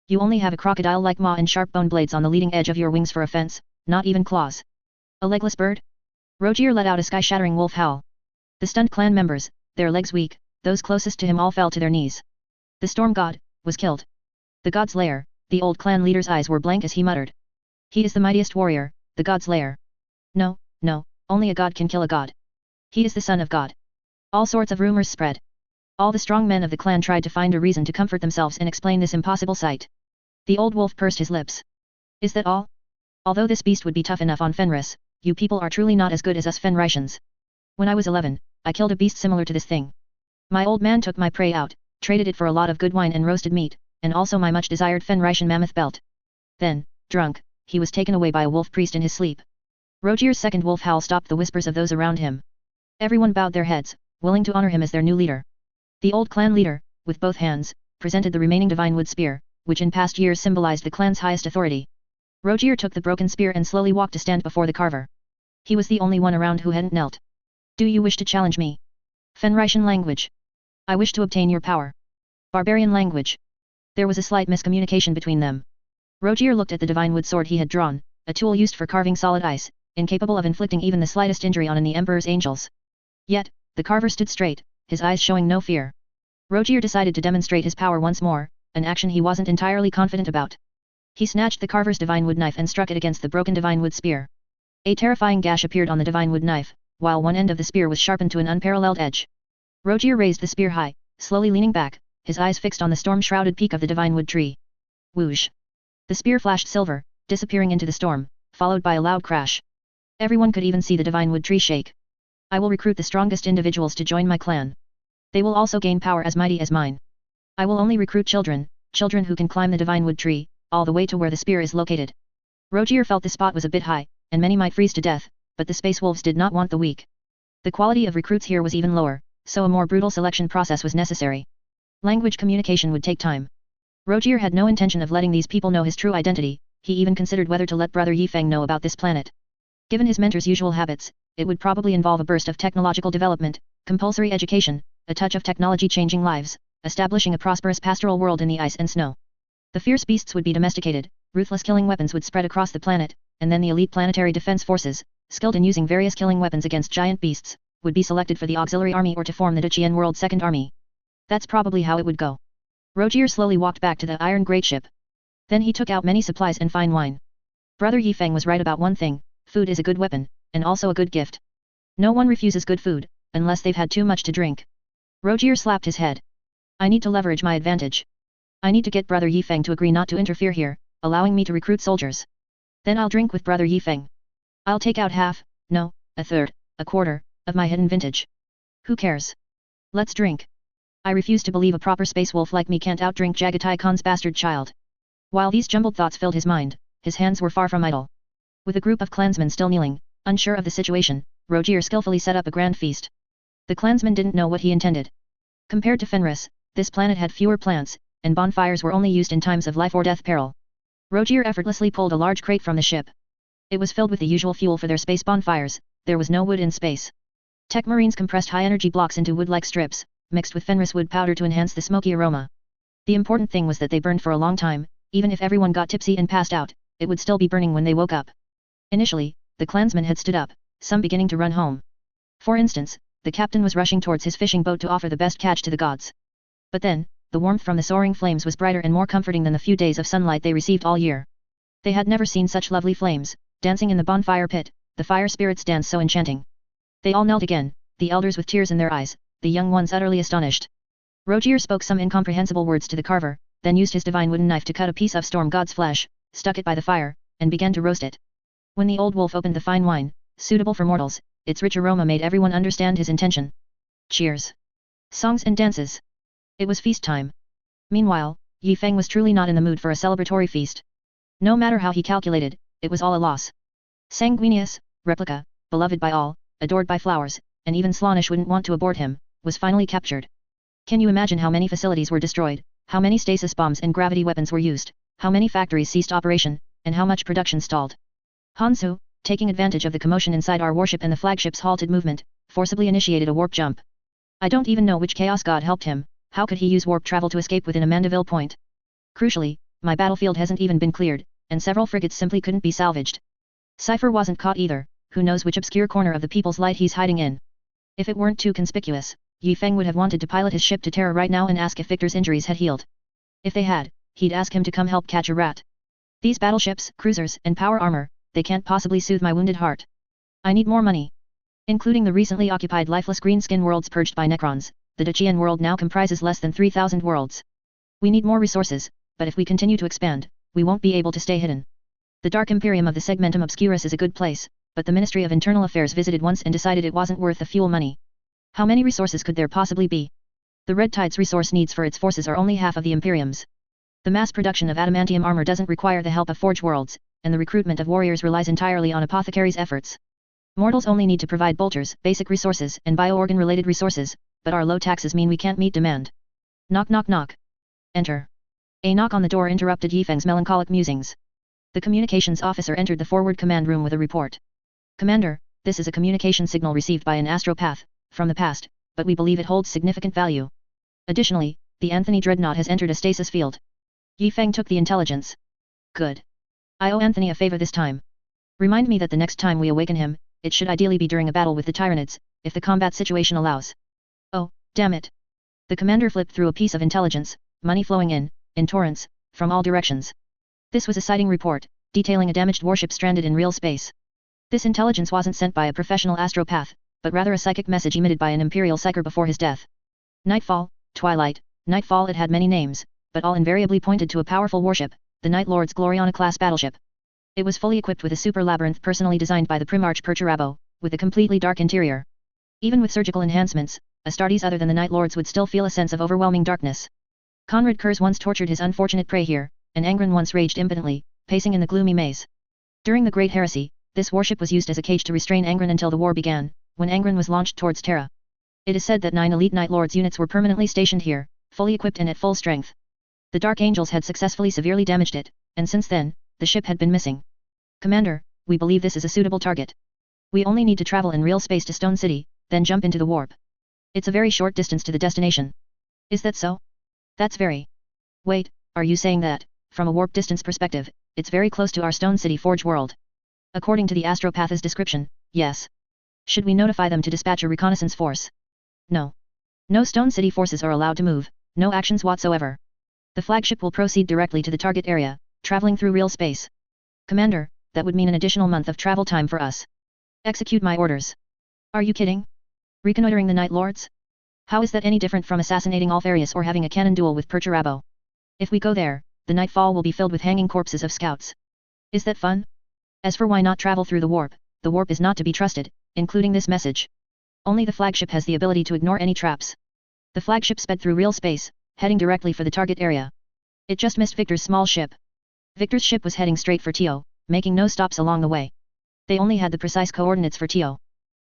You only have a crocodile-like maw and sharp bone blades on the leading edge of your wings for offense, not even claws. A legless bird? Rogier let out a sky-shattering wolf howl. The stunned clan members, their legs weak, those closest to him all fell to their knees. The storm god was killed. The god's lair. The old clan leader's eyes were blank as he muttered. He is the mightiest warrior, the god's lair. No, only a god can kill a god. He is the son of God. All sorts of rumors spread. All the strong men of the clan tried to find a reason to comfort themselves and explain this impossible sight. The old wolf pursed his lips. Is that all? Although this beast would be tough enough on Fenris, you people are truly not as good as us Fenrisians. When I was 11, I killed a beast similar to this thing. My old man took my prey out, traded it for a lot of good wine and roasted meat, and also my much desired Fenrisian mammoth belt. Then, drunk, he was taken away by a wolf priest in his sleep. Rogier's second wolf howl stopped the whispers of those around him. Everyone bowed their heads, willing to honor him as their new leader. The old clan leader, with both hands, presented the remaining divine wood spear, which in past years symbolized the clan's highest authority. Rogier took the broken spear and slowly walked to stand before the carver. He was the only one around who hadn't knelt. Do you wish to challenge me? Fenrisian language. I wish to obtain your power. Barbarian language. There was a slight miscommunication between them. Rogier looked at the divine wood sword he had drawn, a tool used for carving solid ice, incapable of inflicting even the slightest injury on the Emperor's angels. Yet, the carver stood straight, his eyes showing no fear. Rogier decided to demonstrate his power once more, an action he wasn't entirely confident about. He snatched the carver's divine wood knife and struck it against the broken divine wood spear. A terrifying gash appeared on the divine wood knife, while one end of the spear was sharpened to an unparalleled edge. Rogier raised the spear high, slowly leaning back, his eyes fixed on the storm-shrouded peak of the divine wood tree. Whoosh! The spear flashed silver, disappearing into the storm, followed by a loud crash. Everyone could even see the divine wood tree shake. I will recruit the strongest individuals to join my clan. They will also gain power as mighty as mine. I will only recruit children who can climb the divine wood tree, all the way to where the spear is located. Rogier felt the spot was a bit high, and many might freeze to death, but the space wolves did not want the weak. The quality of recruits here was even lower, so a more brutal selection process was necessary. Language communication would take time. Rogier had no intention of letting these people know his true identity, he even considered whether to let Brother Yifeng know about this planet. Given his mentor's usual habits, it would probably involve a burst of technological development, compulsory education, a touch of technology changing lives, establishing a prosperous pastoral world in the ice and snow. The fierce beasts would be domesticated, ruthless killing weapons would spread across the planet, and then the elite planetary defense forces, skilled in using various killing weapons against giant beasts, would be selected for the auxiliary army or to form the Qing World Second Army. That's probably how it would go. Rogier slowly walked back to the iron great ship. Then he took out many supplies and fine wine. Brother Yifeng was right about one thing, food is a good weapon, and also a good gift. No one refuses good food, unless they've had too much to drink. Rogier slapped his head. I need to leverage my advantage. I need to get Brother Yifeng to agree not to interfere here, allowing me to recruit soldiers. Then I'll drink with Brother Yifeng. I'll take out half, no, a third, a quarter, of my hidden vintage. Who cares? Let's drink. I refuse to believe a proper space wolf like me can't outdrink Jagatai Khan's bastard child. While these jumbled thoughts filled his mind, his hands were far from idle. With a group of clansmen still kneeling, unsure of the situation, Rogier skillfully set up a grand feast. The clansmen didn't know what he intended. Compared to Fenris, this planet had fewer plants, and bonfires were only used in times of life or death peril. Rogier effortlessly pulled a large crate from the ship. It was filled with the usual fuel for their space bonfires, there was no wood in space. Tech Marines compressed high-energy blocks into wood-like strips, mixed with Fenris wood powder to enhance the smoky aroma. The important thing was that they burned for a long time, even if everyone got tipsy and passed out, it would still be burning when they woke up. Initially, the clansmen had stood up, some beginning to run home. For instance, the captain was rushing towards his fishing boat to offer the best catch to the gods. But then, the warmth from the soaring flames was brighter and more comforting than the few days of sunlight they received all year. They had never seen such lovely flames, dancing in the bonfire pit, the fire spirits danced so enchanting. They all knelt again, the elders with tears in their eyes, the young ones utterly astonished. Rogier spoke some incomprehensible words to the carver, then used his divine wooden knife to cut a piece of storm god's flesh, stuck it by the fire, and began to roast it. When the old wolf opened the fine wine, suitable for mortals, its rich aroma made everyone understand his intention. Cheers. Songs and dances. It was feast time. Meanwhile, Yifeng was truly not in the mood for a celebratory feast. No matter how he calculated, it was all a loss. Sanguinius, replica, beloved by all, adored by flowers, and even Slaanesh wouldn't want to abort him, was finally captured. Can you imagine how many facilities were destroyed, how many stasis bombs and gravity weapons were used, how many factories ceased operation, and how much production stalled? Hansu, taking advantage of the commotion inside our warship and the flagship's halted movement, forcibly initiated a warp jump. I don't even know which chaos god helped him, how could he use warp travel to escape within a Mandeville point? Crucially, my battlefield hasn't even been cleared, and several frigates simply couldn't be salvaged. Cypher wasn't caught either, who knows which obscure corner of the People's Light he's hiding in. If it weren't too conspicuous, Yifeng would have wanted to pilot his ship to Terra right now and ask if Victor's injuries had healed. If they had, he'd ask him to come help catch a rat. These battleships, cruisers, and power armor, they can't possibly soothe my wounded heart. I need more money. Including the recently occupied lifeless greenskin worlds purged by Necrons, the Dacian world now comprises less than 3,000 worlds. We need more resources, but if we continue to expand, we won't be able to stay hidden. The Dark Imperium of the Segmentum Obscurus is a good place, but the Ministry of Internal Affairs visited once and decided it wasn't worth the fuel money. How many resources could there possibly be? The Red Tide's resource needs for its forces are only half of the Imperium's. The mass production of adamantium armor doesn't require the help of Forge Worlds, and the recruitment of warriors relies entirely on apothecaries' efforts. Mortals only need to provide bolters, basic resources, and bioorgan-related resources, but our low taxes mean we can't meet demand. Knock knock knock. Enter. A knock on the door interrupted Yifeng's melancholic musings. The communications officer entered the forward command room with a report. Commander, this is a communication signal received by an astropath, from the past, but we believe it holds significant value. Additionally, the Anthony Dreadnought has entered a stasis field. Yifeng took the intelligence. Good. I owe Anthony a favor this time. Remind me that the next time we awaken him, it should ideally be during a battle with the Tyranids, if the combat situation allows. Oh, damn it. The commander flipped through a piece of intelligence, money flowing in torrents, from all directions. This was a sighting report, detailing a damaged warship stranded in real space. This intelligence wasn't sent by a professional astropath, but rather a psychic message emitted by an Imperial psyker before his death. Nightfall, Twilight, Nightfall. It had many names, but all invariably pointed to a powerful warship, the Night Lord's Gloriana-class battleship. It was fully equipped with a super labyrinth personally designed by the Primarch Perturabo, with a completely dark interior. Even with surgical enhancements, Astartes other than the Night Lords would still feel a sense of overwhelming darkness. Conrad Kurz once tortured his unfortunate prey here, and Angren once raged impotently, pacing in the gloomy maze. During the Great Heresy, this warship was used as a cage to restrain Angren until the war began, when Angren was launched towards Terra. It is said that 9 elite Night Lords units were permanently stationed here, fully equipped and at full strength. The Dark Angels had successfully severely damaged it, and since then, the ship had been missing. Commander, we believe this is a suitable target. We only need to travel in real space to Stone City, then jump into the warp. It's a very short distance to the destination. Is that so? That's very... Wait, are you saying that, from a warp distance perspective, it's very close to our Stone City Forge world? According to the Astropath's description, yes. Should we notify them to dispatch a reconnaissance force? No. No Stone City forces are allowed to move, no actions whatsoever. The flagship will proceed directly to the target area, traveling through real space. Commander, that would mean an additional month of travel time for us. Execute my orders. Are you kidding? Reconnoitering the Night Lords? How is that any different from assassinating Alfarius or having a cannon duel with Perturabo? If we go there, the Nightfall will be filled with hanging corpses of scouts. Is that fun? As for why not travel through the warp is not to be trusted, including this message. Only the flagship has the ability to ignore any traps. The flagship sped through real space, heading directly for the target area. It just missed Victor's small ship. Victor's ship was heading straight for Tio, making no stops along the way. They only had the precise coordinates for Tio.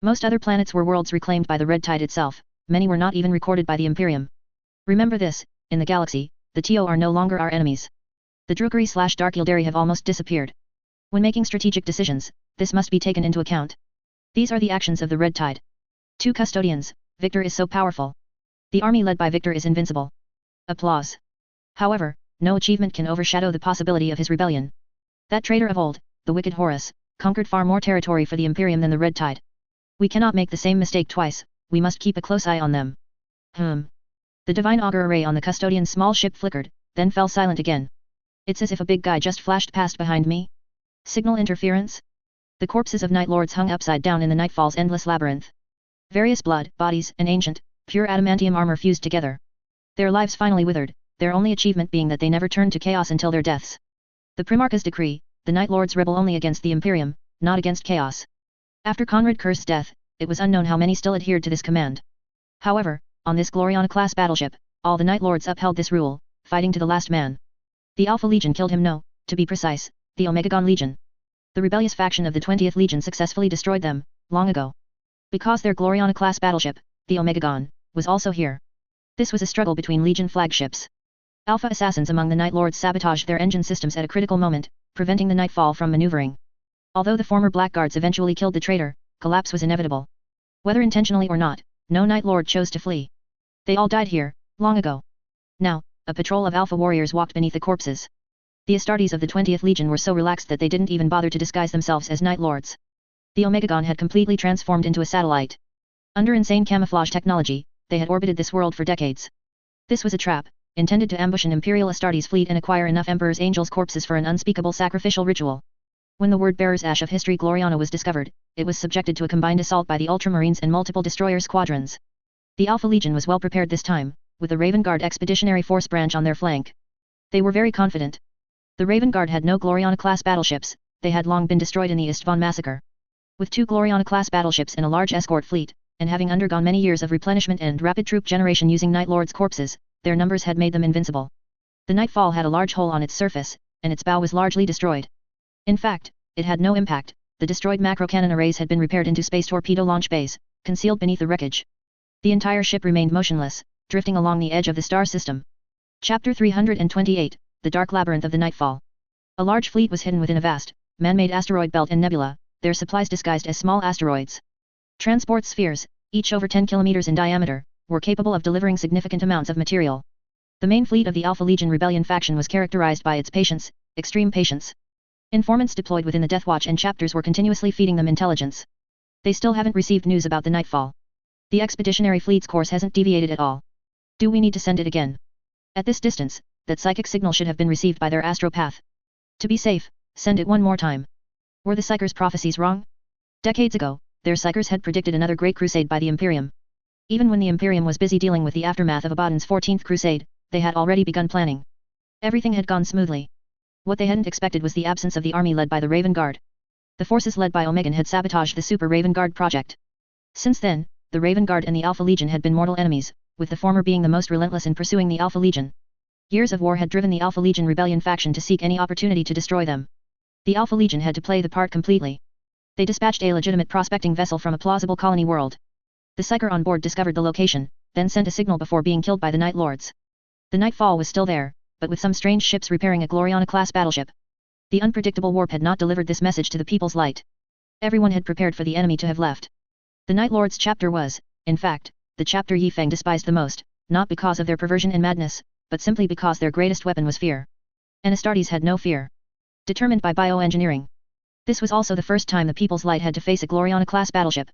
Most other planets were worlds reclaimed by the Red Tide itself, many were not even recorded by the Imperium. Remember this, in the galaxy, the Tio are no longer our enemies. The Drukari/Dark Yildari have almost disappeared. When making strategic decisions, this must be taken into account. These are the actions of the Red Tide. 2 custodians, Victor is so powerful. The army led by Victor is invincible. Applause. However, no achievement can overshadow the possibility of his rebellion. That traitor of old, the wicked Horus, conquered far more territory for the Imperium than the Red Tide. We cannot make the same mistake twice, we must keep a close eye on them. The Divine Augur array on the custodian's small ship flickered, then fell silent again. It's as if a big guy just flashed past behind me. Signal interference? The corpses of Night Lords hung upside down in the Nightfall's endless labyrinth. Various blood, bodies, and ancient, pure adamantium armor fused together. Their lives finally withered, their only achievement being that they never turned to chaos until their deaths. The Primarch's decree, the Night Lords rebel only against the Imperium, not against chaos. After Conrad Kurst's death, it was unknown how many still adhered to this command. However, on this Gloriana-class battleship, all the Night Lords upheld this rule, fighting to the last man. The Alpha Legion killed him no, to be precise, the Omegagon Legion. The rebellious faction of the 20th Legion successfully destroyed them, long ago. Because their Gloriana-class battleship, the Omegagon, was also here. This was a struggle between Legion flagships. Alpha assassins among the Night Lords sabotaged their engine systems at a critical moment, preventing the Nightfall from maneuvering. Although the former Blackguards eventually killed the traitor, collapse was inevitable. Whether intentionally or not, no Night Lord chose to flee. They all died here, long ago. Now, a patrol of Alpha warriors walked beneath the corpses. The Astartes of the 20th Legion were so relaxed that they didn't even bother to disguise themselves as Night Lords. The Omegagon had completely transformed into a satellite. Under insane camouflage technology, they had orbited this world for decades. This was a trap, intended to ambush an Imperial Astartes fleet and acquire enough Emperor's Angels' corpses for an unspeakable sacrificial ritual. When the word-bearer's Ash of History Gloriana was discovered, it was subjected to a combined assault by the Ultramarines and multiple destroyer squadrons. The Alpha Legion was well prepared this time, with the Raven Guard Expeditionary Force branch on their flank. They were very confident. The Raven Guard had no Gloriana-class battleships, they had long been destroyed in the Istvan massacre. With 2 Gloriana-class battleships and a large escort fleet, and having undergone many years of replenishment and rapid troop generation using Night Lords' corpses, their numbers had made them invincible. The Nightfall had a large hole on its surface, and its bow was largely destroyed. In fact, it had no impact, the destroyed macro cannon arrays had been repaired into space torpedo launch bays, concealed beneath the wreckage. The entire ship remained motionless, drifting along the edge of the star system. Chapter 328, The Dark Labyrinth of the Nightfall. A large fleet was hidden within a vast, man-made asteroid belt and nebula, their supplies disguised as small asteroids. Transport spheres, each over 10 kilometers in diameter, were capable of delivering significant amounts of material. The main fleet of the Alpha Legion rebellion faction was characterized by its patience, extreme patience. Informants deployed within the Death Watch and chapters were continuously feeding them intelligence. They still haven't received news about the Nightfall. The expeditionary fleet's course hasn't deviated at all. Do we need to send it again? At this distance, that psychic signal should have been received by their astropath. To be safe, send it one more time. Were the Psychers' prophecies wrong? Decades ago, their Psychers had predicted another great crusade by the Imperium. Even when the Imperium was busy dealing with the aftermath of Abaddon's 14th crusade, they had already begun planning. Everything had gone smoothly. What they hadn't expected was the absence of the army led by the Raven Guard. The forces led by Omegan had sabotaged the Super Raven Guard project. Since then, the Raven Guard and the Alpha Legion had been mortal enemies, with the former being the most relentless in pursuing the Alpha Legion. Years of war had driven the Alpha Legion rebellion faction to seek any opportunity to destroy them. The Alpha Legion had to play the part completely. They dispatched a legitimate prospecting vessel from a plausible colony world. The psyker on board discovered the location, then sent a signal before being killed by the Night Lords. The Nightfall was still there, but with some strange ships repairing a Gloriana-class battleship. The unpredictable warp had not delivered this message to the People's Light. Everyone had prepared for the enemy to have left. The Night Lords chapter was, in fact, the chapter Yi Feng despised the most, not because of their perversion and madness, but simply because their greatest weapon was fear. And Astartes had no fear. Determined by bioengineering. This was also the first time the People's Light had to face a Gloriana-class battleship.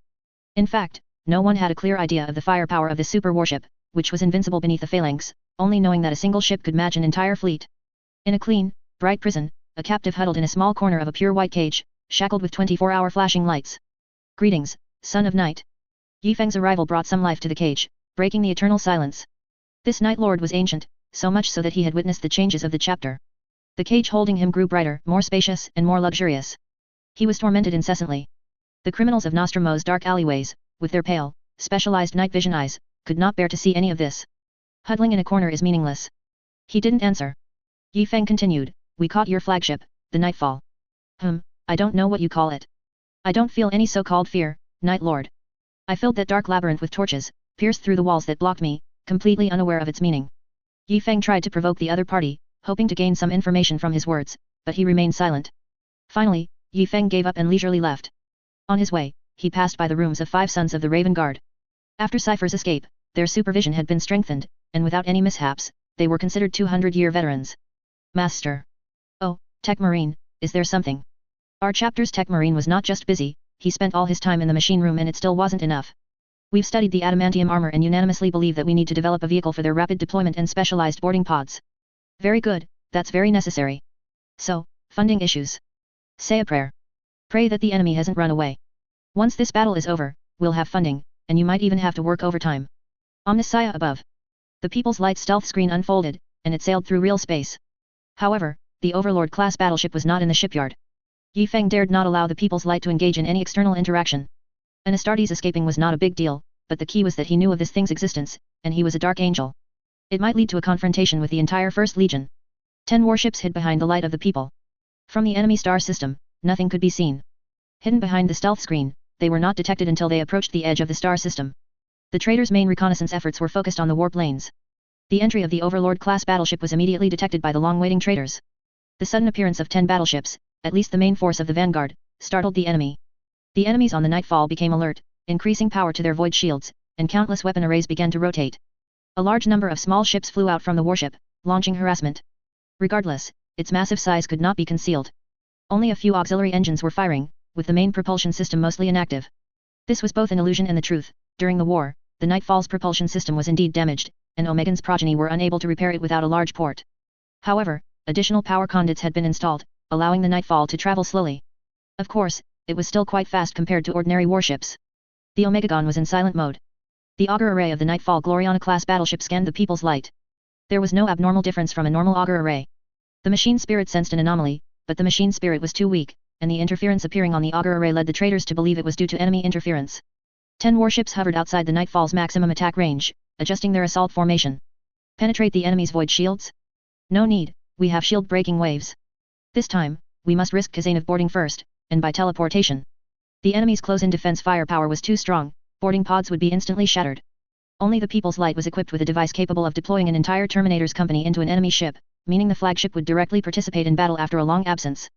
In fact, no one had a clear idea of the firepower of this super warship, which was invincible beneath the phalanx, only knowing that a single ship could match an entire fleet. In a clean, bright prison, a captive huddled in a small corner of a pure white cage, shackled with 24-hour flashing lights. Greetings, son of night. Yi Feng's arrival brought some life to the cage, breaking the eternal silence. This Night Lord was ancient, so much so that he had witnessed the changes of the chapter. The cage holding him grew brighter, more spacious, and more luxurious. He was tormented incessantly. The criminals of Nostromo's dark alleyways, with their pale, specialized night vision eyes, could not bear to see any of this. Huddling in a corner is meaningless. He didn't answer. Yi Feng continued, we caught your flagship, the Nightfall. I don't know what you call it. I don't feel any so-called fear, Night Lord. I filled that dark labyrinth with torches, pierced through the walls that blocked me, completely unaware of its meaning. Yi Feng tried to provoke the other party, hoping to gain some information from his words, but he remained silent. Finally, Yi Feng gave up and leisurely left. On his way, he passed by the rooms of 5 sons of the Raven Guard. After Cypher's escape, their supervision had been strengthened, and without any mishaps, they were considered 200-year veterans. Master. Oh, Tech Marine, is there something? Our chapter's Tech Marine was not just busy, he spent all his time in the machine room and it still wasn't enough. We've studied the adamantium armor and unanimously believe that we need to develop a vehicle for their rapid deployment and specialized boarding pods. Very good, that's very necessary. So, funding issues. Say a prayer. Pray that the enemy hasn't run away. Once this battle is over, we'll have funding, and you might even have to work overtime. Omnissiah above. The People's Light stealth screen unfolded, and it sailed through real space. However, the Overlord-class battleship was not in the shipyard. Yi Feng dared not allow the People's Light to engage in any external interaction. An Astartes escaping was not a big deal, but the key was that he knew of this thing's existence, and he was a Dark Angel. It might lead to a confrontation with the entire First Legion. 10 warships hid behind the light of the people. From the enemy star system, nothing could be seen. Hidden behind the stealth screen, they were not detected until they approached the edge of the star system. The traitors' main reconnaissance efforts were focused on the warp lanes. The entry of the Overlord-class battleship was immediately detected by the long-waiting traitors. The sudden appearance of 10 battleships, at least the main force of the vanguard, startled the enemy. The enemies on the Nightfall became alert, increasing power to their void shields, and countless weapon arrays began to rotate. A large number of small ships flew out from the warship, launching harassment. Regardless, its massive size could not be concealed. Only a few auxiliary engines were firing, with the main propulsion system mostly inactive. This was both an illusion and the truth. During the war, the Nightfall's propulsion system was indeed damaged, and Omegan's progeny were unable to repair it without a large port. However, additional power conduits had been installed, allowing the Nightfall to travel slowly. Of course, it was still quite fast compared to ordinary warships. The Omegagon was in silent mode. The auger array of the Nightfall Gloriana-class battleship scanned the People's Light. There was no abnormal difference from a normal auger array. The machine spirit sensed an anomaly, but the machine spirit was too weak, and the interference appearing on the auger array led the traitors to believe it was due to enemy interference. 10 warships hovered outside the Nightfall's maximum attack range, adjusting their assault formation. Penetrate the enemy's void shields? No need, we have shield-breaking waves. This time, we must risk Kazanov boarding first, and by teleportation. The enemy's close-in defense firepower was too strong, boarding pods would be instantly shattered. Only the People's Light was equipped with a device capable of deploying an entire Terminator's company into an enemy ship, meaning the flagship would directly participate in battle after a long absence.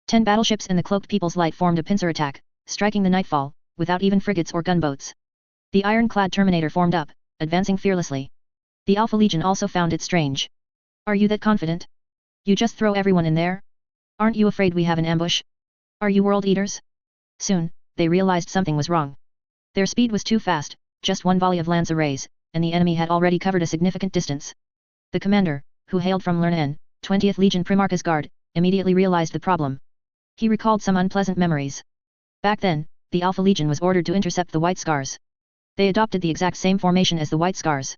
10 battleships and the cloaked People's Light formed a pincer attack, striking the Nightfall, without even frigates or gunboats. The iron-clad Terminator formed up, advancing fearlessly. The Alpha Legion also found it strange. Are you that confident? You just throw everyone in there? Aren't you afraid we have an ambush? Are you world eaters? Soon, they realized something was wrong. Their speed was too fast, just one volley of lance arrays, and the enemy had already covered a significant distance. The commander, who hailed from Lernen, 20th Legion Primarch's Guard, immediately realized the problem. He recalled some unpleasant memories. Back then, the Alpha Legion was ordered to intercept the White Scars. They adopted the exact same formation as the White Scars.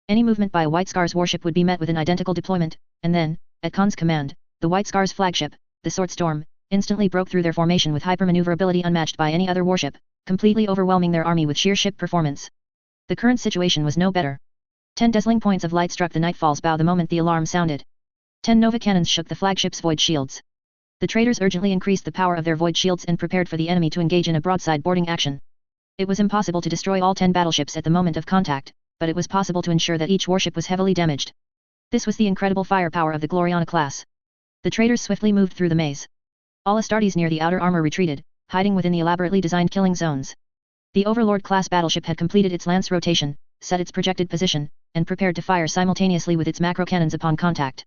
Any movement by a White Scars warship would be met with an identical deployment, and then, at Khan's command, the White Scars flagship, the Sword Storm, instantly broke through their formation with hypermaneuverability unmatched by any other warship, completely overwhelming their army with sheer ship performance. The current situation was no better. 10 dazzling points of light struck the Nightfall's bow the moment the alarm sounded. 10 Nova cannons shook the flagship's void shields. The traders urgently increased the power of their void shields and prepared for the enemy to engage in a broadside boarding action. It was impossible to destroy all 10 battleships at the moment of contact, but it was possible to ensure that each warship was heavily damaged. This was the incredible firepower of the Gloriana class. The traders swiftly moved through the maze. All Astartes near the outer armor retreated, hiding within the elaborately designed killing zones. The Overlord-class battleship had completed its lance rotation, set its projected position, and prepared to fire simultaneously with its macro cannons upon contact.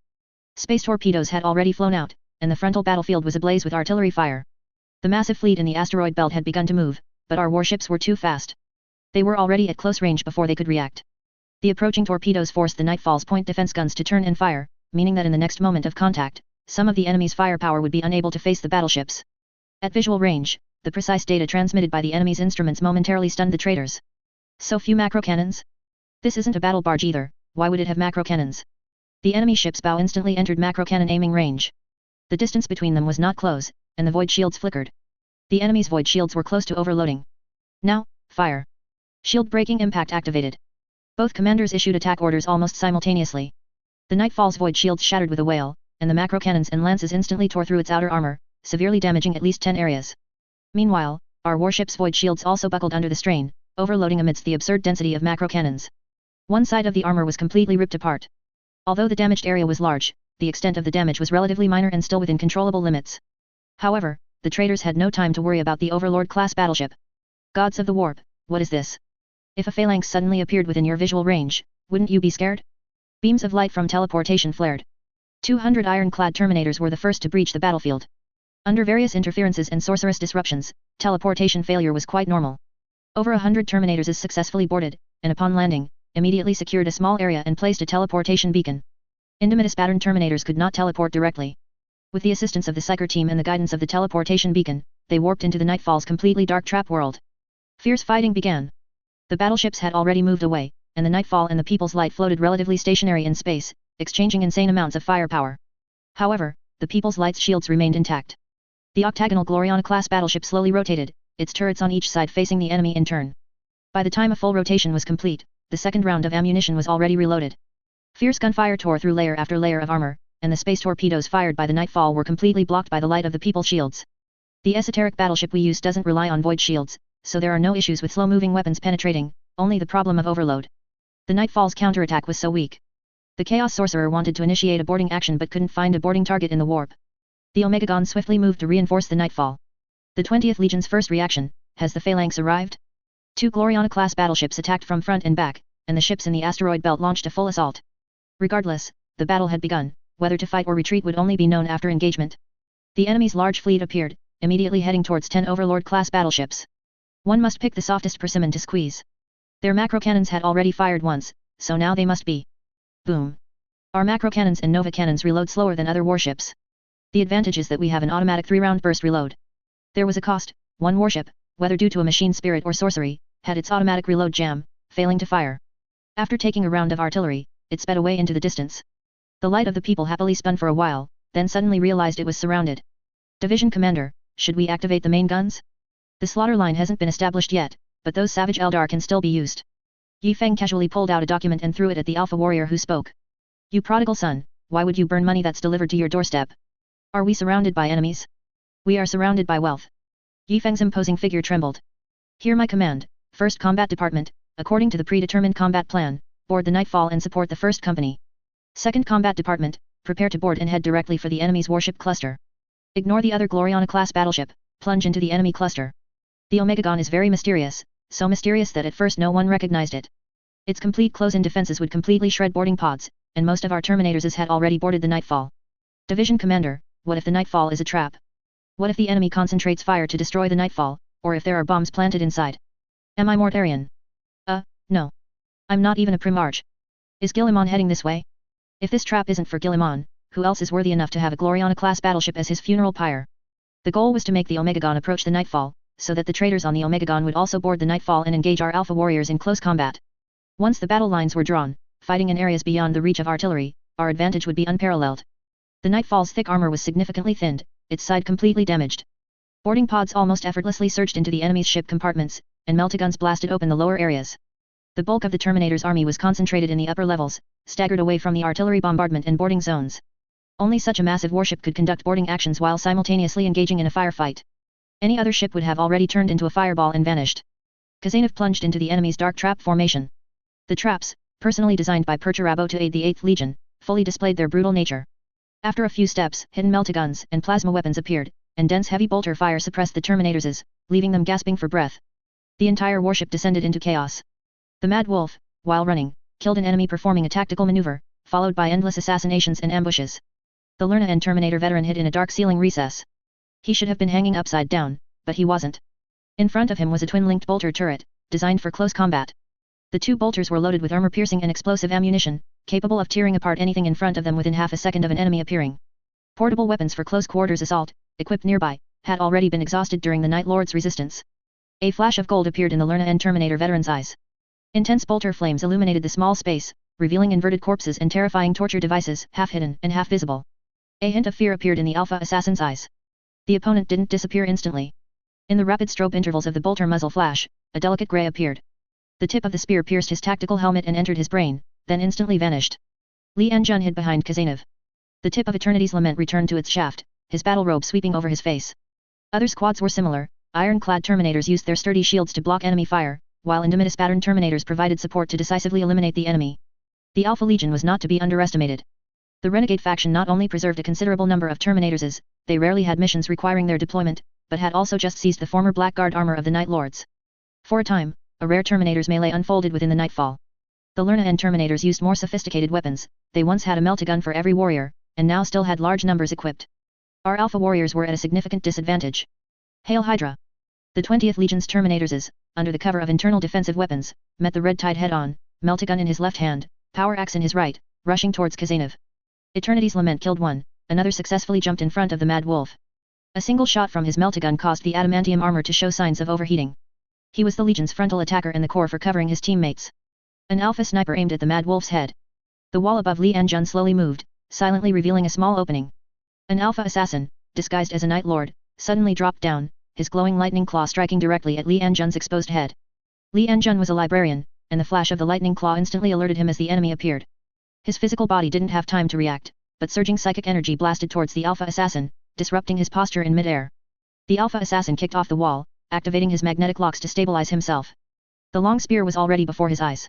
Space torpedoes had already flown out, and the frontal battlefield was ablaze with artillery fire. The massive fleet in the asteroid belt had begun to move, but our warships were too fast. They were already at close range before they could react. The approaching torpedoes forced the Nightfall's point defense guns to turn and fire, meaning that in the next moment of contact, some of the enemy's firepower would be unable to face the battleships. At visual range, the precise data transmitted by the enemy's instruments momentarily stunned the traders. So few macro cannons? This isn't a battle barge either, why would it have macro cannons? The enemy ship's bow instantly entered macro cannon aiming range. The distance between them was not close, and the void shields flickered. The enemy's void shields were close to overloading. Now, fire. Shield breaking impact activated. Both commanders issued attack orders almost simultaneously. The Nightfall's void shields shattered with a wail, and the macro cannons and lances instantly tore through its outer armor, severely damaging at least 10 areas. Meanwhile, our warship's void shields also buckled under the strain, overloading amidst the absurd density of macro cannons. One side of the armor was completely ripped apart. Although the damaged area was large, the extent of the damage was relatively minor and still within controllable limits. However, the traders had no time to worry about the Overlord-class battleship. Gods of the warp, what is this? If a phalanx suddenly appeared within your visual range, wouldn't you be scared? Beams of light from teleportation flared. 200 ironclad terminators were the first to breach the battlefield. Under various interferences and sorcerous disruptions, teleportation failure was quite normal. Over 100 terminators is successfully boarded, and upon landing, immediately secured a small area and placed a teleportation beacon. Indomitus pattern terminators could not teleport directly. With the assistance of the Psyker team and the guidance of the teleportation beacon, they warped into the Nightfall's completely dark trap world. Fierce fighting began. The battleships had already moved away, and the Nightfall and the People's Light floated relatively stationary in space, exchanging insane amounts of firepower. However, the People's Light's shields remained intact. The octagonal Gloriana-class battleship slowly rotated, its turrets on each side facing the enemy in turn. By the time a full rotation was complete, the second round of ammunition was already reloaded. Fierce gunfire tore through layer after layer of armor, and the space torpedoes fired by the Nightfall were completely blocked by the light of the People's shields. The esoteric battleship we use doesn't rely on void shields, so there are no issues with slow-moving weapons penetrating, only the problem of overload. The Nightfall's counterattack was so weak. The Chaos Sorcerer wanted to initiate a boarding action but couldn't find a boarding target in the warp. The Omegagon swiftly moved to reinforce the Nightfall. The 20th Legion's first reaction: has the phalanx arrived? 2 Gloriana-class battleships attacked from front and back, and the ships in the asteroid belt launched a full assault. Regardless, the battle had begun, whether to fight or retreat would only be known after engagement. The enemy's large fleet appeared, immediately heading towards 10 Overlord-class battleships. One must pick the softest persimmon to squeeze. Their macro cannons had already fired once, so now they must be. Boom. Our macro cannons and Nova cannons reload slower than other warships. The advantage is that we have an automatic 3-round burst reload. There was a cost: one warship, whether due to a machine spirit or sorcery, had its automatic reload jam, failing to fire. After taking a round of artillery, it sped away into the distance. The light of the people happily spun for a while, then suddenly realized it was surrounded. Division Commander, should we activate the main guns? The slaughter line hasn't been established yet, but those savage Eldar can still be used. Yi Feng casually pulled out a document and threw it at the Alpha Warrior who spoke. You prodigal son, why would you burn money that's delivered to your doorstep? Are we surrounded by enemies? We are surrounded by wealth. Yi Feng's imposing figure trembled. Hear my command, 1st Combat Department, according to the predetermined combat plan, board the Nightfall and support the 1st Company. 2nd Combat Department, prepare to board and head directly for the enemy's warship cluster. Ignore the other Gloriana-class battleship, plunge into the enemy cluster. The Omegagon is very mysterious, so mysterious that at first no one recognized it. Its complete close-in defenses would completely shred boarding pods, and most of our Terminators had already boarded the Nightfall. Division Commander, what if the Nightfall is a trap? What if the enemy concentrates fire to destroy the Nightfall, or if there are bombs planted inside? Am I Mortarian? No. I'm not even a Primarch. Is Guilliman heading this way? If this trap isn't for Guilliman, who else is worthy enough to have a Gloriana-class battleship as his funeral pyre? The goal was to make the Omegagon approach the Nightfall, so that the traders on the Omegagon would also board the Nightfall and engage our Alpha Warriors in close combat. Once the battle lines were drawn, fighting in areas beyond the reach of artillery, our advantage would be unparalleled. The Nightfall's thick armor was significantly thinned, its side completely damaged. Boarding pods almost effortlessly surged into the enemy's ship compartments, and meltaguns blasted open the lower areas. The bulk of the Terminator's army was concentrated in the upper levels, staggered away from the artillery bombardment and boarding zones. Only such a massive warship could conduct boarding actions while simultaneously engaging in a firefight. Any other ship would have already turned into a fireball and vanished. Kazanov plunged into the enemy's dark trap formation. The traps, personally designed by Perturabo to aid the 8th Legion, fully displayed their brutal nature. After a few steps, hidden meltaguns and plasma weapons appeared, and dense heavy bolter fire suppressed the Terminators, leaving them gasping for breath. The entire warship descended into chaos. The Mad Wolf, while running, killed an enemy performing a tactical maneuver, followed by endless assassinations and ambushes. The Lerna and Terminator veteran hid in a dark ceiling recess. He should have been hanging upside down, but he wasn't. In front of him was a twin-linked bolter turret, designed for close combat. The two bolters were loaded with armor-piercing and explosive ammunition, capable of tearing apart anything in front of them within half a second of an enemy appearing. Portable weapons for close-quarters assault, equipped nearby, had already been exhausted during the Night Lord's resistance. A flash of gold appeared in the Lerna and Terminator veteran's eyes. Intense bolter flames illuminated the small space, revealing inverted corpses and terrifying torture devices, half hidden and half visible. A hint of fear appeared in the Alpha assassin's eyes. The opponent didn't disappear instantly. In the rapid strobe intervals of the bolter muzzle flash, a delicate gray appeared. The tip of the spear pierced his tactical helmet and entered his brain, then instantly vanished. Li Anjun hid behind Kazanov. The tip of Eternity's Lament returned to its shaft, his battle robe sweeping over his face. Other squads were similar. Iron-clad Terminators used their sturdy shields to block enemy fire, while Indomitus-patterned Terminators provided support to decisively eliminate the enemy. The Alpha Legion was not to be underestimated. The Renegade faction not only preserved a considerable number of Terminators, they rarely had missions requiring their deployment, but had also just seized the former Blackguard armor of the Night Lords. For a time, a rare Terminator's melee unfolded within the nightfall. The Lerna and Terminators used more sophisticated weapons. They once had a meltagun for every warrior, and now still had large numbers equipped. Our Alpha warriors were at a significant disadvantage. Hail Hydra! The 20th Legion's Terminators, under the cover of internal defensive weapons, met the Red Tide head-on, meltagun in his left hand, power axe in his right, rushing towards Kazanov. Eternity's Lament killed one, another successfully jumped in front of the Mad Wolf. A single shot from his meltagun caused the adamantium armor to show signs of overheating. He was the Legion's frontal attacker and the core for covering his teammates. An Alpha sniper aimed at the Mad Wolf's head. The wall above Li Anjun slowly moved, silently revealing a small opening. An Alpha assassin, disguised as a Night Lord, suddenly dropped down, his glowing lightning claw striking directly at Li Anjun's exposed head. Li Anjun was a librarian, and the flash of the lightning claw instantly alerted him as the enemy appeared. His physical body didn't have time to react, but surging psychic energy blasted towards the Alpha assassin, disrupting his posture in midair. The Alpha assassin kicked off the wall, activating his magnetic locks to stabilize himself. The long spear was already before his eyes.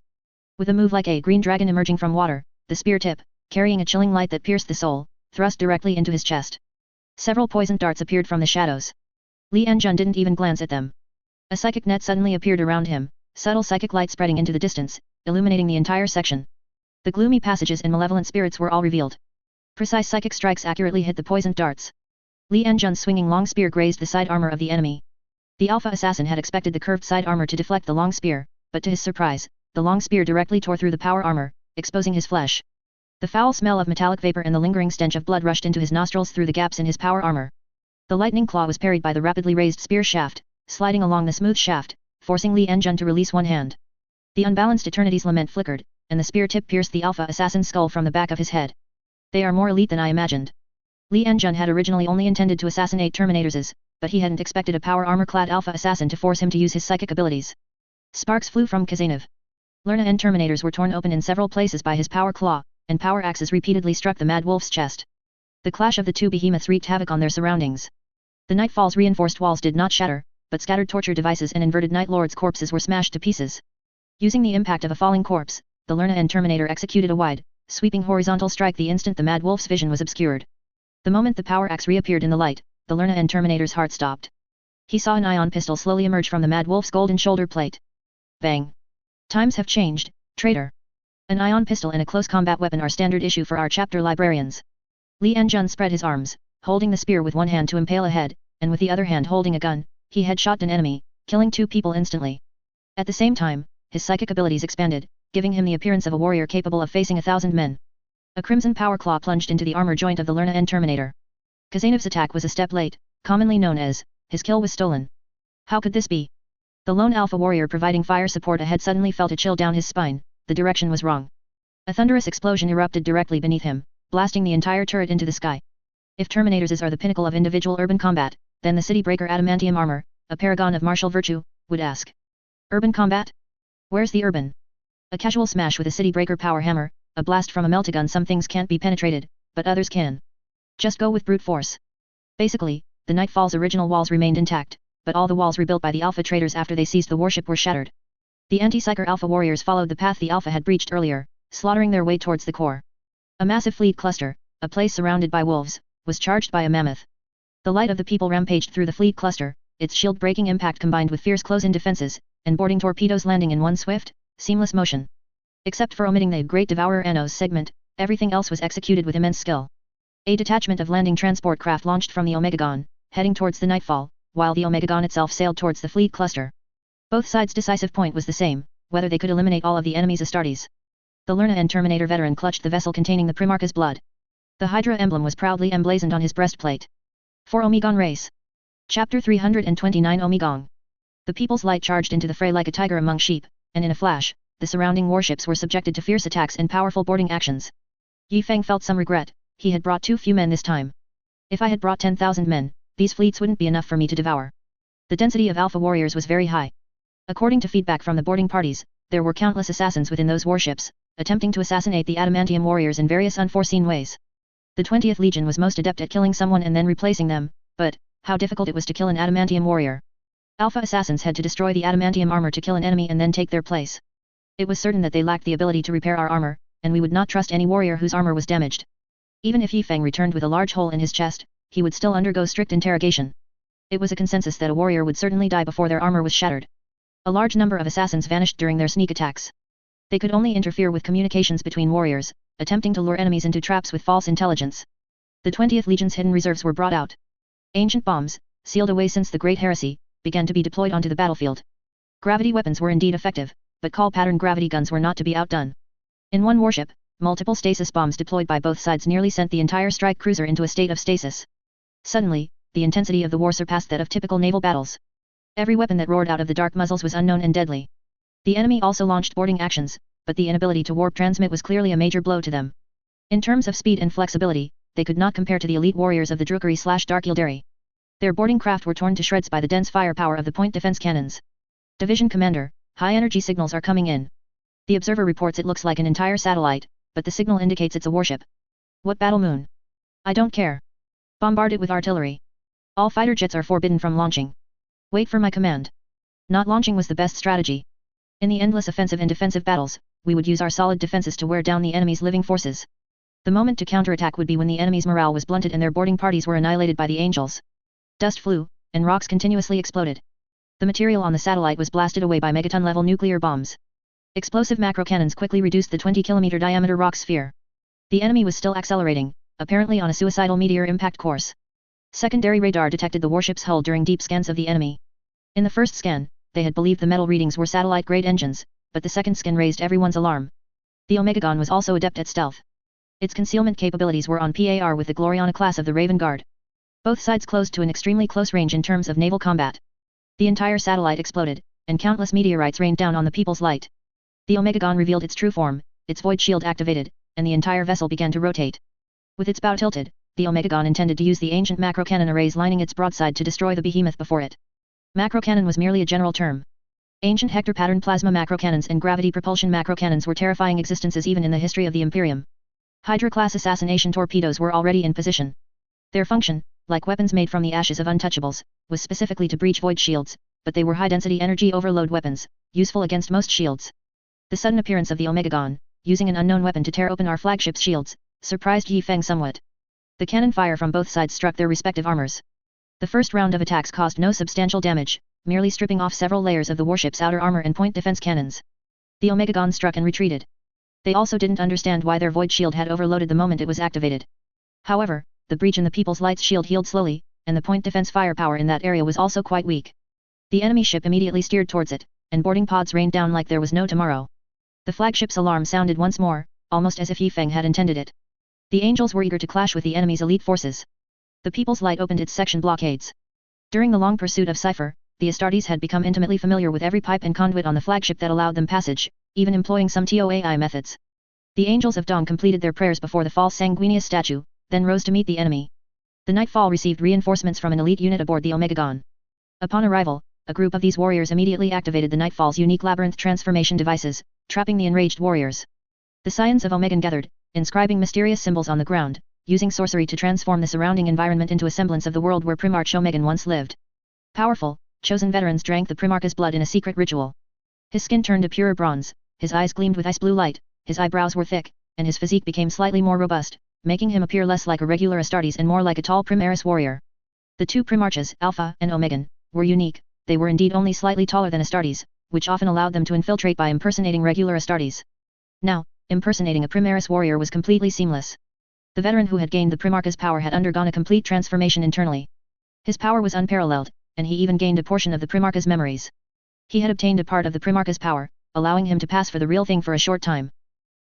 With a move like a green dragon emerging from water, the spear tip, carrying a chilling light that pierced the soul, thrust directly into his chest. Several poisoned darts appeared from the shadows. Li Anjun didn't even glance at them. A psychic net suddenly appeared around him, subtle psychic light spreading into the distance, illuminating the entire section. The gloomy passages and malevolent spirits were all revealed. Precise psychic strikes accurately hit the poisoned darts. Li Anjun's swinging long spear grazed the side armor of the enemy. The Alpha assassin had expected the curved side armor to deflect the long spear, but to his surprise, the long spear directly tore through the power armor, exposing his flesh. The foul smell of metallic vapor and the lingering stench of blood rushed into his nostrils through the gaps in his power armor. The lightning claw was parried by the rapidly raised spear shaft, sliding along the smooth shaft, forcing Li Anjun to release one hand. The unbalanced Eternity's Lament flickered, and the spear tip pierced the Alpha assassin's skull from the back of his head. They are more elite than I imagined. Li Anjun had originally only intended to assassinate Terminators, but he hadn't expected a power armor-clad Alpha assassin to force him to use his psychic abilities. Sparks flew from Kazanov. Lerna and Terminators were torn open in several places by his power claw, and power axes repeatedly struck the Mad Wolf's chest. The clash of the two behemoths wreaked havoc on their surroundings. The Nightfall's reinforced walls did not shatter, but scattered torture devices and inverted Night Lord's corpses were smashed to pieces. Using the impact of a falling corpse, the Lerna and Terminator executed a wide, sweeping horizontal strike the instant the Mad Wolf's vision was obscured. The moment the power axe reappeared in the light, the Lerna and Terminator's heart stopped. He saw an ion pistol slowly emerge from the Mad Wolf's golden shoulder plate. Bang! Times have changed, traitor. An ion pistol and a close combat weapon are standard issue for our chapter librarians. Li Anjun spread his arms, holding the spear with one hand to impale a head, and with the other hand holding a gun. He headshot an enemy, killing 2 people instantly. At the same time, his psychic abilities expanded, giving him the appearance of a warrior capable of facing 1,000 men. A crimson power claw plunged into the armor joint of the Lerna and Terminator. Kazanov's attack was a step late, commonly known as, his kill was stolen. How could this be? The lone Alpha warrior providing fire support ahead suddenly felt a chill down his spine. The direction was wrong. A thunderous explosion erupted directly beneath him, blasting the entire turret into the sky. If Terminators are the pinnacle of individual urban combat, then the City Breaker adamantium armor, a paragon of martial virtue, would ask. Urban combat? Where's the urban? A casual smash with a city breaker power hammer, a blast from a meltagun. Some things can't be penetrated, but others can. Just go with brute force. Basically, the Nightfall's original walls remained intact, but all the walls rebuilt by the Alpha traders after they seized the warship were shattered. The anti-psyker Alpha warriors followed the path the Alpha had breached earlier, slaughtering their way towards the core. A massive fleet cluster, a place surrounded by wolves, was charged by a mammoth. The light of the people rampaged through the fleet cluster, its shield-breaking impact combined with fierce close-in defenses, and boarding torpedoes landing in one swift, seamless motion. Except for omitting the Great Devourer Anno's segment, everything else was executed with immense skill. A detachment of landing transport craft launched from the Omegagon, heading towards the Nightfall, while the Omegagon itself sailed towards the fleet cluster. Both sides' decisive point was the same, whether they could eliminate all of the enemy's Astartes. The Lerna and Terminator veteran clutched the vessel containing the Primarch's blood. The Hydra emblem was proudly emblazoned on his breastplate. For Omegon Race. Chapter 329 Omegong. The People's Light charged into the fray like a tiger among sheep, and in a flash, the surrounding warships were subjected to fierce attacks and powerful boarding actions. Yi Feng felt some regret, he had brought too few men this time. If I had brought 10,000 men, these fleets wouldn't be enough for me to devour. The density of Alpha warriors was very high. According to feedback from the boarding parties, there were countless assassins within those warships, attempting to assassinate the Adamantium warriors in various unforeseen ways. The 20th Legion was most adept at killing someone and then replacing them, but, how difficult it was to kill an Adamantium warrior. Alpha assassins had to destroy the Adamantium armor to kill an enemy and then take their place. It was certain that they lacked the ability to repair our armor, and we would not trust any warrior whose armor was damaged. Even if Yi Feng returned with a large hole in his chest, he would still undergo strict interrogation. It was a consensus that a warrior would certainly die before their armor was shattered. A large number of assassins vanished during their sneak attacks. They could only interfere with communications between warriors, attempting to lure enemies into traps with false intelligence. The 20th Legion's hidden reserves were brought out. Ancient bombs, sealed away since the Great Heresy, began to be deployed onto the battlefield. Gravity weapons were indeed effective, but call-pattern gravity guns were not to be outdone. In one warship, multiple stasis bombs deployed by both sides nearly sent the entire strike cruiser into a state of stasis. Suddenly, the intensity of the war surpassed that of typical naval battles. Every weapon that roared out of the dark muzzles was unknown and deadly. The enemy also launched boarding actions, but the inability to warp transmit was clearly a major blow to them. In terms of speed and flexibility, they could not compare to the elite warriors of the Drukari/Dark Yildari. Their boarding craft were torn to shreds by the dense firepower of the point defense cannons. Division Commander, high-energy signals are coming in. The observer reports it looks like an entire satellite, but the signal indicates it's a warship. What battle moon? I don't care. Bombard it with artillery. All fighter jets are forbidden from launching. Wait for my command. Not launching was the best strategy. In the endless offensive and defensive battles, we would use our solid defenses to wear down the enemy's living forces. The moment to counterattack would be when the enemy's morale was blunted and their boarding parties were annihilated by the Angels. Dust flew, and rocks continuously exploded. The material on the satellite was blasted away by megaton-level nuclear bombs. Explosive macro cannons quickly reduced the 20-kilometer diameter rock sphere. The enemy was still accelerating, apparently on a suicidal meteor impact course. Secondary radar detected the warship's hull during deep scans of the enemy. In the first scan, they had believed the metal readings were satellite-grade engines, but the second scan raised everyone's alarm. The Omegagon was also adept at stealth. Its concealment capabilities were on par with the Gloriana class of the Raven Guard. Both sides closed to an extremely close range in terms of naval combat. The entire satellite exploded, and countless meteorites rained down on the People's Light. The Omegagon revealed its true form, its void shield activated, and the entire vessel began to rotate. With its bow tilted, the Omegagon intended to use the ancient macro cannon arrays lining its broadside to destroy the behemoth before it. Macro cannon was merely a general term. Ancient Hector pattern plasma macro cannons and gravity propulsion macro cannons were terrifying existences even in the history of the Imperium. Hydra-class assassination torpedoes were already in position. Their function, like weapons made from the ashes of untouchables, was specifically to breach void shields, but they were high-density energy overload weapons, useful against most shields. The sudden appearance of the Omegagon, using an unknown weapon to tear open our flagship's shields, surprised Yi Feng somewhat. The cannon fire from both sides struck their respective armors. The first round of attacks caused no substantial damage, merely stripping off several layers of the warship's outer armor and point defense cannons. The Omegagon struck and retreated. They also didn't understand why their void shield had overloaded the moment it was activated. However, the breach in the People's Light's shield healed slowly, and the point defense firepower in that area was also quite weak. The enemy ship immediately steered towards it, and boarding pods rained down like there was no tomorrow. The flagship's alarm sounded once more, almost as if Yi Feng had intended it. The Angels were eager to clash with the enemy's elite forces. The People's Light opened its section blockades. During the long pursuit of Cypher, the Astartes had become intimately familiar with every pipe and conduit on the flagship that allowed them passage, even employing some TOAI methods. The Angels of Dawn completed their prayers before the false Sanguinius statue, then rose to meet the enemy. The Nightfall received reinforcements from an elite unit aboard the Omegagon. Upon arrival, a group of these warriors immediately activated the Nightfall's unique labyrinth transformation devices, trapping the enraged warriors. The scions of Omegan gathered, inscribing mysterious symbols on the ground, using sorcery to transform the surrounding environment into a semblance of the world where Primarch Omegan once lived. Powerful, chosen veterans drank the Primarch's blood in a secret ritual. His skin turned to pure bronze, his eyes gleamed with ice blue light, his eyebrows were thick, and his physique became slightly more robust, making him appear less like a regular Astartes and more like a tall Primaris warrior. The two Primarches, Alpha and Omegan, were unique. They were indeed only slightly taller than Astartes, which often allowed them to infiltrate by impersonating regular Astartes. Now, impersonating a Primaris warrior was completely seamless. The veteran who had gained the Primarch's power had undergone a complete transformation internally. His power was unparalleled, and he even gained a portion of the Primarch's memories. He had obtained a part of the Primarch's power, allowing him to pass for the real thing for a short time.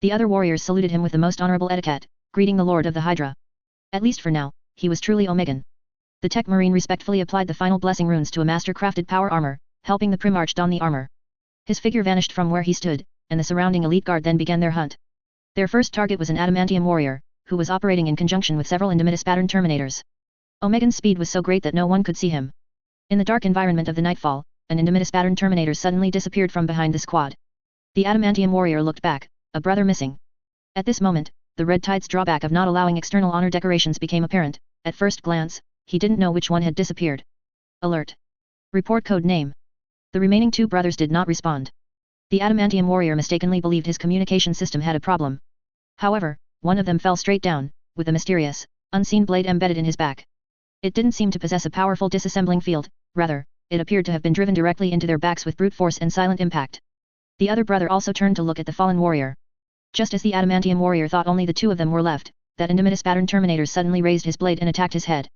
The other warriors saluted him with the most honorable etiquette, greeting the Lord of the Hydra. At least for now, he was truly Omegan. The Tech Marine respectfully applied the final blessing runes to a master-crafted power armor, helping the Primarch don the armor. His figure vanished from where he stood, and the surrounding elite guard then began their hunt. Their first target was an adamantium warrior, who was operating in conjunction with several Indomitus pattern terminators. Omegan's speed was so great that no one could see him. In the dark environment of the Nightfall, an Indomitus pattern terminator suddenly disappeared from behind the squad. The adamantium warrior looked back, a brother missing. At this moment, the Red Tide's drawback of not allowing external honor decorations became apparent. At first glance, he didn't know which one had disappeared. Alert. Report code name. The remaining two brothers did not respond. The adamantium warrior mistakenly believed his communication system had a problem. However, one of them fell straight down, with a mysterious, unseen blade embedded in his back. It didn't seem to possess a powerful disassembling field, rather, it appeared to have been driven directly into their backs with brute force and silent impact. The other brother also turned to look at the fallen warrior. Just as the adamantium warrior thought only the two of them were left, that Indomitus pattern terminator suddenly raised his blade and attacked his head.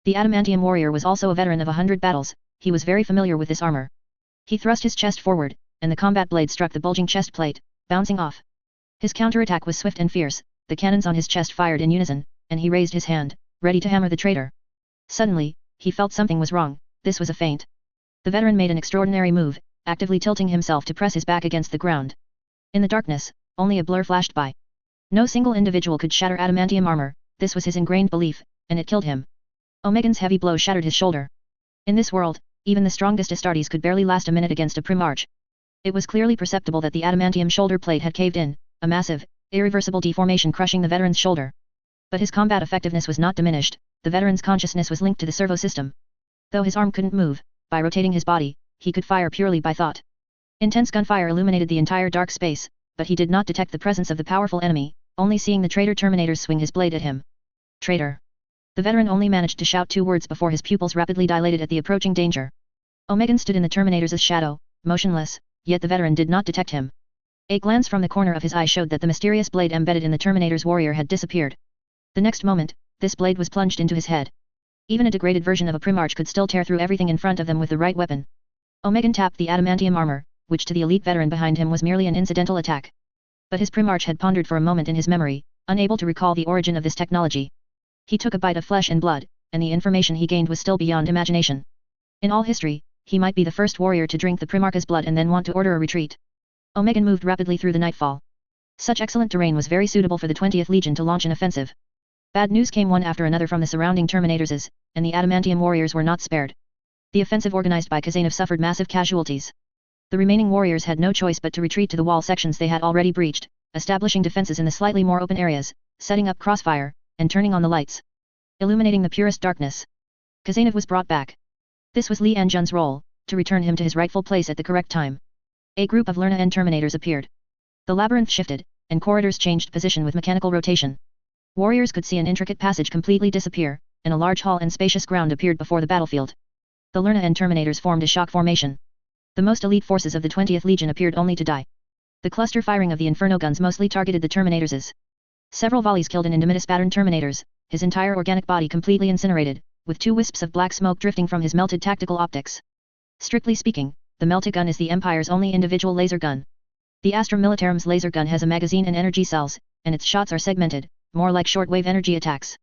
The adamantium warrior was also a veteran of 100 battles, he was very familiar with this armor. He thrust his chest forward, and the combat blade struck the bulging chest plate, bouncing off. His counterattack was swift and fierce, the cannons on his chest fired in unison, and he raised his hand, ready to hammer the traitor. Suddenly, he felt something was wrong, this was a feint. The veteran made an extraordinary move, actively tilting himself to press his back against the ground. In the darkness, only a blur flashed by. No single individual could shatter adamantium armor, this was his ingrained belief, and it killed him. Omegan's heavy blow shattered his shoulder. In this world, even the strongest Astartes could barely last a minute against a Primarch. It was clearly perceptible that the adamantium shoulder plate had caved in, a massive, irreversible deformation crushing the veteran's shoulder. But his combat effectiveness was not diminished, the veteran's consciousness was linked to the servo system. Though his arm couldn't move, by rotating his body, he could fire purely by thought. Intense gunfire illuminated the entire dark space, but he did not detect the presence of the powerful enemy, only seeing the traitor Terminator swing his blade at him. Traitor. The veteran only managed to shout 2 words before his pupils rapidly dilated at the approaching danger. Omegan stood in the Terminator's shadow, motionless, yet the veteran did not detect him. A glance from the corner of his eye showed that the mysterious blade embedded in the Terminator's warrior had disappeared. The next moment, this blade was plunged into his head. Even a degraded version of a Primarch could still tear through everything in front of them with the right weapon. Omegan tapped the adamantium armor, which to the elite veteran behind him was merely an incidental attack. But his Primarch had pondered for a moment in his memory, unable to recall the origin of this technology. He took a bite of flesh and blood, and the information he gained was still beyond imagination. In all history, he might be the first warrior to drink the Primarch's blood and then want to order a retreat. Omegan moved rapidly through the nightfall. Such excellent terrain was very suitable for the 20th Legion to launch an offensive. Bad news came one after another from the surrounding Terminators, and the adamantium warriors were not spared. The offensive organized by Qing suffered massive casualties. The remaining warriors had no choice but to retreat to the wall sections they had already breached, establishing defenses in the slightly more open areas, setting up crossfire, and turning on the lights, illuminating the purest darkness. Qing was brought back. This was Li Anjun's role, to return him to his rightful place at the correct time. A group of Lerna and Terminators appeared. The labyrinth shifted, and corridors changed position with mechanical rotation. Warriors could see an intricate passage completely disappear, and a large hall and spacious ground appeared before the battlefield. The Lerna and Terminators formed a shock formation. The most elite forces of the 20th Legion appeared only to die. The cluster firing of the Inferno guns mostly targeted the Terminators. Several volleys killed an Indomitus pattern Terminators, his entire organic body completely incinerated, with 2 wisps of black smoke drifting from his melted tactical optics. Strictly speaking, the melted gun is the Empire's only individual laser gun. The Astra Militarum's laser gun has a magazine and energy cells, and its shots are segmented, more like shortwave energy attacks.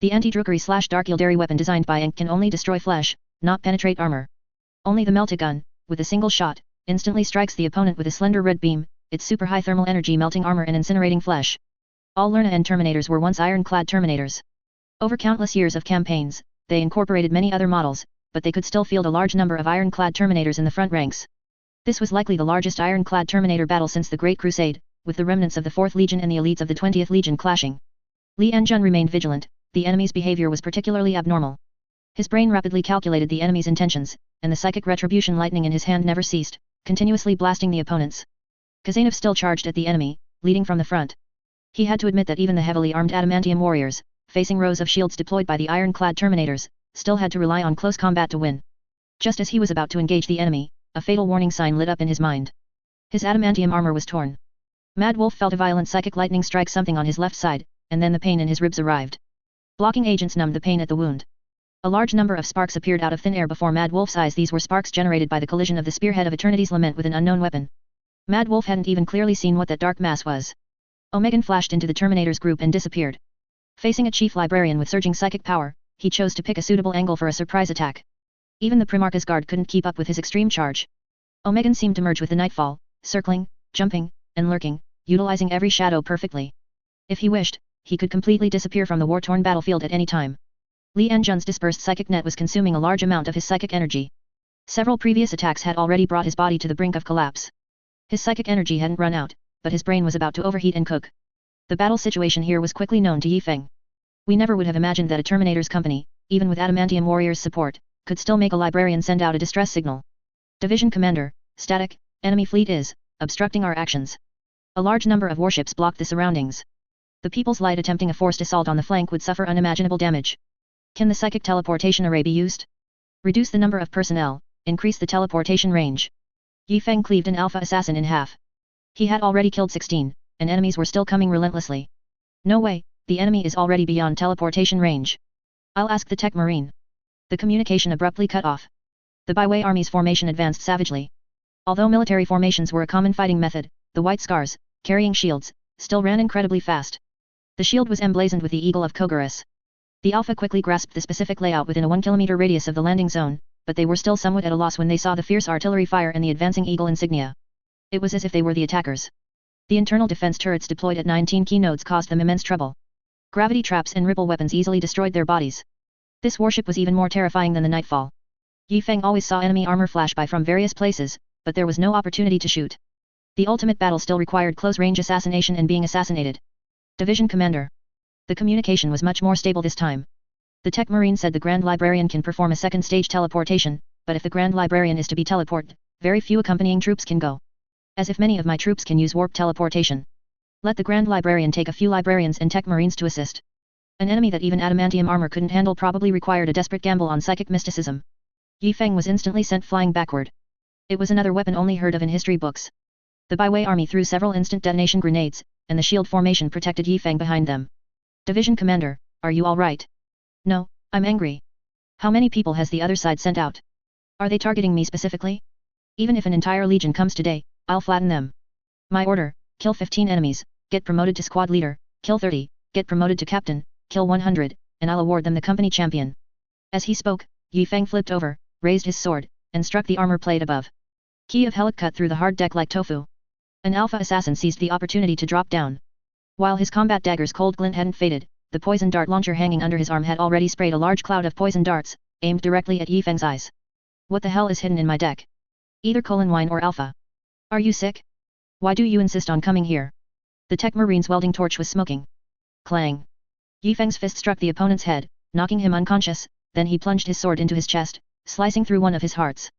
The anti-drukari/dark Yildari weapon designed by Ink can only destroy flesh, not penetrate armor. Only the melted gun, with a single shot, instantly strikes the opponent with a slender red beam, its super high thermal energy melting armor and incinerating flesh. All Lerna and Terminators were once ironclad Terminators. Over countless years of campaigns, they incorporated many other models, but they could still field a large number of ironclad Terminators in the front ranks. This was likely the largest ironclad Terminator battle since the Great Crusade, with the remnants of the 4th Legion and the elites of the 20th Legion clashing. Li Enjun remained vigilant. The enemy's behavior was particularly abnormal. His brain rapidly calculated the enemy's intentions, and the psychic retribution lightning in his hand never ceased, continuously blasting the opponents. Khazanov still charged at the enemy, leading from the front. He had to admit that even the heavily armed adamantium warriors, facing rows of shields deployed by the ironclad Terminators, still had to rely on close combat to win. Just as he was about to engage the enemy, a fatal warning sign lit up in his mind. His adamantium armor was torn. Mad Wolf felt a violent psychic lightning strike something on his left side, and then the pain in his ribs arrived. Blocking agents numbed the pain at the wound. A large number of sparks appeared out of thin air before Mad Wolf's eyes. These were sparks generated by the collision of the spearhead of Eternity's Lament with an unknown weapon. Mad Wolf hadn't even clearly seen what that dark mass was. Omegan flashed into the Terminator's group and disappeared. Facing a chief librarian with surging psychic power, he chose to pick a suitable angle for a surprise attack. Even the Primarch's guard couldn't keep up with his extreme charge. Omegan seemed to merge with the nightfall, circling, jumping, and lurking, utilizing every shadow perfectly. If he wished, he could completely disappear from the war-torn battlefield at any time. Li Enjun's dispersed psychic net was consuming a large amount of his psychic energy. Several previous attacks had already brought his body to the brink of collapse. His psychic energy hadn't run out, but his brain was about to overheat and cook. The battle situation here was quickly known to Yi Feng. We never would have imagined that a Terminator's company, even with Adamantium Warriors' support, could still make a librarian send out a distress signal. Division Commander, static, enemy fleet is obstructing our actions. A large number of warships blocked the surroundings. The People's Light attempting a forced assault on the flank would suffer unimaginable damage. Can the psychic teleportation array be used? Reduce the number of personnel, increase the teleportation range. Yi Feng cleaved an alpha assassin in half. He had already killed 16, and enemies were still coming relentlessly. No way, the enemy is already beyond teleportation range. I'll ask the Tech Marine. The communication abruptly cut off. The Byway Army's formation advanced savagely. Although military formations were a common fighting method, the White Scars, carrying shields, still ran incredibly fast. The shield was emblazoned with the Eagle of Kogaris. The Alpha quickly grasped the specific layout within a 1 kilometer radius of the landing zone, but they were still somewhat at a loss when they saw the fierce artillery fire and the advancing Eagle insignia. It was as if they were the attackers. The internal defense turrets deployed at 19 key nodes caused them immense trouble. Gravity traps and ripple weapons easily destroyed their bodies. This warship was even more terrifying than the Nightfall. Yi Feng always saw enemy armor flash by from various places, but there was no opportunity to shoot. The ultimate battle still required close-range assassination and being assassinated. Division Commander. The communication was much more stable this time. The Tech Marine said the Grand Librarian can perform a second-stage teleportation, but if the Grand Librarian is to be teleported, very few accompanying troops can go. As if many of my troops can use warp teleportation. Let the Grand Librarian take a few Librarians and Tech Marines to assist. An enemy that even adamantium armor couldn't handle probably required a desperate gamble on psychic mysticism. Yi Feng was instantly sent flying backward. It was another weapon only heard of in history books. The Byway Army threw several instant detonation grenades, and the shield formation protected Yi Feng behind them. Division Commander, are you alright? No, I'm angry. How many people has the other side sent out? Are they targeting me specifically? Even if an entire legion comes today, I'll flatten them. My order, kill 15 enemies, get promoted to squad leader, kill 30, get promoted to captain, kill 100, and I'll award them the company champion. As he spoke, Yi Feng flipped over, raised his sword, and struck the armor plate above. Key of Helic cut through the hard deck like tofu. An alpha assassin seized the opportunity to drop down. While his combat dagger's cold glint hadn't faded, the poison dart launcher hanging under his arm had already sprayed a large cloud of poison darts, aimed directly at Yi Feng's eyes. What the hell is hidden in my deck? Either wine or alpha. Are you sick? Why do you insist on coming here? The Tech Marine's welding torch was smoking. Clang. Yi Feng's fist struck the opponent's head, knocking him unconscious, then he plunged his sword into his chest, slicing through one of his hearts.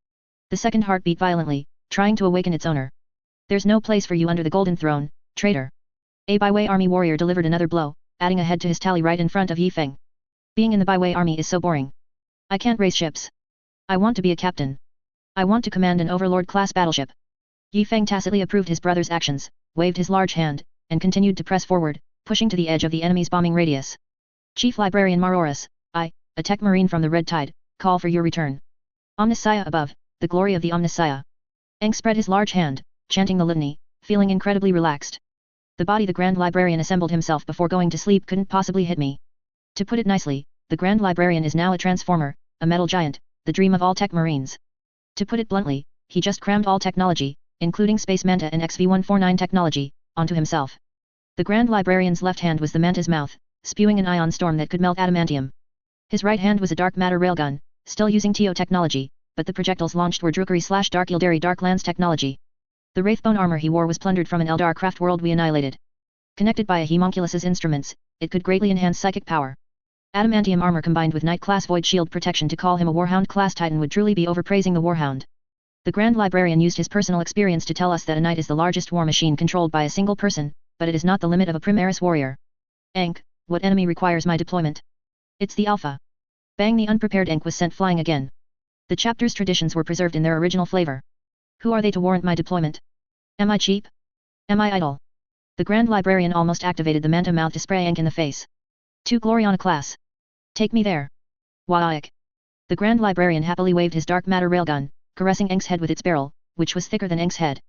The second heart beat violently, trying to awaken its owner. There's no place for you under the Golden Throne, traitor. A Byway Army warrior delivered another blow, adding a head to his tally right in front of Yi Feng. Being in the Byway Army is so boring. I can't race ships. I want to be a captain. I want to command an Overlord-class battleship. Yi Feng tacitly approved his brother's actions, waved his large hand, and continued to press forward, pushing to the edge of the enemy's bombing radius. Chief Librarian Maroris, I, a Tech Marine from the Red Tide, call for your return. Omnissiah above, the glory of the Omnissiah. Aang spread his large hand, chanting the litany, feeling incredibly relaxed. The body the Grand Librarian assembled himself before going to sleep couldn't possibly hit me. To put it nicely, the Grand Librarian is now a transformer, a metal giant, the dream of all Tech Marines. To put it bluntly, he just crammed all technology, including Space Manta and XV-149 technology, onto himself. The Grand Librarian's left hand was the Manta's mouth, spewing an ion storm that could melt adamantium. His right hand was a dark matter railgun, still using TO technology, but the projectiles launched were Drukari/Dark Eldari Darklands technology. The Wraithbone armor he wore was plundered from an Eldar craft world we annihilated. Connected by a homunculus's instruments, it could greatly enhance psychic power. Adamantium armor combined with Knight-class Void Shield protection to call him a Warhound-class Titan would truly be overpraising the Warhound. The Grand Librarian used his personal experience to tell us that a Knight is the largest war machine controlled by a single person, but it is not the limit of a Primaris warrior. Ankh, what enemy requires my deployment? It's the Alpha. Bang, the unprepared Ankh was sent flying again. The chapter's traditions were preserved in their original flavor. Who are they to warrant my deployment? Am I cheap? Am I idle? The Grand Librarian almost activated the Manta mouth to spray Ankh in the face. To Gloriana class. Take me there. Waik. The Grand Librarian happily waved his dark matter railgun, caressing Ankh's head with its barrel, which was thicker than Ankh's head.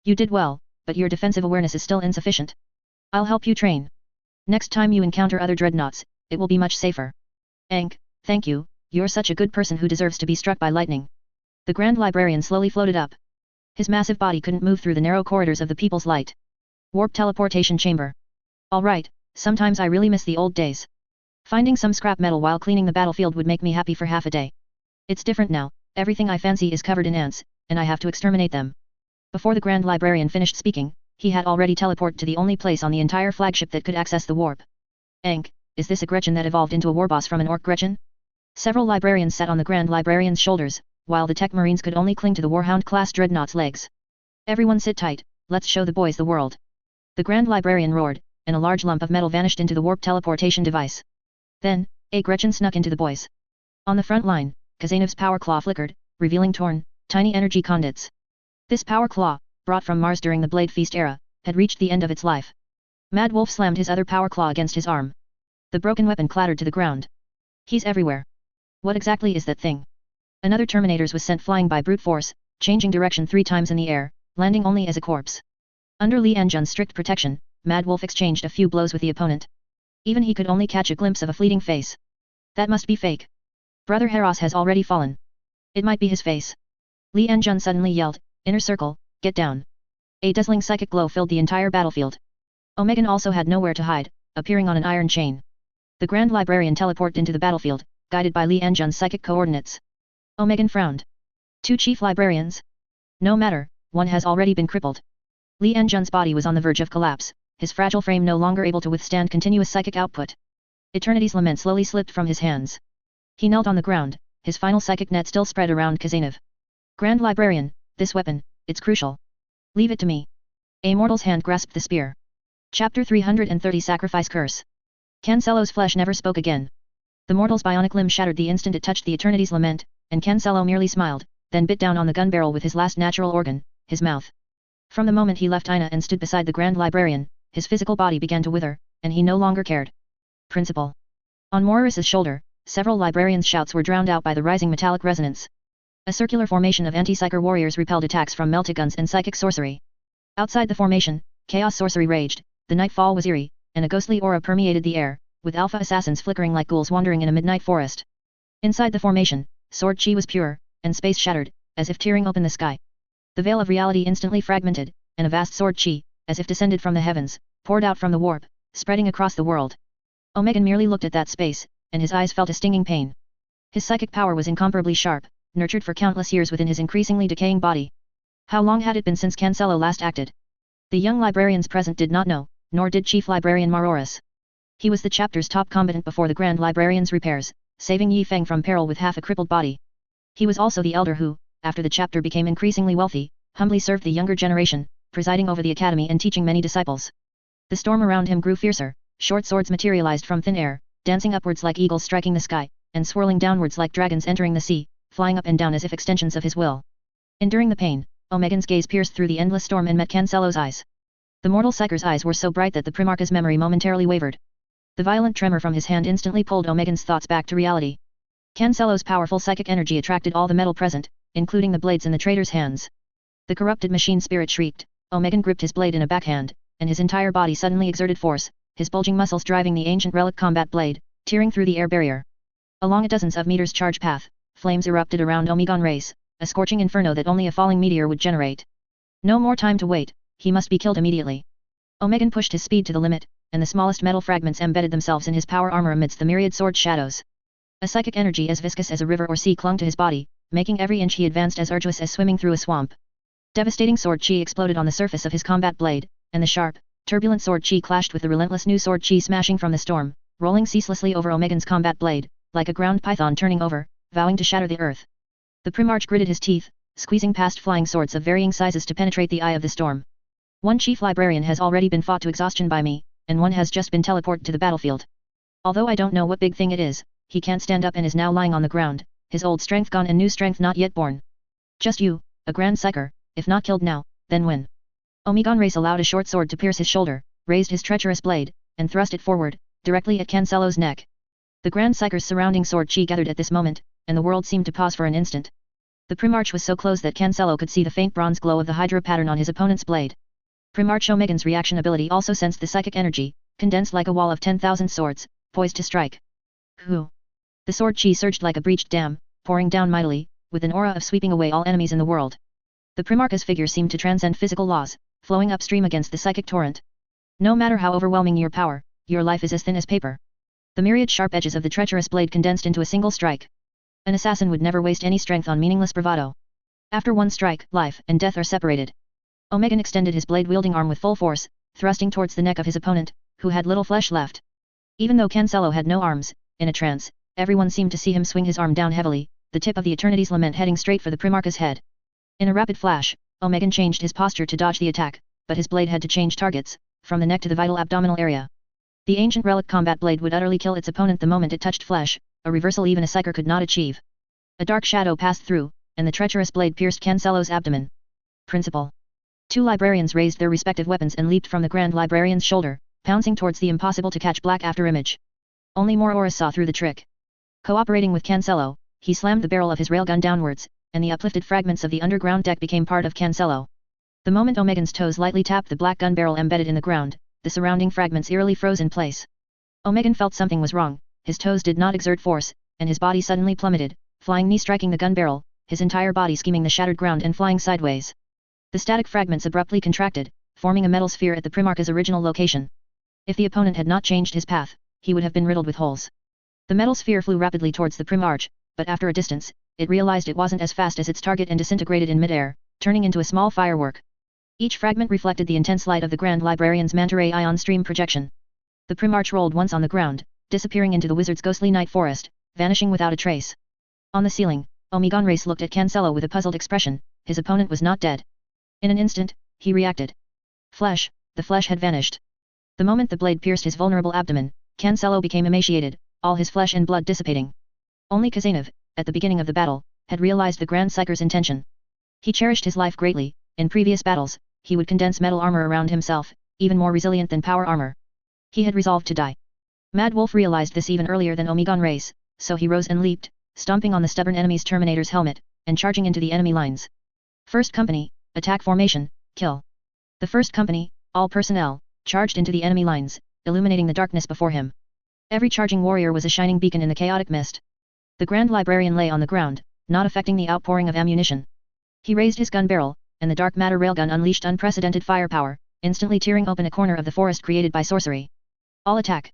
You did well, but your defensive awareness is still insufficient. I'll help you train. Next time you encounter other dreadnoughts, it will be much safer. Ankh, thank you, you're such a good person who deserves to be struck by lightning. The Grand Librarian slowly floated up. His massive body couldn't move through the narrow corridors of the People's Light. Warp teleportation chamber. Alright, sometimes I really miss the old days. Finding some scrap metal while cleaning the battlefield would make me happy for half a day. It's different now, everything I fancy is covered in ants, and I have to exterminate them. Before the Grand Librarian finished speaking, he had already teleported to the only place on the entire flagship that could access the warp. Ankh, is this a Gretchen that evolved into a warboss from an orc Gretchen? Several librarians sat on the Grand Librarian's shoulders, while the Tech Marines could only cling to the Warhound-class dreadnought's legs. Everyone sit tight, let's show the boys the world. The Grand Librarian roared, and a large lump of metal vanished into the warp teleportation device. Then, a Gretchen snuck into the boys. On the front line, Kazanev's power claw flickered, revealing torn, tiny energy conduits. This power claw, brought from Mars during the Blade Feast era, had reached the end of its life. Mad Wolf slammed his other power claw against his arm. The broken weapon clattered to the ground. He's everywhere. What exactly is that thing? Another Terminators was sent flying by brute force, changing direction 3 times in the air, landing only as a corpse. Under Li Anjun's strict protection, Mad Wolf exchanged a few blows with the opponent. Even he could only catch a glimpse of a fleeting face. That must be fake. Brother Heros has already fallen. It might be his face. Li Anjun suddenly yelled, "Inner circle, get down." A dazzling psychic glow filled the entire battlefield. Omegan also had nowhere to hide, appearing on an iron chain. The Grand Librarian teleported into the battlefield, guided by Li Anjun's psychic coordinates. Omegan frowned. 2 chief librarians? No matter, one has already been crippled. Li Anjun's body was on the verge of collapse, his fragile frame no longer able to withstand continuous psychic output. Eternity's Lament slowly slipped from his hands. He knelt on the ground, his final psychic net still spread around Kazanev. Grand Librarian, this weapon, it's crucial. Leave it to me. A mortal's hand grasped the spear. Chapter 330 Sacrifice Curse. Cancelo's flesh never spoke again. The mortal's bionic limb shattered the instant it touched the Eternity's Lament, and Cancelo merely smiled, then bit down on the gun barrel with his last natural organ, his mouth. From the moment he left Ina and stood beside the Grand Librarian, his physical body began to wither, and he no longer cared. Principal. On Morris's shoulder, several librarians' shouts were drowned out by the rising metallic resonance. A circular formation of anti-psyker warriors repelled attacks from melted guns and psychic sorcery. Outside the formation, chaos sorcery raged, the nightfall was eerie, and a ghostly aura permeated the air, with alpha assassins flickering like ghouls wandering in a midnight forest. Inside the formation, sword chi was pure, and space shattered, as if tearing open the sky. The veil of reality instantly fragmented, and a vast sword chi, as if descended from the heavens, poured out from the warp, spreading across the world. Omegan merely looked at that space, and his eyes felt a stinging pain. His psychic power was incomparably sharp, nurtured for countless years within his increasingly decaying body. How long had it been since Cancelo last acted? The young librarians present did not know, nor did Chief Librarian Maroris. He was the chapter's top combatant before the Grand Librarian's repairs, saving Yi Feng from peril with half a crippled body. He was also the elder who, after the chapter became increasingly wealthy, humbly served the younger generation, presiding over the academy and teaching many disciples. The storm around him grew fiercer, short swords materialized from thin air, dancing upwards like eagles striking the sky, and swirling downwards like dragons entering the sea, flying up and down as if extensions of his will. Enduring the pain, Omegan's gaze pierced through the endless storm and met Cancelo's eyes. The mortal psyker's eyes were so bright that the Primarch's memory momentarily wavered. The violent tremor from his hand instantly pulled Omegan's thoughts back to reality. Cancelo's powerful psychic energy attracted all the metal present, including the blades in the traitor's hands. The corrupted machine spirit shrieked. Omegan gripped his blade in a backhand, and his entire body suddenly exerted force, his bulging muscles driving the ancient relic combat blade, tearing through the air barrier. Along a dozens of meters charge path, flames erupted around Omegon race, a scorching inferno that only a falling meteor would generate. No more time to wait, he must be killed immediately. Omegan pushed his speed to the limit, and the smallest metal fragments embedded themselves in his power armor amidst the myriad sword shadows. A psychic energy as viscous as a river or sea clung to his body, making every inch he advanced as arduous as swimming through a swamp. Devastating sword chi exploded on the surface of his combat blade, and the sharp, turbulent sword chi clashed with the relentless new sword chi smashing from the storm, rolling ceaselessly over Omegan's combat blade, like a ground python turning over, vowing to shatter the earth. The Primarch gritted his teeth, squeezing past flying swords of varying sizes to penetrate the eye of the storm. One chief librarian has already been fought to exhaustion by me, and one has just been teleported to the battlefield. Although I don't know what big thing it is, he can't stand up and is now lying on the ground, his old strength gone and new strength not yet born. Just you, a grand psyker, if not killed now, then when? Omegon Race allowed a short sword to pierce his shoulder, raised his treacherous blade, and thrust it forward, directly at Cancelo's neck. The grand psyker's surrounding sword chi gathered at this moment, and the world seemed to pause for an instant. The Primarch was so close that Cancelo could see the faint bronze glow of the Hydra pattern on his opponent's blade. Primarch Omegan's reaction ability also sensed the psychic energy, condensed like a wall of 10,000 swords, poised to strike. Hoo! The sword chi surged like a breached dam, pouring down mightily, with an aura of sweeping away all enemies in the world. The Primarch's figure seemed to transcend physical laws, flowing upstream against the psychic torrent. No matter how overwhelming your power, your life is as thin as paper. The myriad sharp edges of the treacherous blade condensed into a single strike. An assassin would never waste any strength on meaningless bravado. After one strike, life and death are separated. Omegan extended his blade-wielding arm with full force, thrusting towards the neck of his opponent, who had little flesh left. Even though Cancelo had no arms, in a trance, everyone seemed to see him swing his arm down heavily, the tip of the Eternity's Lament heading straight for the Primarch's head. In a rapid flash, Omegan changed his posture to dodge the attack, but his blade had to change targets, from the neck to the vital abdominal area. The ancient relic combat blade would utterly kill its opponent the moment it touched flesh, a reversal even a psyker could not achieve. A dark shadow passed through, and the treacherous blade pierced Cancelo's abdomen. Principal. Two librarians raised their respective weapons and leaped from the Grand Librarian's shoulder, pouncing towards the impossible-to-catch black afterimage. Only Mororis saw through the trick. Cooperating with Cancelo, he slammed the barrel of his railgun downwards, and the uplifted fragments of the underground deck became part of Cancelo. The moment Omegan's toes lightly tapped the black gun barrel embedded in the ground, the surrounding fragments eerily froze in place. Omegan felt something was wrong, his toes did not exert force, and his body suddenly plummeted, flying knee striking the gun barrel, his entire body skimming the shattered ground and flying sideways. The static fragments abruptly contracted, forming a metal sphere at the Primarch's original location. If the opponent had not changed his path, he would have been riddled with holes. The metal sphere flew rapidly towards the Primarch, but after a distance, it realized it wasn't as fast as its target and disintegrated in midair, turning into a small firework. Each fragment reflected the intense light of the Grand Librarian's manta ray ion stream projection. The Primarch rolled once on the ground, disappearing into the wizard's ghostly night forest, vanishing without a trace. On the ceiling, Omegon Race looked at Cancelo with a puzzled expression, his opponent was not dead. In an instant, he reacted. Flesh, the flesh had vanished. The moment the blade pierced his vulnerable abdomen, Cancelo became emaciated, all his flesh and blood dissipating. Only Kazanov, at the beginning of the battle, had realized the Grand Psyker's intention. He cherished his life greatly. In previous battles, he would condense metal armor around himself, even more resilient than power armor. He had resolved to die. Mad Wolf realized this even earlier than Omegon Race, so he rose and leaped, stomping on the stubborn enemy's Terminator's helmet, and charging into the enemy lines. First Company, attack formation, kill. The First Company, all personnel, charged into the enemy lines, illuminating the darkness before him. Every charging warrior was a shining beacon in the chaotic mist. The Grand Librarian lay on the ground, not affecting the outpouring of ammunition. He raised his gun barrel, and the dark matter railgun unleashed unprecedented firepower, instantly tearing open a corner of the forest created by sorcery. All attack!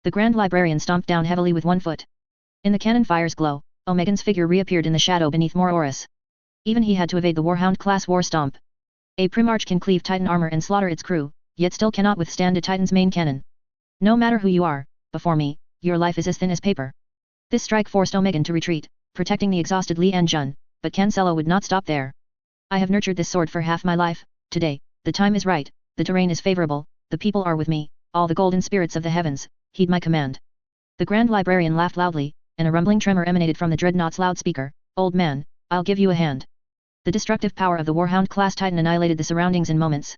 The Grand Librarian stomped down heavily with one foot. In the cannon fire's glow, Omegan's figure reappeared in the shadow beneath Mororis. Even he had to evade the Warhound class war stomp. A Primarch can cleave Titan armor and slaughter its crew, yet still cannot withstand a Titan's main cannon. No matter who you are, before me, your life is as thin as paper. This strike forced Omegan to retreat, protecting the exhausted Li Anjun, but Cancelo would not stop there. I have nurtured this sword for half my life. Today, the time is right, the terrain is favorable, the people are with me, all the golden spirits of the heavens, heed my command. The Grand Librarian laughed loudly, and a rumbling tremor emanated from the Dreadnought's loudspeaker. Old man, I'll give you a hand. The destructive power of the Warhound-class Titan annihilated the surroundings in moments.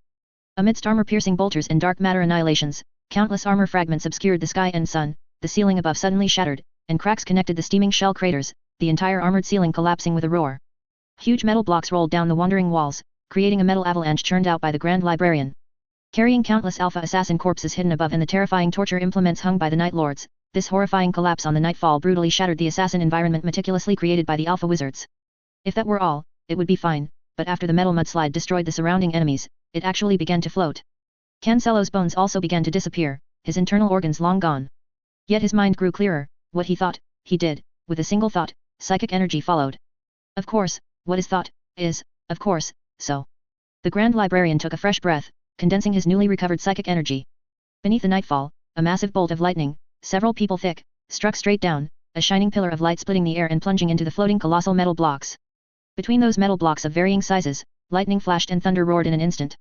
Amidst armor-piercing bolters and dark matter annihilations, countless armor fragments obscured the sky and sun, the ceiling above suddenly shattered, and cracks connected the steaming shell craters, the entire armored ceiling collapsing with a roar. Huge metal blocks rolled down the wandering walls, creating a metal avalanche churned out by the Grand Librarian. Carrying countless Alpha Assassin corpses hidden above and the terrifying torture implements hung by the Night Lords, this horrifying collapse on the Nightfall brutally shattered the assassin environment meticulously created by the Alpha Wizards. If that were all, it would be fine, but after the metal mudslide destroyed the surrounding enemies, it actually began to float. Cancelo's bones also began to disappear, his internal organs long gone. Yet his mind grew clearer, what he thought, he did, with a single thought, psychic energy followed. Of course, what is thought, is, of course, so. The Grand Librarian took a fresh breath, condensing his newly recovered psychic energy. Beneath the nightfall, a massive bolt of lightning, several people thick, struck straight down, a shining pillar of light splitting the air and plunging into the floating colossal metal blocks. Between those metal blocks of varying sizes, lightning flashed and thunder roared in an instant.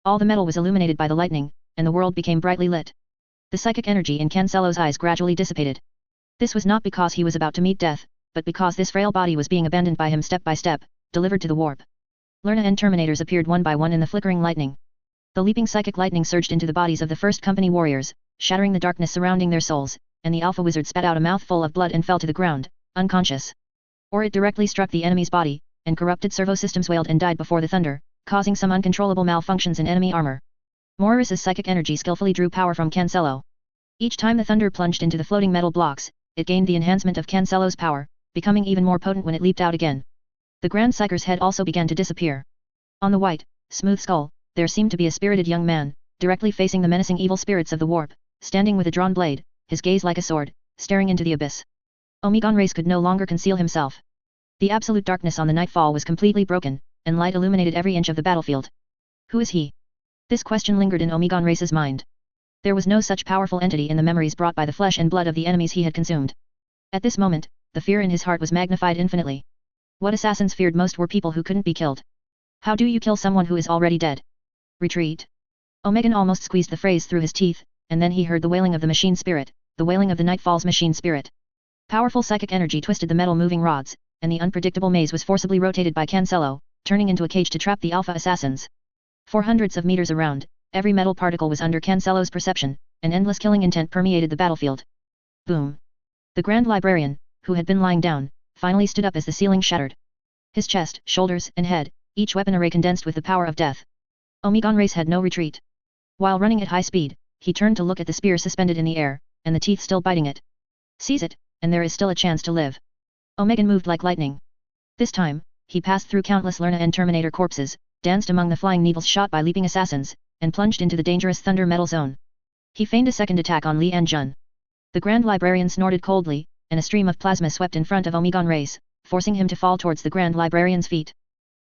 All the metal was illuminated by the lightning, and the world became brightly lit. The psychic energy in Cancelo's eyes gradually dissipated. This was not because he was about to meet death, but because this frail body was being abandoned by him step by step, delivered to the warp. Lerna and Terminators appeared one by one in the flickering lightning. The leaping psychic lightning surged into the bodies of the first company warriors, shattering the darkness surrounding their souls, and the Alpha Wizard spat out a mouthful of blood and fell to the ground, unconscious. Or it directly struck the enemy's body, and corrupted servo systems wailed and died before the thunder, causing some uncontrollable malfunctions in enemy armor. Morris's psychic energy skillfully drew power from Cancelo. Each time the thunder plunged into the floating metal blocks, it gained the enhancement of Cancelo's power, becoming even more potent when it leaped out again. The Grand Psyker's head also began to disappear. On the white, smooth skull, there seemed to be a spirited young man, directly facing the menacing evil spirits of the warp, standing with a drawn blade, his gaze like a sword, staring into the abyss. Omegon Race could no longer conceal himself. The absolute darkness on the nightfall was completely broken, and light illuminated every inch of the battlefield. Who is he? This question lingered in Omegon Race's mind. There was no such powerful entity in the memories brought by the flesh and blood of the enemies he had consumed. At this moment, the fear in his heart was magnified infinitely. What assassins feared most were people who couldn't be killed. How do you kill someone who is already dead? Retreat. Omegon almost squeezed the phrase through his teeth, and then he heard the wailing of the machine spirit, the wailing of the Nightfall's machine spirit. Powerful psychic energy twisted the metal moving rods, and the unpredictable maze was forcibly rotated by Cancelo, turning into a cage to trap the Alpha assassins. For hundreds of meters around, every metal particle was under Cancelo's perception, and endless killing intent permeated the battlefield. Boom. The Grand Librarian, who had been lying down, finally stood up as the ceiling shattered. His chest, shoulders, and head, each weapon array condensed with the power of death. Omegon Race had no retreat. While running at high speed, he turned to look at the spear suspended in the air, and the teeth still biting it. Seize it, and there is still a chance to live. Omegon moved like lightning. This time, he passed through countless Lerna and Terminator corpses, danced among the flying needles shot by leaping assassins, and plunged into the dangerous thunder metal zone. He feigned a second attack on Li Anjun. The Grand Librarian snorted coldly, and a stream of plasma swept in front of Omegon Race, forcing him to fall towards the Grand Librarian's feet.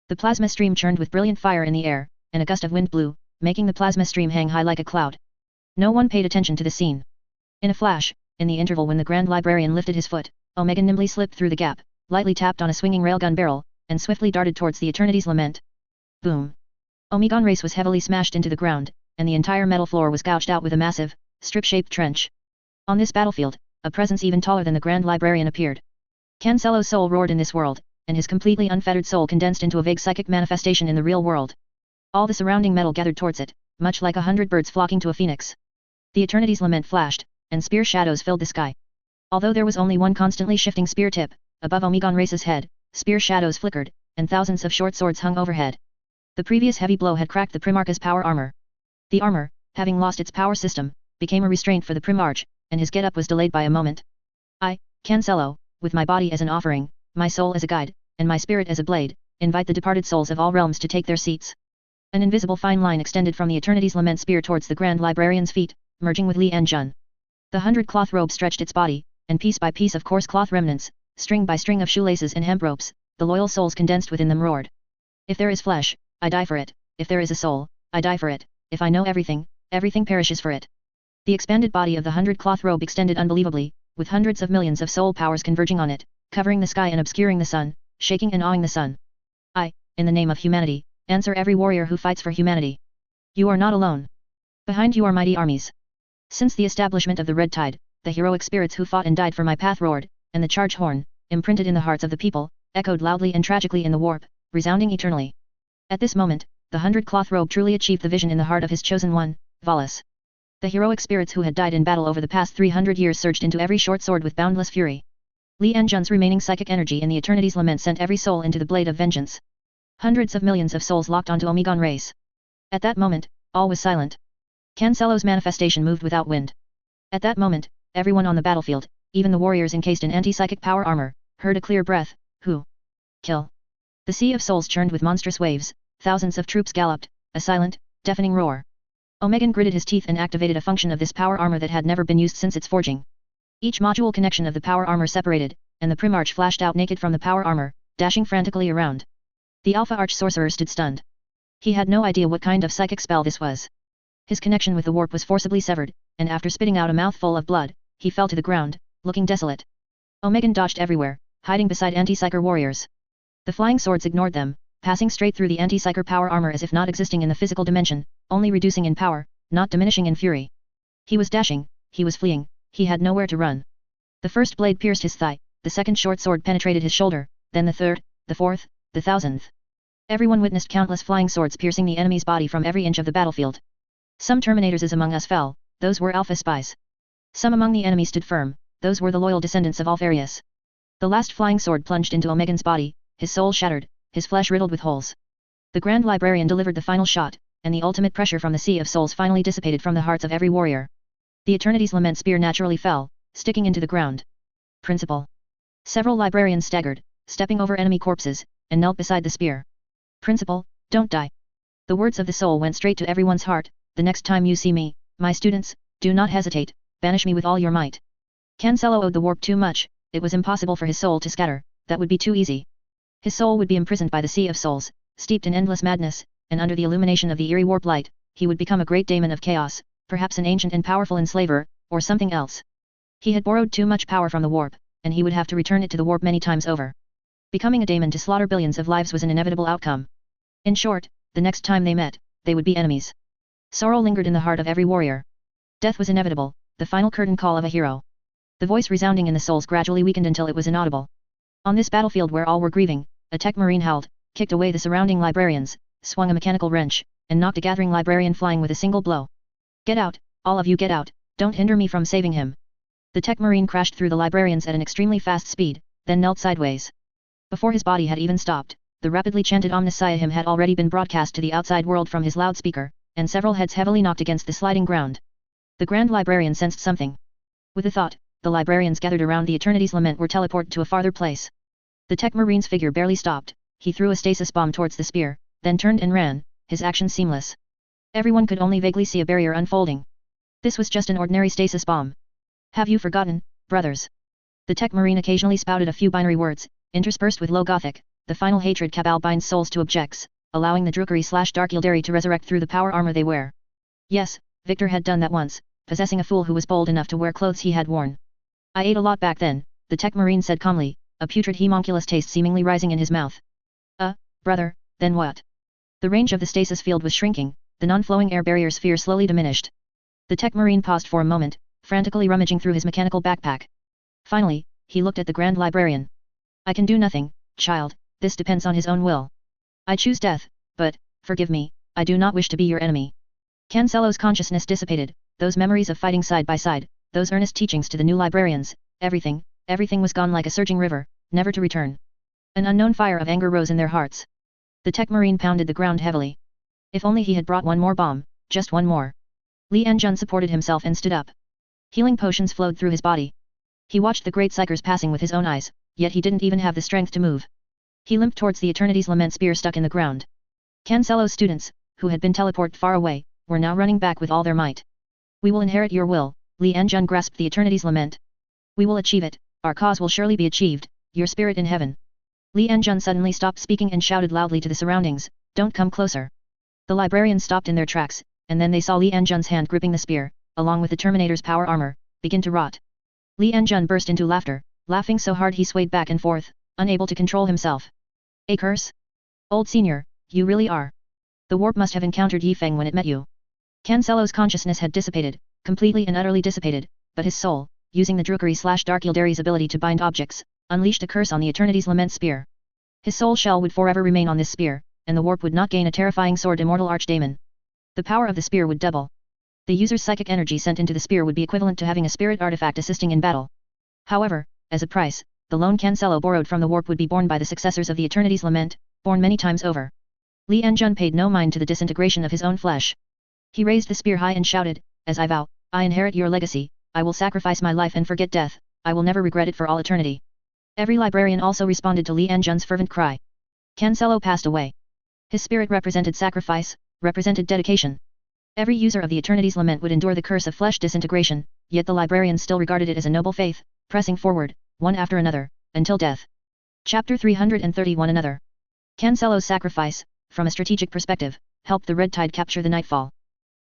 The plasma stream churned with brilliant fire in the air, and a gust of wind blew, making the plasma stream hang high like a cloud. No one paid attention to the scene. In a flash, in the interval when the Grand Librarian lifted his foot, Omegon nimbly slipped through the gap, lightly tapped on a swinging railgun barrel, and swiftly darted towards the Eternity's Lament. Boom. Omegon Race was heavily smashed into the ground, and the entire metal floor was gouged out with a massive, strip-shaped trench. On this battlefield, a presence even taller than the Grand Librarian appeared. Cancelo's soul roared in this world, and his completely unfettered soul condensed into a vague psychic manifestation in the real world. All the surrounding metal gathered towards it, much like 100 birds flocking to a phoenix. The Eternity's Lament flashed, and spear shadows filled the sky. Although there was only one constantly shifting spear tip, above Omegon Race's head, spear shadows flickered, and thousands of short swords hung overhead. The previous heavy blow had cracked the Primarch's power armor. The armor, having lost its power system, became a restraint for the Primarch, and his get-up was delayed by a moment. I, Cancelo, with my body as an offering, my soul as a guide, and my spirit as a blade, invite the departed souls of all realms to take their seats. An invisible fine line extended from the Eternity's Lament spear towards the Grand Librarian's feet, merging with Li Anjun. The 100-cloth robe stretched its body, and piece by piece of coarse cloth remnants, string by string of shoelaces and hemp ropes, the loyal souls condensed within them roared. If there is flesh, I die for it. If there is a soul, I die for it. If I know everything, everything perishes for it. The expanded body of the 100-cloth robe extended unbelievably, with hundreds of millions of soul powers converging on it, covering the sky and obscuring the sun, shaking and awing the sun. I, in the name of humanity, answer every warrior who fights for humanity. You are not alone. Behind you are mighty armies. Since the establishment of the Red Tide, the heroic spirits who fought and died for my path roared, and the charge horn, imprinted in the hearts of the people, echoed loudly and tragically in the warp, resounding eternally. At this moment, the 100-cloth robe truly achieved the vision in the heart of his chosen one, Valus. The heroic spirits who had died in battle over the past 300 years surged into every short sword with boundless fury. Li Anjun's remaining psychic energy in the Eternity's Lament sent every soul into the blade of vengeance. Hundreds of millions of souls locked onto Omegon Race. At that moment, all was silent. Cancelo's manifestation moved without wind. At that moment, everyone on the battlefield, even the warriors encased in anti-psychic power armor, heard a clear breath. Who? Kill. The sea of souls churned with monstrous waves, thousands of troops galloped, a silent, deafening roar. Omegon gritted his teeth and activated a function of this power armor that had never been used since its forging. Each module connection of the power armor separated, and the Primarch flashed out naked from the power armor, dashing frantically around. The Alpha Arch Sorcerer stood stunned. He had no idea what kind of psychic spell this was. His connection with the warp was forcibly severed, and after spitting out a mouthful of blood, he fell to the ground, looking desolate. Omegan dodged everywhere, hiding beside anti-psyker warriors. The flying swords ignored them, passing straight through the anti-psyker power armor as if not existing in the physical dimension, only reducing in power, not diminishing in fury. He was dashing, he was fleeing, he had nowhere to run. The first blade pierced his thigh, the second short sword penetrated his shoulder, then the third, the fourth, the thousandth. Everyone witnessed countless flying swords piercing the enemy's body from every inch of the battlefield. Some Terminators among us fell, those were Alpha spies. Some among the enemy stood firm, those were the loyal descendants of Alfarius. The last flying sword plunged into Omegan's body, his soul shattered, his flesh riddled with holes. The Grand Librarian delivered the final shot, and the ultimate pressure from the Sea of Souls finally dissipated from the hearts of every warrior. The Eternity's Lament spear naturally fell, sticking into the ground. Principal. Several librarians staggered, stepping over enemy corpses, and knelt beside the spear. Principal, don't die. The words of the soul went straight to everyone's heart. The next time you see me, my students, do not hesitate, banish me with all your might. Cancelo owed the warp too much, it was impossible for his soul to scatter, that would be too easy. His soul would be imprisoned by the Sea of Souls, steeped in endless madness, and under the illumination of the eerie warp light, he would become a great daemon of chaos, perhaps an ancient and powerful enslaver, or something else. He had borrowed too much power from the warp, and he would have to return it to the warp many times over. Becoming a daemon to slaughter billions of lives was an inevitable outcome. In short, the next time they met, they would be enemies. Sorrow lingered in the heart of every warrior. Death was inevitable, the final curtain call of a hero. The voice resounding in the souls gradually weakened until it was inaudible. On this battlefield where all were grieving, a tech marine howled, kicked away the surrounding librarians, swung a mechanical wrench, and knocked a gathering librarian flying with a single blow. Get out, all of you get out, don't hinder me from saving him. The tech marine crashed through the librarians at an extremely fast speed, then knelt sideways. Before his body had even stopped, the rapidly chanted Omnissiah hymn had already been broadcast to the outside world from his loudspeaker, and several heads heavily knocked against the sliding ground. The Grand Librarian sensed something. With a thought, the librarians gathered around the Eternity's Lament were teleported to a farther place. The tech marine's figure barely stopped, he threw a stasis bomb towards the spear, then turned and ran, his action seamless. Everyone could only vaguely see a barrier unfolding. This was just an ordinary stasis bomb. Have you forgotten, brothers? The tech marine occasionally spouted a few binary words, interspersed with low Gothic. The final hatred cabal binds souls to objects, allowing the Drukari/Dark Yildari to resurrect through the power armor they wear. Yes, Victor had done that once, possessing a fool who was bold enough to wear clothes he had worn. I ate a lot back then, the tech marine said calmly, a putrid homunculus taste seemingly rising in his mouth. Brother, then what? The range of the stasis field was shrinking, the non-flowing air barrier sphere slowly diminished. The tech marine paused for a moment, frantically rummaging through his mechanical backpack. Finally, he looked at the Grand Librarian. I can do nothing, child, this depends on his own will. I choose death, but, forgive me, I do not wish to be your enemy. Cancelo's consciousness dissipated, those memories of fighting side by side, those earnest teachings to the new librarians, everything was gone like a surging river, never to return. An unknown fire of anger rose in their hearts. The tech marine pounded the ground heavily. If only he had brought one more bomb, just one more. Li Enjun supported himself and stood up. Healing potions flowed through his body. He watched the great psychers passing with his own eyes, yet he didn't even have the strength to move. He limped towards the Eternity's Lament spear stuck in the ground. Cancelo's students, who had been teleported far away, were now running back with all their might. We will inherit your will, Li Enjun grasped the Eternity's Lament. We will achieve it, our cause will surely be achieved, your spirit in heaven. Li Enjun suddenly stopped speaking and shouted loudly to the surroundings, don't come closer. The librarians stopped in their tracks, and then they saw Li Enjun's hand gripping the spear, along with the Terminator's power armor, begin to rot. Li Enjun burst into laughter, laughing so hard he swayed back and forth, unable to control himself. A curse? Old senior, you really are. The warp must have encountered Yifeng when it met you. Cancelo's consciousness had dissipated, completely and utterly dissipated, but his soul, using the Drukari/Dark Yildari's ability to bind objects, unleashed a curse on the Eternity's Lament spear. His soul shell would forever remain on this spear, and the warp would not gain a terrifying sword immortal archdemon. The power of the spear would double. The user's psychic energy sent into the spear would be equivalent to having a spirit artifact assisting in battle. However, as a price, the loan Cancelo borrowed from the warp would be borne by the successors of the Eternity's Lament, borne many times over. Li Enjun paid no mind to the disintegration of his own flesh. He raised the spear high and shouted, as I vow, I inherit your legacy, I will sacrifice my life and forget death, I will never regret it for all eternity. Every librarian also responded to Li Enjun's fervent cry. Cancelo passed away. His spirit represented sacrifice, represented dedication. Every user of the Eternity's Lament would endure the curse of flesh disintegration, yet the librarians still regarded it as a noble faith, pressing forward, one after another, until death. Chapter 331 Another. Cancelo's sacrifice, from a strategic perspective, helped the Red Tide capture the Nightfall.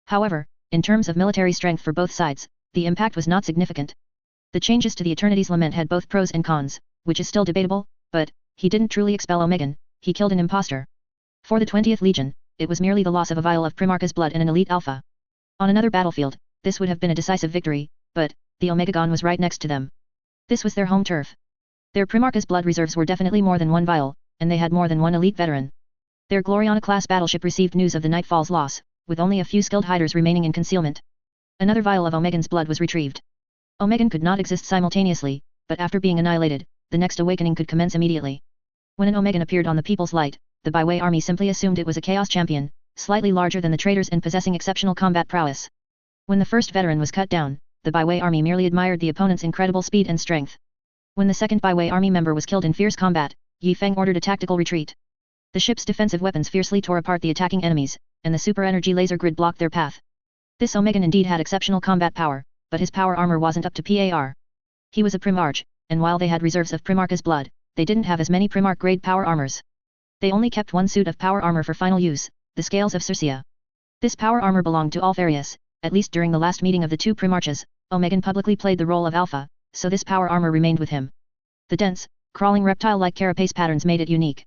However, in terms of military strength for both sides, the impact was not significant. The changes to the Eternity's Lament had both pros and cons, which is still debatable, but he didn't truly expel Omegan, he killed an impostor. For the 20th Legion, it was merely the loss of a vial of Primarch's blood and an elite alpha. On another battlefield, this would have been a decisive victory, but the Omegagon was right next to them. This was their home turf. Their Primarch's blood reserves were definitely more than one vial, and they had more than one elite veteran. Their Gloriana-class battleship received news of the Nightfall's loss, with only a few skilled hiders remaining in concealment. Another vial of Omegan's blood was retrieved. Omegan could not exist simultaneously, but after being annihilated, the next awakening could commence immediately. When an Omegan appeared on the People's Light, the Byway army simply assumed it was a Chaos champion, slightly larger than the traitors and possessing exceptional combat prowess. When the first veteran was cut down, the Byway army merely admired the opponent's incredible speed and strength. When the second Byway army member was killed in fierce combat, Yi Feng ordered a tactical retreat. The ship's defensive weapons fiercely tore apart the attacking enemies, and the super-energy laser grid blocked their path. This Omegan indeed had exceptional combat power, but his power armor wasn't up to par. He was a Primarch, and while they had reserves of Primarch's blood, they didn't have as many Primarch-grade power armors. They only kept one suit of power armor for final use, the Scales of Circea. This power armor belonged to Alfarius. At least during the last meeting of the two Primarches, Omegan publicly played the role of Alpha, so this power armor remained with him. The dense, crawling reptile-like carapace patterns made it unique.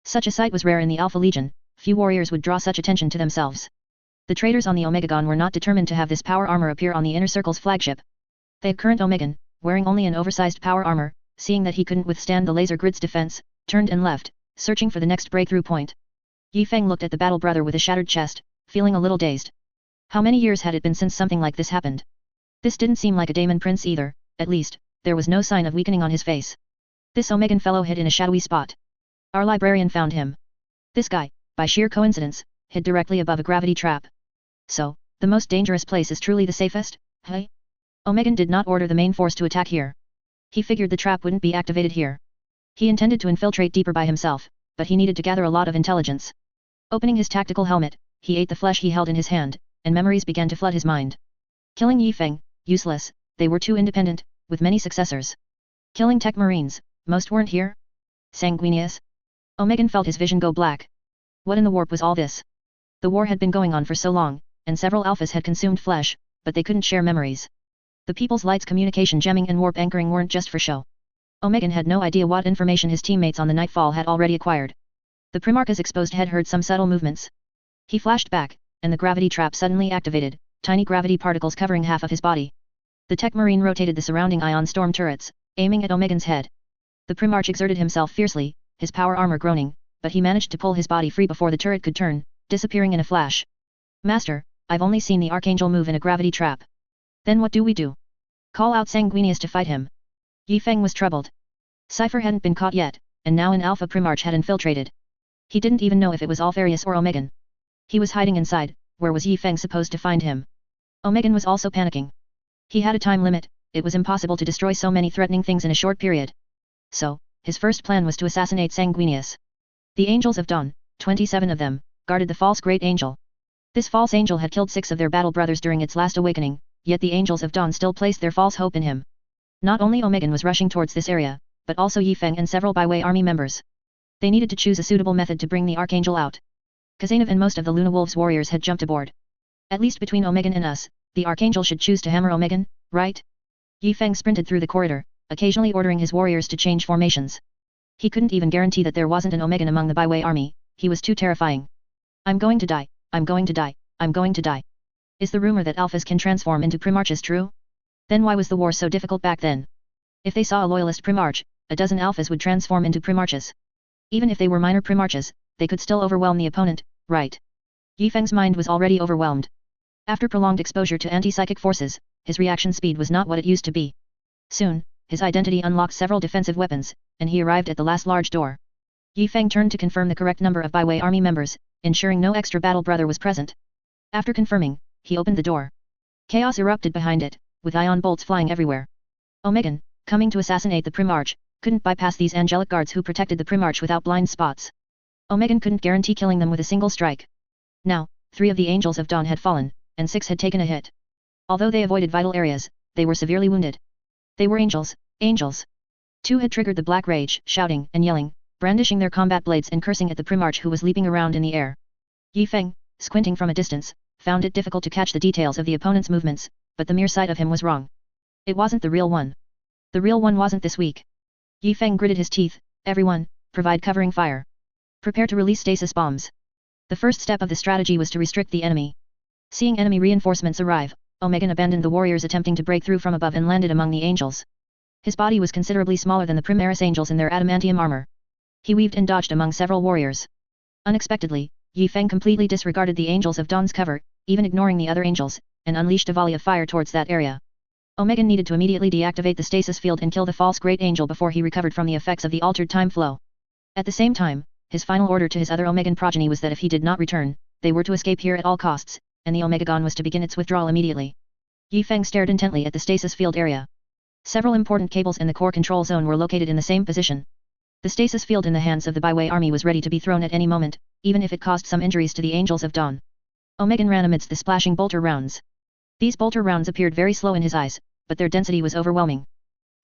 Such a sight was rare in the Alpha Legion, few warriors would draw such attention to themselves. The traders on the Omegagon were not determined to have this power armor appear on the Inner Circle's flagship. The current Omegan, wearing only an oversized power armor, seeing that he couldn't withstand the laser grid's defense, turned and left, searching for the next breakthrough point. Yi Feng looked at the battle brother with a shattered chest, feeling a little dazed. How many years had it been since something like this happened? This didn't seem like a Daemon Prince either, at least, there was no sign of weakening on his face. This Omegan fellow hid in a shadowy spot. Our librarian found him. This guy, by sheer coincidence, hid directly above a gravity trap. So, the most dangerous place is truly the safest? Hey? Omegan did not order the main force to attack here. He figured the trap wouldn't be activated here. He intended to infiltrate deeper by himself, but he needed to gather a lot of intelligence. Opening his tactical helmet, he ate the flesh he held in his hand, and memories began to flood his mind. Killing Yi Feng, useless, they were too independent, with many successors. Killing Tech Marines, most weren't here? Sanguinius? Omegan felt his vision go black. What in the warp was all this? The war had been going on for so long, and several alphas had consumed flesh, but they couldn't share memories. The People's Light's communication gemming and warp anchoring weren't just for show. Omegan had no idea what information his teammates on the Nightfall had already acquired. The Primarch's exposed head heard some subtle movements. He flashed back, and the gravity trap suddenly activated, tiny gravity particles covering half of his body. The Tech Marine rotated the surrounding ion storm turrets, aiming at Omegan's head. The Primarch exerted himself fiercely, his power armor groaning, but he managed to pull his body free before the turret could turn, disappearing in a flash. Master, I've only seen the Archangel move in a gravity trap. Then what do we do? Call out Sanguinius to fight him. Yi Feng was troubled. Cypher hadn't been caught yet, and now an Alpha Primarch had infiltrated. He didn't even know if it was Alfarius or Omegan. He was hiding inside, where was Yi Feng supposed to find him? Omegan was also panicking. He had a time limit, it was impossible to destroy so many threatening things in a short period. So, his first plan was to assassinate Sanguinius. The Angels of Dawn, 27 of them, guarded the false Great Angel. This false angel had killed 6 of their battle brothers during its last awakening, yet the Angels of Dawn still placed their false hope in him. Not only Omegan was rushing towards this area, but also Yi Feng and several Byway army members. They needed to choose a suitable method to bring the Archangel out. Kazanov and most of the Luna Wolves warriors had jumped aboard. At least between Omegan and us, the Archangel should choose to hammer Omegan, right? Yi Feng sprinted through the corridor, occasionally ordering his warriors to change formations. He couldn't even guarantee that there wasn't an Omegan among the Byway army, he was too terrifying. I'm going to die, I'm going to die, I'm going to die. Is the rumor that alphas can transform into Primarches true? Then why was the war so difficult back then? If they saw a loyalist Primarch, a dozen alphas would transform into Primarches. Even if they were minor Primarches, they could still overwhelm the opponent, right? Yi Feng's mind was already overwhelmed. After prolonged exposure to anti-psychic forces, his reaction speed was not what it used to be. Soon, his identity unlocked several defensive weapons, and he arrived at the last large door. Yi Feng turned to confirm the correct number of Byway army members, ensuring no extra battle brother was present. After confirming, he opened the door. Chaos erupted behind it, with ion bolts flying everywhere. Omegan, coming to assassinate the Primarch, couldn't bypass these angelic guards who protected the Primarch without blind spots. Omegan couldn't guarantee killing them with a single strike. Now, 3 of the Angels of Dawn had fallen, and 6 had taken a hit. Although they avoided vital areas, they were severely wounded. They were angels, angels. 2 had triggered the Black Rage, shouting and yelling, brandishing their combat blades and cursing at the Primarch who was leaping around in the air. Yi Feng, squinting from a distance, found it difficult to catch the details of the opponent's movements, but the mere sight of him was wrong. It wasn't the real one. The real one wasn't this weak. Yi Feng gritted his teeth. Everyone, provide covering fire. Prepare to release stasis bombs. The first step of the strategy was to restrict the enemy. Seeing enemy reinforcements arrive, Omegan abandoned the warriors attempting to break through from above and landed among the angels. His body was considerably smaller than the Primaris angels in their adamantium armor. He weaved and dodged among several warriors. Unexpectedly, Yi Feng completely disregarded the angels of Dawn's cover, even ignoring the other angels, and unleashed a volley of fire towards that area. Omegan needed to immediately deactivate the stasis field and kill the false great angel before he recovered from the effects of the altered time flow. At the same time, his final order to his other Omegan progeny was that if he did not return, they were to escape here at all costs, and the Omegagon was to begin its withdrawal immediately. Yi Feng stared intently at the stasis field area. Several important cables in the core control zone were located in the same position. The stasis field in the hands of the Byway army was ready to be thrown at any moment, even if it caused some injuries to the Angels of Dawn. Omegan ran amidst the splashing bolter rounds. These bolter rounds appeared very slow in his eyes, but their density was overwhelming.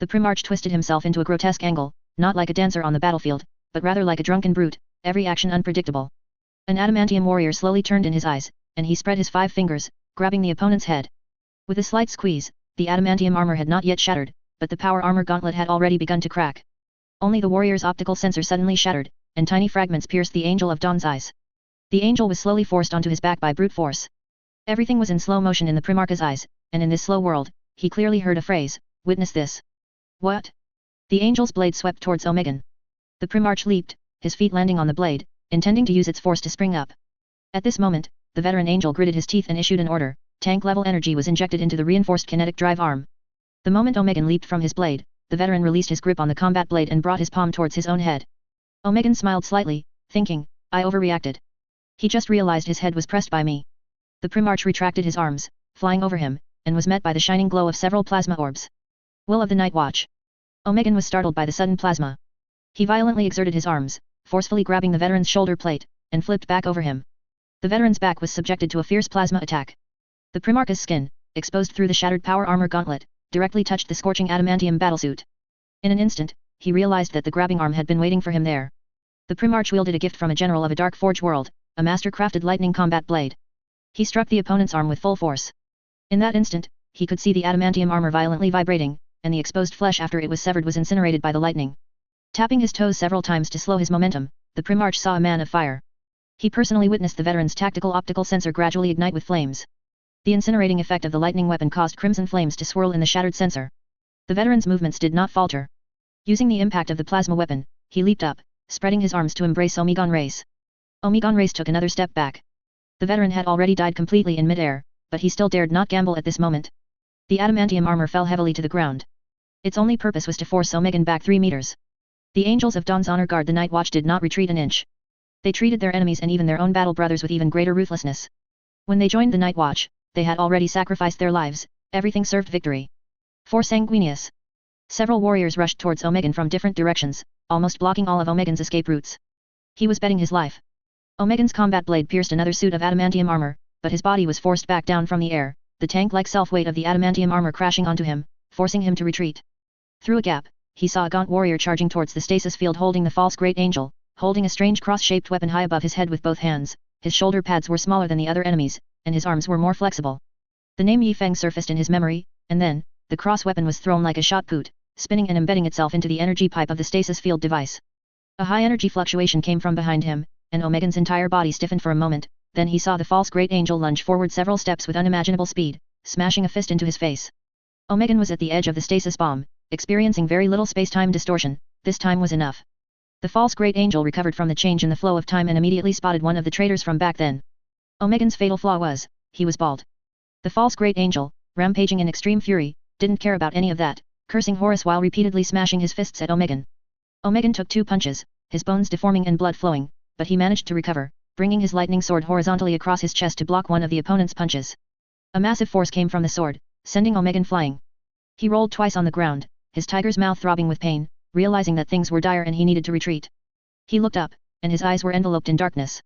The Primarch twisted himself into a grotesque angle, not like a dancer on the battlefield, but rather like a drunken brute, every action unpredictable. An adamantium warrior slowly turned in his eyes, and he spread his 5 fingers, grabbing the opponent's head. With a slight squeeze, the adamantium armor had not yet shattered, but the power armor gauntlet had already begun to crack. Only the warrior's optical sensor suddenly shattered, and tiny fragments pierced the Angel of Dawn's eyes. The angel was slowly forced onto his back by brute force. Everything was in slow motion in the Primarch's eyes, and in this slow world, he clearly heard a phrase, "Witness this." What? The angel's blade swept towards Omegan. The Primarch leaped, his feet landing on the blade, intending to use its force to spring up. At this moment, the veteran angel gritted his teeth and issued an order. Tank-level energy was injected into the reinforced kinetic drive arm. The moment Omegan leaped from his blade, the veteran released his grip on the combat blade and brought his palm towards his own head. Omegan smiled slightly, thinking, I overreacted. He just realized his head was pressed by me. The Primarch retracted his arms, flying over him, and was met by the shining glow of several plasma orbs. Will of the Night Watch. Omegan was startled by the sudden plasma. He violently exerted his arms, forcefully grabbing the veteran's shoulder plate, and flipped back over him. The veteran's back was subjected to a fierce plasma attack. The Primarch's skin, exposed through the shattered power armor gauntlet, directly touched the scorching adamantium battlesuit. In an instant, he realized that the grabbing arm had been waiting for him there. The Primarch wielded a gift from a general of a dark forge world, a master-crafted lightning combat blade. He struck the opponent's arm with full force. In that instant, he could see the adamantium armor violently vibrating, and the exposed flesh after it was severed was incinerated by the lightning. Tapping his toes several times to slow his momentum, the Primarch saw a man of fire. He personally witnessed the veteran's tactical optical sensor gradually ignite with flames. The incinerating effect of the lightning weapon caused crimson flames to swirl in the shattered sensor. The veteran's movements did not falter. Using the impact of the plasma weapon, he leaped up, spreading his arms to embrace Omegon Race. Omegon Race took another step back. The veteran had already died completely in midair, but he still dared not gamble at this moment. The adamantium armor fell heavily to the ground. Its only purpose was to force Omegan back 3 meters. The Angels of Dawn's Honor Guard the Night Watch did not retreat an inch. They treated their enemies and even their own battle brothers with even greater ruthlessness. When they joined the Night Watch, they had already sacrificed their lives, everything served victory. For Sanguinius. Several warriors rushed towards Omegan from different directions, almost blocking all of Omegan's escape routes. He was betting his life. Omegan's combat blade pierced another suit of adamantium armor, but his body was forced back down from the air, the tank-like self-weight of the adamantium armor crashing onto him, forcing him to retreat. Through a gap, he saw a gaunt warrior charging towards the stasis field holding the false great angel, holding a strange cross-shaped weapon high above his head with both hands. His shoulder pads were smaller than the other enemies, and his arms were more flexible. The name Yi Feng surfaced in his memory, and then, the cross weapon was thrown like a shot put, spinning and embedding itself into the energy pipe of the stasis field device. A high energy fluctuation came from behind him, and Omegan's entire body stiffened for a moment, then he saw the false great angel lunge forward several steps with unimaginable speed, smashing a fist into his face. Omegan was at the edge of the stasis bomb, experiencing very little space-time distortion. This time was enough. The false great angel recovered from the change in the flow of time and immediately spotted one of the traitors from back then. Omegan's fatal flaw was, he was bald. The false great angel, rampaging in extreme fury, didn't care about any of that, cursing Horus while repeatedly smashing his fists at Omegan. Omegan took 2 punches, his bones deforming and blood flowing, but he managed to recover, bringing his lightning sword horizontally across his chest to block one of the opponent's punches. A massive force came from the sword, sending Omegan flying. He rolled twice on the ground, his tiger's mouth throbbing with pain, realizing that things were dire and he needed to retreat. He looked up, and his eyes were enveloped in darkness.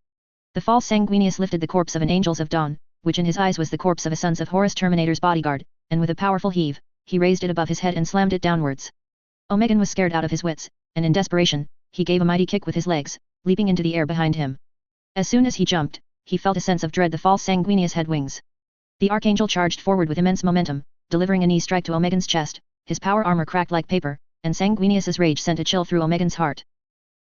The false Sanguinius lifted the corpse of an Angels of Dawn, which in his eyes was the corpse of a Sons of Horus Terminator's bodyguard, and with a powerful heave, he raised it above his head and slammed it downwards. Omegan was scared out of his wits, and in desperation, he gave a mighty kick with his legs, leaping into the air behind him. As soon as he jumped, he felt a sense of dread. The false Sanguinius had wings. The Archangel charged forward with immense momentum, delivering a knee strike to Omegan's chest. His power armor cracked like paper, and Sanguinius's rage sent a chill through Omegan's heart.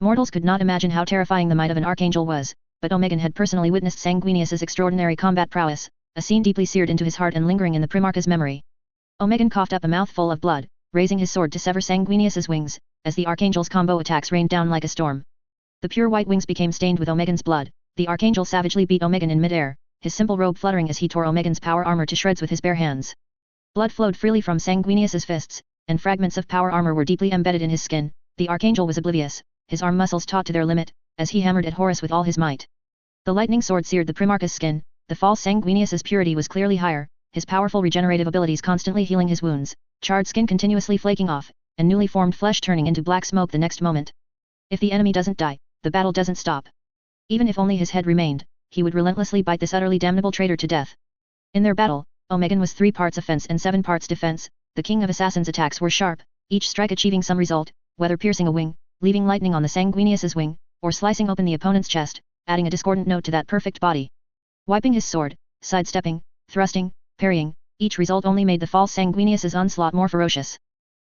Mortals could not imagine how terrifying the might of an Archangel was, but Omegan had personally witnessed Sanguinius's extraordinary combat prowess, a scene deeply seared into his heart and lingering in the Primarch's memory. Omegan coughed up a mouthful of blood, raising his sword to sever Sanguinius's wings, as the Archangel's combo attacks rained down like a storm. The pure white wings became stained with Omegan's blood. The Archangel savagely beat Omegan in midair, his simple robe fluttering as he tore Omegan's power armor to shreds with his bare hands. Blood flowed freely from Sanguinius's fists, and fragments of power armor were deeply embedded in his skin. The Archangel was oblivious, his arm muscles taut to their limit, as he hammered at Horus with all his might. The lightning sword seared the Primarch's skin. The false Sanguinius's purity was clearly higher, his powerful regenerative abilities constantly healing his wounds, charred skin continuously flaking off, and newly formed flesh turning into black smoke the next moment. If the enemy doesn't die, the battle doesn't stop. Even if only his head remained, he would relentlessly bite this utterly damnable traitor to death. In their battle, Omegan was 3 parts offense and 7 parts defense. The King of Assassins' attacks were sharp, each strike achieving some result, whether piercing a wing, leaving lightning on the Sanguinius's wing, or slicing open the opponent's chest, adding a discordant note to that perfect body. Wiping his sword, sidestepping, thrusting, parrying, each result only made the false Sanguinius's onslaught more ferocious.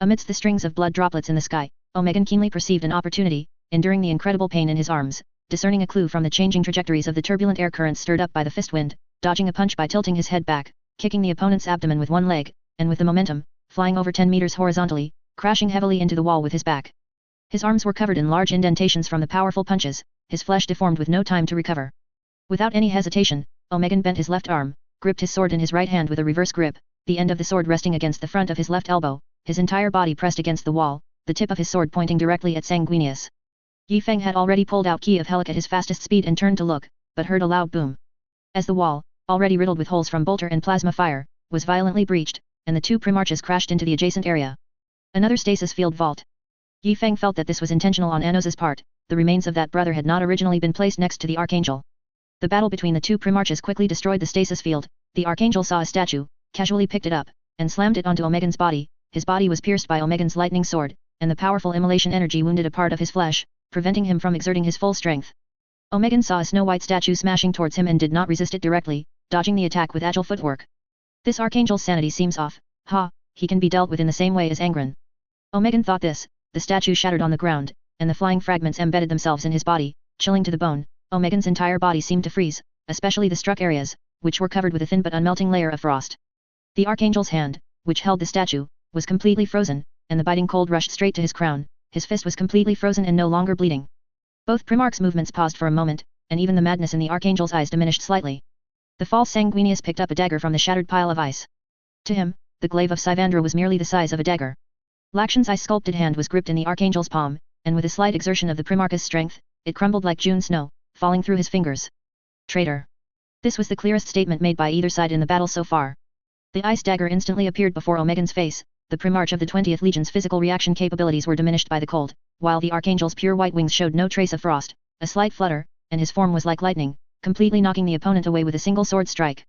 Amidst the strings of blood droplets in the sky, Omegan keenly perceived an opportunity, enduring the incredible pain in his arms, discerning a clue from the changing trajectories of the turbulent air currents stirred up by the fist wind, dodging a punch by tilting his head back, kicking the opponent's abdomen with one leg, and with the momentum, flying over 10 meters horizontally, crashing heavily into the wall with his back. His arms were covered in large indentations from the powerful punches, his flesh deformed with no time to recover. Without any hesitation, Omegan bent his left arm, gripped his sword in his right hand with a reverse grip, the end of the sword resting against the front of his left elbow, his entire body pressed against the wall, the tip of his sword pointing directly at Sanguinius. Yi Feng had already pulled out Key of Helic at his fastest speed and turned to look, but heard a loud boom. As the wall, already riddled with holes from bolter and plasma fire, was violently breached, and the 2 Primarchs crashed into the adjacent area. Another stasis field vault. Yi Feng felt that this was intentional on Anos's part. The remains of that brother had not originally been placed next to the Archangel. The battle between the 2 Primarchs quickly destroyed the stasis field. The Archangel saw a statue, casually picked it up, and slammed it onto Omegan's body. His body was pierced by Omegan's lightning sword, and the powerful immolation energy wounded a part of his flesh, preventing him from exerting his full strength. Omegan saw a snow-white statue smashing towards him and did not resist it directly, dodging the attack with agile footwork. This Archangel's sanity seems off. He can be dealt with in the same way as Angren. Omegan thought this. The statue shattered on the ground, and the flying fragments embedded themselves in his body, chilling to the bone. Omegan's entire body seemed to freeze, especially the struck areas, which were covered with a thin but unmelting layer of frost. The Archangel's hand, which held the statue, was completely frozen, and the biting cold rushed straight to his crown. His fist was completely frozen and no longer bleeding. Both Primarchs' movements paused for a moment, and even the madness in the Archangel's eyes diminished slightly. The false Sanguinius picked up a dagger from the shattered pile of ice. To him, the glaive of Sivandra was merely the size of a dagger. Lakshan's ice-sculpted hand was gripped in the Archangel's palm, and with a slight exertion of the Primarch's strength, it crumbled like June snow, falling through his fingers. Traitor. This was the clearest statement made by either side in the battle so far. The ice dagger instantly appeared before Omegan's face. The Primarch of the 20th Legion's physical reaction capabilities were diminished by the cold, while the Archangel's pure white wings showed no trace of frost, a slight flutter, and his form was like lightning, completely knocking the opponent away with a single sword strike.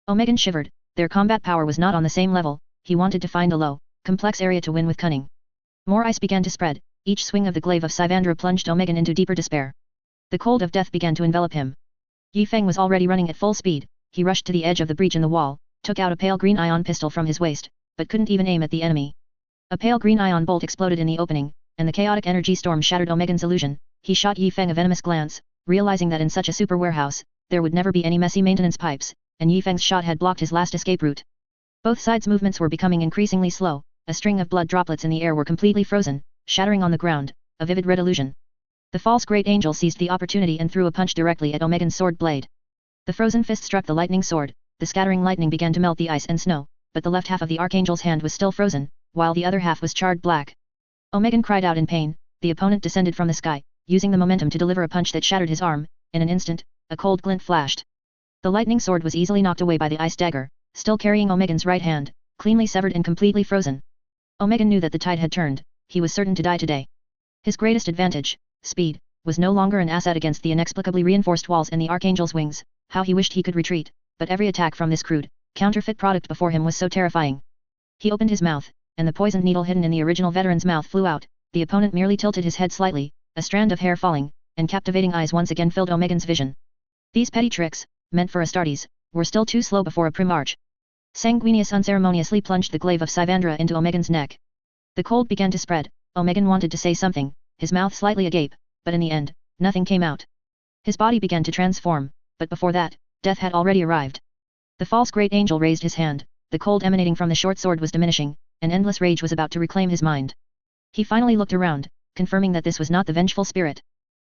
Omegan shivered. Their combat power was not on the same level. He wanted to find a low, complex area to win with cunning. More ice began to spread. Each swing of the glaive of Sivandra plunged Omegan into deeper despair. The cold of death began to envelop him. Yi Feng was already running at full speed. He rushed to the edge of the breach in the wall, took out a pale green ion pistol from his waist, but couldn't even aim at the enemy. A pale green ion bolt exploded in the opening, and the chaotic energy storm shattered Omegan's illusion. He shot Yi Feng a venomous glance, realizing that in such a super warehouse, there would never be any messy maintenance pipes, and Yi Feng's shot had blocked his last escape route. Both sides' movements were becoming increasingly slow. A string of blood droplets in the air were completely frozen, shattering on the ground, a vivid red illusion. The false Great Angel seized the opportunity and threw a punch directly at Omegan's sword blade. The frozen fist struck the lightning sword. The scattering lightning began to melt the ice and snow, but the left half of the Archangel's hand was still frozen, while the other half was charred black. Omegan cried out in pain. The opponent descended from the sky, using the momentum to deliver a punch that shattered his arm. In an instant, a cold glint flashed. The lightning sword was easily knocked away by the ice dagger, still carrying Omegan's right hand, cleanly severed and completely frozen. Omegan knew that the tide had turned. He was certain to die today. His greatest advantage, speed, was no longer an asset against the inexplicably reinforced walls and the Archangel's wings. How he wished he could retreat, but every attack from this crude, counterfeit product before him was so terrifying. He opened his mouth, and the poisoned needle hidden in the original veteran's mouth flew out. The opponent merely tilted his head slightly, a strand of hair falling, and captivating eyes once again filled Omegan's vision. These petty tricks, meant for Astartes, were still too slow before a Primarch. Sanguinius unceremoniously plunged the glaive of Sivandra into Omegan's neck. The cold began to spread. Omegan wanted to say something, his mouth slightly agape, but in the end, nothing came out. His body began to transform, but before that, death had already arrived. The false great angel raised his hand, the cold emanating from the short sword was diminishing, and endless rage was about to reclaim his mind. He finally looked around, confirming that this was not the vengeful spirit.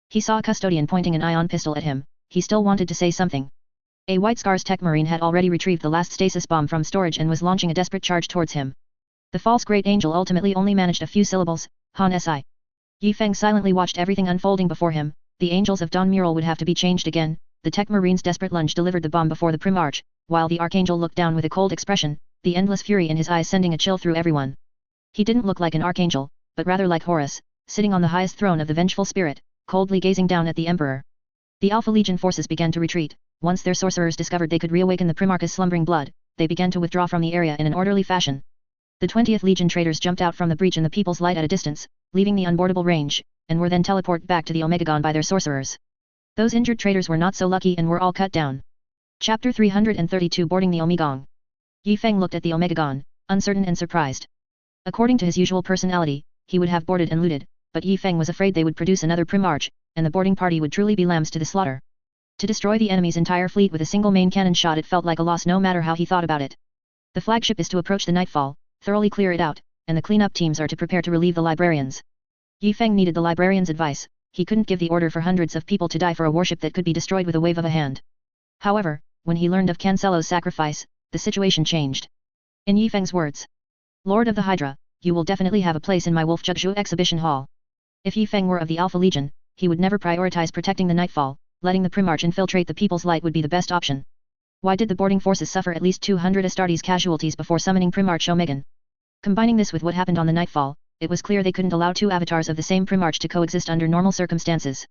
He saw a custodian pointing an ion pistol at him. He still wanted to say something. A White Scars tech marine had already retrieved the last stasis bomb from storage and was launching a desperate charge towards him. The false great angel ultimately only managed a few syllables, Han Si. Yi Feng silently watched everything unfolding before him. The angels of Dawn mural would have to be changed again. The tech marine's desperate lunge delivered the bomb before the Primarch, while the archangel looked down with a cold expression, the endless fury in his eyes sending a chill through everyone. He didn't look like an archangel, but rather like Horus, sitting on the highest throne of the vengeful spirit, coldly gazing down at the Emperor. The Alpha Legion forces began to retreat. Once their sorcerers discovered they could reawaken the Primarch's slumbering blood, they began to withdraw from the area in an orderly fashion. The 20th Legion traders jumped out from the breach in the People's Light at a distance, leaving the unboardable range, and were then teleported back to the Omegagon by their sorcerers. Those injured traders were not so lucky and were all cut down. Chapter 332 Boarding the Omegagon. Yi Feng looked at the Omegagon, uncertain and surprised. According to his usual personality, he would have boarded and looted, but Yi Feng was afraid they would produce another Primarch, and the boarding party would truly be lambs to the slaughter. To destroy the enemy's entire fleet with a single main cannon shot, it felt like a loss no matter how he thought about it. The flagship is to approach the nightfall, thoroughly clear it out, and the cleanup teams are to prepare to relieve the librarians. Yi Feng needed the librarians' advice. He couldn't give the order for hundreds of people to die for a warship that could be destroyed with a wave of a hand. However, when he learned of Cancelo's sacrifice, the situation changed. In Yi Feng's words, "Lord of the Hydra, you will definitely have a place in my Wolf Jugju exhibition hall." If Yi Feng were of the Alpha Legion, he would never prioritize protecting the Nightfall. Letting the Primarch infiltrate the People's Light would be the best option. Why did the boarding forces suffer at least 200 Astartes casualties before summoning Primarch Omegan? Combining this with what happened on the Nightfall, it was clear they couldn't allow two avatars of the same Primarch to coexist under normal circumstances.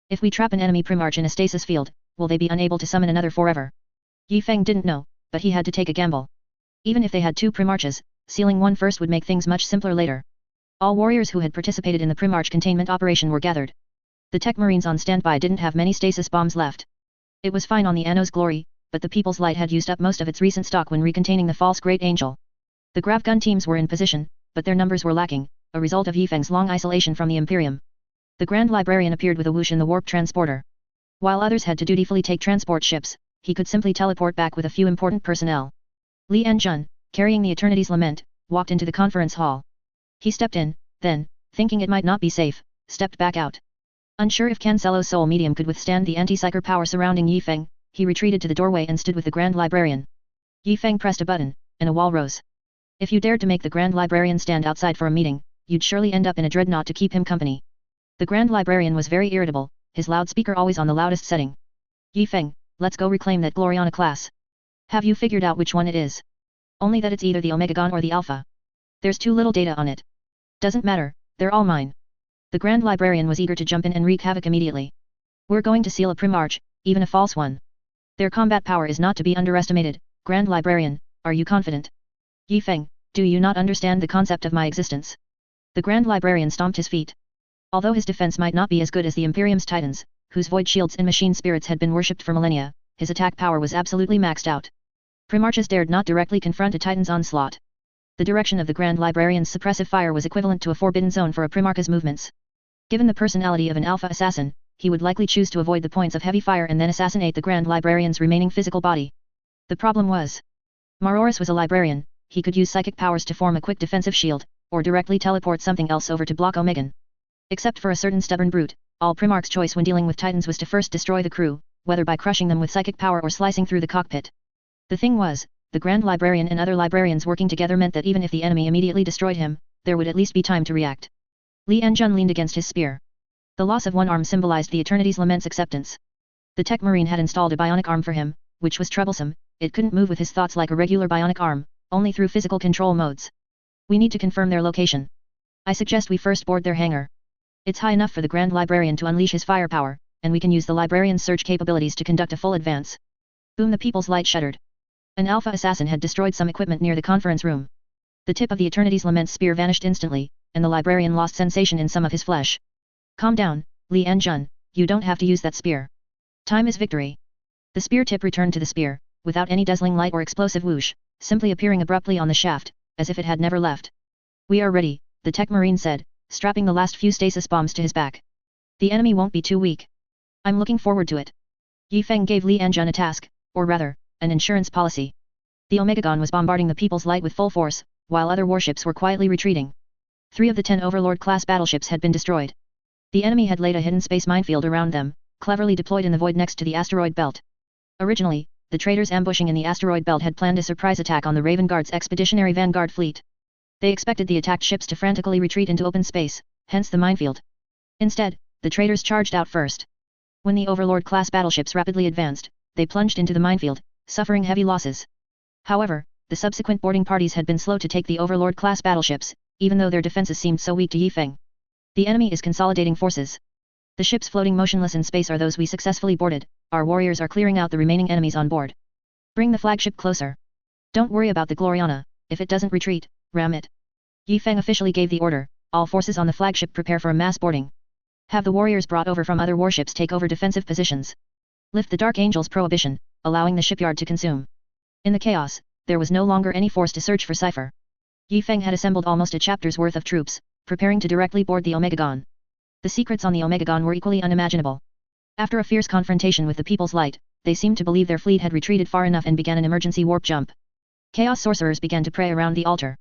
If we trap an enemy Primarch in a stasis field, will they be unable to summon another forever? Yi Feng didn't know, but he had to take a gamble. Even if they had two Primarches, sealing one first would make things much simpler later. All warriors who had participated in the Primarch containment operation were gathered. The tech marines on standby didn't have many stasis bombs left. It was fine on the Anno's Glory, but the People's Light had used up most of its recent stock when recontaining the false Great Angel. The grav gun teams were in position, but their numbers were lacking, a result of Yi Feng's long isolation from the Imperium. The Grand Librarian appeared with a whoosh in the warp transporter. While others had to dutifully take transport ships, he could simply teleport back with a few important personnel. Li Anjun, carrying the Eternity's Lament, walked into the conference hall. He stepped in, then, thinking it might not be safe, stepped back out. Unsure if Cancelo's soul medium could withstand the anti-psyker power surrounding Yi Feng, he retreated to the doorway and stood with the Grand Librarian. Yi Feng pressed a button, and a wall rose. If you dared to make the Grand Librarian stand outside for a meeting, you'd surely end up in a dreadnought to keep him company. The Grand Librarian was very irritable, his loudspeaker always on the loudest setting. Yi Feng, let's go reclaim that Gloriana class. Have you figured out which one it is? Only that it's either the Omegagon or the Alpha. There's too little data on it. Doesn't matter, they're all mine. The Grand Librarian was eager to jump in and wreak havoc immediately. We're going to seal a Primarch, even a false one. Their combat power is not to be underestimated. Grand Librarian, are you confident? Yi Feng, do you not understand the concept of my existence? The Grand Librarian stomped his feet. Although his defense might not be as good as the Imperium's Titans, whose void shields and machine spirits had been worshipped for millennia, his attack power was absolutely maxed out. Primarches dared not directly confront a Titan's onslaught. The direction of the Grand Librarian's suppressive fire was equivalent to a forbidden zone for a Primarch's movements. Given the personality of an Alpha assassin, he would likely choose to avoid the points of heavy fire and then assassinate the Grand Librarian's remaining physical body. The problem was, Maroris was a librarian. He could use psychic powers to form a quick defensive shield, or directly teleport something else over to block Omegan. Except for a certain stubborn brute, all Primarch's choice when dealing with Titans was to first destroy the crew, whether by crushing them with psychic power or slicing through the cockpit. The thing was, the Grand Librarian and other librarians working together meant that even if the enemy immediately destroyed him, there would at least be time to react. Li Anjun leaned against his spear. The loss of one arm symbolized the Eternity's Lament's acceptance. The tech marine had installed a bionic arm for him, which was troublesome. It couldn't move with his thoughts like a regular bionic arm, only through physical control modes. We need to confirm their location. I suggest we first board their hangar. It's high enough for the Grand Librarian to unleash his firepower, and we can use the Librarian's surge capabilities to conduct a full advance. Boom! The people's light shuddered. An alpha assassin had destroyed some equipment near the conference room. The tip of the Eternity's Lament spear vanished instantly, and the librarian lost sensation in some of his flesh. Calm down, Li Anjun, you don't have to use that spear. Time is victory. The spear tip returned to the spear, without any dazzling light or explosive whoosh, simply appearing abruptly on the shaft, as if it had never left. We are ready, the tech marine said, strapping the last few stasis bombs to his back. The enemy won't be too weak. I'm looking forward to it. Yi Feng gave Li Anjun a task, or rather, an insurance policy. The Omegagon was bombarding the People's Light with full force, while other warships were quietly retreating. 3 of the 10 Overlord-class battleships had been destroyed. The enemy had laid a hidden space minefield around them, cleverly deployed in the void next to the asteroid belt. Originally, the traitors ambushing in the asteroid belt had planned a surprise attack on the Raven Guard's expeditionary vanguard fleet. They expected the attacked ships to frantically retreat into open space, hence the minefield. Instead, the traitors charged out first. When the Overlord-class battleships rapidly advanced, they plunged into the minefield, suffering heavy losses. However, the subsequent boarding parties had been slow to take the Overlord-class battleships, even though their defenses seemed so weak to Yi Feng. The enemy is consolidating forces. The ships floating motionless in space are those we successfully boarded, our warriors are clearing out the remaining enemies on board. Bring the flagship closer. Don't worry about the Gloriana, if it doesn't retreat, ram it. Yi Feng officially gave the order, all forces on the flagship prepare for a mass boarding. Have the warriors brought over from other warships take over defensive positions. Lift the Dark Angel's prohibition, allowing the shipyard to consume. In the chaos, there was no longer any force to search for cipher. Yi Feng had assembled almost a chapter's worth of troops, preparing to directly board the Omegagon. The secrets on the Omegagon were equally unimaginable. After a fierce confrontation with the People's Light, they seemed to believe their fleet had retreated far enough and began an emergency warp jump. Chaos sorcerers began to pray around the altar.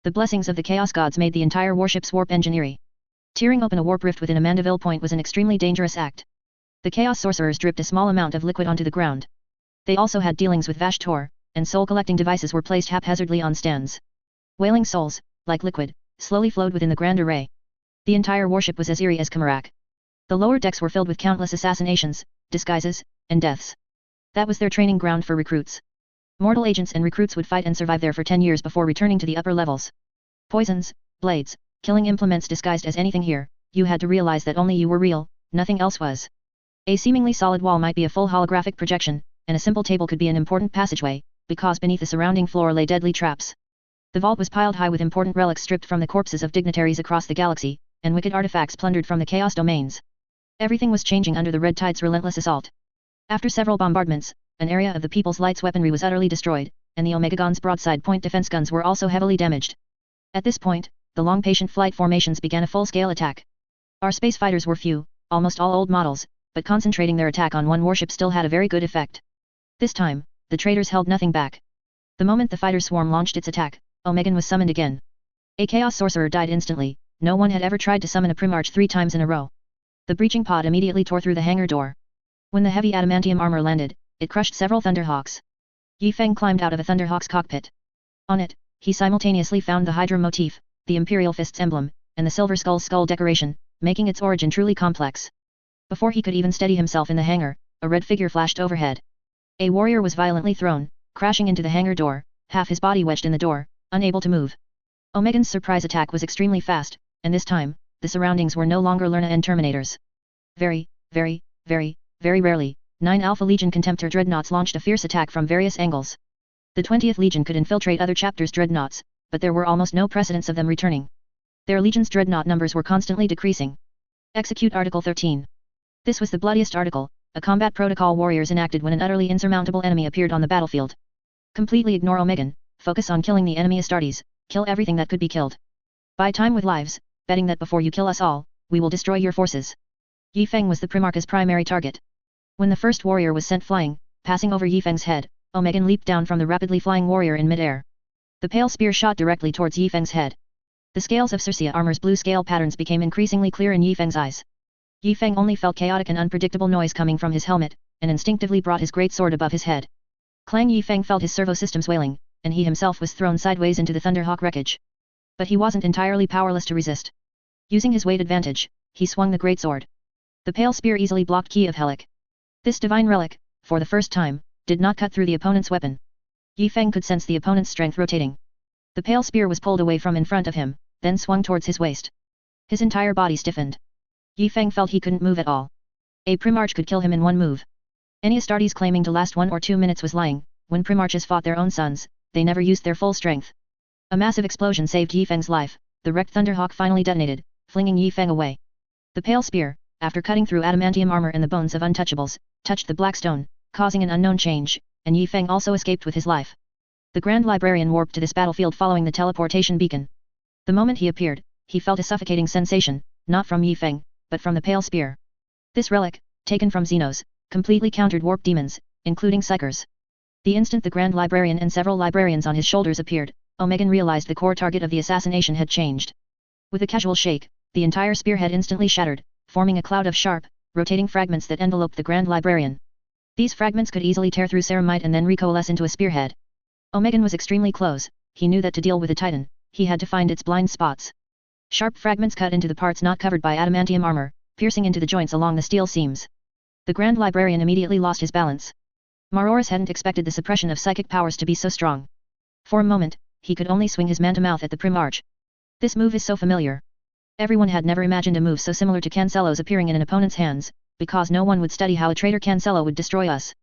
The blessings of the Chaos Gods made the entire warship's warp engineering. Tearing open a warp rift within a Mandeville point was an extremely dangerous act. The Chaos sorcerers dripped a small amount of liquid onto the ground. They also had dealings with Vashtor, and soul-collecting devices were placed haphazardly on stands. Wailing souls, like liquid, slowly flowed within the grand array. The entire warship was as eerie as Kamarak. The lower decks were filled with countless assassinations, disguises, and deaths. That was their training ground for recruits. Mortal agents and recruits would fight and survive there for 10 years before returning to the upper levels. Poisons, blades, killing implements disguised as anything here, you had to realize that only you were real, nothing else was. A seemingly solid wall might be a full holographic projection, and a simple table could be an important passageway, because beneath the surrounding floor lay deadly traps. The vault was piled high with important relics stripped from the corpses of dignitaries across the galaxy, and wicked artifacts plundered from the chaos domains. Everything was changing under the Red Tide's relentless assault. After several bombardments, an area of the People's Light's weaponry was utterly destroyed, and the Omegagon's broadside point defense guns were also heavily damaged. At this point, the long patient flight formations began a full-scale attack. Our space fighters were few, almost all old models, but concentrating their attack on one warship still had a very good effect. This time, the traitors held nothing back. The moment the fighter swarm launched its attack, Omegan was summoned again. A Chaos Sorcerer died instantly, no one had ever tried to summon a Primarch 3 times in a row. The breaching pod immediately tore through the hangar door. When the heavy adamantium armor landed, it crushed several Thunderhawks. Yi Feng climbed out of a Thunderhawk's cockpit. On it, he simultaneously found the Hydra motif, the Imperial Fist's emblem, and the Silver Skull's skull decoration, making its origin truly complex. Before he could even steady himself in the hangar, a red figure flashed overhead. A warrior was violently thrown, crashing into the hangar door, half his body wedged in the door, unable to move. Omegan's surprise attack was extremely fast, and this time, the surroundings were no longer Lerna and Terminators. Very rarely, 9 Alpha Legion Contemptor dreadnoughts launched a fierce attack from various angles. The 20th Legion could infiltrate other chapters' dreadnoughts, but there were almost no precedents of them returning. Their Legion's dreadnought numbers were constantly decreasing. Execute Article 13. This was the bloodiest article, a combat protocol warriors enacted when an utterly insurmountable enemy appeared on the battlefield. Completely ignore Omegan, focus on killing the enemy Astartes, kill everything that could be killed. Buy time with lives, betting that before you kill us all, we will destroy your forces. Yi Feng was the Primarch's primary target. When the first warrior was sent flying, passing over Yi Feng's head, Omegan leaped down from the rapidly flying warrior in midair. The pale spear shot directly towards Yi Feng's head. The scales of Circea armor's blue scale patterns became increasingly clear in Yi Feng's eyes. Yi Feng only felt chaotic and unpredictable noise coming from his helmet, and instinctively brought his great sword above his head. Clang! Yi Feng felt his servo systems wailing, and he himself was thrown sideways into the Thunderhawk wreckage. But he wasn't entirely powerless to resist. Using his weight advantage, he swung the great sword. The pale spear easily blocked Key of Helic. This divine relic, for the first time, did not cut through the opponent's weapon. Yi Feng could sense the opponent's strength rotating. The pale spear was pulled away from in front of him, then swung towards his waist. His entire body stiffened. Yi Feng felt he couldn't move at all. A Primarch could kill him in one move. Any Astartes claiming to last 1 or 2 minutes was lying. When Primarchs fought their own sons, they never used their full strength. A massive explosion saved Yi Feng's life. The wrecked Thunderhawk finally detonated, flinging Yi Feng away. The pale spear, after cutting through adamantium armor and the bones of untouchables, touched the black stone, causing an unknown change, and Yi Feng also escaped with his life. The Grand Librarian warped to this battlefield following the teleportation beacon. The moment he appeared, he felt a suffocating sensation, not from Yi Feng, but from the pale spear. This relic, taken from Xenos, completely countered warp demons, including Psychers. The instant the Grand Librarian and several librarians on his shoulders appeared, Omegan realized the core target of the assassination had changed. With a casual shake, the entire spearhead instantly shattered, forming a cloud of sharp, rotating fragments that enveloped the Grand Librarian. These fragments could easily tear through ceramite and then recoalesce into a spearhead. Omegan was extremely close. He knew that to deal with a titan, he had to find its blind spots. Sharp fragments cut into the parts not covered by adamantium armor, piercing into the joints along the steel seams. The Grand Librarian immediately lost his balance. Maroris hadn't expected the suppression of psychic powers to be so strong. For a moment, he could only swing his man-to-mouth at the Primarch. This move is so familiar. Everyone had never imagined a move so similar to Cancelo's appearing in an opponent's hands, because no one would study how a traitor Cancelo would destroy us.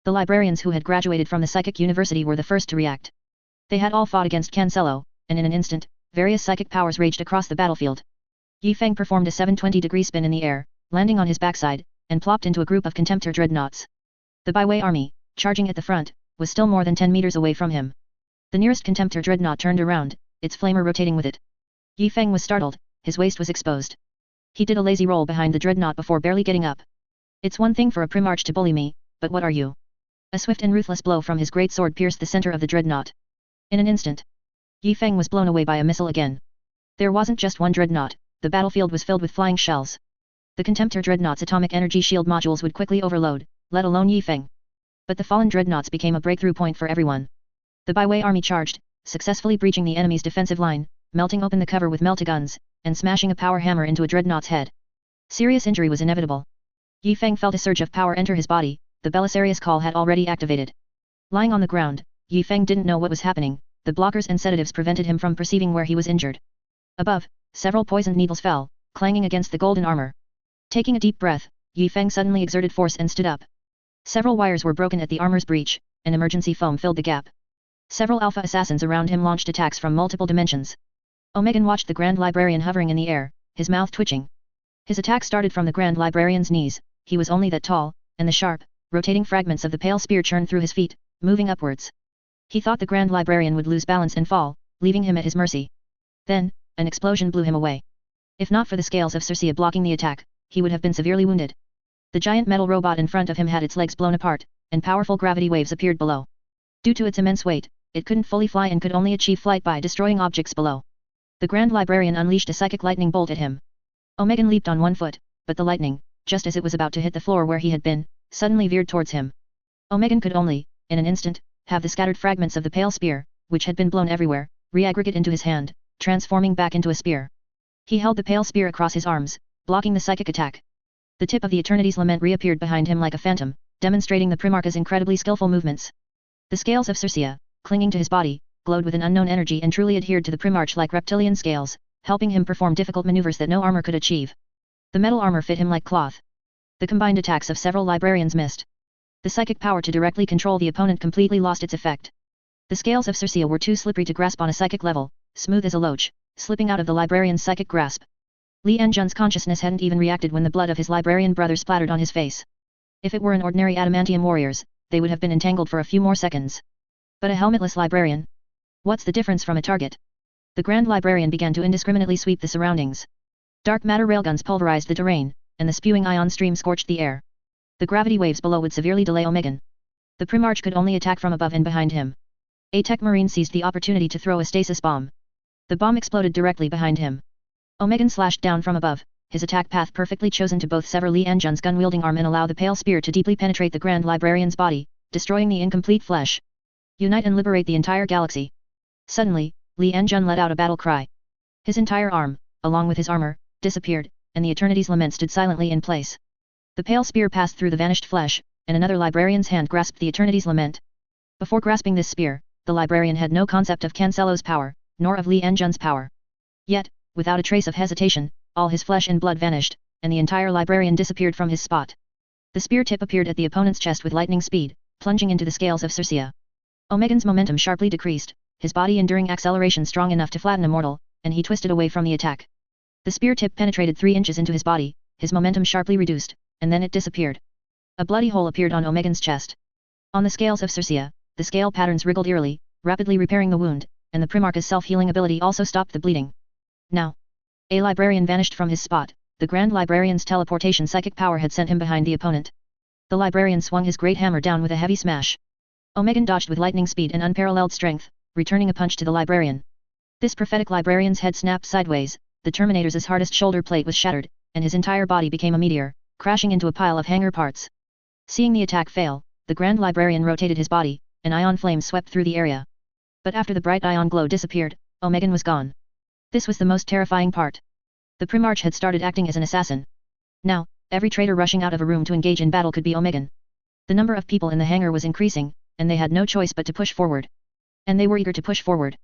The librarians who had graduated from the Psychic University were the first to react. They had all fought against Cancelo, and in an instant, various psychic powers raged across the battlefield. Yi Feng performed a 720-degree spin in the air, landing on his backside, and plopped into a group of Contemptor dreadnoughts. The Byway army, charging at the front, was still more than 10 meters away from him. The nearest Contemptor dreadnought turned around, its flamer rotating with it. Yi Feng was startled, his waist was exposed. He did a lazy roll behind the dreadnought before barely getting up. It's one thing for a Primarch to bully me, but what are you? A swift and ruthless blow from his great sword pierced the center of the dreadnought. In an instant, Yi Feng was blown away by a missile again. There wasn't just one dreadnought, the battlefield was filled with flying shells. The Contemptor dreadnought's atomic energy shield modules would quickly overload, let alone Yi Feng. But the fallen dreadnoughts became a breakthrough point for everyone. The Byway army charged, successfully breaching the enemy's defensive line, melting open the cover with meltaguns, and smashing a power hammer into a dreadnought's head. Serious injury was inevitable. Yi Feng felt a surge of power enter his body. The Belisarius call had already activated. Lying on the ground, Yi Feng didn't know what was happening. The blockers and sedatives prevented him from perceiving where he was injured. Above, several poisoned needles fell, clanging against the golden armor. Taking a deep breath, Yi Feng suddenly exerted force and stood up. Several wires were broken at the armor's breach, and emergency foam filled the gap. Several alpha assassins around him launched attacks from multiple dimensions. Omegan watched the Grand Librarian hovering in the air, his mouth twitching. His attack started from the Grand Librarian's knees. He was only that tall, and the sharp, rotating fragments of the pale spear churned through his feet, moving upwards. He thought the Grand Librarian would lose balance and fall, leaving him at his mercy. Then, an explosion blew him away. If not for the scales of Circea blocking the attack, he would have been severely wounded. The giant metal robot in front of him had its legs blown apart, and powerful gravity waves appeared below. Due to its immense weight, it couldn't fully fly and could only achieve flight by destroying objects below. The Grand Librarian unleashed a psychic lightning bolt at him. Omegan leaped on one foot, but the lightning, just as it was about to hit the floor where he had been, suddenly veered towards him. Omegan could only, in an instant, have the scattered fragments of the pale spear, which had been blown everywhere, re-aggregate into his hand, transforming back into a spear. He held the pale spear across his arms, blocking the psychic attack. The tip of the Eternity's Lament reappeared behind him like a phantom, demonstrating the Primarch's incredibly skillful movements. The scales of Circea, clinging to his body, glowed with an unknown energy and truly adhered to the Primarch like reptilian scales, helping him perform difficult maneuvers that no armor could achieve. The metal armor fit him like cloth. The combined attacks of several librarians missed. The psychic power to directly control the opponent completely lost its effect. The scales of Circea were too slippery to grasp on a psychic level, smooth as a loach, slipping out of the librarian's psychic grasp. Li Enjun's consciousness hadn't even reacted when the blood of his librarian brother splattered on his face. If it were an ordinary adamantium warriors, they would have been entangled for a few more seconds. But a helmetless librarian? What's the difference from a target? The Grand Librarian began to indiscriminately sweep the surroundings. Dark matter railguns pulverized the terrain, and the spewing ion stream scorched the air. The gravity waves below would severely delay Omegan. The Primarch could only attack from above and behind him. A Tech Marine seized the opportunity to throw a stasis bomb. The bomb exploded directly behind him. Omegan slashed down from above, his attack path perfectly chosen to both sever Li Enjun's gun-wielding arm and allow the pale spear to deeply penetrate the Grand Librarian's body, destroying the incomplete flesh. Unite and liberate the entire galaxy. Suddenly, Li Enjun let out a battle cry. His entire arm, along with his armor, disappeared, and the Eternity's Lament stood silently in place. The pale spear passed through the vanished flesh, and another librarian's hand grasped the Eternity's Lament. Before grasping this spear, the librarian had no concept of Cancelo's power, nor of Li Enjun's power. Yet, without a trace of hesitation, all his flesh and blood vanished, and the entire librarian disappeared from his spot. The spear tip appeared at the opponent's chest with lightning speed, plunging into the scales of Circea. Omegan's momentum sharply decreased, his body enduring acceleration strong enough to flatten a mortal, and he twisted away from the attack. The spear tip penetrated 3 inches into his body, his momentum sharply reduced, and then it disappeared. A bloody hole appeared on Omegan's chest. On the scales of Circea, the scale patterns wriggled eerily, rapidly repairing the wound, and the Primarch's self-healing ability also stopped the bleeding. Now, a librarian vanished from his spot. The Grand Librarian's teleportation psychic power had sent him behind the opponent. The librarian swung his great hammer down with a heavy smash. Omegan dodged with lightning speed and unparalleled strength, returning a punch to the librarian. This prophetic librarian's head snapped sideways, the Terminator's hardest shoulder plate was shattered, and his entire body became a meteor, crashing into a pile of hangar parts. Seeing the attack fail, the Grand Librarian rotated his body, and ion flames swept through the area. But after the bright ion glow disappeared, Omegan was gone. This was the most terrifying part. The Primarch had started acting as an assassin. Now, every traitor rushing out of a room to engage in battle could be Omegan. The number of people in the hangar was increasing, and they had no choice but to push forward. And they were eager to push forward.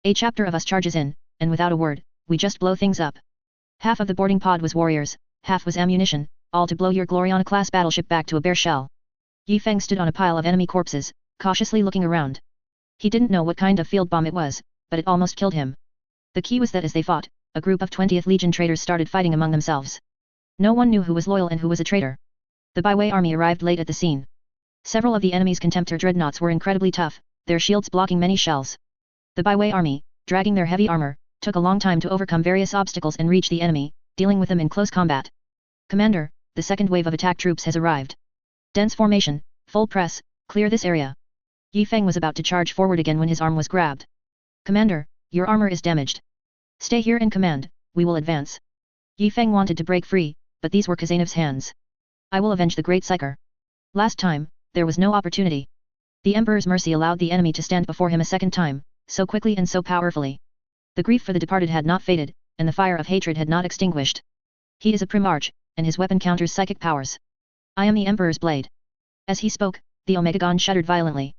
A chapter of us charges in, and without a word, we just blow things up. Half of the boarding pod was warriors, half was ammunition, all to blow your Gloriana-class battleship back to a bare shell. Yi Feng stood on a pile of enemy corpses, cautiously looking around. He didn't know what kind of field bomb it was, but it almost killed him. The key was that as they fought, a group of 20th Legion traitors started fighting among themselves. No one knew who was loyal and who was a traitor. The Byway army arrived late at the scene. Several of the enemy's Contemptor dreadnoughts were incredibly tough, their shields blocking many shells. The Byway army, dragging their heavy armor, took a long time to overcome various obstacles and reach the enemy, dealing with them in close combat. Commander, the second wave of attack troops has arrived. Dense formation, full press, clear this area. Yi Feng was about to charge forward again when his arm was grabbed. Commander, your armor is damaged. Stay here and command, we will advance. Yi Feng wanted to break free, but these were Kazanev's hands. I will avenge the Great Psyker. Last time, there was no opportunity. The Emperor's mercy allowed the enemy to stand before him a second time, so quickly and so powerfully. The grief for the departed had not faded, and the fire of hatred had not extinguished. He is a Primarch, and his weapon counters psychic powers. I am the Emperor's blade. As he spoke, the Omegagon shuddered violently.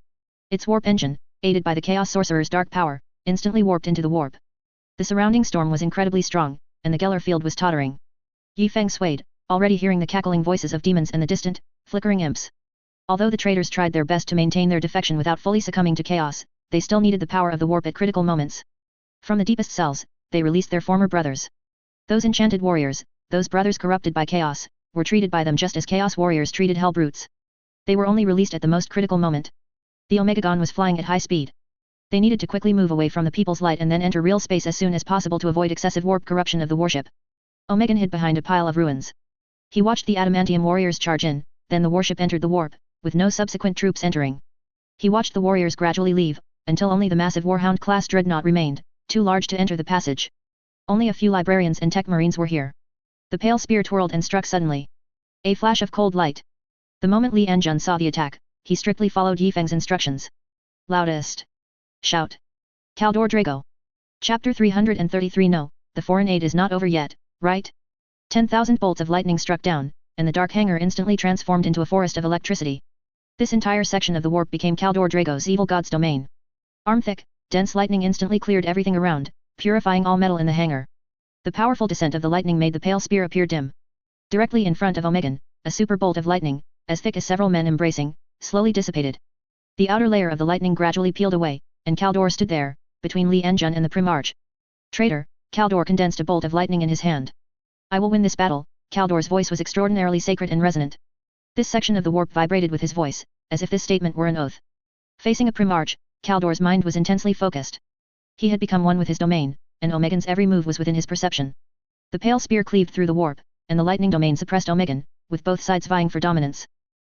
Its warp engine, aided by the Chaos Sorcerer's dark power, instantly warped into the warp. The surrounding storm was incredibly strong, and the Geller field was tottering. Yi Feng swayed, already hearing the cackling voices of demons and the distant, flickering imps. Although the traitors tried their best to maintain their defection without fully succumbing to chaos, they still needed the power of the warp at critical moments. From the deepest cells, they released their former brothers. Those enchanted warriors, those brothers corrupted by chaos, were treated by them just as chaos warriors treated hell brutes. They were only released at the most critical moment. The Omegagon was flying at high speed. They needed to quickly move away from the People's Light and then enter real space as soon as possible to avoid excessive warp corruption of the warship. Omegan hid behind a pile of ruins. He watched the Adamantium warriors charge in, then the warship entered the warp, with no subsequent troops entering. He watched the warriors gradually leave, until only the massive Warhound-class dreadnought remained, too large to enter the passage. Only a few librarians and tech marines were here. The pale spear twirled and struck suddenly. A flash of cold light. The moment Li Anjun saw the attack, he strictly followed Yi Feng's instructions. Loudest. Shout. Caldor Drago. Chapter 333 No, the foreign aid is not over yet, right? 10,000 bolts of lightning struck down, and the dark hangar instantly transformed into a forest of electricity. This entire section of the warp became Caldor Drago's evil god's domain. Arm-thick, dense lightning instantly cleared everything around, purifying all metal in the hangar. The powerful descent of the lightning made the pale spear appear dim. Directly in front of Omegan, a super bolt of lightning, as thick as several men embracing, slowly dissipated. The outer layer of the lightning gradually peeled away, and Caldor stood there, between Li Anjun and the Primarch. Traitor, Caldor condensed a bolt of lightning in his hand. I will win this battle. Caldor's voice was extraordinarily sacred and resonant. This section of the warp vibrated with his voice, as if this statement were an oath. Facing a Primarch, Caldor's mind was intensely focused. He had become one with his domain, and Omegan's every move was within his perception. The pale spear cleaved through the warp, and the lightning domain suppressed Omegan, with both sides vying for dominance.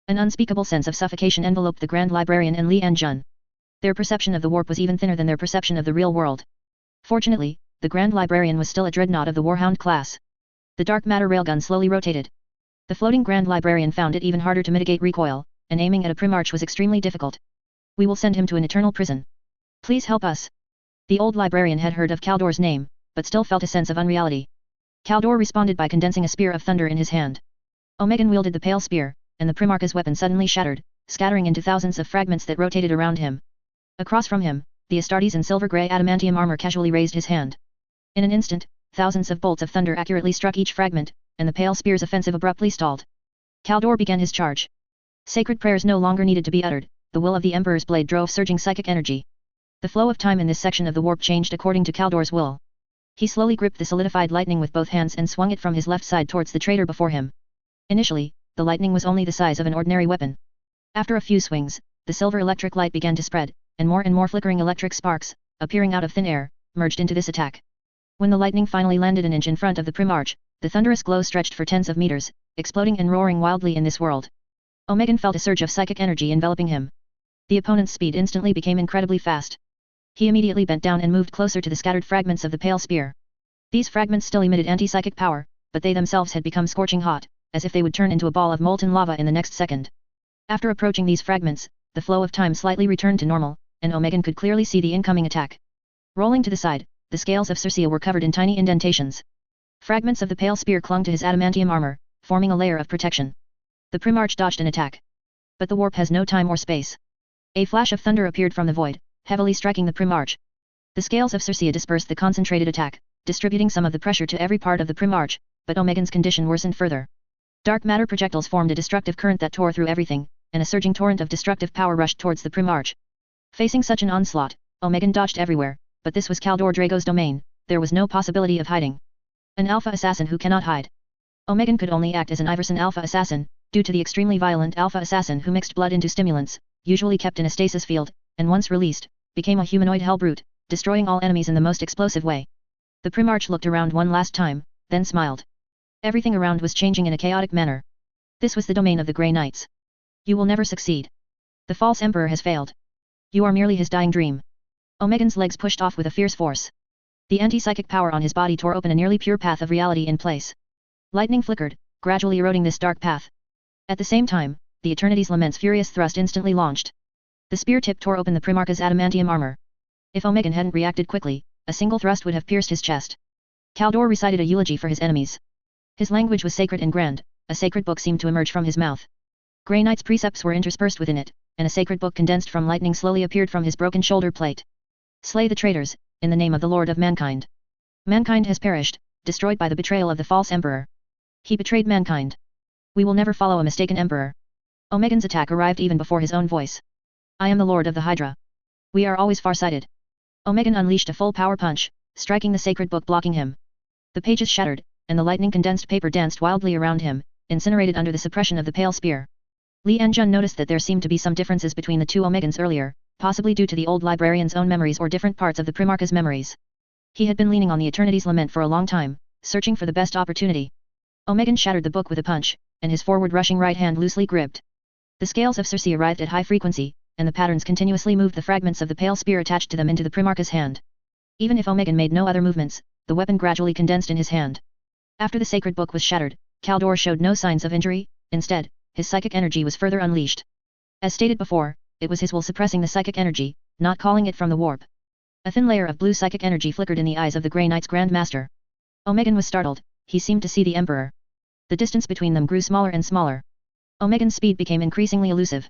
An unspeakable sense of suffocation enveloped the Grand Librarian and Li Anjun. Their perception of the warp was even thinner than their perception of the real world. Fortunately, the Grand Librarian was still a dreadnought of the Warhound class. The dark matter railgun slowly rotated. The floating Grand Librarian found it even harder to mitigate recoil, and aiming at a Primarch was extremely difficult. We will send him to an eternal prison. Please help us. The old librarian had heard of Caldor's name, but still felt a sense of unreality. Caldor responded by condensing a spear of thunder in his hand. Omegan wielded the pale spear, and the Primarch's weapon suddenly shattered, scattering into thousands of fragments that rotated around him. Across from him, the Astartes in silver-grey adamantium armor casually raised his hand. In an instant, thousands of bolts of thunder accurately struck each fragment, and the pale spear's offensive abruptly stalled. Kaldor began his charge. Sacred prayers no longer needed to be uttered, the will of the Emperor's blade drove surging psychic energy. The flow of time in this section of the warp changed according to Kaldor's will. He slowly gripped the solidified lightning with both hands and swung it from his left side towards the traitor before him. Initially, the lightning was only the size of an ordinary weapon. After a few swings, the silver electric light began to spread, and more flickering electric sparks, appearing out of thin air, merged into this attack. When the lightning finally landed an inch in front of the Primarch, the thunderous glow stretched for tens of meters, exploding and roaring wildly in this world. Omegan felt a surge of psychic energy enveloping him. The opponent's speed instantly became incredibly fast. He immediately bent down and moved closer to the scattered fragments of the pale spear. These fragments still emitted anti-psychic power, but they themselves had become scorching hot, as if they would turn into a ball of molten lava in the next second. After approaching these fragments, the flow of time slightly returned to normal, and Omegan could clearly see the incoming attack. Rolling to the side, the scales of Circea were covered in tiny indentations. Fragments of the pale spear clung to his adamantium armor, forming a layer of protection. The Primarch dodged an attack. But the warp has no time or space. A flash of thunder appeared from the void, heavily striking the Primarch. The scales of Circea dispersed the concentrated attack, distributing some of the pressure to every part of the Primarch, but Omegan's condition worsened further. Dark matter projectiles formed a destructive current that tore through everything, and a surging torrent of destructive power rushed towards the Primarch. Facing such an onslaught, Omegan dodged everywhere, but this was Kaldor Drago's domain, there was no possibility of hiding. An alpha assassin who cannot hide. Omegan could only act as an Iverson alpha assassin, due to the extremely violent alpha assassin who mixed blood into stimulants, usually kept in a stasis field, and once released, became a humanoid hell brute, destroying all enemies in the most explosive way. The Primarch looked around one last time, then smiled. Everything around was changing in a chaotic manner. This was the domain of the Grey Knights. You will never succeed. The false Emperor has failed. You are merely his dying dream. Omegan's legs pushed off with a fierce force. The anti-psychic power on his body tore open a nearly pure path of reality in place. Lightning flickered, gradually eroding this dark path. At the same time, the Eternity's Lament's furious thrust instantly launched. The spear tip tore open the Primarch's adamantium armor. If Omegan hadn't reacted quickly, a single thrust would have pierced his chest. Kaldor recited a eulogy for his enemies. His language was sacred and grand, a sacred book seemed to emerge from his mouth. Grey Knight's precepts were interspersed within it, and a sacred book condensed from lightning slowly appeared from his broken shoulder plate. Slay the traitors, in the name of the Lord of Mankind. Mankind has perished, destroyed by the betrayal of the false Emperor. He betrayed mankind. We will never follow a mistaken Emperor. Omegan's attack arrived even before his own voice. I am the Lord of the Hydra. We are always far-sighted. Omegan unleashed a full power punch, striking the sacred book blocking him. The pages shattered, and the lightning condensed paper danced wildly around him, incinerated under the suppression of the pale spear. Li Enjun noticed that there seemed to be some differences between the two Omegans earlier, possibly due to the old librarian's own memories or different parts of the Primarch's memories. He had been leaning on the Eternity's Lament for a long time, searching for the best opportunity. Omegan shattered the book with a punch, and his forward rushing right hand loosely gripped. The scales of Circe arrived at high frequency, and the patterns continuously moved the fragments of the pale spear attached to them into the Primarch's hand. Even if Omegan made no other movements, the weapon gradually condensed in his hand. After the sacred book was shattered, Kaldor showed no signs of injury, instead, his psychic energy was further unleashed. As stated before, it was his will suppressing the psychic energy, not calling it from the warp. A thin layer of blue psychic energy flickered in the eyes of the Grey Knight's Grand Master. Omegan was startled, he seemed to see the Emperor. The distance between them grew smaller and smaller. Omegan's speed became increasingly elusive.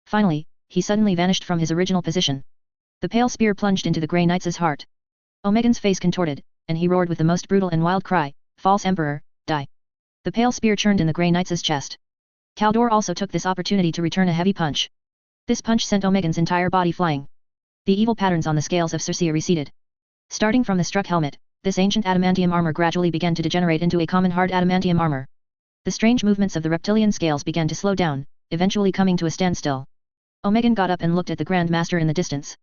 Finally, he suddenly vanished from his original position. The pale spear plunged into the Grey Knight's heart. Omegan's face contorted, and he roared with the most brutal and wild cry, "False Emperor, die!" The pale spear churned in the Grey Knight's chest. Kaldor also took this opportunity to return a heavy punch. This punch sent Omegan's entire body flying. The evil patterns on the scales of Circe receded. Starting from the struck helmet, this ancient adamantium armor gradually began to degenerate into a common hard adamantium armor. The strange movements of the reptilian scales began to slow down, eventually coming to a standstill. Omegan got up and looked at the Grand Master in the distance.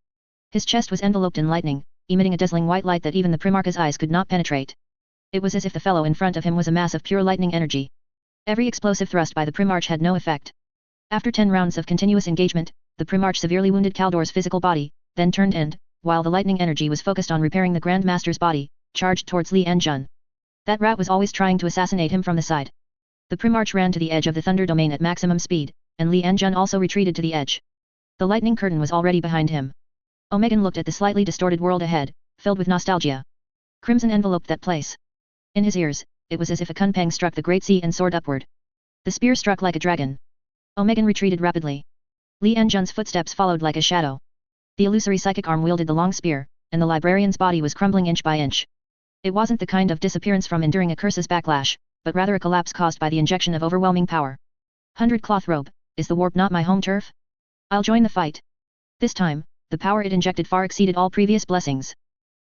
His chest was enveloped in lightning, emitting a dazzling white light that even the Primarch's eyes could not penetrate. It was as if the fellow in front of him was a mass of pure lightning energy. Every explosive thrust by the Primarch had no effect. After 10 rounds of continuous engagement, the Primarch severely wounded Kaldor's physical body, then turned and, while the lightning energy was focused on repairing the Grand Master's body, charged towards Li Enjun. That rat was always trying to assassinate him from the side. The Primarch ran to the edge of the Thunder Domain at maximum speed, and Li Enjun also retreated to the edge. The lightning curtain was already behind him. Omegan looked at the slightly distorted world ahead, filled with nostalgia. Crimson enveloped that place. In his ears, it was as if a kunpeng struck the great sea and soared upward. The spear struck like a dragon. Omegan retreated rapidly. Li Enjun's footsteps followed like a shadow. The illusory psychic arm wielded the long spear, and the librarian's body was crumbling inch by inch. It wasn't the kind of disappearance from enduring a curse's backlash, but rather a collapse caused by the injection of overwhelming power. 100 cloth robe, is the warp not my home turf? I'll join the fight. This time, the power it injected far exceeded all previous blessings.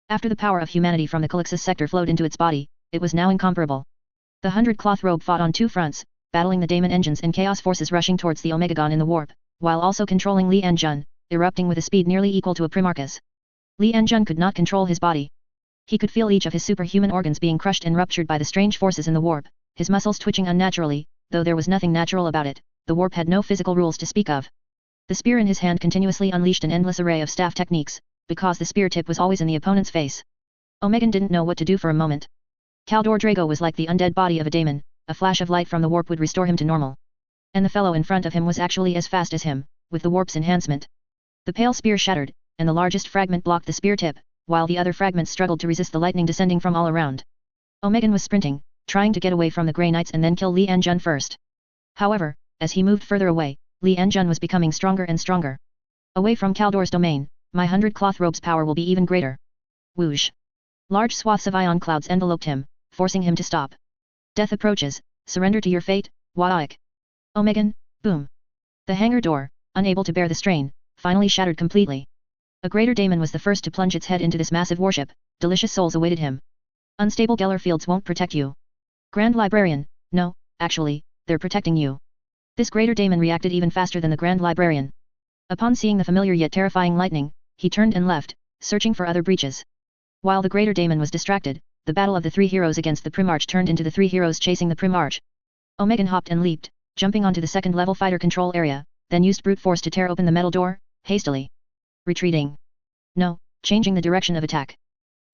After the power of humanity from the Calixus sector flowed into its body, it was now incomparable. The 100 cloth robe fought on two fronts, battling the daemon engines and chaos forces rushing towards the Omegagon in the warp, while also controlling Li Anjun, erupting with a speed nearly equal to a Primarch's. Li Anjun could not control his body. He could feel each of his superhuman organs being crushed and ruptured by the strange forces in the warp, his muscles twitching unnaturally, though there was nothing natural about it. The warp had no physical rules to speak of. The spear in his hand continuously unleashed an endless array of staff techniques, because the spear tip was always in the opponent's face. Omegan didn't know what to do for a moment. Kaldor Drago was like the undead body of a daemon, a flash of light from the warp would restore him to normal. And the fellow in front of him was actually as fast as him, with the warp's enhancement. The pale spear shattered, and the largest fragment blocked the spear tip, while the other fragments struggled to resist the lightning descending from all around. Omegan was sprinting, trying to get away from the Grey Knights and then kill Li Anjun first. However, as he moved further away, Li Anjun was becoming stronger and stronger. Away from Kaldor's domain, my 100 cloth robe's power will be even greater. Whoosh! Large swaths of ion clouds enveloped him, forcing him to stop. Death approaches, surrender to your fate, Waik. Omegan, boom! The hangar door, unable to bear the strain, finally shattered completely. A greater daemon was the first to plunge its head into this massive warship. Delicious souls awaited him. Unstable Geller fields won't protect you. Grand Librarian, no, actually, they're protecting you. This greater daemon reacted even faster than the Grand Librarian. Upon seeing the familiar yet terrifying lightning, he turned and left, searching for other breaches. While the greater daemon was distracted, the battle of the three heroes against the Primarch turned into the three heroes chasing the Primarch. Omegan hopped and leaped, jumping onto the second-level fighter control area, then used brute force to tear open the metal door, hastily. Retreating. No, changing the direction of attack.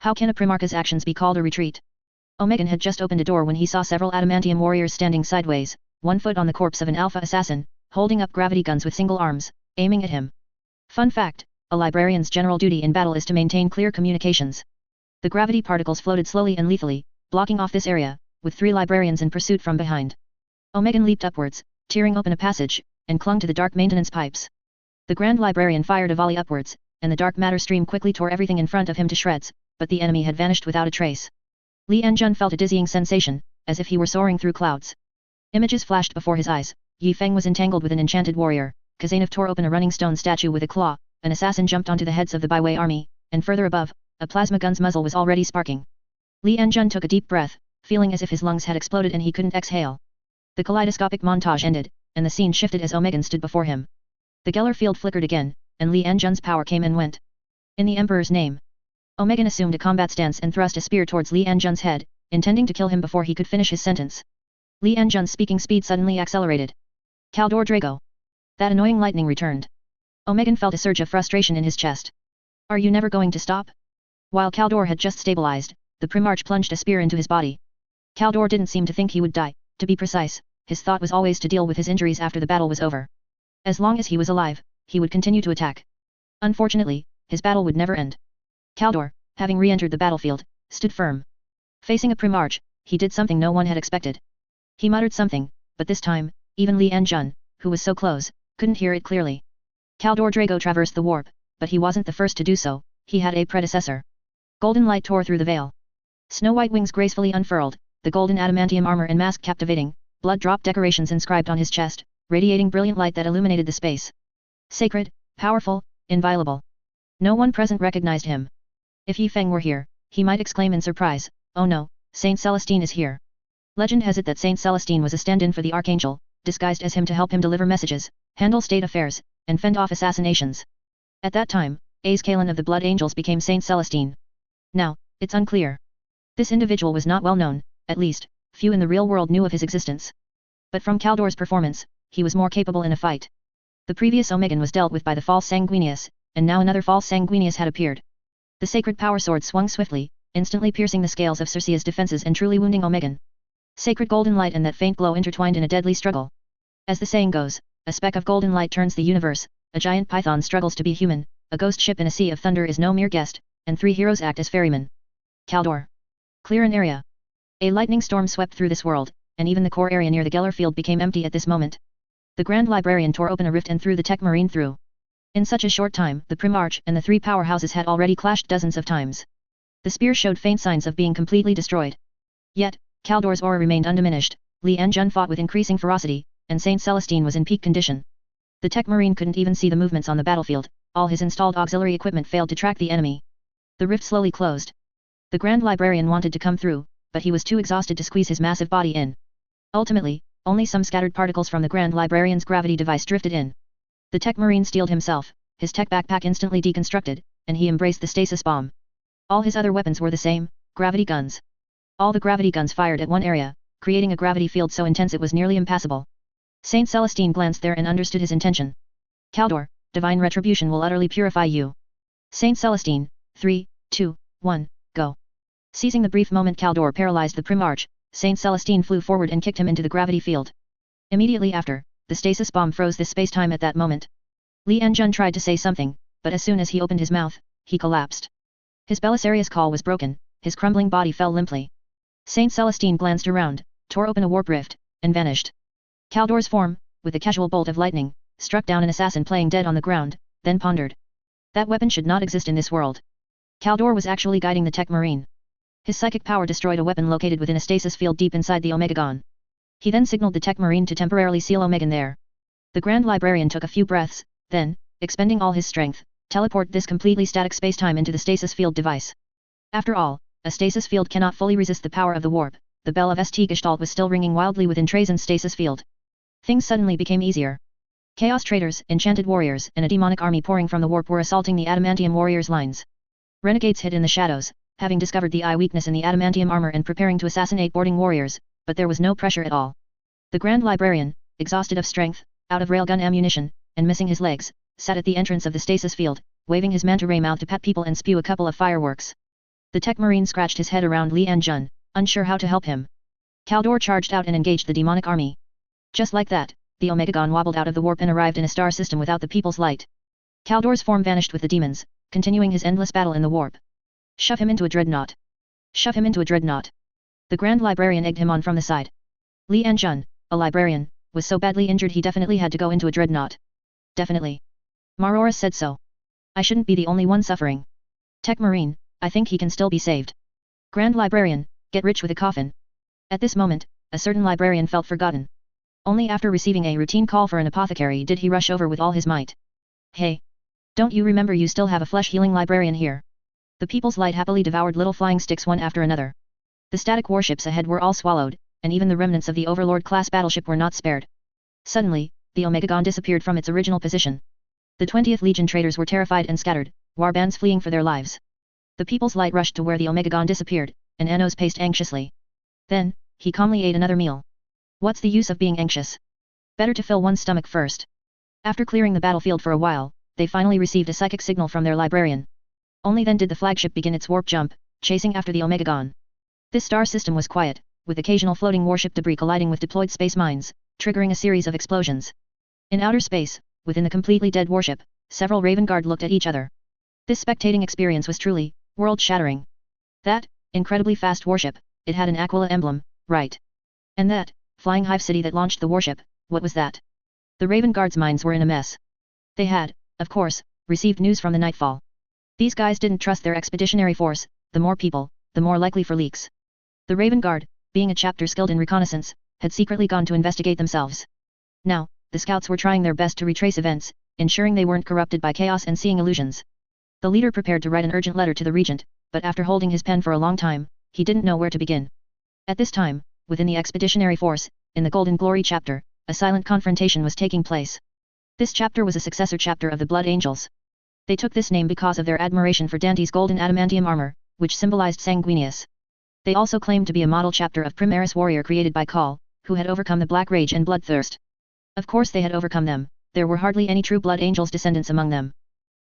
How can a Primarch's actions be called a retreat? Omegan had just opened a door when he saw several adamantium warriors standing sideways, 1 foot on the corpse of an alpha assassin, holding up gravity guns with single arms, aiming at him. Fun fact, a librarian's general duty in battle is to maintain clear communications. The gravity particles floated slowly and lethally, blocking off this area, with 3 librarians in pursuit from behind. Omegan leaped upwards, tearing open a passage, and clung to the dark maintenance pipes. The Grand Librarian fired a volley upwards, and the dark matter stream quickly tore everything in front of him to shreds, but the enemy had vanished without a trace. Li Anjun felt a dizzying sensation, as if he were soaring through clouds. Images flashed before his eyes. Yi Feng was entangled with an enchanted warrior, Kazanov tore open a running stone statue with a claw, an assassin jumped onto the heads of the Byway army, and further above, a plasma gun's muzzle was already sparking. Li Anjun took a deep breath, feeling as if his lungs had exploded and he couldn't exhale. The kaleidoscopic montage ended, and the scene shifted as Omegan stood before him. The Geller field flickered again, and Li Anjun's power came and went. In the Emperor's name. Omegan assumed a combat stance and thrust a spear towards Li Anjun's head, intending to kill him before he could finish his sentence. Li Anjun's speaking speed suddenly accelerated. Kaldor Drago. That annoying lightning returned. Omegan felt a surge of frustration in his chest. Are you never going to stop? While Kaldor had just stabilized, the Primarch plunged a spear into his body. Kaldor didn't seem to think he would die. To be precise, his thought was always to deal with his injuries after the battle was over. As long as he was alive, he would continue to attack. Unfortunately, his battle would never end. Kaldor, having re-entered the battlefield, stood firm. Facing a Primarch, he did something no one had expected. He muttered something, but this time, even Li Anjun, who was so close, couldn't hear it clearly. Kaldor Drago traversed the warp, but he wasn't the first to do so, he had a predecessor. Golden light tore through the veil. Snow-white wings gracefully unfurled, the golden adamantium armor and mask captivating, blood-drop decorations inscribed on his chest, radiating brilliant light that illuminated the space. Sacred, powerful, inviolable. No one present recognized him. If Yi Feng were here, he might exclaim in surprise, oh no, Saint Celestine is here. Legend has it that Saint Celestine was a stand-in for the Archangel, disguised as him to help him deliver messages, handle state affairs, and fend off assassinations. At that time, Azkalan of the Blood Angels became Saint Celestine. Now, it's unclear. This individual was not well known, at least, few in the real world knew of his existence. But from Kaldor's performance, he was more capable in a fight. The previous Omegan was dealt with by the false Sanguinius, and now another false Sanguinius had appeared. The sacred power sword swung swiftly, instantly piercing the scales of Circea's defenses and truly wounding Omegan. Sacred golden light and that faint glow intertwined in a deadly struggle. As the saying goes, a speck of golden light turns the universe, a giant python struggles to be human, a ghost ship in a sea of thunder is no mere guest, and 3 heroes act as ferrymen. Kaldor. Clear an area. A lightning storm swept through this world, and even the core area near the Geller field became empty at this moment. The Grand Librarian tore open a rift and threw the Tech Marine through. In such a short time, the Primarch and the 3 powerhouses had already clashed dozens of times. The spear showed faint signs of being completely destroyed. Yet, Kaldor's aura remained undiminished. Li Anjun fought with increasing ferocity, and Saint Celestine was in peak condition. The Tech Marine couldn't even see the movements on the battlefield, all his installed auxiliary equipment failed to track the enemy. The rift slowly closed. The Grand Librarian wanted to come through, but he was too exhausted to squeeze his massive body in. Ultimately, only some scattered particles from the Grand Librarian's gravity device drifted in. The Tech Marine steeled himself, his tech backpack instantly deconstructed, and he embraced the stasis bomb. All his other weapons were the same, gravity guns. All the gravity guns fired at one area, creating a gravity field so intense it was nearly impassable. Saint Celestine glanced there and understood his intention. Kaldor, divine retribution will utterly purify you. Saint Celestine, 3, 2, 1, go. Seizing the brief moment Kaldor paralyzed the Primarch, Saint Celestine flew forward and kicked him into the gravity field. Immediately after, the stasis bomb froze this space-time at that moment. Li Anjun tried to say something, but as soon as he opened his mouth, he collapsed. His Belisarius call was broken, his crumbling body fell limply. Saint Celestine glanced around, tore open a warp rift, and vanished. Kaldor's form, with a casual bolt of lightning, struck down an assassin playing dead on the ground, then pondered. That weapon should not exist in this world. Kaldor was actually guiding the Tech Marine. His psychic power destroyed a weapon located within a stasis field deep inside the Omegagon. He then signaled the Tech Marine to temporarily seal Omegan there. The Grand Librarian took a few breaths, then, expending all his strength, teleport this completely static spacetime into the stasis field device. After all, a stasis field cannot fully resist the power of the warp. The bell of St. Gestalt was still ringing wildly within Trajan's stasis field. Things suddenly became easier. Chaos traders, enchanted warriors, and a demonic army pouring from the warp were assaulting the Adamantium warriors' lines. Renegades hid in the shadows, having discovered the eye weakness in the Adamantium armor and preparing to assassinate boarding warriors, but there was no pressure at all. The Grand Librarian, exhausted of strength, out of railgun ammunition, and missing his legs, sat at the entrance of the stasis field, waving his manta ray mouth to pat people and spew a couple of fireworks. The Tech Marine scratched his head around Li Anjun, unsure how to help him. Kaldor charged out and engaged the demonic army. Just like that, the Omegagon wobbled out of the warp and arrived in a star system without the people's light. Kaldor's form vanished with the demons, continuing his endless battle in the warp. Shove him into a dreadnought. Shove him into a dreadnought. The Grand Librarian egged him on from the side. Li Anjun, a librarian, was so badly injured he definitely had to go into a dreadnought. Definitely. Marora said so. I shouldn't be the only one suffering. Tech Marine, I think he can still be saved. Grand Librarian, get rich with a coffin. At this moment, a certain librarian felt forgotten. Only after receiving a routine call for an apothecary did he rush over with all his might. Hey! Don't you remember you still have a flesh-healing librarian here? The People's Light happily devoured little flying sticks one after another. The static warships ahead were all swallowed, and even the remnants of the Overlord-class battleship were not spared. Suddenly, the Omegagon disappeared from its original position. The 20th Legion traders were terrified and scattered, warbands fleeing for their lives. The People's Light rushed to where the Omegagon disappeared, and Anos paced anxiously. Then, he calmly ate another meal. What's the use of being anxious? Better to fill one's stomach first. After clearing the battlefield for a while, they finally received a psychic signal from their librarian. Only then did the flagship begin its warp jump, chasing after the Omegagon. This star system was quiet, with occasional floating warship debris colliding with deployed space mines, triggering a series of explosions. In outer space, within the completely dead warship, several Raven Guard looked at each other. This spectating experience was truly world-shattering. That incredibly fast warship, it had an Aquila emblem, right? And that flying hive city that launched the warship, what was that? The Raven Guard's minds were in a mess. They had, of course, received news from the Nightfall. These guys didn't trust their expeditionary force. The more people, the more likely for leaks. The Raven Guard, being a chapter skilled in reconnaissance, had secretly gone to investigate themselves. Now, the scouts were trying their best to retrace events, ensuring they weren't corrupted by chaos and seeing illusions. The leader prepared to write an urgent letter to the regent, but after holding his pen for a long time, he didn't know where to begin. At this time, within the expeditionary force, in the Golden Glory chapter, a silent confrontation was taking place. This chapter was a successor chapter of the Blood Angels. They took this name because of their admiration for Dante's golden adamantium armor, which symbolized Sanguinius. They also claimed to be a model chapter of Primaris warrior created by Kaul, who had overcome the Black Rage and Bloodthirst. Of course they had overcome them, there were hardly any true Blood Angels descendants among them.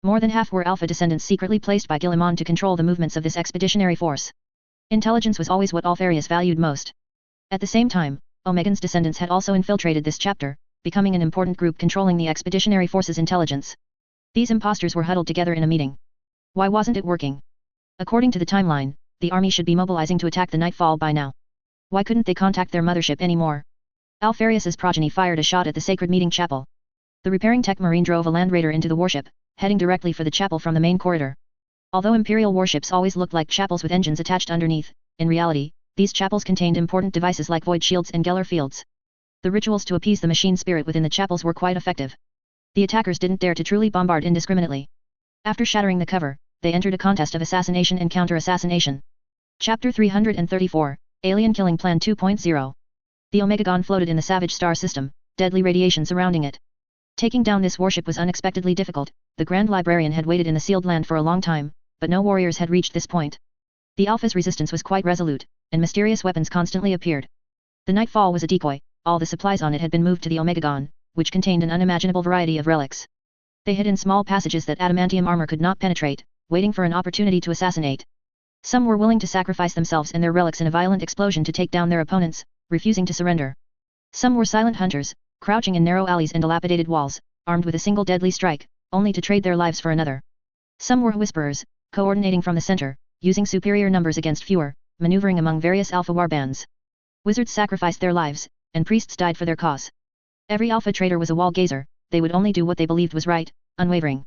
More than half were Alpha descendants secretly placed by Guilliman to control the movements of this expeditionary force. Intelligence was always what Alfarius valued most. At the same time, Omegan's descendants had also infiltrated this chapter, becoming an important group controlling the expeditionary force's intelligence. These imposters were huddled together in a meeting. Why wasn't it working? According to the timeline, the army should be mobilizing to attack the Nightfall by now. Why couldn't they contact their mothership anymore? Alfarius's progeny fired a shot at the sacred meeting chapel. The repairing Tech Marine drove a land raider into the warship, heading directly for the chapel from the main corridor. Although Imperial warships always looked like chapels with engines attached underneath, in reality, these chapels contained important devices like void shields and Geller fields. The rituals to appease the machine spirit within the chapels were quite effective. The attackers didn't dare to truly bombard indiscriminately. After shattering the cover, they entered a contest of assassination and counter-assassination. Chapter 334, Alien Killing Plan 2.0. The Omegagon floated in the Savage Star system, deadly radiation surrounding it. Taking down this warship was unexpectedly difficult. The Grand Librarian had waited in the sealed land for a long time, but no warriors had reached this point. The Alpha's resistance was quite resolute, and mysterious weapons constantly appeared. The Nightfall was a decoy. All the supplies on it had been moved to the Omegagon, which contained an unimaginable variety of relics. They hid in small passages that adamantium armor could not penetrate, waiting for an opportunity to assassinate. Some were willing to sacrifice themselves and their relics in a violent explosion to take down their opponents, refusing to surrender. Some were silent hunters, crouching in narrow alleys and dilapidated walls, armed with a single deadly strike, only to trade their lives for another. Some were whisperers, coordinating from the center, using superior numbers against fewer, maneuvering among various alpha warbands. Wizards sacrificed their lives, and priests died for their cause. Every alpha traitor was a wall gazer. They would only do what they believed was right, unwavering.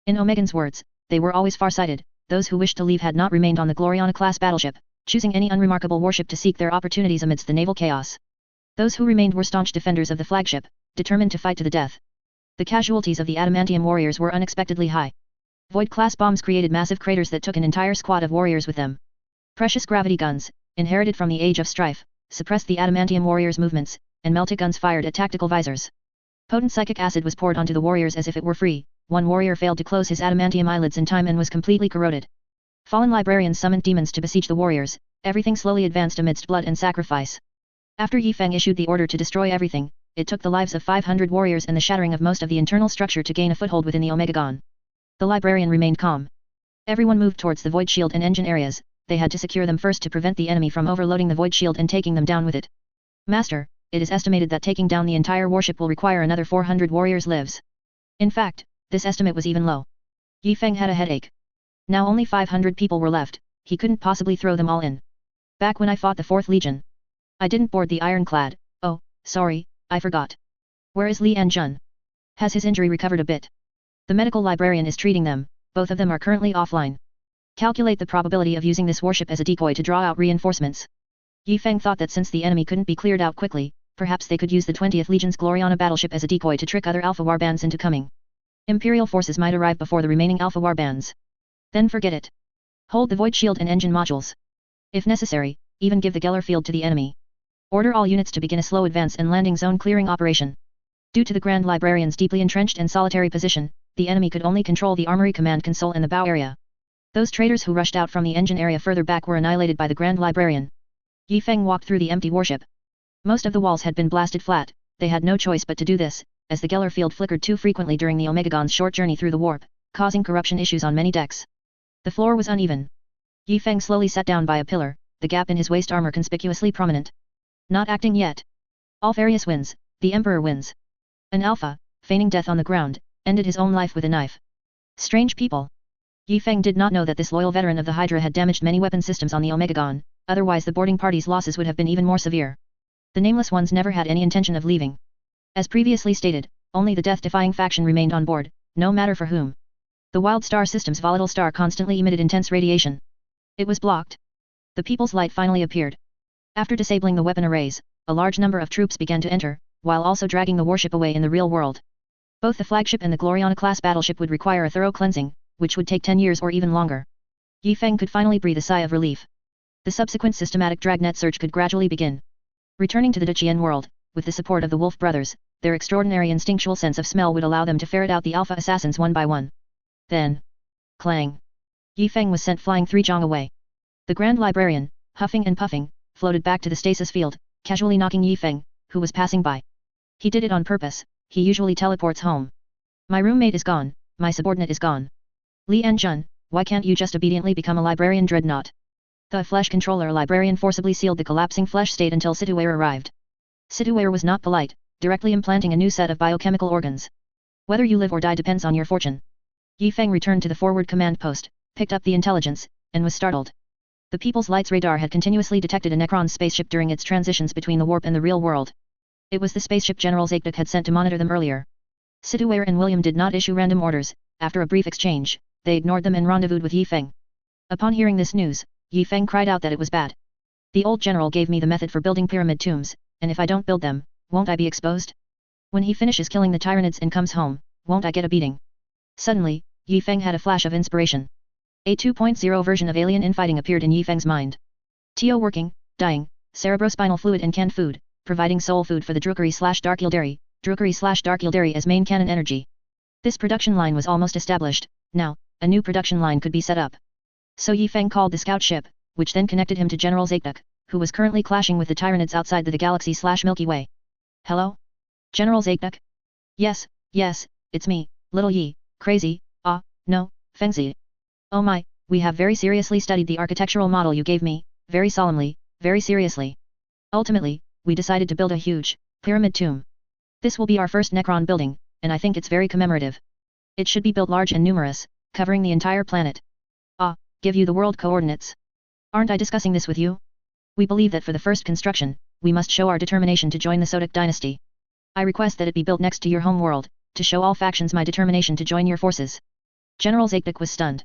In Omegan's words, they were always farsighted. Those who wished to leave had not remained on the Gloriana-class battleship, choosing any unremarkable warship to seek their opportunities amidst the naval chaos. Those who remained were staunch defenders of the flagship, determined to fight to the death. The casualties of the adamantium warriors were unexpectedly high. Void-class bombs created massive craters that took an entire squad of warriors with them. Precious gravity guns, inherited from the Age of Strife, suppressed the adamantium warriors' movements, and melted guns fired at tactical visors. Potent psychic acid was poured onto the warriors as if it were free. One warrior failed to close his adamantium eyelids in time and was completely corroded. Fallen librarians summoned demons to besiege the warriors. Everything slowly advanced amidst blood and sacrifice. After Yifeng issued the order to destroy everything, it took the lives of 500 warriors and the shattering of most of the internal structure to gain a foothold within the Omegagon. The librarian remained calm. Everyone moved towards the void shield and engine areas. They had to secure them first to prevent the enemy from overloading the void shield and taking them down with it. Master, it is estimated that taking down the entire warship will require another 400 warriors' lives. In fact, this estimate was even low. Yifeng had a headache. Now only 500 people were left. He couldn't possibly throw them all in. Back when I fought the 4th Legion, I didn't board the ironclad. Oh, sorry, I forgot. Where is Li Anjun? Has his injury recovered a bit? The medical librarian is treating them. Both of them are currently offline. Calculate the probability of using this warship as a decoy to draw out reinforcements. Yifeng thought that since the enemy couldn't be cleared out quickly, perhaps they could use the 20th Legion's Gloriana battleship as a decoy to trick other Alpha warbands into coming. Imperial forces might arrive before the remaining Alpha warbands. Then forget it. Hold the void shield and engine modules. If necessary, even give the Geller field to the enemy. Order all units to begin a slow advance and landing zone clearing operation. Due to the Grand Librarian's deeply entrenched and solitary position, the enemy could only control the armory command console and the bow area. Those traitors who rushed out from the engine area further back were annihilated by the Grand Librarian. Yifeng walked through the empty warship. Most of the walls had been blasted flat. They had no choice but to do this, as the Geller field flickered too frequently during the Omegagon's short journey through the warp, causing corruption issues on many decks. The floor was uneven. Yifeng slowly sat down by a pillar, the gap in his waist armor conspicuously prominent. Not acting yet. Alfarius wins, the Emperor wins. An Alpha, feigning death on the ground, ended his own life with a knife. Strange people. Yifeng did not know that this loyal veteran of the Hydra had damaged many weapon systems on the Omegagon, otherwise the boarding party's losses would have been even more severe. The Nameless Ones never had any intention of leaving. As previously stated, only the death-defying faction remained on board, no matter for whom. The Wild Star system's volatile star constantly emitted intense radiation. It was blocked. The People's Light finally appeared. After disabling the weapon arrays, a large number of troops began to enter, while also dragging the warship away in the real world. Both the flagship and the Gloriana-class battleship would require a thorough cleansing, which would take 10 years or even longer. Yifeng could finally breathe a sigh of relief. The subsequent systematic dragnet search could gradually begin. Returning to the Duchian world, with the support of the Wolf brothers, their extraordinary instinctual sense of smell would allow them to ferret out the Alpha assassins one by one. Then, clang! Yifeng was sent flying 3 zhang away. The Grand Librarian, huffing and puffing, floated back to the stasis field, casually knocking Yifeng, who was passing by. He did it on purpose. He usually teleports home. My roommate is gone, my subordinate is gone. Li Anjun, why can't you just obediently become a librarian dreadnought? The flesh controller librarian forcibly sealed the collapsing flesh state until Situare arrived. Situare was not polite, directly implanting a new set of biochemical organs. Whether you live or die depends on your fortune. Yifeng returned to the forward command post, picked up the intelligence, and was startled. The People's Light's radar had continuously detected a Necron spaceship during its transitions between the warp and the real world. It was the spaceship General Zaykduk had sent to monitor them earlier. Situare and William did not issue random orders. After a brief exchange, they ignored them and rendezvoused with Yifeng. Upon hearing this news, Yifeng cried out that it was bad. The old general gave me the method for building pyramid tombs, and if I don't build them, won't I be exposed? When he finishes killing the Tyranids and comes home, won't I get a beating? Suddenly, Yi Feng had a flash of inspiration. A 2.0 version of alien infighting appeared in Yi Feng's mind. TO working, dying, cerebrospinal fluid and canned food, providing soul food for the Drukari/Dark Yildari as main cannon energy. This production line was almost established. Now, a new production line could be set up. So Yi Feng called the scout ship, which then connected him to General Zaitduk, who was currently clashing with the Tyranids outside the galaxy/Milky Way. Hello? General Zaitduk? Yes, it's me, little Yi, crazy, no, Fengzi. Oh my, we have very seriously studied the architectural model you gave me, very solemnly, very seriously. Ultimately, we decided to build a huge, pyramid tomb. This will be our first Necron building, and I think it's very commemorative. It should be built large and numerous, covering the entire planet. Give you the world coordinates. Aren't I discussing this with you? We believe that for the first construction, we must show our determination to join the Sodic dynasty. I request that it be built next to your home world, to show all factions my determination to join your forces. General Zaitduk was stunned.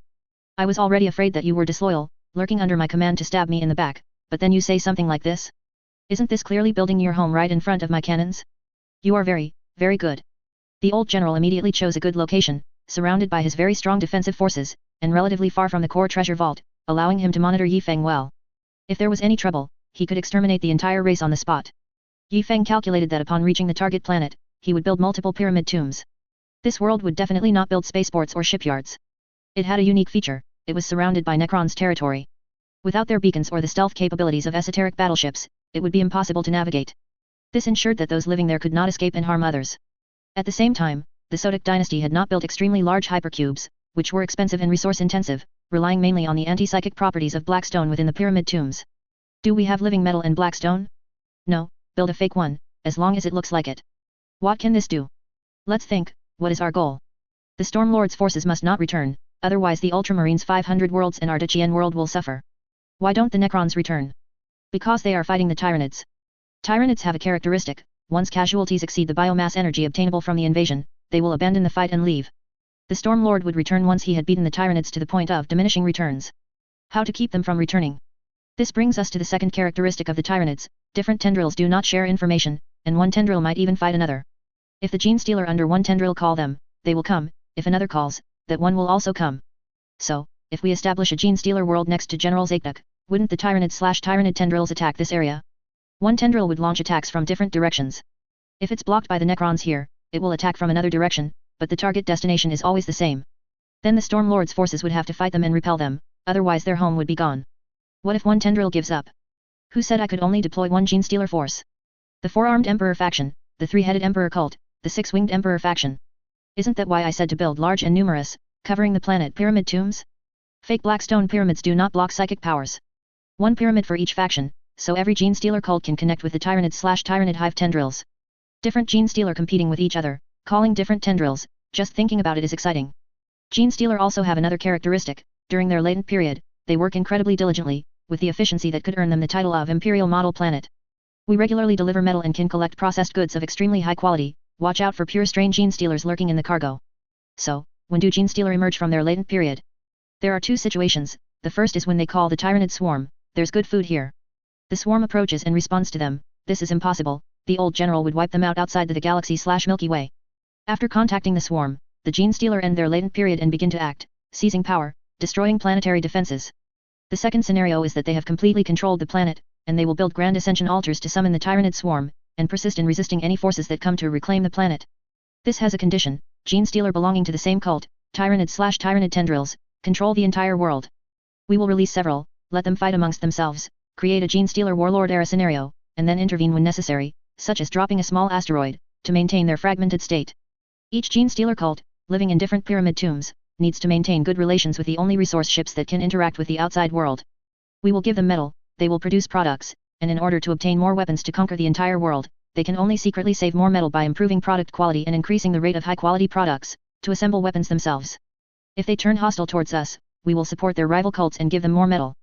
I was already afraid that you were disloyal, lurking under my command to stab me in the back, but then you say something like this? Isn't this clearly building your home right in front of my cannons? You are very, very good. The old general immediately chose a good location, surrounded by his very strong defensive forces, and relatively far from the core treasure vault, allowing him to monitor Yi Feng well. If there was any trouble, he could exterminate the entire race on the spot. Yi Feng calculated that upon reaching the target planet, he would build multiple pyramid tombs. This world would definitely not build spaceports or shipyards. It had a unique feature, it was surrounded by Necron's territory. Without their beacons or the stealth capabilities of esoteric battleships, it would be impossible to navigate. This ensured that those living there could not escape and harm others. At the same time, the Sodic dynasty had not built extremely large hypercubes, which were expensive and resource-intensive, relying mainly on the anti-psychic properties of black stone within the pyramid tombs. Do we have living metal and black stone? No, build a fake one, as long as it looks like it. What can this do? Let's think, what is our goal? The Stormlord's forces must not return, otherwise the Ultramarines' 500 worlds and Ardichian world will suffer. Why don't the Necrons return? Because they are fighting the Tyranids. Tyranids have a characteristic, once casualties exceed the biomass energy obtainable from the invasion, they will abandon the fight and leave. The Stormlord would return once he had beaten the Tyranids to the point of diminishing returns. How to keep them from returning? This brings us to the second characteristic of the Tyranids, different tendrils do not share information, and one tendril might even fight another. If the gene stealer under one tendril call them, they will come, if another calls, that one will also come. So, if we establish a gene stealer world next to General Zaitduk, wouldn't the Tyranid/Tyranid tendrils attack this area? One tendril would launch attacks from different directions. If it's blocked by the Necrons here, it will attack from another direction, but the target destination is always the same. Then the Stormlord's forces would have to fight them and repel them, otherwise their home would be gone. What if one tendril gives up? Who said I could only deploy one gene stealer force? The four-armed Emperor faction, the three-headed Emperor cult, the six-winged Emperor faction. Isn't that why I said to build large and numerous, covering the planet pyramid tombs? Fake blackstone pyramids do not block psychic powers. One pyramid for each faction, so every gene stealer cult can connect with the Tyranid/Tyranid hive tendrils. Different gene stealer competing with each other, calling different tendrils, just thinking about it is exciting. Gene stealer also have another characteristic, during their latent period, they work incredibly diligently, with the efficiency that could earn them the title of Imperial Model Planet. We regularly deliver metal and can collect processed goods of extremely high quality, watch out for pure strain gene stealers lurking in the cargo. So, when do gene stealer emerge from their latent period? There are two situations, the first is when they call the Tyranid swarm, there's good food here. The swarm approaches and responds to them, this is impossible, the old general would wipe them out outside the galaxy/Milky Way. After contacting the swarm, the gene stealer end their latent period and begin to act, seizing power, destroying planetary defenses. The second scenario is that they have completely controlled the planet, and they will build grand ascension altars to summon the Tyranid swarm, and persist in resisting any forces that come to reclaim the planet. This has a condition, gene stealer belonging to the same cult, Tyranid/Tyranid tendrils, control the entire world. We will release several, let them fight amongst themselves, create a gene stealer warlord era scenario, and then intervene when necessary, such as dropping a small asteroid, to maintain their fragmented state. Each gene stealer cult, living in different pyramid tombs, needs to maintain good relations with the only resource ships that can interact with the outside world. We will give them metal, they will produce products, and in order to obtain more weapons to conquer the entire world, they can only secretly save more metal by improving product quality and increasing the rate of high-quality products, to assemble weapons themselves. If they turn hostile towards us, we will support their rival cults and give them more metal.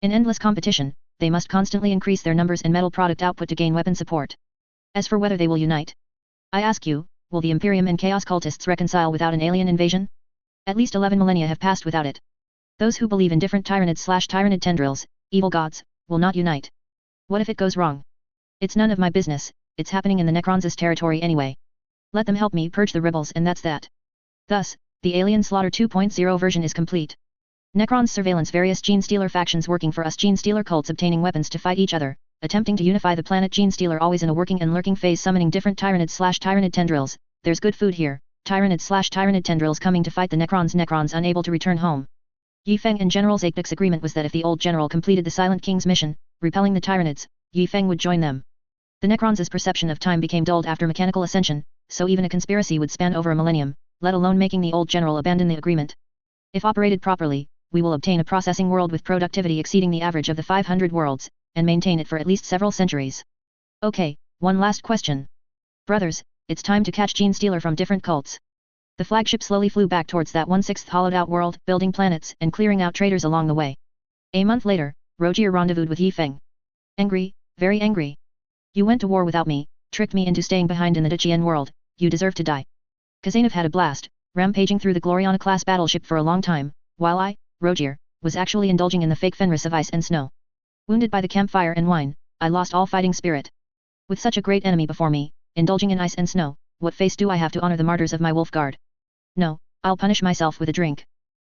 In endless competition, they must constantly increase their numbers and metal product output to gain weapon support. As for whether they will unite, I ask you, will the Imperium and Chaos cultists reconcile without an alien invasion? At least 11 millennia have passed without it. Those who believe in different Tyranid/Tyranid tendrils, evil gods, will not unite. What if it goes wrong? It's none of my business, it's happening in the Necrons' territory anyway. Let them help me purge the rebels and that's that. Thus, the Alien Slaughter 2.0 version is complete. Necrons surveillance various Genestealer factions working for us Genestealer cults obtaining weapons to fight each other, attempting to unify the planet Genestealer always in a working and lurking phase summoning different Tyrannid/Tyrannid tendrils, there's good food here, Tyrannid/Tyrannid tendrils coming to fight the Necrons unable to return home. Yi Feng and General Zaikduk's agreement was that if the old general completed the Silent King's mission, repelling the Tyrannids, Yi Feng would join them. The Necrons' perception of time became dulled after mechanical ascension, so even a conspiracy would span over a millennium, let alone making the old general abandon the agreement. If operated properly, we will obtain a processing world with productivity exceeding the average of the 500 worlds, and maintain it for at least several centuries. Okay, one last question. Brothers, it's time to catch Genestealer from different cults. The flagship slowly flew back towards that 1/6 hollowed-out world, building planets and clearing out traitors along the way. A month later, Rogier rendezvoused with Yi Feng. Angry, very angry. You went to war without me, tricked me into staying behind in the Duchian world, you deserve to die. Kazanov had a blast, rampaging through the Gloriana-class battleship for a long time, while I, Rogier, was actually indulging in the fake Fenris of ice and snow. Wounded by the campfire and wine, I lost all fighting spirit. With such a great enemy before me, indulging in ice and snow, what face do I have to honor the martyrs of my wolf guard? No, I'll punish myself with a drink.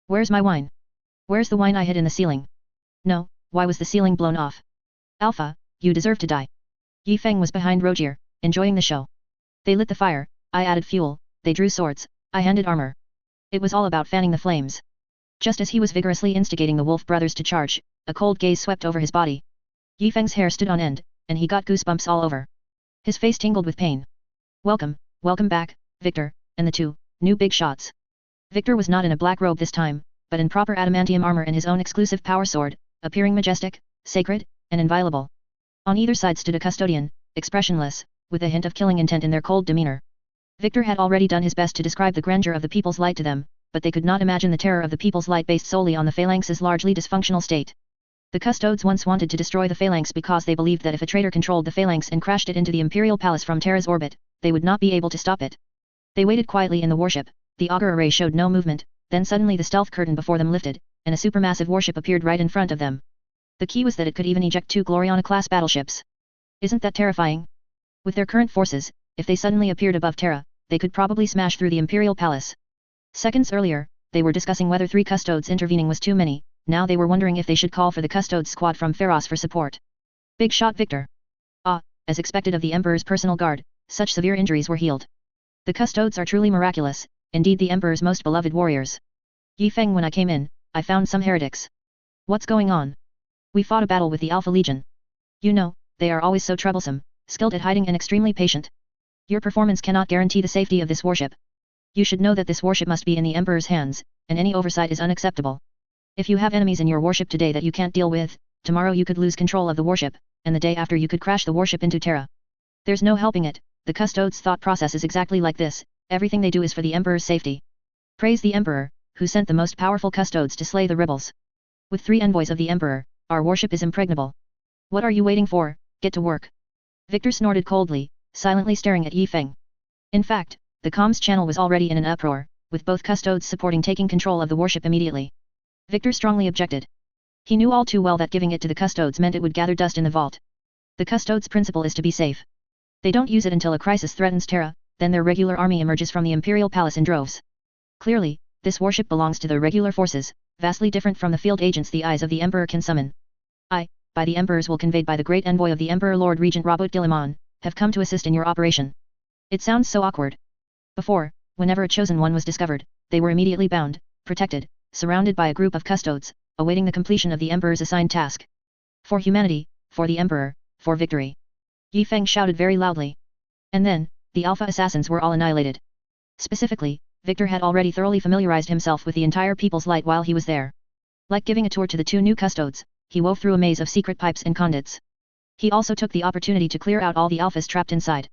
Where's my wine? Where's the wine I hid in the ceiling? No, why was the ceiling blown off? Alpha, you deserve to die. Yi Feng was behind Rogier, enjoying the show. They lit the fire, I added fuel, they drew swords, I handed armor. It was all about fanning the flames. Just as he was vigorously instigating the Wolf brothers to charge, a cold gaze swept over his body. Yi Feng's hair stood on end, and he got goosebumps all over. His face tingled with pain. Welcome back, Victor, and the two new big shots. Victor was not in a black robe this time, but in proper adamantium armor and his own exclusive power sword, appearing majestic, sacred, and inviolable. On either side stood a custodian, expressionless, with a hint of killing intent in their cold demeanor. Victor had already done his best to describe the grandeur of the People's Light to them, but they could not imagine the terror of the People's Light based solely on the Phalanx's largely dysfunctional state. The Custodes once wanted to destroy the Phalanx because they believed that if a traitor controlled the Phalanx and crashed it into the Imperial Palace from Terra's orbit, they would not be able to stop it. They waited quietly in the warship, the auger array showed no movement, then suddenly the stealth curtain before them lifted, and a supermassive warship appeared right in front of them. The key was that it could even eject 2 Gloriana-class battleships. Isn't that terrifying? With their current forces, if they suddenly appeared above Terra, they could probably smash through the Imperial Palace. Seconds earlier, they were discussing whether 3 Custodes intervening was too many, now they were wondering if they should call for the Custodes squad from Pharos for support. Big shot Victor. As expected of the Emperor's personal guard, such severe injuries were healed. The Custodes are truly miraculous, indeed the Emperor's most beloved warriors. Yi Feng, when I came in, I found some heretics. What's going on? We fought a battle with the Alpha Legion. You know, they are always so troublesome, skilled at hiding and extremely patient. Your performance cannot guarantee the safety of this warship. You should know that this warship must be in the Emperor's hands, and any oversight is unacceptable. If you have enemies in your warship today that you can't deal with, tomorrow you could lose control of the warship, and the day after you could crash the warship into Terra. There's no helping it, the Custodes' thought process is exactly like this, everything they do is for the Emperor's safety. Praise the Emperor, who sent the most powerful Custodes to slay the rebels. With 3 envoys of the Emperor, our warship is impregnable. What are you waiting for? Get to work. Victor snorted coldly, silently staring at Yi Feng. In fact, the comms channel was already in an uproar, with both Custodes supporting taking control of the warship immediately. Victor strongly objected. He knew all too well that giving it to the Custodes meant it would gather dust in the vault. The Custodes' principle is to be safe. They don't use it until a crisis threatens Terra, then their regular army emerges from the Imperial Palace in droves. Clearly, this warship belongs to the regular forces, vastly different from the field agents the eyes of the Emperor can summon. I, by the Emperor's will conveyed by the great envoy of the Emperor Lord Regent Robert Guillemon, have come to assist in your operation. It sounds so awkward. Before, whenever a chosen one was discovered, they were immediately bound, protected, surrounded by a group of Custodes, awaiting the completion of the Emperor's assigned task. For humanity, for the Emperor, for victory. Yi Feng shouted very loudly. And then, the Alpha assassins were all annihilated. Specifically, Victor had already thoroughly familiarized himself with the entire People's Light while he was there. Like giving a tour to the 2 new Custodes, he wove through a maze of secret pipes and conduits. He also took the opportunity to clear out all the Alphas trapped inside.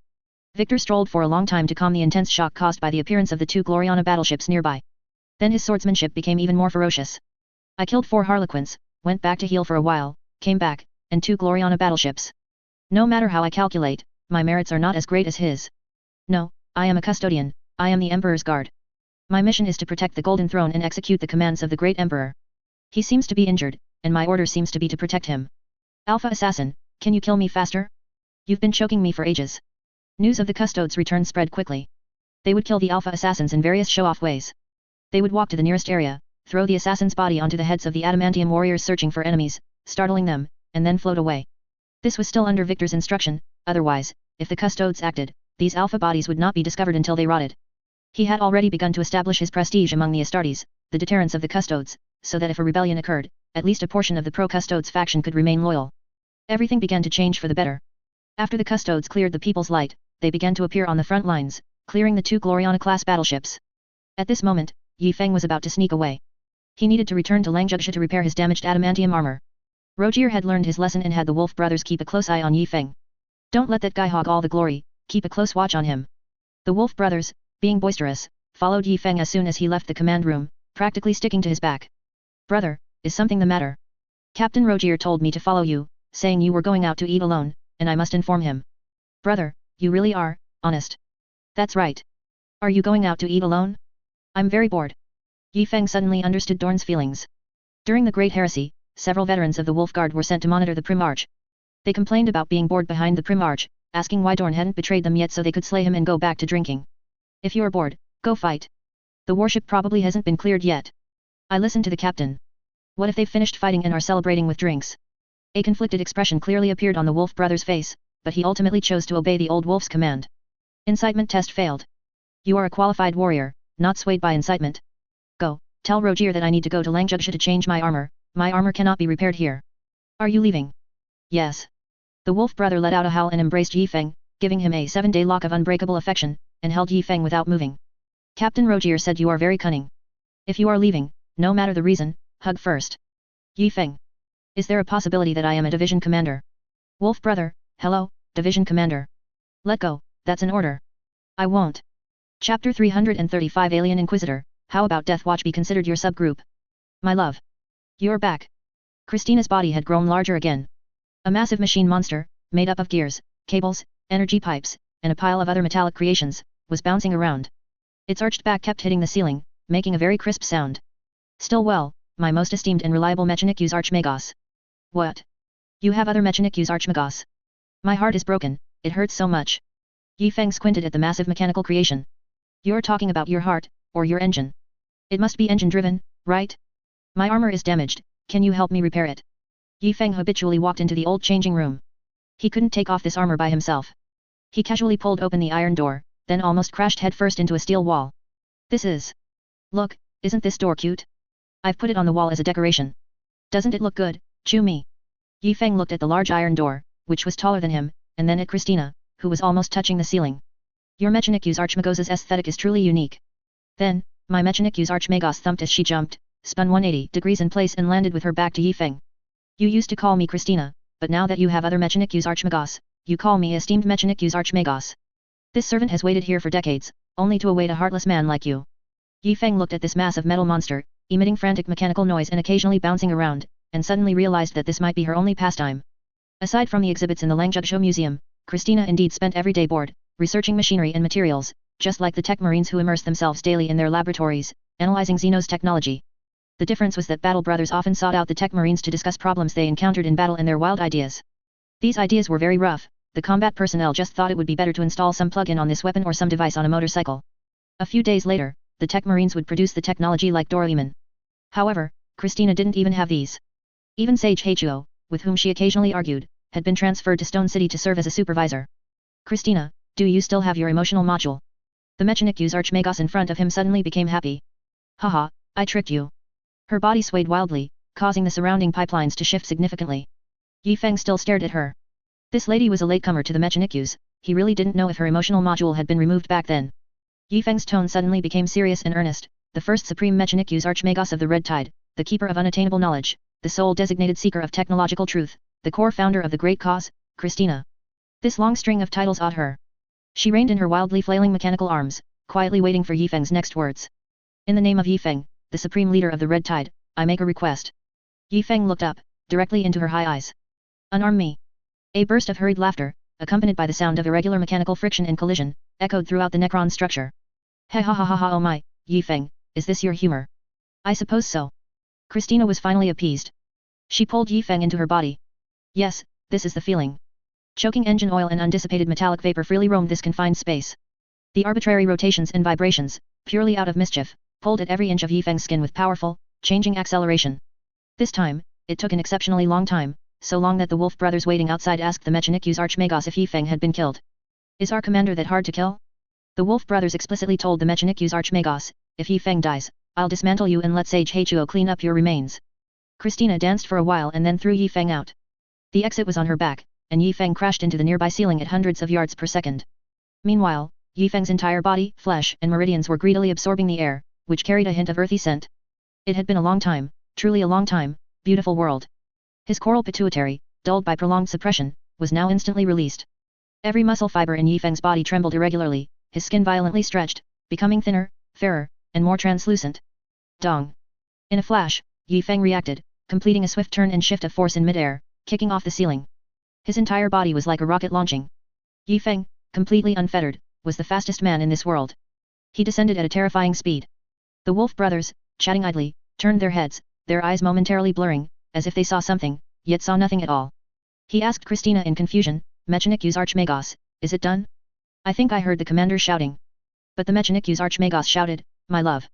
Victor strolled for a long time to calm the intense shock caused by the appearance of the 2 Gloriana battleships nearby. Then his swordsmanship became even more ferocious. I killed 4 Harlequins, went back to heal for a while, came back, and 2 Gloriana battleships. No matter how I calculate, my merits are not as great as his. No, I am a custodian, I am the Emperor's guard. My mission is to protect the Golden Throne and execute the commands of the great Emperor. He seems to be injured, and my order seems to be to protect him. Alpha assassin, can you kill me faster? You've been choking me for ages. News of the custodes' return spread quickly. They would kill the alpha assassins in various show-off ways. They would walk to the nearest area, throw the assassin's body onto the heads of the adamantium warriors searching for enemies, startling them, and then float away. This was still under Victor's instruction, otherwise, if the custodes acted, these alpha bodies would not be discovered until they rotted. He had already begun to establish his prestige among the Astartes, the deterrents of the custodes, so that if a rebellion occurred, at least a portion of the pro-custodes faction could remain loyal. Everything began to change for the better. After the custodes cleared the People's Light, they began to appear on the front lines, clearing the 2 Gloriana-class battleships. At this moment, Yi Feng was about to sneak away. He needed to return to Langjugshi to repair his damaged adamantium armor. Rogier had learned his lesson and had the Wolf brothers keep a close eye on Yi Feng. Don't let that guy hog all the glory, keep a close watch on him. The Wolf brothers, being boisterous, followed Yi Feng as soon as he left the command room, practically sticking to his back. Brother, is something the matter? Captain Rogier told me to follow you, saying you were going out to eat alone, and I must inform him. Brother, you really are, honest. That's right. Are you going out to eat alone? I'm very bored. Yi Feng suddenly understood Dorn's feelings. During the Great Heresy, several veterans of the Wolf Guard were sent to monitor the Primarch. They complained about being bored behind the Primarch, asking why Dorn hadn't betrayed them yet so they could slay him and go back to drinking. If you're bored, go fight. The warship probably hasn't been cleared yet. I listened to the captain. What if they've finished fighting and are celebrating with drinks? A conflicted expression clearly appeared on the Wolf brother's face, but he ultimately chose to obey the old wolf's command. Incitement test failed. You are a qualified warrior, not swayed by incitement. Go, tell Rogier that I need to go to Langjugshi to change my armor cannot be repaired here. Are you leaving? Yes. The Wolf brother let out a howl and embraced Yi Feng, giving him a 7-day lock of unbreakable affection, and held Yi Feng without moving. Captain Rogier said you are very cunning. If you are leaving, no matter the reason, hug first. Yi Feng. Is there a possibility that I am a division commander? Wolf brother, hello, division commander. Let go, that's an order. I won't. Chapter 335 Alien Inquisitor, how about Death Watch be considered your subgroup? My love. You're back. Christina's body had grown larger again. A massive machine monster, made up of gears, cables, energy pipes, and a pile of other metallic creations, was bouncing around. Its arched back kept hitting the ceiling, making a very crisp sound. Still well, my most esteemed and reliable Mechanicus Archmagos. What? You have other Mechanicus Archmagos? My heart is broken, it hurts so much. Yi Feng squinted at the massive mechanical creation. You're talking about your heart, or your engine. It must be engine-driven, right? My armor is damaged, can you help me repair it? Yi Feng habitually walked into the old changing room. He couldn't take off this armor by himself. He casually pulled open the iron door, then almost crashed headfirst into a steel wall. This is... Look, isn't this door cute? I've put it on the wall as a decoration. Doesn't it look good, Chew me? Yi Feng looked at the large iron door, which was taller than him, and then at Christina, who was almost touching the ceiling. Your Mechanicus Archmagos' aesthetic is truly unique. Then, my Mechanicus Archmagos thumped as she jumped, spun 180 degrees in place and landed with her back to Yi Feng. You used to call me Christina, but now that you have other Mechanicus Archmagos, you call me esteemed Mechanicus Archmagos. This servant has waited here for decades, only to await a heartless man like you. Yi Feng looked at this mass of metal monster, emitting frantic mechanical noise and occasionally bouncing around, and suddenly realized that this might be her only pastime. Aside from the exhibits in the Langjugshi Museum, Christina indeed spent every day bored, researching machinery and materials, just like the tech marines who immerse themselves daily in their laboratories, analyzing Xeno's technology. The difference was that battle brothers often sought out the tech marines to discuss problems they encountered in battle and their wild ideas. These ideas were very rough, the combat personnel just thought it would be better to install some plug-in on this weapon or some device on a motorcycle. A few days later, the tech marines would produce the technology like Doraemon. However, Christina didn't even have these. Even Sage Heichuo, with whom she occasionally argued, had been transferred to Stone City to serve as a supervisor. Christina, do you still have your emotional module? The Mechanicus Archmagos in front of him suddenly became happy. Haha, I tricked you. Her body swayed wildly, causing the surrounding pipelines to shift significantly. Yi Feng still stared at her. This lady was a latecomer to the Mechanicus, he really didn't know if her emotional module had been removed back then. Yi Feng's tone suddenly became serious and earnest, the first supreme Mechanicus Archmagos of the Red Tide, the keeper of unattainable knowledge, the sole designated seeker of technological truth, the core founder of the great cause, Christina. This long string of titles awed her. She reined in her wildly flailing mechanical arms, quietly waiting for Yi Feng's next words. In the name of Yi Feng, the supreme leader of the Red Tide, I make a request. Yi Feng looked up, directly into her high eyes. Unarm me. A burst of hurried laughter, accompanied by the sound of irregular mechanical friction and collision, echoed throughout the Necron structure. Hey ha ha ha ha, oh my, Yi Feng, is this your humor? I suppose so. Christina was finally appeased. She pulled Yi Feng into her body. Yes, this is the feeling. Choking engine oil and undissipated metallic vapor freely roamed this confined space. The arbitrary rotations and vibrations, purely out of mischief, pulled at every inch of Yifeng's skin with powerful, changing acceleration. This time, it took an exceptionally long time, so long that the Wolf brothers waiting outside asked the Mechanicu's Archmagos if Yifeng had been killed. Is our commander that hard to kill? The Wolf brothers explicitly told the Mechanicu's Archmagos, if Yifeng dies, I'll dismantle you and let Sage Heichuo clean up your remains. Christina danced for a while and then threw Yifeng out. The exit was on her back, and Yifeng crashed into the nearby ceiling at hundreds of yards per second. Meanwhile, Yifeng's entire body, flesh, and meridians were greedily absorbing the air, which carried a hint of earthy scent. It had been a long time, truly a long time, beautiful world. His coral pituitary, dulled by prolonged suppression, was now instantly released. Every muscle fiber in Yifeng's body trembled irregularly, his skin violently stretched, becoming thinner, fairer, and more translucent. Dong! In a flash, Yifeng reacted, completing a swift turn and shift of force in midair, kicking off the ceiling. His entire body was like a rocket launching. Yifeng, completely unfettered, was the fastest man in this world. He descended at a terrifying speed. The Wolf brothers, chatting idly, turned their heads, their eyes momentarily blurring, as if they saw something, yet saw nothing at all. He asked Christina in confusion, Mechanicu's Archmagos, is it done? I think I heard the commander shouting. But the Mechanicu's Archmagos shouted, my love.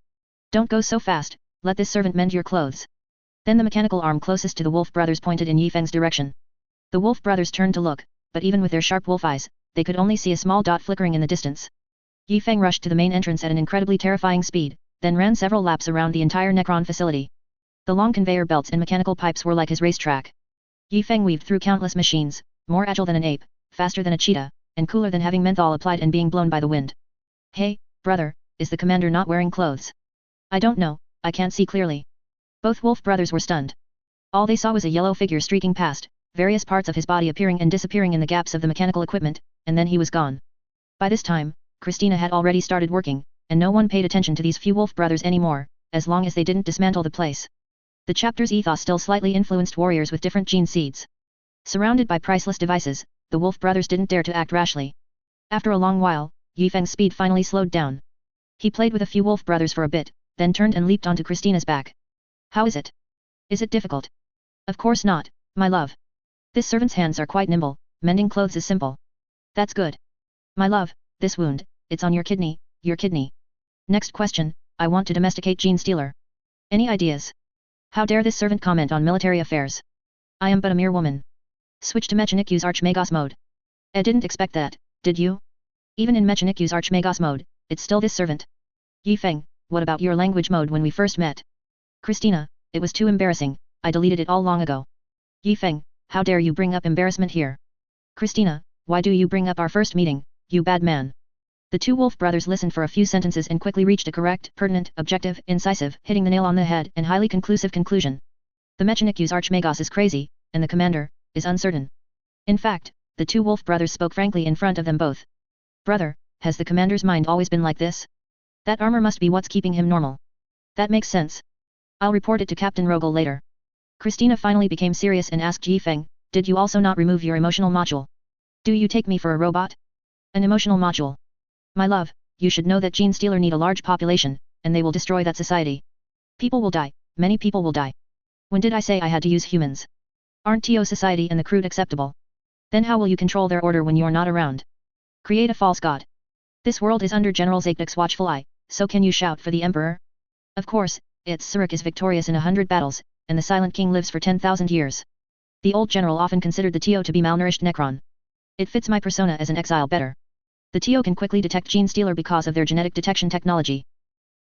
Don't go so fast, let this servant mend your clothes. Then the mechanical arm closest to the Wolf brothers pointed in Yifeng's direction. The Wolf brothers turned to look, but even with their sharp wolf eyes, they could only see a small dot flickering in the distance. Yifeng rushed to the main entrance at an incredibly terrifying speed, then ran several laps around the entire Necron facility. The long conveyor belts and mechanical pipes were like his racetrack. Yifeng weaved through countless machines, more agile than an ape, faster than a cheetah, and cooler than having menthol applied and being blown by the wind. Hey, brother, is the commander not wearing clothes? I don't know, I can't see clearly. Both Wolf brothers were stunned. All they saw was a yellow figure streaking past, various parts of his body appearing and disappearing in the gaps of the mechanical equipment, and then he was gone. By this time, Christina had already started working, and no one paid attention to these few Wolf brothers anymore, as long as they didn't dismantle the place. The chapter's ethos still slightly influenced warriors with different gene seeds. Surrounded by priceless devices, the Wolf brothers didn't dare to act rashly. After a long while, Yifeng's speed finally slowed down. He played with a few Wolf brothers for a bit, then turned and leaped onto Christina's back. How is it? Is it difficult? Of course not, my love. This servant's hands are quite nimble, mending clothes is simple. That's good. My love, this wound, it's on your kidney, your kidney. Next question, I want to domesticate Gene Stealer. Any ideas? How dare this servant comment on military affairs? I am but a mere woman. Switch to Mechanicu's Archmagos mode. I didn't expect that, did you? Even in Mechanicu's Archmagos mode, it's still this servant. Yifeng, what about your language mode when we first met? Christina, it was too embarrassing, I deleted it all long ago. Yifeng, how dare you bring up embarrassment here? Christina, why do you bring up our first meeting, you bad man? The two Wolf brothers listened for a few sentences and quickly reached a correct, pertinent, objective, incisive, hitting the nail on the head and highly conclusive conclusion. The Mechanicu's Archmagos is crazy, and the commander is uncertain. In fact, the two Wolf brothers spoke frankly in front of them both. Brother, has the commander's mind always been like this? That armor must be what's keeping him normal. That makes sense. I'll report it to Captain Rogel later. Christina finally became serious and asked Yifeng, did you also not remove your emotional module? Do you take me for a robot? An emotional module. My love, you should know that Gene Stealer need a large population, and they will destroy that society. People will die, many people will die. When did I say I had to use humans? Aren't TO society and the crude acceptable? Then how will you control their order when you're not around? Create a false god. This world is under General Zakedek's watchful eye, so can you shout for the Emperor? Of course, it's Surik is victorious in 100 battles, and the Silent King lives for 10,000 years. The old general often considered the TO to be malnourished Necron. It fits my persona as an exile better. The TO can quickly detect Gene Stealer because of their genetic detection technology.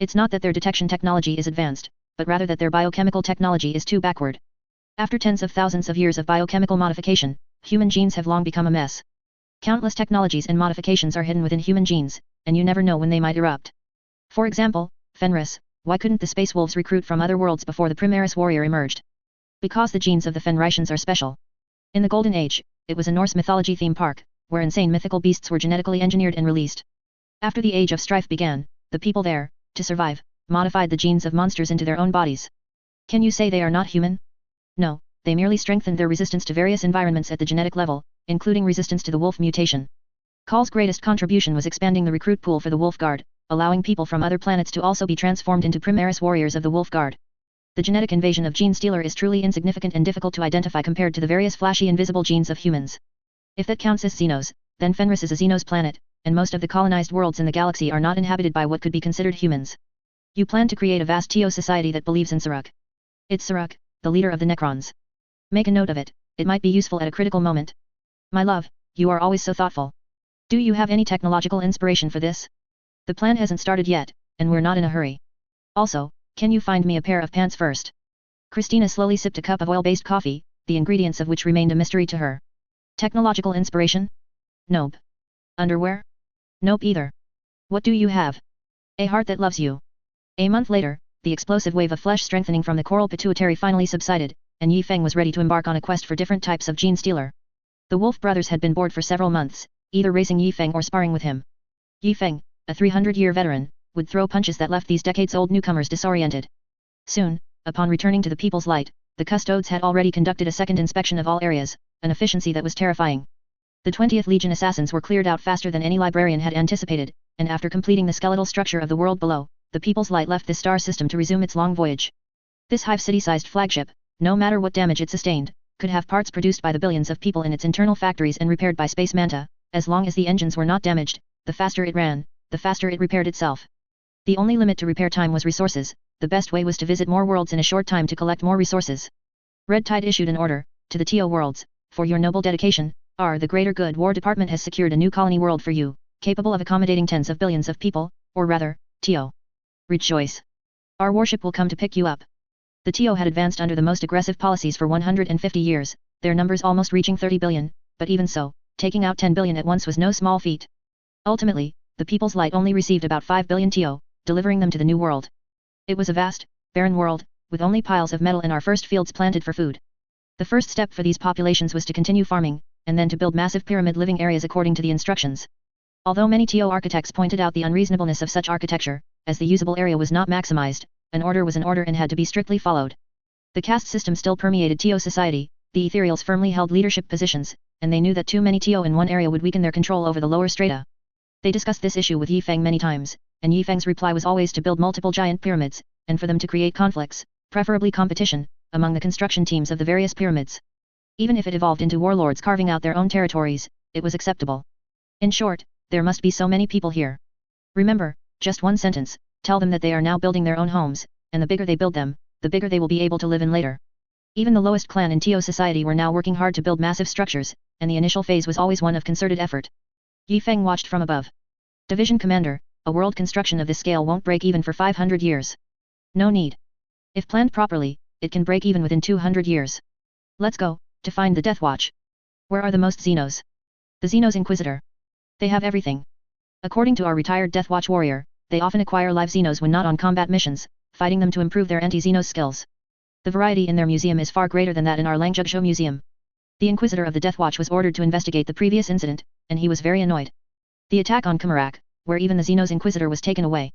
It's not that their detection technology is advanced, but rather that their biochemical technology is too backward. After tens of thousands of years of biochemical modification, human genes have long become a mess. Countless technologies and modifications are hidden within human genes, and you never know when they might erupt. For example, Fenris, why couldn't the Space Wolves recruit from other worlds before the Primaris warrior emerged? Because the genes of the Fenricians are special. In the Golden Age, it was a Norse mythology theme park, where insane mythical beasts were genetically engineered and released. After the Age of Strife began, the people there, to survive, modified the genes of monsters into their own bodies. Can you say they are not human? No, they merely strengthened their resistance to various environments at the genetic level, including resistance to the wolf mutation. Call's greatest contribution was expanding the recruit pool for the Wolf Guard, allowing people from other planets to also be transformed into Primaris warriors of the Wolf Guard. The genetic invasion of Gene Stealer is truly insignificant and difficult to identify compared to the various flashy invisible genes of humans. If that counts as Xenos, then Fenris is a Xenos planet, and most of the colonized worlds in the galaxy are not inhabited by what could be considered humans. You plan to create a vast Teo society that believes in Saruk. It's Saruk, the leader of the Necrons. Make a note of it, it might be useful at a critical moment. My love, you are always so thoughtful. Do you have any technological inspiration for this? The plan hasn't started yet, and we're not in a hurry. Also, can you find me a pair of pants first? Christina slowly sipped a cup of oil-based coffee, the ingredients of which remained a mystery to her. Technological inspiration? Nope. Underwear? Nope either. What do you have? A heart that loves you. A month later, the explosive wave of flesh strengthening from the coral pituitary finally subsided, and Yi Feng was ready to embark on a quest for different types of gene stealer. The Wolf brothers had been bored for several months, either racing Yi Feng or sparring with him. Yi Feng, a 300-year veteran, would throw punches that left these decades-old newcomers disoriented. Soon, upon returning to the People's Light, the custodes had already conducted a second inspection of all areas, an efficiency that was terrifying. The 20th Legion assassins were cleared out faster than any librarian had anticipated, and after completing the skeletal structure of the world below, the People's Light left this star system to resume its long voyage. This Hive City-sized flagship, no matter what damage it sustained, could have parts produced by the billions of people in its internal factories and repaired by Space Manta. As long as the engines were not damaged, the faster it ran, the faster it repaired itself. The only limit to repair time was resources. The best way was to visit more worlds in a short time to collect more resources. Red Tide issued an order, to the Teo worlds, for your noble dedication, the Greater Good War Department has secured a new colony world for you, capable of accommodating tens of billions of people, or rather, Teo. Rejoice. Our warship will come to pick you up. The Teo had advanced under the most aggressive policies for 150 years, their numbers almost reaching 30 billion, but even so, taking out 10 billion at once was no small feat. Ultimately, the People's Light only received about 5 billion Teo, delivering them to the new world. It was a vast, barren world, with only piles of metal in our first fields planted for food. The first step for these populations was to continue farming, and then to build massive pyramid living areas according to the instructions. Although many Teo architects pointed out the unreasonableness of such architecture, as the usable area was not maximized, an order was an order and had to be strictly followed. The caste system still permeated Teo society, the Ethereals firmly held leadership positions, and they knew that too many Teo in one area would weaken their control over the lower strata. They discussed this issue with Yi Feng many times, and Yi Feng's reply was always to build multiple giant pyramids, and for them to create conflicts, preferably competition, among the construction teams of the various pyramids. Even if it evolved into warlords carving out their own territories, it was acceptable. In short, there must be so many people here. Remember, just one sentence, tell them that they are now building their own homes, and the bigger they build them, the bigger they will be able to live in later. Even the lowest clan in Teo society were now working hard to build massive structures, and the initial phase was always one of concerted effort. Yi Feng watched from above. Division Commander, a world construction of this scale won't break even for 500 years. No need. If planned properly, it can break even within 200 years. Let's go, to find the Death Watch. Where are the most Xenos? The Xenos Inquisitor. They have everything. According to our retired Death Watch warrior, they often acquire live Xenos when not on combat missions, fighting them to improve their anti-Xenos skills. The variety in their museum is far greater than that in our Langjugsho museum. The Inquisitor of the Death Watch was ordered to investigate the previous incident, and he was very annoyed. The attack on Kumarak, where even the Xenos Inquisitor was taken away.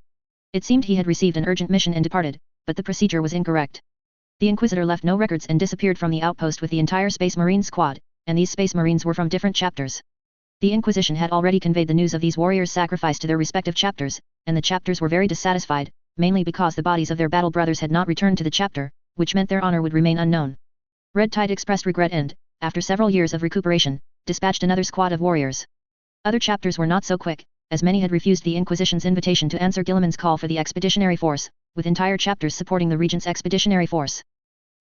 It seemed he had received an urgent mission and departed, but the procedure was incorrect. The Inquisitor left no records and disappeared from the outpost with the entire Space Marine squad, and these Space Marines were from different chapters. The Inquisition had already conveyed the news of these warriors' sacrifice to their respective chapters, and the chapters were very dissatisfied, mainly because the bodies of their battle brothers had not returned to the chapter, which meant their honor would remain unknown. Red Tide expressed regret and, after several years of recuperation, dispatched another squad of warriors. Other chapters were not so quick, as many had refused the Inquisition's invitation to answer Guilliman's call for the expeditionary force, with entire chapters supporting the Regent's expeditionary force.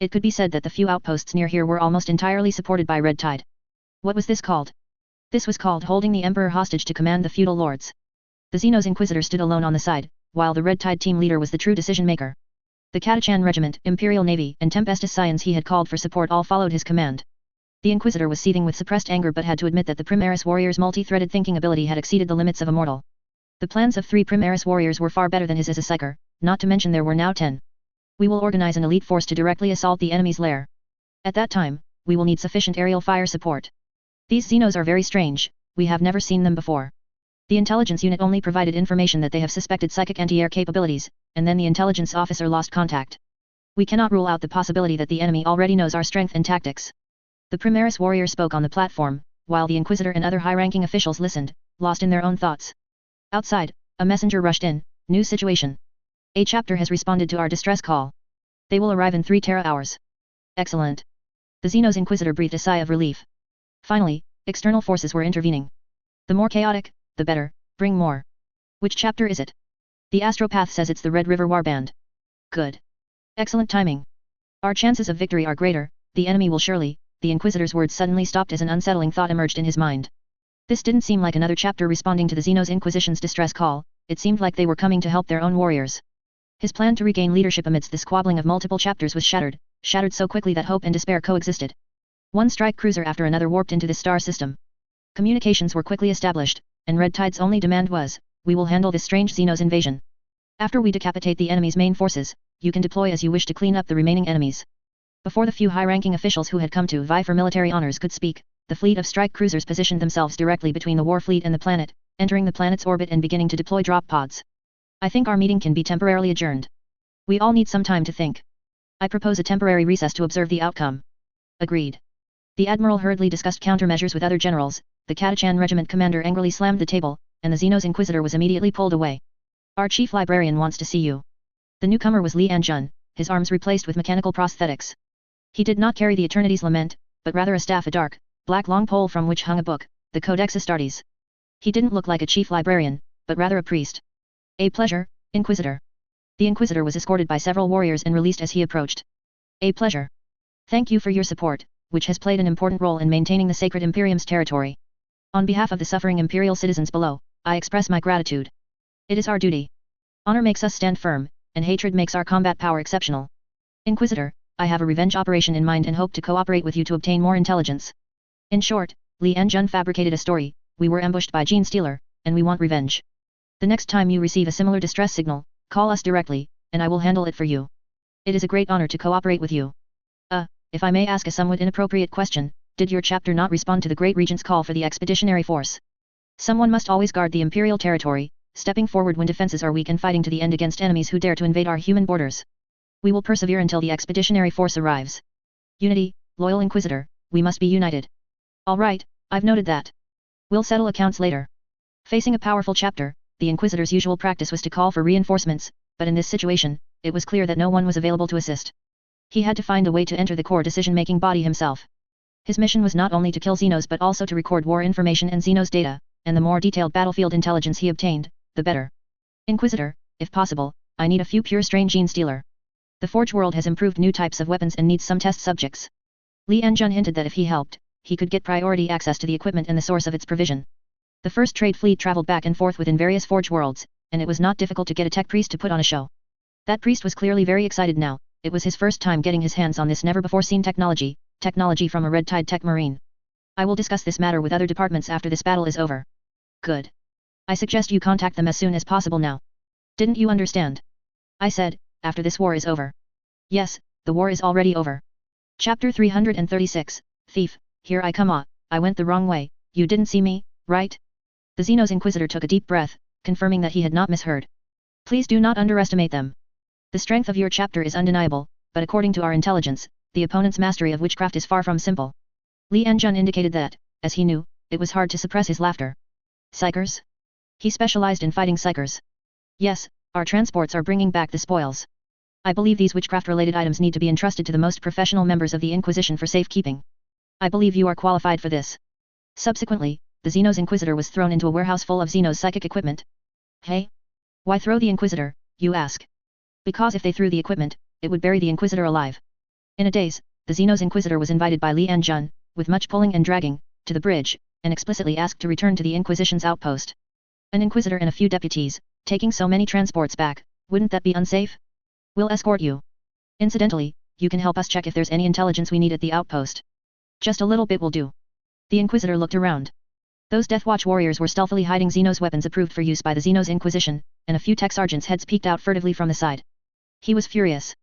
It could be said that the few outposts near here were almost entirely supported by Red Tide. What was this called? This was called holding the Emperor hostage to command the feudal lords. The Xenos Inquisitor stood alone on the side, while the Red Tide team leader was the true decision-maker. The Katachan Regiment, Imperial Navy, and Tempestus Scions he had called for support all followed his command. The Inquisitor was seething with suppressed anger but had to admit that the Primaris warrior's multi-threaded thinking ability had exceeded the limits of a mortal. The plans of 3 Primaris warriors were far better than his as a psyker, not to mention there were now 10. We will organize an elite force to directly assault the enemy's lair. At that time, we will need sufficient aerial fire support. These Xenos are very strange, we have never seen them before. The intelligence unit only provided information that they have suspected psychic anti-air capabilities, and then the intelligence officer lost contact. We cannot rule out the possibility that the enemy already knows our strength and tactics. The Primaris warrior spoke on the platform, while the Inquisitor and other high-ranking officials listened, lost in their own thoughts. Outside, a messenger rushed in. New situation. A chapter has responded to our distress call. They will arrive in 3 Terra hours. Excellent. The Xenos Inquisitor breathed a sigh of relief. Finally, External forces were intervening. The more chaotic, the better, bring more. Which chapter is it? The astropath says it's the Red River Warband. Good. Excellent timing. Our chances of victory are greater, the enemy will surely, the Inquisitor's words suddenly stopped as an unsettling thought emerged in his mind. This didn't seem like another chapter responding to the Xenos Inquisition's distress call, it seemed like they were coming to help their own warriors. His plan to regain leadership amidst this squabbling of multiple chapters was shattered so quickly that hope and despair coexisted. One strike cruiser after another warped into this star system. Communications were quickly established, and Red Tide's only demand was, we will handle this strange Xenos invasion. After we decapitate the enemy's main forces, you can deploy as you wish to clean up the remaining enemies. Before the few high-ranking officials who had come to vie for military honors could speak, the fleet of strike cruisers positioned themselves directly between the war fleet and the planet, entering the planet's orbit and beginning to deploy drop pods. I think our meeting can be temporarily adjourned. We all need some time to think. I propose a temporary recess to observe the outcome. Agreed. The Admiral hurriedly discussed countermeasures with other generals, the Katachan Regiment commander angrily slammed the table, and the Xenos Inquisitor was immediately pulled away. Our chief librarian wants to see you. The newcomer was Li Anjun, his arms replaced with mechanical prosthetics. He did not carry the Eternity's Lament, but rather a staff, a dark, black long pole from which hung a book, the Codex Astartes. He didn't look like a chief librarian, but rather a priest. A pleasure, Inquisitor. The Inquisitor was escorted by several warriors and released as he approached. A pleasure. Thank you for your support, which has played an important role in maintaining the Sacred Imperium's territory. On behalf of the suffering Imperial citizens below, I express my gratitude. It is our duty. Honor makes us stand firm, and hatred makes our combat power exceptional. Inquisitor, I have a revenge operation in mind and hope to cooperate with you to obtain more intelligence. In short, Li Anjun fabricated a story, we were ambushed by Gene Stealer, and we want revenge. The next time you receive a similar distress signal, call us directly, and I will handle it for you. It is a great honor to cooperate with you. If I may ask a somewhat inappropriate question, did your chapter not respond to the Great Regent's call for the expeditionary force? Someone must always guard the Imperial territory, stepping forward when defenses are weak and fighting to the end against enemies who dare to invade our human borders. We will persevere until the expeditionary force arrives. Unity, loyal Inquisitor, we must be united. All right, I've noted that. We'll settle accounts later. Facing a powerful chapter, the Inquisitor's usual practice was to call for reinforcements, but in this situation, it was clear that no one was available to assist. He had to find a way to enter the core decision-making body himself. His mission was not only to kill Xenos but also to record war information and Xenos data, and the more detailed battlefield intelligence he obtained, the better. Inquisitor, if possible, I need a few pure strain Gene Stealer. The Forge world has improved new types of weapons and needs some test subjects. Li Anjun hinted that if he helped, he could get priority access to the equipment and the source of its provision. The first trade fleet traveled back and forth within various Forge worlds, and it was not difficult to get a tech priest to put on a show. That priest was clearly very excited now. It was his first time getting his hands on this never-before-seen technology from a Red Tide Tech Marine. I will discuss this matter with other departments after this battle is over. Good. I suggest you contact them as soon as possible now. Didn't you understand? I said, after this war is over. Yes, the war is already over. Chapter 336, Thief, here I come. I went the wrong way, you didn't see me, right? The Xenos Inquisitor took a deep breath, confirming that he had not misheard. Please do not underestimate them. The strength of your chapter is undeniable, but according to our intelligence, the opponent's mastery of witchcraft is far from simple. Li Anjun indicated that, as he knew, it was hard to suppress his laughter. Psychers? He specialized in fighting psychers. Yes, our transports are bringing back the spoils. I believe these witchcraft-related items need to be entrusted to the most professional members of the Inquisition for safekeeping. I believe you are qualified for this. Subsequently, the Xenos Inquisitor was thrown into a warehouse full of Xenos psychic equipment. Hey? Why throw the Inquisitor, you ask? Because if they threw the equipment, it would bury the Inquisitor alive. In a daze, the Xenos Inquisitor was invited by Li Anjun, with much pulling and dragging, to the bridge, and explicitly asked to return to the Inquisition's outpost. An Inquisitor and a few deputies, taking so many transports back, wouldn't that be unsafe? We'll escort you. Incidentally, you can help us check if there's any intelligence we need at the outpost. Just a little bit will do. The Inquisitor looked around. Those Deathwatch warriors were stealthily hiding Xenos weapons approved for use by the Xenos Inquisition, and a few tech sergeants' heads peeked out furtively from the side. He was furious.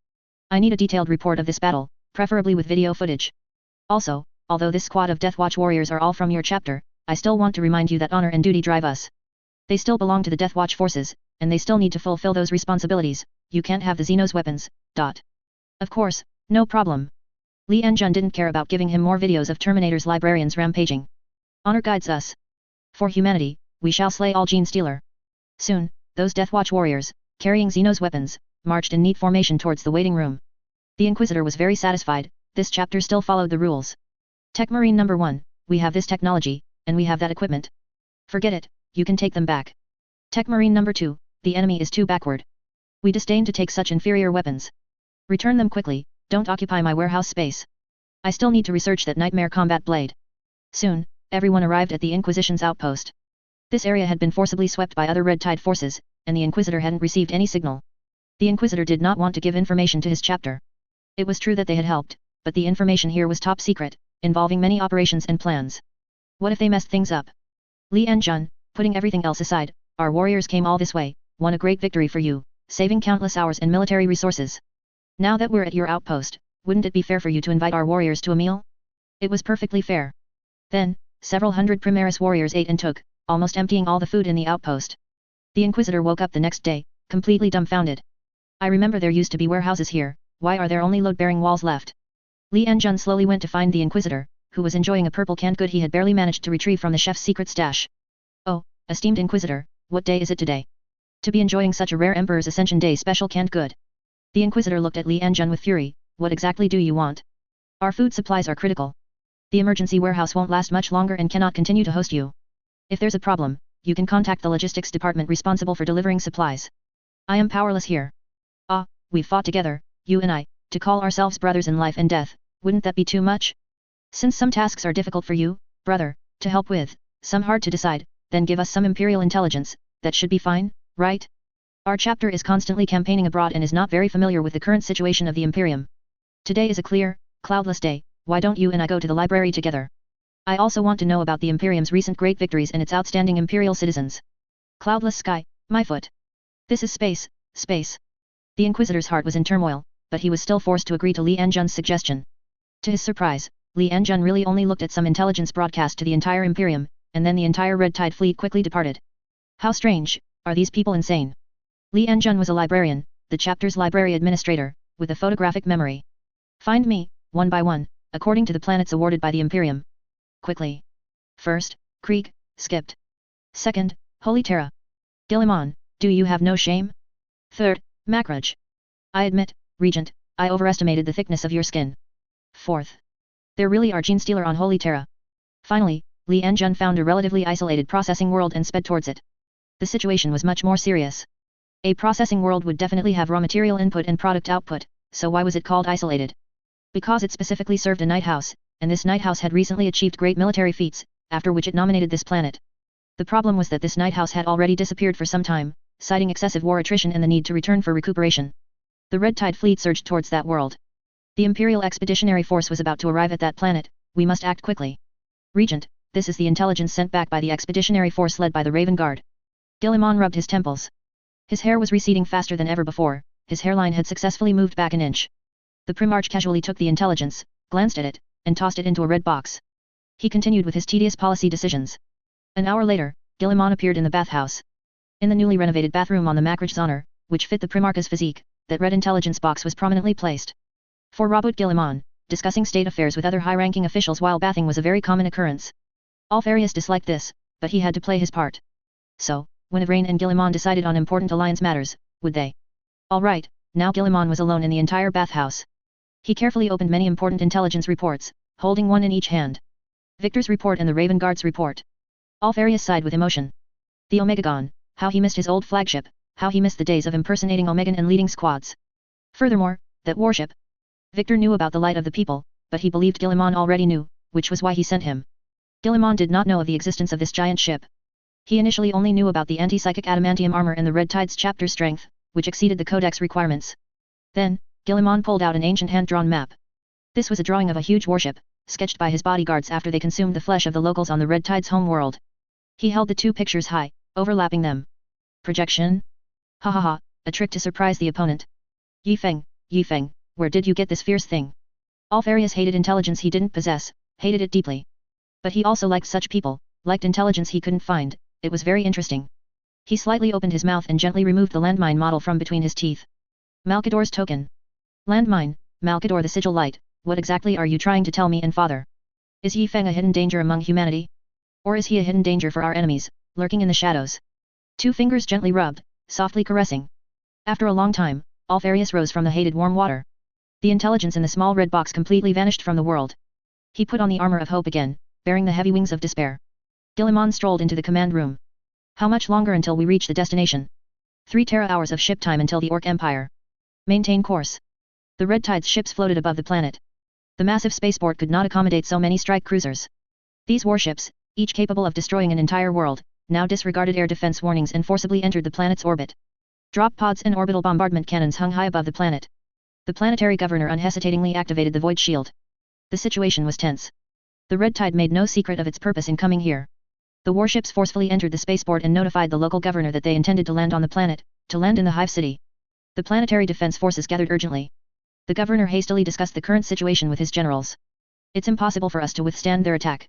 I need a detailed report of this battle, preferably with video footage. Also, although this squad of Deathwatch warriors are all from your chapter, I still want to remind you that honor and duty drive us. They still belong to the Deathwatch forces, and they still need to fulfill those responsibilities. You can't have the Xenos weapons. Of course, no problem. Li Anjun didn't care about giving him more videos of Terminator's librarians rampaging. Honor guides us. For humanity, we shall slay all Gene Stealer. Soon, those Deathwatch warriors, carrying Xenos weapons, marched in neat formation towards the waiting room. The Inquisitor was very satisfied, this chapter still followed the rules. Tech Marine number 1, we have this technology, and we have that equipment. Forget it, you can take them back. Tech Marine number 2, the enemy is too backward. We disdain to take such inferior weapons. Return them quickly, don't occupy my warehouse space. I still need to research that nightmare combat blade. Soon, everyone arrived at the Inquisition's outpost. This area had been forcibly swept by other Red Tide forces, and the Inquisitor hadn't received any signal. The Inquisitor did not want to give information to his chapter. It was true that they had helped, but the information here was top secret, involving many operations and plans. What if they messed things up? Li Anjun, putting everything else aside, our warriors came all this way, won a great victory for you, saving countless hours and military resources. Now that we're at your outpost, wouldn't it be fair for you to invite our warriors to a meal? It was perfectly fair. Then, several hundred Primaris warriors ate and took, almost emptying all the food in the outpost. The Inquisitor woke up the next day, completely dumbfounded. I remember there used to be warehouses here, why are there only load-bearing walls left? Li Anjun slowly went to find the Inquisitor, who was enjoying a purple canned good he had barely managed to retrieve from the chef's secret stash. Oh, esteemed Inquisitor, what day is it today? To be enjoying such a rare Emperor's Ascension Day special canned good. The Inquisitor looked at Li Anjun with fury. What exactly do you want? Our food supplies are critical. The emergency warehouse won't last much longer and cannot continue to host you. If there's a problem, you can contact the logistics department responsible for delivering supplies. I am powerless here. Ah, we've fought together, you and I, to call ourselves brothers in life and death, wouldn't that be too much? Since some tasks are difficult for you, brother, to help with, some hard to decide, then give us some imperial intelligence, that should be fine, right? Our chapter is constantly campaigning abroad and is not very familiar with the current situation of the Imperium. Today is a clear, cloudless day, why don't you and I go to the library together? I also want to know about the Imperium's recent great victories and its outstanding imperial citizens. Cloudless sky, my foot. This is space, space. The Inquisitor's heart was in turmoil, but he was still forced to agree to Li Anjun's suggestion. To his surprise, Li Anjun really only looked at some intelligence broadcast to the entire Imperium, and then the entire Red Tide fleet quickly departed. How strange, are these people insane? Li Anjun was a librarian, the chapter's library administrator, with a photographic memory. Find me, one by one, according to the planets awarded by the Imperium. Quickly. First, Krieg, skipped. Second, Holy Terra. Guilliman, do you have no shame? Third, Macrage. I admit, Regent, I overestimated the thickness of your skin. Fourth. There really are gene stealer on Holy Terra. Finally, Li Anjun found a relatively isolated processing world and sped towards it. The situation was much more serious. A processing world would definitely have raw material input and product output, so why was it called isolated? Because it specifically served a night house, and this night house had recently achieved great military feats, after which it nominated this planet. The problem was that this night house had already disappeared for some time, citing excessive war attrition and the need to return for recuperation. The Red Tide fleet surged towards that world. The Imperial Expeditionary Force was about to arrive at that planet, we must act quickly. Regent, this is the intelligence sent back by the Expeditionary Force led by the Raven Guard. Guilliman rubbed his temples. His hair was receding faster than ever before, his hairline had successfully moved back an inch. The Primarch casually took the intelligence, glanced at it, and tossed it into a red box. He continued with his tedious policy decisions. An hour later, Guilliman appeared in the bathhouse. In the newly renovated bathroom on the Macrage's honor, which fit the Primarch's physique, that red intelligence box was prominently placed. For Robert Guilliman, discussing state affairs with other high-ranking officials while bathing was a very common occurrence. Alfarius disliked this, but he had to play his part. So, when Ivrane and Guilliman decided on important alliance matters, would they? Alright, now Guilliman was alone in the entire bathhouse. He carefully opened many important intelligence reports, holding one in each hand. Victor's report and the Raven Guard's report. Alfarius sighed with emotion. The Omegagon, how he missed his old flagship, how he missed the days of impersonating Omegan and leading squads. Furthermore, that warship. Victor knew about the light of the people, but he believed Guilliman already knew, which was why he sent him. Guilliman did not know of the existence of this giant ship. He initially only knew about the anti-psychic adamantium armor and the Red Tide's chapter strength, which exceeded the Codex requirements. Then, Guilliman pulled out an ancient hand-drawn map. This was a drawing of a huge warship, sketched by his bodyguards after they consumed the flesh of the locals on the Red Tide's home world. He held the two pictures high, overlapping them. Projection? Ha ha ha, a trick to surprise the opponent. Yifeng, where did you get this fierce thing? Alfarius hated intelligence he didn't possess, hated it deeply. But he also liked such people, liked intelligence he couldn't find, it was very interesting. He slightly opened his mouth and gently removed the landmine model from between his teeth. Malkador's token. Landmine, Malkador the Sigil Light, what exactly are you trying to tell me and father? Is Yifeng a hidden danger among humanity? Or is he a hidden danger for our enemies, lurking in the shadows? Two fingers gently rubbed, softly caressing. After a long time, Alfarius rose from the hated warm water. The intelligence in the small red box completely vanished from the world. He put on the armor of hope again, bearing the heavy wings of despair. Guilliman strolled into the command room. How much longer until we reach the destination? 3 Terra-hours of ship time until the Orc Empire. Maintain course. The Red Tide's ships floated above the planet. The massive spaceport could not accommodate so many strike cruisers. These warships, each capable of destroying an entire world, now disregarded air defense warnings and forcibly entered the planet's orbit. Drop pods and orbital bombardment cannons hung high above the planet. The planetary governor unhesitatingly activated the void shield. The situation was tense. The Red Tide made no secret of its purpose in coming here. The warships forcefully entered the spaceport and notified the local governor that they intended to land on the planet, to land in the Hive City. The planetary defense forces gathered urgently. The governor hastily discussed the current situation with his generals. It's impossible for us to withstand their attack.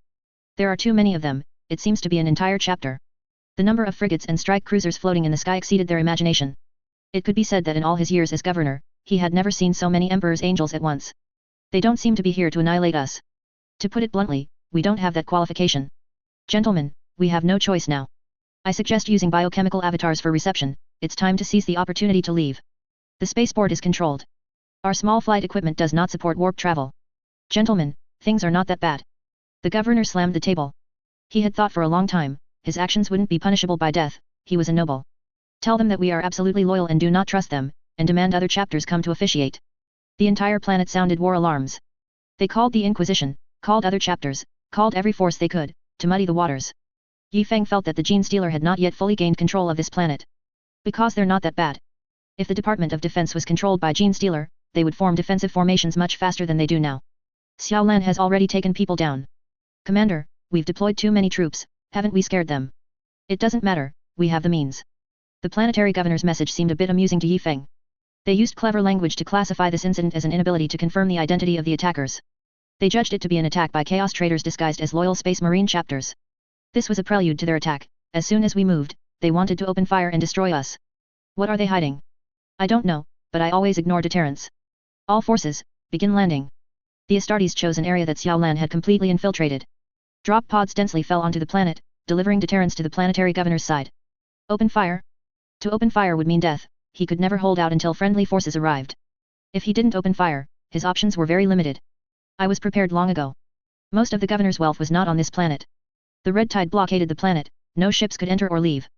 There are too many of them, it seems to be an entire chapter. The number of frigates and strike cruisers floating in the sky exceeded their imagination. It could be said that in all his years as governor, he had never seen so many Emperor's angels at once. They don't seem to be here to annihilate us. To put it bluntly, we don't have that qualification. Gentlemen, we have no choice now. I suggest using biochemical avatars for reception, it's time to seize the opportunity to leave. The spaceport is controlled. Our small flight equipment does not support warp travel. Gentlemen, things are not that bad. The governor slammed the table. He had thought for a long time, his actions wouldn't be punishable by death, he was a noble. Tell them that we are absolutely loyal and do not trust them, and demand other chapters come to officiate. The entire planet sounded war alarms. They called the Inquisition, called other chapters, called every force they could, to muddy the waters. Yi Feng felt that the Gene Stealer had not yet fully gained control of this planet. Because they're not that bad. If the Department of Defense was controlled by Gene Stealer, they would form defensive formations much faster than they do now. Xiao Lan has already taken people down. Commander, we've deployed too many troops, haven't we scared them? It doesn't matter, we have the means. The planetary governor's message seemed a bit amusing to Yi Feng. They used clever language to classify this incident as an inability to confirm the identity of the attackers. They judged it to be an attack by Chaos traders disguised as loyal Space Marine chapters. This was a prelude to their attack. As soon as we moved, they wanted to open fire and destroy us. What are they hiding? I don't know, but I always ignore deterrence. All forces, begin landing. The Astartes chose an area that Xiao Lan had completely infiltrated. Drop pods densely fell onto the planet, delivering deterrence to the planetary governor's side. Open fire? To open fire would mean death, he could never hold out until friendly forces arrived. If he didn't open fire, his options were very limited. I was prepared long ago. Most of the governor's wealth was not on this planet. The Red Tide blockaded the planet, no ships could enter or leave.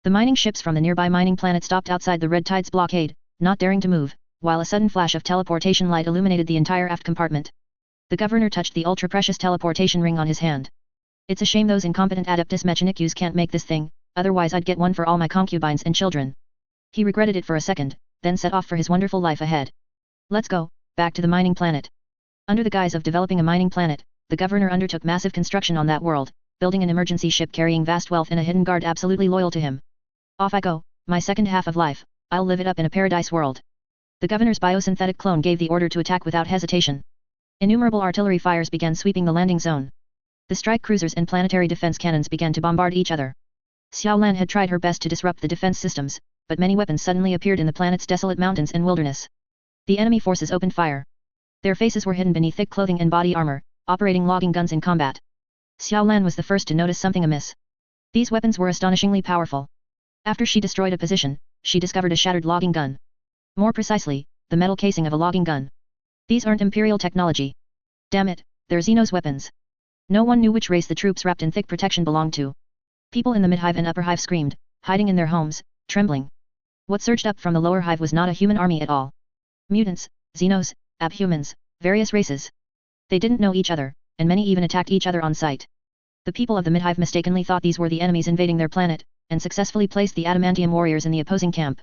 The mining ships from the nearby mining planet stopped outside the Red Tide's blockade, not daring to move, while a sudden flash of teleportation light illuminated the entire aft compartment. The governor touched the ultra-precious teleportation ring on his hand. It's a shame those incompetent Adeptus Mechanicus can't make this thing, otherwise I'd get one for all my concubines and children. He regretted it for a second, then set off for his wonderful life ahead. Let's go, back to the mining planet. Under the guise of developing a mining planet, the governor undertook massive construction on that world, building an emergency ship carrying vast wealth and a hidden guard absolutely loyal to him. Off I go, my second half of life, I'll live it up in a paradise world. The governor's biosynthetic clone gave the order to attack without hesitation. Innumerable artillery fires began sweeping the landing zone. The strike cruisers and planetary defense cannons began to bombard each other. Xiao Lan had tried her best to disrupt the defense systems, but many weapons suddenly appeared in the planet's desolate mountains and wilderness. The enemy forces opened fire. Their faces were hidden beneath thick clothing and body armor, operating logging guns in combat. Xiao Lan was the first to notice something amiss. These weapons were astonishingly powerful. After she destroyed a position, she discovered a shattered logging gun. More precisely, the metal casing of a logging gun. These aren't Imperial technology. Damn it, they're Xenos weapons. No one knew which race the troops wrapped in thick protection belonged to. People in the mid-hive and upper hive screamed, hiding in their homes, trembling. What surged up from the lower hive was not a human army at all. Mutants, Xenos, abhumans, various races. They didn't know each other, and many even attacked each other on sight. The people of the mid-hive mistakenly thought these were the enemies invading their planet, and successfully placed the adamantium warriors in the opposing camp.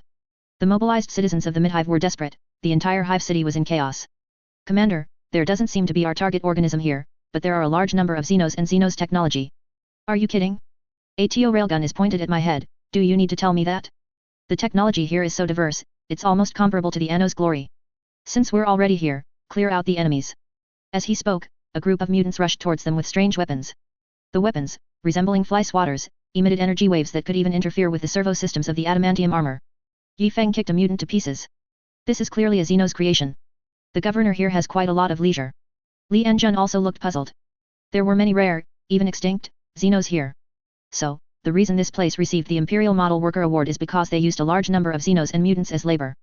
The mobilized citizens of the mid-hive were desperate, the entire hive city was in chaos. Commander, there doesn't seem to be our target organism here, but there are a large number of Xenos and Xenos technology. Are you kidding? A TO railgun is pointed at my head, do you need to tell me that? The technology here is so diverse, it's almost comparable to the Anno's glory. Since we're already here, clear out the enemies. As he spoke, a group of mutants rushed towards them with strange weapons. The weapons, resembling fly swatters, emitted energy waves that could even interfere with the servo systems of the adamantium armor. Yi Feng kicked a mutant to pieces. This is clearly a Xenos creation. The governor here has quite a lot of leisure. Li Anjun also looked puzzled. There were many rare, even extinct, Xenos here. So, the reason this place received the Imperial Model Worker Award is because they used a large number of Xenos and mutants as labor.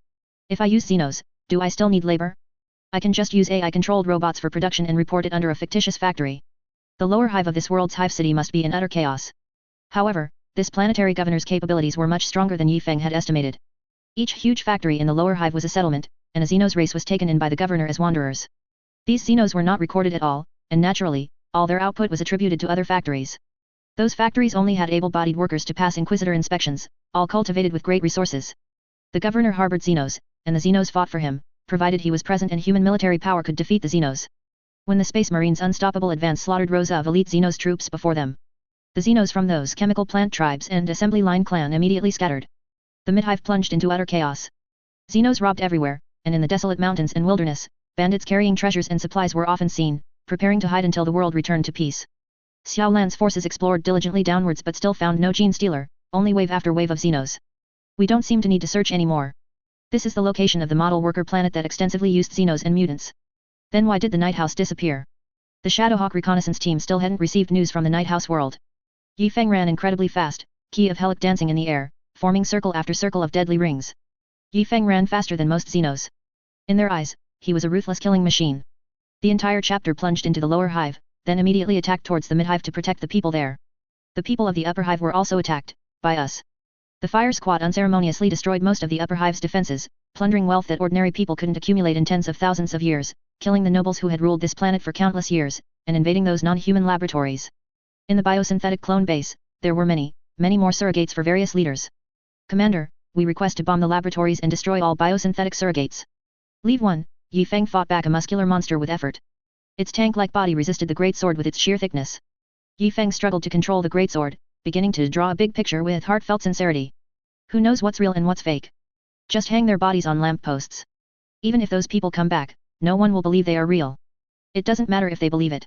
If I use Xenos, do I still need labor? I can just use AI-controlled robots for production and report it under a fictitious factory. The lower hive of this world's hive city must be in utter chaos. However, this planetary governor's capabilities were much stronger than Yi Feng had estimated. Each huge factory in the lower hive was a settlement, and a Xenos race was taken in by the governor as wanderers. These Xenos were not recorded at all, and naturally, all their output was attributed to other factories. Those factories only had able-bodied workers to pass Inquisitor inspections, all cultivated with great resources. The governor harbored Xenos, and the Xenos fought for him, provided he was present and human military power could defeat the Xenos. When the Space Marines' unstoppable advance slaughtered rows of elite Xenos troops before them, the Xenos from those chemical plant tribes and assembly line clan immediately scattered. The midhive plunged into utter chaos. Xenos robbed everywhere, and in the desolate mountains and wilderness, bandits carrying treasures and supplies were often seen, preparing to hide until the world returned to peace. Xiao Lan's forces explored diligently downwards but still found no gene stealer, only wave after wave of Xenos. We don't seem to need to search anymore. This is the location of the model worker planet that extensively used Xenos and mutants. Then why did the Night House disappear? The Shadowhawk reconnaissance team still hadn't received news from the Night House world. Yi Feng ran incredibly fast, key of helic dancing in the air, forming circle after circle of deadly rings. Yi Feng ran faster than most Xenos. In their eyes, he was a ruthless killing machine. The entire chapter plunged into the lower hive, then immediately attacked towards the midhive to protect the people there. The people of the upper hive were also attacked, by us. The fire squad unceremoniously destroyed most of the upper hive's defenses, plundering wealth that ordinary people couldn't accumulate in tens of thousands of years, killing the nobles who had ruled this planet for countless years, and invading those non-human laboratories. In the biosynthetic clone base, there were many more surrogates for various leaders. Commander, we request to bomb the laboratories and destroy all biosynthetic surrogates. Leave one, Yi Feng fought back a muscular monster with effort. Its tank-like body resisted the great sword with its sheer thickness. Yi Feng struggled to control the great sword, beginning to draw a big picture with heartfelt sincerity. Who knows what's real and what's fake? Just hang their bodies on lampposts. Even if those people come back, no one will believe they are real. It doesn't matter if they believe it.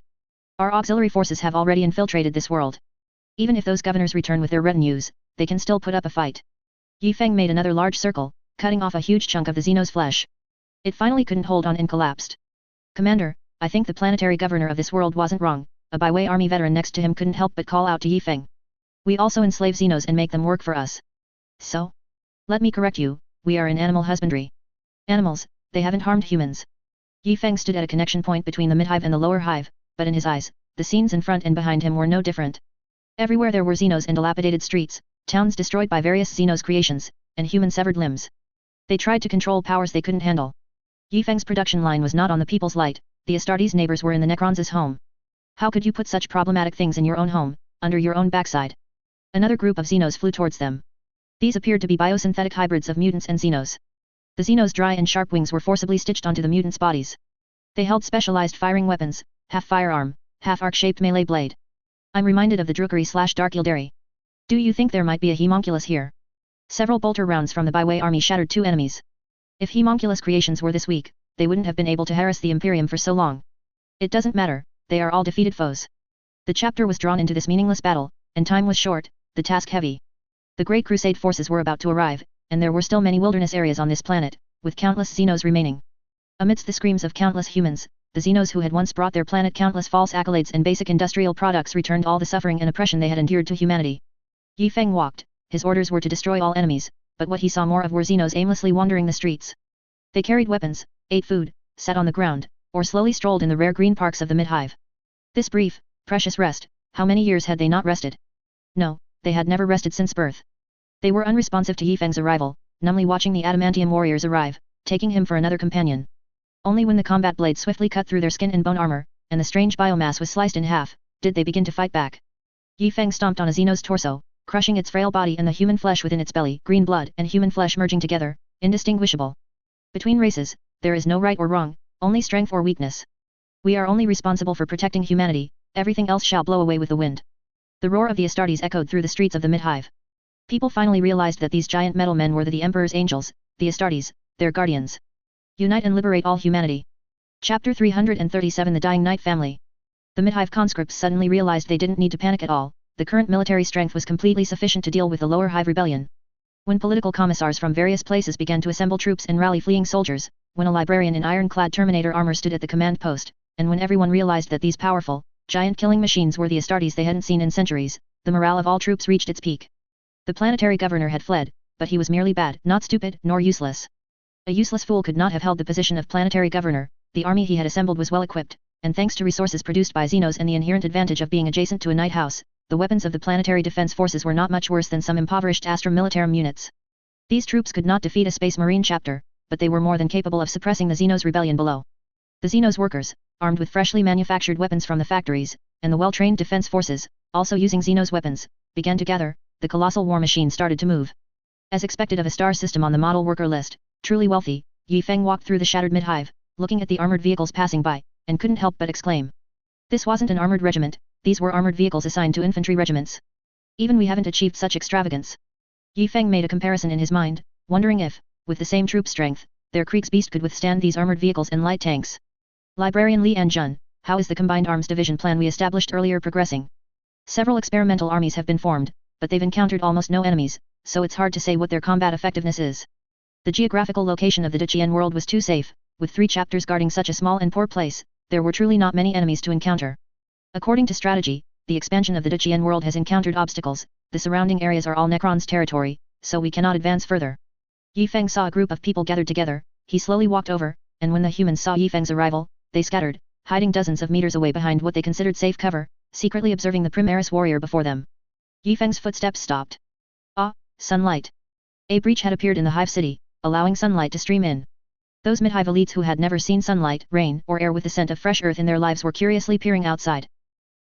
Our auxiliary forces have already infiltrated this world. Even if those governors return with their retinues, they can still put up a fight. Yi Feng made another large circle, cutting off a huge chunk of the Xenos flesh. It finally couldn't hold on and collapsed. Commander, I think the planetary governor of this world wasn't wrong. A byway army veteran next to him couldn't help but call out to Yi Feng. We also enslave Xenos and make them work for us. So? Let me correct you, we are in animal husbandry. Animals, they haven't harmed humans. Yi Feng stood at a connection point between the midhive and the lower hive, but in his eyes, the scenes in front and behind him were no different. Everywhere there were Xenos and dilapidated streets, towns destroyed by various Xenos creations, and human severed limbs. They tried to control powers they couldn't handle. Yi Feng's production line was not on the people's light, the Astartes' neighbors were in the Necrons' home. How could you put such problematic things in your own home, under your own backside? Another group of Xenos flew towards them. These appeared to be biosynthetic hybrids of mutants and Xenos. The Xenos' dry and sharp wings were forcibly stitched onto the mutants' bodies. They held specialized firing weapons, half firearm, half arc-shaped melee blade. I'm reminded of the Drukari/Dark Ildari. Do you think there might be a homunculus here? Several bolter rounds from the byway army shattered two enemies. If homunculus creations were this weak, they wouldn't have been able to harass the Imperium for so long. It doesn't matter, they are all defeated foes. The chapter was drawn into this meaningless battle, and time was short, the task heavy. The Great Crusade forces were about to arrive, and there were still many wilderness areas on this planet, with countless Xenos remaining. Amidst the screams of countless humans, the Xenos who had once brought their planet countless false accolades and basic industrial products returned all the suffering and oppression they had endured to humanity. Yi Feng walked, his orders were to destroy all enemies, but what he saw more of were Xenos aimlessly wandering the streets. They carried weapons, ate food, sat on the ground, or slowly strolled in the rare green parks of the midhive. This brief, precious rest, how many years had they not rested? No, they had never rested since birth. They were unresponsive to Yi Feng's arrival, numbly watching the adamantium warriors arrive, taking him for another companion. Only when the combat blade swiftly cut through their skin and bone armor, and the strange biomass was sliced in half, did they begin to fight back. Yi Feng stomped on a Xenos torso, crushing its frail body and the human flesh within its belly, green blood and human flesh merging together, indistinguishable. Between races, there is no right or wrong, only strength or weakness. We are only responsible for protecting humanity, everything else shall blow away with the wind. The roar of the Astartes echoed through the streets of the midhive. People finally realized that these giant metal men were the Emperor's angels, the Astartes, their guardians. Unite and liberate all humanity. Chapter 337 The Dying Knight Family. The midhive conscripts suddenly realized they didn't need to panic at all, the current military strength was completely sufficient to deal with the lower hive rebellion. When political commissars from various places began to assemble troops and rally fleeing soldiers, when a librarian in ironclad Terminator armor stood at the command post, and when everyone realized that these powerful, giant killing machines were the Astartes they hadn't seen in centuries, the morale of all troops reached its peak. The planetary governor had fled, but he was merely bad, not stupid, nor useless. A useless fool could not have held the position of planetary governor, the army he had assembled was well equipped, and thanks to resources produced by Xenos and the inherent advantage of being adjacent to a night house, the weapons of the planetary defense forces were not much worse than some impoverished Astra Militarum units. These troops could not defeat a Space Marine chapter, but they were more than capable of suppressing the Xenos rebellion below. The Xenos workers, armed with freshly manufactured weapons from the factories, and the well-trained defense forces, also using Xenos weapons, began to gather. The colossal war machine started to move. As expected of a star system on the model worker list, truly wealthy, Yi Feng walked through the shattered mid-hive, looking at the armored vehicles passing by, and couldn't help but exclaim. This wasn't an armored regiment, these were armored vehicles assigned to infantry regiments. Even we haven't achieved such extravagance. Yi Feng made a comparison in his mind, wondering if, with the same troop strength, their Kriegsbeast could withstand these armored vehicles and light tanks. Librarian Li Anjun, how is the combined arms division plan we established earlier progressing? Several experimental armies have been formed, but they've encountered almost no enemies, so it's hard to say what their combat effectiveness is. The geographical location of the Dichian world was too safe, with 3 chapters guarding such a small and poor place, there were truly not many enemies to encounter. According to strategy, the expansion of the Dichian world has encountered obstacles, the surrounding areas are all Necron's territory, so we cannot advance further. Yi Feng saw a group of people gathered together, he slowly walked over, and when the humans saw Yi Feng's arrival, they scattered, hiding dozens of meters away behind what they considered safe cover, secretly observing the Primaris warrior before them. Yi Feng's footsteps stopped. Ah, sunlight. A breach had appeared in the hive city, allowing sunlight to stream in. Those mid-hive elites who had never seen sunlight, rain, or air with the scent of fresh earth in their lives were curiously peering outside.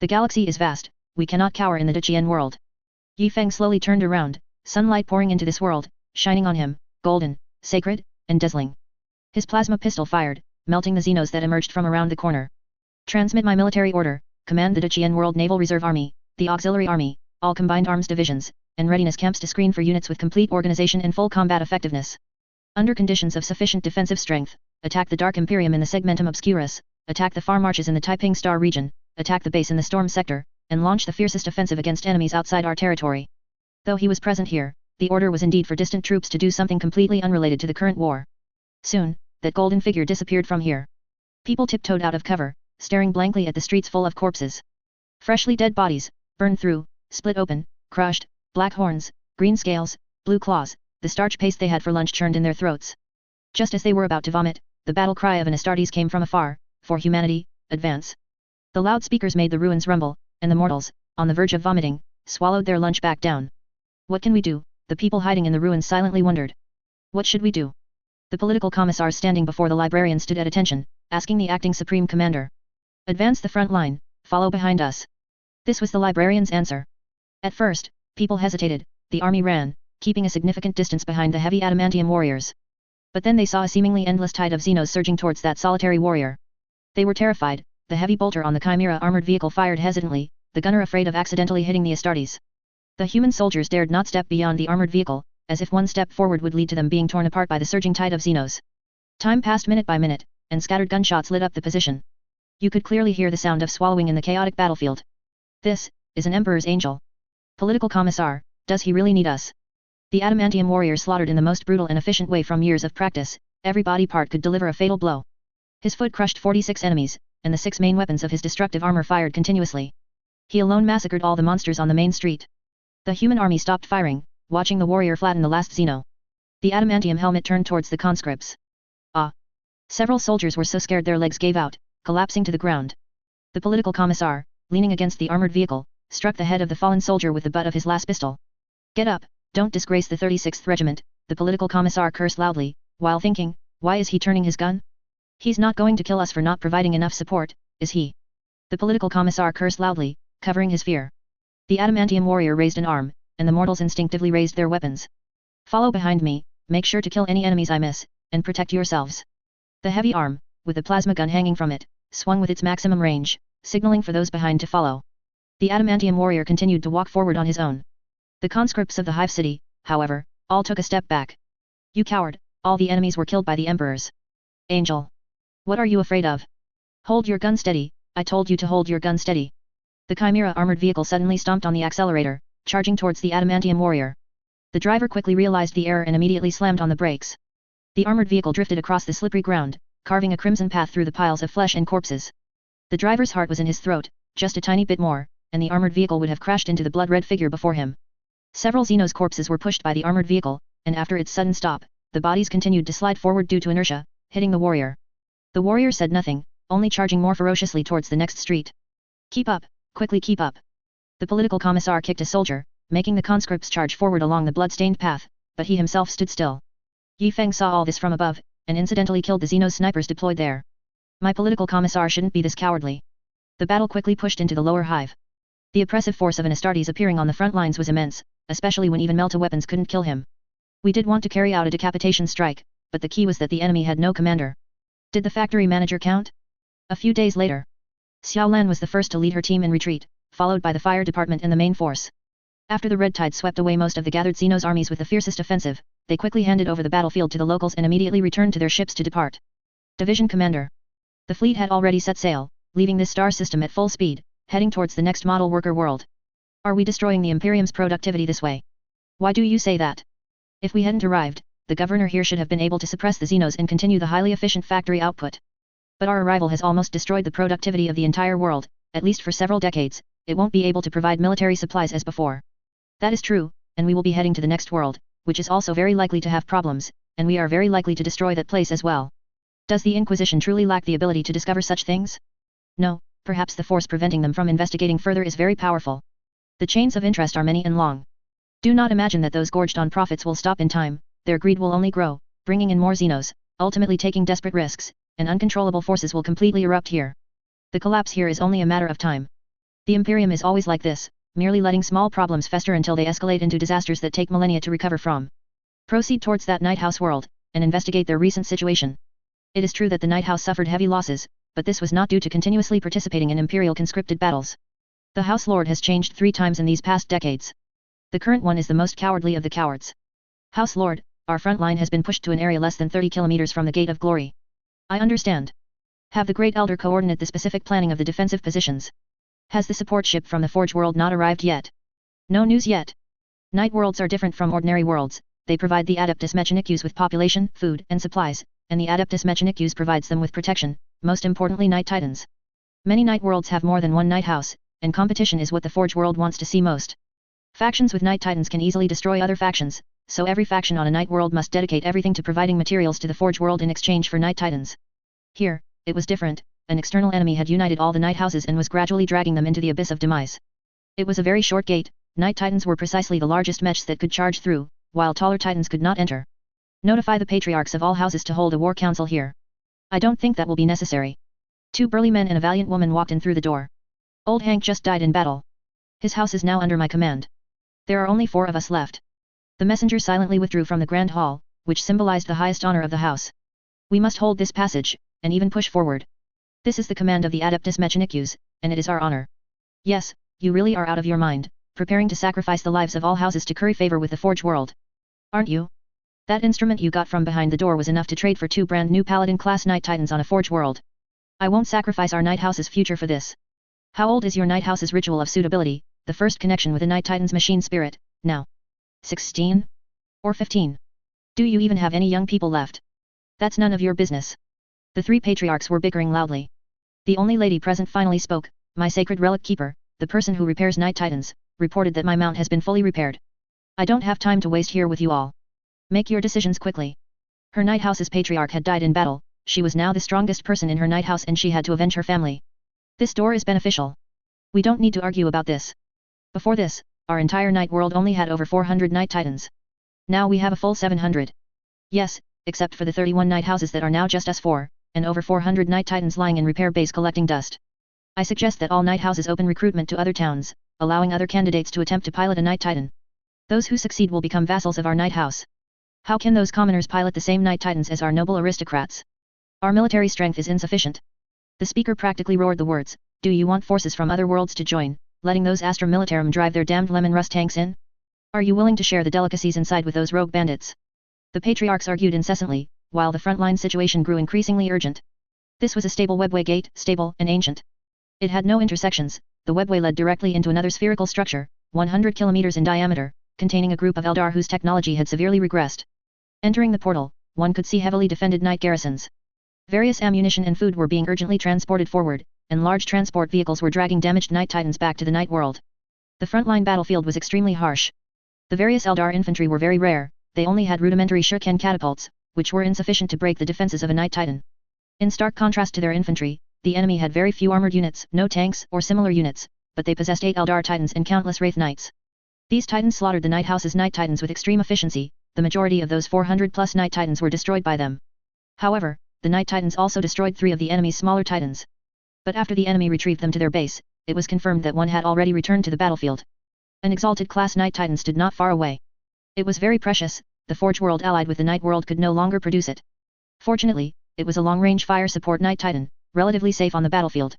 The galaxy is vast, we cannot cower in the Dichian world. Yi Feng slowly turned around, sunlight pouring into this world, shining on him, golden, sacred, and dazzling. His plasma pistol fired, melting the Xenos that emerged from around the corner. Transmit my military order, command the Dichian World Naval Reserve Army, the Auxiliary Army, all combined arms divisions, and readiness camps to screen for units with complete organization and full combat effectiveness. Under conditions of sufficient defensive strength, attack the Dark Imperium in the Segmentum Obscurus, attack the far marches in the Taiping Star region, attack the base in the Storm sector, and launch the fiercest offensive against enemies outside our territory. Though he was present here, the order was indeed for distant troops to do something completely unrelated to the current war. Soon, that golden figure disappeared from here. People tiptoed out of cover, staring blankly at the streets full of corpses. Freshly dead bodies, burned through, split open, crushed, black horns, green scales, blue claws, the starch paste they had for lunch churned in their throats. Just as they were about to vomit, the battle cry of an Astartes came from afar, for humanity, advance. The loudspeakers made the ruins rumble, and the mortals, on the verge of vomiting, swallowed their lunch back down. What can we do? The people hiding in the ruins silently wondered. What should we do? The political commissars standing before the librarian stood at attention, asking the acting supreme commander. Advance the front line, follow behind us. This was the librarian's answer. At first, people hesitated, the army ran, keeping a significant distance behind the heavy adamantium warriors. But then they saw a seemingly endless tide of Xenos surging towards that solitary warrior. They were terrified, the heavy bolter on the Chimera armored vehicle fired hesitantly, the gunner afraid of accidentally hitting the Astartes. The human soldiers dared not step beyond the armored vehicle, as if one step forward would lead to them being torn apart by the surging tide of Xenos. Time passed minute by minute, and scattered gunshots lit up the position. You could clearly hear the sound of swallowing in the chaotic battlefield. This is an Emperor's angel. Political commissar, does he really need us? The adamantium warrior slaughtered in the most brutal and efficient way from years of practice, every body part could deliver a fatal blow. His foot crushed 46 enemies, and the 6 main weapons of his destructive armor fired continuously. He alone massacred all the monsters on the main street. The human army stopped firing, watching the warrior flatten the last Xeno. The adamantium helmet turned towards the conscripts. Ah! Several soldiers were so scared their legs gave out, collapsing to the ground. The political commissar, leaning against the armored vehicle, struck the head of the fallen soldier with the butt of his last pistol. Get up, don't disgrace the 36th Regiment, the political commissar cursed loudly, while thinking, why is he turning his gun? He's not going to kill us for not providing enough support, is he? The political commissar cursed loudly, covering his fear. The adamantium warrior raised an arm, and the mortals instinctively raised their weapons. Follow behind me, make sure to kill any enemies I miss, and protect yourselves. The heavy arm, with the plasma gun hanging from it, swung with its maximum range, signaling for those behind to follow. The adamantium warrior continued to walk forward on his own. The conscripts of the Hive City, however, all took a step back. You coward, all the enemies were killed by the Emperors. Angel. What are you afraid of? Hold your gun steady, I told you to hold your gun steady. The Chimera armored vehicle suddenly stomped on the accelerator, charging towards the adamantium warrior. The driver quickly realized the error and immediately slammed on the brakes. The armored vehicle drifted across the slippery ground, carving a crimson path through the piles of flesh and corpses. The driver's heart was in his throat, just a tiny bit more, and the armored vehicle would have crashed into the blood-red figure before him. Several Xenos corpses were pushed by the armored vehicle, and after its sudden stop, the bodies continued to slide forward due to inertia, hitting the warrior. The warrior said nothing, only charging more ferociously towards the next street. Keep up, quickly keep up. The political commissar kicked a soldier, making the conscripts charge forward along the blood-stained path, but he himself stood still. Yi Feng saw all this from above, and incidentally killed the Xenos snipers deployed there. My political commissar shouldn't be this cowardly. The battle quickly pushed into the lower hive. The oppressive force of an Astartes appearing on the front lines was immense, especially when even melta weapons couldn't kill him. We did want to carry out a decapitation strike, but the key was that the enemy had no commander. Did the factory manager count? A few days later, Xiao Lan was the first to lead her team in retreat, followed by the fire department and the main force. After the red tide swept away most of the gathered Xenos armies with the fiercest offensive, they quickly handed over the battlefield to the locals and immediately returned to their ships to depart. Division Commander. The fleet had already set sail, leaving this star system at full speed, heading towards the next model worker world. Are we destroying the Imperium's productivity this way? Why do you say that? If we hadn't arrived, the governor here should have been able to suppress the Xenos and continue the highly efficient factory output. But our arrival has almost destroyed the productivity of the entire world, at least for several decades. It won't be able to provide military supplies as before. That is true, and we will be heading to the next world, which is also very likely to have problems, and we are very likely to destroy that place as well. Does the Inquisition truly lack the ability to discover such things? No, perhaps the force preventing them from investigating further is very powerful. The chains of interest are many and long. Do not imagine that those gorged on profits will stop in time, their greed will only grow, bringing in more Xenos, ultimately taking desperate risks, and uncontrollable forces will completely erupt here. The collapse here is only a matter of time. The Imperium is always like this, merely letting small problems fester until they escalate into disasters that take millennia to recover from. Proceed towards that Night House world, and investigate their recent situation. It is true that the Night House suffered heavy losses, but this was not due to continuously participating in Imperial conscripted battles. The House Lord has changed 3 times in these past decades. The current one is the most cowardly of the cowards. House Lord, our front line has been pushed to an area less than 30 kilometers from the Gate of Glory. I understand. Have the Great Elder coordinate the specific planning of the defensive positions. Has the support ship from the Forge world not arrived yet? No news yet. Night worlds are different from ordinary worlds. They provide the Adeptus Mechanicus with population, food, and supplies, and the Adeptus Mechanicus provides them with protection, most importantly Night Titans. Many night worlds have more than one Night House, and competition is what the Forge world wants to see most. Factions with Night Titans can easily destroy other factions, so every faction on a Night world must dedicate everything to providing materials to the Forge world in exchange for Night Titans. Here, it was different. An external enemy had united all the Night Houses and was gradually dragging them into the abyss of demise. It was a very short gate. Night Titans were precisely the largest mechs that could charge through, while taller Titans could not enter. Notify the patriarchs of all houses to hold a war council here. I don't think that will be necessary. 2 burly men and a valiant woman walked in through the door. Old Hank just died in battle. His house is now under my command. There are only 4 of us left. The messenger silently withdrew from the grand hall, which symbolized the highest honor of the house. We must hold this passage, and even push forward. This is the command of the Adeptus Mechanicus, and it is our honor. Yes, you really are out of your mind, preparing to sacrifice the lives of all houses to curry favor with the Forge world. Aren't you? That instrument you got from behind the door was enough to trade for 2 brand new Paladin-class Night Titans on a Forge world. I won't sacrifice our Night House's future for this. How old is your Night House's ritual of suitability, the first connection with a Night Titan's machine spirit, now? 16? Or 15? Do you even have any young people left? That's none of your business. The 3 patriarchs were bickering loudly. The only lady present finally spoke. My sacred relic keeper, the person who repairs Night Titans, reported that my mount has been fully repaired. I don't have time to waste here with you all. Make your decisions quickly. Her Night House's patriarch had died in battle. She was now the strongest person in her Night House and she had to avenge her family. This door is beneficial. We don't need to argue about this. Before this, our entire Night world only had over 400 Night Titans. Now we have a full 700. Yes, except for the 31 Night Houses that are now just us 4, and over 400 Night Titans lying in repair base collecting dust. I suggest that all Night Houses open recruitment to other towns, allowing other candidates to attempt to pilot a Night Titan. Those who succeed will become vassals of our Night House. How can those commoners pilot the same Night Titans as our noble aristocrats? Our military strength is insufficient. The speaker practically roared the words, do you want forces from other worlds to join, letting those Astra Militarum drive their damned lemon rust tanks in? Are you willing to share the delicacies inside with those rogue bandits? The patriarchs argued incessantly, while the frontline situation grew increasingly urgent. This was a stable webway gate, stable and ancient. It had no intersections. The webway led directly into another spherical structure, 100 kilometers in diameter, containing a group of Eldar whose technology had severely regressed. Entering the portal, one could see heavily defended night garrisons. Various ammunition and food were being urgently transported forward, and large transport vehicles were dragging damaged Night Titans back to the Night world. The frontline battlefield was extremely harsh. The various Eldar infantry were very rare. They only had rudimentary shuriken catapults, which were insufficient to break the defenses of a Night Titan. In stark contrast to their infantry, the enemy had very few armored units, no tanks or similar units, but they possessed 8 Eldar Titans and countless Wraith Knights. These Titans slaughtered the Night House's Night Titans with extreme efficiency. The majority of those 400 plus Night Titans were destroyed by them. However, the Night Titans also destroyed 3 of the enemy's smaller Titans. But after the enemy retrieved them to their base, it was confirmed that one had already returned to the battlefield. An exalted class Night Titan stood not far away. It was very precious. The Forge World allied with the Night World could no longer produce it. Fortunately, it was a long-range fire support Night Titan, relatively safe on the battlefield.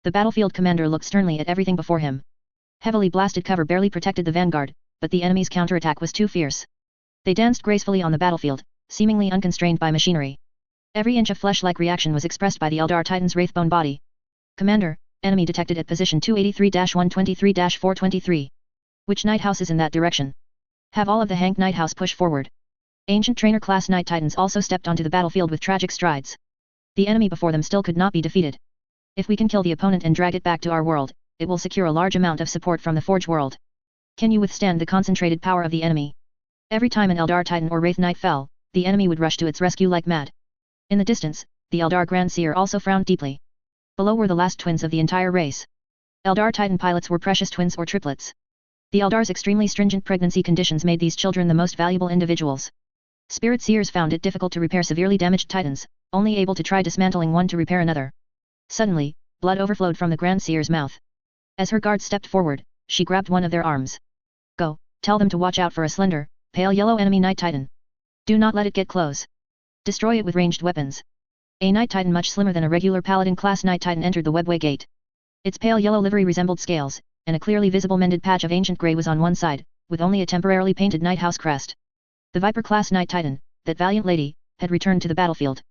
The battlefield commander looked sternly at everything before him. Heavily blasted cover barely protected the vanguard, but the enemy's counterattack was too fierce. They danced gracefully on the battlefield, seemingly unconstrained by machinery. Every inch of flesh-like reaction was expressed by the Eldar Titan's wraithbone body. Commander, enemy detected at position 283-123-423. Which Night House is in that direction? Have all of the Hank Night House push forward. Ancient Trainer class Night Titans also stepped onto the battlefield with tragic strides. The enemy before them still could not be defeated. If we can kill the opponent and drag it back to our world, it will secure a large amount of support from the Forge World. Can you withstand the concentrated power of the enemy? Every time an Eldar Titan or Wraith Knight fell, the enemy would rush to its rescue like mad. In the distance, the Eldar Grand Seer also frowned deeply. Below were the last twins of the entire race. Eldar Titan pilots were precious twins or triplets. The Eldar's extremely stringent pregnancy conditions made these children the most valuable individuals. Spirit Seers found it difficult to repair severely damaged Titans, only able to try dismantling one to repair another. Suddenly, blood overflowed from the Grand Seer's mouth. As her guards stepped forward, she grabbed one of their arms. Go, tell them to watch out for a slender, pale yellow enemy Night Titan. Do not let it get close. Destroy it with ranged weapons. A Night Titan much slimmer than a regular Paladin-class Night Titan entered the webway gate. Its pale yellow livery resembled scales, and a clearly visible mended patch of ancient grey was on one side, with only a temporarily painted Night House crest. The Viper-class Night Titan, that valiant lady, had returned to the battlefield.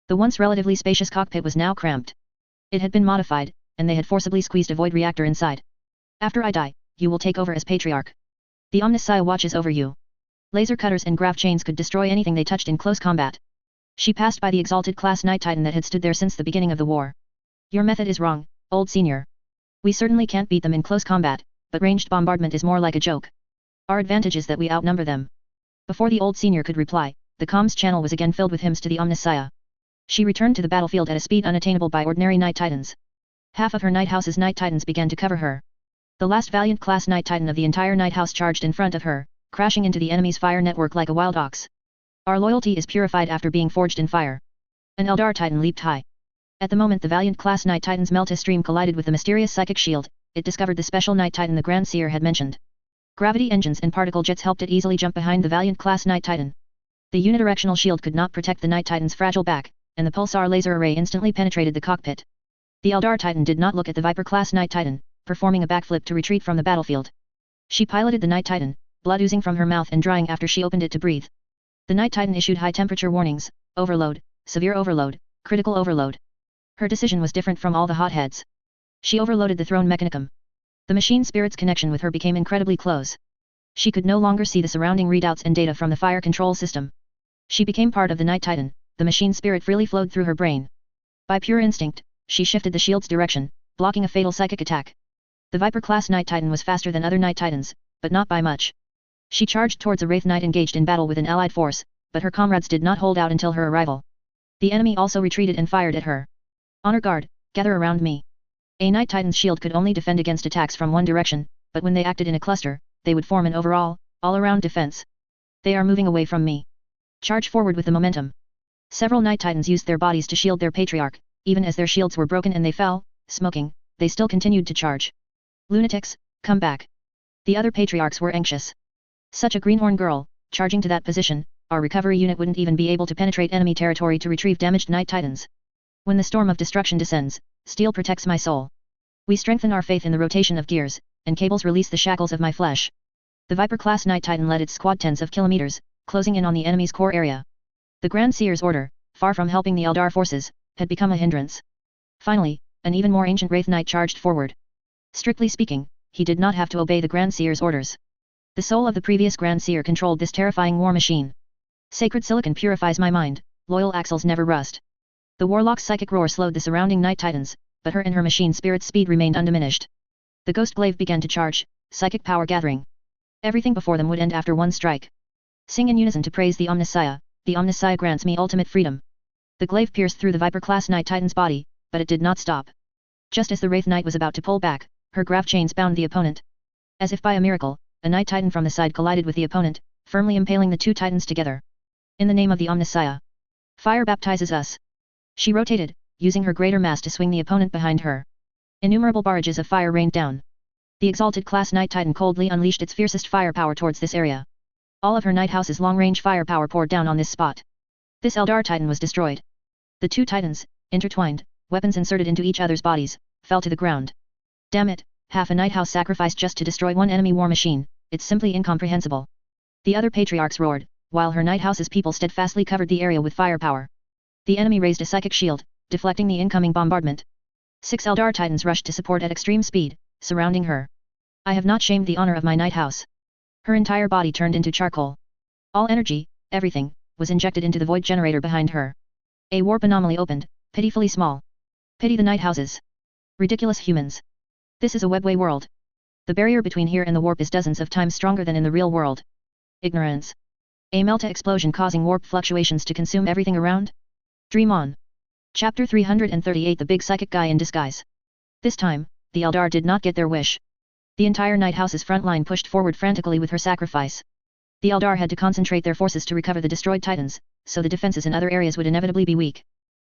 The once relatively spacious cockpit was now cramped. It had been modified, and they had forcibly squeezed a void reactor inside. After I die, you will take over as Patriarch. The Omnissiah watches over you. Laser cutters and grav chains could destroy anything they touched in close combat. She passed by the exalted class Night Titan that had stood there since the beginning of the war. Your method is wrong, old senior. We certainly can't beat them in close combat, but ranged bombardment is more like a joke. Our advantage is that we outnumber them. Before the old senior could reply, the comms channel was again filled with hymns to the Omnissiah. She returned to the battlefield at a speed unattainable by ordinary Night Titans. Half of her Night House's Night Titans began to cover her. The last valiant class Night Titan of the entire Night House charged in front of her, crashing into the enemy's fire network like a wild ox. Our loyalty is purified after being forged in fire. An Eldar Titan leaped high. At the moment the valiant class Night Titan's Melta stream collided with the mysterious psychic shield, it discovered the special Night Titan the Grand Seer had mentioned. Gravity engines and particle jets helped it easily jump behind the valiant class Night Titan. The unidirectional shield could not protect the Night Titan's fragile back, and the pulsar laser array instantly penetrated the cockpit. The Eldar Titan did not look at the Viper-class Night Titan, performing a backflip to retreat from the battlefield. She piloted the Night Titan, blood oozing from her mouth and drying after she opened it to breathe. The Night Titan issued high-temperature warnings: overload, severe overload, critical overload. Her decision was different from all the hotheads. She overloaded the throne mechanicum. The machine spirit's connection with her became incredibly close. She could no longer see the surrounding readouts and data from the fire control system. She became part of the Night Titan, the machine spirit freely flowed through her brain. By pure instinct, she shifted the shield's direction, blocking a fatal psychic attack. The Viper-class Night Titan was faster than other Night Titans, but not by much. She charged towards a Wraith Knight engaged in battle with an allied force, but her comrades did not hold out until her arrival. The enemy also retreated and fired at her. Honor guard, gather around me. A Night Titan's shield could only defend against attacks from one direction, but when they acted in a cluster, they would form an overall, all-around defense. They are moving away from me. Charge forward with the momentum. Several Night Titans used their bodies to shield their Patriarch, even as their shields were broken and they fell, smoking, they still continued to charge. Lunatics, come back. The other Patriarchs were anxious. Such a greenhorn girl, charging to that position, our recovery unit wouldn't even be able to penetrate enemy territory to retrieve damaged Night Titans. When the storm of destruction descends, steel protects my soul. We strengthen our faith in the rotation of gears, and cables release the shackles of my flesh. The Viper-class Night Titan led its squad tens of kilometers, closing in on the enemy's core area. The Grand Seer's order, far from helping the Eldar forces, had become a hindrance. Finally, an even more ancient Wraith Knight charged forward. Strictly speaking, he did not have to obey the Grand Seer's orders. The soul of the previous Grand Seer controlled this terrifying war machine. Sacred silicon purifies my mind, loyal axles never rust. The Warlock's psychic roar slowed the surrounding Night Titans, but her and her machine spirit's speed remained undiminished. The Ghost Glaive began to charge, psychic power gathering. Everything before them would end after one strike. Sing in unison to praise the Omnissiah grants me ultimate freedom. The glaive pierced through the Viper-class Night Titan's body, but it did not stop. Just as the Wraith Knight was about to pull back, her graph chains bound the opponent. As if by a miracle, a Knight Titan from the side collided with the opponent, firmly impaling the two Titans together. In the name of the Omnissiah. Fire baptizes us. She rotated, using her greater mass to swing the opponent behind her. Innumerable barrages of fire rained down. The exalted class Knight Titan coldly unleashed its fiercest firepower towards this area. All of her Night House's long-range firepower poured down on this spot. This Eldar Titan was destroyed. The two Titans, intertwined, weapons inserted into each other's bodies, fell to the ground. Damn it, half a Night House sacrificed just to destroy one enemy war machine, it's simply incomprehensible. The other patriarchs roared, while her Night House's people steadfastly covered the area with firepower. The enemy raised a psychic shield, deflecting the incoming bombardment. 6 Eldar Titans rushed to support at extreme speed, surrounding her. I have not shamed the honor of my Night House. Her entire body turned into charcoal. All energy, everything, was injected into the void generator behind her. A warp anomaly opened, pitifully small. Pity the Night Houses. Ridiculous humans. This is a webway world. The barrier between here and the warp is dozens of times stronger than in the real world. Ignorance. A melta explosion causing warp fluctuations to consume everything around? Dream on. Chapter 338 The Big Psychic Guy in Disguise. This time, the Eldar did not get their wish. The entire Night House's front line pushed forward frantically with her sacrifice. The Eldar had to concentrate their forces to recover the destroyed Titans, so the defenses in other areas would inevitably be weak.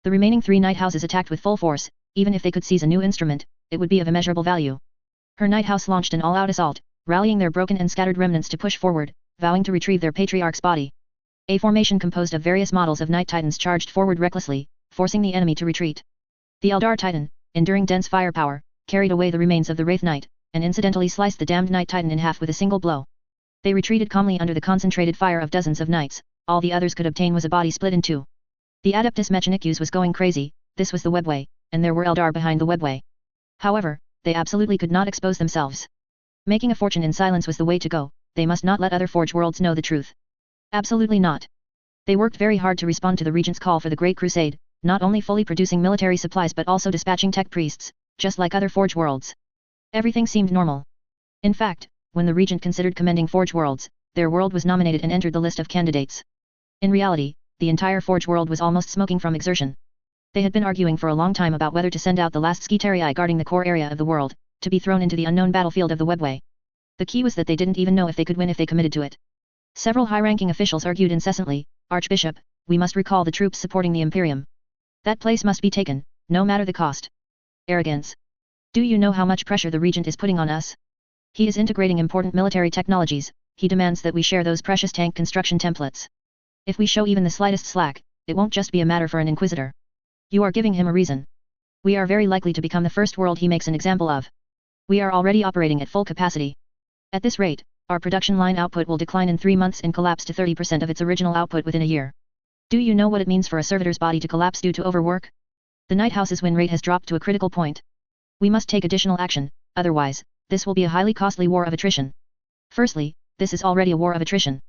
The remaining 3 Night Houses attacked with full force, even if they could seize a new instrument, it would be of immeasurable value. Her Night House launched an all-out assault, rallying their broken and scattered remnants to push forward, vowing to retrieve their patriarch's body. A formation composed of various models of Night Titans charged forward recklessly, forcing the enemy to retreat. The Eldar Titan, enduring dense firepower, carried away the remains of the Wraith Knight, and incidentally sliced the damned Night Titan in half with a single blow. They retreated calmly under the concentrated fire of dozens of knights, all the others could obtain was a body split in two. The Adeptus Mechanicus was going crazy, this was the webway, and there were Eldar behind the webway. However, they absolutely could not expose themselves. Making a fortune in silence was the way to go, they must not let other Forge worlds know the truth. Absolutely not. They worked very hard to respond to the Regent's call for the Great Crusade, not only fully producing military supplies but also dispatching tech priests, just like other Forge worlds. Everything seemed normal. In fact, when the Regent considered commending Forge worlds, their world was nominated and entered the list of candidates. In reality, the entire Forge world was almost smoking from exertion. They had been arguing for a long time about whether to send out the last Skitarii guarding the core area of the world, to be thrown into the unknown battlefield of the webway. The key was that they didn't even know if they could win if they committed to it. Several high-ranking officials argued incessantly, Archbishop, we must recall the troops supporting the Imperium. That place must be taken, no matter the cost. Arrogance. Do you know how much pressure the Regent is putting on us? He is integrating important military technologies, he demands that we share those precious tank construction templates. If we show even the slightest slack, it won't just be a matter for an Inquisitor. You are giving him a reason. We are very likely to become the first world he makes an example of. We are already operating at full capacity. At this rate, our production line output will decline in 3 months and collapse to 30% of its original output within a year. Do you know what it means for a servitor's body to collapse due to overwork? The Night House's win rate has dropped to a critical point. We must take additional action, otherwise, this will be a highly costly war of attrition. Firstly, this is already a war of attrition.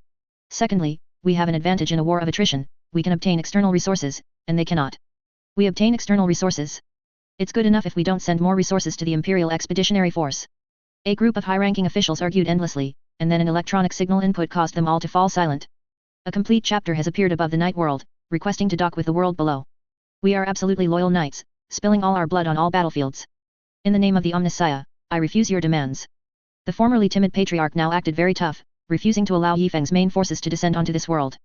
Secondly, we have an advantage in a war of attrition, we can obtain external resources, and they cannot. We obtain external resources. It's good enough if we don't send more resources to the Imperial Expeditionary Force. A group of high-ranking officials argued endlessly, and then an electronic signal input caused them all to fall silent. A complete chapter has appeared above the Night World, requesting to dock with the world below. We are absolutely loyal knights, spilling all our blood on all battlefields. In the name of the Omnissiah, I refuse your demands. The formerly timid patriarch now acted very tough, refusing to allow Yifeng's main forces to descend onto this world.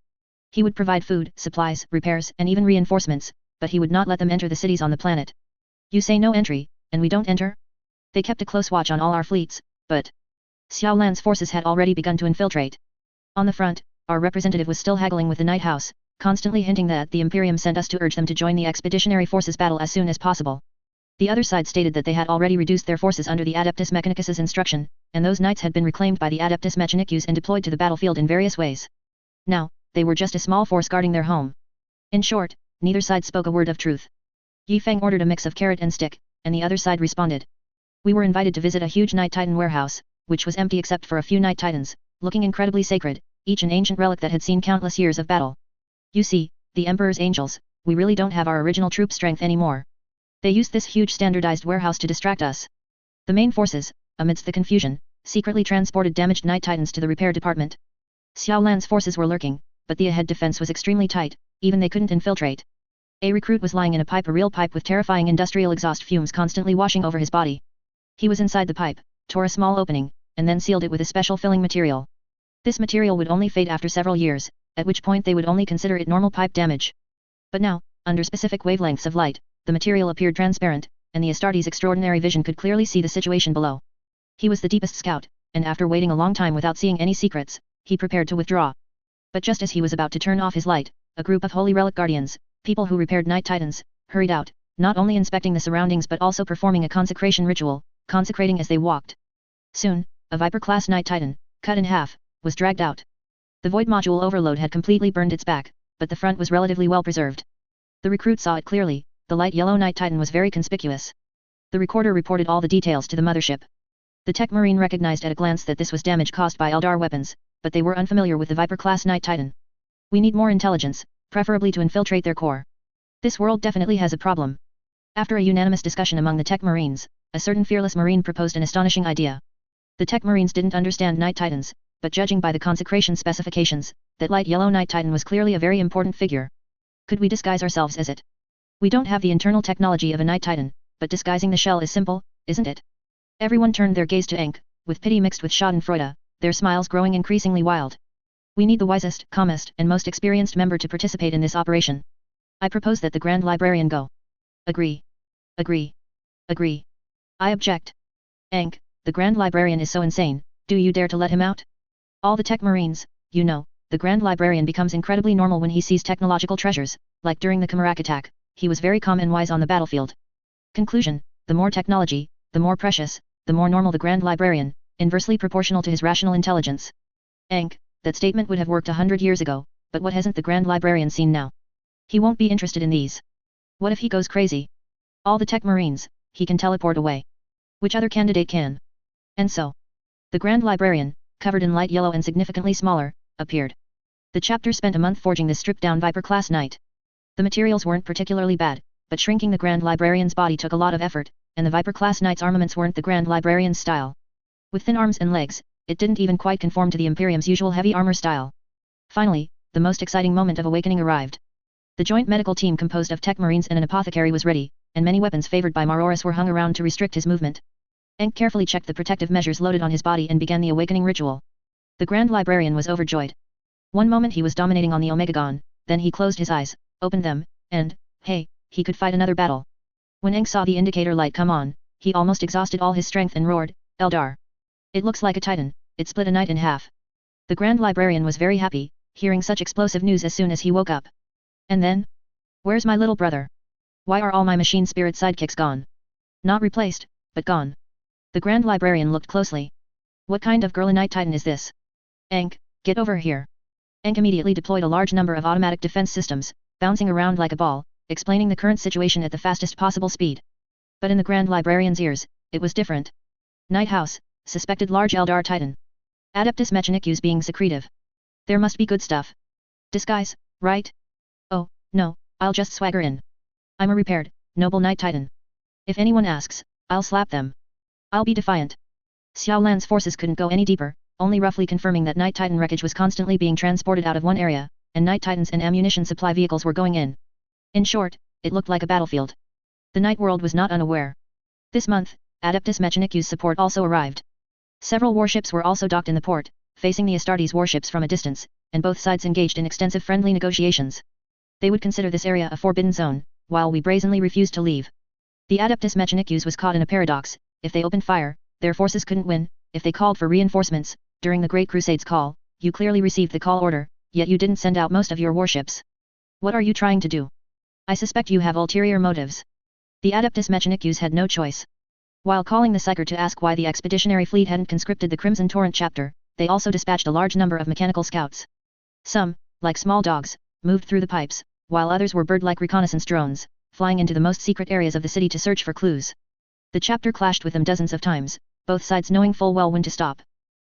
He would provide food, supplies, repairs, and even reinforcements, but he would not let them enter the cities on the planet. You say no entry, and we don't enter? They kept a close watch on all our fleets, but Xiao Lan's forces had already begun to infiltrate. On the front, our representative was still haggling with the Night House, constantly hinting that the Imperium sent us to urge them to join the Expeditionary Forces battle as soon as possible. The other side stated that they had already reduced their forces under the Adeptus Mechanicus's instruction, and those knights had been reclaimed by the Adeptus Mechanicus and deployed to the battlefield in various ways. Now, they were just a small force guarding their home. In short, neither side spoke a word of truth. Yifeng ordered a mix of carrot and stick, and the other side responded. We were invited to visit a huge Night Titan warehouse, which was empty except for a few Night Titans, looking incredibly sacred, each an ancient relic that had seen countless years of battle. You see, the Emperor's angels, we really don't have our original troop strength anymore. They used this huge standardized warehouse to distract us. The main forces, amidst the confusion, secretly transported damaged Night Titans to the repair department. Xiao Lan's forces were lurking, but the ahead defense was extremely tight, even they couldn't infiltrate. A recruit was lying in a real pipe with terrifying industrial exhaust fumes constantly washing over his body. He was inside the pipe, tore a small opening, and then sealed it with a special filling material. This material would only fade after several years, at which point they would only consider it normal pipe damage. But now, under specific wavelengths of light, the material appeared transparent, and the Astartes' extraordinary vision could clearly see the situation below. He was the deepest scout, and after waiting a long time without seeing any secrets, he prepared to withdraw. But just as he was about to turn off his light, a group of Holy Relic Guardians, people who repaired Night Titans, hurried out, not only inspecting the surroundings but also performing a consecration ritual, consecrating as they walked. Soon, a Viper-class Night Titan, cut in half, was dragged out. The void module overload had completely burned its back, but the front was relatively well preserved. The recruit saw it clearly, the light yellow Night Titan was very conspicuous. The recorder reported all the details to the mothership. The Tech Marine recognized at a glance that this was damage caused by Eldar weapons, but they were unfamiliar with the Viper-class Night Titan. We need more intelligence, preferably to infiltrate their core. This world definitely has a problem. After a unanimous discussion among the Tech Marines, a certain fearless Marine proposed an astonishing idea. The Tech Marines didn't understand Night Titans, but judging by the consecration specifications, that light yellow Night Titan was clearly a very important figure. Could we disguise ourselves as it? We don't have the internal technology of a Night Titan, but disguising the shell is simple, isn't it? Everyone turned their gaze to Enk, with pity mixed with schadenfreude, their smiles growing increasingly wild. We need the wisest, calmest, and most experienced member to participate in this operation. I propose that the Grand Librarian go. Agree. Agree. Agree. I object. Enk, the Grand Librarian is so insane, do you dare to let him out? All the Tech Marines, you know, the Grand Librarian becomes incredibly normal when he sees technological treasures, like during the Kamarak attack, he was very calm and wise on the battlefield. Conclusion, the more technology, the more precious, the more normal the Grand Librarian, inversely proportional to his rational intelligence. Enk, that statement would have worked 100 years ago, but what hasn't the Grand Librarian seen now? He won't be interested in these. What if he goes crazy? All the Tech Marines, he can teleport away. Which other candidate can? And so, the Grand Librarian, covered in light yellow and significantly smaller, appeared. The chapter spent a month forging this stripped-down Viper-class knight. The materials weren't particularly bad, but shrinking the Grand Librarian's body took a lot of effort, and the Viper-class knight's armaments weren't the Grand Librarian's style. With thin arms and legs, it didn't even quite conform to the Imperium's usual heavy armor style. Finally, the most exciting moment of awakening arrived. The joint medical team composed of Tech Marines and an apothecary was ready, and many weapons favored by Maroris were hung around to restrict his movement. Enk carefully checked the protective measures loaded on his body and began the awakening ritual. The Grand Librarian was overjoyed. One moment he was dominating on the Omegagon, then he closed his eyes, opened them, and, hey, he could fight another battle. When Enk saw the indicator light come on, he almost exhausted all his strength and roared, Eldar. It looks like a Titan, it split a knight in half. The Grand Librarian was very happy, hearing such explosive news as soon as he woke up. And then? Where's my little brother? Why are all my machine spirit sidekicks gone? Not replaced, but gone. The Grand Librarian looked closely. What kind of girl Night Titan is this? Enk, get over here. Enk immediately deployed a large number of automatic defense systems, bouncing around like a ball, explaining the current situation at the fastest possible speed. But in the Grand Librarian's ears, it was different. Night House, suspected large Eldar Titan. Adeptus Mechanicus being secretive. There must be good stuff. Disguise, right? Oh, no, I'll just swagger in. I'm a repaired, noble Night Titan. If anyone asks, I'll slap them. I'll be defiant. Xiao Lan's forces couldn't go any deeper, only roughly confirming that Night Titan wreckage was constantly being transported out of one area, and Night Titans and ammunition supply vehicles were going in. In short, it looked like a battlefield. The Night World was not unaware. This month, Adeptus Mechanicus support also arrived. Several warships were also docked in the port, facing the Astartes warships from a distance, and both sides engaged in extensive friendly negotiations. They would consider this area a forbidden zone, while we brazenly refused to leave. The Adeptus Mechanicus was caught in a paradox. If they opened fire, their forces couldn't win. If they called for reinforcements, during the Great Crusade's call, you clearly received the call order, yet you didn't send out most of your warships. What are you trying to do? I suspect you have ulterior motives. The Adeptus Mechanicus had no choice. While calling the Psyker to ask why the expeditionary fleet hadn't conscripted the Crimson Torrent chapter, they also dispatched a large number of mechanical scouts. Some, like small dogs, moved through the pipes, while others were bird-like reconnaissance drones, flying into the most secret areas of the city to search for clues. The chapter clashed with them dozens of times, both sides knowing full well when to stop.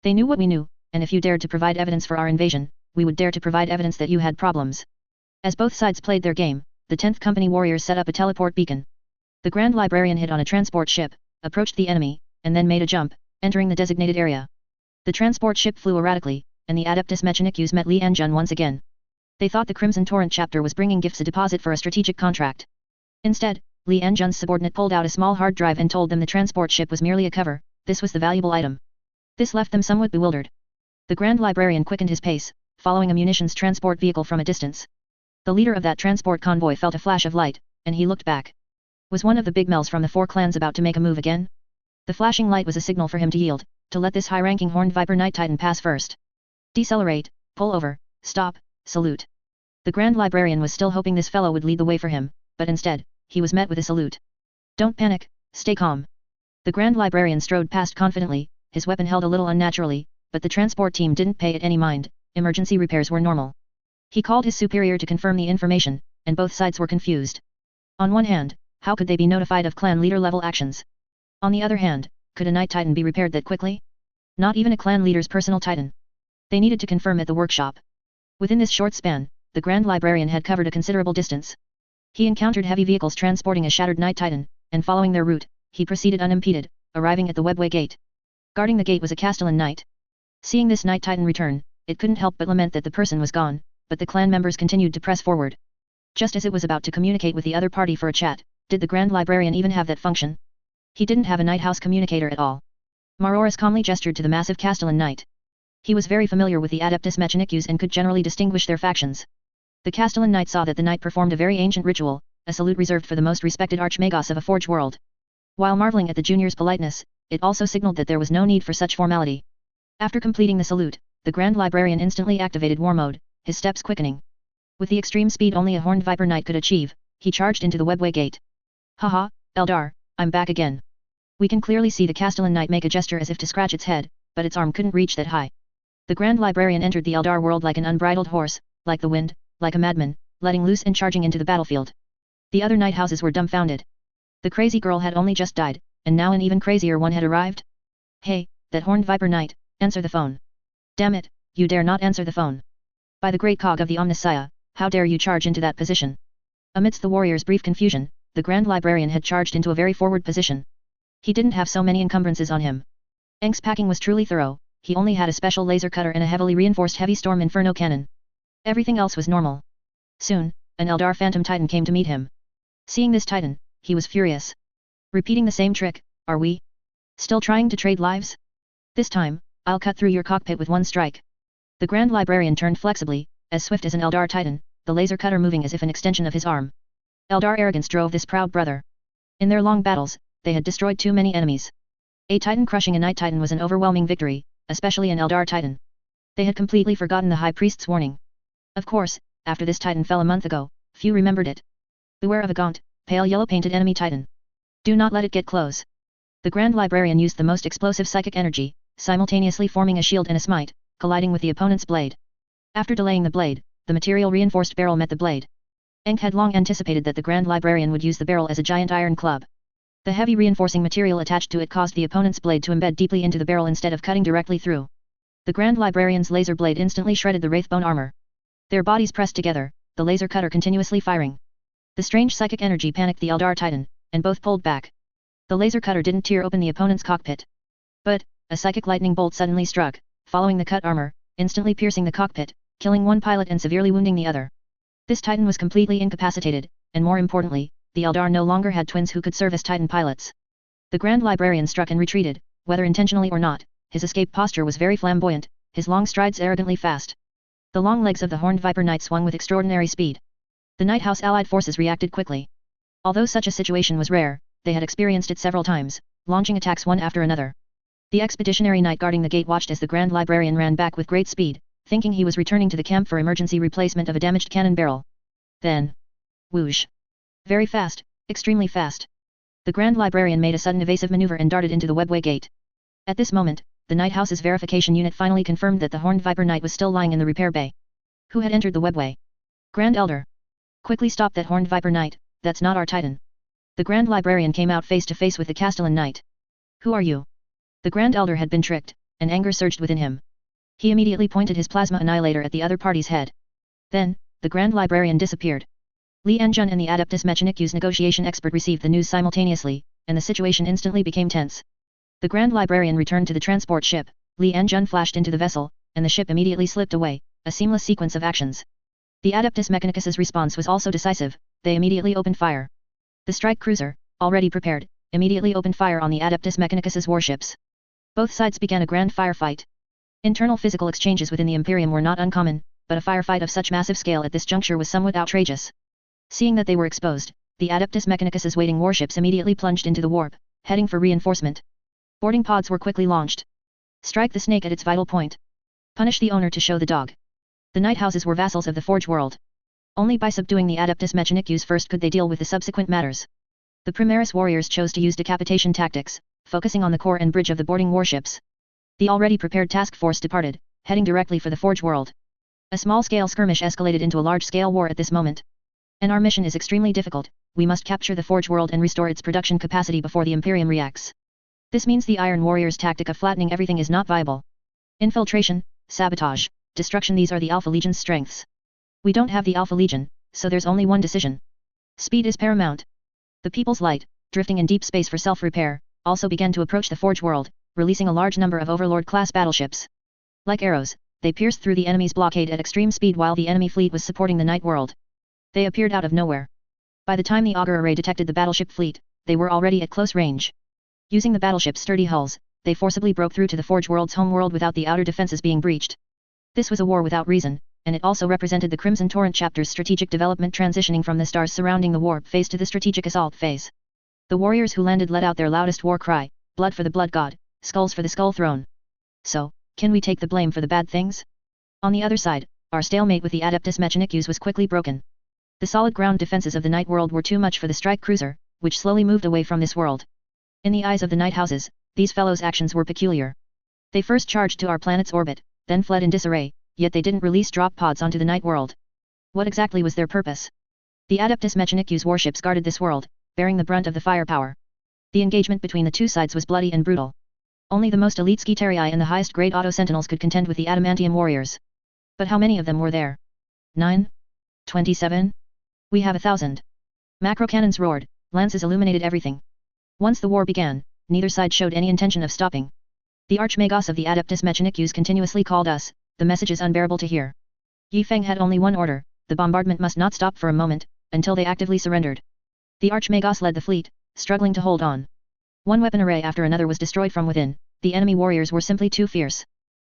They knew what we knew, and if you dared to provide evidence for our invasion, we would dare to provide evidence that you had problems. As both sides played their game, the 10th Company warriors set up a teleport beacon. The Grand Librarian hid on a transport ship, approached the enemy, and then made a jump, entering the designated area. The transport ship flew erratically, and the Adeptus Mechanicus met Li Anjun once again. They thought the Crimson Torrent chapter was bringing gifts a deposit for a strategic contract. Instead, Li Enjun's subordinate pulled out a small hard drive and told them the transport ship was merely a cover, this was the valuable item. This left them somewhat bewildered. The Grand Librarian quickened his pace, following a munitions transport vehicle from a distance. The leader of that transport convoy felt a flash of light, and he looked back. Was one of the big males from the 4 clans about to make a move again? The flashing light was a signal for him to yield, to let this high-ranking Horned Viper Knight Titan pass first. Decelerate, pull over, stop, salute. The Grand Librarian was still hoping this fellow would lead the way for him, but instead, he was met with a salute. Don't panic, stay calm. The Grand Librarian strode past confidently, his weapon held a little unnaturally, but the transport team didn't pay it any mind, emergency repairs were normal. He called his superior to confirm the information, and both sides were confused. On one hand, how could they be notified of clan leader level actions? On the other hand, could a Night Titan be repaired that quickly? Not even a clan leader's personal Titan. They needed to confirm at the workshop. Within this short span, the Grand Librarian had covered a considerable distance. He encountered heavy vehicles transporting a shattered Night Titan, and following their route, he proceeded unimpeded, arriving at the webway gate. Guarding the gate was a Castellan knight. Seeing this Night Titan return, it couldn't help but lament that the person was gone, but the clan members continued to press forward. Just as it was about to communicate with the other party for a chat, did the Grand Librarian even have that function? He didn't have a Night House communicator at all. Maroris calmly gestured to the massive Castellan knight. He was very familiar with the Adeptus Mechanicus and could generally distinguish their factions. The Castellan knight saw that the knight performed a very ancient ritual, a salute reserved for the most respected archmagos of a forge world. While marveling at the junior's politeness, it also signaled that there was no need for such formality. After completing the salute, the Grand Librarian instantly activated war mode, his steps quickening. With the extreme speed only a Horned Viper Knight could achieve, he charged into the webway gate. Haha, Eldar, I'm back again. We can clearly see the Castellan Knight make a gesture as if to scratch its head, but its arm couldn't reach that high. The Grand Librarian entered the Eldar world like an unbridled horse, like the wind, like a madman, letting loose and charging into the battlefield. The other Night Houses were dumbfounded. The crazy girl had only just died, and now an even crazier one had arrived? Hey, that Horned Viper Knight, answer the phone. Damn it, you dare not answer the phone. By the great cog of the Omnissiah, how dare you charge into that position? Amidst the warriors' brief confusion, the Grand Librarian had charged into a very forward position. He didn't have so many encumbrances on him. Eng's packing was truly thorough, he only had a special laser cutter and a heavily reinforced heavy storm inferno cannon. Everything else was normal. Soon, an Eldar Phantom Titan came to meet him. Seeing this Titan, he was furious. Repeating the same trick, are we still trying to trade lives? This time, I'll cut through your cockpit with one strike. The Grand Librarian turned flexibly, as swift as an Eldar Titan, the laser cutter moving as if an extension of his arm. Eldar arrogance drove this proud brother. In their long battles, they had destroyed too many enemies. A Titan crushing a Night Titan was an overwhelming victory, especially an Eldar Titan. They had completely forgotten the High Priest's warning. Of course, after this Titan fell a month ago, few remembered it. Beware of a gaunt, pale yellow-painted enemy Titan. Do not let it get close. The Grand Librarian used the most explosive psychic energy, simultaneously forming a shield and a smite, colliding with the opponent's blade. After delaying the blade, the material-reinforced barrel met the blade. Eng had long anticipated that the Grand Librarian would use the barrel as a giant iron club. The heavy reinforcing material attached to it caused the opponent's blade to embed deeply into the barrel instead of cutting directly through. The Grand Librarian's laser blade instantly shredded the Wraithbone armor. Their bodies pressed together, the laser cutter continuously firing. The strange psychic energy panicked the Eldar Titan, and both pulled back. The laser cutter didn't tear open the opponent's cockpit. But, a psychic lightning bolt suddenly struck, following the cut armor, instantly piercing the cockpit, killing one pilot and severely wounding the other. This Titan was completely incapacitated, and more importantly, the Eldar no longer had twins who could serve as Titan pilots. The Grand Librarian struck and retreated, whether intentionally or not, his escape posture was very flamboyant, his long strides arrogantly fast. The long legs of the Horned Viper Knight swung with extraordinary speed. The Night House allied forces reacted quickly. Although such a situation was rare, they had experienced it several times, launching attacks one after another. The expeditionary knight guarding the gate watched as the Grand Librarian ran back with great speed, thinking he was returning to the camp for emergency replacement of a damaged cannon barrel. Then, whoosh! Very fast, extremely fast. The Grand Librarian made a sudden evasive maneuver and darted into the webway gate. At this moment, the Night House's verification unit finally confirmed that the Horned Viper Knight was still lying in the repair bay. Who had entered the webway? Grand Elder. Quickly stop that Horned Viper Knight, that's not our Titan. The Grand Librarian came out face to face with the Castellan Knight. Who are you? The Grand Elder had been tricked, and anger surged within him. He immediately pointed his plasma annihilator at the other party's head. Then, the Grand Librarian disappeared. Li Enjun and the Adeptus Mechanicus negotiation expert received the news simultaneously, and the situation instantly became tense. The Grand Librarian returned to the transport ship, Li Enjun flashed into the vessel, and the ship immediately slipped away, a seamless sequence of actions. The Adeptus Mechanicus's response was also decisive, they immediately opened fire. The strike cruiser, already prepared, immediately opened fire on the Adeptus Mechanicus's warships. Both sides began a grand firefight. Internal physical exchanges within the Imperium were not uncommon, but a firefight of such massive scale at this juncture was somewhat outrageous. Seeing that they were exposed, the Adeptus Mechanicus's waiting warships immediately plunged into the warp, heading for reinforcement. Boarding pods were quickly launched. Strike the snake at its vital point. Punish the owner to show the dog. The Night Houses were vassals of the Forge World. Only by subduing the Adeptus Mechanicus first could they deal with the subsequent matters. The Primaris warriors chose to use decapitation tactics, focusing on the core and bridge of the boarding warships. The already prepared task force departed, heading directly for the Forge World. A small-scale skirmish escalated into a large-scale war at this moment. And our mission is extremely difficult, we must capture the Forge World and restore its production capacity before the Imperium reacts. This means the Iron Warriors' tactic of flattening everything is not viable. Infiltration, sabotage, destruction, these are the Alpha Legion's strengths. We don't have the Alpha Legion, so there's only one decision. Speed is paramount. The People's Light, drifting in deep space for self-repair, also began to approach the Forge World, releasing a large number of Overlord-class battleships. Like arrows, they pierced through the enemy's blockade at extreme speed while the enemy fleet was supporting the Night World. They appeared out of nowhere. By the time the Augur Array detected the battleship fleet, they were already at close range. Using the battleship's sturdy hulls, they forcibly broke through to the Forge World's home world without the outer defenses being breached. This was a war without reason, and it also represented the Crimson Torrent chapter's strategic development transitioning from the stars surrounding the warp phase to the strategic assault phase. The warriors who landed let out their loudest war cry, blood for the blood god, skulls for the skull throne. So, can we take the blame for the bad things? On the other side, our stalemate with the Adeptus Mechanicus was quickly broken. The solid ground defenses of the Night World were too much for the strike cruiser, which slowly moved away from this world. In the eyes of the Night Houses, these fellows' actions were peculiar. They first charged to our planet's orbit, then fled in disarray, yet they didn't release drop pods onto the Night World. What exactly was their purpose? The Adeptus Mechanicus warships guarded this world, bearing the brunt of the firepower. The engagement between the two sides was bloody and brutal. Only the most elite Skitarii and the highest grade Auto Sentinels could contend with the Adamantium warriors. But how many of them were there? 9? 27? We have 1,000. Macro cannons roared, lances illuminated everything. Once the war began, neither side showed any intention of stopping. The Archmagos of the Adeptus Mechanicus continuously called us, the message is unbearable to hear. Yi Feng had only one order, the bombardment must not stop for a moment, until they actively surrendered. The Archmagos led the fleet, struggling to hold on. One weapon array after another was destroyed from within, the enemy warriors were simply too fierce.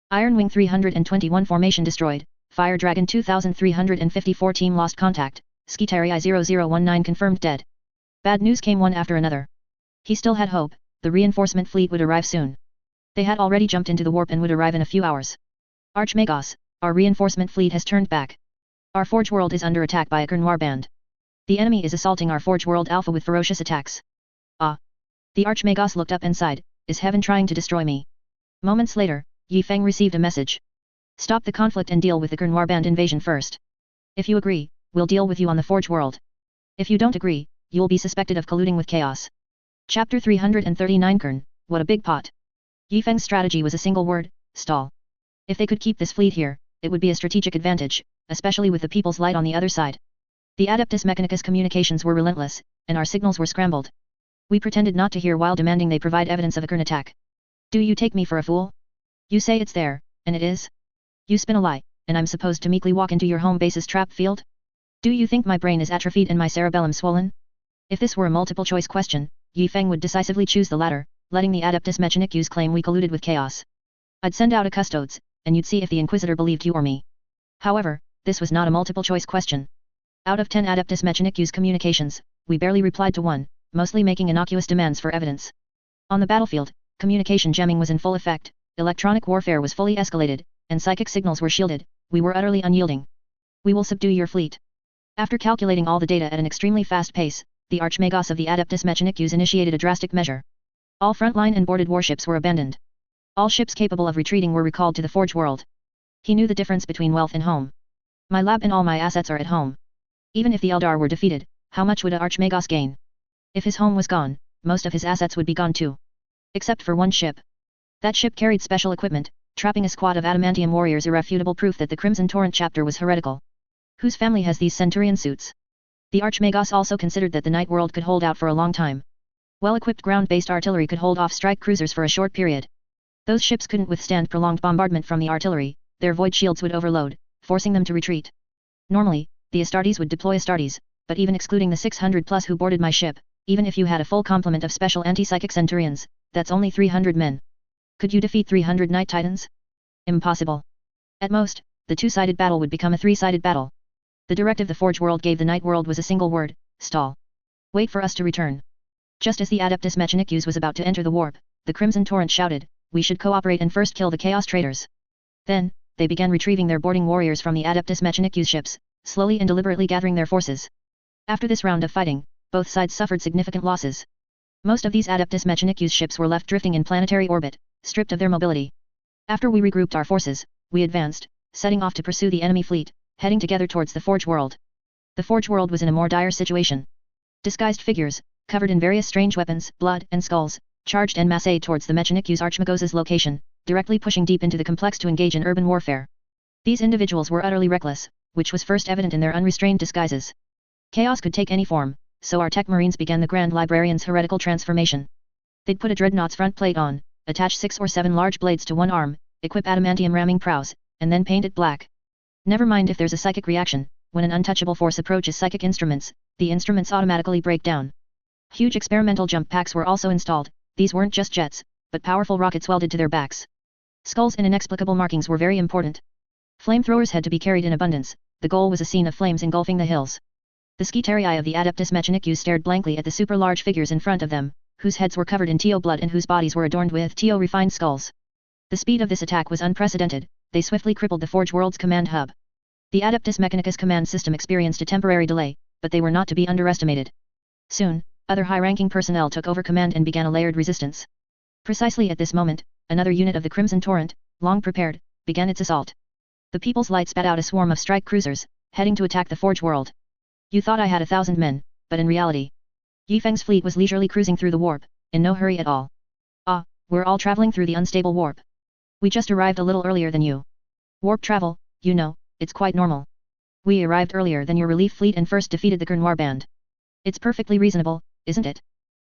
Iron Wing 321 formation destroyed, Fire Dragon 2354 team lost contact, Skitarii 0019 confirmed dead. Bad news came one after another. He still had hope, the reinforcement fleet would arrive soon. They had already jumped into the warp and would arrive in a few hours. Archmagos, our reinforcement fleet has turned back. Our Forge World is under attack by a Gurnoir band. The enemy is assaulting our Forge World Alpha with ferocious attacks. Ah! The Archmagos looked up and sighed, is heaven trying to destroy me? Moments later, Yi Feng received a message. Stop the conflict and deal with the Gurnoir band invasion first. If you agree, we'll deal with you on the Forge World. If you don't agree, you'll be suspected of colluding with chaos. Chapter 339 Kern, what a big pot. Yi Feng's strategy was a single word, stall. If they could keep this fleet here, it would be a strategic advantage, especially with the People's Light on the other side. The Adeptus Mechanicus communications were relentless, and our signals were scrambled. We pretended not to hear while demanding they provide evidence of a Kern attack. Do you take me for a fool? You say it's there, and it is? You spin a lie, and I'm supposed to meekly walk into your home base's trap field? Do you think my brain is atrophied and my cerebellum swollen? If this were a multiple-choice question, Yi Feng would decisively choose the latter, letting the Adeptus Mechanicus claim we colluded with chaos. I'd send out a custodes, and you'd see if the Inquisitor believed you or me. However, this was not a multiple-choice question. Out of 10 Adeptus Mechanicus communications, we barely replied to one, mostly making innocuous demands for evidence. On the battlefield, communication jamming was in full effect, electronic warfare was fully escalated, and psychic signals were shielded, we were utterly unyielding. We will subdue your fleet. After calculating all the data at an extremely fast pace, the Archmagos of the Adeptus Mechanicus initiated a drastic measure. All frontline and boarded warships were abandoned. All ships capable of retreating were recalled to the Forge World. He knew the difference between wealth and home. My lab and all my assets are at home. Even if the Eldar were defeated, how much would a Archmagos gain? If his home was gone, most of his assets would be gone too. Except for one ship. That ship carried special equipment, trapping a squad of Adamantium warriors, irrefutable proof that the Crimson Torrent chapter was heretical. Whose family has these Centurion suits? The Archmagos also considered that the Night World could hold out for a long time. Well-equipped ground-based artillery could hold off strike cruisers for a short period. Those ships couldn't withstand prolonged bombardment from the artillery, their void shields would overload, forcing them to retreat. Normally, the Astartes would deploy Astartes, but even excluding the 600 plus who boarded my ship, even if you had a full complement of special anti-psychic centurions, that's only 300 men. Could you defeat 300 Night Titans? Impossible. At most, the two-sided battle would become a three-sided battle. The directive the Forge World gave the Night World was a single word: stall. Wait for us to return. Just as the Adeptus Mechanicus was about to enter the warp, the Crimson Torrent shouted, we should cooperate and first kill the Chaos Traders. Then, they began retrieving their boarding warriors from the Adeptus Mechanicus ships, slowly and deliberately gathering their forces. After this round of fighting, both sides suffered significant losses. Most of these Adeptus Mechanicus ships were left drifting in planetary orbit, stripped of their mobility. After we regrouped our forces, we advanced, setting off to pursue the enemy fleet, heading together towards the Forge World. The Forge World was in a more dire situation. Disguised figures, covered in various strange weapons, blood, and skulls, charged en masse towards the Mechanicus Archmagos' location, directly pushing deep into the complex to engage in urban warfare. These individuals were utterly reckless, which was first evident in their unrestrained disguises. Chaos could take any form, so our tech marines began the Grand Librarian's heretical transformation. They'd put a dreadnought's front plate on, attach 6 or 7 large blades to one arm, equip adamantium ramming prows, and then paint it black. Never mind if there's a psychic reaction, when an untouchable force approaches psychic instruments, the instruments automatically break down. Huge experimental jump packs were also installed. These weren't just jets, but powerful rockets welded to their backs. Skulls and inexplicable markings were very important. Flamethrowers had to be carried in abundance. The goal was a scene of flames engulfing the hills. The Skitarii of the Adeptus Mechanicus stared blankly at the super-large figures in front of them, whose heads were covered in Teo blood and whose bodies were adorned with Teo refined skulls. The speed of this attack was unprecedented. They swiftly crippled the Forge World's command hub. The Adeptus Mechanicus command system experienced a temporary delay, but they were not to be underestimated. Soon, other high-ranking personnel took over command and began a layered resistance. Precisely at this moment, another unit of the Crimson Torrent, long prepared, began its assault. The People's Light spat out a swarm of strike cruisers, heading to attack the Forge World. You thought I had 1,000 men, but in reality, Yifeng's fleet was leisurely cruising through the warp, in no hurry at all. Ah, we're all traveling through the unstable warp. We just arrived a little earlier than you. Warp travel, you know, it's quite normal. We arrived earlier than your relief fleet and first defeated the Gurnoir band. It's perfectly reasonable, isn't it?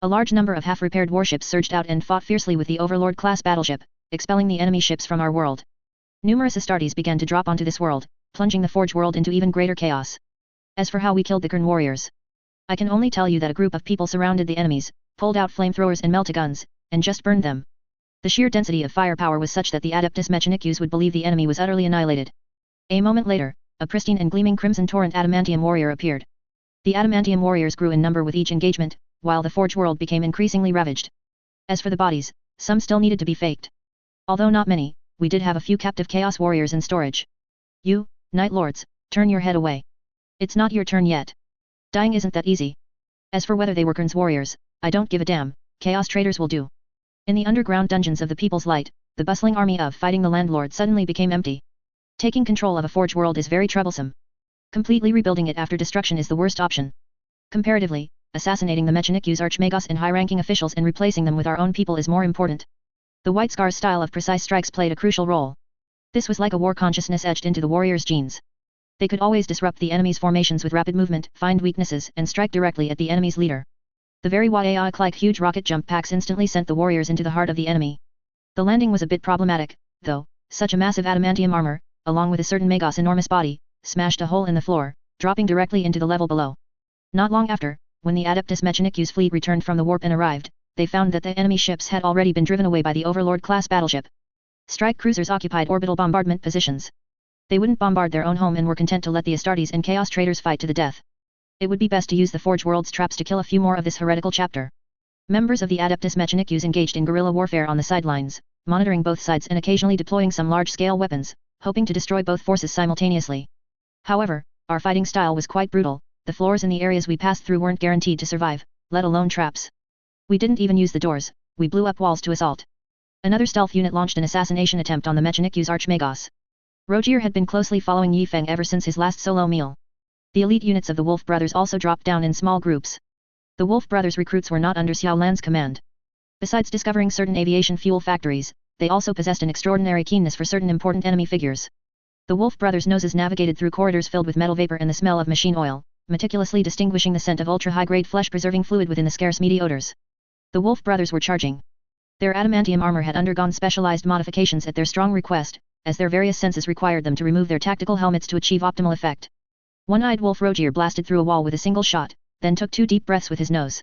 A large number of half-repaired warships surged out and fought fiercely with the Overlord-class battleship, expelling the enemy ships from our world. Numerous Astartes began to drop onto this world, plunging the Forge World into even greater chaos. As for how we killed the Gurn warriors, I can only tell you that a group of people surrounded the enemies, pulled out flamethrowers and meltaguns, and just burned them. The sheer density of firepower was such that the Adeptus Mechanicus would believe the enemy was utterly annihilated. A moment later, a pristine and gleaming Crimson Torrent Adamantium warrior appeared. The Adamantium warriors grew in number with each engagement, while the Forge World became increasingly ravaged. As for the bodies, some still needed to be faked. Although not many, we did have a few captive Chaos warriors in storage. You, Night Lords, turn your head away. It's not your turn yet. Dying isn't that easy. As for whether they were Kern's warriors, I don't give a damn. Chaos traders will do. In the underground dungeons of the People's Light, the bustling army of fighting the landlord suddenly became empty. Taking control of a Forge World is very troublesome. Completely rebuilding it after destruction is the worst option. Comparatively, assassinating the Mechanicus Archmagos and high-ranking officials and replacing them with our own people is more important. The White Scar's style of precise strikes played a crucial role. This was like a war consciousness etched into the warriors' genes. They could always disrupt the enemy's formations with rapid movement, find weaknesses, and strike directly at the enemy's leader. The very Waaiak-like huge rocket jump packs instantly sent the warriors into the heart of the enemy. The landing was a bit problematic, though. Such a massive adamantium armor, along with a certain Magos' enormous body, smashed a hole in the floor, dropping directly into the level below. Not long after, when the Adeptus Mechanicus fleet returned from the warp and arrived, they found that the enemy ships had already been driven away by the Overlord-class battleship. Strike cruisers occupied orbital bombardment positions. They wouldn't bombard their own home and were content to let the Astartes and Chaos traders fight to the death. It would be best to use the Forge World's traps to kill a few more of this heretical chapter. Members of the Adeptus Mechanicus engaged in guerrilla warfare on the sidelines, monitoring both sides and occasionally deploying some large-scale weapons, hoping to destroy both forces simultaneously. However, our fighting style was quite brutal. The floors in the areas we passed through weren't guaranteed to survive, let alone traps. We didn't even use the doors, we blew up walls to assault. Another stealth unit launched an assassination attempt on the Mechanicus Archmagos. Rogier had been closely following Yifeng ever since his last solo meal. The elite units of the Wolf Brothers also dropped down in small groups. The Wolf Brothers recruits were not under Xiao Lan's command. Besides discovering certain aviation fuel factories, they also possessed an extraordinary keenness for certain important enemy figures. The Wolf Brothers' noses navigated through corridors filled with metal vapor and the smell of machine oil, meticulously distinguishing the scent of ultra-high-grade flesh-preserving fluid within the scarce meaty odors. The Wolf Brothers were charging. Their adamantium armor had undergone specialized modifications at their strong request, as their various senses required them to remove their tactical helmets to achieve optimal effect. One-eyed wolf Rogier blasted through a wall with a single shot, then took 2 deep breaths with his nose.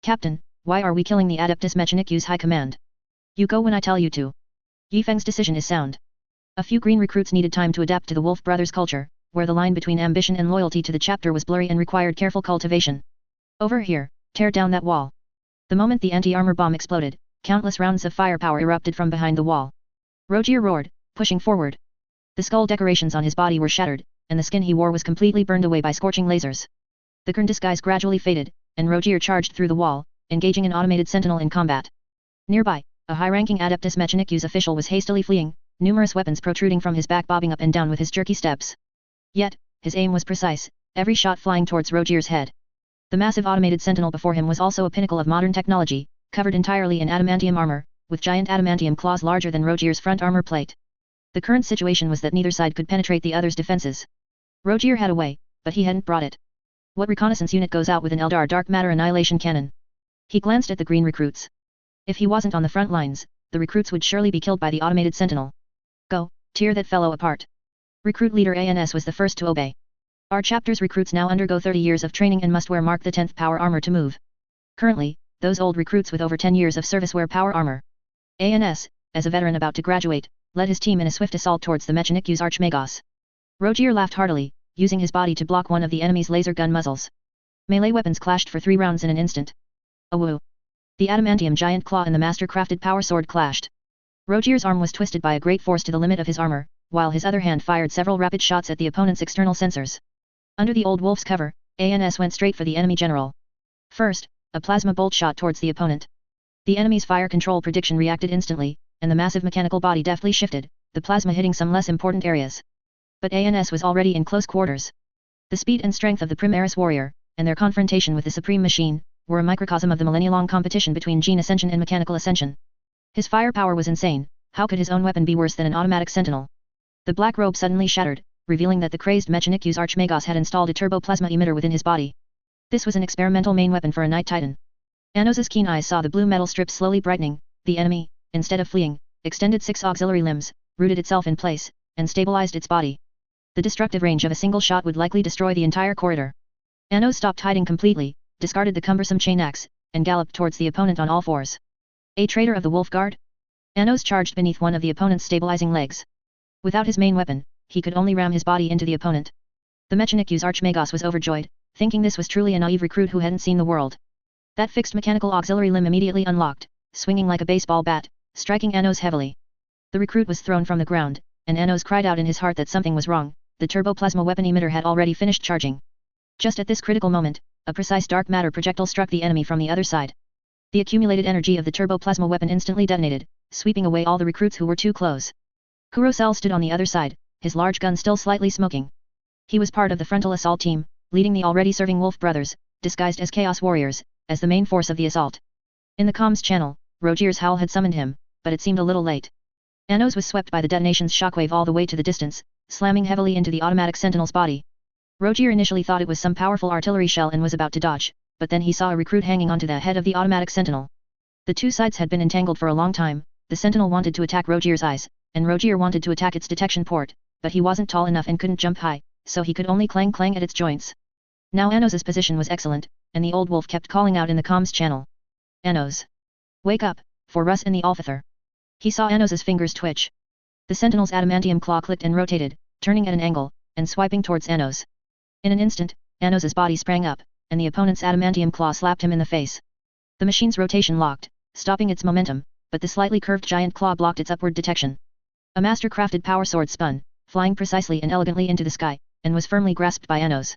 Captain, why are we killing the Adeptus Mechanicus High Command? You go when I tell you to. Yifeng's decision is sound. A few green recruits needed time to adapt to the Wolf Brothers culture, where the line between ambition and loyalty to the chapter was blurry and required careful cultivation. Over here, tear down that wall. The moment the anti-armor bomb exploded, countless rounds of firepower erupted from behind the wall. Rogier roared, pushing forward. The skull decorations on his body were shattered, and the skin he wore was completely burned away by scorching lasers. The Qing disguise gradually faded, and Rogier charged through the wall, engaging an automated sentinel in combat. Nearby, a high-ranking Adeptus Mechanicus official was hastily fleeing, numerous weapons protruding from his back bobbing up and down with his jerky steps. Yet, his aim was precise, every shot flying towards Rogier's head. The massive automated sentinel before him was also a pinnacle of modern technology, covered entirely in adamantium armor, with giant adamantium claws larger than Rogier's front armor plate. The current situation was that neither side could penetrate the other's defenses. Rogier had a way, but he hadn't brought it. What reconnaissance unit goes out with an Eldar dark matter annihilation cannon? He glanced at the green recruits. If he wasn't on the front lines, the recruits would surely be killed by the automated sentinel. Go, tear that fellow apart. Recruit leader ANS was the first to obey. Our chapter's recruits now undergo 30 years of training and must wear Mark the 10th power armor to move. Currently, those old recruits with over 10 years of service wear power armor. ANS, as a veteran about to graduate, led his team in a swift assault towards the Mechanicus Archmagos. Rogier laughed heartily, using his body to block one of the enemy's laser gun muzzles. Melee weapons clashed for 3 rounds in an instant. Awoo! The adamantium giant claw and the master-crafted power sword clashed. Rogier's arm was twisted by a great force to the limit of his armor, while his other hand fired several rapid shots at the opponent's external sensors. Under the old wolf's cover, ANS went straight for the enemy general. First, a plasma bolt shot towards the opponent. The enemy's fire control prediction reacted instantly, and the massive mechanical body deftly shifted, the plasma hitting some less important areas. But ANS was already in close quarters. The speed and strength of the Primaris warrior, and their confrontation with the Supreme Machine, were a microcosm of the millennia-long competition between gene ascension and mechanical ascension. His firepower was insane. How could his own weapon be worse than an automatic sentinel? The black robe suddenly shattered, revealing that the crazed Mechanicus Archmagos had installed a turbo-plasma emitter within his body. This was an experimental main weapon for a Night Titan. Anos's keen eyes saw the blue metal strip slowly brightening. The enemy, instead of fleeing, extended 6 auxiliary limbs, rooted itself in place, and stabilized its body. The destructive range of a single shot would likely destroy the entire corridor. Anos stopped hiding completely, discarded the cumbersome chain axe, and galloped towards the opponent on all fours. A traitor of the Wolf Guard? Anos charged beneath one of the opponent's stabilizing legs. Without his main weapon, he could only ram his body into the opponent. The Mechanicus Archmagos was overjoyed, thinking this was truly a naive recruit who hadn't seen the world. That fixed mechanical auxiliary limb immediately unlocked, swinging like a baseball bat, striking Anos heavily. The recruit was thrown from the ground, and Anos cried out in his heart that something was wrong. The turbo-plasma weapon emitter had already finished charging. Just at this critical moment, a precise dark matter projectile struck the enemy from the other side. The accumulated energy of the turbo-plasma weapon instantly detonated, sweeping away all the recruits who were too close. Kurosel stood on the other side, his large gun still slightly smoking. He was part of the frontal assault team, leading the already serving Wolf Brothers, disguised as Chaos Warriors, as the main force of the assault. In the comms channel, Rogier's howl had summoned him, but it seemed a little late. Anos was swept by the detonation's shockwave all the way to the distance, slamming heavily into the automatic sentinel's body. Rogier initially thought it was some powerful artillery shell and was about to dodge, but then he saw a recruit hanging onto the head of the automatic sentinel. The two sides had been entangled for a long time. The sentinel wanted to attack Rogier's eyes, and Rogier wanted to attack its detection port, but he wasn't tall enough and couldn't jump high, so he could only clang at its joints. Now Anos's position was excellent, and the old wolf kept calling out in the comms channel. Anos! Wake up, for Russ and the Alfather. He saw Anos's fingers twitch. The sentinel's adamantium claw clicked and rotated, turning at an angle, and swiping towards Anos. In an instant, Anos's body sprang up, and the opponent's adamantium claw slapped him in the face. The machine's rotation locked, stopping its momentum, but the slightly curved giant claw blocked its upward detection. A master-crafted power sword spun, flying precisely and elegantly into the sky, and was firmly grasped by Anos.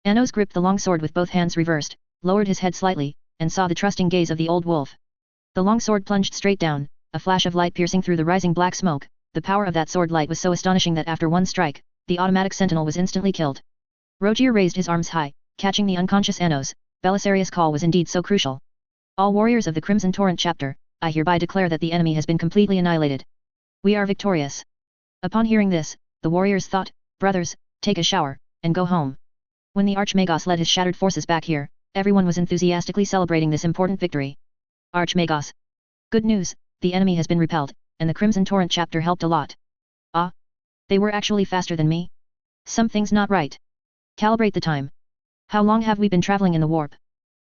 Anos gripped the long sword with both hands reversed, lowered his head slightly, and saw the trusting gaze of the old wolf. The long sword plunged straight down, a flash of light piercing through the rising black smoke. The power of that sword light was so astonishing that after one strike, the automatic sentinel was instantly killed. Rogier raised his arms high, catching the unconscious Anos. Belisarius' call was indeed so crucial. All warriors of the Crimson Torrent chapter, I hereby declare that the enemy has been completely annihilated. We are victorious. Upon hearing this, the warriors thought, brothers, take a shower, and go home. When the Archmagos led his shattered forces back here, everyone was enthusiastically celebrating this important victory. Archmagos. Good news, the enemy has been repelled, and the Crimson Torrent chapter helped a lot. Ah? They were actually faster than me? Something's not right. Calibrate the time. How long have we been traveling in the warp?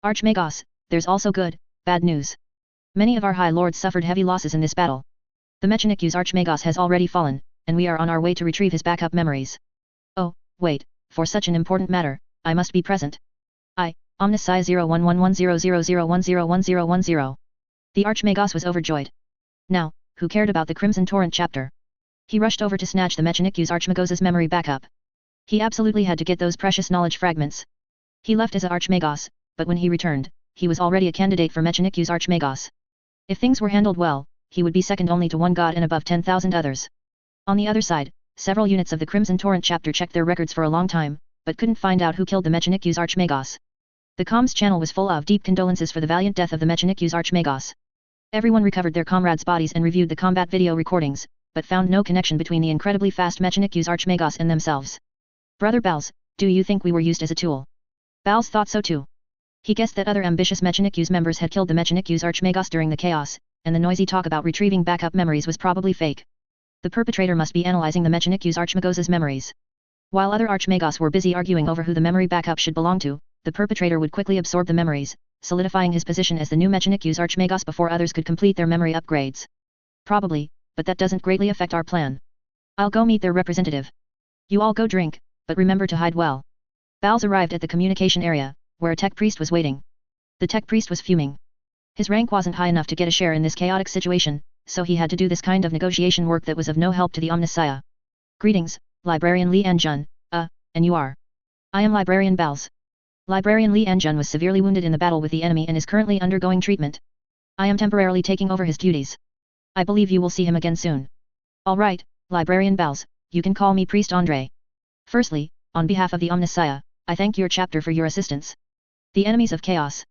Archmagos, there's also good, bad news. Many of our high lords suffered heavy losses in this battle. The Mechanicu's Archmagos has already fallen, and we are on our way to retrieve his backup memories. Oh, wait, for such an important matter, I must be present. Omnisci 0111000101011010. The Archmagos was overjoyed. Now, who cared about the Crimson Torrent chapter? He rushed over to snatch the Mechanicu's Archmagos's memory backup. He absolutely had to get those precious knowledge fragments. He left as a Archmagos, but when he returned, he was already a candidate for Mechanicu's Archmagos. If things were handled well, he would be second only to one god and above 10,000 others. On the other side, several units of the Crimson Torrent chapter checked their records for a long time, but couldn't find out who killed the Mechanicu's Archmagos. The comms channel was full of deep condolences for the valiant death of the Mechanicu's Archmagos. Everyone recovered their comrades' bodies and reviewed the combat video recordings, but found no connection between the incredibly fast Mechanicu's Archmagos and themselves. Brother Bals, do you think we were used as a tool? Bals thought so too. He guessed that other ambitious Mechanicu's members had killed the Mechanicu's Archmagos during the chaos, and the noisy talk about retrieving backup memories was probably fake. The perpetrator must be analyzing the Mechanicu's Archmagos's memories. While other Archmagos were busy arguing over who the memory backup should belong to, the perpetrator would quickly absorb the memories, solidifying his position as the new Mechanicu's Archmagos before others could complete their memory upgrades. Probably, but that doesn't greatly affect our plan. I'll go meet their representative. You all go drink, but remember to hide well. Bals arrived at the communication area, where a tech priest was waiting. The tech priest was fuming. His rank wasn't high enough to get a share in this chaotic situation, so he had to do this kind of negotiation work that was of no help to the Omnisci. Greetings, Librarian Li Anjun, and you are? I am Librarian Bals. Librarian Li Anjun was severely wounded in the battle with the enemy and is currently undergoing treatment. I am temporarily taking over his duties. I believe you will see him again soon. Alright, Librarian Bals, you can call me Priest Andre. Firstly, on behalf of the Omnisci, I thank your chapter for your assistance. The enemies of chaos.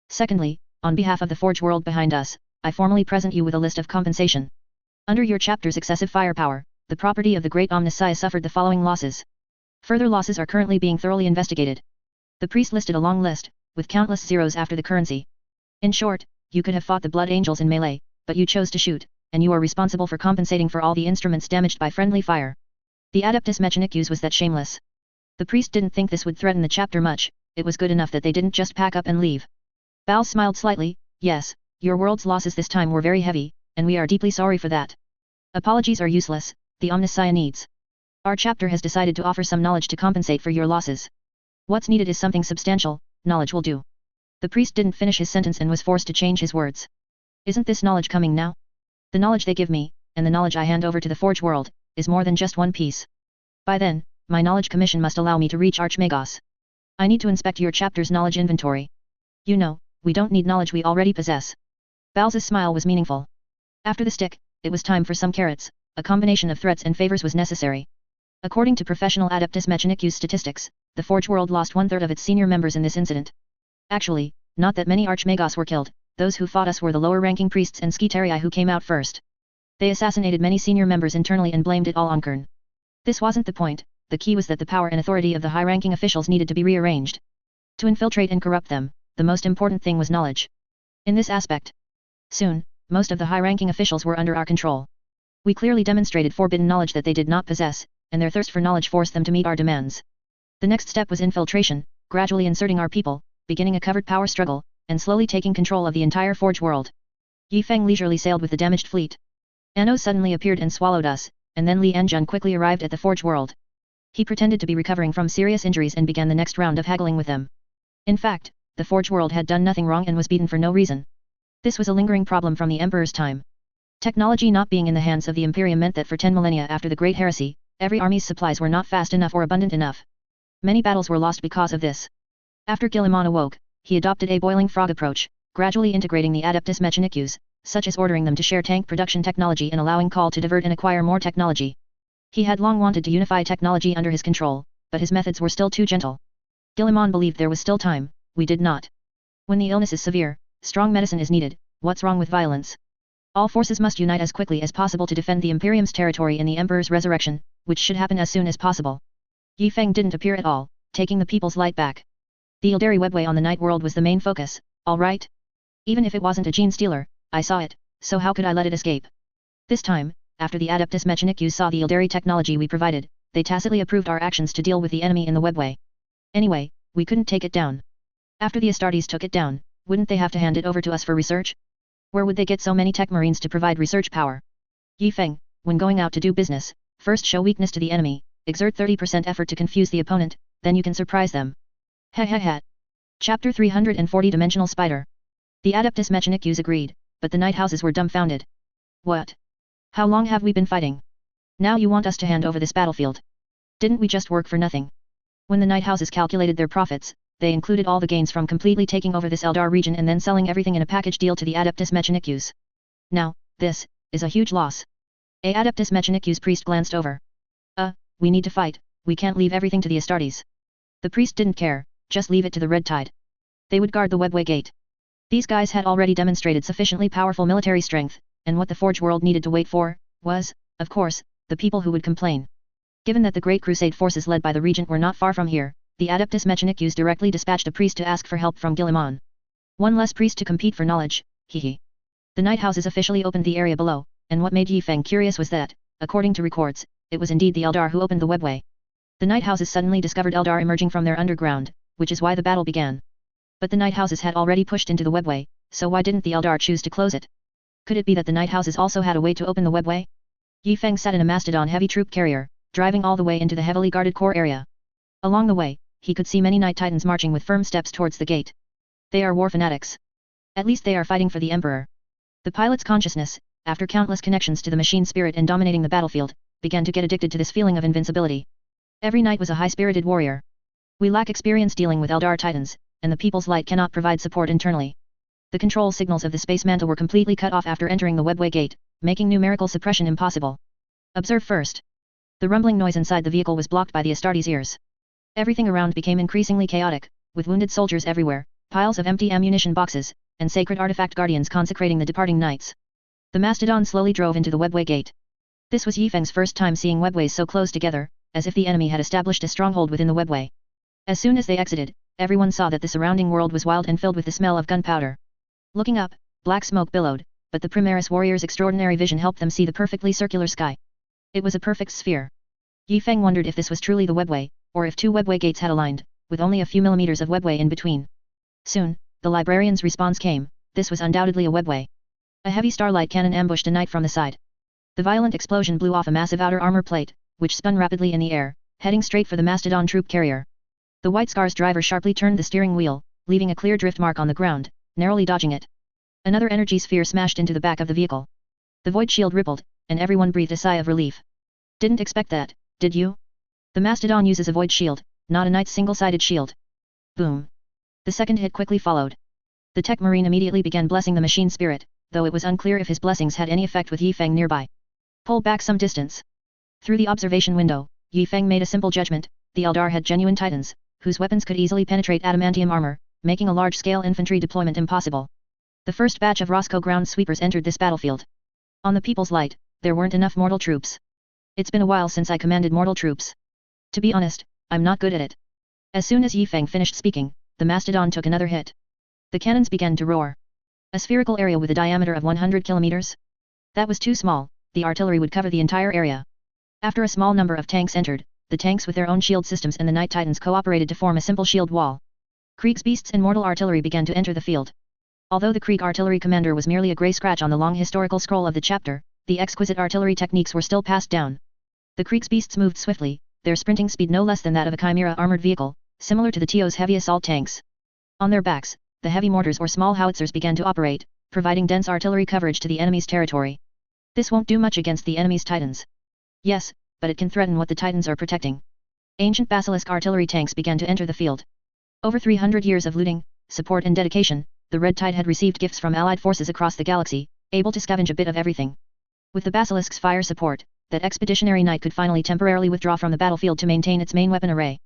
Secondly, on behalf of the Forge world behind us, I formally present you with a list of compensation. Under your chapter's excessive firepower, the property of the Great Omnisci suffered the following losses. Further losses are currently being thoroughly investigated. The priest listed a long list, with countless zeros after the currency. In short, you could have fought the Blood Angels in melee, but you chose to shoot, and you are responsible for compensating for all the instruments damaged by friendly fire. The Adeptus Mechanicus was that shameless. The priest didn't think this would threaten the chapter much, it was good enough that they didn't just pack up and leave. Bals smiled slightly. Yes, your world's losses this time were very heavy, and we are deeply sorry for that. Apologies are useless, the Omnisci needs. Our chapter has decided to offer some knowledge to compensate for your losses. What's needed is something substantial, knowledge will do. The priest didn't finish his sentence and was forced to change his words. Isn't this knowledge coming now? The knowledge they give me, and the knowledge I hand over to the Forge world, is more than just one piece. By then, my knowledge commission must allow me to reach Archmagos. I need to inspect your chapter's knowledge inventory. You know, we don't need knowledge we already possess. Bals's smile was meaningful. After the stick, it was time for some carrots, a combination of threats and favors was necessary. According to professional Adeptus Mechanicus statistics, the Forge world lost one-third of its senior members in this incident. Actually, not that many Archmagos were killed, those who fought us were the lower-ranking priests and Skitarii who came out first. They assassinated many senior members internally and blamed it all on Kern. This wasn't the point, the key was that the power and authority of the high-ranking officials needed to be rearranged. To infiltrate and corrupt them, the most important thing was knowledge. In this aspect, soon, most of the high-ranking officials were under our control. We clearly demonstrated forbidden knowledge that they did not possess, and their thirst for knowledge forced them to meet our demands. The next step was infiltration, gradually inserting our people, beginning a covert power struggle, and slowly taking control of the entire Forge world. Yi Feng leisurely sailed with the damaged fleet. Anno suddenly appeared and swallowed us, and then Li Anjun quickly arrived at the Forge world. He pretended to be recovering from serious injuries and began the next round of haggling with them. In fact, the Forge world had done nothing wrong and was beaten for no reason. This was a lingering problem from the Emperor's time. Technology not being in the hands of the Imperium meant that for 10 millennia after the Great Heresy, every army's supplies were not fast enough or abundant enough. Many battles were lost because of this. After Guillemon awoke, he adopted a boiling frog approach, gradually integrating the Adeptus Mechanicus, such as ordering them to share tank production technology and allowing Call to divert and acquire more technology. He had long wanted to unify technology under his control, but his methods were still too gentle. Guillemon believed there was still time, we did not. When the illness is severe, strong medicine is needed, what's wrong with violence? All forces must unite as quickly as possible to defend the Imperium's territory in the Emperor's resurrection, which should happen as soon as possible. Yi Feng didn't appear at all, taking the people's light back. The Ildari webway on the night world was the main focus, alright? Even if it wasn't a gene stealer, I saw it, so how could I let it escape? This time, after the Adeptus Mechanicus saw the Ildari technology we provided, they tacitly approved our actions to deal with the enemy in the webway. Anyway, we couldn't take it down. After the Astartes took it down, wouldn't they have to hand it over to us for research? Where would they get so many tech marines to provide research power? Yi Feng, when going out to do business, first show weakness to the enemy, exert 30% effort to confuse the opponent, then you can surprise them. Ha ha ha. Chapter 340 Dimensional Spider. The Adeptus Mechanicus agreed, but the night houses were dumbfounded. What? How long have we been fighting? Now you want us to hand over this battlefield? Didn't we just work for nothing? When the night houses calculated their profits, they included all the gains from completely taking over this Eldar region and then selling everything in a package deal to the Adeptus Mechanicus. Now, this is a huge loss. A Adeptus Mechanicus priest glanced over. We need to fight, we can't leave everything to the Astartes. The priest didn't care, just leave it to the Red Tide. They would guard the Webway Gate. These guys had already demonstrated sufficiently powerful military strength, and what the Forge world needed to wait for, was, of course, the people who would complain. Given that the Great Crusade forces led by the Regent were not far from here, the Adeptus Mechanicus directly dispatched a priest to ask for help from Guilliman. One less priest to compete for knowledge, hehe. The night houses officially opened the area below, and what made Yi Feng curious was that, according to records, it was indeed the Eldar who opened the webway. The night houses suddenly discovered Eldar emerging from their underground, which is why the battle began. But the night houses had already pushed into the webway, so why didn't the Eldar choose to close it? Could it be that the night houses also had a way to open the webway? Yi Feng sat in a Mastodon heavy troop carrier, driving all the way into the heavily guarded core area. Along the way, he could see many Night Titans marching with firm steps towards the gate. They are war fanatics. At least they are fighting for the Emperor. The pilot's consciousness, after countless connections to the machine spirit and dominating the battlefield, began to get addicted to this feeling of invincibility. Every knight was a high-spirited warrior. We lack experience dealing with Eldar Titans, and the People's Light cannot provide support internally. The control signals of the Space Mantle were completely cut off after entering the Webway Gate, making numerical suppression impossible. Observe first. The rumbling noise inside the vehicle was blocked by the Astartes' ears. Everything around became increasingly chaotic, with wounded soldiers everywhere, piles of empty ammunition boxes, and sacred artifact guardians consecrating the departing knights. The Mastodon slowly drove into the Webway Gate. This was Yi Feng's first time seeing webways so close together, as if the enemy had established a stronghold within the webway. As soon as they exited, everyone saw that the surrounding world was wild and filled with the smell of gunpowder. Looking up, black smoke billowed, but the Primaris warrior's extraordinary vision helped them see the perfectly circular sky. It was a perfect sphere. Yi Feng wondered if this was truly the webway, or if two webway gates had aligned, with only a few millimeters of webway in between. Soon, the librarian's response came: this was undoubtedly a webway. A heavy starlight cannon ambushed a knight from the side. The violent explosion blew off a massive outer armor plate, which spun rapidly in the air, heading straight for the Mastodon troop carrier. The White Scar's driver sharply turned the steering wheel, leaving a clear drift mark on the ground, narrowly dodging it. Another energy sphere smashed into the back of the vehicle. The void shield rippled, and everyone breathed a sigh of relief. Didn't expect that, did you? The Mastodon uses a void shield, not a knight's single-sided shield. Boom. The second hit quickly followed. The tech marine immediately began blessing the machine spirit, though it was unclear if his blessings had any effect with Yi Feng nearby. Pull back some distance. Through the observation window, Yi Feng made a simple judgment: the Eldar had genuine titans, whose weapons could easily penetrate adamantium armor, making a large-scale infantry deployment impossible. The first batch of Roscoe ground sweepers entered this battlefield. On the People's Light, there weren't enough mortal troops. It's been a while since I commanded mortal troops. To be honest, I'm not good at it. As soon as Yi Feng finished speaking, the Mastodon took another hit. The cannons began to roar. A spherical area with a diameter of 100 kilometers? That was too small. The artillery would cover the entire area. After a small number of tanks entered, the tanks with their own shield systems and the Night Titans cooperated to form a simple shield wall. Krieg's beasts and mortal artillery began to enter the field. Although the Krieg artillery commander was merely a grey scratch on the long historical scroll of the chapter, the exquisite artillery techniques were still passed down. The Krieg's beasts moved swiftly, their sprinting speed no less than that of a Chimera armored vehicle, similar to the TO's heavy assault tanks. On their backs, the heavy mortars or small howitzers began to operate, providing dense artillery coverage to the enemy's territory. This won't do much against the enemy's Titans. Yes, but it can threaten what the Titans are protecting. Ancient Basilisk artillery tanks began to enter the field. Over 300 years of looting, support and dedication, the Red Tide had received gifts from allied forces across the galaxy, able to scavenge a bit of everything. With the Basilisk's fire support, that expeditionary knight could finally temporarily withdraw from the battlefield to maintain its main weapon array.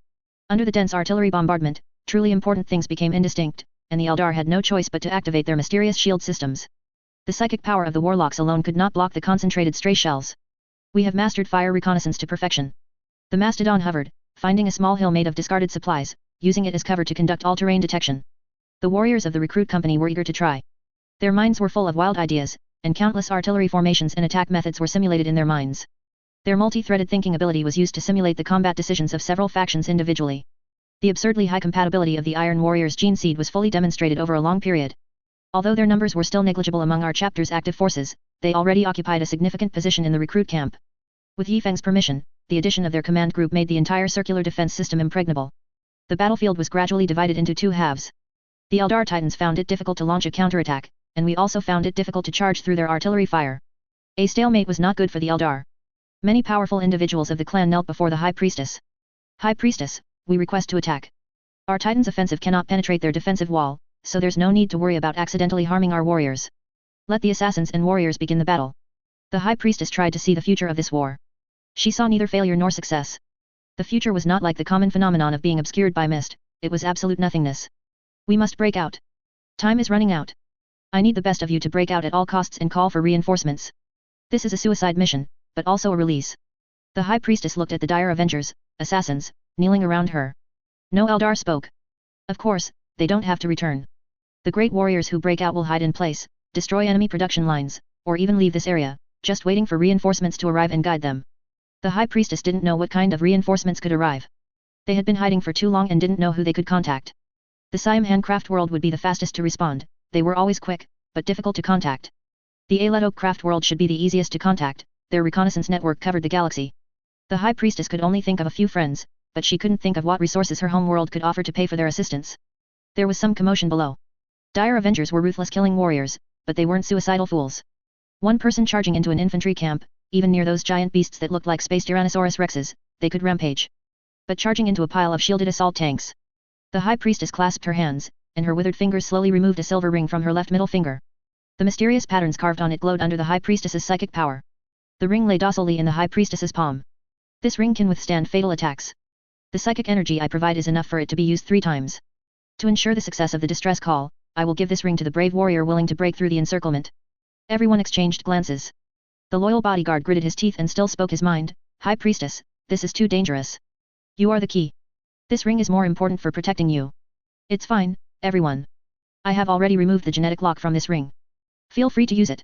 Under the dense artillery bombardment, truly important things became indistinct, and the Eldar had no choice but to activate their mysterious shield systems. The psychic power of the warlocks alone could not block the concentrated stray shells. We have mastered fire reconnaissance to perfection. The Mastodon hovered, finding a small hill made of discarded supplies, using it as cover to conduct all-terrain detection. The warriors of the recruit company were eager to try. Their minds were full of wild ideas, and countless artillery formations and attack methods were simulated in their minds. Their multi-threaded thinking ability was used to simulate the combat decisions of several factions individually. The absurdly high compatibility of the Iron Warrior's gene seed was fully demonstrated over a long period. Although their numbers were still negligible among our chapter's active forces, they already occupied a significant position in the recruit camp. With Yifeng's permission, the addition of their command group made the entire circular defense system impregnable. The battlefield was gradually divided into two halves. The Eldar Titans found it difficult to launch a counterattack, and we also found it difficult to charge through their artillery fire. A stalemate was not good for the Eldar. Many powerful individuals of the clan knelt before the High Priestess. High Priestess, we request to attack. Our Titans' offensive cannot penetrate their defensive wall, so there's no need to worry about accidentally harming our warriors. Let the assassins and warriors begin the battle. The High Priestess tried to see the future of this war. She saw neither failure nor success. The future was not like the common phenomenon of being obscured by mist, it was absolute nothingness. We must break out. Time is running out. I need the best of you to break out at all costs and call for reinforcements. This is a suicide mission, but also a release. The High Priestess looked at the dire Avengers, assassins, kneeling around her. No Eldar spoke. Of course, they don't have to return. The great warriors who break out will hide in place, destroy enemy production lines, or even leave this area, just waiting for reinforcements to arrive and guide them. The High Priestess didn't know what kind of reinforcements could arrive. They had been hiding for too long and didn't know who they could contact. The Siam Handcraft world would be the fastest to respond, they were always quick, but difficult to contact. The Aleto Craft world should be the easiest to contact, their reconnaissance network covered the galaxy. The High Priestess could only think of a few friends, but she couldn't think of what resources her home world could offer to pay for their assistance. There was some commotion below. Dire Avengers were ruthless killing warriors, but they weren't suicidal fools. One person charging into an infantry camp, even near those giant beasts that looked like space Tyrannosaurus rexes, they could rampage. But charging into a pile of shielded assault tanks. The High Priestess clasped her hands, and her withered fingers slowly removed a silver ring from her left middle finger. The mysterious patterns carved on it glowed under the High Priestess's psychic power. The ring lay docilely in the High Priestess's palm. This ring can withstand fatal attacks. The psychic energy I provide is enough for it to be used 3 times. To ensure the success of the distress call, I will give this ring to the brave warrior willing to break through the encirclement. Everyone exchanged glances. The loyal bodyguard gritted his teeth and still spoke his mind. High Priestess, this is too dangerous. You are the key. This ring is more important for protecting you. It's fine, everyone. I have already removed the genetic lock from this ring. Feel free to use it.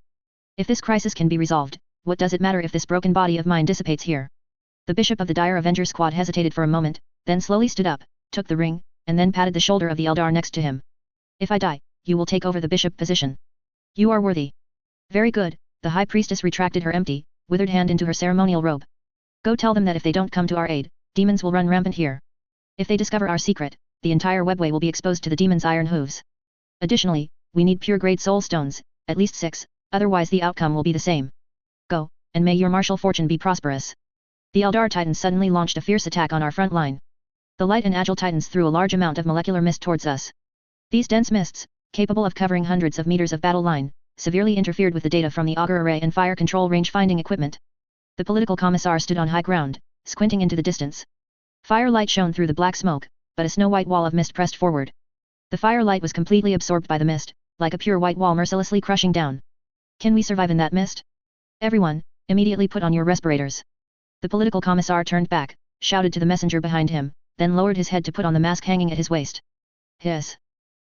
If this crisis can be resolved, what does it matter if this broken body of mine dissipates here? The bishop of the Dire Avenger squad hesitated for a moment, then slowly stood up, took the ring, and then patted the shoulder of the Eldar next to him. If I die, you will take over the bishop position. You are worthy. Very good, the High Priestess retracted her empty, withered hand into her ceremonial robe. Go tell them that if they don't come to our aid, demons will run rampant here. If they discover our secret, the entire webway will be exposed to the demons' iron hooves. Additionally, we need pure-grade soul stones, at least 6, otherwise the outcome will be the same. Go, and may your martial fortune be prosperous. The Eldar Titans suddenly launched a fierce attack on our front line. The light and agile Titans threw a large amount of molecular mist towards us. These dense mists, capable of covering hundreds of meters of battle line, severely interfered with the data from the auger array and fire control range finding equipment. The political commissar stood on high ground, squinting into the distance. Firelight shone through the black smoke, but a snow-white wall of mist pressed forward. The firelight was completely absorbed by the mist, like a pure white wall mercilessly crushing down. Can we survive in that mist? Everyone, immediately put on your respirators. The political commissar turned back, shouted to the messenger behind him, then lowered his head to put on the mask hanging at his waist. Hiss!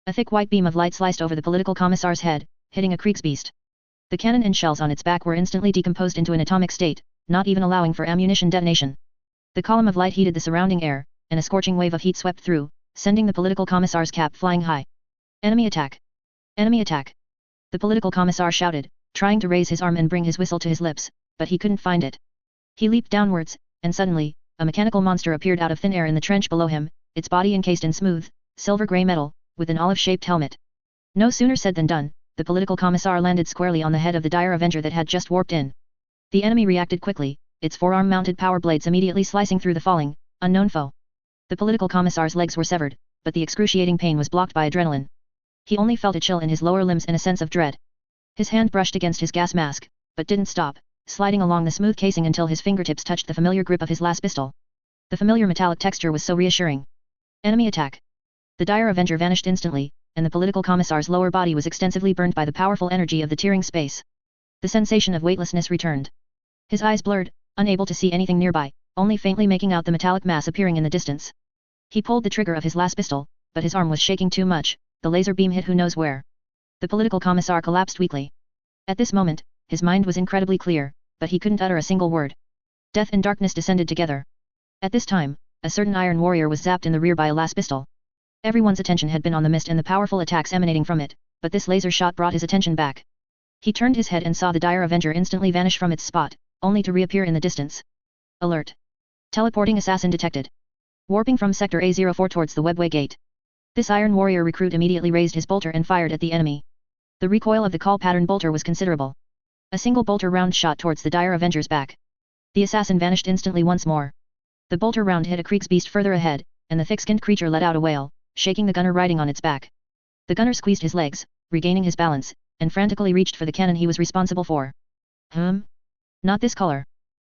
A thick white beam of light sliced over the political commissar's head, hitting a Kriegsbeast. The cannon and shells on its back were instantly decomposed into an atomic state, not even allowing for ammunition detonation. The column of light heated the surrounding air, and a scorching wave of heat swept through, sending the political commissar's cap flying high. Enemy attack! Enemy attack! The political commissar shouted, trying to raise his arm and bring his whistle to his lips, but he couldn't find it. He leaped downwards, and suddenly, a mechanical monster appeared out of thin air in the trench below him, its body encased in smooth, silver-grey metal, with an olive-shaped helmet. No sooner said than done, the political commissar landed squarely on the head of the Dire Avenger that had just warped in. The enemy reacted quickly, its forearm-mounted power blades immediately slicing through the falling, unknown foe. The political commissar's legs were severed, but the excruciating pain was blocked by adrenaline. He only felt a chill in his lower limbs and a sense of dread. His hand brushed against his gas mask, but didn't stop, sliding along the smooth casing until his fingertips touched the familiar grip of his last pistol. The familiar metallic texture was so reassuring. Enemy attack! The Dire Avenger vanished instantly, and the political commissar's lower body was extensively burned by the powerful energy of the tearing space. The sensation of weightlessness returned. His eyes blurred, unable to see anything nearby, only faintly making out the metallic mass appearing in the distance. He pulled the trigger of his last pistol, but his arm was shaking too much, the laser beam hit who knows where. The political commissar collapsed weakly. At this moment, his mind was incredibly clear, but he couldn't utter a single word. Death and darkness descended together. At this time, a certain iron warrior was zapped in the rear by a las pistol. Everyone's attention had been on the mist and the powerful attacks emanating from it, but this laser shot brought his attention back. He turned his head and saw the dire Avenger instantly vanish from its spot, only to reappear in the distance. Alert! Teleporting assassin detected. Warping from Sector A04 towards the webway gate. This Iron Warrior recruit immediately raised his bolter and fired at the enemy. The recoil of the call pattern bolter was considerable. A single bolter round shot towards the dire Avenger's back. The assassin vanished instantly once more. The bolter round hit a Krieg's beast further ahead, and the thick-skinned creature let out a wail, shaking the gunner riding on its back. The gunner squeezed his legs, regaining his balance, and frantically reached for the cannon he was responsible for. Not this color.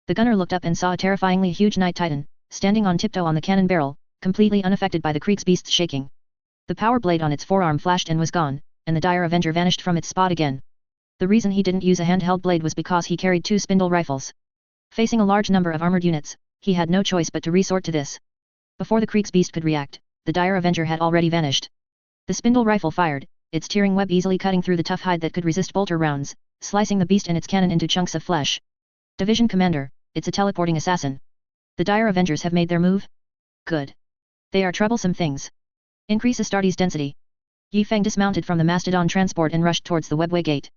The gunner looked up and saw a terrifyingly huge Night Titan, standing on tiptoe on the cannon barrel, completely unaffected by the Krieg's beast's shaking. The power blade on its forearm flashed and was gone, and the dire Avenger vanished from its spot again. The reason he didn't use a handheld blade was because he carried 2 spindle rifles. Facing a large number of armored units, he had no choice but to resort to this. Before the Krieg's beast could react, the dire Avenger had already vanished. The spindle rifle fired, its tearing web easily cutting through the tough hide that could resist bolter rounds, slicing the beast and its cannon into chunks of flesh. Division Commander, it's a teleporting assassin. The dire Avengers have made their move? Good. They are troublesome things. Increase Astartes density. Yi Feng dismounted from the Mastodon transport and rushed towards the webway gate.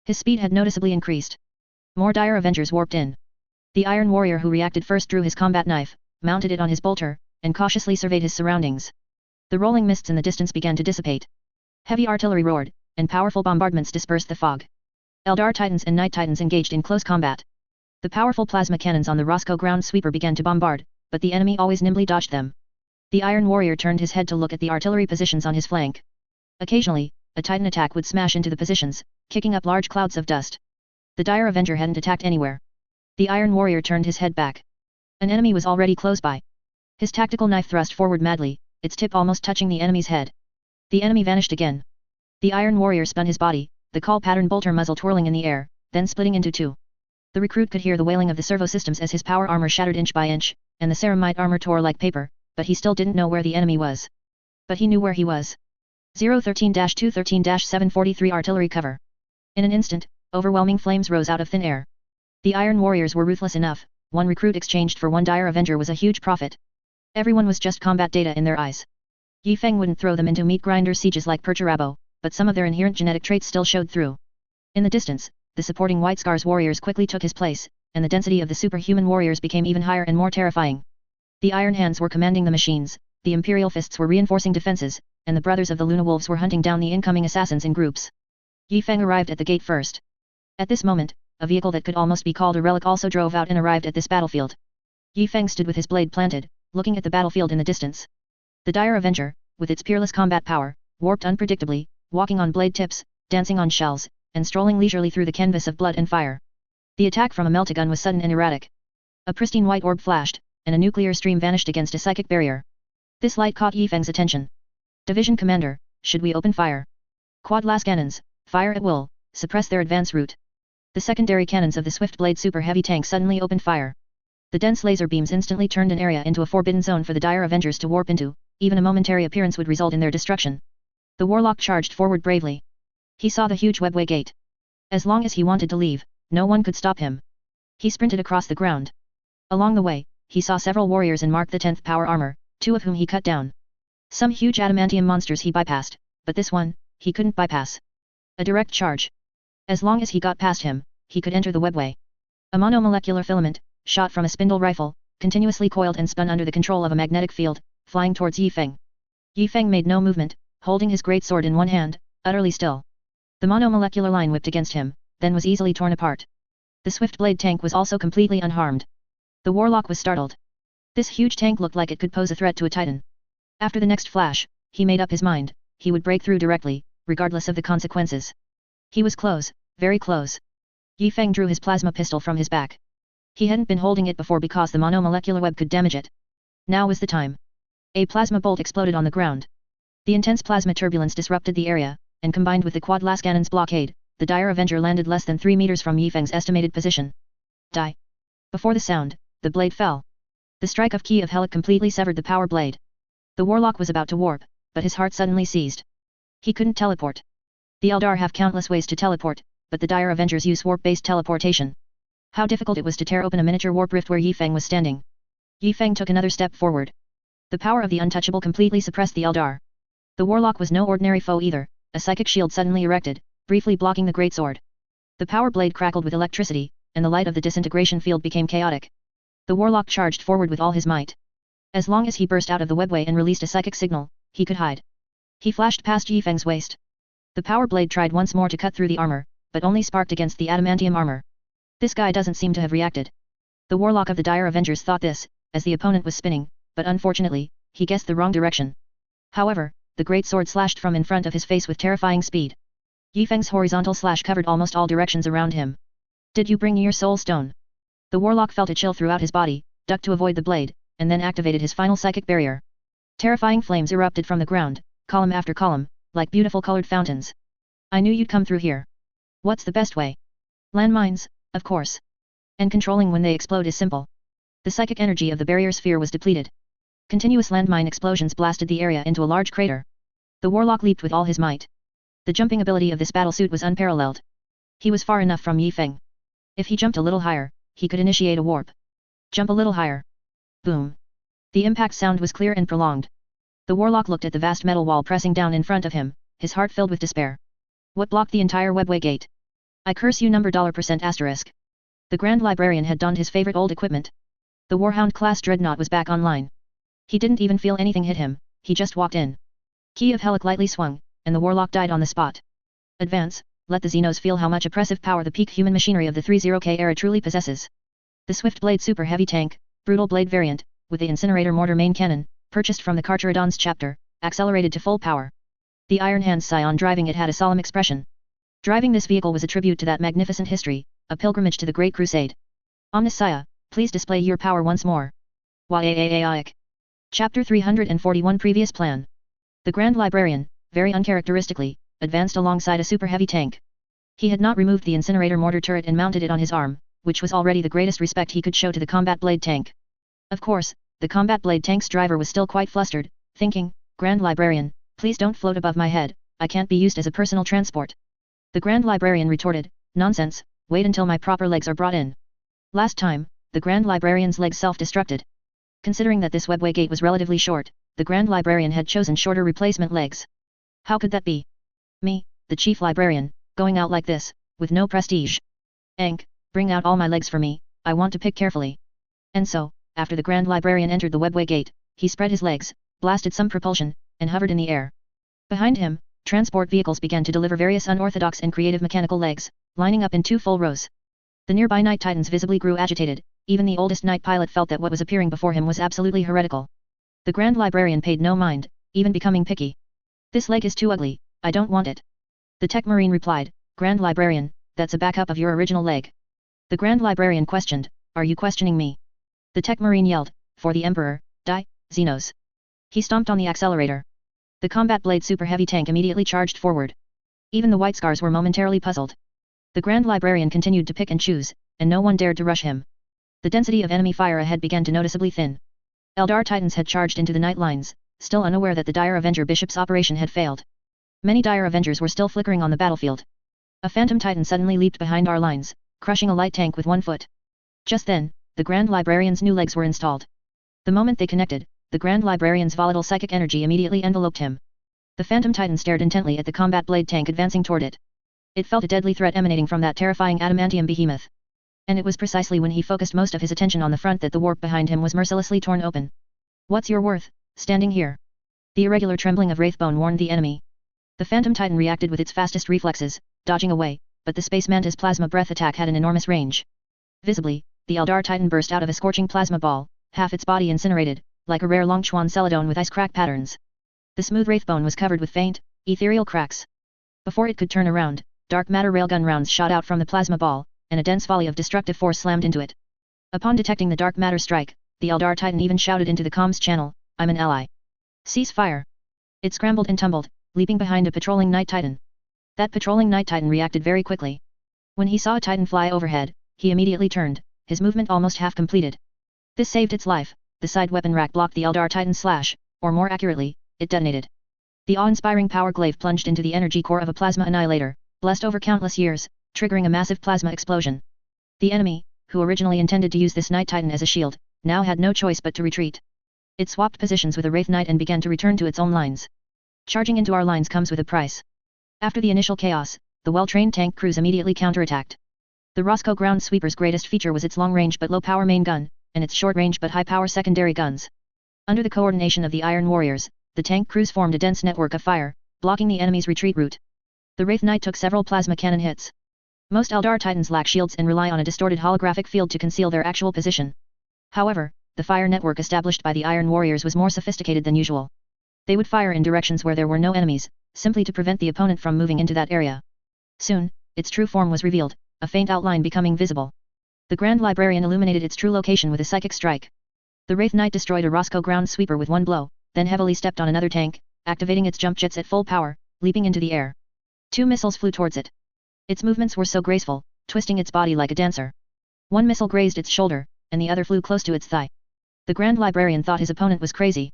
His speed had noticeably increased. More dire Avengers warped in. The Iron Warrior who reacted first drew his combat knife, mounted it on his bolter, and cautiously surveyed his surroundings. The rolling mists in the distance began to dissipate. Heavy artillery roared, and powerful bombardments dispersed the fog. Eldar Titans and Night Titans engaged in close combat. The powerful plasma cannons on the Roscoe ground sweeper began to bombard, but the enemy always nimbly dodged them. The Iron Warrior turned his head to look at the artillery positions on his flank. Occasionally, a Titan attack would smash into the positions, kicking up large clouds of dust. The dire Avenger hadn't attacked anywhere. The Iron Warrior turned his head back. An enemy was already close by. His tactical knife thrust forward madly, its tip almost touching the enemy's head. The enemy vanished again. The Iron Warrior spun his body, the call pattern bolter muzzle twirling in the air, then splitting into two. The recruit could hear the wailing of the servo systems as his power armor shattered inch by inch, and the ceramite armor tore like paper, but he still didn't know where the enemy was. But he knew where he was. 013-213-743 artillery cover. In an instant, overwhelming flames rose out of thin air. The Iron Warriors were ruthless enough, one recruit exchanged for one dire Avenger was a huge profit. Everyone was just combat data in their eyes. Yi Feng wouldn't throw them into meat grinder sieges like Perturabo, but some of their inherent genetic traits still showed through. In the distance, the supporting White Scars warriors quickly took his place, and the density of the superhuman warriors became even higher and more terrifying. The Iron Hands were commanding the machines, the Imperial Fists were reinforcing defenses, and the Brothers of the Luna Wolves were hunting down the incoming assassins in groups. Yi Feng arrived at the gate first. At this moment, a vehicle that could almost be called a relic also drove out and arrived at this battlefield. Yi Feng stood with his blade planted, looking at the battlefield in the distance. The dire Avenger, with its peerless combat power, warped unpredictably, walking on blade tips, dancing on shells, and strolling leisurely through the canvas of blood and fire. The attack from a meltagun was sudden and erratic. A pristine white orb flashed, and a nuclear stream vanished against a psychic barrier. This light caught Yi Feng's attention. Division Commander, should we open fire? Quad las cannons, fire at will, suppress their advance route. The secondary cannons of the Swift Blade Super Heavy tank suddenly opened fire. The dense laser beams instantly turned an area into a forbidden zone for the dire Avengers to warp into, even a momentary appearance would result in their destruction. The Warlock charged forward bravely. He saw the huge webway gate. As long as he wanted to leave, no one could stop him. He sprinted across the ground. Along the way, he saw several warriors in Mark the 10th power armor, 2 of whom he cut down. Some huge adamantium monsters he bypassed, but this one, he couldn't bypass. A direct charge. As long as he got past him, he could enter the webway. A monomolecular filament, shot from a spindle rifle, continuously coiled and spun under the control of a magnetic field, flying towards Yi Feng. Yi Feng made no movement, holding his great sword in one hand, utterly still. The monomolecular line whipped against him, then was easily torn apart. The Swift Blade tank was also completely unharmed. The Warlock was startled. This huge tank looked like it could pose a threat to a Titan. After the next flash, he made up his mind, he would break through directly, regardless of the consequences. He was close, very close. Yi Feng drew his plasma pistol from his back. He hadn't been holding it before because the monomolecular web could damage it. Now was the time. A plasma bolt exploded on the ground. The intense plasma turbulence disrupted the area, and combined with the quad las cannon's blockade, the dire Avenger landed less than 3 meters from Yi Feng's estimated position. Die. Before the sound, the blade fell. The strike of Key of Helic completely severed the power blade. The Warlock was about to warp, but his heart suddenly seized. He couldn't teleport. The Eldar have countless ways to teleport, but the dire Avengers use warp-based teleportation. How difficult it was to tear open a miniature warp rift where Yi Feng was standing. Yi Feng took another step forward. The power of the untouchable completely suppressed the Eldar. The warlock was no ordinary foe either, a psychic shield suddenly erected, briefly blocking the great sword. The power blade crackled with electricity, and the light of the disintegration field became chaotic. The warlock charged forward with all his might. As long as he burst out of the webway and released a psychic signal, he could hide. He flashed past Yi Feng's waist. The power blade tried once more to cut through the armor, but only sparked against the adamantium armor. This guy doesn't seem to have reacted. The warlock of the Dire Avengers thought this, as the opponent was spinning, but unfortunately, he guessed the wrong direction. However, the great sword slashed from in front of his face with terrifying speed. Yi Feng's horizontal slash covered almost all directions around him. Did you bring your soul stone? The warlock felt a chill throughout his body, ducked to avoid the blade, and then activated his final psychic barrier. Terrifying flames erupted from the ground, column after column, like beautiful colored fountains. I knew you'd come through here. What's the best way? Landmines, of course. And controlling when they explode is simple. The psychic energy of the barrier sphere was depleted. Continuous landmine explosions blasted the area into a large crater. The warlock leaped with all his might. The jumping ability of this battlesuit was unparalleled. He was far enough from Yi Feng. If he jumped a little higher, he could initiate a warp. Jump a little higher. Boom. The impact sound was clear and prolonged. The warlock looked at the vast metal wall pressing down in front of him, his heart filled with despair. What blocked the entire webway gate? I curse you $%. The Grand Librarian had donned his favorite old equipment. The Warhound class dreadnought was back online. He didn't even feel anything hit him, he just walked in. Key of Helic lightly swung, and the warlock died on the spot. Advance, let the Xenos feel how much oppressive power the peak human machinery of the 30K era truly possesses. The Swift Blade Super Heavy Tank, Brutal Blade variant, with the Incinerator Mortar main cannon, purchased from the Carcharodon's chapter, accelerated to full power. The Iron Hands scion driving it had a solemn expression. Driving this vehicle was a tribute to that magnificent history, a pilgrimage to the Great Crusade. Omniscia, please display your power once more. Yaaiaiaic. Chapter 341 Previous Plan. The Grand Librarian, very uncharacteristically, advanced alongside a super heavy tank. He had not removed the incinerator mortar turret and mounted it on his arm, which was already the greatest respect he could show to the combat blade tank. Of course, the combat blade tank's driver was still quite flustered, thinking, Grand Librarian, please don't float above my head, I can't be used as a personal transport. The Grand Librarian retorted, nonsense, wait until my proper legs are brought in. Last time, the Grand Librarian's legs self-destructed. Considering that this webway gate was relatively short, the Grand Librarian had chosen shorter replacement legs. How could that be? Me, the Chief Librarian, going out like this, with no prestige. Enk, bring out all my legs for me, I want to pick carefully. And so, after the Grand Librarian entered the webway gate, he spread his legs, blasted some propulsion, and hovered in the air. Behind him, transport vehicles began to deliver various unorthodox and creative mechanical legs, lining up in 2 full rows. The nearby Night Titans visibly grew agitated, even the oldest Night Pilot felt that what was appearing before him was absolutely heretical. The Grand Librarian paid no mind, even becoming picky. This leg is too ugly, I don't want it. The Tech Marine replied, Grand Librarian, that's a backup of your original leg. The Grand Librarian questioned, are you questioning me? The Tech Marine yelled, for the Emperor, die, Xenos. He stomped on the accelerator. The Combat Blade Super Heavy Tank immediately charged forward. Even the White Scars were momentarily puzzled. The Grand Librarian continued to pick and choose, and no one dared to rush him. The density of enemy fire ahead began to noticeably thin. Eldar Titans had charged into the night lines, still unaware that the Dire Avenger Bishop's operation had failed. Many Dire Avengers were still flickering on the battlefield. A Phantom Titan suddenly leaped behind our lines, crushing a light tank with 1 foot. Just then, the Grand Librarian's new legs were installed. The moment they connected, the Grand Librarian's volatile psychic energy immediately enveloped him. The Phantom Titan stared intently at the combat blade tank advancing toward it. It felt a deadly threat emanating from that terrifying adamantium behemoth. And it was precisely when he focused most of his attention on the front that the warp behind him was mercilessly torn open. What's your worth, standing here? The irregular trembling of Wraithbone warned the enemy. The Phantom Titan reacted with its fastest reflexes, dodging away, but the Space Mantis plasma breath attack had an enormous range. Visibly, the Eldar Titan burst out of a scorching plasma ball, half its body incinerated, like a rare Longchuan Celadone with ice crack patterns. The smooth Wraithbone was covered with faint, ethereal cracks. Before it could turn around, dark matter railgun rounds shot out from the plasma ball, and a dense volley of destructive force slammed into it. Upon detecting the dark matter strike, the Eldar Titan even shouted into the comms channel, I'm an ally. Cease fire. It scrambled and tumbled, leaping behind a patrolling Night Titan. That patrolling Night Titan reacted very quickly. When he saw a Titan fly overhead, he immediately turned, his movement almost half completed. This saved its life, the side weapon rack blocked the Eldar Titan's slash, or more accurately, it detonated. The awe-inspiring power glaive plunged into the energy core of a plasma annihilator, blessed over countless years, triggering a massive plasma explosion. The enemy, who originally intended to use this Night Titan as a shield, now had no choice but to retreat. It swapped positions with a Wraith Knight and began to return to its own lines. Charging into our lines comes with a price. After the initial chaos, the well-trained tank crews immediately counterattacked. The Roscoe ground sweeper's greatest feature was its long-range but low-power main gun, and its short-range but high-power secondary guns. Under the coordination of the Iron Warriors, the tank crews formed a dense network of fire, blocking the enemy's retreat route. The Wraith Knight took several plasma cannon hits. Most Eldar Titans lack shields and rely on a distorted holographic field to conceal their actual position. However, the fire network established by the Iron Warriors was more sophisticated than usual. They would fire in directions where there were no enemies, simply to prevent the opponent from moving into that area. Soon, its true form was revealed, a faint outline becoming visible. The Grand Librarian illuminated its true location with a psychic strike. The Wraith Knight destroyed a Roscoe ground sweeper with one blow, then heavily stepped on another tank, activating its jump jets at full power, leaping into the air. 2 missiles flew towards it. Its movements were so graceful, twisting its body like a dancer. One missile grazed its shoulder, and the other flew close to its thigh. The Grand Librarian thought his opponent was crazy.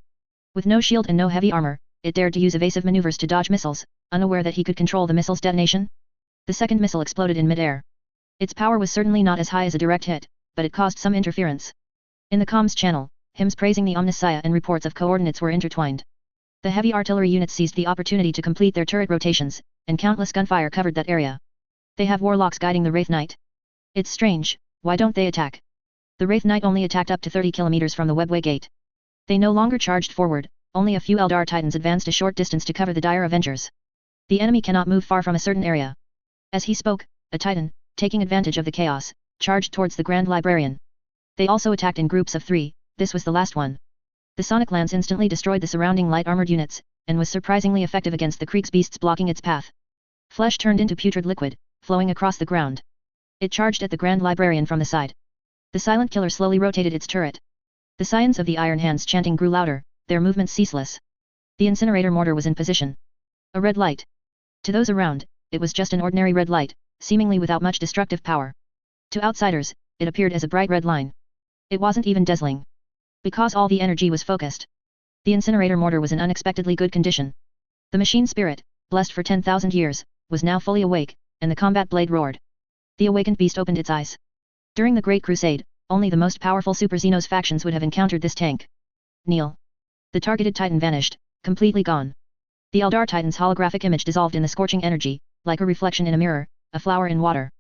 With no shield and no heavy armor, it dared to use evasive maneuvers to dodge missiles, unaware that he could control the missile's detonation. The second missile exploded in mid-air. Its power was certainly not as high as a direct hit, but it caused some interference. In the comms channel, hymns praising the Omnissiah and reports of coordinates were intertwined. The heavy artillery units seized the opportunity to complete their turret rotations, and countless gunfire covered that area. They have warlocks guiding the Wraith Knight. It's strange, why don't they attack? The Wraith Knight only attacked up to 30 kilometers from the webway gate. They no longer charged forward, only a few Eldar Titans advanced a short distance to cover the dire Avengers. The enemy cannot move far from a certain area. As he spoke, a Titan, taking advantage of the chaos, charged towards the Grand Librarian. They also attacked in groups of 3, this was the last one. The Sonic Lance instantly destroyed the surrounding light-armored units, and was surprisingly effective against the Kriegsbeasts blocking its path. Flesh turned into putrid liquid, flowing across the ground. It charged at the Grand Librarian from the side. The Silent Killer slowly rotated its turret. The Scions of the Iron Hands chanting grew louder, their movements ceaseless. The incinerator mortar was in position. A red light. To those around, it was just an ordinary red light, seemingly without much destructive power. To outsiders, it appeared as a bright red line. It wasn't even dazzling. Because all the energy was focused. The incinerator mortar was in unexpectedly good condition. The machine spirit, blessed for 10,000 years, was now fully awake, and the combat blade roared. The awakened beast opened its eyes. During the Great Crusade, only the most powerful Super Xenos factions would have encountered this tank. Kneel. The targeted Titan vanished, completely gone. The Eldar Titan's holographic image dissolved in the scorching energy, like a reflection in a mirror, a flower in water.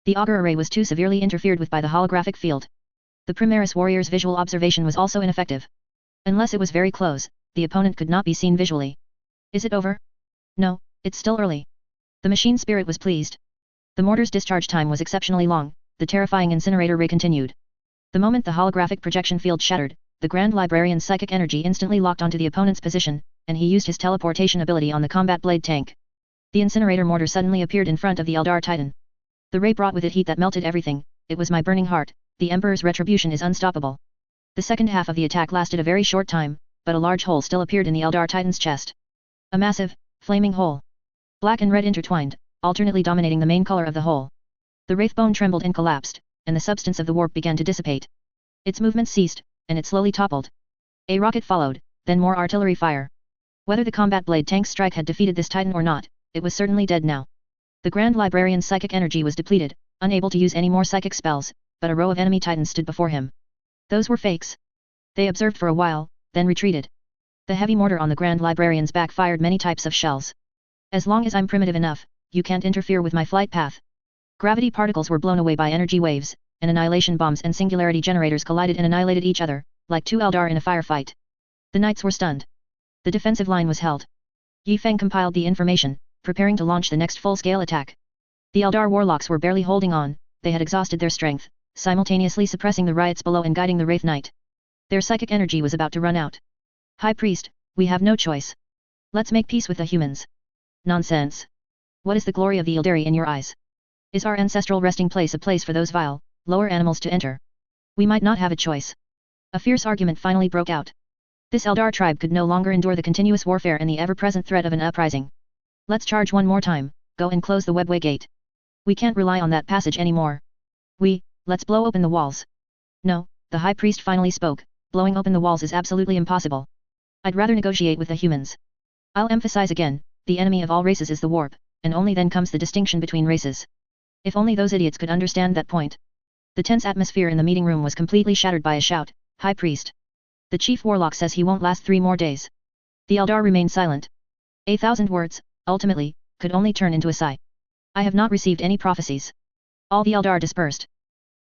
The auger array was too severely interfered with by the holographic field. The Primaris warrior's visual observation was also ineffective. Unless it was very close, the opponent could not be seen visually. Is it over? No, it's still early. The machine spirit was pleased. The mortar's discharge time was exceptionally long, the terrifying incinerator ray continued. The moment the holographic projection field shattered, the Grand Librarian's psychic energy instantly locked onto the opponent's position, and he used his teleportation ability on the combat blade tank. The incinerator mortar suddenly appeared in front of the Eldar Titan. The ray brought with it heat that melted everything. It was my burning heart, the Emperor's retribution is unstoppable. The second half of the attack lasted a very short time, but a large hole still appeared in the Eldar Titan's chest. A massive, flaming hole. Black and red intertwined, alternately dominating the main color of the hole. The wraith bone trembled and collapsed, and the substance of the warp began to dissipate. Its movements ceased, and it slowly toppled. A rocket followed, then more artillery fire. Whether the combat blade tank's strike had defeated this Titan or not, it was certainly dead now. The Grand Librarian's psychic energy was depleted, unable to use any more psychic spells, but a row of enemy Titans stood before him. Those were fakes. They observed for a while, then retreated. The heavy mortar on the Grand Librarian's back fired many types of shells. As long as I'm primitive enough, you can't interfere with my flight path. Gravity particles were blown away by energy waves, and annihilation bombs and singularity generators collided and annihilated each other, like two Eldar in a firefight. The knights were stunned. The defensive line was held. Yi Feng compiled the information, preparing to launch the next full-scale attack. The Eldar warlocks were barely holding on, they had exhausted their strength, simultaneously suppressing the riots below and guiding the Wraith Knight. Their psychic energy was about to run out. High Priest, we have no choice. Let's make peace with the humans. Nonsense. What is the glory of the Ildari in your eyes? Is our ancestral resting place a place for those vile, lower animals to enter? We might not have a choice. A fierce argument finally broke out. This Eldar tribe could no longer endure the continuous warfare and the ever-present threat of an uprising. Let's charge one more time, go and close the webway gate. We can't rely on that passage anymore. Let's blow open the walls. No, the High Priest finally spoke, blowing open the walls is absolutely impossible. I'd rather negotiate with the humans. I'll emphasize again, the enemy of all races is the warp, and only then comes the distinction between races. If only those idiots could understand that point. The tense atmosphere in the meeting room was completely shattered by a shout, High Priest. The chief warlock says he won't last 3 more days. The Eldar remained silent. 1,000 words, ultimately, could only turn into a sigh. I have not received any prophecies. All the Eldar dispersed.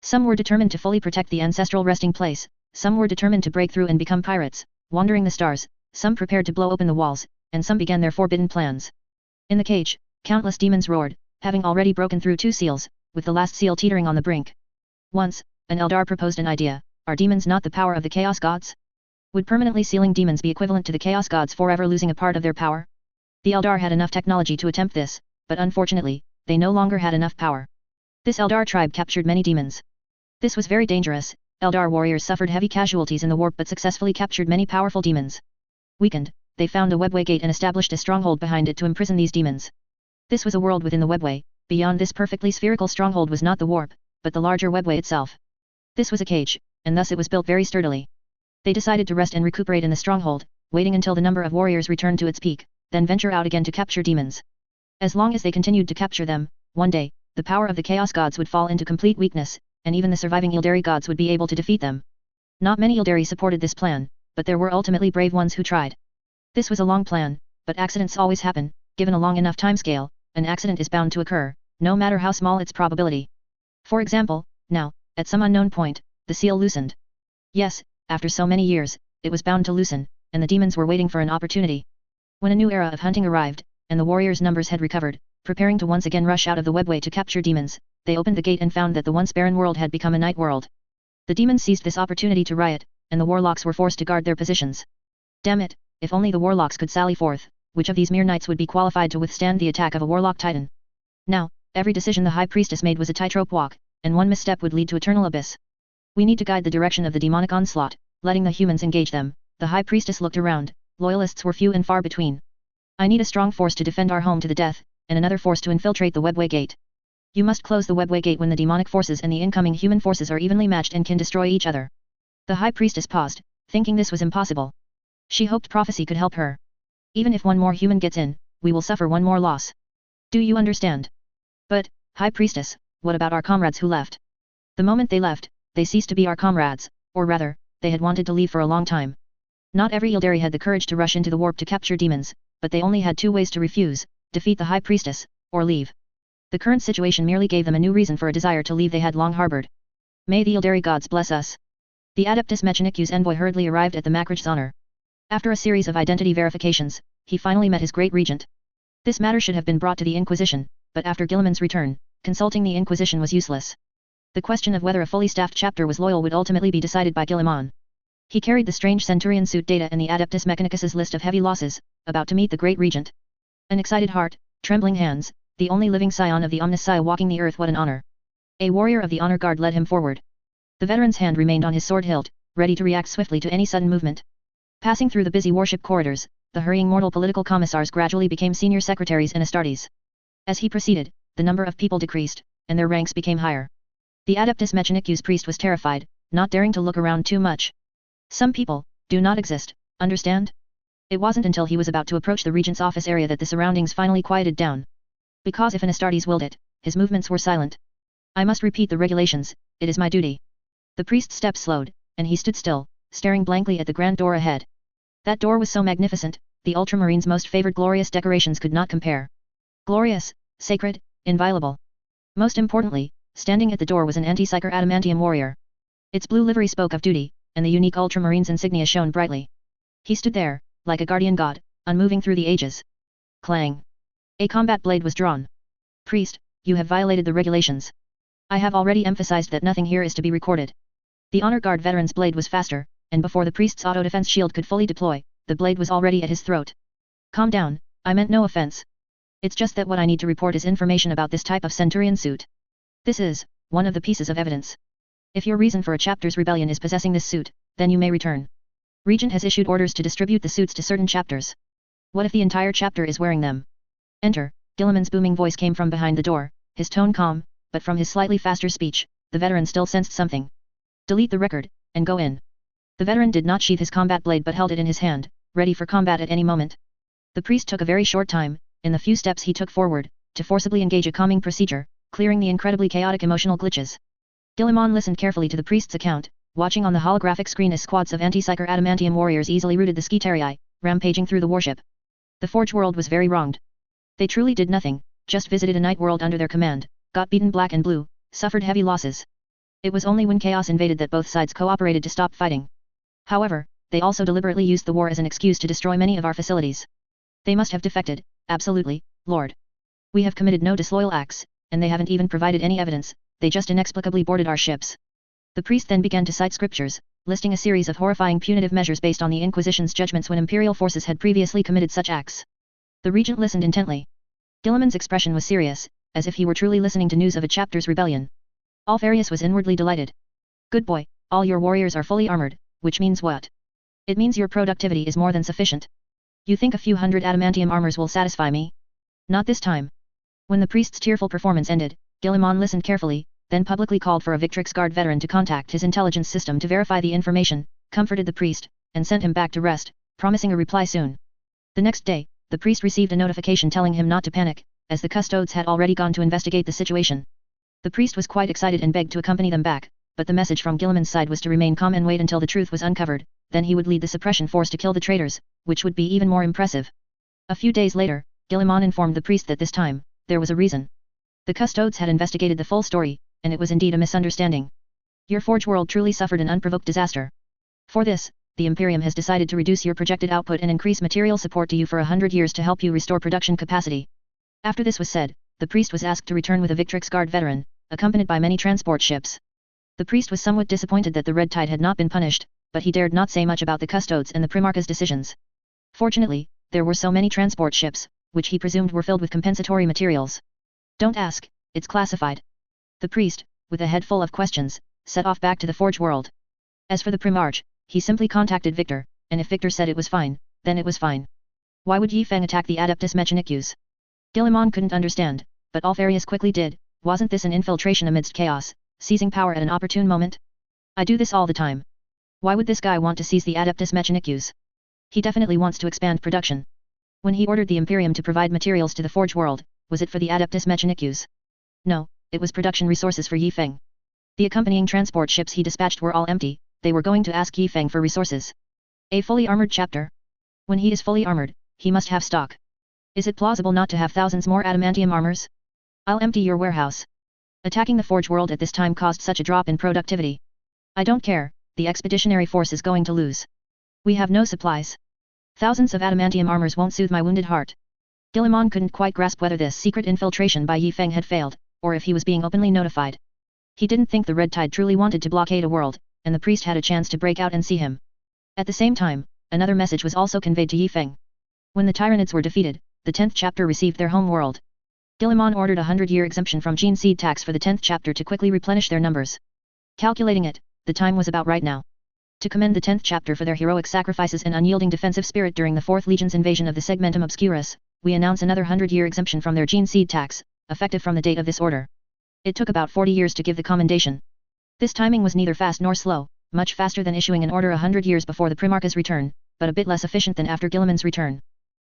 Some were determined to fully protect the ancestral resting place, some were determined to break through and become pirates, wandering the stars, some prepared to blow open the walls, and some began their forbidden plans. In the cage, countless demons roared, having already broken through 2 seals, with the last seal teetering on the brink. Once, an Eldar proposed an idea: are demons not the power of the Chaos Gods? Would permanently sealing demons be equivalent to the Chaos Gods forever losing a part of their power? The Eldar had enough technology to attempt this, but unfortunately, they no longer had enough power. This Eldar tribe captured many demons. This was very dangerous. Eldar warriors suffered heavy casualties in the warp but successfully captured many powerful demons. Weakened, they found a webway gate and established a stronghold behind it to imprison these demons. This was a world within the webway. Beyond this perfectly spherical stronghold was not the warp, but the larger webway itself. This was a cage, and thus it was built very sturdily. They decided to rest and recuperate in the stronghold, waiting until the number of warriors returned to its peak, then venture out again to capture demons. As long as they continued to capture them, one day, the power of the Chaos Gods would fall into complete weakness, and even the surviving Ildari gods would be able to defeat them. Not many Ildari supported this plan, but there were ultimately brave ones who tried. This was a long plan, but accidents always happen. Given a long enough timescale, an accident is bound to occur, no matter how small its probability. For example, now, at some unknown point, the seal loosened. Yes, after so many years, it was bound to loosen, and the demons were waiting for an opportunity. When a new era of hunting arrived, and the warriors' numbers had recovered, preparing to once again rush out of the webway to capture demons, they opened the gate and found that the once barren world had become a night world. The demons seized this opportunity to riot, and the warlocks were forced to guard their positions. Damn it, if only the warlocks could sally forth, which of these mere knights would be qualified to withstand the attack of a warlock titan? Now, every decision the High Priestess made was a tightrope walk, and one misstep would lead to eternal abyss. We need to guide the direction of the demonic onslaught, letting the humans engage them. The High Priestess looked around. Loyalists were few and far between. I need a strong force to defend our home to the death, and another force to infiltrate the webway gate. You must close the webway gate when the demonic forces and the incoming human forces are evenly matched and can destroy each other. The High Priestess paused, thinking this was impossible. She hoped prophecy could help her. Even if one more human gets in, we will suffer one more loss. Do you understand? But, High Priestess, what about our comrades who left? The moment they left, they ceased to be our comrades, or rather, they had wanted to leave for a long time. Not every Ildari had the courage to rush into the warp to capture demons, but they only had 2 ways to refuse: defeat the High Priestess, or leave. The current situation merely gave them a new reason for a desire to leave they had long harbored. May the Ildari gods bless us. The Adeptus Mechanicus envoy hurriedly arrived at the Makrach's honor. After a series of identity verifications, he finally met his great regent. This matter should have been brought to the Inquisition, but after Guilliman's return, consulting the Inquisition was useless. The question of whether a fully staffed chapter was loyal would ultimately be decided by Guilliman. He carried the strange Centurion suit data and the Adeptus Mechanicus's list of heavy losses, about to meet the great regent. An excited heart, trembling hands, the only living scion of the Omnissiah walking the earth. What an honor. A warrior of the honor guard led him forward. The veteran's hand remained on his sword hilt, ready to react swiftly to any sudden movement. Passing through the busy warship corridors, the hurrying mortal political commissars gradually became senior secretaries in Astartes. As he proceeded, the number of people decreased, and their ranks became higher. The Adeptus Mechanicus priest was terrified, not daring to look around too much. Some people do not exist, understand? It wasn't until he was about to approach the regent's office area that the surroundings finally quieted down. Because if an Astartes willed it, his movements were silent. I must repeat the regulations, it is my duty. The priest's steps slowed, and he stood still, staring blankly at the grand door ahead. That door was so magnificent, the Ultramarines' most favored glorious decorations could not compare. Glorious, sacred, inviolable. Most importantly, standing at the door was an anti-psyker adamantium warrior. Its blue livery spoke of duty, and the unique Ultramarines insignia shone brightly. He stood there, like a guardian god, unmoving through the ages. Clang. A combat blade was drawn. Priest, you have violated the regulations. I have already emphasized that nothing here is to be recorded. The honor guard veteran's blade was faster, and before the priest's auto-defense shield could fully deploy, the blade was already at his throat. Calm down, I meant no offense. It's just that what I need to report is information about this type of Centurion suit. This is one of the pieces of evidence. If your reason for a chapter's rebellion is possessing this suit, then you may return. Regent has issued orders to distribute the suits to certain chapters. What if the entire chapter is wearing them? Enter. Guilliman's booming voice came from behind the door, his tone calm, but from his slightly faster speech, the veteran still sensed something. Delete the record, and go in. The veteran did not sheath his combat blade but held it in his hand, ready for combat at any moment. The priest took a very short time, in the few steps he took forward, to forcibly engage a calming procedure, clearing the incredibly chaotic emotional glitches. Guilliman listened carefully to the priest's account, watching on the holographic screen as squads of anti-psyker adamantium warriors easily routed the Skitarii, rampaging through the warship. The Forge world was very wronged. They truly did nothing, just visited a night world under their command, got beaten black and blue, suffered heavy losses. It was only when chaos invaded that both sides cooperated to stop fighting. However, they also deliberately used the war as an excuse to destroy many of our facilities. They must have defected, absolutely, Lord. We have committed no disloyal acts, and they haven't even provided any evidence, they just inexplicably boarded our ships. The priest then began to cite scriptures, listing a series of horrifying punitive measures based on the Inquisition's judgments when imperial forces had previously committed such acts. The regent listened intently. Guilliman's expression was serious, as if he were truly listening to news of a chapter's rebellion. Alfarius was inwardly delighted. Good boy, all your warriors are fully armored, which means what? It means your productivity is more than sufficient. You think a few hundred adamantium armors will satisfy me? Not this time. When the priest's tearful performance ended, Guilliman listened carefully, then publicly called for a Victrix Guard veteran to contact his intelligence system to verify the information, comforted the priest, and sent him back to rest, promising a reply soon. The next day, the priest received a notification telling him not to panic, as the custodes had already gone to investigate the situation. The priest was quite excited and begged to accompany them back, but the message from Guilliman's side was to remain calm and wait until the truth was uncovered, then he would lead the suppression force to kill the traitors, which would be even more impressive. A few days later, Guilliman informed the priest that this time, there was a reason. The custodes had investigated the full story, and it was indeed a misunderstanding. Your Forge world truly suffered an unprovoked disaster. For this, the Imperium has decided to reduce your projected output and increase material support to you for 100 years to help you restore production capacity. After this was said, the priest was asked to return with a Victrix Guard veteran, accompanied by many transport ships. The priest was somewhat disappointed that the Red Tide had not been punished, but he dared not say much about the custodes and the Primarch's decisions. Fortunately, there were so many transport ships, which he presumed were filled with compensatory materials. Don't ask, it's classified. The priest, with a head full of questions, set off back to the Forge world. As for the Primarch, he simply contacted Victor, and if Victor said it was fine, then it was fine. Why would Yi Feng attack the Adeptus Mechanicus? Guilliman couldn't understand, but Alfarius quickly did. Wasn't this an infiltration amidst chaos, seizing power at an opportune moment? I do this all the time. Why would this guy want to seize the Adeptus Mechanicus? He definitely wants to expand production. When he ordered the Imperium to provide materials to the Forge world, was it for the Adeptus Mechanicus? No, it was production resources for Yi Feng. The accompanying transport ships he dispatched were all empty, they were going to ask Yi Feng for resources. A fully armored chapter? When he is fully armored, he must have stock. Is it plausible not to have thousands more adamantium armors? I'll empty your warehouse. Attacking the Forge world at this time caused such a drop in productivity. I don't care, the expeditionary force is going to lose. We have no supplies. Thousands of adamantium armors won't soothe my wounded heart. Guilliman couldn't quite grasp whether this secret infiltration by Yi Feng had failed, or if he was being openly notified. He didn't think the Red Tide truly wanted to blockade a world, and the priest had a chance to break out and see him. At the same time, another message was also conveyed to Yi Feng. When the Tyranids were defeated, the 10th chapter received their home world. Guilliman ordered a 100-year exemption from gene seed tax for the 10th chapter to quickly replenish their numbers. Calculating it, the time was about right now. To commend the 10th chapter for their heroic sacrifices and unyielding defensive spirit during the 4th Legion's invasion of the Segmentum Obscurus, we announce another 100-year exemption from their gene seed tax, effective from the date of this order. It took about 40 years to give the commendation. This timing was neither fast nor slow, much faster than issuing an order 100 years before the Primarch's return, but a bit less efficient than after Guilliman's return.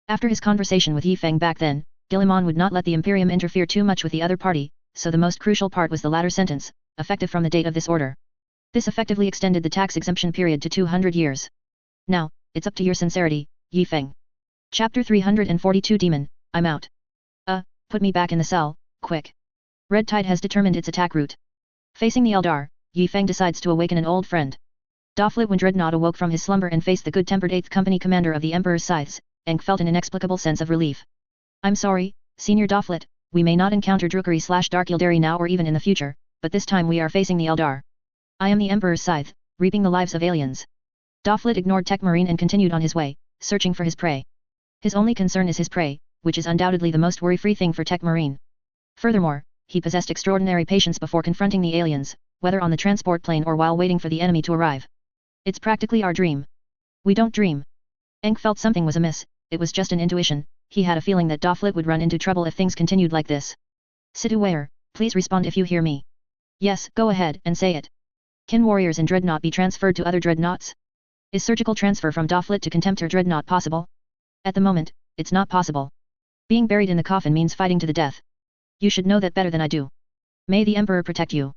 After his conversation with Yi Feng back then, Guilliman would not let the Imperium interfere too much with the other party, so the most crucial part was the latter sentence, effective from the date of this order. This effectively extended the tax exemption period to 200 years. Now, it's up to your sincerity, Yi Feng. Chapter 342 Demon, I'm out. Put me back in the cell, quick. Red Tide has determined its attack route. Facing the Eldar, Yi Feng decides to awaken an old friend. Doflet when Dreadnought awoke from his slumber and faced the good-tempered 8th Company commander of the Emperor's Scythes, Aang felt an inexplicable sense of relief. I'm sorry, Senior Doflet, we may not encounter Drukari/Dark Ildari now or even in the future, but this time we are facing the Eldar. I am the Emperor's Scythe, reaping the lives of aliens. Doflet ignored Tech Marine and continued on his way, searching for his prey. His only concern is his prey, which is undoubtedly the most worry-free thing for Tech Marine. Furthermore, he possessed extraordinary patience before confronting the aliens, whether on the transport plane or while waiting for the enemy to arrive. It's practically our dream. We don't dream. Aang felt something was amiss, it was just an intuition, he had a feeling that Doflet would run into trouble if things continued like this. Situare, please respond if you hear me. Yes, go ahead and say it. Can warriors in Dreadnought be transferred to other Dreadnoughts? Is surgical transfer from Doflet to Contemptor Dreadnought possible? At the moment, it's not possible. Being buried in the coffin means fighting to the death. You should know that better than I do. May the Emperor protect you.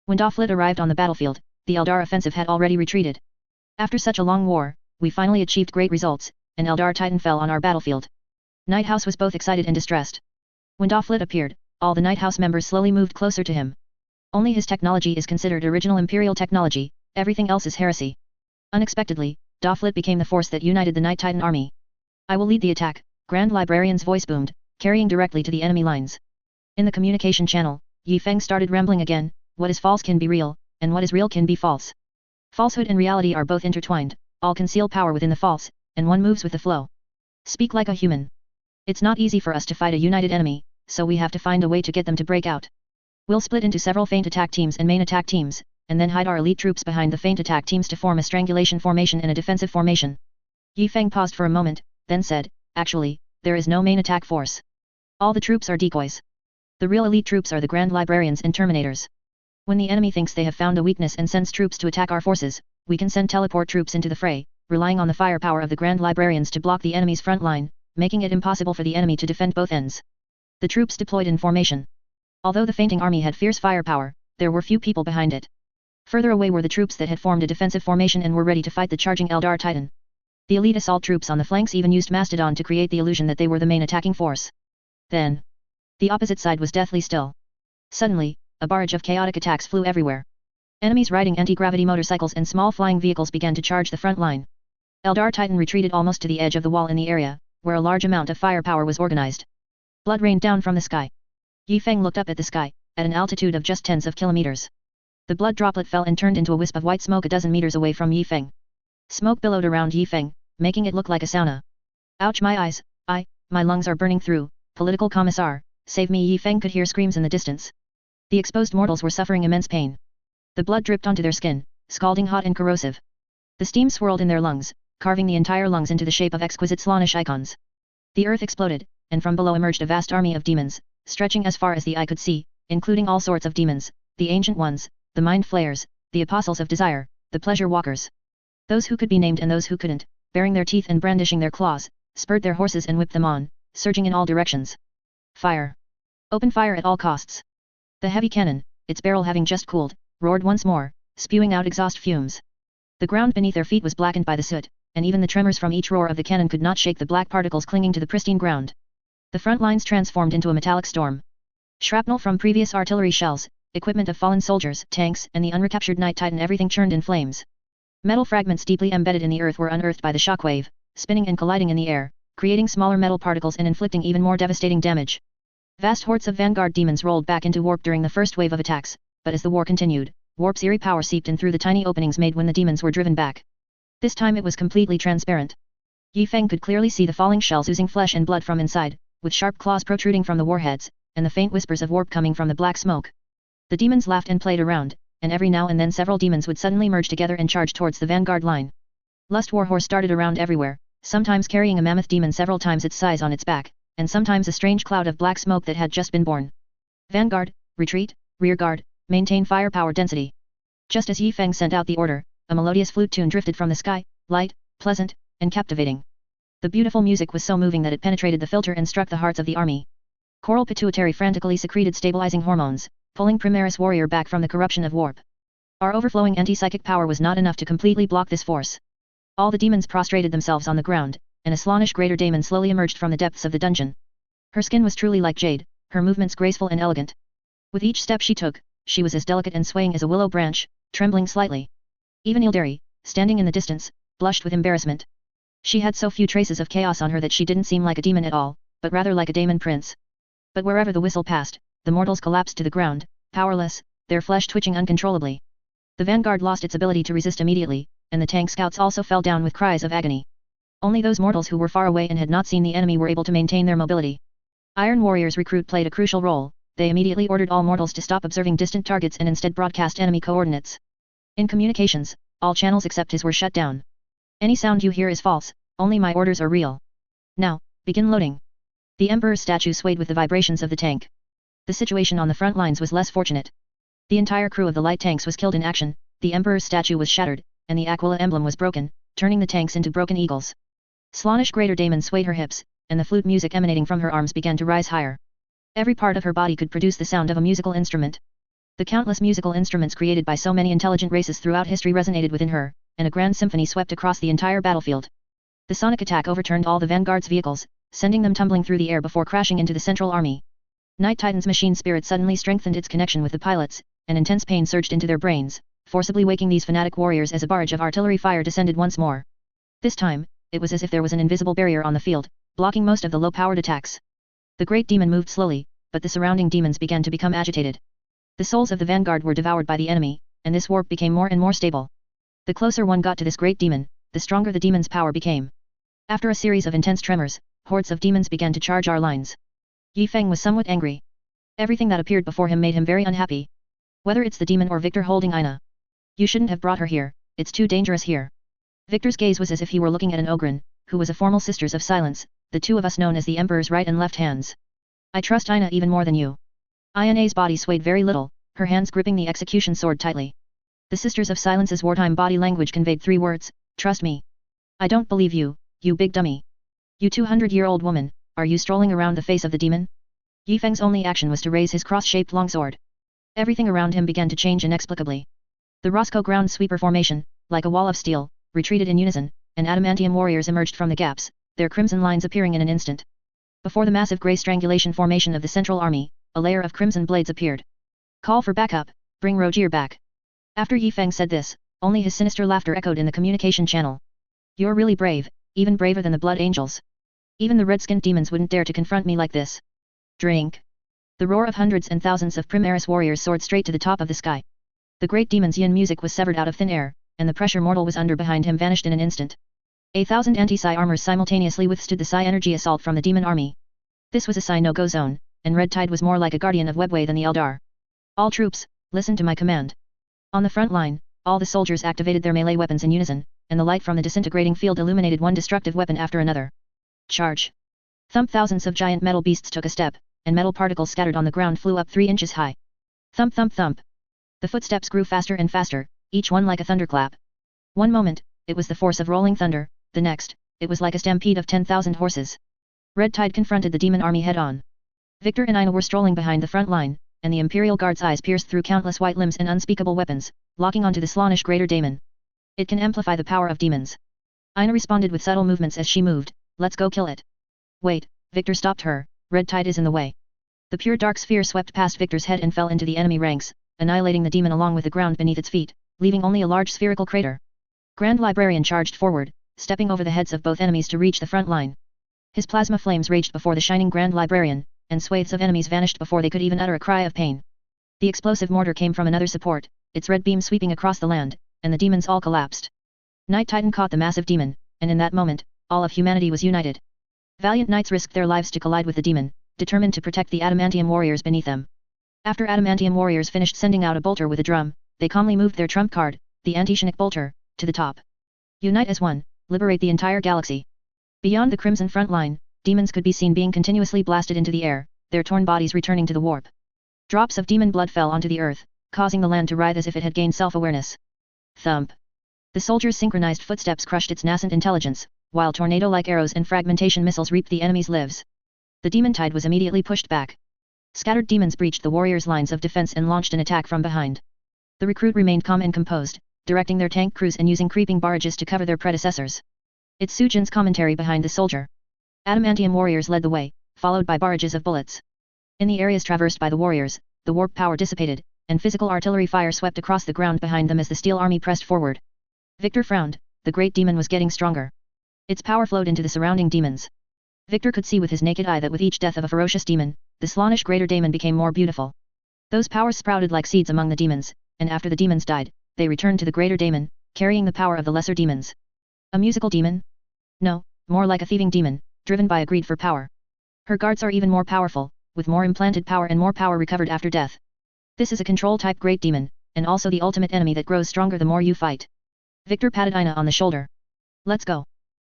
When Doflet arrived on the battlefield, the Eldar offensive had already retreated. After such a long war, we finally achieved great results, and Eldar Titan fell on our battlefield. Night House was both excited and distressed. When Doflet appeared, all the Night House members slowly moved closer to him. Only his technology is considered original Imperial technology, everything else is heresy. Unexpectedly, Doflet became the force that united the Night Titan army. I will lead the attack, Grand Librarian's voice boomed, carrying directly to the enemy lines. In the communication channel, Yi Feng started rambling again, what is false can be real, and what is real can be false. Falsehood and reality are both intertwined, all conceal power within the false, and one moves with the flow. Speak like a human. It's not easy for us to fight a united enemy, so we have to find a way to get them to break out. We'll split into several feint attack teams and main attack teams, and then hide our elite troops behind the feint attack teams to form a strangulation formation and a defensive formation. Yi Feng paused for a moment, then said, actually, there is no main attack force. All the troops are decoys. The real elite troops are the Grand Librarians and Terminators. When the enemy thinks they have found a weakness and sends troops to attack our forces, we can send teleport troops into the fray, relying on the firepower of the Grand Librarians to block the enemy's front line, making it impossible for the enemy to defend both ends. The troops deployed in formation. Although the fainting army had fierce firepower, there were few people behind it. Further away were the troops that had formed a defensive formation and were ready to fight the charging Eldar Titan. The elite assault troops on the flanks even used Mastodon to create the illusion that they were the main attacking force. Then, the opposite side was deathly still. Suddenly, a barrage of chaotic attacks flew everywhere. Enemies riding anti-gravity motorcycles and small flying vehicles began to charge the front line. Eldar Titan retreated almost to the edge of the wall in the area, where a large amount of firepower was organized. Blood rained down from the sky. Yi Feng looked up at the sky, at an altitude of just tens of kilometers. The blood droplet fell and turned into a wisp of white smoke a dozen meters away from Yi Feng. Smoke billowed around Yi Feng, making it look like a sauna. Ouch, my eyes, my lungs are burning through, political commissar, save me. Yi Feng could hear screams in the distance. The exposed mortals were suffering immense pain. The blood dripped onto their skin, scalding hot and corrosive. The steam swirled in their lungs, carving the entire lungs into the shape of exquisite Slaanesh icons. The earth exploded, and from below emerged a vast army of demons, stretching as far as the eye could see, including all sorts of demons, the ancient ones, the mind flayers, the apostles of desire, the pleasure walkers. Those who could be named and those who couldn't, baring their teeth and brandishing their claws, spurred their horses and whipped them on, surging in all directions. Fire! Open fire at all costs! The heavy cannon, its barrel having just cooled, roared once more, spewing out exhaust fumes. The ground beneath their feet was blackened by the soot, and even the tremors from each roar of the cannon could not shake the black particles clinging to the pristine ground. The front lines transformed into a metallic storm. Shrapnel from previous artillery shells, equipment of fallen soldiers, tanks, and the unrecaptured Night Titan, everything churned in flames. Metal fragments deeply embedded in the earth were unearthed by the shockwave, spinning and colliding in the air, creating smaller metal particles and inflicting even more devastating damage. Vast hordes of vanguard demons rolled back into warp during the first wave of attacks, but as the war continued, warp's eerie power seeped in through the tiny openings made when the demons were driven back. This time it was completely transparent. Yi Feng could clearly see the falling shells oozing flesh and blood from inside, with sharp claws protruding from the warheads, and the faint whispers of warp coming from the black smoke. The demons laughed and played around, and every now and then several demons would suddenly merge together and charge towards the vanguard line. Lust Warhorse darted around everywhere, sometimes carrying a mammoth demon several times its size on its back, and sometimes a strange cloud of black smoke that had just been born. Vanguard, retreat, rearguard, maintain firepower density. Just as Yi Feng sent out the order, a melodious flute tune drifted from the sky, light, pleasant, and captivating. The beautiful music was so moving that it penetrated the filter and struck the hearts of the army. Coral Pituitary frantically secreted stabilizing hormones, pulling Primaris Warrior back from the corruption of warp. Our overflowing anti-psychic power was not enough to completely block this force. All the demons prostrated themselves on the ground, and a Slaanesh Greater Daemon slowly emerged from the depths of the dungeon. Her skin was truly like jade, her movements graceful and elegant. With each step she took, she was as delicate and swaying as a willow branch, trembling slightly. Even Ildari, standing in the distance, blushed with embarrassment. She had so few traces of chaos on her that she didn't seem like a demon at all, but rather like a daemon prince. But wherever the whistle passed, the mortals collapsed to the ground, powerless, their flesh twitching uncontrollably. The vanguard lost its ability to resist immediately, and the tank scouts also fell down with cries of agony. Only those mortals who were far away and had not seen the enemy were able to maintain their mobility. Iron Warrior's recruit played a crucial role. They immediately ordered all mortals to stop observing distant targets and instead broadcast enemy coordinates. In communications, all channels except his were shut down. Any sound you hear is false, only my orders are real. Now, begin loading. The Emperor's statue swayed with the vibrations of the tank. The situation on the front lines was less fortunate. The entire crew of the light tanks was killed in action, the Emperor's statue was shattered, and the Aquila emblem was broken, turning the tanks into broken eagles. Slaanesh Greater Daemon swayed her hips, and the flute music emanating from her arms began to rise higher. Every part of her body could produce the sound of a musical instrument. The countless musical instruments created by so many intelligent races throughout history resonated within her, and a grand symphony swept across the entire battlefield. The sonic attack overturned all the vanguard's vehicles, sending them tumbling through the air before crashing into the central army. Night Titan's machine spirit suddenly strengthened its connection with the pilots, and intense pain surged into their brains, forcibly waking these fanatic warriors as a barrage of artillery fire descended once more. This time, it was as if there was an invisible barrier on the field, blocking most of the low-powered attacks. The great demon moved slowly, but the surrounding demons began to become agitated. The souls of the vanguard were devoured by the enemy, and this warp became more and more stable. The closer one got to this great demon, the stronger the demon's power became. After a series of intense tremors, hordes of demons began to charge our lines. Yi Feng was somewhat angry. Everything that appeared before him made him very unhappy. Whether it's the demon or Victor holding Aina. You shouldn't have brought her here, it's too dangerous here. Victor's gaze was as if he were looking at an Ogren, who was a formal Sisters of Silence, the two of us known as the Emperor's right and left hands. I trust Aina even more than you. Ina's body swayed very little, her hands gripping the execution sword tightly. The Sisters of Silence's wartime body language conveyed 3 words, trust me. I don't believe you, you big dummy. You 200-year-old woman, are you strolling around the face of the demon? Yi Feng's only action was to raise his cross-shaped longsword. Everything around him began to change inexplicably. The Roscoe ground sweeper formation, like a wall of steel, retreated in unison, and adamantium warriors emerged from the gaps, their crimson lines appearing in an instant. Before the massive grey strangulation formation of the central army, a layer of crimson blades appeared. Call for backup, bring Rogier back. After Yi Feng said this, only his sinister laughter echoed in the communication channel. You're really brave, even braver than the Blood Angels. Even the red-skinned demons wouldn't dare to confront me like this. Drink. The roar of hundreds and thousands of Primaris warriors soared straight to the top of the sky. The great demon's yin music was severed out of thin air, and the pressure mortal was under behind him vanished in an instant. 1,000 anti-Psi armors simultaneously withstood the Psi energy assault from the demon army. This was a Psi no-go zone, and Red Tide was more like a guardian of Webway than the Eldar. All troops, listen to my command. On the front line, all the soldiers activated their melee weapons in unison, and the light from the disintegrating field illuminated one destructive weapon after another. Charge! Thump! Thousands of giant metal beasts took a step, and metal particles scattered on the ground flew up 3 inches high. Thump! Thump! Thump! The footsteps grew faster and faster, each one like a thunderclap. One moment, it was the force of rolling thunder, the next, it was like a stampede of 10,000 horses. Red Tide confronted the demon army head-on. Victor and Aina were strolling behind the front line, and the Imperial Guard's eyes pierced through countless white limbs and unspeakable weapons, locking onto the Slaanesh Greater Daemon. It can amplify the power of demons. Aina responded with subtle movements as she moved, let's go kill it. Wait, Victor stopped her, Red Tide is in the way. The pure dark sphere swept past Victor's head and fell into the enemy ranks, annihilating the demon along with the ground beneath its feet, leaving only a large spherical crater. Grand Librarian charged forward, stepping over the heads of both enemies to reach the front line. His plasma flames raged before the shining Grand Librarian, and swathes of enemies vanished before they could even utter a cry of pain. The explosive mortar came from another support, its red beam sweeping across the land, and the demons all collapsed. Night Titan caught the massive demon, and in that moment, all of humanity was united. Valiant knights risked their lives to collide with the demon, determined to protect the adamantium warriors beneath them. After adamantium warriors finished sending out a bolter with a drum, they calmly moved their trump card, the anti-Shinik bolter, to the top. Unite as one, liberate the entire galaxy. Beyond the crimson front line, demons could be seen being continuously blasted into the air, their torn bodies returning to the warp. Drops of demon blood fell onto the earth, causing the land to writhe as if it had gained self-awareness. Thump. The soldiers' synchronized footsteps crushed its nascent intelligence, while tornado-like arrows and fragmentation missiles reaped the enemy's lives. The demon tide was immediately pushed back. Scattered demons breached the warriors' lines of defense and launched an attack from behind. The recruit remained calm and composed, directing their tank crews and using creeping barrages to cover their predecessors. It's Sujin's commentary behind the soldier. Adamantium warriors led the way, followed by barrages of bullets. In the areas traversed by the warriors, the warp power dissipated, and physical artillery fire swept across the ground behind them as the steel army pressed forward. Victor frowned, the great demon was getting stronger. Its power flowed into the surrounding demons. Victor could see with his naked eye that with each death of a ferocious demon, the Slaanesh Greater Daemon became more beautiful. Those powers sprouted like seeds among the demons, and after the demons died, they returned to the Greater Daemon, carrying the power of the lesser demons. A musical demon? No, more like a thieving demon, driven by a greed for power. Her guards are even more powerful, with more implanted power and more power recovered after death. This is a control-type great demon, and also the ultimate enemy that grows stronger the more you fight. Victor patted Aina on the shoulder. Let's go.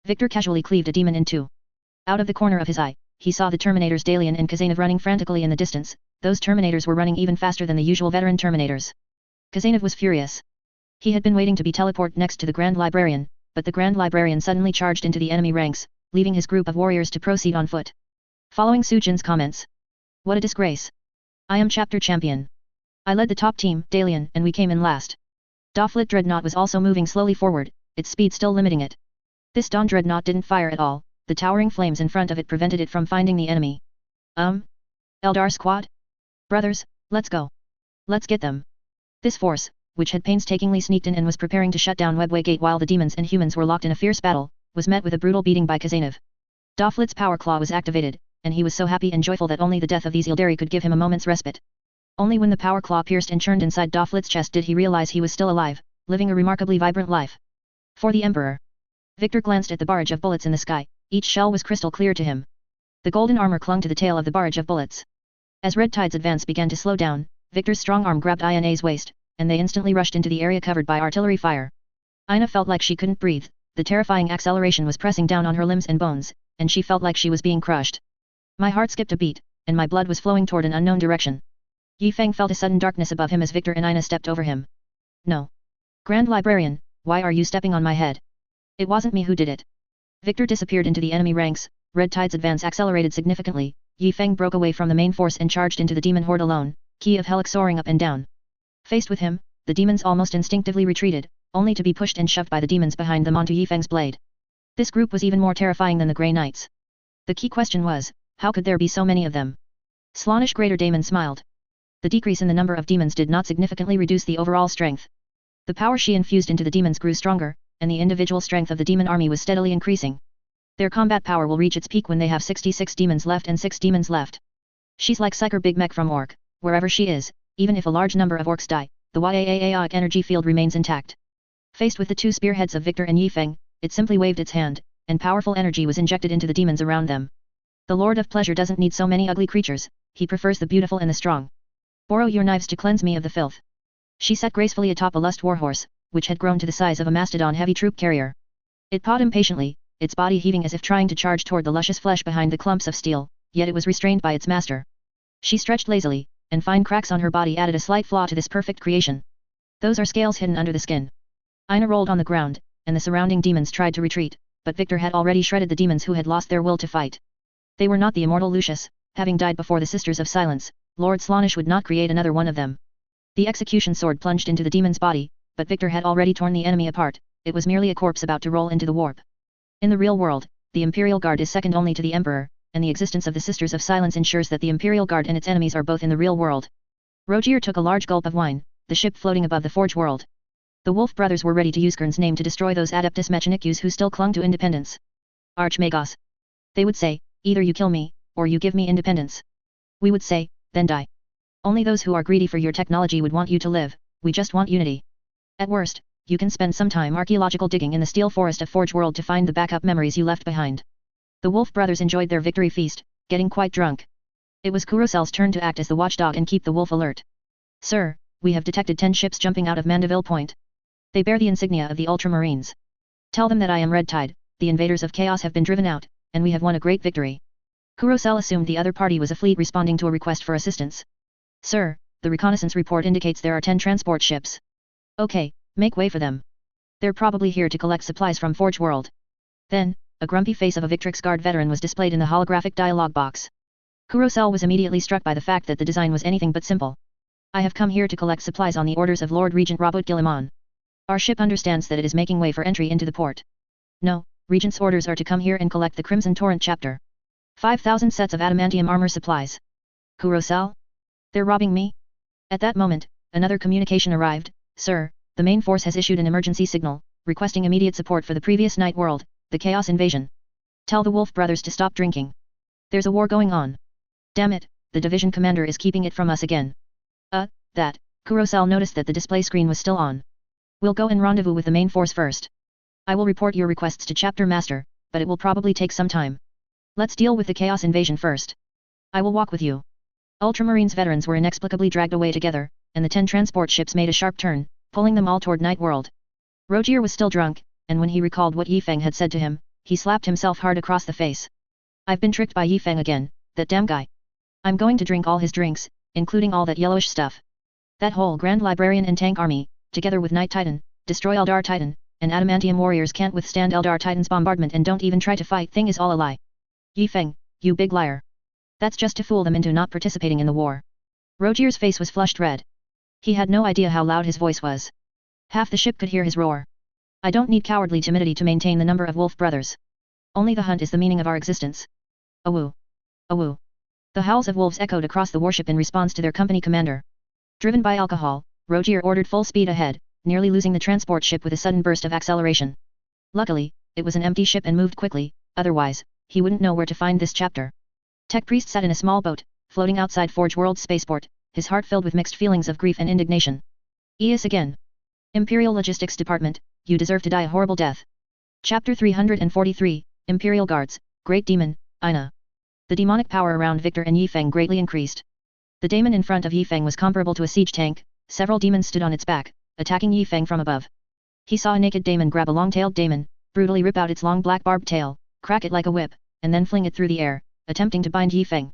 Victor casually cleaved a demon in two. Out of the corner of his eye, he saw the Terminators Dalian and Kazanov running frantically in the distance. Those Terminators were running even faster than the usual veteran Terminators. Kazanov was furious. He had been waiting to be teleported next to the Grand Librarian, but the Grand Librarian suddenly charged into the enemy ranks, leaving his group of warriors to proceed on foot. Following Sujin's comments. What a disgrace. I am chapter champion. I led the top team, Dalian, and we came in last. Doflit Dreadnought was also moving slowly forward, its speed still limiting it. This Dawn Dreadnought didn't fire at all, the towering flames in front of it prevented it from finding the enemy. Eldar squad? Brothers, let's go. Let's get them. This force, which had painstakingly sneaked in and was preparing to shut down Webway Gate while the demons and humans were locked in a fierce battle, was met with a brutal beating by Kazanov. Doflit's power claw was activated, and he was so happy and joyful that only the death of these Ildari could give him a moment's respite. Only when the power claw pierced and churned inside Doflit's chest did he realize he was still alive, living a remarkably vibrant life. For the Emperor. Victor glanced at the barrage of bullets in the sky, each shell was crystal clear to him. The golden armor clung to the tail of the barrage of bullets. As Red Tide's advance began to slow down, Victor's strong arm grabbed Ina's waist, and they instantly rushed into the area covered by artillery fire. Ina felt like she couldn't breathe, the terrifying acceleration was pressing down on her limbs and bones, and she felt like she was being crushed. My heart skipped a beat, and my blood was flowing toward an unknown direction. Yi Feng felt a sudden darkness above him as Victor and Ina stepped over him. No. Grand Librarian, why are you stepping on my head? It wasn't me who did it. Victor disappeared into the enemy ranks, Red Tide's advance accelerated significantly, Yi Feng broke away from the main force and charged into the demon horde alone, Key of Helix soaring up and down. Faced with him, the demons almost instinctively retreated, only to be pushed and shoved by the demons behind them onto Yi Feng's blade. This group was even more terrifying than the Grey Knights. The key question was, how could there be so many of them? Slaanesh Greater Daemon smiled. The decrease in the number of demons did not significantly reduce the overall strength. The power she infused into the demons grew stronger, and the individual strength of the demon army was steadily increasing. Their combat power will reach its peak when they have 66 demons left and 6 demons left. She's like Psyker Big Mech from Orc, wherever she is, even if a large number of orcs die, the Yaaaic energy field remains intact. Faced with the two spearheads of Victor and Yi Feng, it simply waved its hand, and powerful energy was injected into the demons around them. The Lord of Pleasure doesn't need so many ugly creatures, he prefers the beautiful and the strong. Borrow your knives to cleanse me of the filth. She sat gracefully atop a lust warhorse, which had grown to the size of a mastodon heavy troop carrier. It pawed impatiently, its body heaving as if trying to charge toward the luscious flesh behind the clumps of steel, yet it was restrained by its master. She stretched lazily, and fine cracks on her body added a slight flaw to this perfect creation. Those are scales hidden under the skin. Ina rolled on the ground, and the surrounding demons tried to retreat, but Victor had already shredded the demons who had lost their will to fight. They were not the immortal Lucius, having died before the Sisters of Silence, Lord Slaanesh would not create another one of them. The execution sword plunged into the demon's body, but Victor had already torn the enemy apart, it was merely a corpse about to roll into the warp. In the real world, the Imperial Guard is second only to the Emperor, and the existence of the Sisters of Silence ensures that the Imperial Guard and its enemies are both in the real world. Rogier took a large gulp of wine, the ship floating above the Forge world. The Wolf brothers were ready to use Kern's name to destroy those Adeptus Mechanicus who still clung to independence. Archmagos. They would say, either you kill me, or you give me independence. We would say, then die. Only those who are greedy for your technology would want you to live, we just want unity. At worst, you can spend some time archaeological digging in the steel forest of Forge World to find the backup memories you left behind. The Wolf brothers enjoyed their victory feast, getting quite drunk. It was Kurosel's turn to act as the watchdog and keep the wolf alert. Sir, we have detected 10 ships jumping out of Mandeville Point. They bear the insignia of the Ultramarines. Tell them that I am Red Tide, the invaders of chaos have been driven out, and we have won a great victory. Kurosel assumed the other party was a fleet responding to a request for assistance. Sir, the reconnaissance report indicates there are 10 transport ships. Okay, make way for them. They're probably here to collect supplies from Forge World. Then, a grumpy face of a Victrix Guard veteran was displayed in the holographic dialogue box. Kurosel was immediately struck by the fact that the design was anything but simple. I have come here to collect supplies on the orders of Lord Regent Robert Gilliman. Our ship understands that it is making way for entry into the port. No, Regent's orders are to come here and collect the Crimson Torrent chapter. 5,000 sets of adamantium armor supplies. Kurosel? They're robbing me? At that moment, another communication arrived. Sir, the main force has issued an emergency signal, requesting immediate support for the previous night world, the Chaos Invasion. Tell the Wolf brothers to stop drinking. There's a war going on. Damn it, the division commander is keeping it from us again. That, Kurosel noticed that the display screen was still on. We'll go and rendezvous with the main force first. I will report your requests to Chapter Master, but it will probably take some time. Let's deal with the Chaos Invasion first. I will walk with you. Ultramarines veterans were inexplicably dragged away together, and the 10 transport ships made a sharp turn, pulling them all toward Night World. Rogier was still drunk, and when he recalled what Yi Feng had said to him, he slapped himself hard across the face. I've been tricked by Yi Feng again, that damn guy. I'm going to drink all his drinks, including all that yellowish stuff. That whole Grand Librarian and Tank Army, together with Night Titan, Destroy Eldar Titan, and Adamantium Warriors can't withstand Eldar Titan's bombardment and don't even try to fight. Thing is all a lie. Yi Feng, you big liar. That's just to fool them into not participating in the war. Rogier's face was flushed red. He had no idea how loud his voice was. Half the ship could hear his roar. I don't need cowardly timidity to maintain the number of wolf brothers. Only the hunt is the meaning of our existence. Awoo! Awoo! The howls of wolves echoed across the warship in response to their company commander. Driven by alcohol, Rogier ordered full speed ahead, nearly losing the transport ship with a sudden burst of acceleration. Luckily, it was an empty ship and moved quickly, otherwise, he wouldn't know where to find this chapter. Tech Priest sat in a small boat, floating outside Forge World's spaceport, his heart filled with mixed feelings of grief and indignation. Eus again. Imperial Logistics Department, you deserve to die a horrible death. Chapter 343, Imperial Guards, Great Demon, Ina. The demonic power around Victor and Yifeng greatly increased. The daemon in front of Yifeng was comparable to a siege tank, several demons stood on its back, attacking Yifeng from above. He saw a naked daemon grab a long-tailed daemon, brutally rip out its long black barbed tail, crack it like a whip, and then fling it through the air, attempting to bind Yifeng.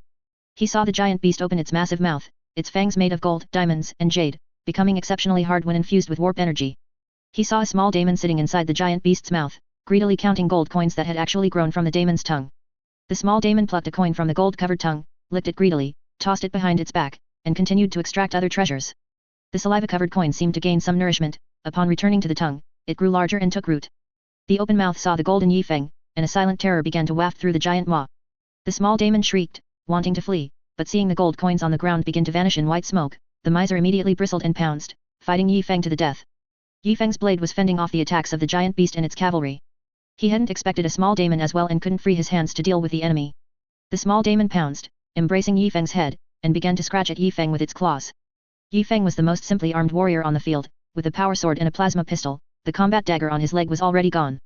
He saw the giant beast open its massive mouth, its fangs made of gold, diamonds, and jade, becoming exceptionally hard when infused with warp energy. He saw a small daemon sitting inside the giant beast's mouth, greedily counting gold coins that had actually grown from the daemon's tongue. The small daemon plucked a coin from the gold-covered tongue, licked it greedily, tossed it behind its back, and continued to extract other treasures. The saliva-covered coin seemed to gain some nourishment. Upon returning to the tongue, it grew larger and took root. The open mouth saw the golden Yifeng, and a silent terror began to waft through the giant maw. The small daemon shrieked, wanting to flee, but seeing the gold coins on the ground begin to vanish in white smoke, the miser immediately bristled and pounced, fighting Yifeng to the death. Yifeng's blade was fending off the attacks of the giant beast and its cavalry. He hadn't expected a small daemon as well and couldn't free his hands to deal with the enemy. The small daemon pounced, embracing Yifeng's head, and began to scratch at Yifeng with its claws. Yifeng was the most simply armed warrior on the field, with a power sword and a plasma pistol. The combat dagger on his leg was already gone.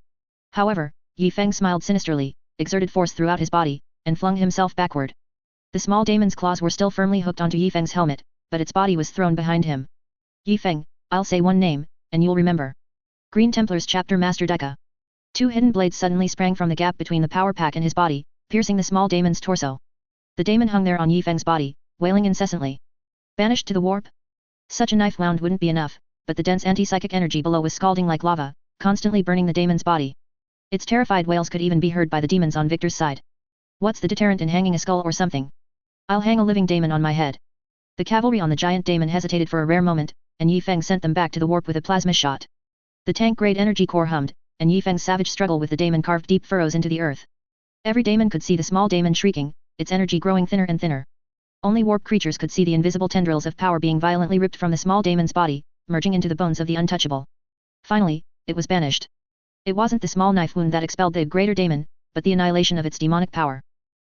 However, Yifeng smiled sinisterly, exerted force throughout his body, and flung himself backward. The small daemon's claws were still firmly hooked onto Yifeng's helmet, but its body was thrown behind him. Yifeng, I'll say one name, and you'll remember. Green Templar's Chapter Master Deka. Two hidden blades suddenly sprang from the gap between the power pack and his body, piercing the small daemon's torso. The daemon hung there on Yifeng's body, wailing incessantly. Banished to the warp? Such a knife wound wouldn't be enough, but the dense anti-psychic energy below was scalding like lava, constantly burning the daemon's body. Its terrified wails could even be heard by the demons on Victor's side. What's the deterrent in hanging a skull or something? I'll hang a living daemon on my head. The cavalry on the giant daemon hesitated for a rare moment, and Yifeng sent them back to the warp with a plasma shot. The tank-grade energy core hummed, and Yifeng's savage struggle with the daemon carved deep furrows into the earth. Every daemon could see the small daemon shrieking, its energy growing thinner and thinner. Only warp creatures could see the invisible tendrils of power being violently ripped from the small daemon's body, merging into the bones of the untouchable. Finally, it was banished. It wasn't the small knife wound that expelled the greater daemon, but the annihilation of its demonic power.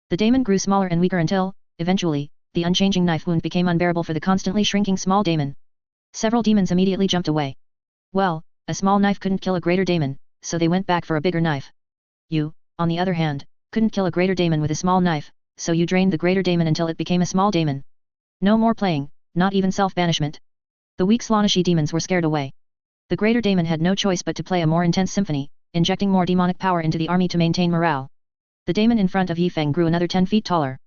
The daemon grew smaller and weaker until, eventually, the unchanging knife wound became unbearable for the constantly shrinking small daemon. Several demons immediately jumped away. Well, a small knife couldn't kill a greater daemon, so they went back for a bigger knife. You, on the other hand, couldn't kill a greater daemon with a small knife, so you drained the greater daemon until it became a small daemon. No more playing, not even self-banishment. The weak Slaaneshi demons were scared away. The greater daemon had no choice but to play a more intense symphony, injecting more demonic power into the army to maintain morale. The daemon in front of Yifeng grew another 10 feet taller.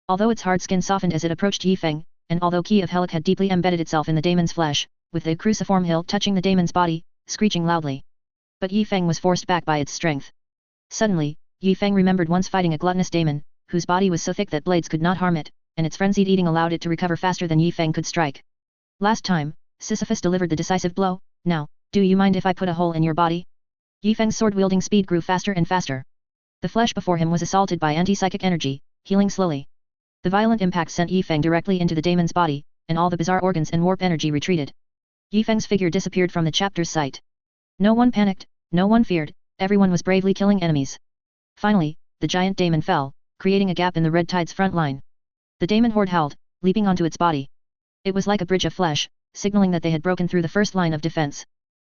Although its hard skin softened as it approached Yifeng, and although Key of Helic had deeply embedded itself in the daemon's flesh, with the cruciform hilt touching the daemon's body, screeching loudly. But Yifeng was forced back by its strength. Suddenly, Yifeng remembered once fighting a gluttonous daemon, whose body was so thick that blades could not harm it, and its frenzied eating allowed it to recover faster than Yifeng could strike. Last time, Sisyphus delivered the decisive blow. Now, do you mind if I put a hole in your body? Yifeng's sword-wielding speed grew faster and faster. The flesh before him was assaulted by anti-psychic energy, healing slowly. The violent impact sent Yifeng directly into the daemon's body, and all the bizarre organs and warp energy retreated. Yifeng's figure disappeared from the chapter's sight. No one panicked, no one feared, everyone was bravely killing enemies. Finally, the giant daemon fell, creating a gap in the Red Tide's front line. The daemon horde howled, leaping onto its body. It was like a bridge of flesh, signaling that they had broken through the first line of defense.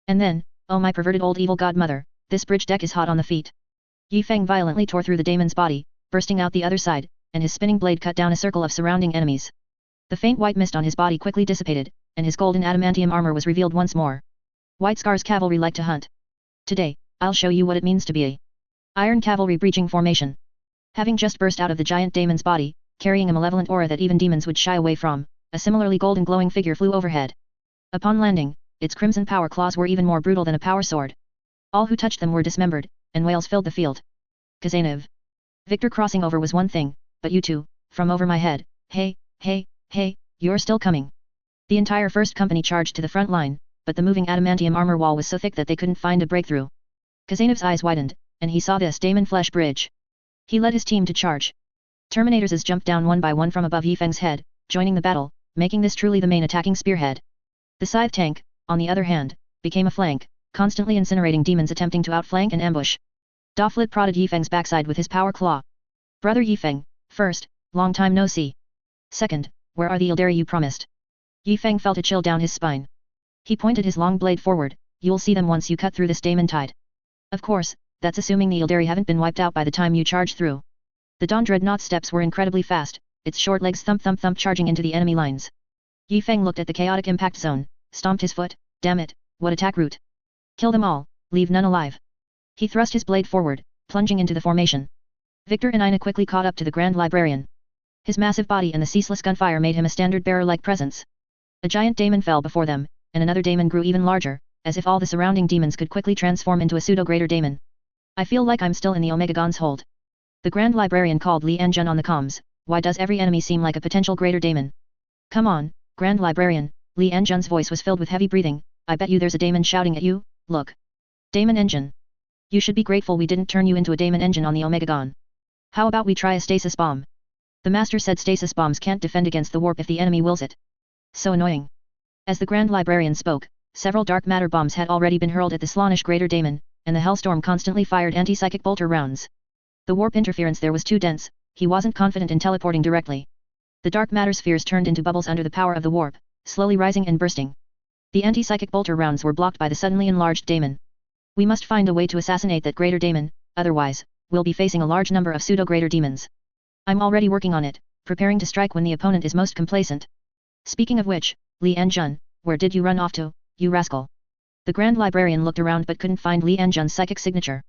And then, oh my perverted old evil godmother, this bridge deck is hot on the feet. Yifeng violently tore through the daemon's body, bursting out the other side, and his spinning blade cut down a circle of surrounding enemies. The faint white mist on his body quickly dissipated, and his golden adamantium armor was revealed once more. White Scar's cavalry like to hunt. Today, I'll show you what it means to be a Iron Cavalry breaching formation. Having just burst out of the giant daemon's body, carrying a malevolent aura that even demons would shy away from, a similarly golden glowing figure flew overhead. Upon landing, its crimson power claws were even more brutal than a power sword. All who touched them were dismembered, and wails filled the field. Kazanov. Victor crossing over was one thing, but you two, from over my head, hey, you're still coming. The entire first company charged to the front line, but the moving adamantium armor wall was so thick that they couldn't find a breakthrough. Kazanev's eyes widened, and he saw this Damon Flesh Bridge. He led his team to charge. Terminators jumped down one by one from above Yifeng's head, joining the battle, making this truly the main attacking spearhead. The scythe tank, on the other hand, became a flank, constantly incinerating demons attempting to outflank and ambush. Daflit prodded Yifeng's backside with his power claw. Brother Yifeng, first, long time no see. Second, where are the Ildari you promised? Yifeng felt a chill down his spine. He pointed his long blade forward. You'll see them once you cut through this Damon tide. Of course, that's assuming the Ildari haven't been wiped out by the time you charge through. The Dawn Dreadnought's steps were incredibly fast, its short legs thump thump thump charging into the enemy lines. Yifeng looked at the chaotic impact zone, stomped his foot. Damn it, what attack route? Kill them all, leave none alive. He thrust his blade forward, plunging into the formation. Victor and Ina quickly caught up to the Grand Librarian. His massive body and the ceaseless gunfire made him a standard-bearer-like presence. A giant daemon fell before them, and another daemon grew even larger, as if all the surrounding demons could quickly transform into a pseudo-greater daemon. I feel like I'm still in the Omegagon's hold. The Grand Librarian called Li Anjun on the comms. Why does every enemy seem like a potential greater daemon? Come on, Grand Librarian. Li Anjun's voice was filled with heavy breathing. I bet you there's a daemon shouting at you. Look. Daemon engine. You should be grateful we didn't turn you into a daemon engine on the Omegagon. How about we try a stasis bomb? The master said stasis bombs can't defend against the warp if the enemy wills it. So annoying. As the Grand Librarian spoke, several dark matter bombs had already been hurled at the Slaanesh Greater Daemon, and the Hellstorm constantly fired anti-psychic bolter rounds. The warp interference there was too dense, he wasn't confident in teleporting directly. The dark matter spheres turned into bubbles under the power of the warp, slowly rising and bursting. The anti-psychic bolter rounds were blocked by the suddenly enlarged daemon. We must find a way to assassinate that greater daemon, otherwise, we'll be facing a large number of pseudo-greater demons. I'm already working on it, preparing to strike when the opponent is most complacent. Speaking of which, Li Anjun, where did you run off to, you rascal? The Grand Librarian looked around but couldn't find Li Anjun's psychic signature.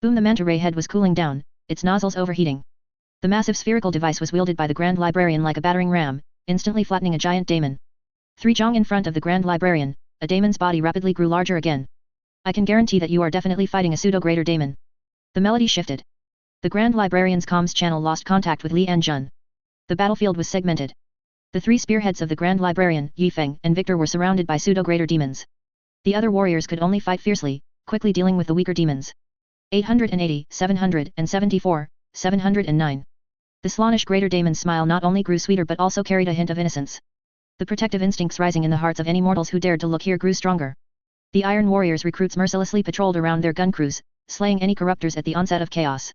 Boom, the manta ray head was cooling down, its nozzles overheating. The massive spherical device was wielded by the Grand Librarian like a battering ram, instantly flattening a giant daemon. 3 Zhang in front of the Grand Librarian, a daemon's body rapidly grew larger again. I can guarantee that you are definitely fighting a pseudo-greater daemon. The melody shifted. The Grand Librarian's comms channel lost contact with Li Anjun. The battlefield was segmented. The 3 spearheads of the Grand Librarian, Yifeng and Victor were surrounded by pseudo-greater demons. The other warriors could only fight fiercely, quickly dealing with the weaker demons. 880, 774, 709. The Slaanesh Greater Daemon's smile not only grew sweeter but also carried a hint of innocence. The protective instincts rising in the hearts of any mortals who dared to look here grew stronger. The Iron Warriors recruits mercilessly patrolled around their gun crews, slaying any corruptors at the onset of chaos.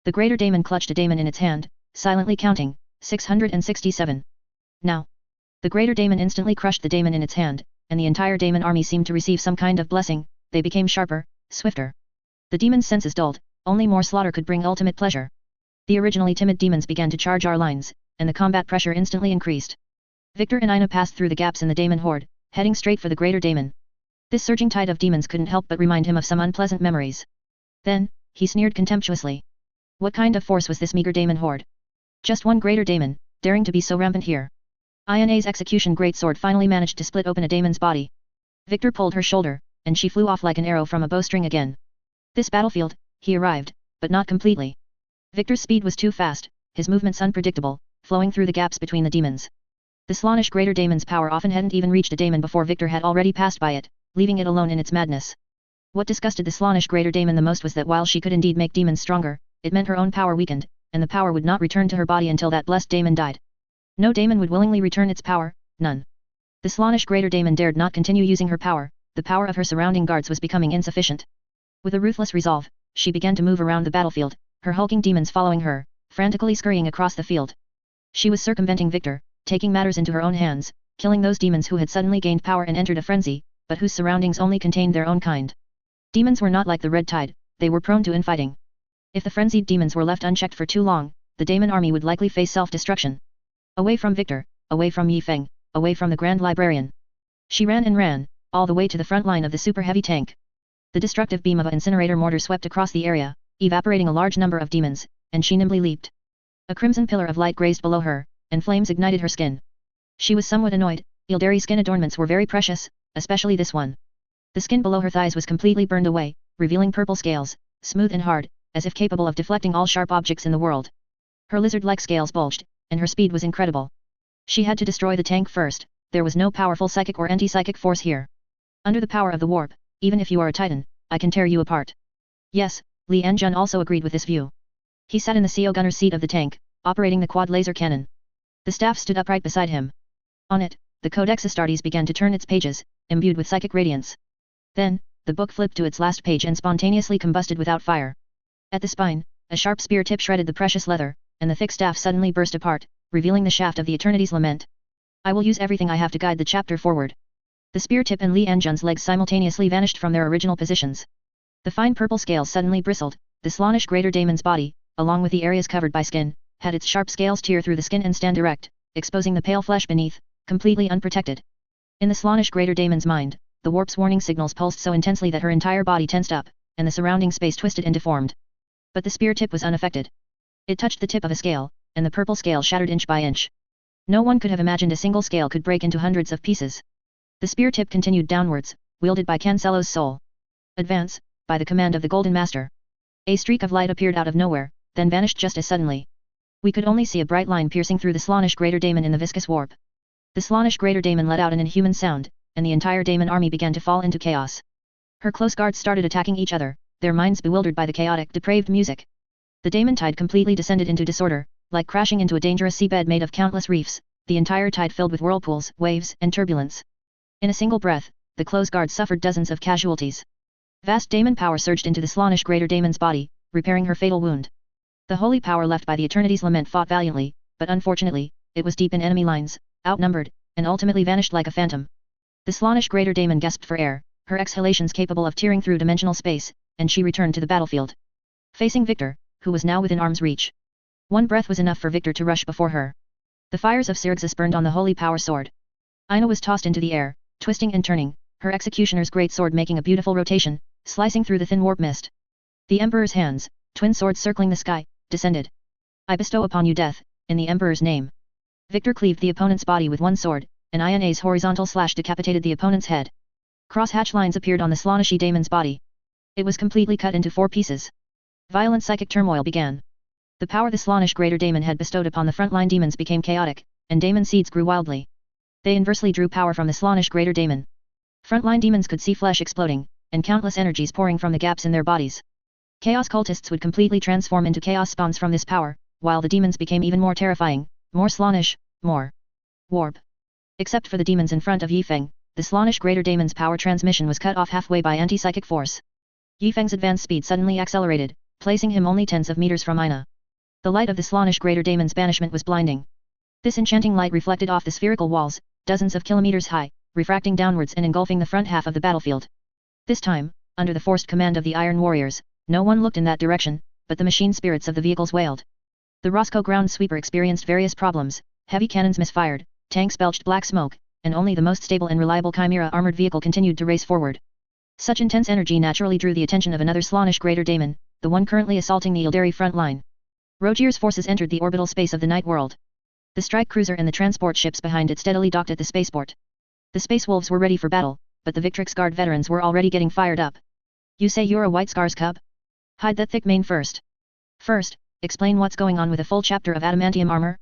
The Greater Daemon clutched a daemon in its hand, silently counting, 667. Now. The Greater Daemon instantly crushed the daemon in its hand, and the entire daemon army seemed to receive some kind of blessing. They became sharper, swifter. The demon's senses dulled, only more slaughter could bring ultimate pleasure. The originally timid demons began to charge our lines, and the combat pressure instantly increased. Victor and Ina passed through the gaps in the daemon horde, heading straight for the Greater Daemon. This surging tide of demons couldn't help but remind him of some unpleasant memories. Then, he sneered contemptuously. What kind of force was this meager daemon horde? Just one Greater Daemon, daring to be so rampant here. Ina's execution greatsword finally managed to split open a daemon's body. Victor pulled her shoulder, and she flew off like an arrow from a bowstring again. This battlefield, he arrived, but not completely. Victor's speed was too fast, his movements unpredictable, flowing through the gaps between the demons. The Slaanesh Greater Daemon's power often hadn't even reached a daemon before Victor had already passed by it, leaving it alone in its madness. What disgusted the Slaanesh Greater Daemon the most was that while she could indeed make demons stronger, it meant her own power weakened, and the power would not return to her body until that blessed daemon died. No daemon would willingly return its power, none. The Slaanesh Greater Daemon dared not continue using her power, the power of her surrounding guards was becoming insufficient. With a ruthless resolve, she began to move around the battlefield, her hulking demons following her, frantically scurrying across the field. She was circumventing Victor, taking matters into her own hands, killing those demons who had suddenly gained power and entered a frenzy, but whose surroundings only contained their own kind. Demons were not like the Red Tide, they were prone to infighting. If the frenzied demons were left unchecked for too long, the daemon army would likely face self-destruction. Away from Victor, away from Yifeng, away from the Grand Librarian. She ran and ran, all the way to the front line of the super heavy tank. The destructive beam of an incinerator mortar swept across the area, evaporating a large number of demons, and she nimbly leaped. A crimson pillar of light grazed below her, and flames ignited her skin. She was somewhat annoyed. Ildari skin adornments were very precious, especially this one. The skin below her thighs was completely burned away, revealing purple scales, smooth and hard, as if capable of deflecting all sharp objects in the world. Her lizard-like scales bulged, and her speed was incredible. She had to destroy the tank first, there was no powerful psychic or anti-psychic force here. Under the power of the warp, even if you are a titan, I can tear you apart. Yes, Li Anjun also agreed with this view. He sat in the CO gunner's seat of the tank, operating the quad laser cannon. The staff stood upright beside him. On it, the Codex Astartes began to turn its pages, imbued with psychic radiance. Then, the book flipped to its last page and spontaneously combusted without fire. At the spine, a sharp spear tip shredded the precious leather, and the thick staff suddenly burst apart, revealing the shaft of the Eternity's Lament. I will use everything I have to guide the chapter forward. The spear tip and Li Anjun's legs simultaneously vanished from their original positions. The fine purple scales suddenly bristled. The Slaanesh Greater Daemon's body, along with the areas covered by skin, had its sharp scales tear through the skin and stand erect, exposing the pale flesh beneath, completely unprotected. In the Slaanesh Greater Daemon's mind, the warp's warning signals pulsed so intensely that her entire body tensed up, and the surrounding space twisted and deformed. But the spear tip was unaffected. It touched the tip of a scale, and the purple scale shattered inch by inch. No one could have imagined a single scale could break into hundreds of pieces. The spear tip continued downwards, wielded by Cancelo's soul. Advance, by the command of the Golden Master. A streak of light appeared out of nowhere, then vanished just as suddenly. We could only see a bright line piercing through the Slaanesh Greater Daemon in the viscous warp. The Slaanesh Greater Daemon let out an inhuman sound, and the entire Daemon army began to fall into chaos. Her close guards started attacking each other, their minds bewildered by the chaotic, depraved music. The Daemon tide completely descended into disorder, like crashing into a dangerous seabed made of countless reefs, the entire tide filled with whirlpools, waves, and turbulence. In a single breath, the close guards suffered dozens of casualties. Vast Daemon power surged into the Slaanesh Greater Daemon's body, repairing her fatal wound. The holy power left by the Eternity's Lament fought valiantly, but unfortunately, it was deep in enemy lines, outnumbered, and ultimately vanished like a phantom. The Slaanesh Greater Daemon gasped for air, her exhalations capable of tearing through dimensional space, and she returned to the battlefield. Facing Victor, who was now within arm's reach. One breath was enough for Victor to rush before her. The fires of Syrixus burned on the holy power sword. Aina was tossed into the air, twisting and turning, her executioner's great sword making a beautiful rotation, slicing through the thin warp mist. The Emperor's hands, twin swords circling the sky, descended. I bestow upon you death, in the Emperor's name. Victor cleaved the opponent's body with one sword, and Ina's horizontal slash decapitated the opponent's head. Cross-hatch lines appeared on the Slaanesh Daemon's body. It was completely cut into 4 pieces. Violent psychic turmoil began. The power the Slaanesh Greater Daemon had bestowed upon the frontline demons became chaotic, and daemon seeds grew wildly. They inversely drew power from the Slaanesh Greater Daemon. Frontline demons could see flesh exploding, and countless energies pouring from the gaps in their bodies. Chaos cultists would completely transform into chaos spawns from this power, while the demons became even more terrifying, more Slaanesh, more warp. Except for the demons in front of Yifeng, the Slaanesh Greater Daemon's power transmission was cut off halfway by anti-psychic force. Yifeng's advance speed suddenly accelerated, placing him only tens of meters from Ina. The light of the Slaanesh Greater Daemon's banishment was blinding. This enchanting light reflected off the spherical walls, dozens of kilometers high, refracting downwards and engulfing the front half of the battlefield. This time, under the forced command of the Iron Warriors, no one looked in that direction, but the machine spirits of the vehicles wailed. The Roscoe ground sweeper experienced various problems, heavy cannons misfired, tanks belched black smoke, and only the most stable and reliable Chimera armored vehicle continued to race forward. Such intense energy naturally drew the attention of another Slaanesh Greater Daemon, the one currently assaulting the Ildari front line. Rogier's forces entered the orbital space of the night world. The strike cruiser and the transport ships behind it steadily docked at the spaceport. The Space Wolves were ready for battle, but the Victrix Guard veterans were already getting fired up. You say you're a White Scar's cub? Hide that thick mane first. First, explain what's going on with a full chapter of adamantium armor.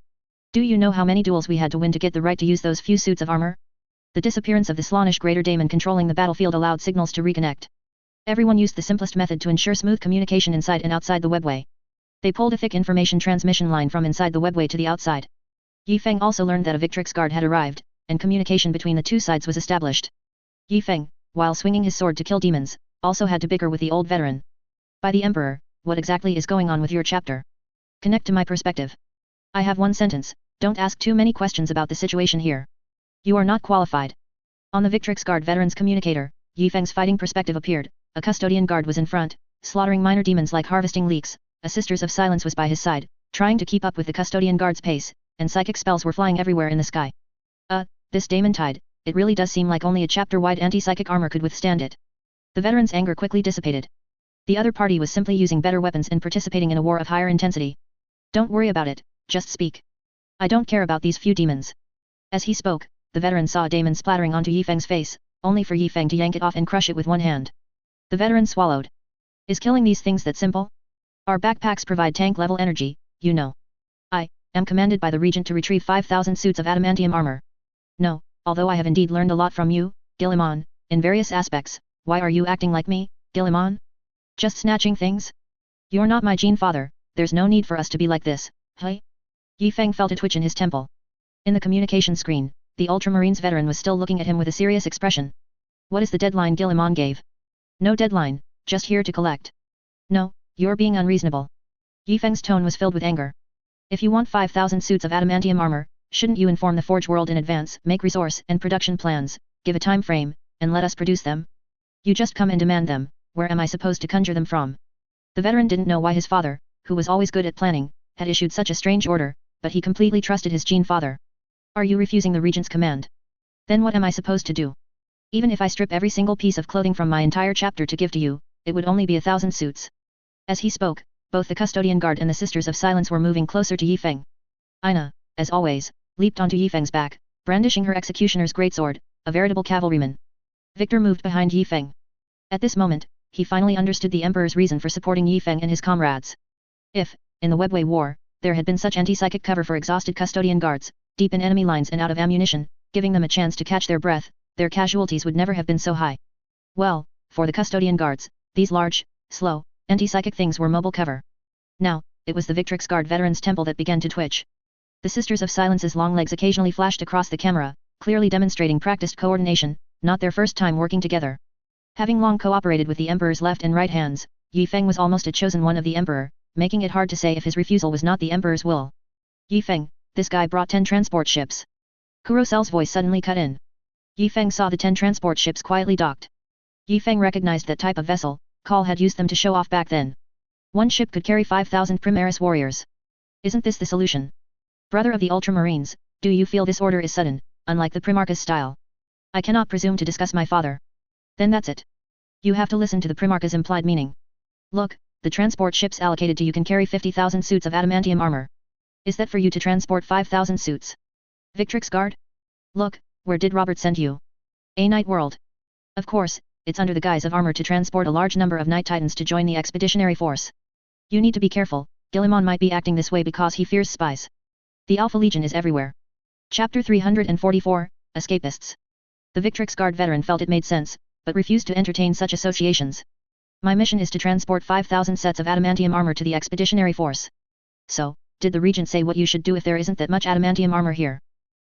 Do you know how many duels we had to win to get the right to use those few suits of armor? The disappearance of the Slaanesh Greater Daemon controlling the battlefield allowed signals to reconnect. Everyone used the simplest method to ensure smooth communication inside and outside the webway. They pulled a thick information transmission line from inside the webway to the outside. Yifeng also learned that a Victrix Guard had arrived, and communication between the two sides was established. Yifeng, while swinging his sword to kill demons, also had to bicker with the old veteran. By the Emperor, what exactly is going on with your chapter? Connect to my perspective. I have one sentence, don't ask too many questions about the situation here. You are not qualified. On the Victrix Guard veteran's communicator, Yifeng's fighting perspective appeared. A custodian guard was in front, slaughtering minor demons like harvesting leeks. A Sisters of Silence was by his side, trying to keep up with the custodian guard's pace, and psychic spells were flying everywhere in the sky. This Daemon tide, it really does seem like only a chapter-wide anti-psychic armor could withstand it. The veteran's anger quickly dissipated. The other party was simply using better weapons and participating in a war of higher intensity. Don't worry about it, just speak. I don't care about these few demons. As he spoke, the veteran saw a daemon splattering onto Yifeng's face, only for Yifeng to yank it off and crush it with one hand. The veteran swallowed. Is killing these things that simple? Our backpacks provide tank-level energy, you know. I am commanded by the Regent to retrieve 5,000 suits of adamantium armor. No, although I have indeed learned a lot from you, Guilliman, in various aspects, why are you acting like me, Guilliman? Just snatching things? You're not my Qing father, there's no need for us to be like this, hey? Yi Feng felt a twitch in his temple. In the communication screen, the Ultramarines veteran was still looking at him with a serious expression. What is the deadline Guilliman gave? No deadline, just here to collect. No, you're being unreasonable. Yi Feng's tone was filled with anger. If you want 5,000 suits of adamantium armor, shouldn't you inform the Forge World in advance, make resource and production plans, give a time frame, and let us produce them? You just come and demand them, where am I supposed to conjure them from? The veteran didn't know why his father, who was always good at planning, had issued such a strange order, but he completely trusted his Qing father. Are you refusing the regent's command? Then what am I supposed to do? Even if I strip every single piece of clothing from my entire chapter to give to you, it would only be 1,000 suits. As he spoke, both the custodian guard and the Sisters of Silence were moving closer to Yi Feng. Ina, as always, leaped onto Yi Feng's back, brandishing her executioner's greatsword, a veritable cavalryman. Victor moved behind Yi Feng. At this moment, he finally understood the Emperor's reason for supporting Yi Feng and his comrades. If, in the Webway War, there had been such anti-psychic cover for exhausted custodian guards, deep in enemy lines and out of ammunition, giving them a chance to catch their breath, their casualties would never have been so high. Well, for the custodian guards, these large, slow, anti-psychic things were mobile cover. Now, it was the Victrix Guard veteran's temple that began to twitch. The Sisters of Silence's long legs occasionally flashed across the camera, clearly demonstrating practiced coordination, not their first time working together. Having long cooperated with the Emperor's left and right hands, Yi Feng was almost a chosen one of the Emperor, making it hard to say if his refusal was not the Emperor's will. Yi Feng, this guy brought 10 transport ships. Kurosel's voice suddenly cut in. Yi Feng saw the 10 transport ships quietly docked. Yi Feng recognized that type of vessel, Call had used them to show off back then. One ship could carry 5,000 Primaris warriors. Isn't this the solution? Brother of the Ultramarines, do you feel this order is sudden, unlike the Primarch's style? I cannot presume to discuss my father. Then that's it. You have to listen to the Primarch's implied meaning. Look, the transport ships allocated to you can carry 50,000 suits of adamantium armor. Is that for you to transport 5,000 suits? Victrix Guard? Look, where did Robert send you? A night world. Of course, it's under the guise of armor to transport a large number of Night Titans to join the expeditionary force. You need to be careful, Guilliman might be acting this way because he fears spies. The Alpha Legion is everywhere. Chapter 344, Escapists. The Victrix Guard veteran felt it made sense, but refused to entertain such associations. My mission is to transport 5,000 sets of adamantium armor to the expeditionary force. So, did the regent say what you should do if there isn't that much adamantium armor here?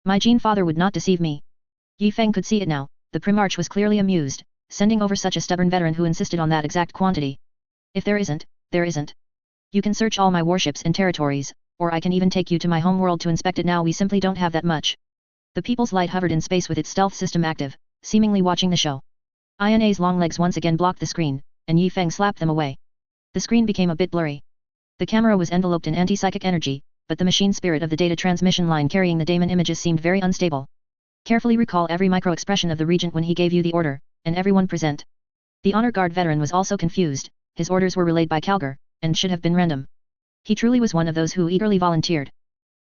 My Qing father would not deceive me. Yi Feng could see it now, the Primarch was clearly amused, sending over such a stubborn veteran who insisted on that exact quantity. If there isn't, there isn't. You can search all my warships and territories, or I can even take you to my home world to inspect it. Now we simply don't have that much. The People's Light hovered in space with its stealth system active, seemingly watching the show. INA's long legs once again blocked the screen, and Yi Feng slapped them away. The screen became a bit blurry. The camera was enveloped in anti-psychic energy, but the machine spirit of the data transmission line carrying the daemon images seemed very unstable. Carefully recall every micro-expression of the regent when he gave you the order, and everyone present. The honor guard veteran was also confused, his orders were relayed by Calgar, and should have been random. He truly was one of those who eagerly volunteered.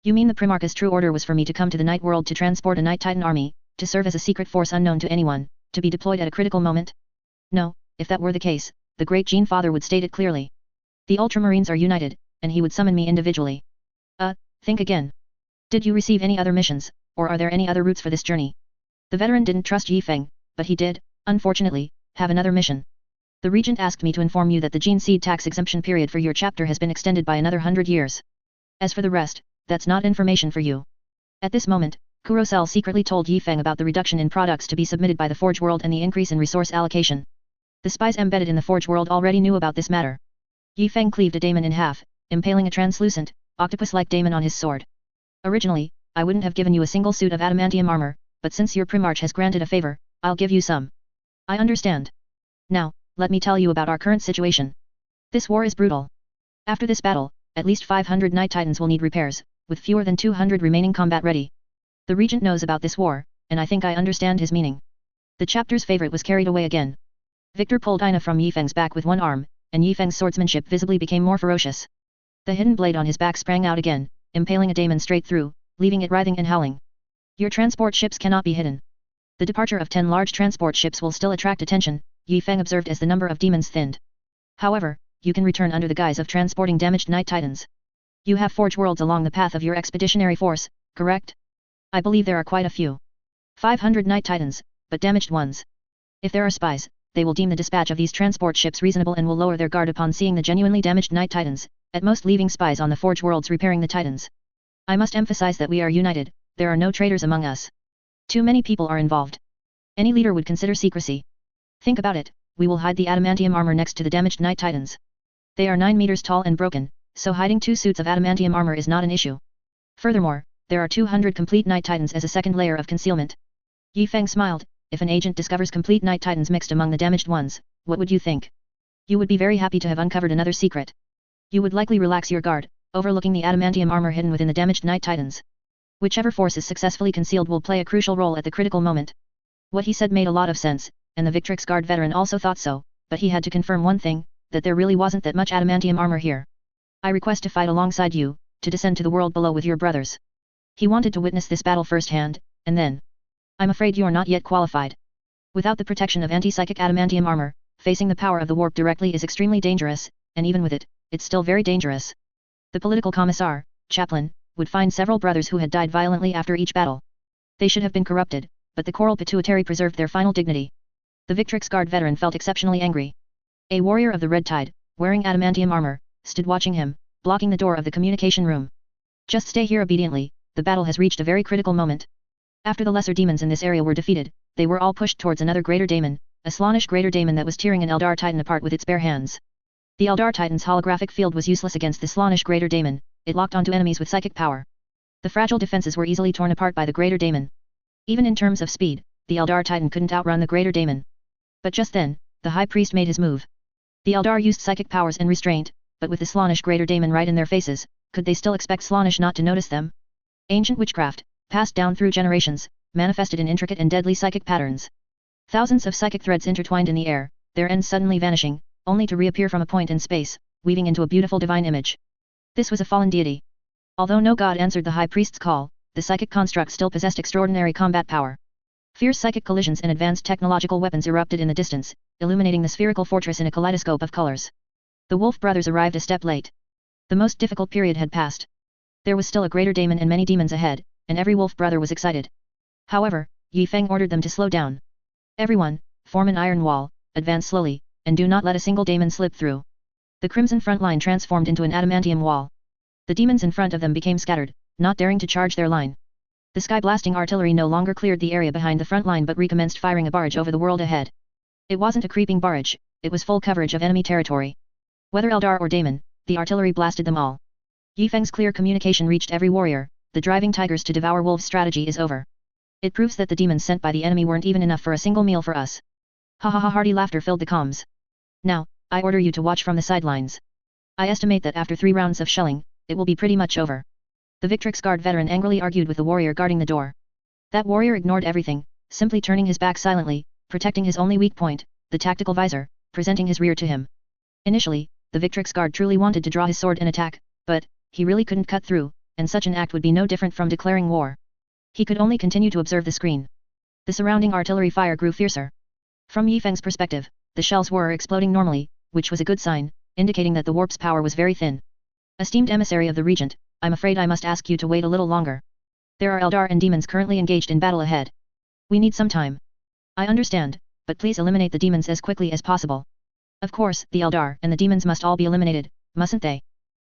You mean the Primarch's true order was for me to come to the Night World to transport a Night Titan army, to serve as a secret force unknown to anyone, to be deployed at a critical moment? No, if that were the case, the great Qing father would state it clearly. The Ultramarines are united, and he would summon me individually. Think again. Did you receive any other missions, or are there any other routes for this journey? The veteran didn't trust Yi Feng, but he did, unfortunately, have another mission. The regent asked me to inform you that the gene seed tax exemption period for your chapter has been extended by another 100 years. As for the rest, that's not information for you. At this moment, Kurosel secretly told Yi Feng about the reduction in products to be submitted by the Forge World and the increase in resource allocation. The spies embedded in the Forge World already knew about this matter. Yi Feng cleaved a daemon in half, impaling a translucent, octopus-like daemon on his sword. Originally, I wouldn't have given you a single suit of adamantium armor, but since your Primarch has granted a favor, I'll give you some. I understand. Now, let me tell you about our current situation. This war is brutal. After this battle, at least 500 Night Titans will need repairs, with fewer than 200 remaining combat ready. The regent knows about this war, and I think I understand his meaning. The chapter's favorite was carried away again. Victor pulled Ina from Yi Feng's back with one arm, and Yi Feng's swordsmanship visibly became more ferocious. The hidden blade on his back sprang out again, impaling a daemon straight through, leaving it writhing and howling. Your transport ships cannot be hidden. The departure of 10 large transport ships will still attract attention, Yi Feng observed as the number of demons thinned. However, you can return under the guise of transporting damaged Night Titans. You have Forge Worlds along the path of your expeditionary force, correct? I believe there are quite a few. 500 Night Titans, but damaged ones. If there are spies, they will deem the dispatch of these transport ships reasonable and will lower their guard upon seeing the genuinely damaged Night Titans, at most leaving spies on the Forge Worlds repairing the Titans. I must emphasize that we are united, there are no traitors among us. Too many people are involved. Any leader would consider secrecy. Think about it, we will hide the adamantium armor next to the damaged Night Titans. They are 9 meters tall and broken, so hiding 2 suits of adamantium armor is not an issue. Furthermore, there are 200 complete Night Titans as a second layer of concealment. Yi Feng smiled. If an agent discovers complete Night Titans mixed among the damaged ones, what would you think? You would be very happy to have uncovered another secret. You would likely relax your guard, overlooking the adamantium armor hidden within the damaged Night Titans. Whichever force is successfully concealed will play a crucial role at the critical moment. What he said made a lot of sense, and the Victrix Guard veteran also thought so, but he had to confirm one thing, that there really wasn't that much adamantium armor here. I request to fight alongside you, to descend to the world below with your brothers. He wanted to witness this battle firsthand, and then. I'm afraid you're not yet qualified. Without the protection of anti-psychic adamantium armor, facing the power of the warp directly is extremely dangerous, and even with it, it's still very dangerous. The political commissar, Chaplain, would find several brothers who had died violently after each battle. They should have been corrupted, but the Coral Pituitary preserved their final dignity. The Victrix Guard veteran felt exceptionally angry. A warrior of the Red Tide, wearing adamantium armor, stood watching him, blocking the door of the communication room. Just stay here obediently, the battle has reached a very critical moment. After the lesser demons in this area were defeated, they were all pushed towards another greater daemon, a Slaanesh greater daemon that was tearing an Eldar Titan apart with its bare hands. The Eldar Titan's holographic field was useless against the Slaanesh greater daemon, it locked onto enemies with psychic power. The fragile defenses were easily torn apart by the greater daemon. Even in terms of speed, the Eldar Titan couldn't outrun the greater daemon. But just then, the High Priest made his move. The Eldar used psychic powers and restraint, but with the Slaanesh greater daemon right in their faces, could they still expect Slaanesh not to notice them? Ancient witchcraft, passed down through generations, manifested in intricate and deadly psychic patterns. Thousands of psychic threads intertwined in the air, their ends suddenly vanishing, only to reappear from a point in space, weaving into a beautiful divine image. This was a fallen deity. Although no god answered the High Priest's call, the psychic construct still possessed extraordinary combat power. Fierce psychic collisions and advanced technological weapons erupted in the distance, illuminating the spherical fortress in a kaleidoscope of colors. The Wolf brothers arrived a step late. The most difficult period had passed. There was still a greater daemon and many demons ahead, and every Wolf brother was excited. However, Yi Feng ordered them to slow down. Everyone, form an iron wall, advance slowly, and do not let a single daemon slip through. The crimson front line transformed into an adamantium wall. The demons in front of them became scattered, not daring to charge their line. The sky-blasting artillery no longer cleared the area behind the front line but recommenced firing a barrage over the world ahead. It wasn't a creeping barrage, it was full coverage of enemy territory. Whether Eldar or daemon, the artillery blasted them all. Yi Feng's clear communication reached every warrior, the driving tigers to devour wolves strategy is over. It proves that the demons sent by the enemy weren't even enough for a single meal for us. Ha ha ha, hearty laughter filled the comms. Now, I order you to watch from the sidelines. I estimate that after 3 rounds of shelling, it will be pretty much over. The Victrix Guard veteran angrily argued with the warrior guarding the door. That warrior ignored everything, simply turning his back silently, protecting his only weak point, the tactical visor, presenting his rear to him. Initially, the Victrix Guard truly wanted to draw his sword and attack, but, he really couldn't cut through, and such an act would be no different from declaring war. He could only continue to observe the screen. The surrounding artillery fire grew fiercer. From Yi Feng's perspective, the shells were exploding normally, which was a good sign, indicating that the warp's power was very thin. Esteemed emissary of the Regent, I'm afraid I must ask you to wait a little longer. There are Eldar and demons currently engaged in battle ahead. We need some time. I understand, but please eliminate the demons as quickly as possible. Of course, the Eldar and the demons must all be eliminated, mustn't they?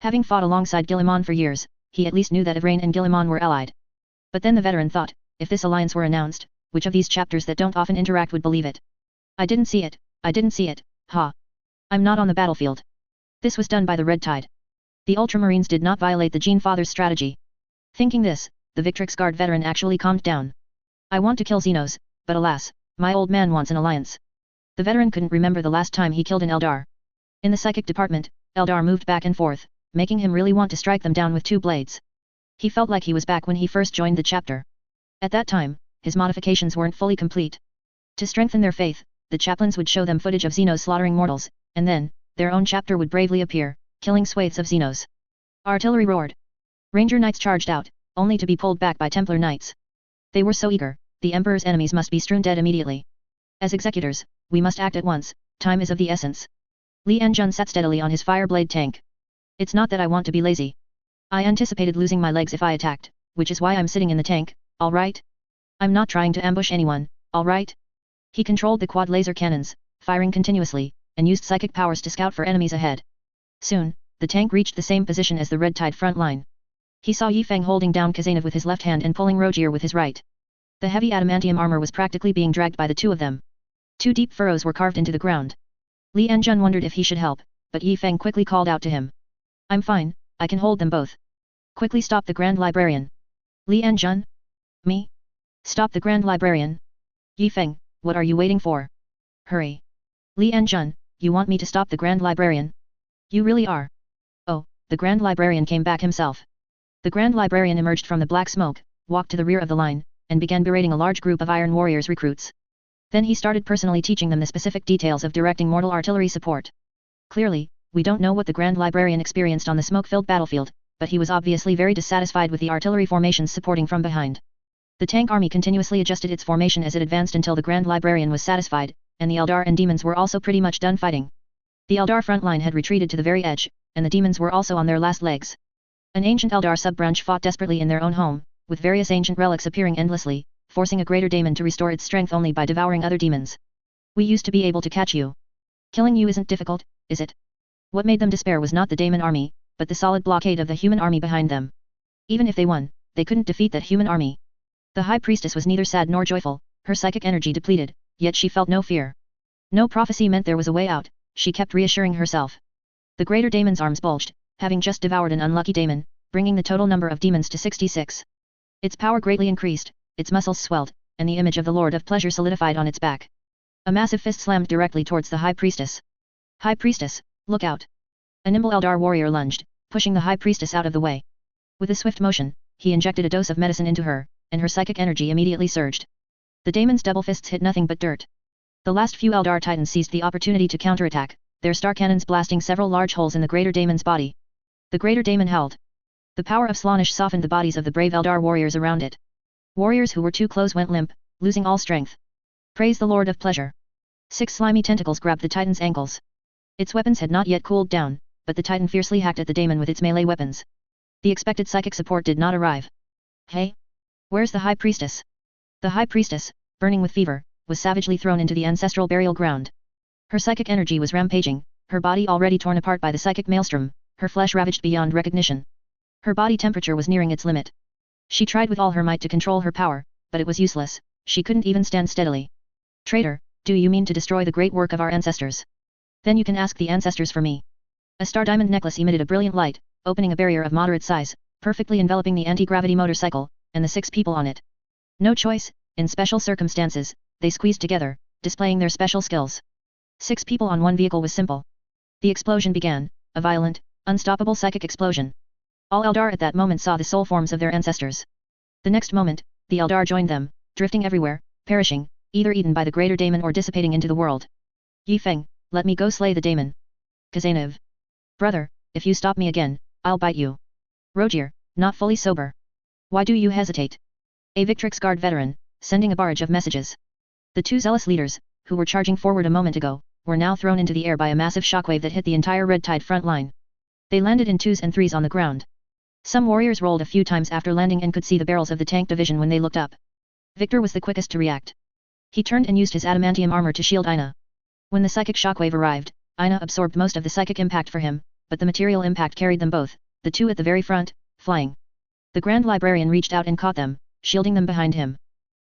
Having fought alongside Guilliman for years, he at least knew that Ivrain and Guilliman were allied. But then the veteran thought, if this alliance were announced, which of these chapters that don't often interact would believe it? I didn't see it, ha. I'm not on the battlefield. This was done by the Red Tide. The Ultramarines did not violate the Gene Father's strategy. Thinking this, the Victrix Guard veteran actually calmed down. I want to kill Xenos, but alas, my old man wants an alliance. The veteran couldn't remember the last time he killed an Eldar. In the psychic department, Eldar moved back and forth, making him really want to strike them down with 2 blades. He felt like he was back when he first joined the chapter. At that time, his modifications weren't fully complete. To strengthen their faith, the chaplains would show them footage of Xenos slaughtering mortals, and then, their own chapter would bravely appear, killing swathes of Xenos. Artillery roared. Ranger Knights charged out, only to be pulled back by Templar Knights. They were so eager, the Emperor's enemies must be strewn dead immediately. As executors, we must act at once, time is of the essence. Li Anjun sat steadily on his fireblade tank. It's not that I want to be lazy. I anticipated losing my legs if I attacked, which is why I'm sitting in the tank, alright? I'm not trying to ambush anyone, alright? He controlled the quad laser cannons, firing continuously, and used psychic powers to scout for enemies ahead. Soon, the tank reached the same position as the Red Tide front line. He saw Yi Feng holding down Kazanov with his left hand and pulling Rogier with his right. The heavy adamantium armor was practically being dragged by the two of them. 2 deep furrows were carved into the ground. Li Enjun wondered if he should help, but Yi Feng quickly called out to him. I'm fine, I can hold them both. Quickly stop the Grand Librarian. Li Enjun? Me? Stop the Grand Librarian? Yi Feng, what are you waiting for? Hurry. Li Enjun, you want me to stop the Grand Librarian? You really are. Oh, the Grand Librarian came back himself. The Grand Librarian emerged from the black smoke, walked to the rear of the line, and began berating a large group of Iron Warriors recruits. Then he started personally teaching them the specific details of directing mortal artillery support. Clearly, we don't know what the Grand Librarian experienced on the smoke-filled battlefield, but he was obviously very dissatisfied with the artillery formations supporting from behind. The tank army continuously adjusted its formation as it advanced until the Grand Librarian was satisfied, and the Eldar and demons were also pretty much done fighting. The Eldar front line had retreated to the very edge, and the demons were also on their last legs. An ancient Eldar sub-branch fought desperately in their own home, with various ancient relics appearing endlessly, forcing a greater daemon to restore its strength only by devouring other demons. We used to be able to catch you. Killing you isn't difficult, is it? What made them despair was not the daemon army, but the solid blockade of the human army behind them. Even if they won, they couldn't defeat that human army. The High Priestess was neither sad nor joyful, her psychic energy depleted, yet she felt no fear. No prophecy meant there was a way out, she kept reassuring herself. The greater daemon's arms bulged, having just devoured an unlucky daemon, bringing the total number of demons to 66. Its power greatly increased, its muscles swelled, and the image of the Lord of Pleasure solidified on its back. A massive fist slammed directly towards the High Priestess. High Priestess, look out! A nimble Eldar warrior lunged, pushing the High Priestess out of the way. With a swift motion, he injected a dose of medicine into her, and her psychic energy immediately surged. The daemon's double fists hit nothing but dirt. The last few Eldar titans seized the opportunity to counterattack, their star cannons blasting several large holes in the greater daemon's body. The greater daemon howled. The power of Slaanesh softened the bodies of the brave Eldar warriors around it. Warriors who were too close went limp, losing all strength. Praise the Lord of Pleasure. 6 slimy tentacles grabbed the titan's ankles. Its weapons had not yet cooled down, but the titan fiercely hacked at the daemon with its melee weapons. The expected psychic support did not arrive. Hey? Where's the High Priestess? The High Priestess, burning with fever, was savagely thrown into the ancestral burial ground. Her psychic energy was rampaging, her body already torn apart by the psychic maelstrom, her flesh ravaged beyond recognition. Her body temperature was nearing its limit. She tried with all her might to control her power, but it was useless, she couldn't even stand steadily. Traitor, do you mean to destroy the great work of our ancestors? Then you can ask the ancestors for me. A star diamond necklace emitted a brilliant light, opening a barrier of moderate size, perfectly enveloping the anti-gravity motorcycle, and the 6 people on it. No choice, in special circumstances, they squeezed together, displaying their special skills. 6 people on one vehicle was simple. The explosion began, a violent, unstoppable psychic explosion. All Eldar at that moment saw the soul forms of their ancestors. The next moment, the Eldar joined them, drifting everywhere, perishing, either eaten by the greater daemon or dissipating into the world. Yi Feng, let me go slay the daemon. Kazanov. Brother, if you stop me again, I'll bite you. Rogier, not fully sober. Why do you hesitate? A Victrix Guard veteran, sending a barrage of messages. The 2 zealous leaders, who were charging forward a moment ago, were now thrown into the air by a massive shockwave that hit the entire Red Tide front line. They landed in 2s and 3s on the ground. Some warriors rolled a few times after landing and could see the barrels of the tank division when they looked up. Victor was the quickest to react. He turned and used his adamantium armor to shield Ina. When the psychic shockwave arrived, Ina absorbed most of the psychic impact for him, but the material impact carried them both, the 2 at the very front, flying. The Grand Librarian reached out and caught them, shielding them behind him.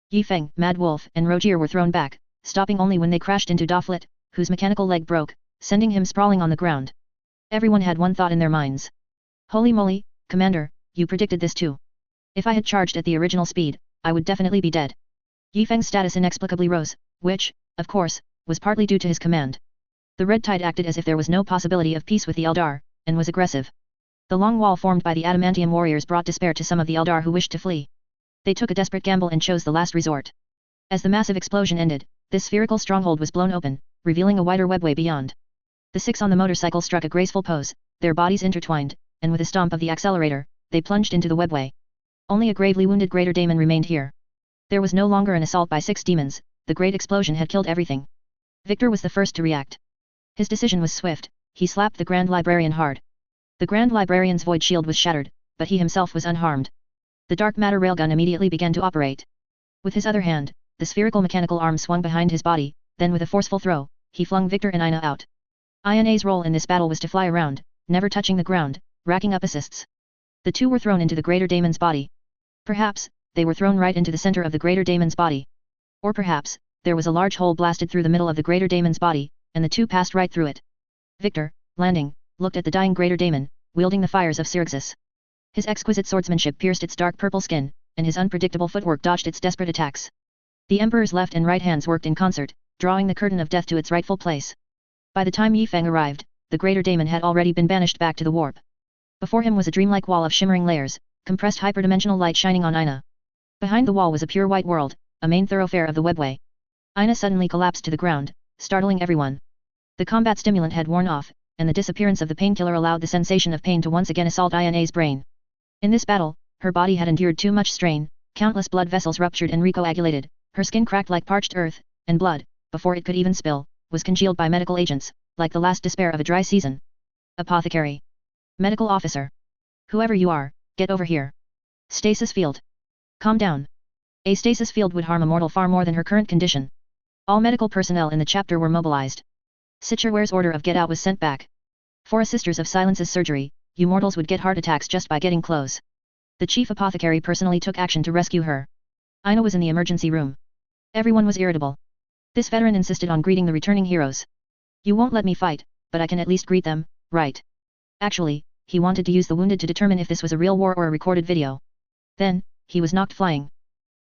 Yi Feng, Mad Wolf, and Rogier were thrown back, stopping only when they crashed into Daflit, whose mechanical leg broke, sending him sprawling on the ground. Everyone had one thought in their minds. Holy moly, Commander, you predicted this too. If I had charged at the original speed, I would definitely be dead. Yi Feng's status inexplicably rose, which, of course, was partly due to his command. The Red Tide acted as if there was no possibility of peace with the Eldar, and was aggressive. The long wall formed by the adamantium warriors brought despair to some of the Eldar who wished to flee. They took a desperate gamble and chose the last resort. As the massive explosion ended, this spherical stronghold was blown open, revealing a wider webway beyond. The 6 on the motorcycle struck a graceful pose, their bodies intertwined, and with a stomp of the accelerator, they plunged into the webway. Only a gravely wounded greater daemon remained here. There was no longer an assault by 6 demons, the great explosion had killed everything. Victor was the first to react. His decision was swift, he slapped the Grand Librarian hard. The Grand Librarian's void shield was shattered, but he himself was unharmed. The dark matter railgun immediately began to operate. With his other hand, the spherical mechanical arm swung behind his body, then with a forceful throw, he flung Victor and Ina out. Ina's role in this battle was to fly around, never touching the ground, racking up assists. The two were thrown into the greater daemon's body. Perhaps, they were thrown right into the center of the greater daemon's body. Or perhaps, there was a large hole blasted through the middle of the greater daemon's body, and the two passed right through it. Victor, landing, looked at the dying greater daemon, wielding the fires of Syrinx. His exquisite swordsmanship pierced its dark purple skin, and his unpredictable footwork dodged its desperate attacks. The Emperor's left and right hands worked in concert, drawing the curtain of death to its rightful place. By the time Yi Feng arrived, the greater daemon had already been banished back to the warp. Before him was a dreamlike wall of shimmering layers, compressed hyperdimensional light shining on Ina. Behind the wall was a pure white world, a main thoroughfare of the webway. Ina suddenly collapsed to the ground, startling everyone. The combat stimulant had worn off, and the disappearance of the painkiller allowed the sensation of pain to once again assault Ina's brain. In this battle, her body had endured too much strain, countless blood vessels ruptured and recoagulated, her skin cracked like parched earth, and blood, before it could even spill, was congealed by medical agents, like the last despair of a dry season. Apothecary. Medical officer. Whoever you are, get over here. Stasis field. Calm down. A stasis field would harm a mortal far more than her current condition. All medical personnel in the chapter were mobilized. Sicherware's order of get out was sent back. For a Sisters of Silence's surgery, you mortals would get heart attacks just by getting close. The chief apothecary personally took action to rescue her. Ina was in the emergency room. Everyone was irritable. This veteran insisted on greeting the returning heroes. You won't let me fight, but I can at least greet them, right? Actually, he wanted to use the wounded to determine if this was a real war or a recorded video. Then, he was knocked flying.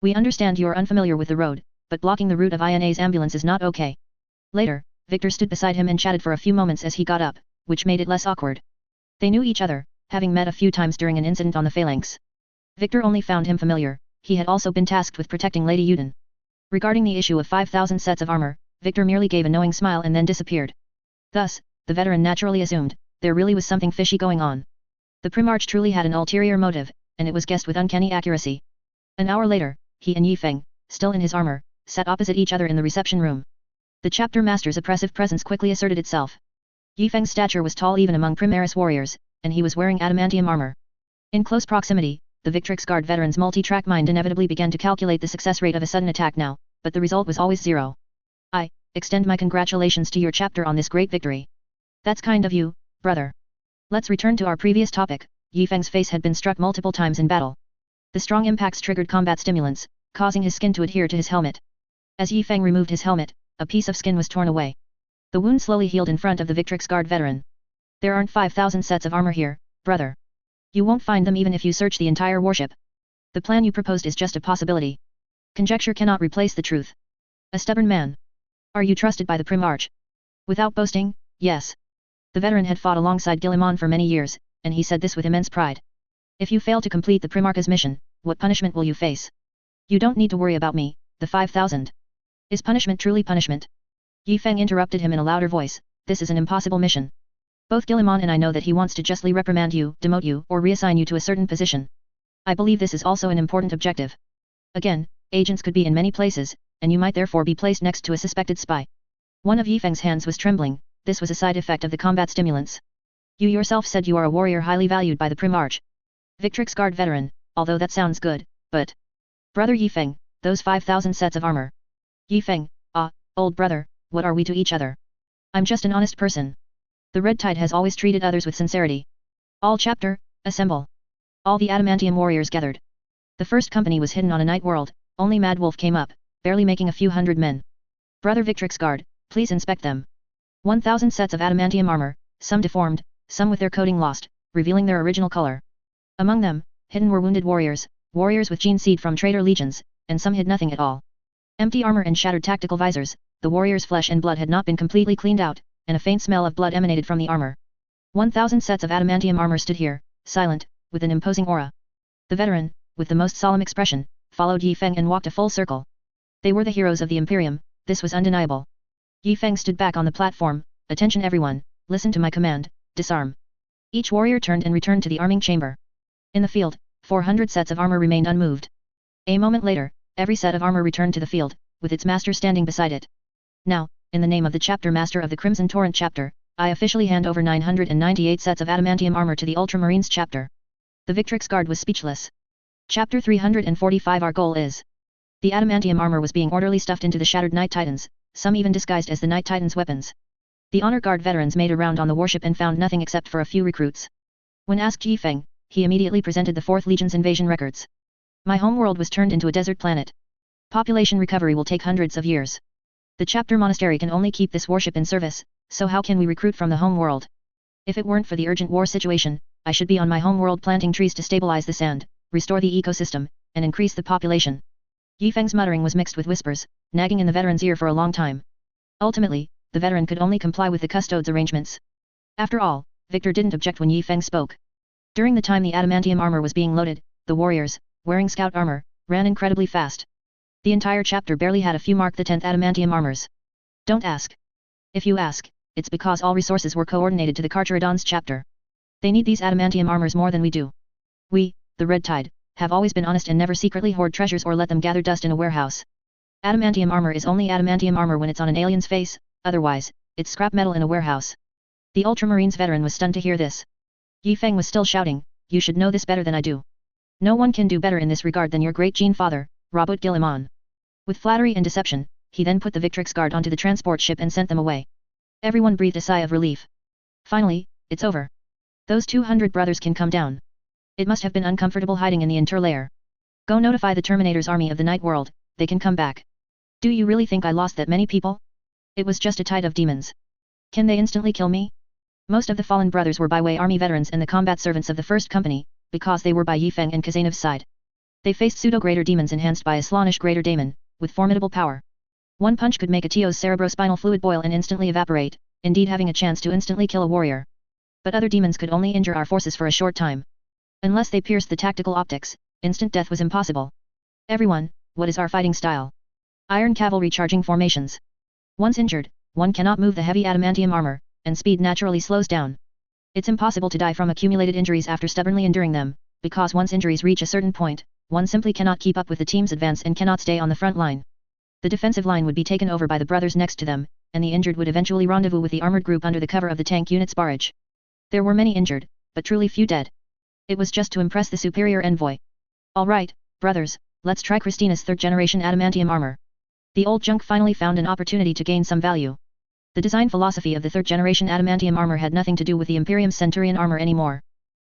We understand you're unfamiliar with the road, but blocking the route of Ina's ambulance is not okay. Later, Victor stood beside him and chatted for a few moments as he got up, which made it less awkward. They knew each other, having met a few times during an incident on the phalanx. Victor only found him familiar, he had also been tasked with protecting Lady Yuden. Regarding the issue of 5,000 sets of armor, Victor merely gave a knowing smile and then disappeared. Thus, the veteran naturally assumed, there really was something fishy going on. The Primarch truly had an ulterior motive, and it was guessed with uncanny accuracy. An hour later, he and Yi Feng, still in his armor, sat opposite each other in the reception room. The chapter master's oppressive presence quickly asserted itself. Yi Feng's stature was tall even among Primaris warriors, and he was wearing adamantium armor. In close proximity, the Victrix Guard veteran's multi-track mind inevitably began to calculate the success rate of a sudden attack now, but the result was always zero. I extend my congratulations to your chapter on this great victory. That's kind of you, brother. Let's return to our previous topic. Yi Feng's face had been struck multiple times in battle. The strong impacts triggered combat stimulants, causing his skin to adhere to his helmet. As Yi Feng removed his helmet, a piece of skin was torn away. The wound slowly healed in front of the Victrix Guard veteran. There aren't 5,000 sets of armor here, brother. You won't find them even if you search the entire warship. The plan you proposed is just a possibility. Conjecture cannot replace the truth. A stubborn man. Are you trusted by the Primarch? Without boasting, yes. The veteran had fought alongside Guillemon for many years, and he said this with immense pride. If you fail to complete the Primarch's mission, what punishment will you face? You don't need to worry about me, the 5,000. Is punishment truly punishment? Yi Feng interrupted him in a louder voice, this is an impossible mission. Both Guillemon and I know that he wants to justly reprimand you, demote you, or reassign you to a certain position. I believe this is also an important objective. Again, agents could be in many places, and you might therefore be placed next to a suspected spy. One of Yi Feng's hands was trembling, this was a side effect of the combat stimulants. You yourself said you are a warrior highly valued by the Primarch. Victrix Guard veteran, although that sounds good, but... Brother Yi Feng, those 5,000 sets of armor. Yi Feng, old brother, what are we to each other? I'm just an honest person. The Red Tide has always treated others with sincerity. All chapter, assemble. All the adamantium warriors gathered. The first company was hidden on a night world, only Mad Wolf came up, barely making a few hundred men. Brother Victrix Guard, please inspect them. 1,000 sets of adamantium armor, some deformed, some with their coating lost, revealing their original color. Among them, hidden were wounded warriors, warriors with gene seed from traitor legions, and some hid nothing at all. Empty armor and shattered tactical visors, the warriors' flesh and blood had not been completely cleaned out, and a faint smell of blood emanated from the armor. 1,000 sets of adamantium armor stood here, silent, with an imposing aura. The veteran, with the most solemn expression, followed Yi Feng and walked a full circle. They were the heroes of the Imperium, this was undeniable. Yi Feng stood back on the platform, attention everyone, listen to my command, disarm. Each warrior turned and returned to the arming chamber. In the field, 400 sets of armor remained unmoved. A moment later, every set of armor returned to the field, with its master standing beside it. Now, in the name of the chapter master of the Crimson Torrent chapter, I officially hand over 998 sets of adamantium armor to the Ultramarines chapter. The Victrix Guard was speechless. Chapter 345 Our goal is The adamantium armor was being orderly stuffed into the shattered Night Titans, some even disguised as the Night Titans' weapons. The Honor Guard veterans made a round on the warship and found nothing except for a few recruits. When asked Yi Feng, he immediately presented the 4th Legion's invasion records. My homeworld was turned into a desert planet. Population recovery will take hundreds of years. The chapter monastery can only keep this warship in service, so how can we recruit from the home world? If it weren't for the urgent war situation, I should be on my home world planting trees to stabilize the sand, restore the ecosystem, and increase the population. Yi Feng's muttering was mixed with whispers, nagging in the veteran's ear for a long time. Ultimately, the veteran could only comply with the custodes' arrangements. After all, Victor didn't object when Yi Feng spoke. During the time the adamantium armor was being loaded, the warriors, wearing scout armor, ran incredibly fast. The entire chapter barely had a few mark the 10th adamantium armors. Don't ask. If you ask, it's because all resources were coordinated to the Carcharodon's chapter. They need these adamantium armors more than we do. We, the Red Tide, have always been honest and never secretly hoard treasures or let them gather dust in a warehouse. Adamantium armor is only adamantium armor when it's on an alien's face, otherwise, it's scrap metal in a warehouse. The Ultramarines veteran was stunned to hear this. Yi Feng was still shouting, you should know this better than I do. No one can do better in this regard than your great Gene father, Rabut Giliman. With flattery and deception, he then put the Victrix Guard onto the transport ship and sent them away. Everyone breathed a sigh of relief. Finally, it's over. Those 200 brothers can come down. It must have been uncomfortable hiding in the interlayer. Go notify the Terminator's army of the night world, they can come back. Do you really think I lost that many people? It was just a tide of demons. Can they instantly kill me? Most of the fallen brothers were byway army veterans and the combat servants of the first company, because they were by Yi Feng and Kazanev's side. They faced pseudo-greater demons enhanced by a Slaanesh greater daemon, with formidable power. One punch could make a Tio's cerebrospinal fluid boil and instantly evaporate, indeed having a chance to instantly kill a warrior. But other demons could only injure our forces for a short time. Unless they pierced the tactical optics, instant death was impossible. Everyone, what is our fighting style? Iron cavalry charging formations. Once injured, one cannot move the heavy adamantium armor, and speed naturally slows down. It's impossible to die from accumulated injuries after stubbornly enduring them, because once injuries reach a certain point, one simply cannot keep up with the team's advance and cannot stay on the front line. The defensive line would be taken over by the brothers next to them, and the injured would eventually rendezvous with the armored group under the cover of the tank unit's barrage. There were many injured, but truly few dead. It was just to impress the superior envoy. Alright, brothers, let's try Christina's 3rd generation adamantium armor. The old junk finally found an opportunity to gain some value. The design philosophy of the 3rd generation adamantium armor had nothing to do with the Imperium Centurion armor anymore.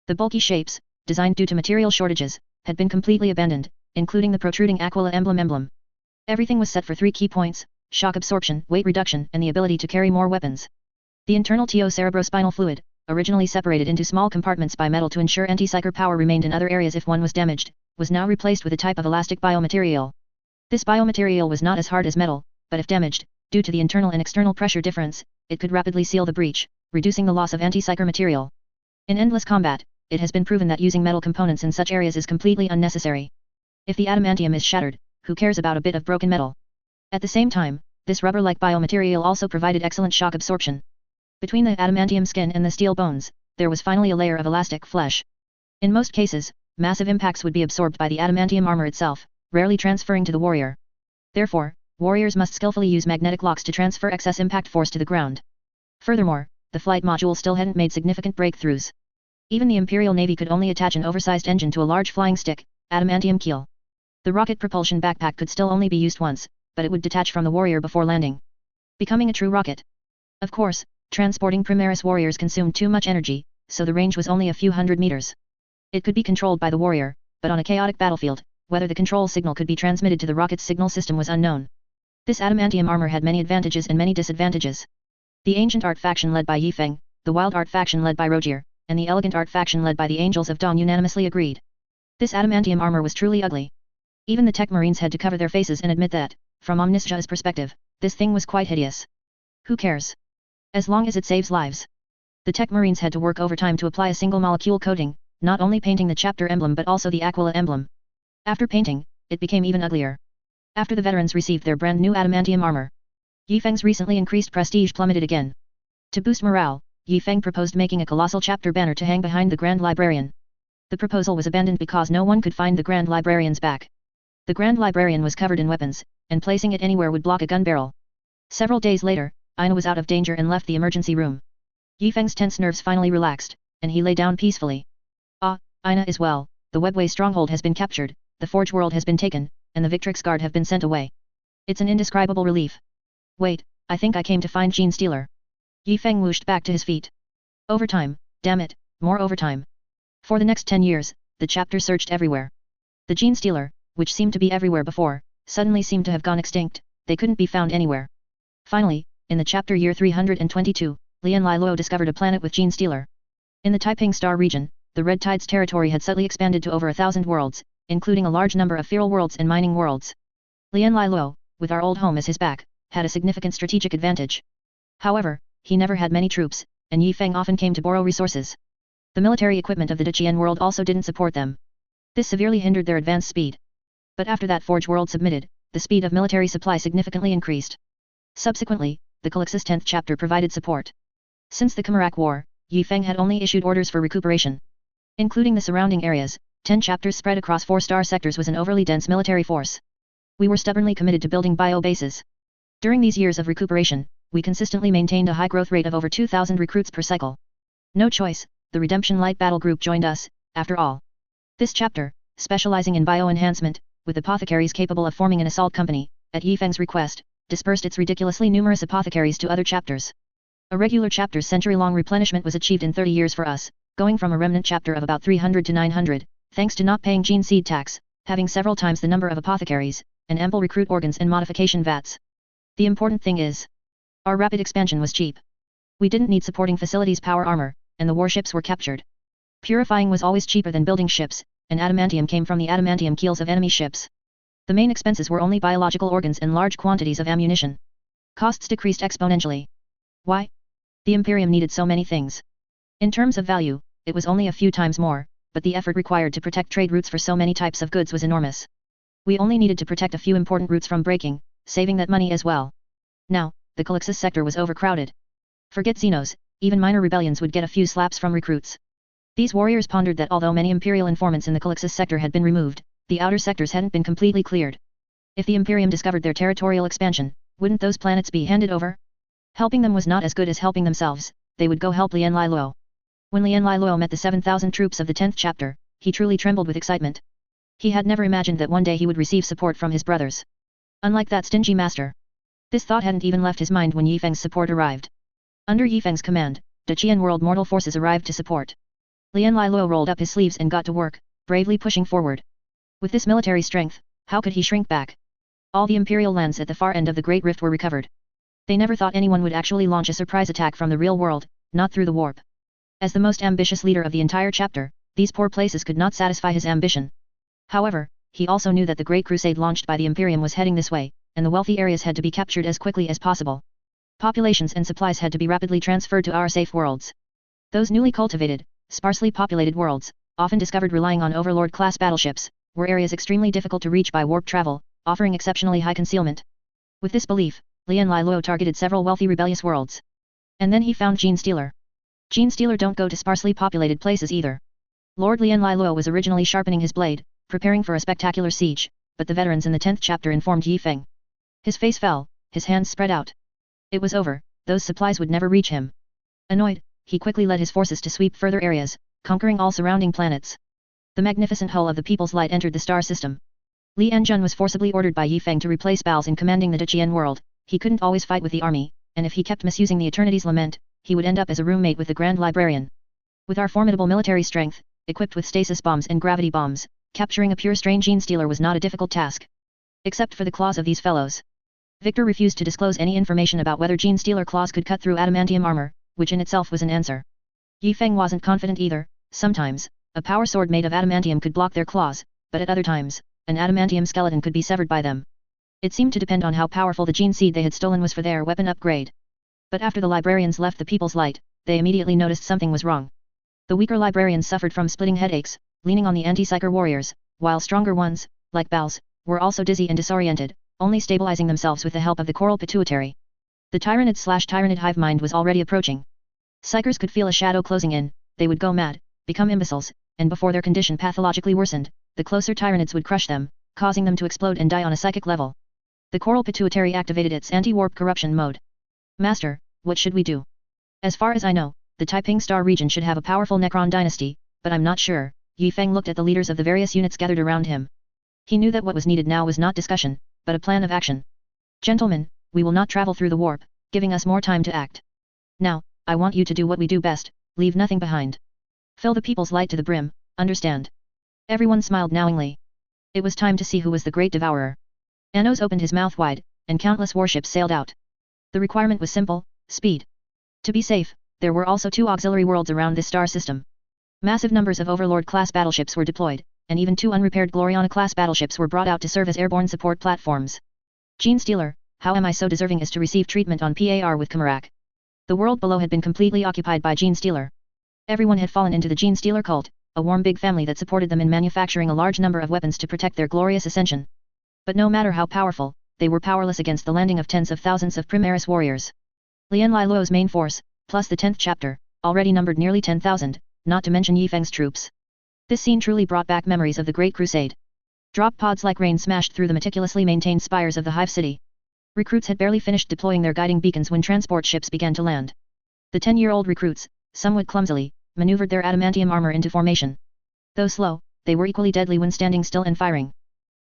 The bulky shapes, designed due to material shortages, had been completely abandoned, including the protruding Aquila emblem. Everything was set for 3 key points: shock absorption, weight reduction, and the ability to carry more weapons. The internal TO cerebrospinal fluid, originally separated into small compartments by metal to ensure anti-psyker power remained in other areas if one was damaged, was now replaced with a type of elastic biomaterial. This biomaterial was not as hard as metal, but if damaged, due to the internal and external pressure difference, it could rapidly seal the breach, reducing the loss of anti-psyker material. In endless combat, it has been proven that using metal components in such areas is completely unnecessary. If the adamantium is shattered, who cares about a bit of broken metal? At the same time, this rubber-like biomaterial also provided excellent shock absorption. Between the adamantium skin and the steel bones, there was finally a layer of elastic flesh. In most cases, massive impacts would be absorbed by the adamantium armor itself, rarely transferring to the warrior. Therefore, warriors must skillfully use magnetic locks to transfer excess impact force to the ground. Furthermore, the flight module still hadn't made significant breakthroughs. Even the Imperial Navy could only attach an oversized engine to a large flying stick, adamantium keel. The rocket propulsion backpack could still only be used once, but it would detach from the warrior before landing, becoming a true rocket. Of course, transporting Primaris warriors consumed too much energy, so the range was only a few hundred meters. It could be controlled by the warrior, but on a chaotic battlefield, whether the control signal could be transmitted to the rocket's signal system was unknown. This adamantium armor had many advantages and many disadvantages. The ancient art faction led by Yi Feng, the wild art faction led by Rogier, and the elegant art faction led by the Angels of Dawn unanimously agreed. This adamantium armor was truly ugly. Even the tech marines had to cover their faces and admit that, from Omniscia's perspective, this thing was quite hideous. Who cares? As long as it saves lives. The tech marines had to work overtime to apply a single molecule coating, not only painting the chapter emblem but also the Aquila emblem. After painting, it became even uglier. After the veterans received their brand new adamantium armor, Yi Feng's recently increased prestige plummeted again. To boost morale, Yi Feng proposed making a colossal chapter banner to hang behind the Grand Librarian. The proposal was abandoned because no one could find the Grand Librarian's back. The Grand Librarian was covered in weapons, and placing it anywhere would block a gun barrel. Several days later, Ina was out of danger and left the emergency room. Yi Feng's tense nerves finally relaxed, and he lay down peacefully. Ah, Ina is well, the Webway stronghold has been captured, the Forge world has been taken, and the Victrix Guard have been sent away. It's an indescribable relief. Wait, I think I came to find Gene Stealer. Yi Feng whooshed back to his feet. Overtime, damn it, more overtime. For the next 10 years, the chapter searched everywhere. The Gene Stealer, which seemed to be everywhere before, suddenly seemed to have gone extinct. They couldn't be found anywhere. Finally, in the chapter year 322, Lian Lai Luo discovered a planet with Gene Stealer. In the Taiping Star region, the Red Tide's territory had subtly expanded to over 1,000 worlds, including a large number of feral worlds and mining worlds. Lian Lai Luo, with our old home as his back, had a significant strategic advantage. However, he never had many troops, and Yi Feng often came to borrow resources. The military equipment of the Deqian world also didn't support them. This severely hindered their advance speed. But after that Forge world submitted, the speed of military supply significantly increased. Subsequently, the Calixis 10th chapter provided support. Since the Khmerak War, Yi Feng had only issued orders for recuperation. Including the surrounding areas, 10 chapters spread across 4-star sectors was an overly dense military force. We were stubbornly committed to building bio-bases. During these years of recuperation, we consistently maintained a high growth rate of over 2,000 recruits per cycle. No choice, the Redemption Light Battle Group joined us, after all. This chapter, specializing in bio-enhancement, with apothecaries capable of forming an assault company, at Yi Feng's request, dispersed its ridiculously numerous apothecaries to other chapters. A regular chapter's century-long replenishment was achieved in 30 years for us, going from a remnant chapter of about 300 to 900, thanks to not paying gene seed tax, having several times the number of apothecaries, and ample recruit organs and modification vats. The important thing is, our rapid expansion was cheap. We didn't need supporting facilities power armor, and the warships were captured. Purifying was always cheaper than building ships, and adamantium came from the adamantium keels of enemy ships. The main expenses were only biological organs and large quantities of ammunition. Costs decreased exponentially. Why? The Imperium needed so many things. In terms of value, it was only a few times more, but the effort required to protect trade routes for so many types of goods was enormous. We only needed to protect a few important routes from breaking, saving that money as well. Now, the Calixis sector was overcrowded. Forget Xenos, even minor rebellions would get a few slaps from recruits. These warriors pondered that although many Imperial informants in the Calixis sector had been removed, the outer sectors hadn't been completely cleared. If the Imperium discovered their territorial expansion, wouldn't those planets be handed over? Helping them was not as good as helping themselves. They would go help Lian Lai Luo. When Lian Lai Luo met the 7,000 troops of the 10th chapter, he truly trembled with excitement. He had never imagined that one day he would receive support from his brothers. Unlike that stingy master. This thought hadn't even left his mind when Yi Feng's support arrived. Under Yi Feng's command, Deqian world mortal forces arrived to support. Lian Lai Luo rolled up his sleeves and got to work, bravely pushing forward. With this military strength, how could he shrink back? All the Imperial lands at the far end of the Great Rift were recovered. They never thought anyone would actually launch a surprise attack from the real world, not through the warp. As the most ambitious leader of the entire chapter, these poor places could not satisfy his ambition. However, he also knew that the Great Crusade launched by the Imperium was heading this way, and the wealthy areas had to be captured as quickly as possible. Populations and supplies had to be rapidly transferred to our safe worlds. Those newly cultivated, sparsely populated worlds, often discovered relying on Overlord-class battleships, were areas extremely difficult to reach by warp travel, offering exceptionally high concealment. With this belief, Lian Lai Luo targeted several wealthy rebellious worlds. And then he found Gene Stealer. Gene Stealer don't go to sparsely populated places either. Lord Lian Lai Luo was originally sharpening his blade, preparing for a spectacular siege, but the veterans in the 10th chapter informed Yi Feng. His face fell, his hands spread out. It was over, those supplies would never reach him. Annoyed, he quickly led his forces to sweep further areas, conquering all surrounding planets. The magnificent hull of the People's Light entered the star system. Li Enjun was forcibly ordered by Yi Feng to replace Bao's in commanding the Deqian world. He couldn't always fight with the army, and if he kept misusing the Eternity's Lament, he would end up as a roommate with the Grand Librarian. With our formidable military strength, equipped with stasis bombs and gravity bombs, capturing a pure strain Gene Stealer was not a difficult task. Except for the claws of these fellows. Victor refused to disclose any information about whether Gene Stealer claws could cut through adamantium armor, which in itself was an answer. Yi Feng wasn't confident either. Sometimes, a power sword made of adamantium could block their claws, but at other times, an adamantium skeleton could be severed by them. It seemed to depend on how powerful the gene seed they had stolen was for their weapon upgrade. But after the librarians left the People's Light, they immediately noticed something was wrong. The weaker librarians suffered from splitting headaches, leaning on the anti-psyker warriors, while stronger ones, like Bao's, were also dizzy and disoriented, only stabilizing themselves with the help of the coral pituitary. The Tyranid/Tyranid hive mind was already approaching. Psychers could feel a shadow closing in, they would go mad, become imbeciles, and before their condition pathologically worsened, the closer Tyranids would crush them, causing them to explode and die on a psychic level. The coral pituitary activated its anti-warp corruption mode. Master, what should we do? As far as I know, the Taiping Star region should have a powerful Necron dynasty, but I'm not sure. Yi Feng looked at the leaders of the various units gathered around him. He knew that what was needed now was not discussion, but a plan of action. Gentlemen, we will not travel through the warp, giving us more time to act. Now, I want you to do what we do best, leave nothing behind. Fill the people's light to the brim, understand? Everyone smiled knowingly. It was time to see who was the great devourer. Anos opened his mouth wide, and countless warships sailed out. The requirement was simple, speed. To be safe, there were also 2 auxiliary worlds around this star system. Massive numbers of Overlord-class battleships were deployed, and even 2 unrepaired Gloriana-class battleships were brought out to serve as airborne support platforms. Gene Stealer, how am I so deserving as to receive treatment on Par with Kamarak? The world below had been completely occupied by Gene Stealer. Everyone had fallen into the Gene Stealer cult, a warm big family that supported them in manufacturing a large number of weapons to protect their glorious ascension. But no matter how powerful, they were powerless against the landing of tens of thousands of Primaris warriors. Lian Lai Luo's main force, plus the 10th chapter, already numbered nearly 10,000, not to mention Yi Feng's troops. This scene truly brought back memories of the Great Crusade. Drop pods like rain smashed through the meticulously maintained spires of the Hive City. Recruits had barely finished deploying their guiding beacons when transport ships began to land. The 10-year-old recruits, somewhat clumsily, maneuvered their adamantium armor into formation. Though slow, they were equally deadly when standing still and firing.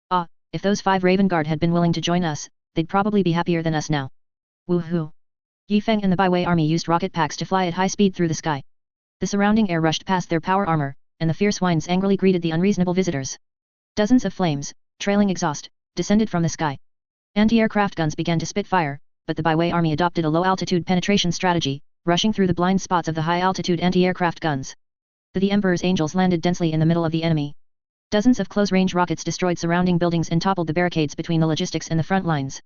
Ah, if those 5 Raven Guard had been willing to join us, they'd probably be happier than us now. Woohoo! Yi Feng and the Baiwei army used rocket packs to fly at high speed through the sky. The surrounding air rushed past their power armor, and the fierce winds angrily greeted the unreasonable visitors. Dozens of flames, trailing exhaust, descended from the sky. Anti-aircraft guns began to spit fire, but the Baiwei army adopted a low-altitude penetration strategy, rushing through the blind spots of the high-altitude anti-aircraft guns. The Emperor's Angels landed densely in the middle of the enemy. Dozens of close-range rockets destroyed surrounding buildings and toppled the barricades between the logistics and the front lines.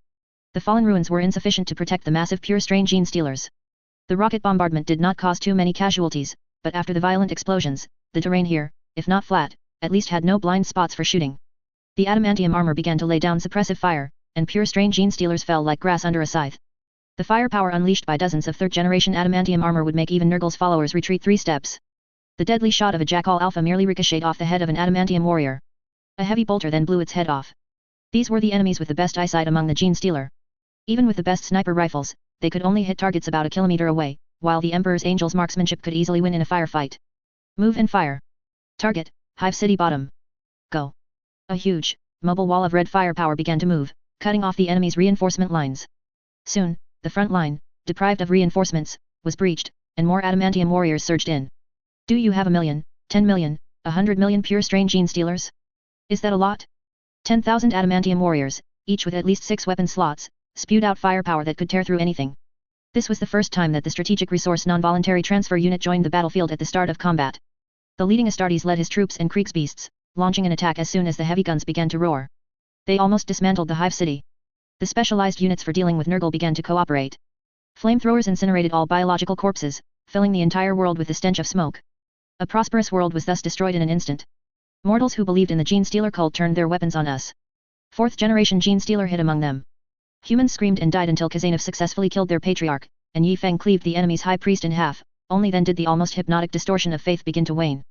The fallen ruins were insufficient to protect the massive pure-strain Gene Stealers. The rocket bombardment did not cause too many casualties, but after the violent explosions, the terrain here, if not flat, at least had no blind spots for shooting. The adamantium armor began to lay down suppressive fire, and pure-strain Gene Stealers fell like grass under a scythe. The firepower unleashed by dozens of 3rd-generation adamantium armor would make even Nurgle's followers retreat 3 steps. The deadly shot of a Jackal Alpha merely ricocheted off the head of an adamantium warrior. A heavy bolter then blew its head off. These were the enemies with the best eyesight among the Gene Stealer. Even with the best sniper rifles, they could only hit targets about a kilometer away, while the Emperor's Angel's marksmanship could easily win in a firefight. Move and fire. Target, Hive City bottom. Go. A huge, mobile wall of red firepower began to move, cutting off the enemy's reinforcement lines. Soon, the front line, deprived of reinforcements, was breached, and more adamantium warriors surged in. Do you have 1 million, 10 million, 100 million pure-strain Gene Stealers? Is that a lot? 10,000 adamantium warriors, each with at least 6 weapon slots, spewed out firepower that could tear through anything. This was the first time that the Strategic Resource Non-Voluntary Transfer Unit joined the battlefield at the start of combat. The leading Astartes led his troops and Kriegsbeasts, launching an attack as soon as the heavy guns began to roar. They almost dismantled the Hive City. The specialized units for dealing with Nurgle began to cooperate. Flamethrowers incinerated all biological corpses, filling the entire world with the stench of smoke. A prosperous world was thus destroyed in an instant. Mortals who believed in the Gene Stealer cult turned their weapons on us. 4th-generation Gene Stealer hid among them. Humans screamed and died until Khazanov successfully killed their patriarch, and Yi Feng cleaved the enemy's high priest in half. Only then did the almost hypnotic distortion of faith begin to wane.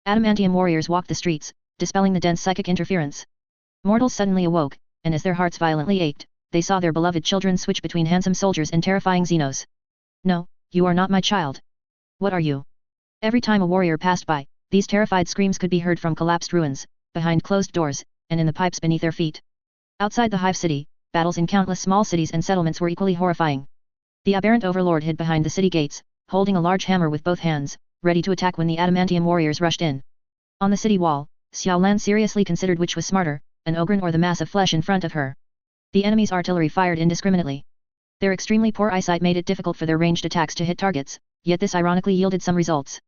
Adamantium warriors walked the streets, dispelling the dense psychic interference. Mortals suddenly awoke, and as their hearts violently ached, they saw their beloved children switch between handsome soldiers and terrifying Xenos. No, you are not my child. What are you? Every time a warrior passed by, these terrified screams could be heard from collapsed ruins, behind closed doors, and in the pipes beneath their feet. Outside the Hive City, battles in countless small cities and settlements were equally horrifying. The aberrant overlord hid behind the city gates, holding a large hammer with both hands, ready to attack when the adamantium warriors rushed in. On the city wall, Xiao Lan seriously considered which was smarter, an Ogryn or the mass of flesh in front of her. The enemy's artillery fired indiscriminately. Their extremely poor eyesight made it difficult for their ranged attacks to hit targets, yet this ironically yielded some results.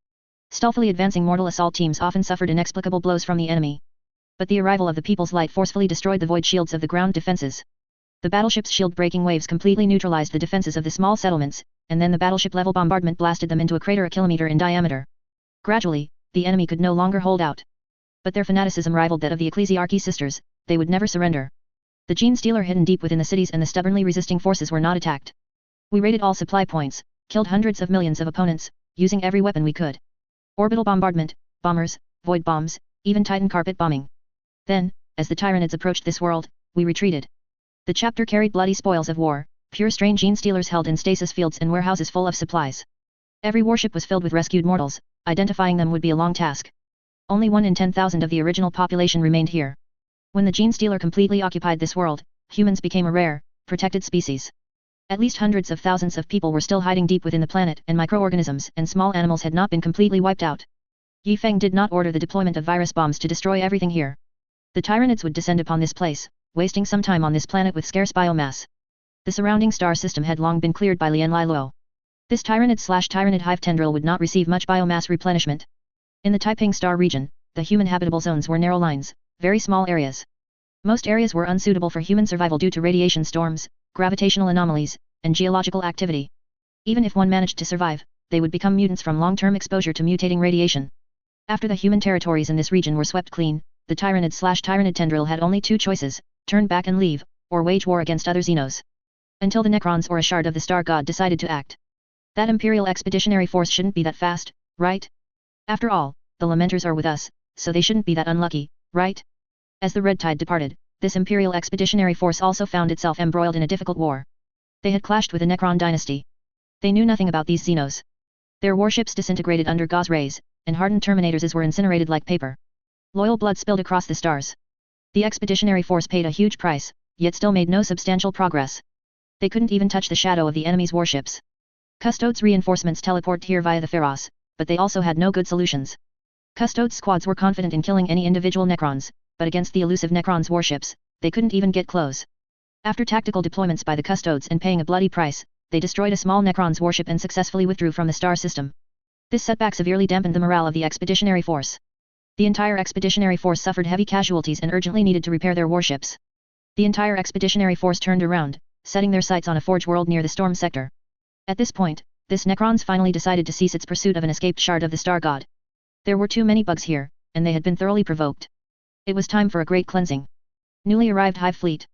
Stealthily advancing mortal assault teams often suffered inexplicable blows from the enemy. But the arrival of the People's Light forcefully destroyed the void shields of the ground defenses. The battleship's shield-breaking waves completely neutralized the defenses of the small settlements, and then the battleship-level bombardment blasted them into a crater a kilometer in diameter. Gradually, the enemy could no longer hold out. But their fanaticism rivaled that of the Ecclesiarchy sisters. They would never surrender. The Gene Stealer hidden deep within the cities and the stubbornly resisting forces were not attacked. We raided all supply points, killed hundreds of millions of opponents, using every weapon we could. Orbital bombardment, bombers, void bombs, even Titan carpet bombing. Then, as the Tyranids approached this world, we retreated. The chapter carried bloody spoils of war, pure-strain Gene Stealers held in stasis fields and warehouses full of supplies. Every warship was filled with rescued mortals. Identifying them would be a long task. Only 1 in 10,000 of the original population remained here. When the gene stealer completely occupied this world, humans became a rare, protected species. At least hundreds of thousands of people were still hiding deep within the planet, and microorganisms and small animals had not been completely wiped out. Yi Feng did not order the deployment of virus bombs to destroy everything here. The Tyranids would descend upon this place, wasting some time on this planet with scarce biomass. The surrounding star system had long been cleared by Lian Lai Luo. This Tyranid hive tendril would not receive much biomass replenishment. In the Taiping star region, the human habitable zones were narrow lines, very small areas. Most areas were unsuitable for human survival due to radiation storms, gravitational anomalies, and geological activity. Even if one managed to survive, they would become mutants from long-term exposure to mutating radiation. After the human territories in this region were swept clean, the Tyranid tendril had only two choices: turn back and leave, or wage war against other Xenos. Until the Necrons or a shard of the Star God decided to act. That Imperial Expeditionary Force shouldn't be that fast, right? After all, the Lamenters are with us, so they shouldn't be that unlucky, right? As the Red Tide departed, this Imperial Expeditionary Force also found itself embroiled in a difficult war. They had clashed with the Necron dynasty. They knew nothing about these Xenos. Their warships disintegrated under Gauss rays, and hardened Terminators were incinerated like paper. Loyal blood spilled across the stars. The Expeditionary Force paid a huge price, yet still made no substantial progress. They couldn't even touch the shadow of the enemy's warships. Custodes reinforcements teleported here via the Pharos, but they also had no good solutions. Custodes squads were confident in killing any individual Necrons, but against the elusive Necrons warships, they couldn't even get close. After tactical deployments by the Custodes and paying a bloody price, they destroyed a small Necrons warship and successfully withdrew from the star system. This setback severely dampened the morale of the Expeditionary Force. The entire Expeditionary Force suffered heavy casualties and urgently needed to repair their warships. The entire Expeditionary Force turned around, setting their sights on a forge world near the Storm Sector. At this point, this Necrons finally decided to cease its pursuit of an escaped shard of the Star God. There were too many bugs here, and they had been thoroughly provoked. It was time for a great cleansing. Newly arrived Hive Fleet.